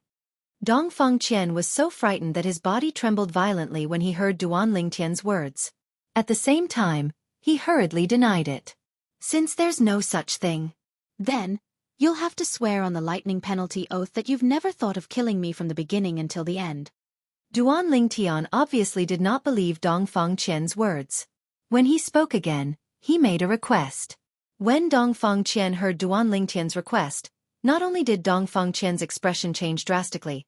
Dongfang Qian was so frightened that his body trembled violently when he heard Duanling Tian's words. At the same time, he hurriedly denied it. Since there's no such thing, then, you'll have to swear on the lightning penalty oath that you've never thought of killing me from the beginning until the end. Duanling Tian obviously did not believe Dongfang Qian's words. When he spoke again, he made a request. When Dongfang Qian heard Duanling Tian's request, not only did Dongfang Qian's expression change drastically,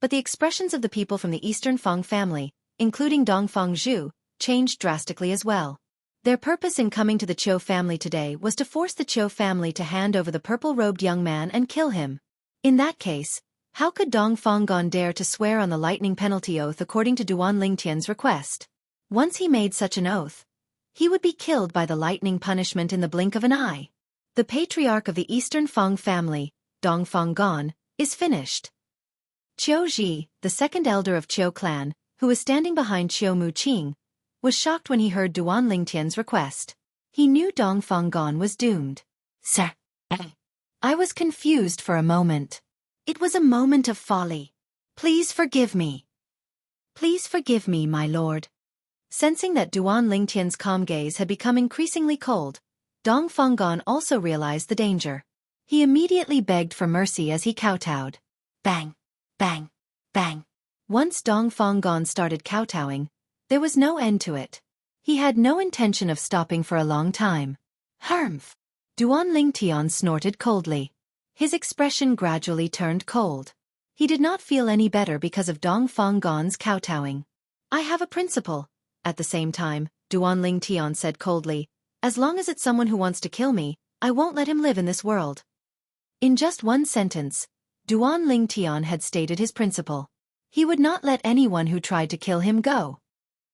but the expressions of the people from the Eastern Fang family, including Dongfang Zhu, changed drastically as well. Their purpose in coming to the Qiu family today was to force the Qiu family to hand over the purple-robed young man and kill him. In that case, how could Dongfang Gon dare to swear on the lightning penalty oath according to Duanling Tian's request? Once he made such an oath, he would be killed by the lightning punishment in the blink of an eye. The patriarch of the Eastern Fang family, Dongfang Gon, is finished. Qiu Ji, the second elder of Qiu clan, who was standing behind Qiu Muqing, was shocked when he heard Duanling Tian's request. He knew Dongfang Gon was doomed. Sir. I was confused for a moment. It was a moment of folly. Please forgive me. Please forgive me, my lord. Sensing that Duanling Tian's calm gaze had become increasingly cold, Dongfang Gon also realized the danger. He immediately begged for mercy as he kowtowed. Bang. Bang. Bang. Once Dongfang Gon started kowtowing, there was no end to it. He had no intention of stopping for a long time. Harmph! Duanling Tian snorted coldly. His expression gradually turned cold. He did not feel any better because of Dongfang Gon's kowtowing. I have a principle. At the same time, Duanling Tian said coldly, as long as it's someone who wants to kill me, I won't let him live in this world. In just one sentence, Duanling Tian had stated his principle. He would not let anyone who tried to kill him go.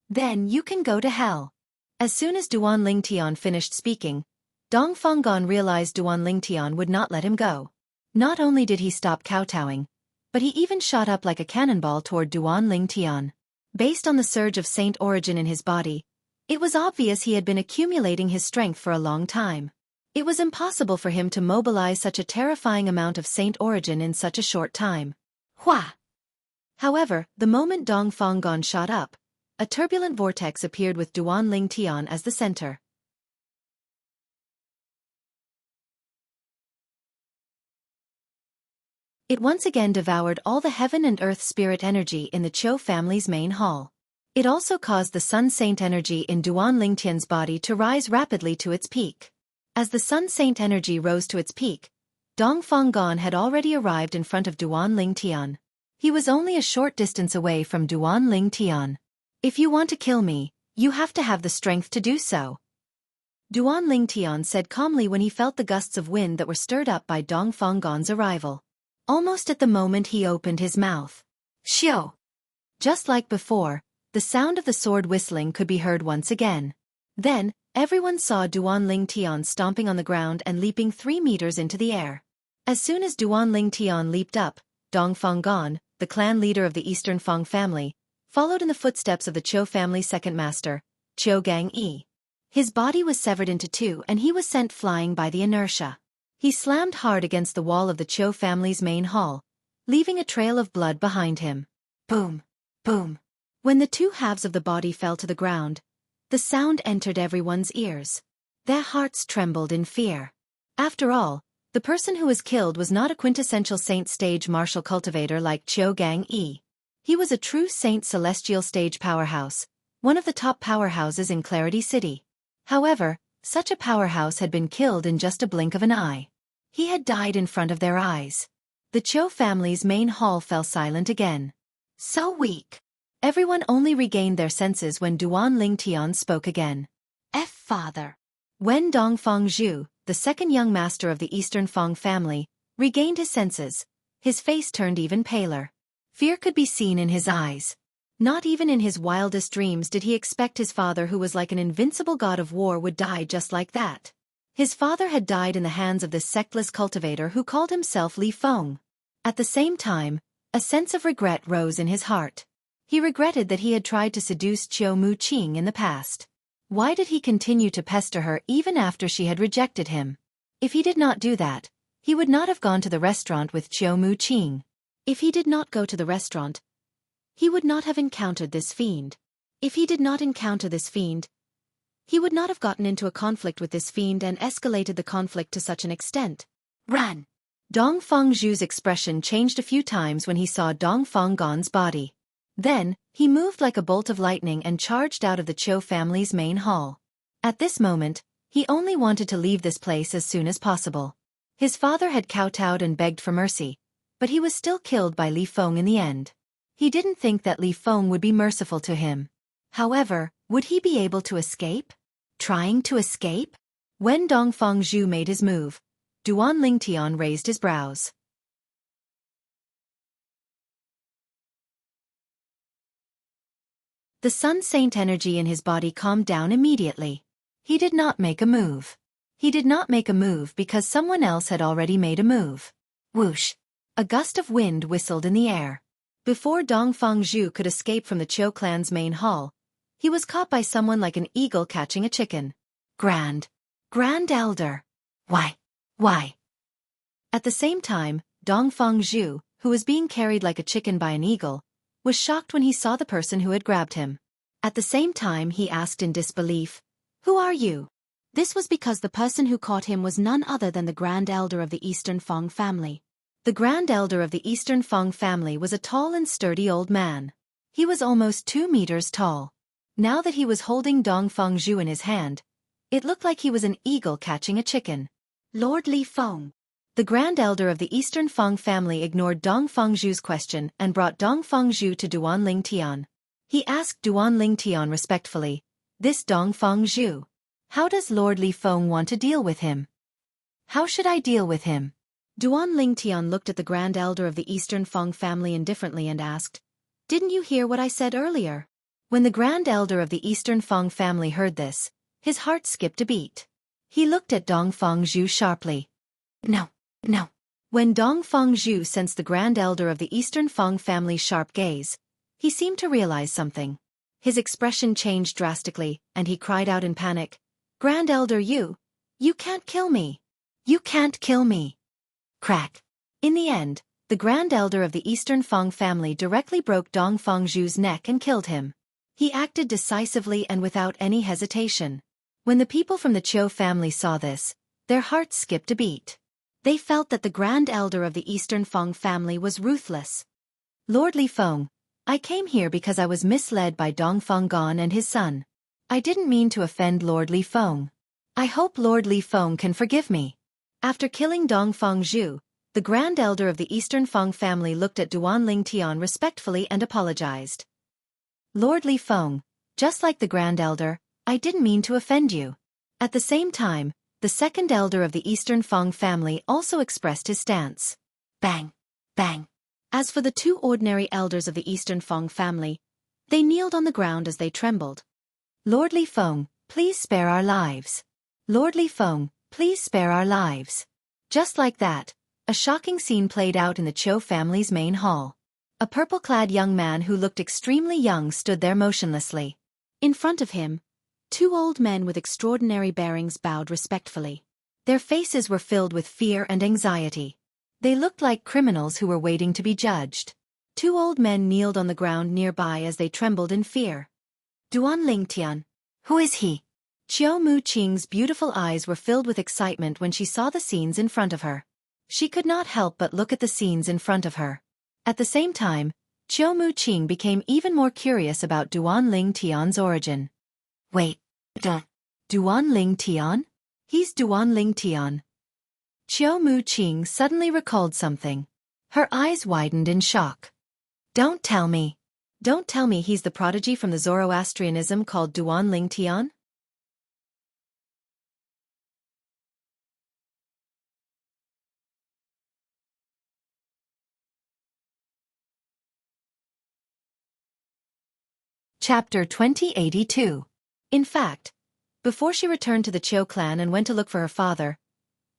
Then you can go to hell. As soon as Duanling Tian finished speaking, Dongfang Gon realized Duanling Tian would not let him go. Not only did he stop kowtowing, but he even shot up like a cannonball toward Duanling Tian. Based on the surge of saint origin in his body, it was obvious he had been accumulating his strength for a long time. It was impossible for him to mobilize such a terrifying amount of saint origin in such a short time. Hua! However, the moment Dongfang Gon shot up, a turbulent vortex appeared with Duanling Tian as the center. It once again devoured all the heaven and earth spirit energy in the Qiu family's main hall. It also caused the Sun Saint energy in Duan Lingtian's body to rise rapidly to its peak. As the Sun Saint energy rose to its peak, Dongfang Gan had already arrived in front of Duan Lingtian. He was only a short distance away from Duan Lingtian. If you want to kill me, you have to have the strength to do so. Duan Lingtian said calmly when he felt the gusts of wind that were stirred up by Dongfang Gan's arrival. Almost at the moment he opened his mouth. Xiu! Just like before, the sound of the sword whistling could be heard once again. Then, everyone saw Duan Lingtian stomping on the ground and leaping 3 meters into the air. As soon as Duan Lingtian leaped up, Dongfang Gan, the clan leader of the Eastern Fang family, followed in the footsteps of the Qiu family's second master, Qiu Gang. His body was severed into 2 and he was sent flying by the inertia. He slammed hard against the wall of the Qiu family's main hall, leaving a trail of blood behind him. Boom! Boom! When the 2 halves of the body fell to the ground, the sound entered everyone's ears. Their hearts trembled in fear. After all, the person who was killed was not a quintessential saint stage martial cultivator like Qiu Gang. He was a true saint celestial stage powerhouse, one of the top powerhouses in Clarity City. However, such a powerhouse had been killed in just a blink of an eye. He had died in front of their eyes. The Qiu family's main hall fell silent again. So weak. Everyone only regained their senses when Duan Lingtian spoke again. Father. When Dongfang Zhu, the second young master of the Eastern Fang family, regained his senses, his face turned even paler. Fear could be seen in his eyes. Not even in his wildest dreams did he expect his father, who was like an invincible god of war, would die just like that. His father had died in the hands of this sectless cultivator who called himself Li Feng. At the same time, a sense of regret rose in his heart. He regretted that he had tried to seduce Qiu Muqing in the past. Why did he continue to pester her even after she had rejected him? If he did not do that, he would not have gone to the restaurant with Qiu Muqing. If he did not go to the restaurant, he would not have encountered this fiend. If he did not encounter this fiend, he would not have gotten into a conflict with this fiend and escalated the conflict to such an extent. Run! Dongfang Zhu's expression changed a few times when he saw Dongfang Gan's body. Then, he moved like a bolt of lightning and charged out of the Qiu family's main hall. At this moment, he only wanted to leave this place as soon as possible. His father had kowtowed and begged for mercy, but he was still killed by Li Feng in the end. He didn't think that Li Feng would be merciful to him. However, would he be able to escape? Trying to escape? When Dongfang Zhu made his move, Duan Lingtian raised his brows. The Sun Saint energy in his body calmed down immediately. He did not make a move. He did not make a move because someone else had already made a move. Whoosh! A gust of wind whistled in the air. Before Dongfang Zhu could escape from the Qiu clan's main hall, he was caught by someone like an eagle catching a chicken. Grand Elder. Why? At the same time, Dongfang Zhu, who was being carried like a chicken by an eagle, was shocked when he saw the person who had grabbed him. At the same time he asked in disbelief, "Who are you?" This was because the person who caught him was none other than the Grand Elder of the Eastern Fang family. The Grand Elder of the Eastern Fang family was a tall and sturdy old man. He was almost 2 meters tall. Now that he was holding Dongfang Zhu in his hand, it looked like he was an eagle catching a chicken. Lord Li Feng. The Grand Elder of the Eastern Fang family ignored Dongfang Zhu's question and brought Dongfang Zhu to Duan Lingtian. He asked Duan Lingtian respectfully, "This Dongfang Zhu. How does Lord Li Feng want to deal with him? How should I deal with him?" Duan Lingtian looked at the Grand Elder of the Eastern Fang family indifferently and asked, "Didn't you hear what I said earlier?" When the Grand Elder of the Eastern Fang family heard this, his heart skipped a beat. He looked at Dongfang Zhu sharply. No. When Dongfang Zhu sensed the Grand Elder of the Eastern Fang family's sharp gaze, he seemed to realize something. His expression changed drastically, and he cried out in panic, "Grand Elder, you can't kill me! You can't kill me!" Crack! In the end, the Grand Elder of the Eastern Fang family directly broke Dongfang Zhu's neck and killed him. He acted decisively and without any hesitation. When the people from the Qiu family saw this, their hearts skipped a beat. They felt that the Grand Elder of the Eastern Feng family was ruthless. Lord Li Feng, I came here because I was misled by Dong Fenggan and his son. I didn't mean to offend Lord Li Feng. I hope Lord Li Feng can forgive me. After killing Dong Fengzhu, the Grand Elder of the Eastern Feng family looked at Duan Lingtian respectfully and apologized. Lord Li Feng, just like the Grand Elder, I didn't mean to offend you. At the same time, the second elder of the Eastern Feng family also expressed his stance. Bang! Bang! As for the two ordinary elders of the Eastern Feng family, they kneeled on the ground as they trembled. Lord Li Feng, please spare our lives. Lord Li Feng, please spare our lives. Just like that, a shocking scene played out in the Qiu family's main hall. A purple-clad young man who looked extremely young stood there motionlessly. In front of him, two old men with extraordinary bearings bowed respectfully. Their faces were filled with fear and anxiety. They looked like criminals who were waiting to be judged. Two old men kneeled on the ground nearby as they trembled in fear. Duan Lingtian. Who is he? Qiu Muqing's beautiful eyes were filled with excitement when she saw the scenes in front of her. She could not help but look at the scenes in front of her. At the same time, Qiu Muqing became even more curious about Duan Lingtian's origin. Wait, Duan Lingtian? He's Duan Lingtian. Qiu Muqing suddenly recalled something. Her eyes widened in shock. Don't tell me he's the prodigy from the Zoroastrianism called Duan Lingtian? Chapter 2082. In fact, before she returned to the Qiu clan and went to look for her father,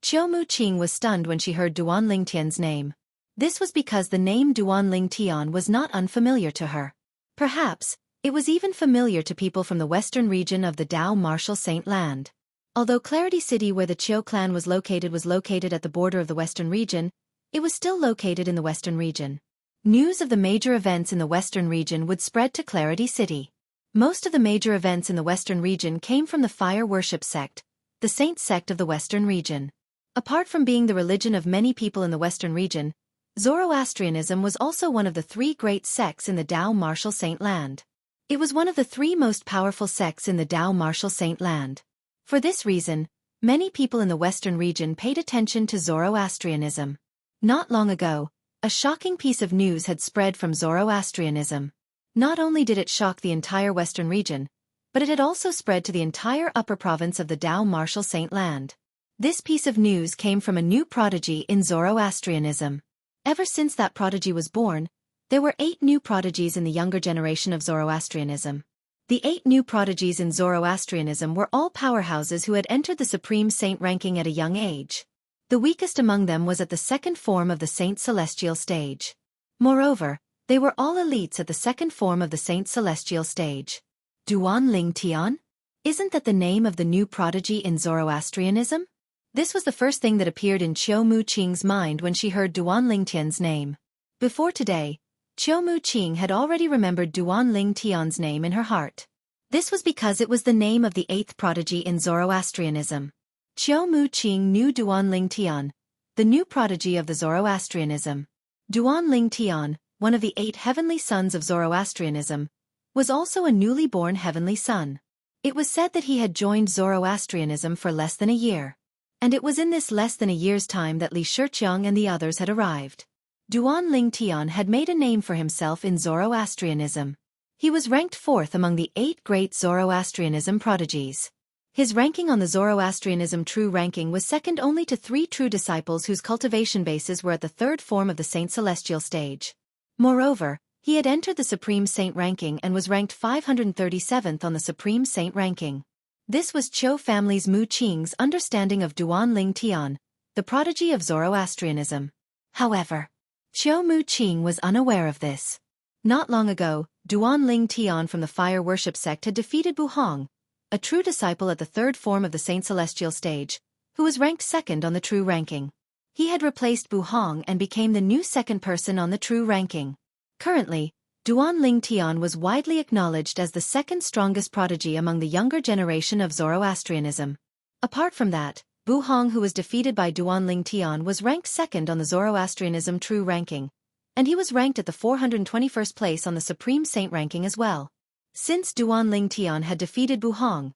Qiu Muqing was stunned when she heard Duan Lingtian's name. This was because the name Duan Lingtian was not unfamiliar to her. Perhaps, it was even familiar to people from the western region of the Dao Martial Saint Land. Although Clarity City where the Qiu clan was located at the border of the western region, it was still located in the western region. News of the major events in the western region would spread to Clarity City. Most of the major events in the western region came from the fire worship sect, the saint sect of the western region. Apart from being the religion of many people in the western region, Zoroastrianism was also one of the three great sects in the Dao Martial Saint Land. It was one of the three most powerful sects in the Dao Martial Saint Land. For this reason, many people in the western region paid attention to Zoroastrianism. Not long ago, a shocking piece of news had spread from Zoroastrianism. Not only did it shock the entire western region, but it had also spread to the entire upper province of the Dao Martial Saint Land. This piece of news came from a new prodigy in Zoroastrianism. Ever since that prodigy was born, there were 8 new prodigies in the younger generation of Zoroastrianism. The 8 new prodigies in Zoroastrianism were all powerhouses who had entered the Supreme Saint ranking at a young age. The weakest among them was at the second form of the Saint Celestial stage. Moreover, they were all elites at the second form of the Saint Celestial stage. Duan Lingtian? Isn't that the name of the new prodigy in Zoroastrianism? This was the first thing that appeared in Qiu Muqing's mind when she heard Duan Lingtian's name. Before today, Qiu Muqing had already remembered Duan Lingtian's name in her heart. This was because it was the name of the 8th prodigy in Zoroastrianism. Qiu Muqing knew Duan Lingtian, the new prodigy of the Zoroastrianism. Duan Lingtian, one of the 8 heavenly sons of Zoroastrianism, was also a newly born heavenly son. It was said that he had joined Zoroastrianism for less than a year. And it was in this less than a year's time that Li Shiqiang and the others had arrived. Duan Lingtian had made a name for himself in Zoroastrianism. He was ranked 4th among the 8 great Zoroastrianism prodigies. His ranking on the Zoroastrianism true ranking was second only to 3 true disciples whose cultivation bases were at the 3rd form of the Saint Celestial stage. Moreover, he had entered the Supreme Saint ranking and was ranked 537th on the Supreme Saint ranking. This was Qiu family's Muqing's understanding of Duan Lingtian, the prodigy of Zoroastrianism. However, Qiu Muqing was unaware of this. Not long ago, Duan Lingtian from the fire worship sect had defeated Buhong, a true disciple at the 3rd form of the Saint Celestial stage, who was ranked 2nd on the true ranking. He had replaced Buhong and became the new 2nd person on the true ranking. Currently, Duan Lingtian was widely acknowledged as the 2nd strongest prodigy among the younger generation of Zoroastrianism. Apart from that, Bu Hong, who was defeated by Duan Ling Tian, was ranked second on the Zoroastrianism True ranking, and he was ranked at the 421st place on the Supreme Saint ranking as well. Since Duan Ling Tian had defeated Bu Hong,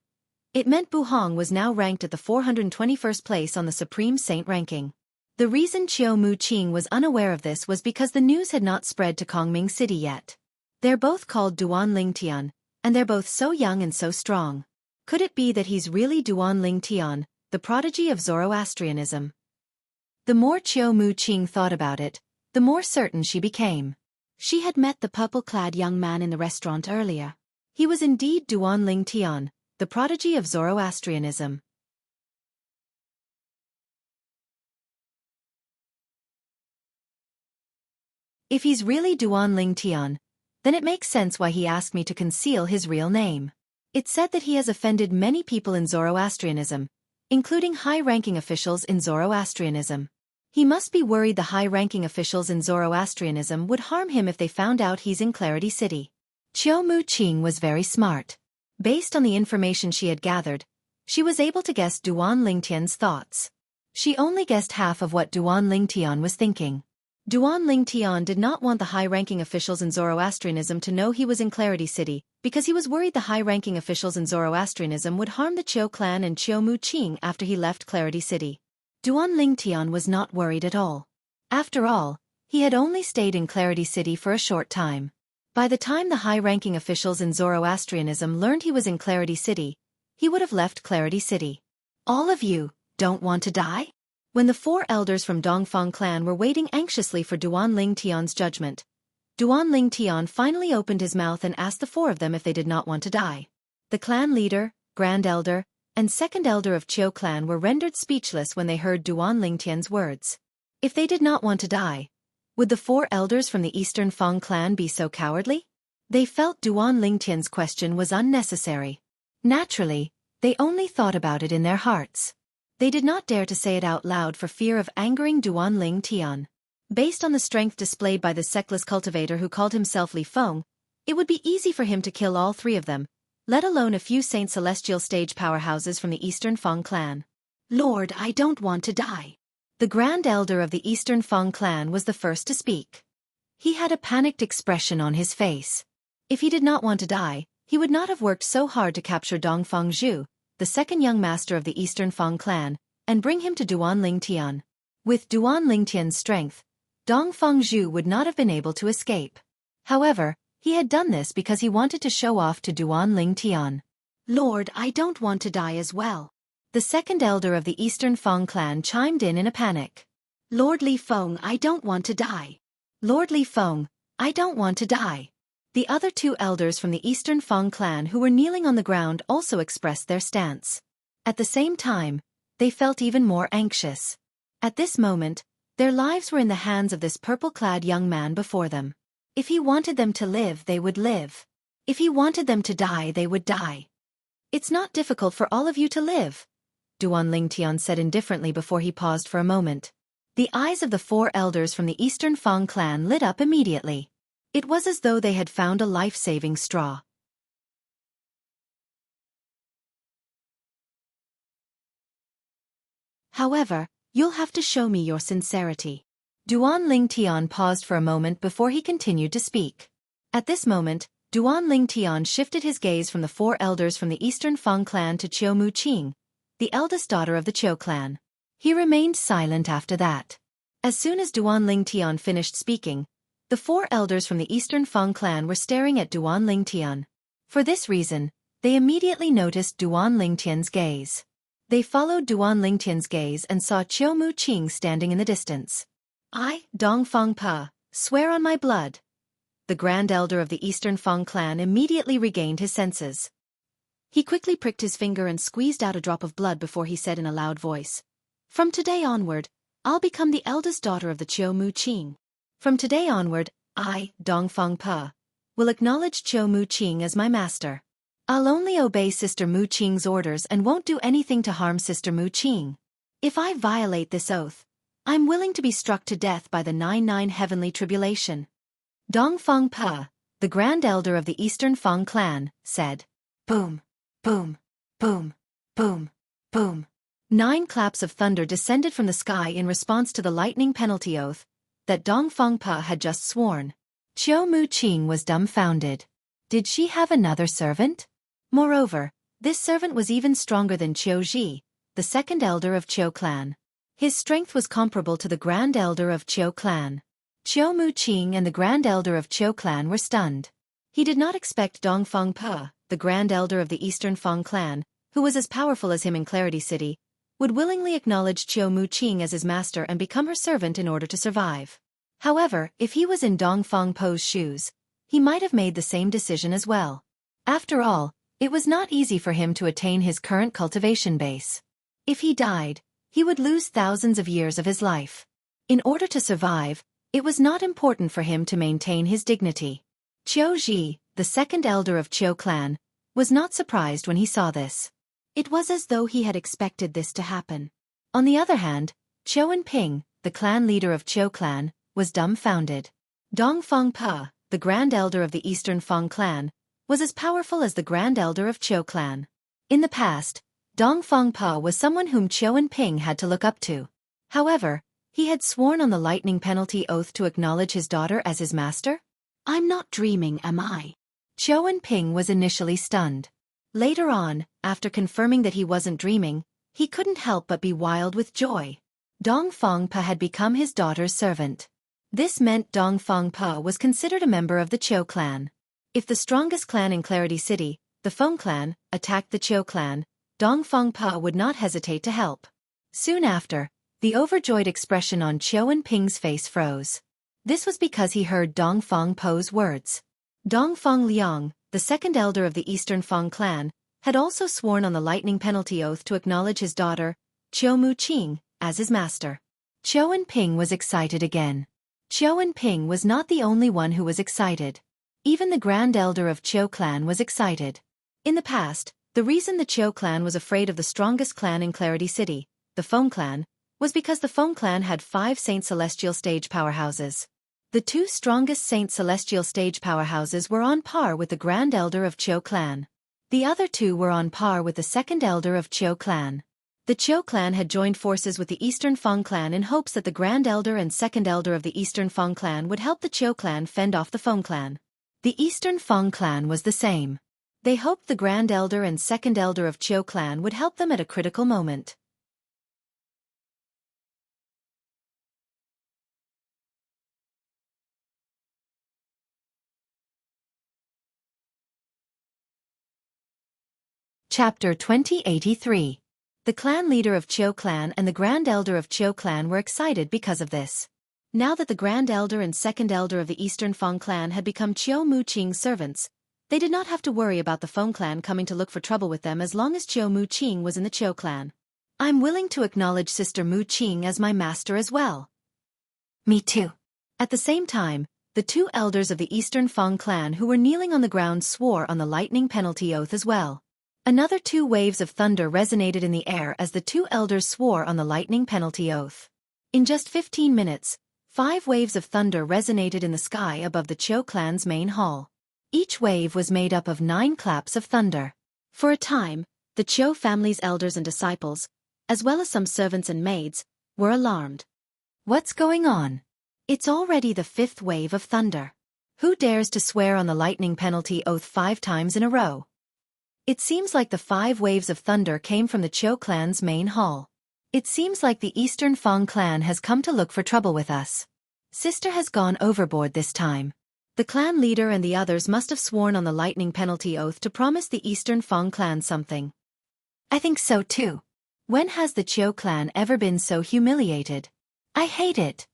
it meant Bu Hong was now ranked at the 421st place on the Supreme Saint ranking. The reason Qiu Mu Qing was unaware of this was because the news had not spread to Kongming City yet. They're both called Duan Ling Tian, and they're both so young and so strong. Could it be that he's really Duan Ling Tian, the prodigy of Zoroastrianism? The more Qiu Mu Qing thought about it, the more certain she became. She had met the purple-clad young man in the restaurant earlier. He was indeed Duan Ling Tian, the prodigy of Zoroastrianism. If he's really Duan Ling Tian, then it makes sense why he asked me to conceal his real name. It's said that he has offended many people in Zoroastrianism, including high-ranking officials in Zoroastrianism. He must be worried the high-ranking officials in Zoroastrianism would harm him if they found out he's in Clarity City. Qiu Mu Qing was very smart. Based on the information she had gathered, she was able to guess Duan Ling Tian's thoughts. She only guessed half of what Duan Ling Tian was thinking. Duan Ling Tian did not want the high-ranking officials in Zoroastrianism to know he was in Clarity City, because he was worried the high-ranking officials in Zoroastrianism would harm the Qiu clan and Qiu Mu Qing after he left Clarity City. Duan Ling Tian was not worried at all. After all, he had only stayed in Clarity City for a short time. By the time the high-ranking officials in Zoroastrianism learned he was in Clarity City, he would have left Clarity City. All of you don't want to die? When the four elders from Dongfang clan were waiting anxiously for Duan Ling Tian's judgment, Duan Ling Tian finally opened his mouth and asked the four of them if they did not want to die. The clan leader, grand elder, and second elder of Qiu clan were rendered speechless when they heard Duan Ling Tian's words. If they did not want to die, would the four elders from the Eastern Fang clan be so cowardly? They felt Duan Ling Tian's question was unnecessary. Naturally, they only thought about it in their hearts. They did not dare to say it out loud for fear of angering Duan Ling Tian. Based on the strength displayed by the sectless cultivator who called himself Li Feng, it would be easy for him to kill all three of them, let alone a few Saint Celestial stage powerhouses from the Eastern Fang clan. Lord, I don't want to die. The Grand Elder of the Eastern Fang clan was the first to speak. He had a panicked expression on his face. If he did not want to die, he would not have worked so hard to capture Dongfang Zhu, the second young master of the Eastern Fang clan, and bring him to Duan Ling Tian. With Duan Ling Tian's strength, Dongfang Zhu would not have been able to escape. However, he had done this because he wanted to show off to Duan Ling Tian. Lord, I don't want to die as well. The second elder of the Eastern Fang clan chimed in a panic. Lord Li Feng, I don't want to die. Lord Li Feng, I don't want to die. The other two elders from the Eastern Fang clan who were kneeling on the ground also expressed their stance. At the same time, they felt even more anxious. At this moment, their lives were in the hands of this purple-clad young man before them. If he wanted them to live, they would live. If he wanted them to die, they would die. It's not difficult for all of you to live, Duan Ling Tian said indifferently before he paused for a moment. The eyes of the four elders from the Eastern Fang clan lit up immediately. It was as though they had found a life-saving straw. However, you'll have to show me your sincerity. Duan Ling Tian paused for a moment before he continued to speak. At this moment, Duan Ling Tian shifted his gaze from the four elders from the Eastern Fang clan to Qiu Mu Qing, the eldest daughter of the Qiu clan. He remained silent after that. As soon as Duan Ling Tian finished speaking, the four elders from the Eastern Fang clan were staring at Duan Ling Tian. For this reason, they immediately noticed Duan Ling Tian's gaze. They followed Duan Ling Tian's gaze and saw Qiu Mu Qing standing in the distance. I, Dongfang Pa, swear on my blood. The Grand Elder of the Eastern Fang clan immediately regained his senses. He quickly pricked his finger and squeezed out a drop of blood before he said in a loud voice, From today onward, I'll become the eldest daughter of the Qiu Mu Qing. From today onward, I, Dongfang Pa, will acknowledge Qiu Mu Qing as my master. I'll only obey Sister Mu Qing's orders and won't do anything to harm Sister Mu Qing. If I violate this oath, I'm willing to be struck to death by the 99 heavenly tribulation. Dongfang Pa, the Grand Elder of the Eastern Fang clan, said. Boom, boom, boom, boom, boom. 9 claps of thunder descended from the sky in response to the lightning penalty oath that Dongfeng Pa had just sworn. Qiu Muqing was dumbfounded. Did she have another servant? Moreover, this servant was even stronger than Qiu Ji, the second elder of Qiu clan. His strength was comparable to the grand elder of Qiu clan. Qiu Muqing and the grand elder of Qiu clan were stunned. He did not expect Dongfeng Pa, the grand elder of the Eastern Feng clan, who was as powerful as him in Clarity City, would willingly acknowledge Qiu Muqing as his master and become her servant in order to survive. However, if he was in Dongfeng Po's shoes, he might have made the same decision as well. After all, it was not easy for him to attain his current cultivation base. If he died, he would lose thousands of years of his life. In order to survive, it was not important for him to maintain his dignity. Qiu Ji, the second elder of Qiu clan, was not surprised when he saw this. It was as though he had expected this to happen. On the other hand, Qiu Ping, the clan leader of Qiu clan, was dumbfounded. Dongfeng Pa, the grand elder of the Eastern Feng clan, was as powerful as the grand elder of Qiu clan. In the past, Dongfeng Pa was someone whom Qiu Ping had to look up to. However, he had sworn on the lightning penalty oath to acknowledge his daughter as his master? I'm not dreaming, am I? Qiu Ping was initially stunned. Later on, after confirming that he wasn't dreaming, he couldn't help but be wild with joy. Dongfeng Pa had become his daughter's servant. This meant Dongfeng Pa was considered a member of the Qiu clan. If the strongest clan in Clarity City, the Feng clan, attacked the Qiu clan, Dongfeng Pa would not hesitate to help. Soon after, the overjoyed expression on Qiu Ping's face froze. This was because he heard Dongfeng Po's words. Dongfeng Liang, the second elder of the Eastern Feng clan, had also sworn on the lightning penalty oath to acknowledge his daughter, Qiu Muqing, as his master. Qiu Ping was excited again. Qiu Ping was not the only one who was excited. Even the grand elder of Qiu clan was excited. In the past, the reason the Qiu clan was afraid of the strongest clan in Clarity City, the Feng clan, was because the Feng clan had 5 Saint Celestial stage powerhouses. The 2 strongest Saint Celestial stage powerhouses were on par with the grand elder of Qiu clan. The other 2 were on par with the second elder of Qiu clan. The Qiu clan had joined forces with the Eastern Feng clan in hopes that the grand elder and second elder of the Eastern Feng clan would help the Qiu clan fend off the Feng clan. The Eastern Feng clan was the same. They hoped the grand elder and second elder of Qiu clan would help them at a critical moment. Chapter 2083. The clan leader of Qiu clan and the grand elder of Qiu clan were excited because of this. Now that the grand elder and second elder of the Eastern Feng clan had become Qiu Muqing's servants, they did not have to worry about the Feng clan coming to look for trouble with them as long as Qiu Muqing was in the Qiu clan. I'm willing to acknowledge Sister Muqing as my master as well. Me too. At the same time, the 2 elders of the Eastern Feng clan who were kneeling on the ground swore on the lightning penalty oath as well. Another 2 waves of thunder resonated in the air as the 2 elders swore on the lightning penalty oath. In just 15 minutes, 5 waves of thunder resonated in the sky above the Qiu clan's main hall. Each wave was made up of 9 claps of thunder. For a time, the Qiu family's elders and disciples, as well as some servants and maids, were alarmed. What's going on? It's already the 5th wave of thunder. Who dares to swear on the lightning penalty oath 5 times in a row? It seems like the 5 waves of thunder came from the Qiu clan's main hall. It seems like the Eastern Feng clan has come to look for trouble with us. Sister has gone overboard this time. The clan leader and the others must have sworn on the lightning penalty oath to promise the Eastern Feng clan something. I think so too. When has the Qiu clan ever been so humiliated? I hate it.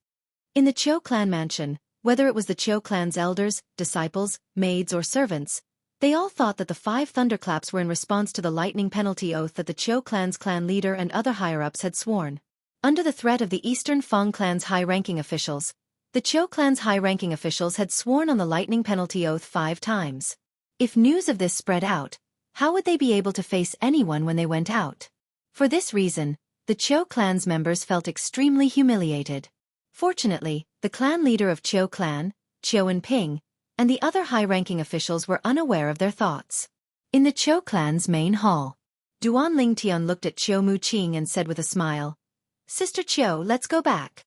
In the Qiu clan mansion, whether it was the Qiu clan's elders, disciples, maids or servants, they all thought that the 5 thunderclaps were in response to the lightning penalty oath that the Qiu clan's clan leader and other higher-ups had sworn. Under the threat of the Eastern Feng clan's high-ranking officials, the Qiu clan's high-ranking officials had sworn on the lightning penalty oath 5 times. If news of this spread out, how would they be able to face anyone when they went out? For this reason, the Qiu clan's members felt extremely humiliated. Fortunately, the clan leader of Qiu clan, Qiu Ping, and the other high-ranking officials were unaware of their thoughts. In the Qiu clan's main hall, Duan Lingtian looked at Chiu Mu-ching and said with a smile, "Sister Chiu, let's go back."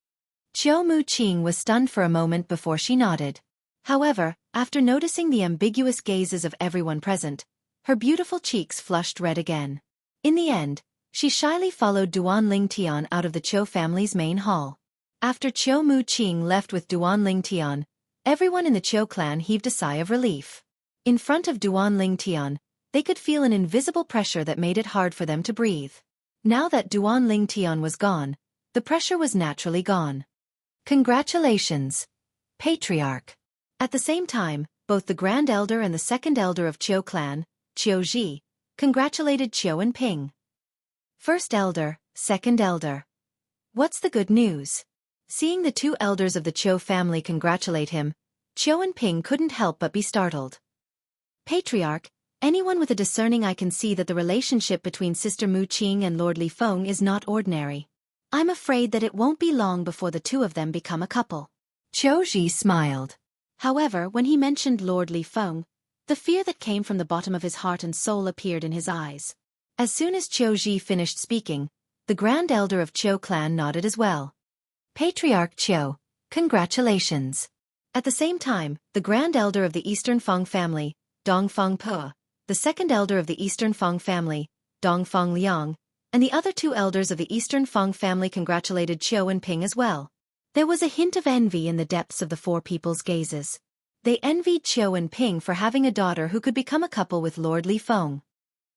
Chiu Mu-ching was stunned for a moment before she nodded. However, after noticing the ambiguous gazes of everyone present, her beautiful cheeks flushed red again. In the end, she shyly followed Duan Lingtian out of the Chiu family's main hall. After Chiu Mu-ching left with Duan Lingtian, everyone in the Chiu clan heaved a sigh of relief. In front of Duan Lingtian, they could feel an invisible pressure that made it hard for them to breathe. Now that Duan Lingtian was gone, the pressure was naturally gone. Congratulations, Patriarch. At the same time, both the Grand Elder and the Second Elder of Chiu clan, Chiu Ji, congratulated Chiu and Ping. First Elder, Second Elder. What's the good news? Seeing the two elders of the Chiu family congratulate him, Chiu and Ping couldn't help but be startled. Patriarch, anyone with a discerning eye can see that the relationship between Sister Mu-ching and Lord Li Feng is not ordinary. I'm afraid that it won't be long before the two of them become a couple. Chiu Ji smiled. However, when he mentioned Lord Li Feng, the fear that came from the bottom of his heart and soul appeared in his eyes. As soon as Chiu Ji finished speaking, the Grand Elder of Chiu clan nodded as well. Patriarch Chiu, congratulations. At the same time, the Grand Elder of the Eastern Feng family, Dong Feng Po, the Second Elder of the Eastern Feng family, Dong Feng Liang, and the other two elders of the Eastern Feng family congratulated Chiu and Ping as well. There was a hint of envy in the depths of the four people's gazes. They envied Chiu and Ping for having a daughter who could become a couple with Lord Li Feng.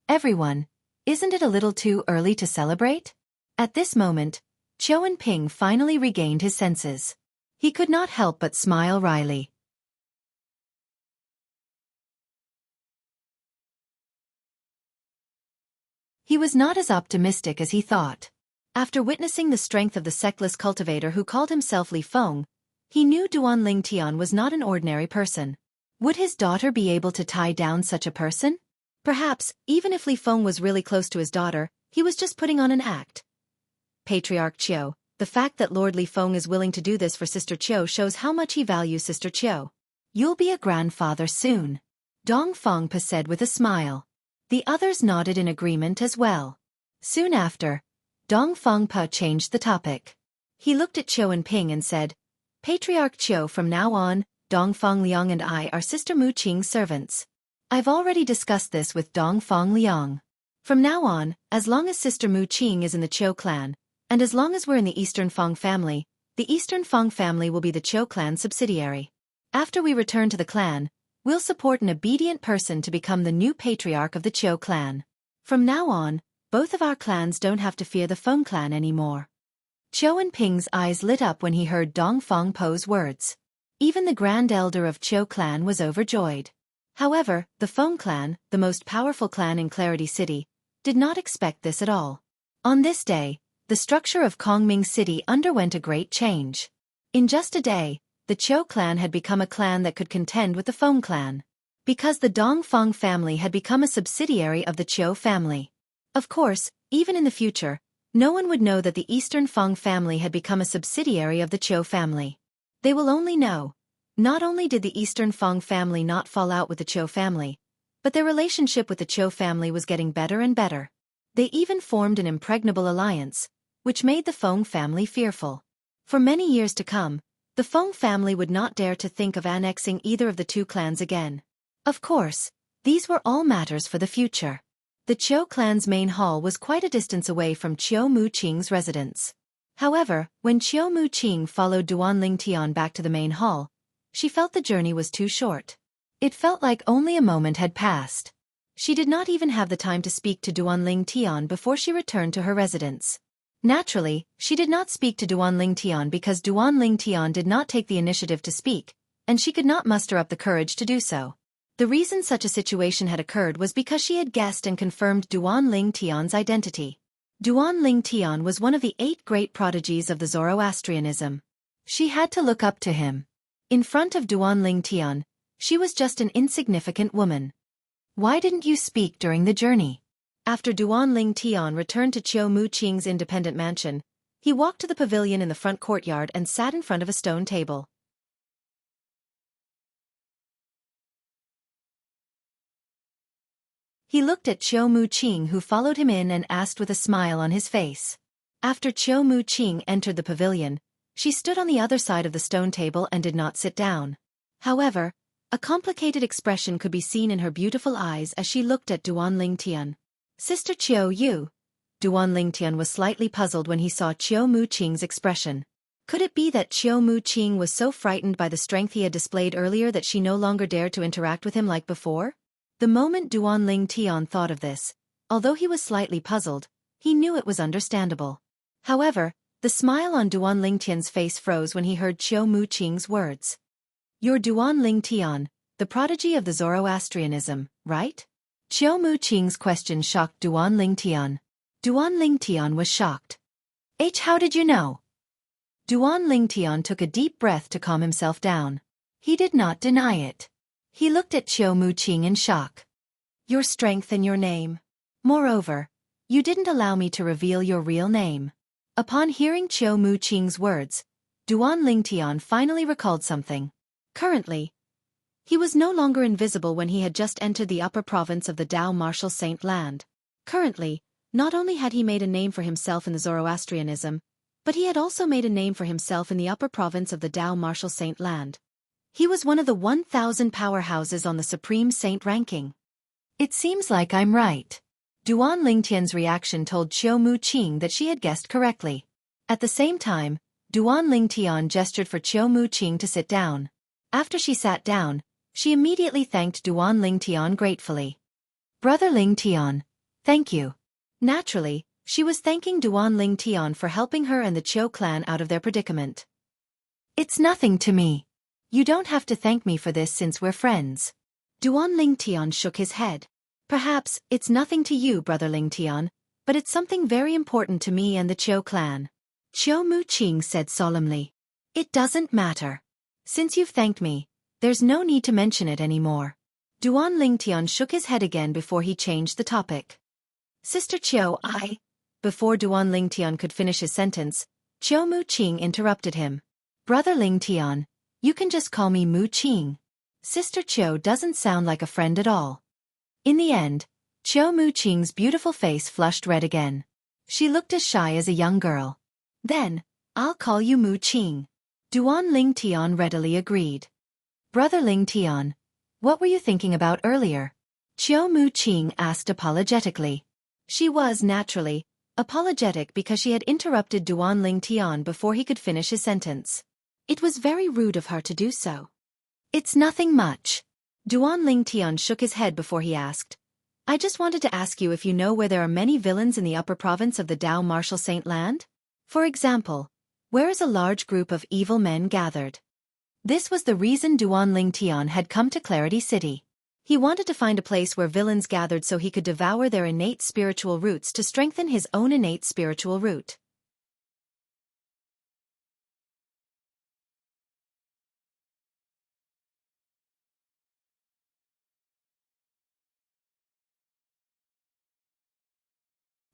Everyone, isn't it a little too early to celebrate? At this moment, Chiu and Ping finally regained his senses. He could not help but smile wryly. He was not as optimistic as he thought. After witnessing the strength of the sexless cultivator who called himself Li Feng, he knew Duan Lingtian was not an ordinary person. Would his daughter be able to tie down such a person? Perhaps, even if Li Feng was really close to his daughter, he was just putting on an act. Patriarch Chiu, the fact that Lord Li Feng is willing to do this for Sister Chiu shows how much he values Sister Chiu. You'll be a grandfather soon, Dong Feng Pa said with a smile. The others nodded in agreement as well. Soon after, Dong Feng Pa changed the topic. He looked at Chiu and Ping and said, Patriarch Chiu, from now on, Dong Feng Liang and I are Sister Mu-ching's servants. I've already discussed this with Dong Feng Liang. From now on, as long as Sister Mu-ching is in the Chiu clan, and as long as we're in the Eastern Feng family, the Eastern Feng family will be the Chiu clan subsidiary. After we return to the clan, we'll support an obedient person to become the new patriarch of the Chiu clan. From now on, both of our clans don't have to fear the Feng clan anymore. Chiu and Ping's eyes lit up when he heard Dong Feng Po's words. Even the Grand Elder of Chiu clan was overjoyed. However, the Feng clan, the most powerful clan in Clarity City, did not expect this at all. On this day, the structure of Kongming City underwent a great change. In just a day, the Chiu clan had become a clan that could contend with the Feng clan. Because the Dong Feng family had become a subsidiary of the Chiu family. Of course, even in the future, no one would know that the Eastern Feng family had become a subsidiary of the Chiu family. They will only know. Not only did the Eastern Feng family not fall out with the Chiu family, but their relationship with the Chiu family was getting better and better. They even formed an impregnable alliance, which made the Feng family fearful. For many years to come, the Feng family would not dare to think of annexing either of the two clans again. Of course, these were all matters for the future. The Chiu clan's main hall was quite a distance away from Chiu Mu-ching's residence. However, when Chiu Mu-ching followed Duan Lingtian back to the main hall, she felt the journey was too short. It felt like only a moment had passed. She did not even have the time to speak to Duan Lingtian before she returned to her residence. Naturally, she did not speak to Duan Lingtian because Duan Lingtian did not take the initiative to speak, and she could not muster up the courage to do so. The reason such a situation had occurred was because she had guessed and confirmed Duan Lingtian's identity. Duan Lingtian was one of the 8 great prodigies of the Zoroastrianism. She had to look up to him. In front of Duan Lingtian, she was just an insignificant woman. Why didn't you speak during the journey? After Duan Lingtian returned to Chiu Mu-ching's independent mansion, he walked to the pavilion in the front courtyard and sat in front of a stone table. He looked at Chiu Mu-ching, who followed him in, and asked with a smile on his face. After Chiu Mu-ching entered the pavilion, she stood on the other side of the stone table and did not sit down. However, a complicated expression could be seen in her beautiful eyes as she looked at Duan Lingtian. Sister Chiu Yu. Duan Lingtian was slightly puzzled when he saw Chiu Mu-ching's expression. Could it be that Chiu Mu-ching was so frightened by the strength he had displayed earlier that she no longer dared to interact with him like before? The moment Duan Lingtian thought of this, although he was slightly puzzled, he knew it was understandable. However, the smile on Duan Lingtian's face froze when he heard Chiu Mu-ching's words. "You're Duan Lingtian, the prodigy of the Zoroastrianism, right?" Chiu Mu-ching's question shocked Duan Lingtian. Duan Lingtian was shocked. How did you know?" Duan Lingtian took a deep breath to calm himself down. He did not deny it. He looked at Chiu Mu-ching in shock. "Your strength and your name. Moreover, you didn't allow me to reveal your real name." Upon hearing Chiu Mu-ching's words, Duan Lingtian finally recalled something. Currently, he was no longer invisible when he had just entered the upper province of the Dao Martial Saint land. Currently, not only had he made a name for himself in the Zoroastrianism, but he had also made a name for himself in the upper province of the Dao Martial Saint land. He was one of the 1,000 powerhouses on the Supreme Saint ranking. "It seems like I'm right." Duan Lingtian's reaction told Chiu Mu-ching that she had guessed correctly. At the same time, Duan Lingtian gestured for Chiu Mu-ching to sit down. After she sat down, she immediately thanked Duan Lingtian gratefully. "Brother Lingtian, thank you." Naturally, she was thanking Duan Lingtian for helping her and the Chiu clan out of their predicament. "It's nothing to me. You don't have to thank me for this since we're friends." Duan Lingtian shook his head. "Perhaps it's nothing to you, Brother Lingtian, but it's something very important to me and the Chiu clan." Chiu Mu-ching said solemnly. "It doesn't matter. Since you've thanked me, there's no need to mention it anymore." Duan Lingtian shook his head again before he changed the topic. "Sister Chiu, Before Duan Lingtian could finish his sentence, Chiu Mu-ching interrupted him. "Brother Lingtian, you can just call me Mu-ching. Sister Chiu doesn't sound like a friend at all." In the end, Chiu Mu-ching's beautiful face flushed red again. She looked as shy as a young girl. "Then, I'll call you Mu-ching." Duan Lingtian readily agreed. "Brother Lingtian, what were you thinking about earlier?" Chiu Mu-ching asked apologetically. She was, naturally, apologetic because she had interrupted Duan Lingtian before he could finish his sentence. It was very rude of her to do so. "It's nothing much." Duan Lingtian shook his head before he asked. "I just wanted to ask you if you know where there are many villains in the upper province of the Dao Martial Saint land? For example, where is a large group of evil men gathered?" This was the reason Duan Lingtian had come to Clarity City. He wanted to find a place where villains gathered so he could devour their innate spiritual roots to strengthen his own innate spiritual root.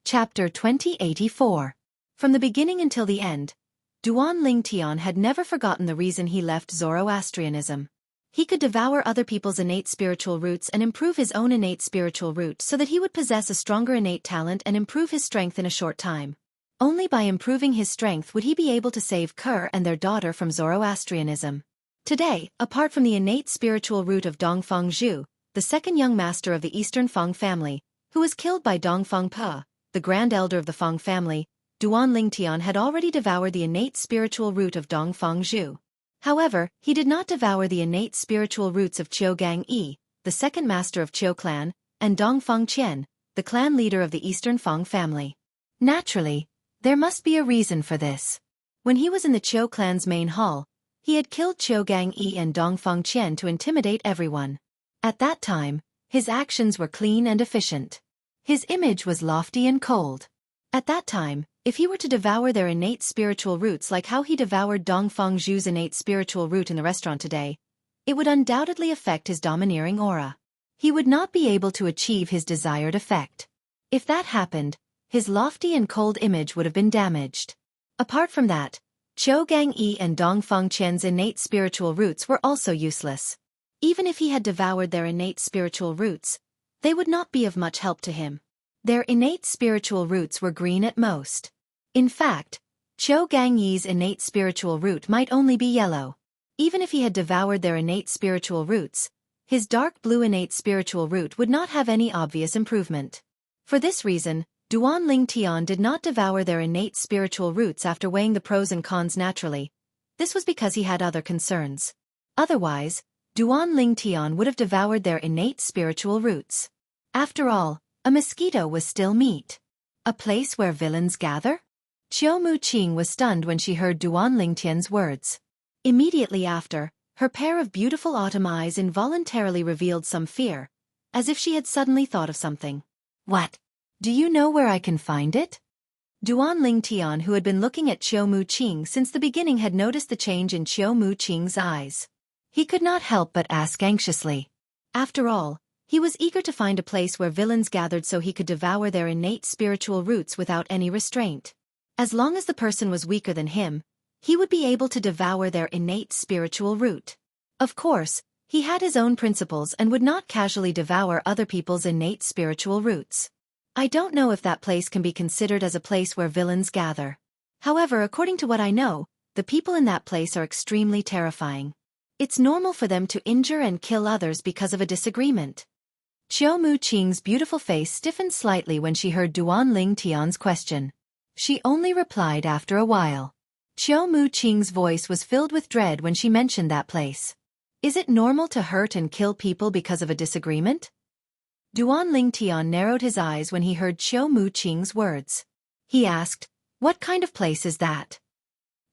Chapter 2084. From the beginning until the end, Duan Lingtian had never forgotten the reason he left Zoroastrianism. He could devour other people's innate spiritual roots and improve his own innate spiritual root so that he would possess a stronger innate talent and improve his strength in a short time. Only by improving his strength would he be able to save Ker and their daughter from Zoroastrianism. Today, apart from the innate spiritual root of Dongfeng Zhu, the second young master of the Eastern Feng family, who was killed by Dongfeng Pe, the grand elder of the Feng family, Duan Lingtian had already devoured the innate spiritual root of Dongfeng Zhu. However, he did not devour the innate spiritual roots of Jianghu, the second master of Chiu clan, and Dongfeng Qian, the clan leader of the Eastern Feng family. Naturally, there must be a reason for this. When he was in the Chiu clan's main hall, he had killed Jianghu and Dongfeng Qian to intimidate everyone. At that time, his actions were clean and efficient. His image was lofty and cold. At that time, if he were to devour their innate spiritual roots like how he devoured Dongfeng Zhu's innate spiritual root in the restaurant today, it would undoubtedly affect his domineering aura. He would not be able to achieve his desired effect. If that happened, his lofty and cold image would have been damaged. Apart from that, Jianghu and Dongfeng Qian's innate spiritual roots were also useless. Even if he had devoured their innate spiritual roots, they would not be of much help to him. Their innate spiritual roots were green at most. In fact, Qiu Gangyi's innate spiritual root might only be yellow. Even if he had devoured their innate spiritual roots, his dark blue innate spiritual root would not have any obvious improvement. For this reason, Duanling Tian did not devour their innate spiritual roots after weighing the pros and cons naturally. This was because he had other concerns. Otherwise, Duanling Tian would have devoured their innate spiritual roots. After all, a mosquito was still meat. A place where villains gather? Qiu Muqing was stunned when she heard Duanling Tian's words. Immediately after, her pair of beautiful autumn eyes involuntarily revealed some fear, as if she had suddenly thought of something. What? Do you know where I can find it? Duanling Tian, who had been looking at Qiu Muqing since the beginning, had noticed the change in Qiu Muqing's eyes. He could not help but ask anxiously. After all, he was eager to find a place where villains gathered so he could devour their innate spiritual roots without any restraint. As long as the person was weaker than him, he would be able to devour their innate spiritual root. Of course, he had his own principles and would not casually devour other people's innate spiritual roots. I don't know if that place can be considered as a place where villains gather. However, according to what I know, the people in that place are extremely terrifying. It's normal for them to injure and kill others because of a disagreement. Qiu Muqing's beautiful face stiffened slightly when she heard Duanling Tian's question. She only replied after a while. Qiu Muqing's voice was filled with dread when she mentioned that place. Is it normal to hurt and kill people because of a disagreement? Duanling Tian narrowed his eyes when he heard Qiu Muqing's words. He asked, "What kind of place is that?"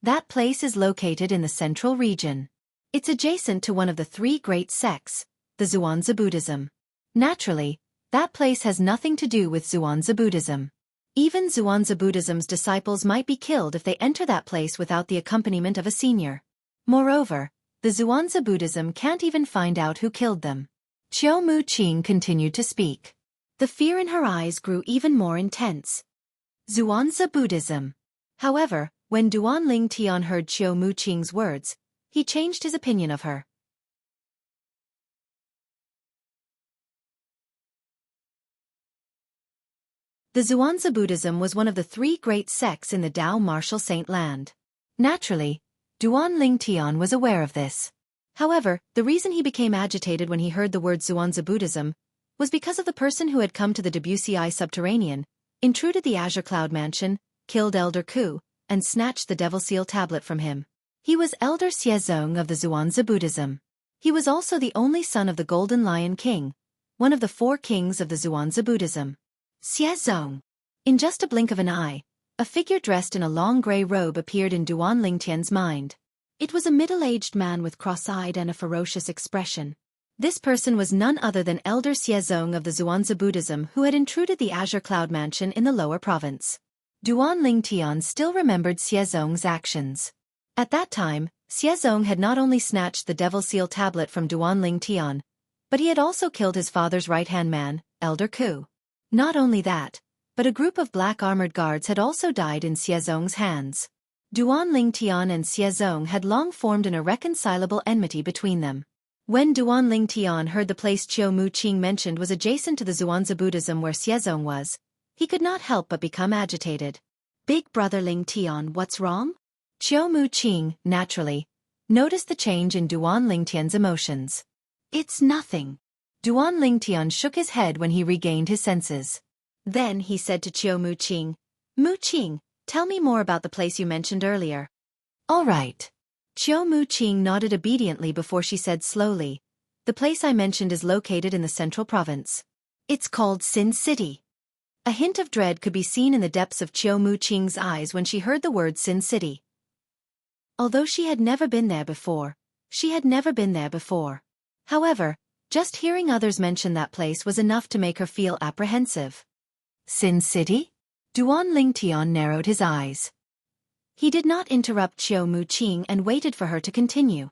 That place is located in the central region. It's adjacent to one of the three great sects, the Zhuangzi Buddhism. Naturally, that place has nothing to do with Zhuangzi Buddhism. Even Zhuangzi Buddhism's disciples might be killed if they enter that place without the accompaniment of a senior. Moreover, the Zhuangzi Buddhism can't even find out who killed them. Qiu Muqing continued to speak. The fear in her eyes grew even more intense. Zhuangzi Buddhism. However, when Duanling Tian heard Qiu Muqing's words, he changed his opinion of her. The Zhuangzi Buddhism was one of the three great sects in the Dao martial saint land. Naturally, Duanling Tian was aware of this. However, the reason he became agitated when he heard the word Zhuangzi Buddhism was because of the person who had come to the Debussy subterranean, intruded the Azure Cloud Mansion, killed Elder Ku, and snatched the Devil Seal tablet from him. He was Elder Xiezong of the Zhuangzi Buddhism. He was also the only son of the Golden Lion King, one of the four kings of the Zhuangzi Buddhism. Xiezong. In just a blink of an eye, a figure dressed in a long gray robe appeared in Duanling Tian's mind. It was a middle-aged man with cross-eyed and a ferocious expression. This person was none other than Elder Xiezong of the Zhuangzi Buddhism, who had intruded the Azure Cloud Mansion in the lower province. Duanling Tian still remembered Xiezong's actions. At that time, Xiezong had not only snatched the Devil Seal tablet from Duanling Tian, but he had also killed his father's right-hand man, Elder Ku. Not only that, but a group of black armored guards had also died in Xiezong's hands. Duanling Tian and Xiezong had long formed an irreconcilable enmity between them. When Duanling Tian heard the place Qiu Muqing mentioned was adjacent to the Zhuangzi Buddhism where Xiezong was, he could not help but become agitated. Big brother Ling Tian, what's wrong? Qiu Muqing, naturally, noticed the change in Duanling Tian's emotions. It's nothing. Duanling Tian shook his head when he regained his senses. Then he said to Qiu Muqing, "Muqing, tell me more about the place you mentioned earlier." "All right." Qiu Muqing nodded obediently before she said slowly, "The place I mentioned is located in the central province. It's called Sin City." A hint of dread could be seen in the depths of Qiu Muqing's eyes when she heard the word Sin City. Although she had never been there before. However, just hearing others mention that place was enough to make her feel apprehensive. Sin City? Duanling Tian narrowed his eyes. He did not interrupt Qiu Muqing and waited for her to continue.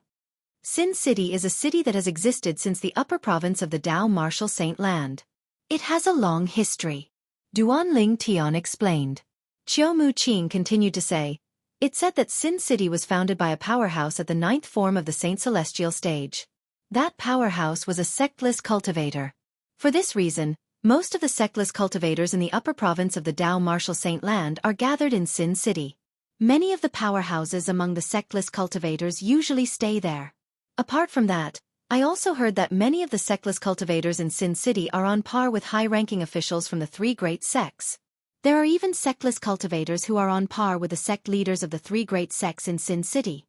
Sin City is a city that has existed since the upper province of the Dao martial saint land. It has a long history. Duanling Tian explained. Qiu Muqing continued to say, "It said that Sin City was founded by a powerhouse at the 9th form of the Saint Celestial stage. That powerhouse was a sectless cultivator. For this reason, most of the sectless cultivators in the upper province of the Dao Martial Saint Land are gathered in Sin City. Many of the powerhouses among the sectless cultivators usually stay there. Apart from that, I also heard that many of the sectless cultivators in Sin City are on par with high-ranking officials from the three great sects. There are even sectless cultivators who are on par with the sect leaders of the three great sects in Sin City.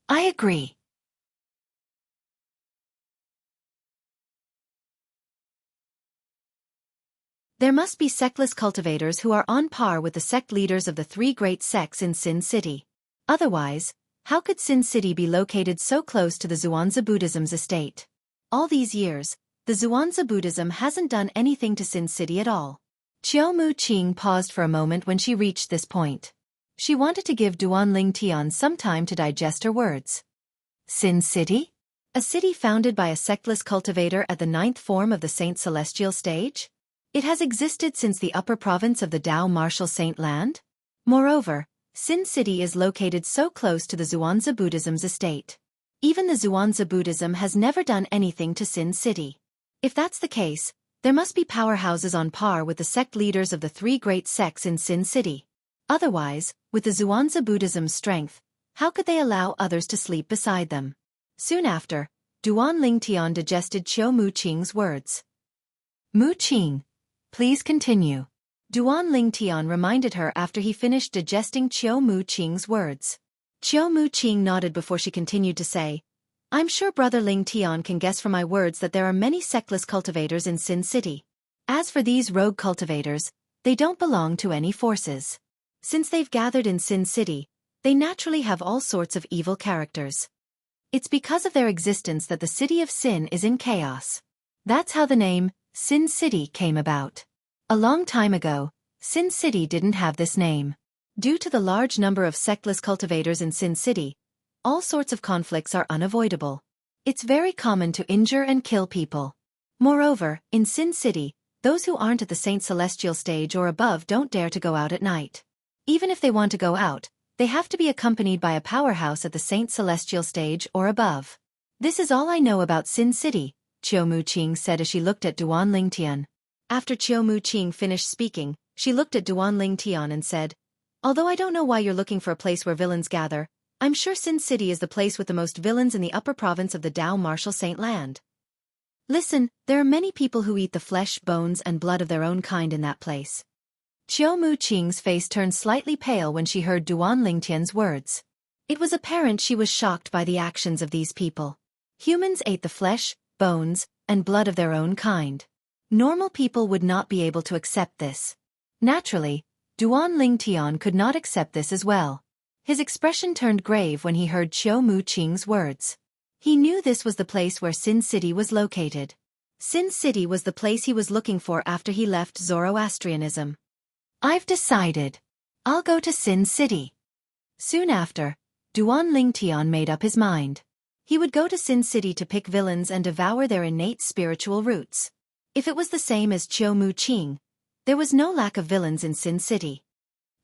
I agree. There must be sectless cultivators who are on par with the sect leaders of the three great sects in Sin City. Otherwise, how could Sin City be located so close to the Xuanzi Buddhism's estate? All these years, the Xuanzi Buddhism hasn't done anything to Sin City at all. Qiu Mu Qing paused for a moment when she reached this point. She wanted to give Duan Ling Tian some time to digest her words. Sin City? A city founded by a sectless cultivator at the ninth form of the Saint Celestial stage? It has existed since the upper province of the Dao Martial Saint Land. Moreover, Sin City is located so close to the Xuanzi Buddhism's estate. Even the Xuanzi Buddhism has never done anything to Sin City. If that's the case, there must be powerhouses on par with the sect leaders of the three great sects in Sin City. Otherwise, with the Xuanzi Buddhism's strength, how could they allow others to sleep beside them? Soon after, Duan Ling Tian digested Qiu Mu Qing's words. Mu Qing, please continue. Duan Ling Tian reminded her after he finished digesting Qiu Mu Qing's words. Qiu Mu Qing nodded before she continued to say, I'm sure Brother Ling Tian can guess from my words that there are many sectless cultivators in Sin City. As for these rogue cultivators, they don't belong to any forces. Since they've gathered in Sin City, they naturally have all sorts of evil characters. It's because of their existence that the city of Sin is in chaos. That's how the name, Sin City, came about. A long time ago, Sin City didn't have this name. Due to the large number of sectless cultivators in Sin City, all sorts of conflicts are unavoidable. It's very common to injure and kill people. Moreover, in Sin City, those who aren't at the Saint Celestial stage or above don't dare to go out at night. Even if they want to go out, they have to be accompanied by a powerhouse at the Saint Celestial stage or above. This is all I know about Sin City, Qiu Mu Qing said as she looked at Duan Ling Tian. After Qiu Mu Qing finished speaking, she looked at Duan Ling Tian and said, Although I don't know why you're looking for a place where villains gather, I'm sure Sin City is the place with the most villains in the upper province of the Dao Martial Saint Land. Listen, there are many people who eat the flesh, bones, and blood of their own kind in that place. Qiu Mu Qing's face turned slightly pale when she heard Duan Ling Tian's words. It was apparent she was shocked by the actions of these people. Humans ate the flesh, bones, and blood of their own kind. Normal people would not be able to accept this. Naturally, Duan Ling Tian could not accept this as well. His expression turned grave when he heard Qiu Mu Qing's words. He knew this was the place where Sin City was located. Sin City was the place he was looking for after he left Zoroastrianism. I've decided. I'll go to Sin City. Soon after, Duan Ling Tian made up his mind. He would go to Sin City to pick villains and devour their innate spiritual roots. If it was the same as Qiu Mu Qing, there was no lack of villains in Sin City.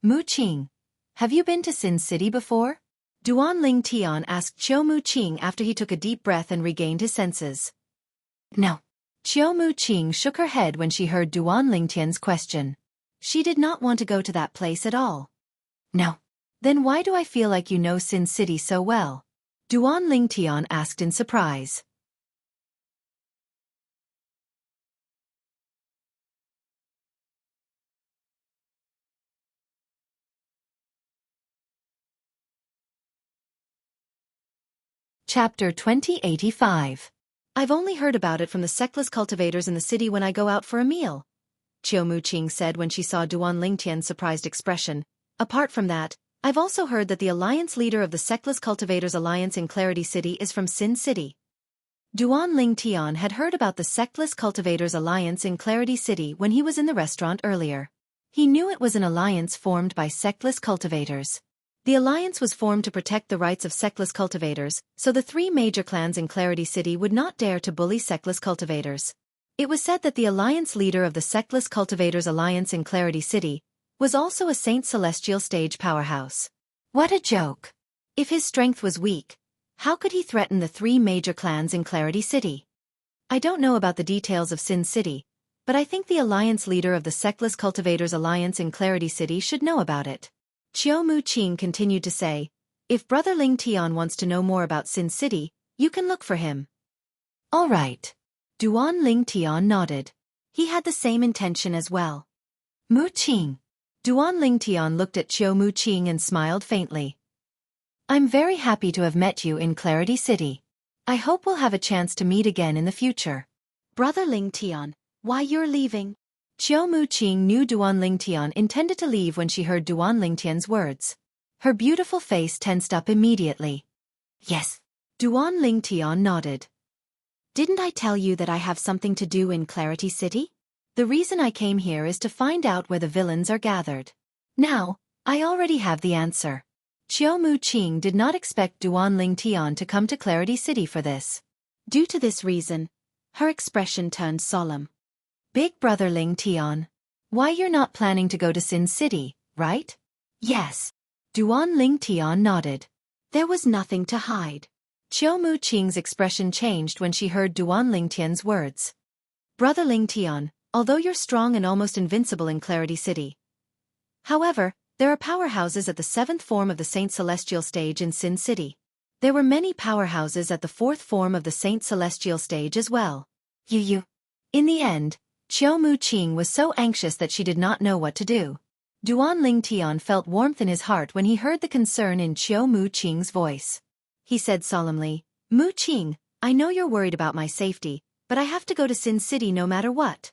Mu Qing, have you been to Sin City before? Duan Ling Tian asked Qiu Mu Qing after he took a deep breath and regained his senses. No. Qiu Mu Qing shook her head when she heard Duan Ling Tian's question. She did not want to go to that place at all. No. Then why do I feel like you know Sin City so well? Duan Ling Tian asked in surprise. Chapter 2085. I've only heard about it from the sectless cultivators in the city when I go out for a meal, Qiu Mu Qing said when she saw Duan Ling Tian's surprised expression. Apart from that, I've also heard that the alliance leader of the sectless cultivators alliance in Clarity City is from Sin City. Duan Ling Tian had heard about the sectless cultivators alliance in Clarity City when he was in the restaurant earlier. He knew it was an alliance formed by sectless cultivators. The alliance was formed to protect the rights of sectless cultivators, so the three major clans in Clarity City would not dare to bully sectless cultivators. It was said that the alliance leader of the sectless cultivators alliance in Clarity City was also a Saint Celestial stage powerhouse. What a joke. If his strength was weak, how could he threaten the three major clans in Clarity City? I don't know about the details of Sin City, but I think the alliance leader of the Sectless Cultivators Alliance in Clarity City should know about it. Qiu Muqing continued to say, if Brother Ling Tian wants to know more about Sin City, you can look for him. All right. Duan Ling Tian nodded. He had the same intention as well. Muqing. Duan Ling Tian looked at Qiu Muqing and smiled faintly. I'm very happy to have met you in Clarity City. I hope we'll have a chance to meet again in the future. Brother Ling Tian, why you're leaving? Qiu Muqing knew Duan Ling Tian intended to leave when she heard Duan Ling Tian's words. Her beautiful face tensed up immediately. Yes. Duan Ling Tian nodded. Didn't I tell you that I have something to do in Clarity City? The reason I came here is to find out where the villains are gathered. Now, I already have the answer. Qiu Muqing did not expect Duan Ling Tian to come to Clarity City for this. Due to this reason, her expression turned solemn. Big Brother Ling Tian, why you're not planning to go to Sin City, right? Yes. Duan Ling Tian nodded. There was nothing to hide. Qiu Muqing's expression changed when she heard Duan Ling Tian's words. Brother Ling Tian, although you're strong and almost invincible in Clarity City. However, there are powerhouses at the 7th form of the Saint Celestial stage in Sin City. There were many powerhouses at the 4th form of the Saint Celestial stage as well. In the end, Qiu Muqing was so anxious that she did not know what to do. Duan Ling Tian felt warmth in his heart when he heard the concern in Qiu Muqing's voice. He said solemnly, Muqing, I know you're worried about my safety, but I have to go to Sin City no matter what.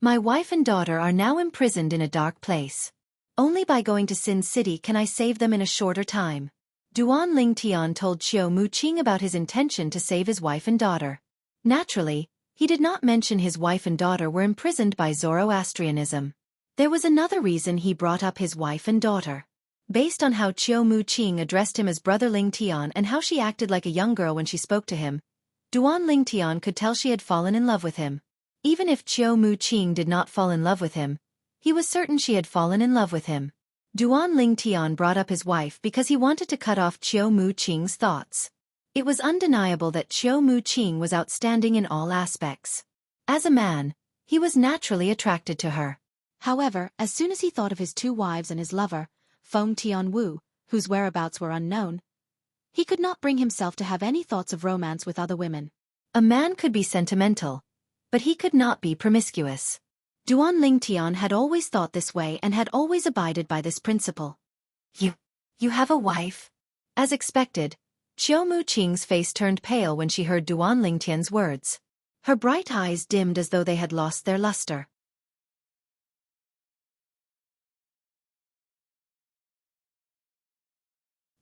My wife and daughter are now imprisoned in a dark place. Only by going to Sin City can I save them in a shorter time. Duan Ling Tian told Qiu Muqing about his intention to save his wife and daughter. Naturally, he did not mention his wife and daughter were imprisoned by Zoroastrianism. There was another reason he brought up his wife and daughter. Based on how Qiu Muqing addressed him as Brother Ling Tian and how she acted like a young girl when she spoke to him, Duan Ling Tian could tell she had fallen in love with him. Even if Qiu Muqing did not fall in love with him, he was certain she had fallen in love with him. Duan Ling Tian brought up his wife because he wanted to cut off Qiu Muqing's thoughts. It was undeniable that Qiu Muqing was outstanding in all aspects. As a man, he was naturally attracted to her. However, as soon as he thought of his 2 wives and his lover, Feng Tianwu, whose whereabouts were unknown, he could not bring himself to have any thoughts of romance with other women. A man could be sentimental, but he could not be promiscuous. Duan Ling Tian had always thought this way and had always abided by this principle. You have a wife? As expected, Qiu Muqing's face turned pale when she heard Duan Ling Tian's words. Her bright eyes dimmed as though they had lost their luster.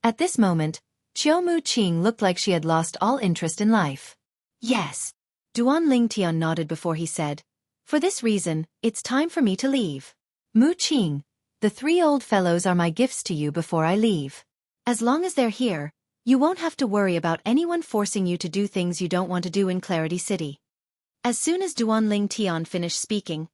At this moment, Qiu Muqing looked like she had lost all interest in life. Yes. Duan Ling Tian nodded before he said, For this reason, it's time for me to leave. Muqing, the 3 old fellows are my gifts to you before I leave. As long as they're here, you won't have to worry about anyone forcing you to do things you don't want to do in Clarity City. As soon as Duan Ling Tian finished speaking,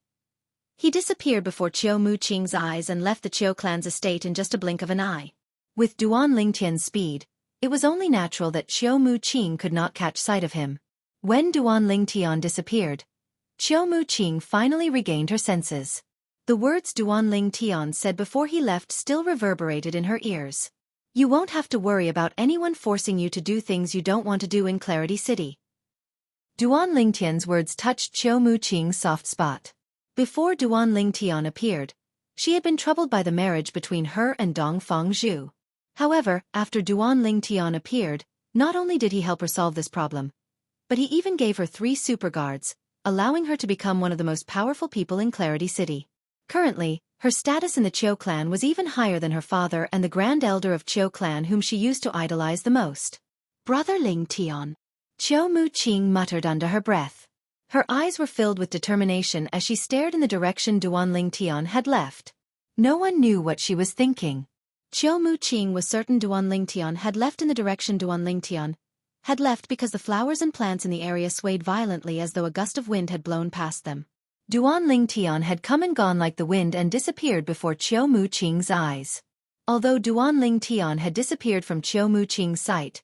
he disappeared before Qiu Muqing's eyes and left the Qiu clan's estate in just a blink of an eye. With Duan Ling Tian's speed, it was only natural that Qiu Muqing could not catch sight of him. When Duan Ling Tian disappeared, Qiu Muqing finally regained her senses. The words Duan Ling Tian said before he left still reverberated in her ears. You won't have to worry about anyone forcing you to do things you don't want to do in Clarity City. Duan Ling Tian's words touched Qiu Muqing's soft spot. Before Duan Ling Tian appeared, she had been troubled by the marriage between her and Dong Fangzhu. However, after Duan Ling Tian appeared, not only did he help her solve this problem, but he even gave her 3 super guards, allowing her to become one of the most powerful people in Clarity City. Currently, her status in the Qiu clan was even higher than her father and the Grand Elder of Qiu clan whom she used to idolize the most. Brother Ling Tian. Qiu Muqing muttered under her breath. Her eyes were filled with determination as she stared in the direction Duan Ling Tian had left. No one knew what she was thinking. Qiu Muqing was certain Duan Ling Tian had left in the direction Duan Ling Tian had left because the flowers and plants in the area swayed violently as though a gust of wind had blown past them. Duan Ling Tian had come and gone like the wind and disappeared before Qiu Muqing's eyes. Although Duan Ling Tian had disappeared from Qiu Muqing's sight,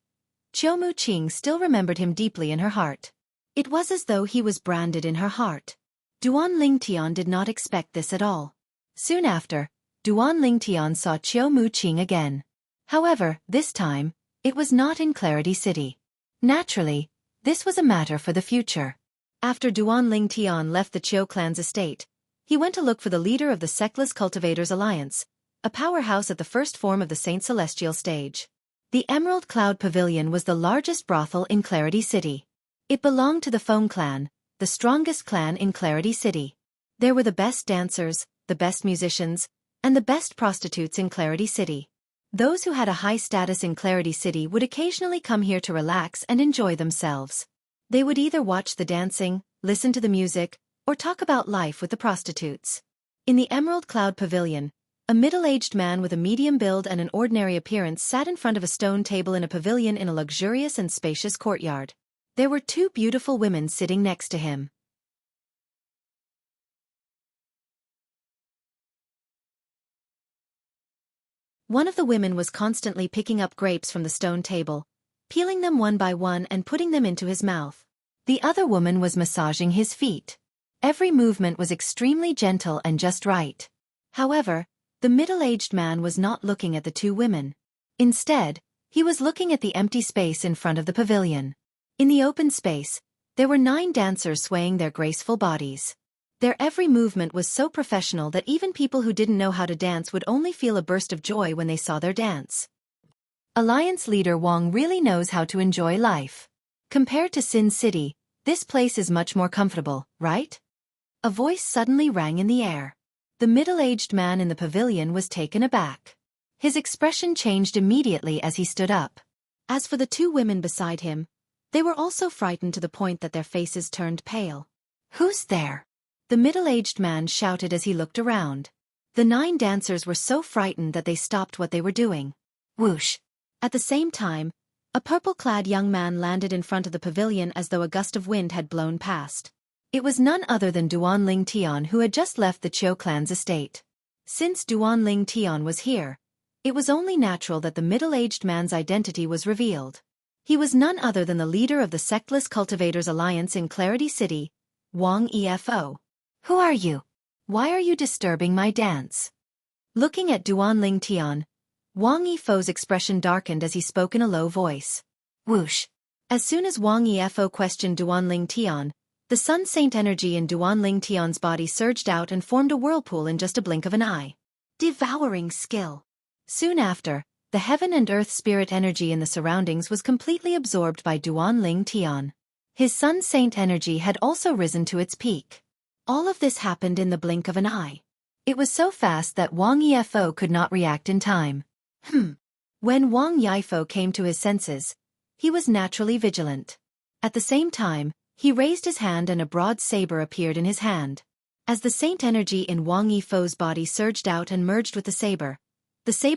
Qiu Muqing still remembered him deeply in her heart. It was as though he was branded in her heart. Duan Lingtian did not expect this at all. Soon after, Duan Lingtian saw Chiu Mu Qing again. However, this time, it was not in Clarity City. Naturally, this was a matter for the future. After Duan Lingtian left the Chiu clan's estate, he went to look for the leader of the Sectless Cultivators Alliance, a powerhouse at the first form of the Saint Celestial stage. The Emerald Cloud Pavilion was the largest brothel in Clarity City. It belonged to the Feng clan, the strongest clan in Clarity City. There were the best dancers, the best musicians, and the best prostitutes in Clarity City. Those who had a high status in Clarity City would occasionally come here to relax and enjoy themselves. They would either watch the dancing, listen to the music, or talk about life with the prostitutes. In the Emerald Cloud Pavilion, a middle-aged man with a medium build and an ordinary appearance sat in front of a stone table in a pavilion in a luxurious and spacious courtyard. There were two beautiful women sitting next to him. One of the women was constantly picking up grapes from the stone table, peeling them one by one and putting them into his mouth. The other woman was massaging his feet. Every movement was extremely gentle and just right. However, the middle-aged man was not looking at the two women. Instead, he was looking at the empty space in front of the pavilion. In the open space, there were 9 dancers swaying their graceful bodies. Their every movement was so professional that even people who didn't know how to dance would only feel a burst of joy when they saw their dance. Alliance leader Wang really knows how to enjoy life. Compared to Sin City, this place is much more comfortable, right? A voice suddenly rang in the air. The middle-aged man in the pavilion was taken aback. His expression changed immediately as he stood up. As for the two women beside him, they were also frightened to the point that their faces turned pale. "Who's there?" the middle-aged man shouted as he looked around. The 9 dancers were so frightened that they stopped what they were doing. Whoosh! At the same time, a purple-clad young man landed in front of the pavilion as though a gust of wind had blown past. It was none other than Duan Lingtian, who had just left the Chiu clan's estate. Since Duan Lingtian was here, it was only natural that the middle-aged man's identity was revealed. He was none other than the leader of the Sectless Cultivators Alliance in Clarity City, Wang Efo. "Who are you? Why are you disturbing my dance?" Looking at Duan Lingtian, Wang Efo's expression darkened as he spoke in a low voice. Whoosh! As soon as Wang Efo questioned Duan Lingtian, the Sun Saint energy in Duan Lingtian's body surged out and formed a whirlpool in just a blink of an eye. Devouring skill. Soon after, the heaven and earth spirit energy in the surroundings was completely absorbed by Duan Lingtian. His Sun Saint energy had also risen to its peak. All of this happened in the blink of an eye. It was so fast that Wang Efo could not react in time. When Wang Efo came to his senses, he was naturally vigilant. At the same time, he raised his hand and a broad saber appeared in his hand. As the saint energy in Wang Efo's body surged out and merged with the saber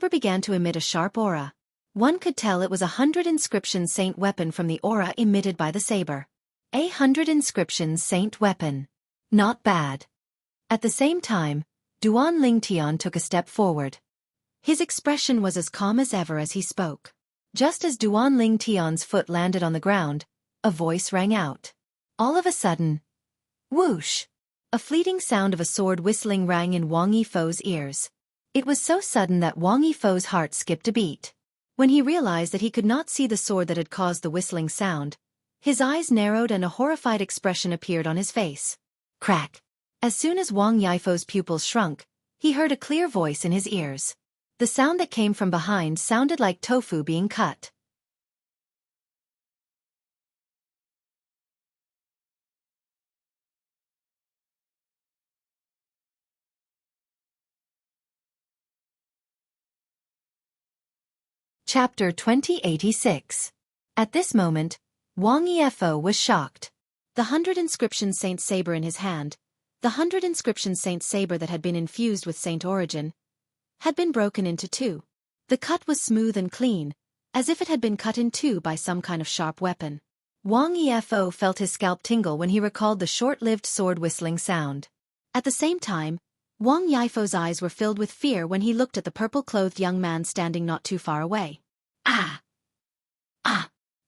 began to emit a sharp aura. One could tell it was 100 inscriptions saint weapon from the aura emitted by the saber. 100 inscriptions saint weapon. Not bad. At the same time, Duan Lingtian took a step forward. His expression was as calm as ever as he spoke. Just as Duan Lingtian's foot landed on the ground, a voice rang out. All of a sudden, whoosh! A fleeting sound of a sword whistling rang in Wang Efo's ears. It was so sudden that Wang Efo's heart skipped a beat. When he realized that he could not see the sword that had caused the whistling sound, his eyes narrowed and a horrified expression appeared on his face. Crack! As soon as Wang Efo's pupils shrunk, he heard a clear voice in his ears. The sound that came from behind sounded like tofu being cut. Chapter 2086. At this moment, Wang Efo was shocked. The 100 inscription saint saber in his hand, the 100 inscription saint saber that had been infused with saint origin, had been broken into 2. The cut was smooth and clean, as if it had been cut in 2 by some kind of sharp weapon. Wang Efo felt his scalp tingle when he recalled the short-lived sword whistling sound. At the same time, Wang Efo's eyes were filled with fear when he looked at the purple-clothed young man standing not too far away. Ah!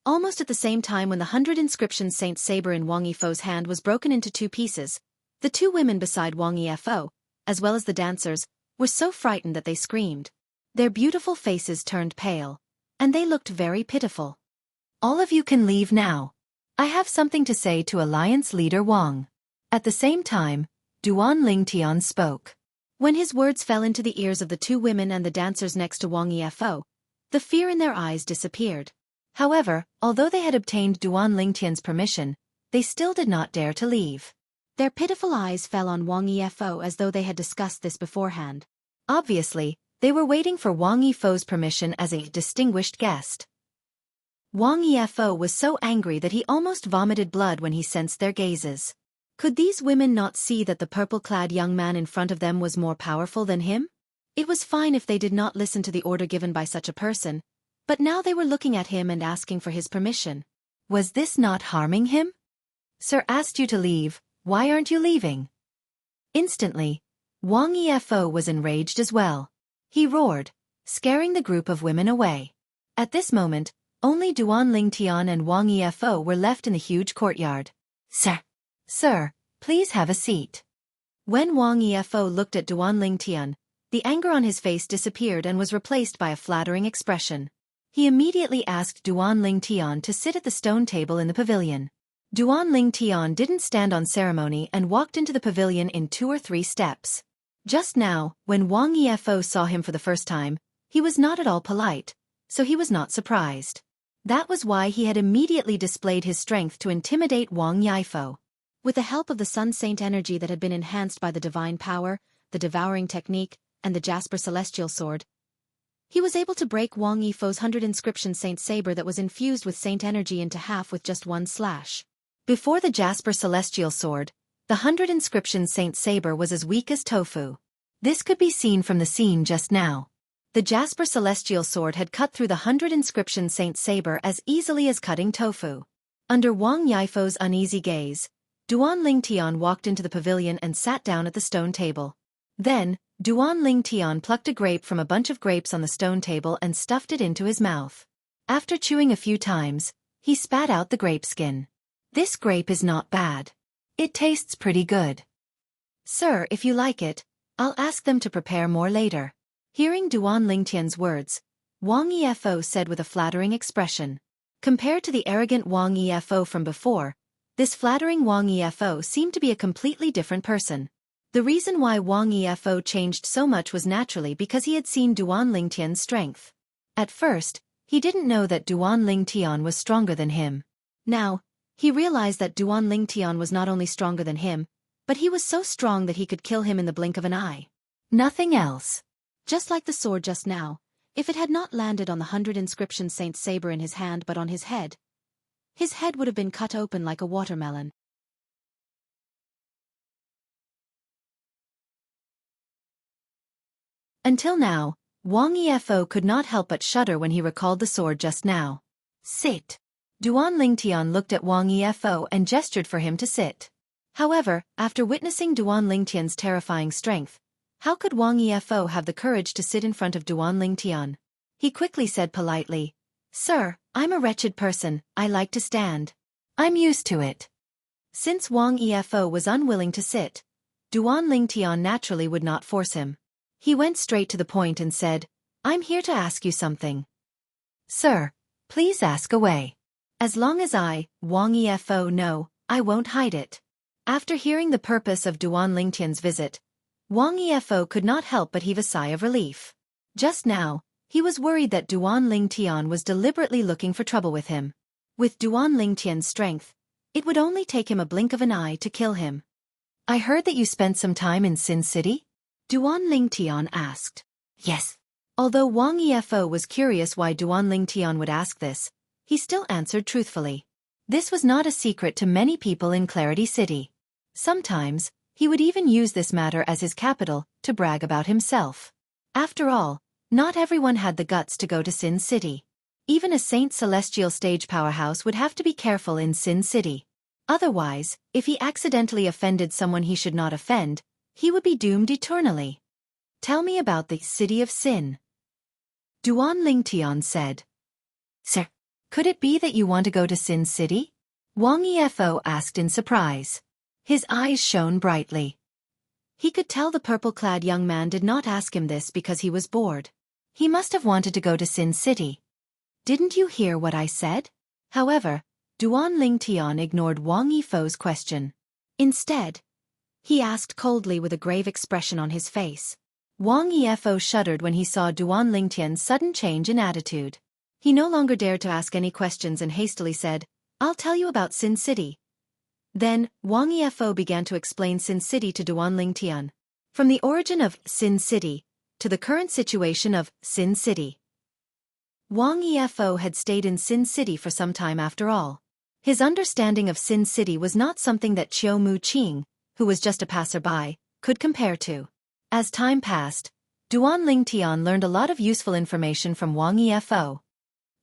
Almost at the same time when the 100 inscription saint saber in Wang Yifo's hand was broken into 2 pieces, the 2 women beside Wang Yifo, as well as the dancers, were so frightened that they screamed. Their beautiful faces turned pale, and they looked very pitiful. All of you can leave now. I have something to say to Alliance leader Wang. At the same time, Duan Lingtian spoke. When his words fell into the ears of the 2 women and the dancers next to Wang Yifo, the fear in their eyes disappeared. However, although they had obtained Duan Lingtian's permission, they still did not dare to leave. Their pitiful eyes fell on Wang Yifo as though they had discussed this beforehand. Obviously, they were waiting for Wang Yifo's permission as a distinguished guest. Wang Yifo was so angry that he almost vomited blood when he sensed their gazes. Could these women not see that the purple-clad young man in front of them was more powerful than him? It was fine if they did not listen to the order given by such a person, but now they were looking at him and asking for his permission. Was this not harming him? Sir asked you to leave, why aren't you leaving? Instantly, Wang Yifo was enraged as well. He roared, scaring the group of women away. At this moment, only Duan Lingtian and Wang Yifo were left in the huge courtyard. Sir, please have a seat. When Wang Yifo looked at Duan Lingtian, the anger on his face disappeared and was replaced by a flattering expression. He immediately asked Duan Lingtian to sit at the stone table in the pavilion. Duan Lingtian didn't stand on ceremony and walked into the pavilion in 2 or 3 steps. Just now, when Wang Yifo saw him for the first time, he was not at all polite, so he was not surprised. That was why he had immediately displayed his strength to intimidate Wang Yifo. With the help of the Sun Saint energy that had been enhanced by the divine power, the devouring technique, and the Jasper Celestial Sword, he was able to break Wang Yifo's 100 inscription saint saber that was infused with saint energy into half with just 1 slash. Before the Jasper Celestial Sword, the 100 inscription saint saber was as weak as tofu. This could be seen from the scene just now. The Jasper Celestial Sword had cut through the 100 inscription saint saber as easily as cutting tofu. Under Wang Yifo's uneasy gaze, Duan Lingtian walked into the pavilion and sat down at the stone table. Then, Duan Lingtian plucked a grape from a bunch of grapes on the stone table and stuffed it into his mouth. After chewing a few times, he spat out the grape skin. This grape is not bad. It tastes pretty good. Sir, if you like it, I'll ask them to prepare more later. Hearing Duan Lingtian's words, Wang Yifo said with a flattering expression. Compared to the arrogant Wang Yifo from before, this flattering Wang Yifo seemed to be a completely different person. The reason why Wang Yifo changed so much was naturally because he had seen Duan Lingtian's strength. At first, he didn't know that Duan Lingtian was stronger than him. Now, he realized that Duan Lingtian was not only stronger than him, but he was so strong that he could kill him in the blink of an eye. Nothing else. Just like the sword just now, if it had not landed on the 100 inscription saint saber in his hand but on his head would have been cut open like a watermelon. Until now, Wang Yifo could not help but shudder when he recalled the sword just now. Sit. Duan Lingtian looked at Wang Yifo and gestured for him to sit. However, after witnessing Duan Lingtian's terrifying strength, how could Wang Yifo have the courage to sit in front of Duan Lingtian? He quickly said politely, "Sir, I'm a wretched person, I like to stand." "I'm used to it." Since Wang Yifo was unwilling to sit, Duan Lingtian naturally would not force him. He went straight to the point and said, "I'm here to ask you something." "Sir, please ask away." "As long as I, Wang Yifo, know, I won't hide it." After hearing the purpose of Duan Lingtian's visit, Wang Yifo could not help but heave a sigh of relief. Just now, he was worried that Duan Lingtian was deliberately looking for trouble with him. With Duan Lingtian's strength, it would only take him a blink of an eye to kill him. "I heard that you spent some time in Sin City?" Duan Lingtian asked. "Yes." Although Wang Yifo was curious why Duan Lingtian would ask this, he still answered truthfully. This was not a secret to many people in Clarity City. Sometimes, he would even use this matter as his capital to brag about himself. After all, not everyone had the guts to go to Sin City. Even a Saint Celestial stage powerhouse would have to be careful in Sin City. Otherwise, if he accidentally offended someone he should not offend, he would be doomed eternally. "Tell me about the City of Sin," Duan Lingtian said. "Sir, Could it be that you want to go to Sin City? Wang Yifo asked in surprise. His eyes shone brightly. He could tell the purple-clad young man did not ask him this because he was bored. He must have wanted to go to Sin City. Didn't you hear what I said? However, Duan Lingtian ignored Wang Yifo's question. Instead, he asked coldly with a grave expression on his face. Wang Yifo shuddered when he saw Duan Lingtian's sudden change in attitude. He no longer dared to ask any questions and hastily said, "I'll tell you about Sin City." Then, Wang Yifo began to explain Sin City to Duan Lingtian. From the origin of Sin City to the current situation of Sin City. Wang Yifo had stayed in Sin City for some time after all. His understanding of Sin City was not something that Qiu Mu Qing, who was just a passerby, could compare to. As time passed, Duan Lingtian learned a lot of useful information from Wang Yifo.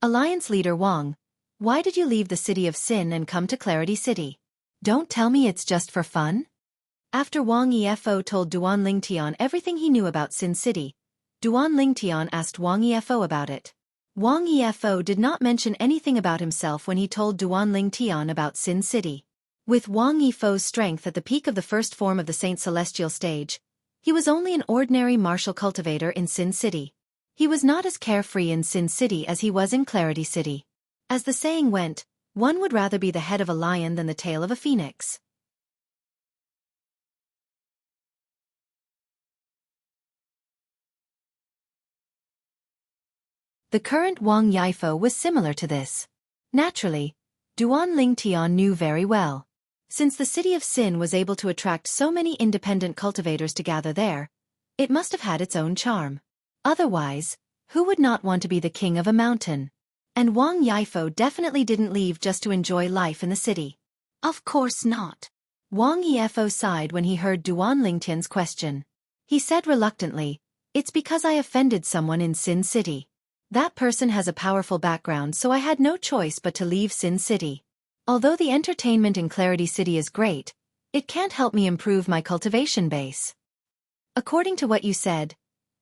Alliance leader Wang, why did you leave the city of Sin and come to Clarity City? Don't tell me it's just for fun? After Wang Yifo told Duan Lingtian everything he knew about Sin City, Duan Lingtian asked Wang Yifo about it. Wang Yifo did not mention anything about himself when he told Duan Lingtian about Sin City. With Wang Yifo's strength at the peak of the first form of the Saint Celestial stage, he was only an ordinary martial cultivator in Sin City. He was not as carefree in Sin City as he was in Clarity City. As the saying went, one would rather be the head of a lion than the tail of a phoenix. The current Wang Yifo was similar to this. Naturally, Duan Lingtian knew very well. Since the city of Sin was able to attract so many independent cultivators to gather there, it must have had its own charm. Otherwise, who would not want to be the king of a mountain? And Wang Yifo definitely didn't leave just to enjoy life in the city. Of course not. Wang Yifo sighed when he heard Duan Lingtian's question. He said reluctantly, "It's because I offended someone in Sin City. That person has a powerful background, so I had no choice but to leave Sin City. Although the entertainment in Clarity City is great, it can't help me improve my cultivation base." According to what you said,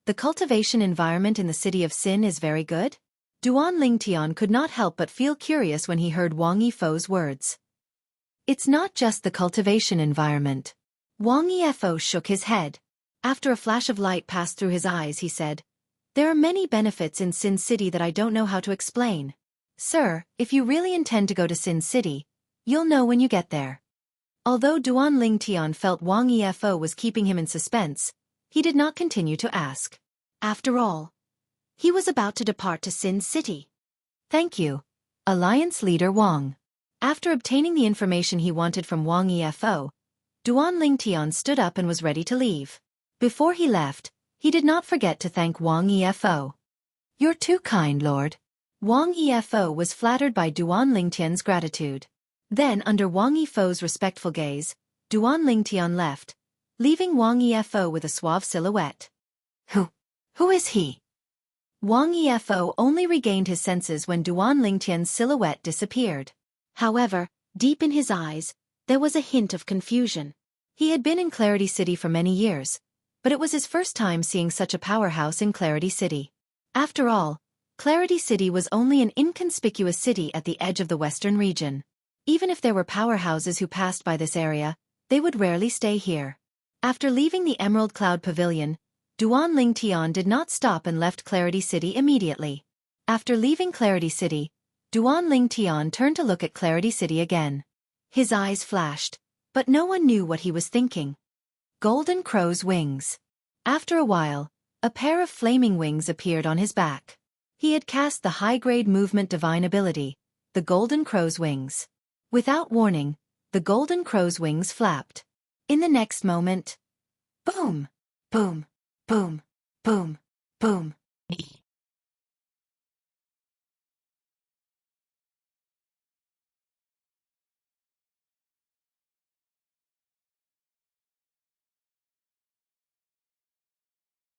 the cultivation environment in the city of Sin is very good? Duan Lingtian could not help but feel curious when he heard Wang Yifo's words. It's not just the cultivation environment. Wang Yifo shook his head. After a flash of light passed through his eyes, he said, "There are many benefits in Sin City that I don't know how to explain. Sir, if you really intend to go to Sin City, you'll know when you get there." Although Duan Lingtian felt Wang Yifo was keeping him in suspense, he did not continue to ask. After all, he was about to depart to Sin City. Thank you, Alliance leader Wang. After obtaining the information he wanted from Wang Yifo, Duan Lingtian stood up and was ready to leave. Before he left, he did not forget to thank Wang Yifo. "You're too kind, Lord." Wang Yifo was flattered by Duan Lingtian's gratitude. Then, under Wang Yifo's respectful gaze, Duan Lingtian left, leaving Wang Yifo with a suave silhouette. Who is he? Wang Yifo only regained his senses when Duan Lingtian's silhouette disappeared. However, deep in his eyes, there was a hint of confusion. He had been in Clarity City for many years, but it was his first time seeing such a powerhouse in Clarity City. After all, Clarity City was only an inconspicuous city at the edge of the western region. Even if there were powerhouses who passed by this area, they would rarely stay here. After leaving the Emerald Cloud Pavilion, Duan Lingtian did not stop and left Clarity City immediately. After leaving Clarity City, Duan Lingtian turned to look at Clarity City again. His eyes flashed, but no one knew what he was thinking. Golden Crow's wings. After a while, a pair of flaming wings appeared on his back. He had cast the high-grade movement divine ability, the Golden Crow's wings. Without warning, the Golden Crow's wings flapped. In the next moment, boom, boom, boom, boom, boom.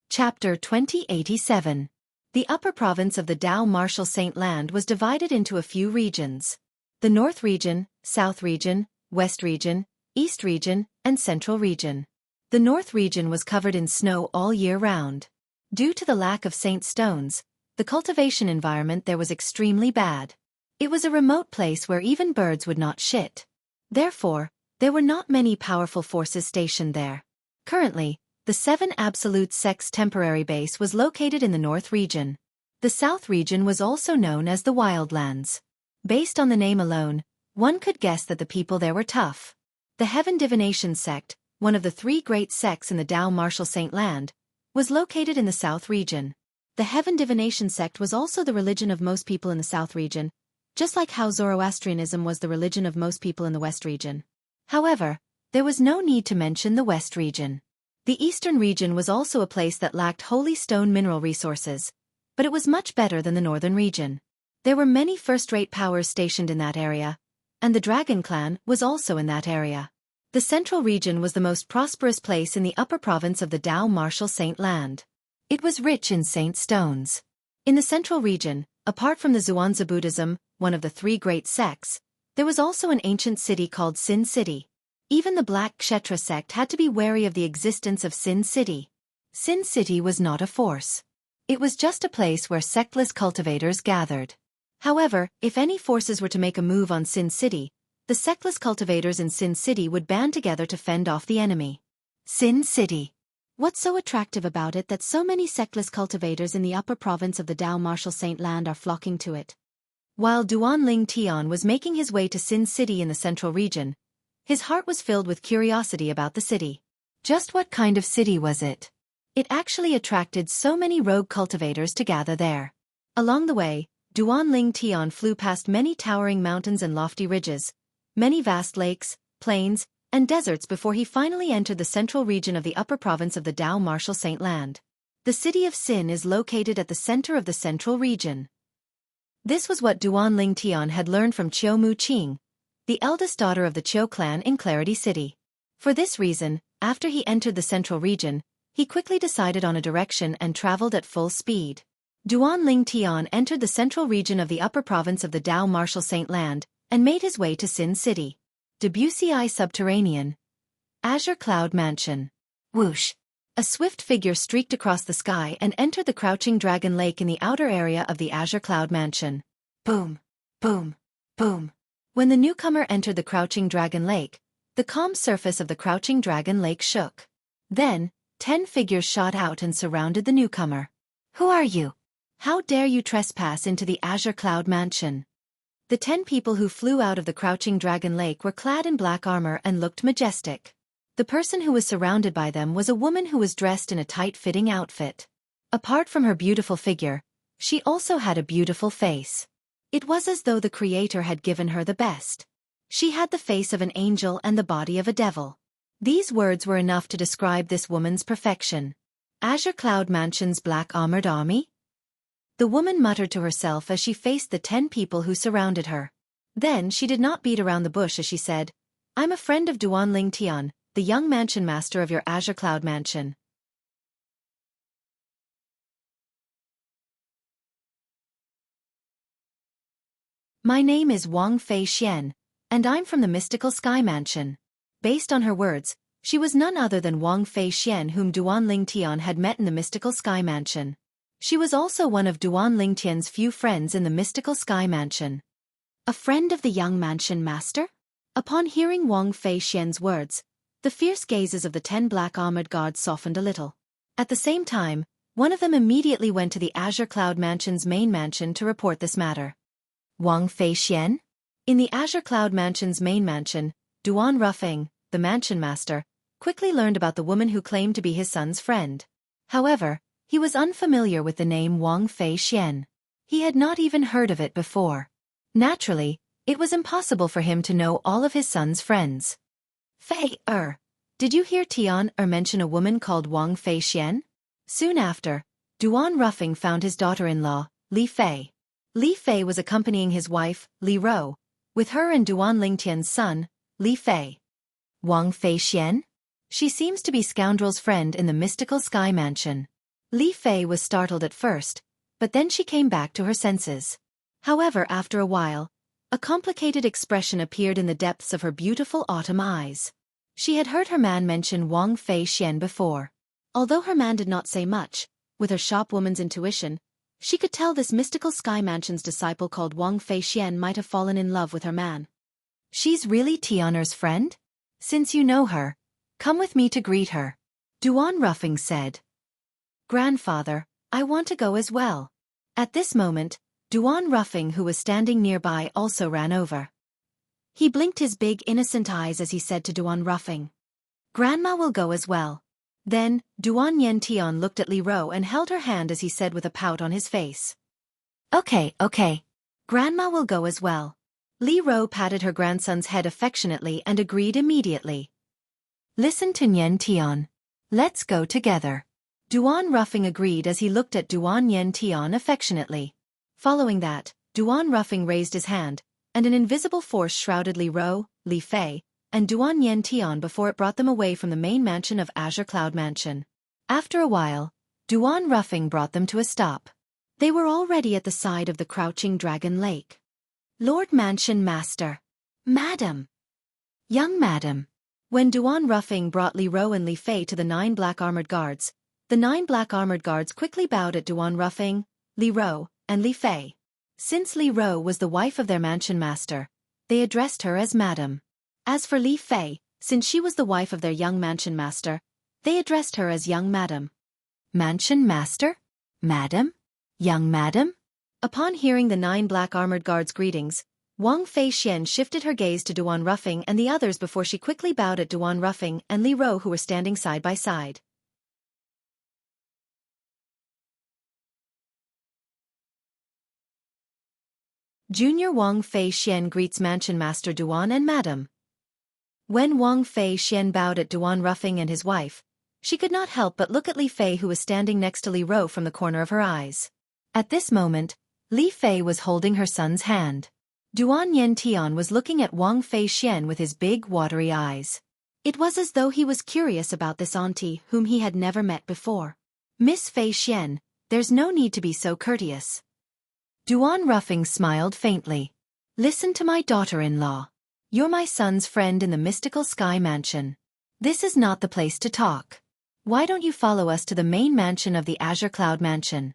Chapter 2087. The upper province of the Dao Martial Saint Land was divided into a few regions. The North Region, South Region, West Region, East Region, and Central Region. The North Region was covered in snow all year round. Due to the lack of saint stones, the cultivation environment there was extremely bad. It was a remote place where even birds would not shit. Therefore, there were not many powerful forces stationed there. Currently, the 7 Absolute Sect's temporary base was located in the North region. The South region was also known as the Wildlands. Based on the name alone, one could guess that the people there were tough. The Heaven Divination Sect, one of the 3 great sects in the Tao Martial Saint Land, was located in the South region. The Heaven Divination Sect was also the religion of most people in the South region, just like how Zoroastrianism was the religion of most people in the West region. However, there was no need to mention the West region. The Eastern region was also a place that lacked holy stone mineral resources, but it was much better than the Northern region. There were many first-rate powers stationed in that area, and the Dragon Clan was also in that area. The Central region was the most prosperous place in the upper province of the Tao Martial Saint Land. It was rich in saint stones. In the Central region, apart from the Zhuangzi Buddhism, one of the 3 great sects, there was also an ancient city called Sin City. Even the Black Kshetra sect had to be wary of the existence of Sin City. Sin City was not a force. It was just a place where sectless cultivators gathered. However, if any forces were to make a move on Sin City, the sectless cultivators in Sin City would band together to fend off the enemy. Sin City. What's so attractive about it that so many sectless cultivators in the upper province of the Tao Martial Saint Land are flocking to it? While Duanling Tian was making his way to Sin City in the Central region, his heart was filled with curiosity about the city. Just what kind of city was it? It actually attracted so many rogue cultivators to gather there. Along the way, Duanling Tian flew past many towering mountains and lofty ridges, many vast lakes, plains, and deserts before he finally entered the central region of the upper province of the Tao Martial Saint Land. The city of Sin is located at the center of the central region. This was what Duanling Tian had learned from Qiu Mu Qing, the eldest daughter of the Qiu clan in Clarity City. For this reason, after he entered the central region, he quickly decided on a direction and traveled at full speed. Duanling Tian entered the central region of the upper province of the Tao Martial Saint Land and made his way to Sin City. Debussy Subterranean. Azure Cloud Mansion. Whoosh! A swift figure streaked across the sky and entered the Crouching Dragon Lake in the outer area of the Azure Cloud Mansion. Boom! Boom! Boom! When the newcomer entered the Crouching Dragon Lake, the calm surface of the Crouching Dragon Lake shook. Then, 10 figures shot out and surrounded the newcomer. Who are you? How dare you trespass into the Azure Cloud Mansion? The 10 people who flew out of the Crouching Dragon Lake were clad in black armor and looked majestic. The person who was surrounded by them was a woman who was dressed in a tight-fitting outfit. Apart from her beautiful figure, she also had a beautiful face. It was as though the Creator had given her the best. She had the face of an angel and the body of a devil. These words were enough to describe this woman's perfection. Azure Cloud Mansion's black armored army? The woman muttered to herself as she faced the 10 people who surrounded her. Then she did not beat around the bush as she said, I'm a friend of Duanling Tian, the young mansion master of your Azure Cloud Mansion. My name is Wang Fei Xian, and I'm from the Mystical Sky Mansion. Based on her words, she was none other than Wang Fei Xian whom Duanling Tian had met in the Mystical Sky Mansion. She was also one of Duanling Tian's few friends in the Mystical Sky Mansion. A friend of the young mansion master? Upon hearing Wang Fei Xian's words, the fierce gazes of the 10 black-armored guards softened a little. At the same time, one of them immediately went to the Azure Cloud Mansion's main mansion to report this matter. Wang Fei Xian? In the Azure Cloud Mansion's main mansion, Duan Rufeng, the mansion master, quickly learned about the woman who claimed to be his son's friend. However, he was unfamiliar with the name Wang Fei Xian. He had not even heard of it before. Naturally, it was impossible for him to know all of his son's friends. Fei, did you hear Tian mention a woman called Wang Fei Xian? Soon after, Duan Rufeng found his daughter-in-law, Li Fei. Li Fei was accompanying his wife, Li Rou, with her and Duanling Tian's son, Li Fei. Wang Fei Xian? She seems to be Scoundrel's friend in the Mystical Sky Mansion. Li Fei was startled at first, but then she came back to her senses. However, after a while, a complicated expression appeared in the depths of her beautiful autumn eyes. She had heard her man mention Wang Fei Xian before. Although her man did not say much, with her shopwoman's intuition, She could tell this mystical sky mansion's disciple called Wang Feixian might have fallen in love with her man. She's really Tianer's friend? Since you know her, come with me to greet her. Duan Ruffing said. Grandfather, I want to go as well. At this moment, Duan Ruffing, who was standing nearby, also ran over. He blinked his big innocent eyes as he said to Duan Ruffing, Grandma will go as well. Then, Duan Yen Tian looked at Li Ro and held her hand as he said with a pout on his face. Okay. Grandma will go as well. Li Ro patted her grandson's head affectionately and agreed immediately. Listen to Yen Tian. Let's go together. Duan Ruffing agreed as he looked at Duan Yen Tian affectionately. Following that, Duan Ruffing raised his hand, and an invisible force shrouded Li Ro, Li Fei, and Duan Yen Tian before it brought them away from the main mansion of Azure Cloud Mansion. After a while, Duan Ruffing brought them to a stop. They were already at the side of the Crouching Dragon Lake. Lord Mansion Master. Madam. Young Madam. When Duan Ruffing brought Li Ro and Li Fei to the 9 black armored guards, the 9 black armored guards quickly bowed at Duan Ruffing, Li Ro, and Li Fei. Since Li Ro was the wife of their mansion master, they addressed her as Madam. As for Li Fei, since she was the wife of their young mansion master, they addressed her as Young Madam. Mansion Master? Madam? Young Madam? Upon hearing the 9 black armored guards' greetings, Wang Feixian shifted her gaze to Duan Ruffing and the others before she quickly bowed at Duan Ruffing and Li Ro, who were standing side by side. Junior Wang Feixian greets Mansion Master Duan and Madam. When Wang Feixian bowed at Duan Ruffing and his wife, she could not help but look at Li Fei, who was standing next to Li Ro, from the corner of her eyes. At this moment, Li Fei was holding her son's hand. Duan Yen Tian was looking at Wang Feixian with his big watery eyes. It was as though he was curious about this auntie whom he had never met before. Miss Feixian, there's no need to be so courteous. Duan Ruffing smiled faintly. Listen to my daughter-in-law. You're my son's friend in the mystical sky mansion. This is not the place to talk. Why don't you follow us to the main mansion of the Azure Cloud Mansion?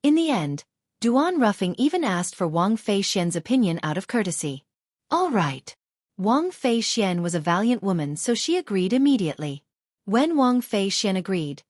In the end, Duan Ruffing even asked for Wang Feixian's opinion out of courtesy. All right. Wang Feixian was a valiant woman, so she agreed immediately. When Wang Feixian agreed,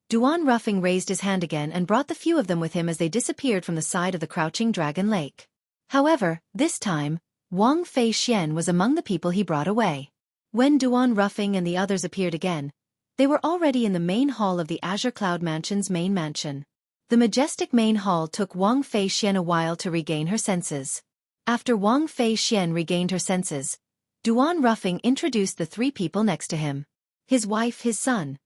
Duan Ruffing raised his hand again and brought the few of them with him as they disappeared from the side of the Crouching Dragon Lake. However, this time, Wang Feixian was among the people he brought away. When Duan Ruffing and the others appeared again, they were already in the main hall of the Azure Cloud Mansion's main mansion. The majestic main hall took Wang Feixian a while to regain her senses. After Wang Feixian regained her senses, Duan Ruffing introduced the 3 people next to him. His wife, his son.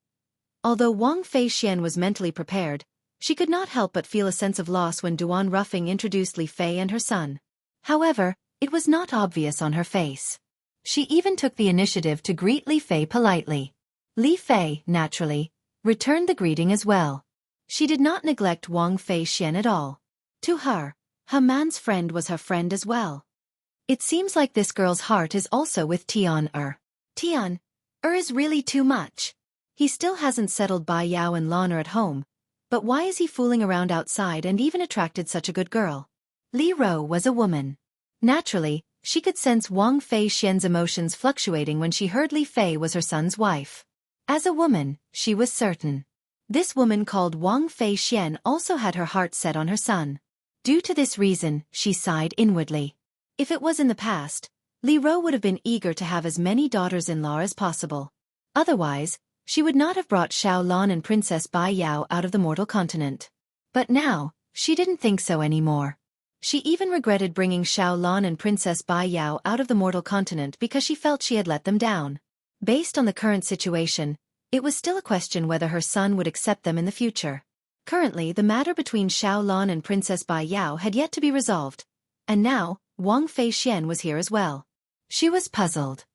Although Wang Feixian was mentally prepared, she could not help but feel a sense of loss when Duan Ruffing introduced Li Fei and her son. However, it was not obvious on her face. She even took the initiative to greet Li Fei politely. Li Fei, naturally, returned the greeting as well. She did not neglect Wang Feixian at all. To her, her man's friend was her friend as well. It seems like this girl's heart is also with Tian-er. Tian-er is really too much. He still hasn't settled Bai Yao and Lan at home, but why is he fooling around outside and even attracted such a good girl? Li Ro was a woman. Naturally, she could sense Wang Feixian's emotions fluctuating when she heard Li Fei was her son's wife. As a woman, she was certain. This woman called Wang Feixian also had her heart set on her son. Due to this reason, she sighed inwardly. If it was in the past, Li Ro would have been eager to have as many daughters-in-law as possible. Otherwise, she would not have brought Xiao Lan and Princess Bai Yao out of the mortal continent. But now, she didn't think so anymore. She even regretted bringing Xiao Lan and Princess Bai Yao out of the mortal continent because she felt she had let them down. Based on the current situation, it was still a question whether her son would accept them in the future. Currently, the matter between Xiao Lan and Princess Bai Yao had yet to be resolved. And now, Wang Feixian was here as well. She was puzzled.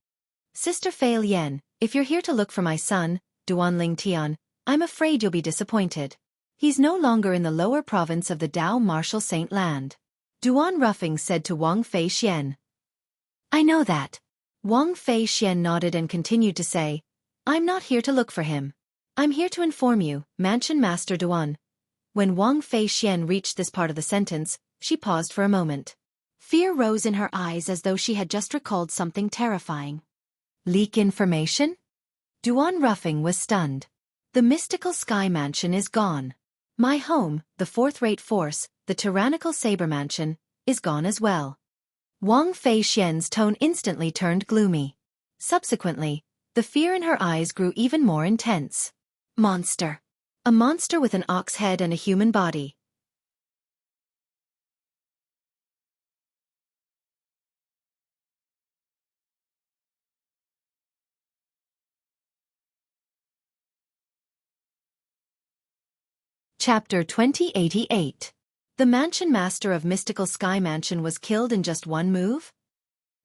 Sister Fei Lian, if you're here to look for my son, Duan Ling Tian, I'm afraid you'll be disappointed. He's no longer in the lower province of the Dao Martial Saint Land. Duan Ruffing said to Wang Feixian. I know that. Wang Feixian nodded and continued to say, I'm not here to look for him. I'm here to inform you, Mansion Master Duan, When Wang Fei Xian reached this part of the sentence, she paused for a moment. Fear rose in her eyes as though she had just recalled something terrifying. Leak information? Duan Ruffing was stunned. The mystical sky mansion is gone. My home, the fourth-rate force, the tyrannical saber mansion, is gone as well. Wang Fei Xian's tone instantly turned gloomy. Subsequently, the fear in her eyes grew even more intense. Monster. A monster with an ox head and a human body. Chapter 2088. The Mansion Master of Mystical Sky Mansion was killed in just one move?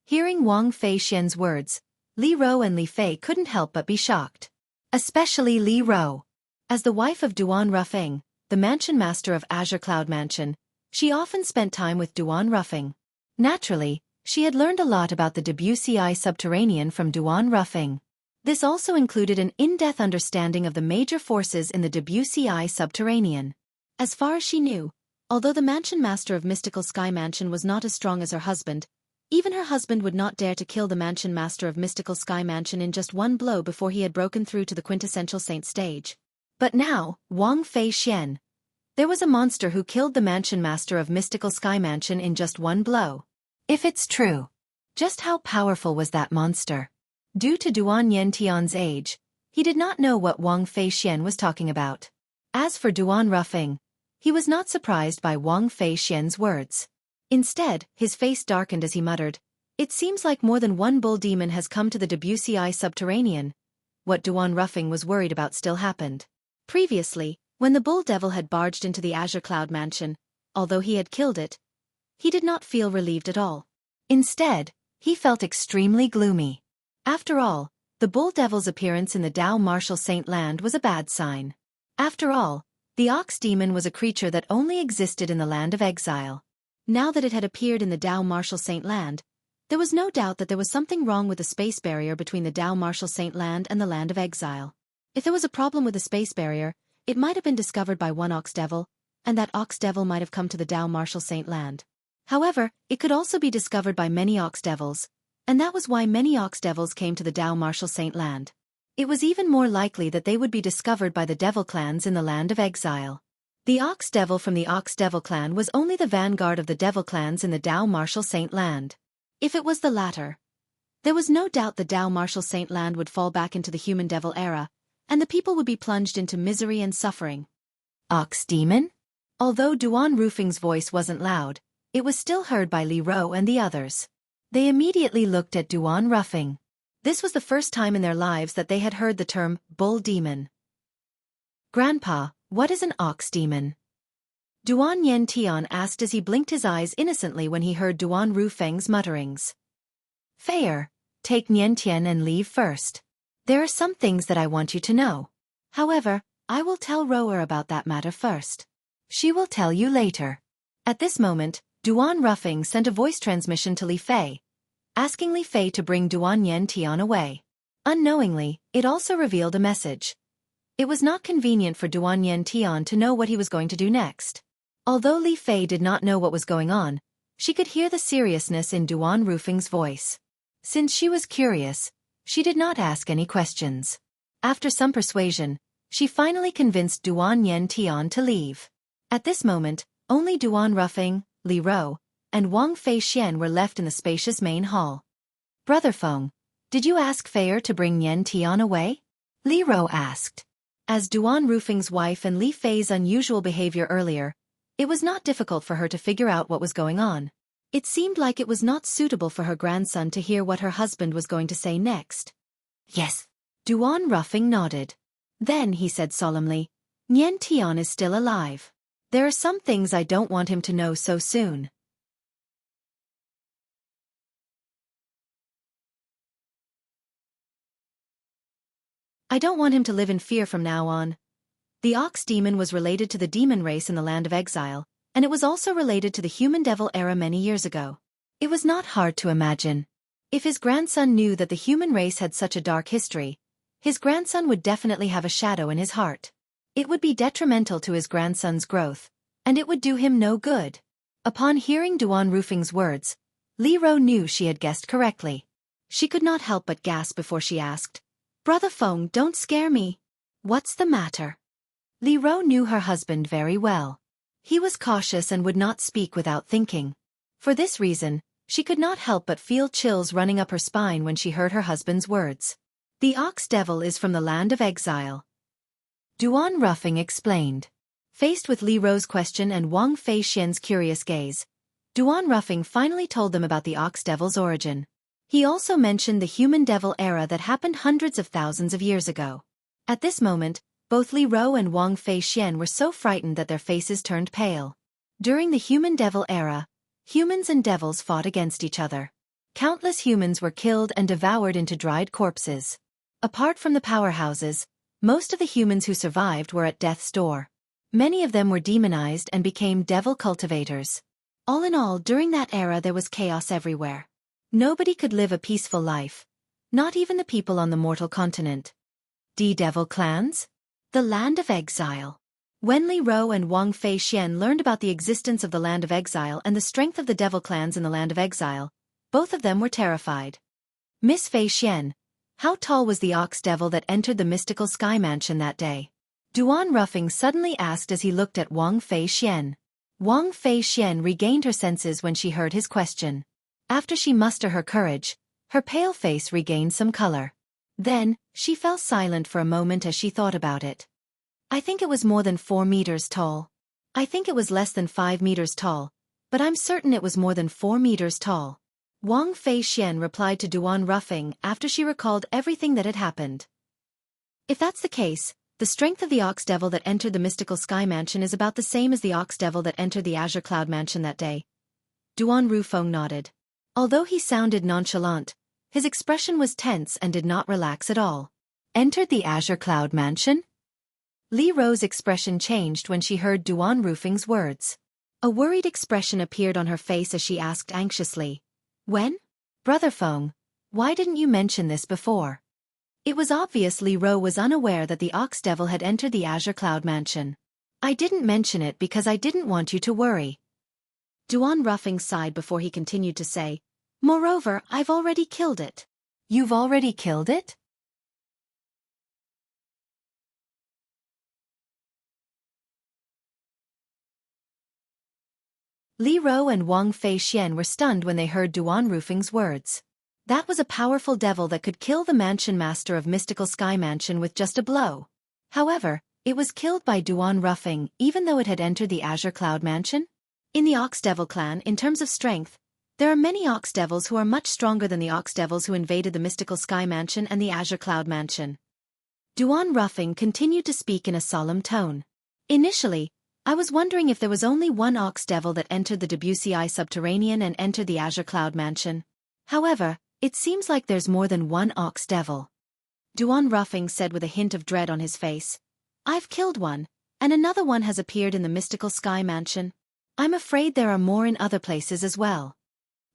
Hearing Wang Fei Xian's words, Li Ro and Li Fei couldn't help but be shocked. Especially Li Ro. As the wife of Duan Ruffing, the Mansion Master of Azure Cloud Mansion, she often spent time with Duan Ruffing. Naturally, she had learned a lot about the Wuxia subterranean from Duan Ruffing. This also included an in-depth understanding of the major forces in the Wuxia subterranean. As far as she knew, although the Mansion Master of Mystical Sky Mansion was not as strong as her husband, even her husband would not dare to kill the Mansion Master of Mystical Sky Mansion in just one blow before he had broken through to the quintessential saint stage. But now, Wang Fei Xian. There was a monster who killed the Mansion Master of Mystical Sky Mansion in just one blow. If it's true, just how powerful was that monster? Due to Duan Yentian's age, he did not know what Wang Fei Xian was talking about. As for Duan Ruffing, he was not surprised by Wang Fei Xian's words. Instead, his face darkened as he muttered, "It seems like more than one bull demon has come to the Wuxia subterranean." What Duan Ruffing was worried about still happened. Previously, when the bull devil had barged into the Azure Cloud Mansion, although he had killed it, he did not feel relieved at all. Instead, he felt extremely gloomy. After all, the bull devil's appearance in the Dao Martial Saint Land was a bad sign. After all, the ox demon was a creature that only existed in the land of exile. Now that it had appeared in the Dao Martial Saint Land, there was no doubt that there was something wrong with the space barrier between the Dao Martial Saint Land and the land of exile. If there was a problem with the space barrier, it might have been discovered by one ox devil, and that ox devil might have come to the Dao Martial Saint Land. However, it could also be discovered by many ox devils, and that was why many ox devils came to the Dao Martial Saint Land. It was even more likely that they would be discovered by the devil clans in the land of exile. The ox devil from the ox devil clan was only the vanguard of the devil clans in the Dao Martial Saint Land. If it was the latter, there was no doubt the Dao Martial Saint Land would fall back into the human devil era, and the people would be plunged into misery and suffering. Ox demon? Although Duan Ruffing's voice wasn't loud, it was still heard by Li Ro and the others. They immediately looked at Duan Ruffing. This was the first time in their lives that they had heard the term bull demon. Grandpa, what is an ox demon? Duan Yentian asked as he blinked his eyes innocently when he heard Duan Ruffing's mutterings. Feier, take Niantian and leave first. There are some things that I want you to know. However, I will tell Rower about that matter first. She will tell you later. At this moment, Duan Ruffing sent a voice transmission to Li Fei, asking Li Fei to bring Duan Yentian away. Unknowingly, it also revealed a message. It was not convenient for Duan Yentian to know what he was going to do next. Although Li Fei did not know what was going on, she could hear the seriousness in Duan Ruffing's voice. Since she was curious, she did not ask any questions. After some persuasion, she finally convinced Duan Yentian to leave. At this moment, only Duan Ruffing, Li Ro, and Wang Fei Xian were left in the spacious main hall. Brother Feng, did you ask Feier to bring Yentian away? Li Ro asked. As Duan Ruffing's wife and Li Fei's unusual behavior earlier, it was not difficult for her to figure out what was going on. It seemed like it was not suitable for her grandson to hear what her husband was going to say next. Yes. Duan Ruffing nodded. Then he said solemnly, Niantian is still alive. There are some things I don't want him to know so soon. I don't want him to live in fear from now on. The ox demon was related to the demon race in the land of exile, and it was also related to the human devil era many years ago. It was not hard to imagine. If his grandson knew that the human race had such a dark history, his grandson would definitely have a shadow in his heart. It would be detrimental to his grandson's growth, and it would do him no good. Upon hearing Duan Rufing's words, Li Ro knew she had guessed correctly. She could not help but gasp before she asked, "Brother Feng, don't scare me. What's the matter?" Li Ro knew her husband very well. He was cautious and would not speak without thinking. For this reason, she could not help but feel chills running up her spine when she heard her husband's words. "The ox devil is from the land of exile," Duan Rufing explained. Faced with Li Ro's question and Wang Fei Xian's curious gaze, Duan Rufing finally told them about the ox devil's origin. He also mentioned the human devil era that happened hundreds of thousands of years ago. At this moment, both Li Ro and Wang Fei Xian were so frightened that their faces turned pale. During the human devil era, humans and devils fought against each other. Countless humans were killed and devoured into dried corpses. Apart from the powerhouses, most of the humans who survived were at death's door. Many of them were demonized and became devil cultivators. All in all, during that era there was chaos everywhere. Nobody could live a peaceful life. Not even the people on the mortal continent. Devil clans? The land of exile. When Li Ro and Wang Fei Xian learned about the existence of the land of exile and the strength of the devil clans in the land of exile, both of them were terrified. "Miss Fei Xian, how tall was the ox devil that entered the mystical sky mansion that day?" Duan Rufing suddenly asked as he looked at Wang Fei Xian. Wang Fei Xian regained her senses when she heard his question. After she mustered her courage, her pale face regained some color. Then, she fell silent for a moment as she thought about it. "I think it was more than 4 meters tall. I think it was less than 5 meters tall, but I'm certain it was more than 4 meters tall." Wang Fei Xian replied to Duan Rufing after she recalled everything that had happened. "If that's the case, the strength of the ox devil that entered the mystical sky mansion is about the same as the ox devil that entered the azure cloud mansion that day." Duan Rufeng nodded. Although he sounded nonchalant, his expression was tense and did not relax at all. "Entered the azure cloud mansion?" Li Ro's expression changed when she heard Duan Rufing's words. A worried expression appeared on her face as she asked anxiously, "When? Brother Feng, why didn't you mention this before?" It was obvious Li Ro was unaware that the ox devil had entered the azure cloud mansion. "I didn't mention it because I didn't want you to worry." Duan Rufing sighed before he continued to say, "Moreover, I've already killed it." "You've already killed it?" Li Ro and Wang Fei Xian were stunned when they heard Duan Rufing's words. That was a powerful devil that could kill the mansion master of Mystical Sky Mansion with just a blow. However, it was killed by Duan Rufing even though it had entered the Azure Cloud Mansion. In the Ox Devil clan, in terms of strength, there are many Ox Devils who are much stronger than the Ox Devils who invaded the Mystical Sky Mansion and the Azure Cloud Mansion. Duan Rufing continued to speak in a solemn tone. "Initially, I was wondering if there was only one Ox Devil that entered the Debussy Subterranean and entered the Azure Cloud Mansion. However, it seems like there's more than one Ox Devil." Duan Rufing said with a hint of dread on his face. "I've killed one, and another one has appeared in the Mystical Sky Mansion. I'm afraid there are more in other places as well."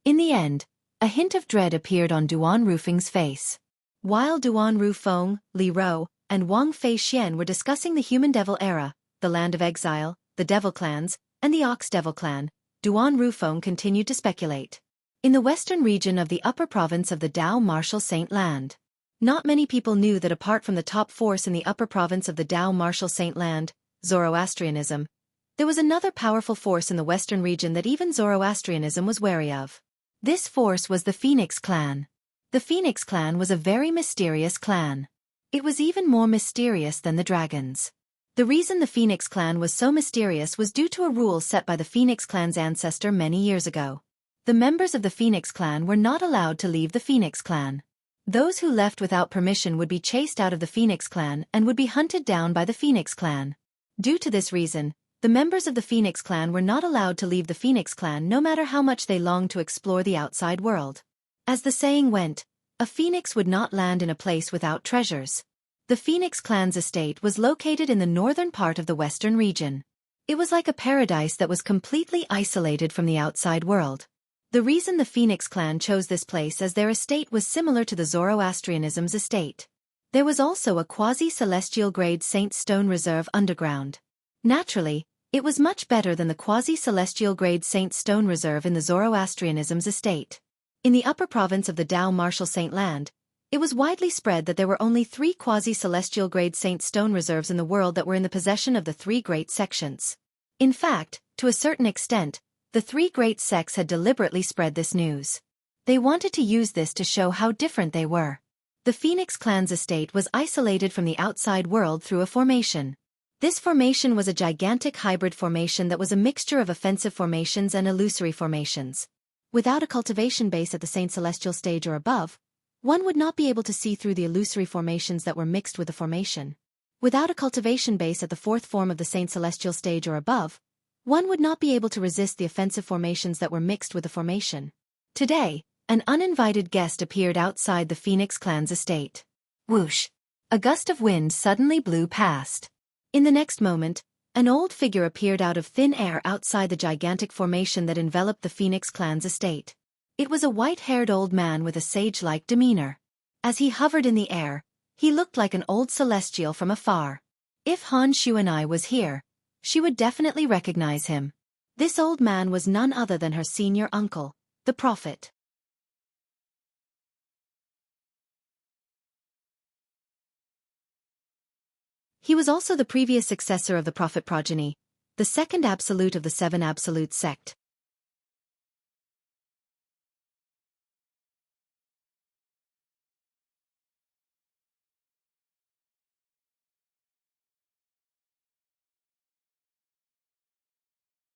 In the end, a hint of dread appeared on Duan Rufing's face. While Duan Rufeng, Li Ro, and Wang Fei Xian were discussing the human devil era, the land of exile, the devil clans, and the Ox Devil clan, Duan Rufeng continued to speculate. In the western region of the upper province of the Dao Martial Saint Land. Not many people knew that apart from the top force in the upper province of the Dao Martial Saint Land, Zoroastrianism, there was another powerful force in the western region that even Zoroastrianism was wary of. This force was the Phoenix clan. The Phoenix clan was a very mysterious clan. It was even more mysterious than the dragons. The reason the Phoenix clan was so mysterious was due to a rule set by the Phoenix clan's ancestor many years ago. The members of the Phoenix clan were not allowed to leave the Phoenix clan. Those who left without permission would be chased out of the Phoenix clan and would be hunted down by the Phoenix clan. Due to this reason, the members of the Phoenix clan were not allowed to leave the Phoenix clan no matter how much they longed to explore the outside world. As the saying went, a phoenix would not land in a place without treasures. The Phoenix clan's estate was located in the northern part of the western region. It was like a paradise that was completely isolated from the outside world. The reason the Phoenix clan chose this place as their estate was similar to the Zoroastrianism's estate. There was also a quasi-celestial grade Saint Stone Reserve underground. Naturally, it was much better than the quasi-celestial grade Saint Stone Reserve in the Zoroastrianism's estate. In the upper province of the Dao Martial Saint Land, it was widely spread that there were only 3 quasi-celestial grade Saint Stone Reserves in the world that were in the possession of the 3 great sections. In fact, to a certain extent, the 3 great sects had deliberately spread this news. They wanted to use this to show how different they were. The Phoenix clan's estate was isolated from the outside world through a formation. This formation was a gigantic hybrid formation that was a mixture of offensive formations and illusory formations. Without a cultivation base at the Saint Celestial stage or above, one would not be able to see through the illusory formations that were mixed with the formation. Without a cultivation base at the 4th form of the Saint Celestial stage or above, one would not be able to resist the offensive formations that were mixed with the formation. Today, an uninvited guest appeared outside the Phoenix clan's estate. Whoosh! A gust of wind suddenly blew past. In the next moment, an old figure appeared out of thin air outside the gigantic formation that enveloped the Phoenix clan's estate. It was a white-haired old man with a sage-like demeanor. As he hovered in the air, he looked like an old celestial from afar. If Han Shuanai was here, she would definitely recognize him. This old man was none other than her senior uncle, the prophet. He was also the previous successor of the prophet progeny, the second absolute of the 7 absolute sect.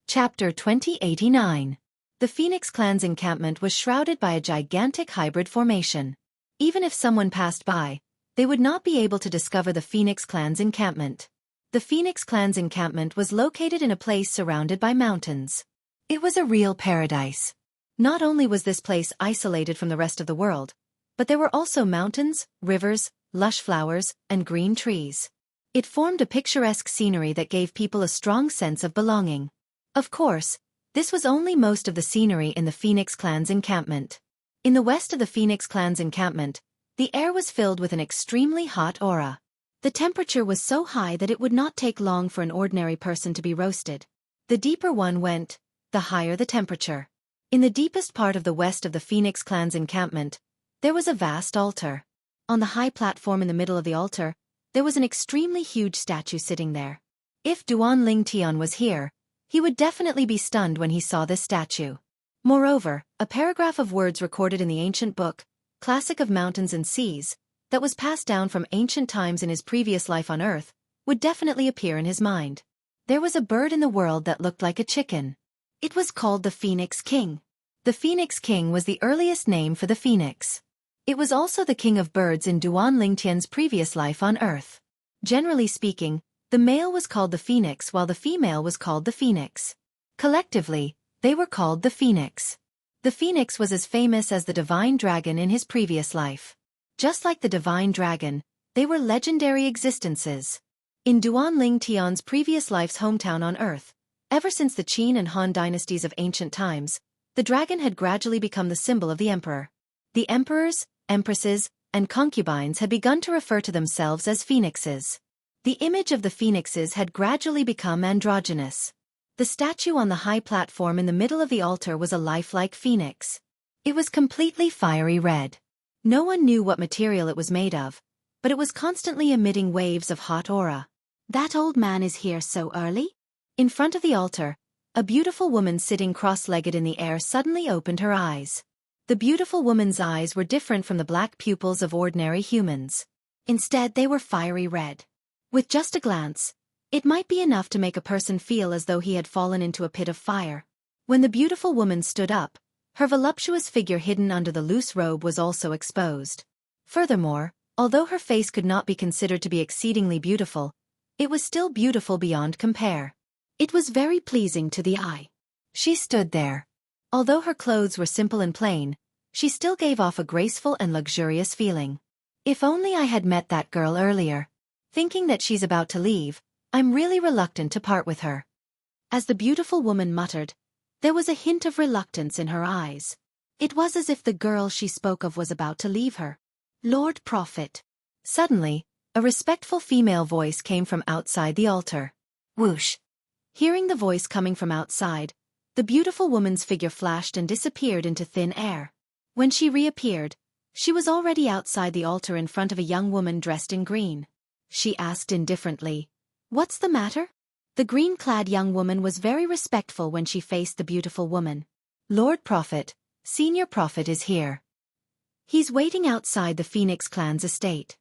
Chapter 2089. The Phoenix clan's encampment was shrouded by a gigantic hybrid formation. Even if someone passed by, they would not be able to discover the Phoenix clan's encampment. The Phoenix clan's encampment was located in a place surrounded by mountains. It was a real paradise. Not only was this place isolated from the rest of the world, but there were also mountains, rivers, lush flowers, and green trees. It formed a picturesque scenery that gave people a strong sense of belonging. Of course, this was only most of the scenery in the Phoenix clan's encampment. In the west of the Phoenix clan's encampment, the air was filled with an extremely hot aura. The temperature was so high that it would not take long for an ordinary person to be roasted. The deeper one went, the higher the temperature. In the deepest part of the west of the Phoenix clan's encampment, there was a vast altar. On the high platform in the middle of the altar, there was an extremely huge statue sitting there. If Duan Ling Tian was here, he would definitely be stunned when he saw this statue. Moreover, a paragraph of words recorded in the ancient book, Classic of Mountains and Seas, that was passed down from ancient times in his previous life on Earth, would definitely appear in his mind. There was a bird in the world that looked like a chicken. It was called the Phoenix King. The Phoenix King was the earliest name for the phoenix. It was also the king of birds in Duan Lingtian's previous life on Earth. Generally speaking, the male was called the phoenix while the female was called the phoenix. Collectively, they were called the phoenix. The phoenix was as famous as the divine dragon in his previous life. Just like the divine dragon, they were legendary existences. In Duan Ling Tian's previous life's hometown on Earth, ever since the Qin and Han dynasties of ancient times, the dragon had gradually become the symbol of the emperor. The emperors, empresses, and concubines had begun to refer to themselves as phoenixes. The image of the phoenixes had gradually become androgynous. The statue on the high platform in the middle of the altar was a lifelike phoenix. It was completely fiery red. No one knew what material it was made of, but it was constantly emitting waves of hot aura. That old man is here so early? In front of the altar, a beautiful woman sitting cross-legged in the air suddenly opened her eyes. The beautiful woman's eyes were different from the black pupils of ordinary humans. Instead, they were fiery red. With just a glance, it might be enough to make a person feel as though he had fallen into a pit of fire. When the beautiful woman stood up, her voluptuous figure hidden under the loose robe was also exposed. Furthermore, although her face could not be considered to be exceedingly beautiful, it was still beautiful beyond compare. It was very pleasing to the eye. She stood there. Although her clothes were simple and plain, she still gave off a graceful and luxurious feeling. If only I had met that girl earlier. Thinking that she's about to leave, I'm really reluctant to part with her. As the beautiful woman muttered, there was a hint of reluctance in her eyes. It was as if the girl she spoke of was about to leave her. Lord Prophet. Suddenly, a respectful female voice came from outside the altar. Whoosh! Hearing the voice coming from outside, the beautiful woman's figure flashed and disappeared into thin air. When she reappeared, she was already outside the altar in front of a young woman dressed in green. She asked indifferently, "What's the matter?" The green-clad young woman was very respectful when she faced the beautiful woman. "Lord Prophet, Senior Prophet is here. He's waiting outside the Phoenix clan's estate."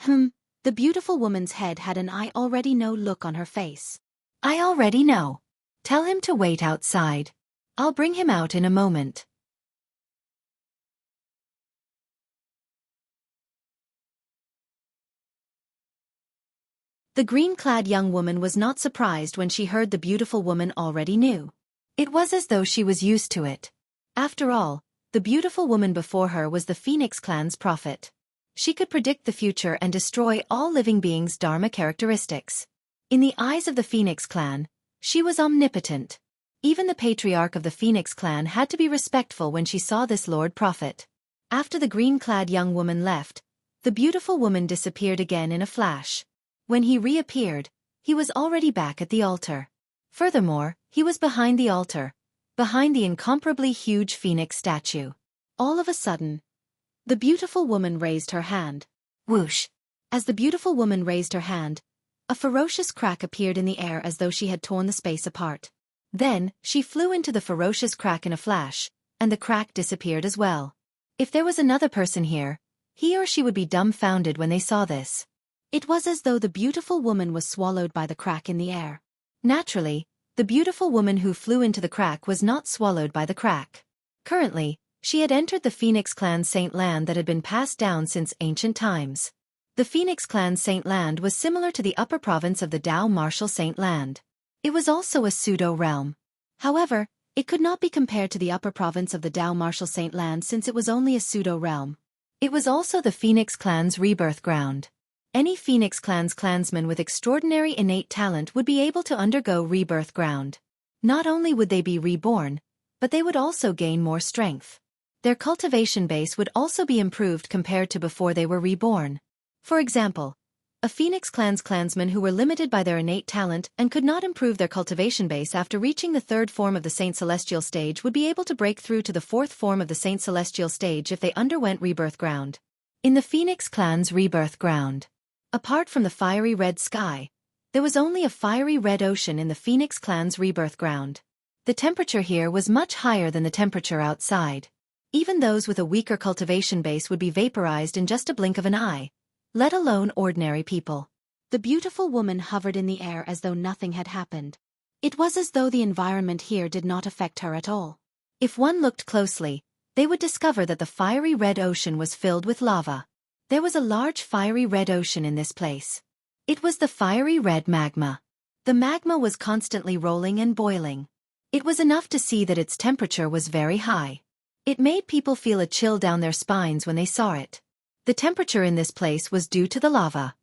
The beautiful woman's head had an "I already know" look on her face. "I already know. Tell him to wait outside. I'll bring him out in a moment." The green-clad young woman was not surprised when she heard the beautiful woman already knew. It was as though she was used to it. After all, the beautiful woman before her was the Phoenix clan's prophet. She could predict the future and destroy all living beings' dharma characteristics. In the eyes of the Phoenix clan, she was omnipotent. Even the patriarch of the Phoenix clan had to be respectful when she saw this Lord Prophet. After the green-clad young woman left, the beautiful woman disappeared again in a flash. When he reappeared, he was already back at the altar. Furthermore, he was behind the altar, behind the incomparably huge phoenix statue. All of a sudden, the beautiful woman raised her hand. Whoosh! As the beautiful woman raised her hand, a ferocious crack appeared in the air as though she had torn the space apart. Then, she flew into the ferocious crack in a flash, and the crack disappeared as well. If there was another person here, he or she would be dumbfounded when they saw this. It was as though the beautiful woman was swallowed by the crack in the air. Naturally, the beautiful woman who flew into the crack was not swallowed by the crack. Currently, she had entered the Phoenix clan's Saint Land that had been passed down since ancient times. The Phoenix clan's Saint Land was similar to the upper province of the Dao Martial Saint Land. It was also a pseudo-realm. However, it could not be compared to the upper province of the Dao Martial Saint Land since it was only a pseudo-realm. It was also the Phoenix clan's rebirth ground. Any Phoenix clan's clansman with extraordinary innate talent would be able to undergo rebirth ground. Not only would they be reborn, but they would also gain more strength. Their cultivation base would also be improved compared to before they were reborn. For example, a Phoenix clan's clansmen who were limited by their innate talent and could not improve their cultivation base after reaching the third form of the Saint Celestial stage would be able to break through to the fourth form of the Saint Celestial stage if they underwent rebirth ground. In the Phoenix clan's rebirth ground, apart from the fiery red sky, there was only a fiery red ocean in the Phoenix clan's rebirth ground. The temperature here was much higher than the temperature outside. Even those with a weaker cultivation base would be vaporized in just a blink of an eye, let alone ordinary people. The beautiful woman hovered in the air as though nothing had happened. It was as though the environment here did not affect her at all. If one looked closely, they would discover that the fiery red ocean was filled with lava. There was a large fiery red ocean in this place. It was the fiery red magma. The magma was constantly rolling and boiling. It was enough to see that its temperature was very high. It made people feel a chill down their spines when they saw it. The temperature in this place was due to the lava.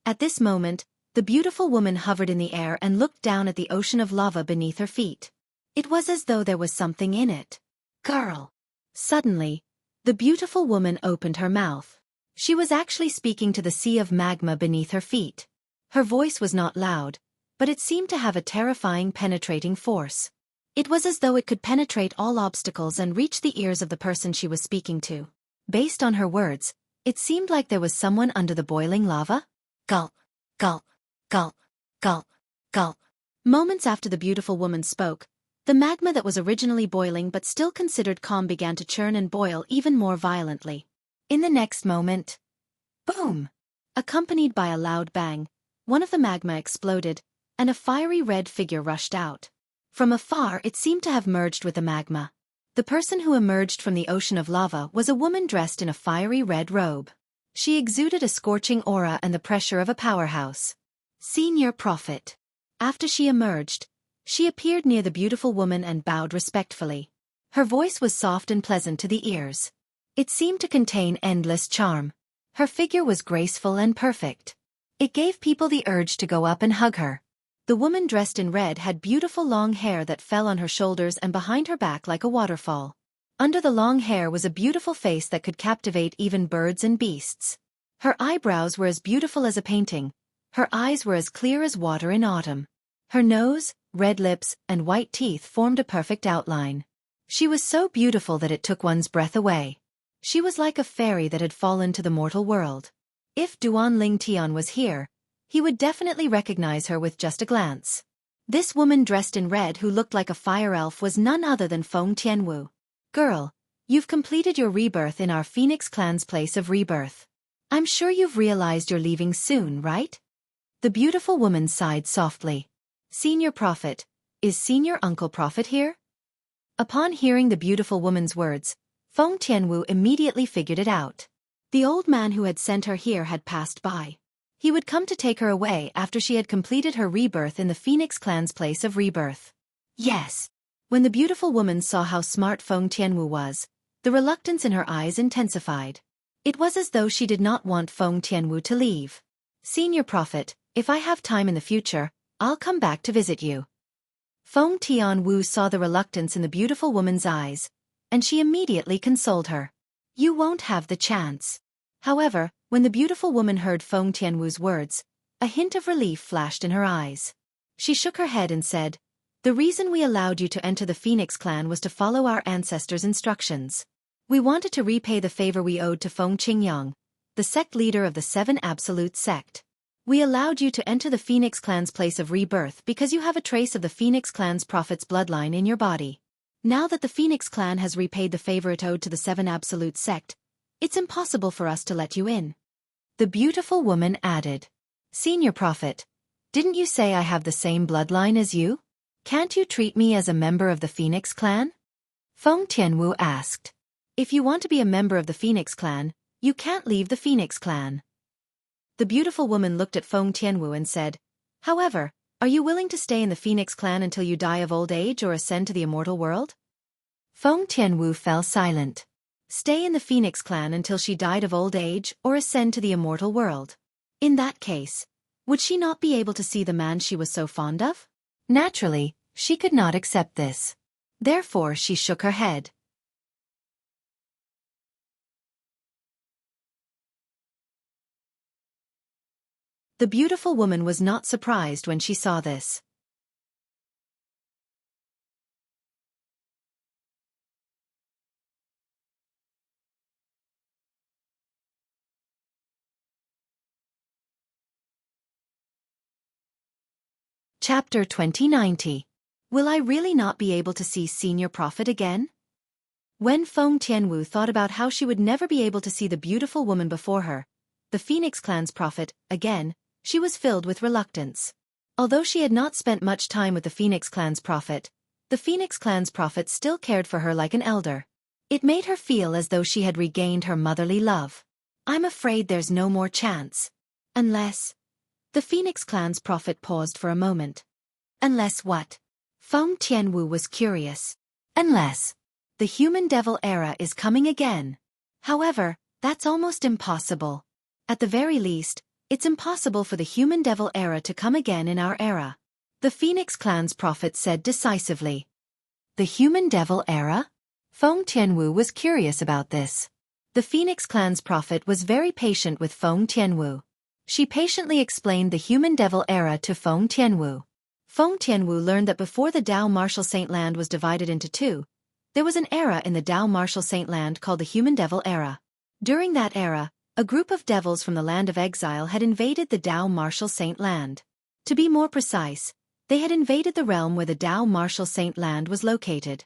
At this moment, the beautiful woman hovered in the air and looked down at the ocean of lava beneath her feet. It was as though there was something in it. Girl! Suddenly, the beautiful woman opened her mouth. She was actually speaking to the sea of magma beneath her feet. Her voice was not loud, but it seemed to have a terrifying penetrating force. It was as though it could penetrate all obstacles and reach the ears of the person she was speaking to. Based on her words, it seemed like there was someone under the boiling lava. Gulp, gulp, gulp, gulp, gulp. Moments after the beautiful woman spoke, the magma that was originally boiling but still considered calm began to churn and boil even more violently. In the next moment, boom! Accompanied by a loud bang, one of the magma exploded, and a fiery red figure rushed out. From afar it seemed to have merged with the magma. The person who emerged from the ocean of lava was a woman dressed in a fiery red robe. She exuded a scorching aura and the pressure of a powerhouse. Senior Prophet. After she emerged, she appeared near the beautiful woman and bowed respectfully. Her voice was soft and pleasant to the ears. It seemed to contain endless charm. Her figure was graceful and perfect. It gave people the urge to go up and hug her. The woman dressed in red had beautiful long hair that fell on her shoulders and behind her back like a waterfall. Under the long hair was a beautiful face that could captivate even birds and beasts. Her eyebrows were as beautiful as a painting. Her eyes were as clear as water in autumn. Her nose, red lips, and white teeth formed a perfect outline. She was so beautiful that it took one's breath away. She was like a fairy that had fallen to the mortal world. If Duan Ling Tian was here, he would definitely recognize her with just a glance. This woman dressed in red who looked like a fire elf was none other than Feng Tianwu. Girl, you've completed your rebirth in our Phoenix clan's place of rebirth. I'm sure you've realized you're leaving soon, right? The beautiful woman sighed softly. Senior Prophet, is Senior Uncle Prophet here? Upon hearing the beautiful woman's words, Feng Tianwu immediately figured it out. The old man who had sent her here had passed by. He would come to take her away after she had completed her rebirth in the Phoenix clan's place of rebirth. Yes. When the beautiful woman saw how smart Feng Tianwu was, the reluctance in her eyes intensified. It was as though she did not want Feng Tianwu to leave. Senior Prophet, if I have time in the future, I'll come back to visit you. Feng Tianwu saw the reluctance in the beautiful woman's eyes, and she immediately consoled her. You won't have the chance. However, when the beautiful woman heard Feng Tianwu's words, a hint of relief flashed in her eyes. She shook her head and said, the reason we allowed you to enter the Phoenix clan was to follow our ancestors' instructions. We wanted to repay the favor we owed to Feng Qingyang, the sect leader of the Seven Absolute Sect. We allowed you to enter the Phoenix clan's place of rebirth because you have a trace of the Phoenix clan's prophet's bloodline in your body. Now that the Phoenix clan has repaid the favor it owed to the Seven Absolute Sect, it's impossible for us to let you in. The beautiful woman added. Senior Prophet, didn't you say I have the same bloodline as you? Can't you treat me as a member of the Phoenix clan? Feng Tianwu asked. If you want to be a member of the Phoenix clan, you can't leave the Phoenix clan. The beautiful woman looked at Feng Tianwu and said, however, are you willing to stay in the Phoenix clan until you die of old age or ascend to the immortal world? Feng Tianwu fell silent. Stay in the Phoenix clan until she died of old age or ascend to the immortal world. In that case, would she not be able to see the man she was so fond of? Naturally, she could not accept this. Therefore she shook her head. The beautiful woman was not surprised when she saw this. Chapter 2090. Will I really not be able to see Senior Prophet again? When Feng Tianwu thought about how she would never be able to see the beautiful woman before her, the Phoenix clan's prophet, again, she was filled with reluctance. Although she had not spent much time with the Phoenix clan's prophet, the Phoenix clan's prophet still cared for her like an elder. It made her feel as though she had regained her motherly love. I'm afraid there's no more chance. Unless... The Phoenix clan's prophet paused for a moment. Unless what? Feng Tianwu was curious. Unless... The human devil era is coming again. However, that's almost impossible. At the very least, it's impossible for the human devil era to come again in our era. The Phoenix clan's prophet said decisively. The human devil era? Feng Tianwu was curious about this. The Phoenix clan's prophet was very patient with Feng Tianwu. She patiently explained the human devil era to Feng Tianwu. Feng Tianwu learned that before the Dao Martial Saint Land was divided into two, there was an era in the Dao Martial Saint Land called the human devil era. During that era, a group of devils from the land of exile had invaded the Dao Martial Saint Land. To be more precise, they had invaded the realm where the Dao Martial Saint Land was located.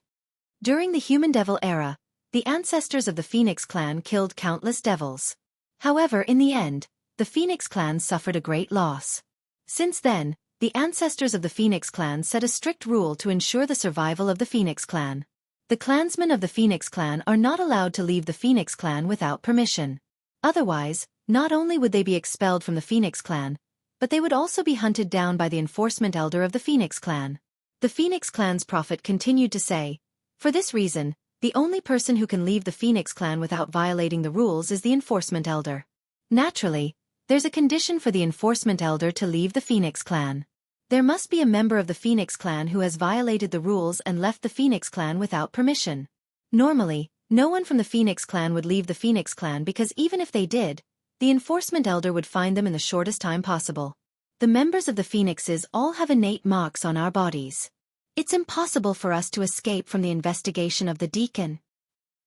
During the human devil era, the ancestors of the Phoenix clan killed countless devils. However, in the end, the Phoenix clan suffered a great loss. Since then, the ancestors of the Phoenix clan set a strict rule to ensure the survival of the Phoenix clan. The clansmen of the Phoenix clan are not allowed to leave the Phoenix clan without permission. Otherwise, not only would they be expelled from the Phoenix clan, but they would also be hunted down by the enforcement elder of the Phoenix clan. The Phoenix clan's prophet continued to say, for this reason, the only person who can leave the Phoenix clan without violating the rules is the enforcement elder. Naturally, there's a condition for the enforcement elder to leave the Phoenix clan. There must be a member of the Phoenix clan who has violated the rules and left the Phoenix clan without permission. Normally, no one from the Phoenix clan would leave the Phoenix clan because even if they did, the enforcement elder would find them in the shortest time possible. The members of the Phoenixes all have innate marks on our bodies. It's impossible for us to escape from the investigation of the deacon.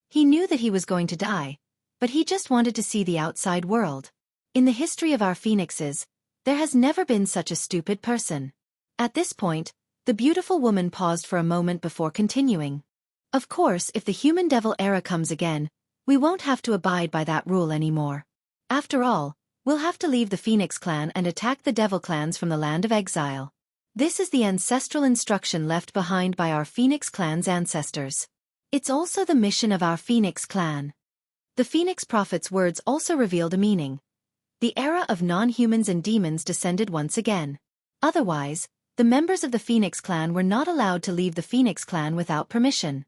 He knew that he was going to die, but he just wanted to see the outside world. In the history of our Phoenixes, there has never been such a stupid person. At this point, the beautiful woman paused for a moment before continuing. Of course, if the human devil era comes again, we won't have to abide by that rule anymore. After all, we'll have to leave the Phoenix clan and attack the devil clans from the land of exile. This is the ancestral instruction left behind by our Phoenix clan's ancestors. It's also the mission of our Phoenix clan. The Phoenix prophet's words also revealed a meaning. The era of non-humans and demons descended once again. Otherwise, the members of the Phoenix clan were not allowed to leave the Phoenix clan without permission.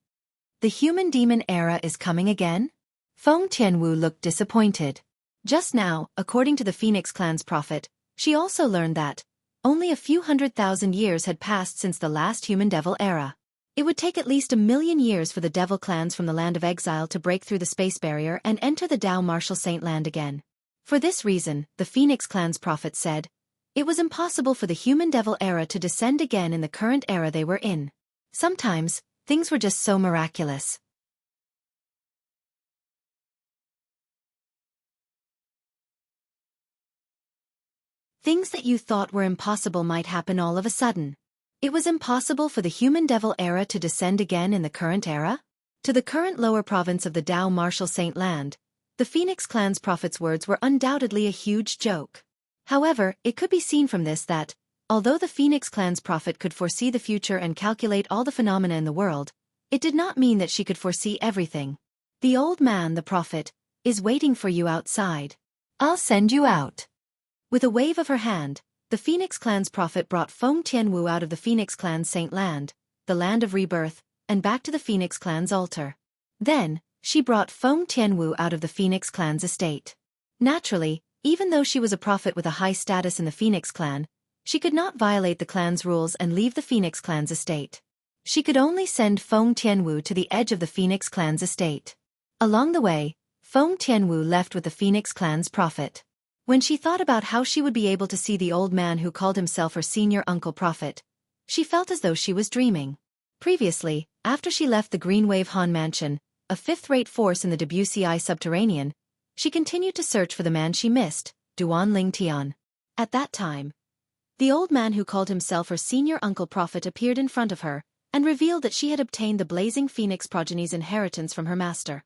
The human-demon era is coming again? Feng Tianwu looked disappointed. Just now, according to the Phoenix clan's prophet, she also learned that only a few 100,000 years had passed since the last human-devil era. It would take at least 1,000,000 years for the devil clans from the land of exile to break through the space barrier and enter the Dao Martial Saint land again. For this reason, the Phoenix clan's prophet said, it was impossible for the human-devil era to descend again in the current era they were in. Sometimes, things were just so miraculous. Things that you thought were impossible might happen all of a sudden. It was impossible for the human-devil era to descend again in the current era? To the current lower province of the Dao Martial Saint land, the Phoenix clan's prophet's words were undoubtedly a huge joke. However, it could be seen from this that, although the Phoenix clan's prophet could foresee the future and calculate all the phenomena in the world, it did not mean that she could foresee everything. The old man, the prophet, is waiting for you outside. I'll send you out. With a wave of her hand, the Phoenix clan's prophet brought Feng Tianwu out of the Phoenix clan's Saint land, the land of rebirth, and back to the Phoenix clan's altar. Then, she brought Feng Tianwu out of the Phoenix clan's estate. Naturally, even though she was a prophet with a high status in the Phoenix clan, she could not violate the clan's rules and leave the Phoenix clan's estate. She could only send Feng Tianwu to the edge of the Phoenix clan's estate. Along the way, Feng Tianwu left with the Phoenix clan's prophet. When she thought about how she would be able to see the old man who called himself her senior uncle prophet, she felt as though she was dreaming. Previously, after she left the Green Wave Han mansion, a fifth-rate force in the Debussy subterranean, she continued to search for the man she missed, Duan Ling Tian. At that time, the old man who called himself her senior uncle prophet appeared in front of her, and revealed that she had obtained the Blazing Phoenix progeny's inheritance from her master.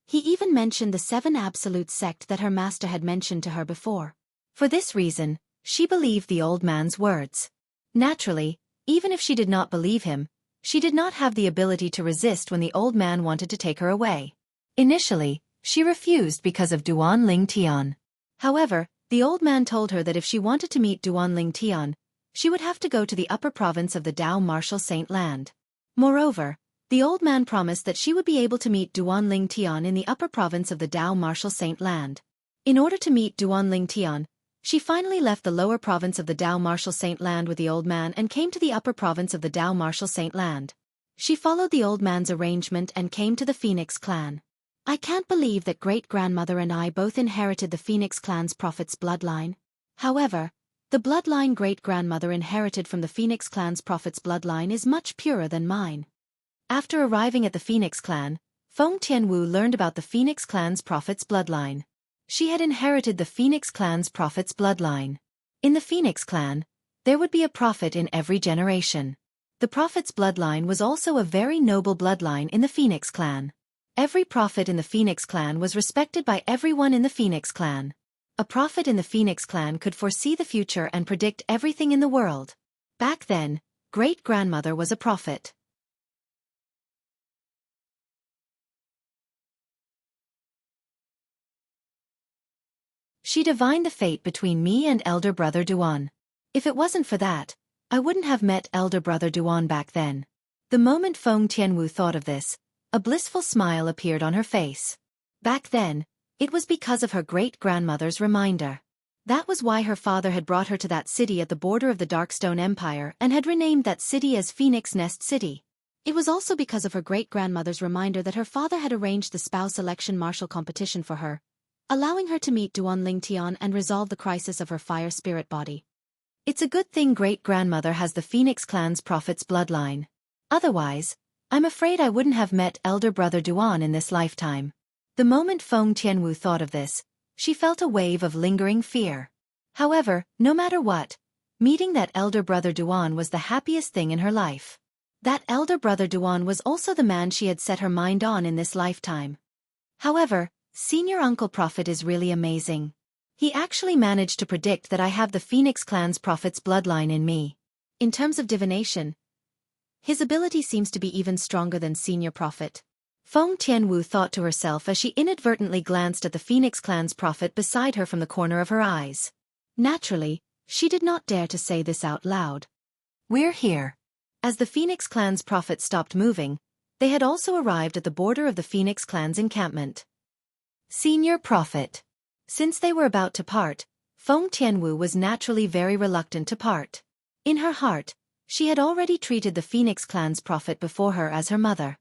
He even mentioned the 7 Absolute sect that her master had mentioned to her before. For this reason, she believed the old man's words. Naturally, even if she did not believe him, she did not have the ability to resist when the old man wanted to take her away. Initially, she refused because of Duan Ling Tian. However, the old man told her that if she wanted to meet Duan Ling Tian, she would have to go to the upper province of the Dao Martial Saint land. Moreover, the old man promised that she would be able to meet Duan Ling Tian in the upper province of the Dao Martial Saint land. In order to meet Duan Ling Tian, she finally left the lower province of the Dao Martial Saint land with the old man and came to the upper province of the Dao Martial Saint land. She followed the old man's arrangement and came to the Phoenix clan. I can't believe that great-grandmother and I both inherited the Phoenix clan's prophet's bloodline. However, the bloodline great-grandmother inherited from the Phoenix clan's prophet's bloodline is much purer than mine. After arriving at the Phoenix clan, Feng Tianwu learned about the Phoenix clan's prophet's bloodline. She had inherited the Phoenix clan's prophet's bloodline. In the Phoenix clan, there would be a prophet in every generation. The prophet's bloodline was also a very noble bloodline in the Phoenix clan. Every prophet in the Phoenix clan was respected by everyone in the Phoenix clan. A prophet in the Phoenix clan could foresee the future and predict everything in the world. Back then, great-grandmother was a prophet. She divined the fate between me and elder brother Duan. If it wasn't for that, I wouldn't have met elder brother Duan back then. The moment Feng Tianwu thought of this, a blissful smile appeared on her face. Back then, it was because of her great-grandmother's reminder. That was why her father had brought her to that city at the border of the Darkstone Empire and had renamed that city as Phoenix Nest City. It was also because of her great-grandmother's reminder that her father had arranged the spouse election martial competition for her, allowing her to meet Duan Tian and resolve the crisis of her fire spirit body. It's a good thing great-grandmother has the Phoenix clan's prophet's bloodline. Otherwise, I'm afraid I wouldn't have met elder brother Duan in this lifetime. The moment Feng Tianwu thought of this, she felt a wave of lingering fear. However, no matter what, meeting that elder brother Duan was the happiest thing in her life. That elder brother Duan was also the man she had set her mind on in this lifetime. However, Senior Uncle Prophet is really amazing. He actually managed to predict that I have the Phoenix clan's prophet's bloodline in me. In terms of divination, his ability seems to be even stronger than Senior Prophet. Feng Tianwu thought to herself as she inadvertently glanced at the Phoenix clan's prophet beside her from the corner of her eyes. Naturally, she did not dare to say this out loud. We're here. As the Phoenix clan's prophet stopped moving, they had also arrived at the border of the Phoenix clan's encampment. Senior Prophet. Since they were about to part, Feng Tianwu was naturally very reluctant to part. In her heart, she had already treated the Phoenix clan's prophet before her as her mother.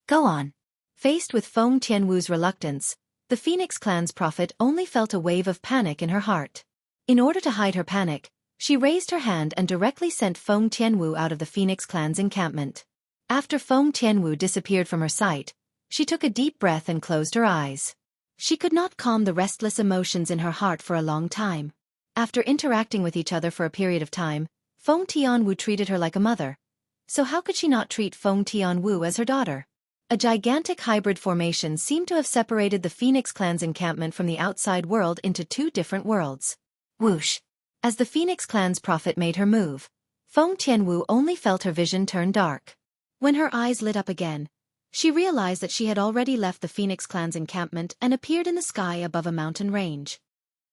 Go on. Faced with Feng Tianwu's reluctance, the Phoenix clan's prophet only felt a wave of panic in her heart. In order to hide her panic, she raised her hand and directly sent Feng Tianwu out of the Phoenix clan's encampment. After Feng Tianwu disappeared from her sight, she took a deep breath and closed her eyes. She could not calm the restless emotions in her heart for a long time. After interacting with each other for a period of time, Feng Tianwu treated her like a mother. So how could she not treat Feng Tianwu as her daughter? A gigantic hybrid formation seemed to have separated the Phoenix clan's encampment from the outside world into two different worlds. Whoosh! As the Phoenix clan's prophet made her move, Feng Tianwu only felt her vision turn dark. When her eyes lit up again, she realized that she had already left the Phoenix clan's encampment and appeared in the sky above a mountain range.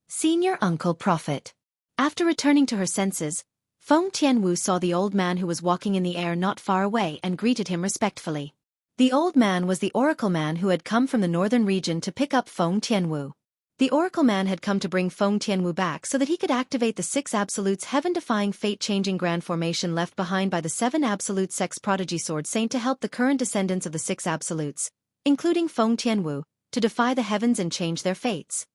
Senior Uncle Prophet. After returning to her senses, Feng Tianwu saw the old man who was walking in the air not far away and greeted him respectfully. The old man was the Oracle man who had come from the northern region to pick up Feng Tianwu. The Oracle man had come to bring Feng Tianwu back so that he could activate the 6 Absolutes heaven-defying fate-changing grand formation left behind by the 7 Absolute Sex Prodigy Sword Saint to help the current descendants of the 6 Absolutes, including Feng Tianwu, to defy the heavens and change their fates.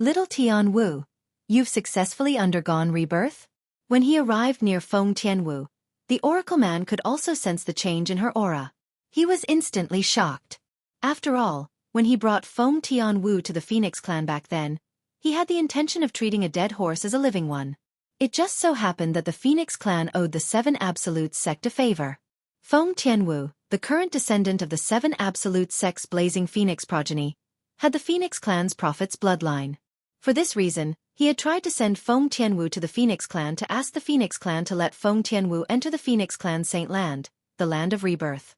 Little Tianwu, you've successfully undergone rebirth? When he arrived near Feng Tianwu, the Oracle man could also sense the change in her aura. He was instantly shocked. After all, when he brought Feng Tianwu to the Phoenix clan back then, he had the intention of treating a dead horse as a living one. It just so happened that the Phoenix clan owed the 7 Absolute sect a favor. Feng Tianwu, the current descendant of the 7 Absolute sect's blazing Phoenix progeny, had the Phoenix clan's prophet's bloodline. For this reason, he had tried to send Feng Tianwu to the Phoenix clan to ask the Phoenix clan to let Feng Tianwu enter the Phoenix clan's Saint Land, the Land of Rebirth.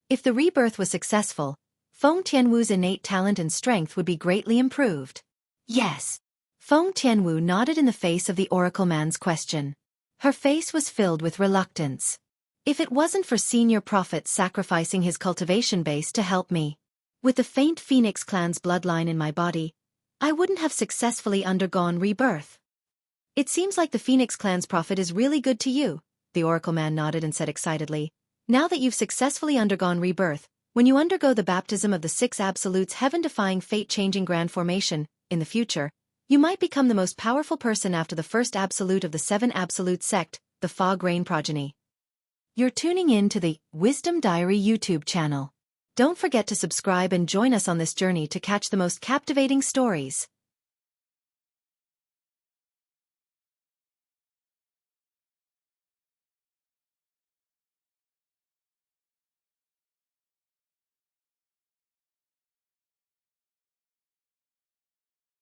If the rebirth was successful, Feng Tianwu's innate talent and strength would be greatly improved. Yes. Feng Tianwu nodded in the face of the Oracle man's question. Her face was filled with reluctance. If it wasn't for Senior Prophet sacrificing his cultivation base to help me, with the faint Phoenix clan's bloodline in my body, I wouldn't have successfully undergone rebirth. It seems like the Phoenix clan's prophet is really good to you, the Oracle man nodded and said excitedly. Now that you've successfully undergone rebirth, when you undergo the baptism of the 6 Absolutes heaven-defying fate-changing grand formation, in the future, you might become the most powerful person after the first Absolute of the 7 Absolute sect, the Fog Rain progeny. You're tuning in to the Wisdom Diary YouTube channel. Don't forget to subscribe and join us on this journey to catch the most captivating stories.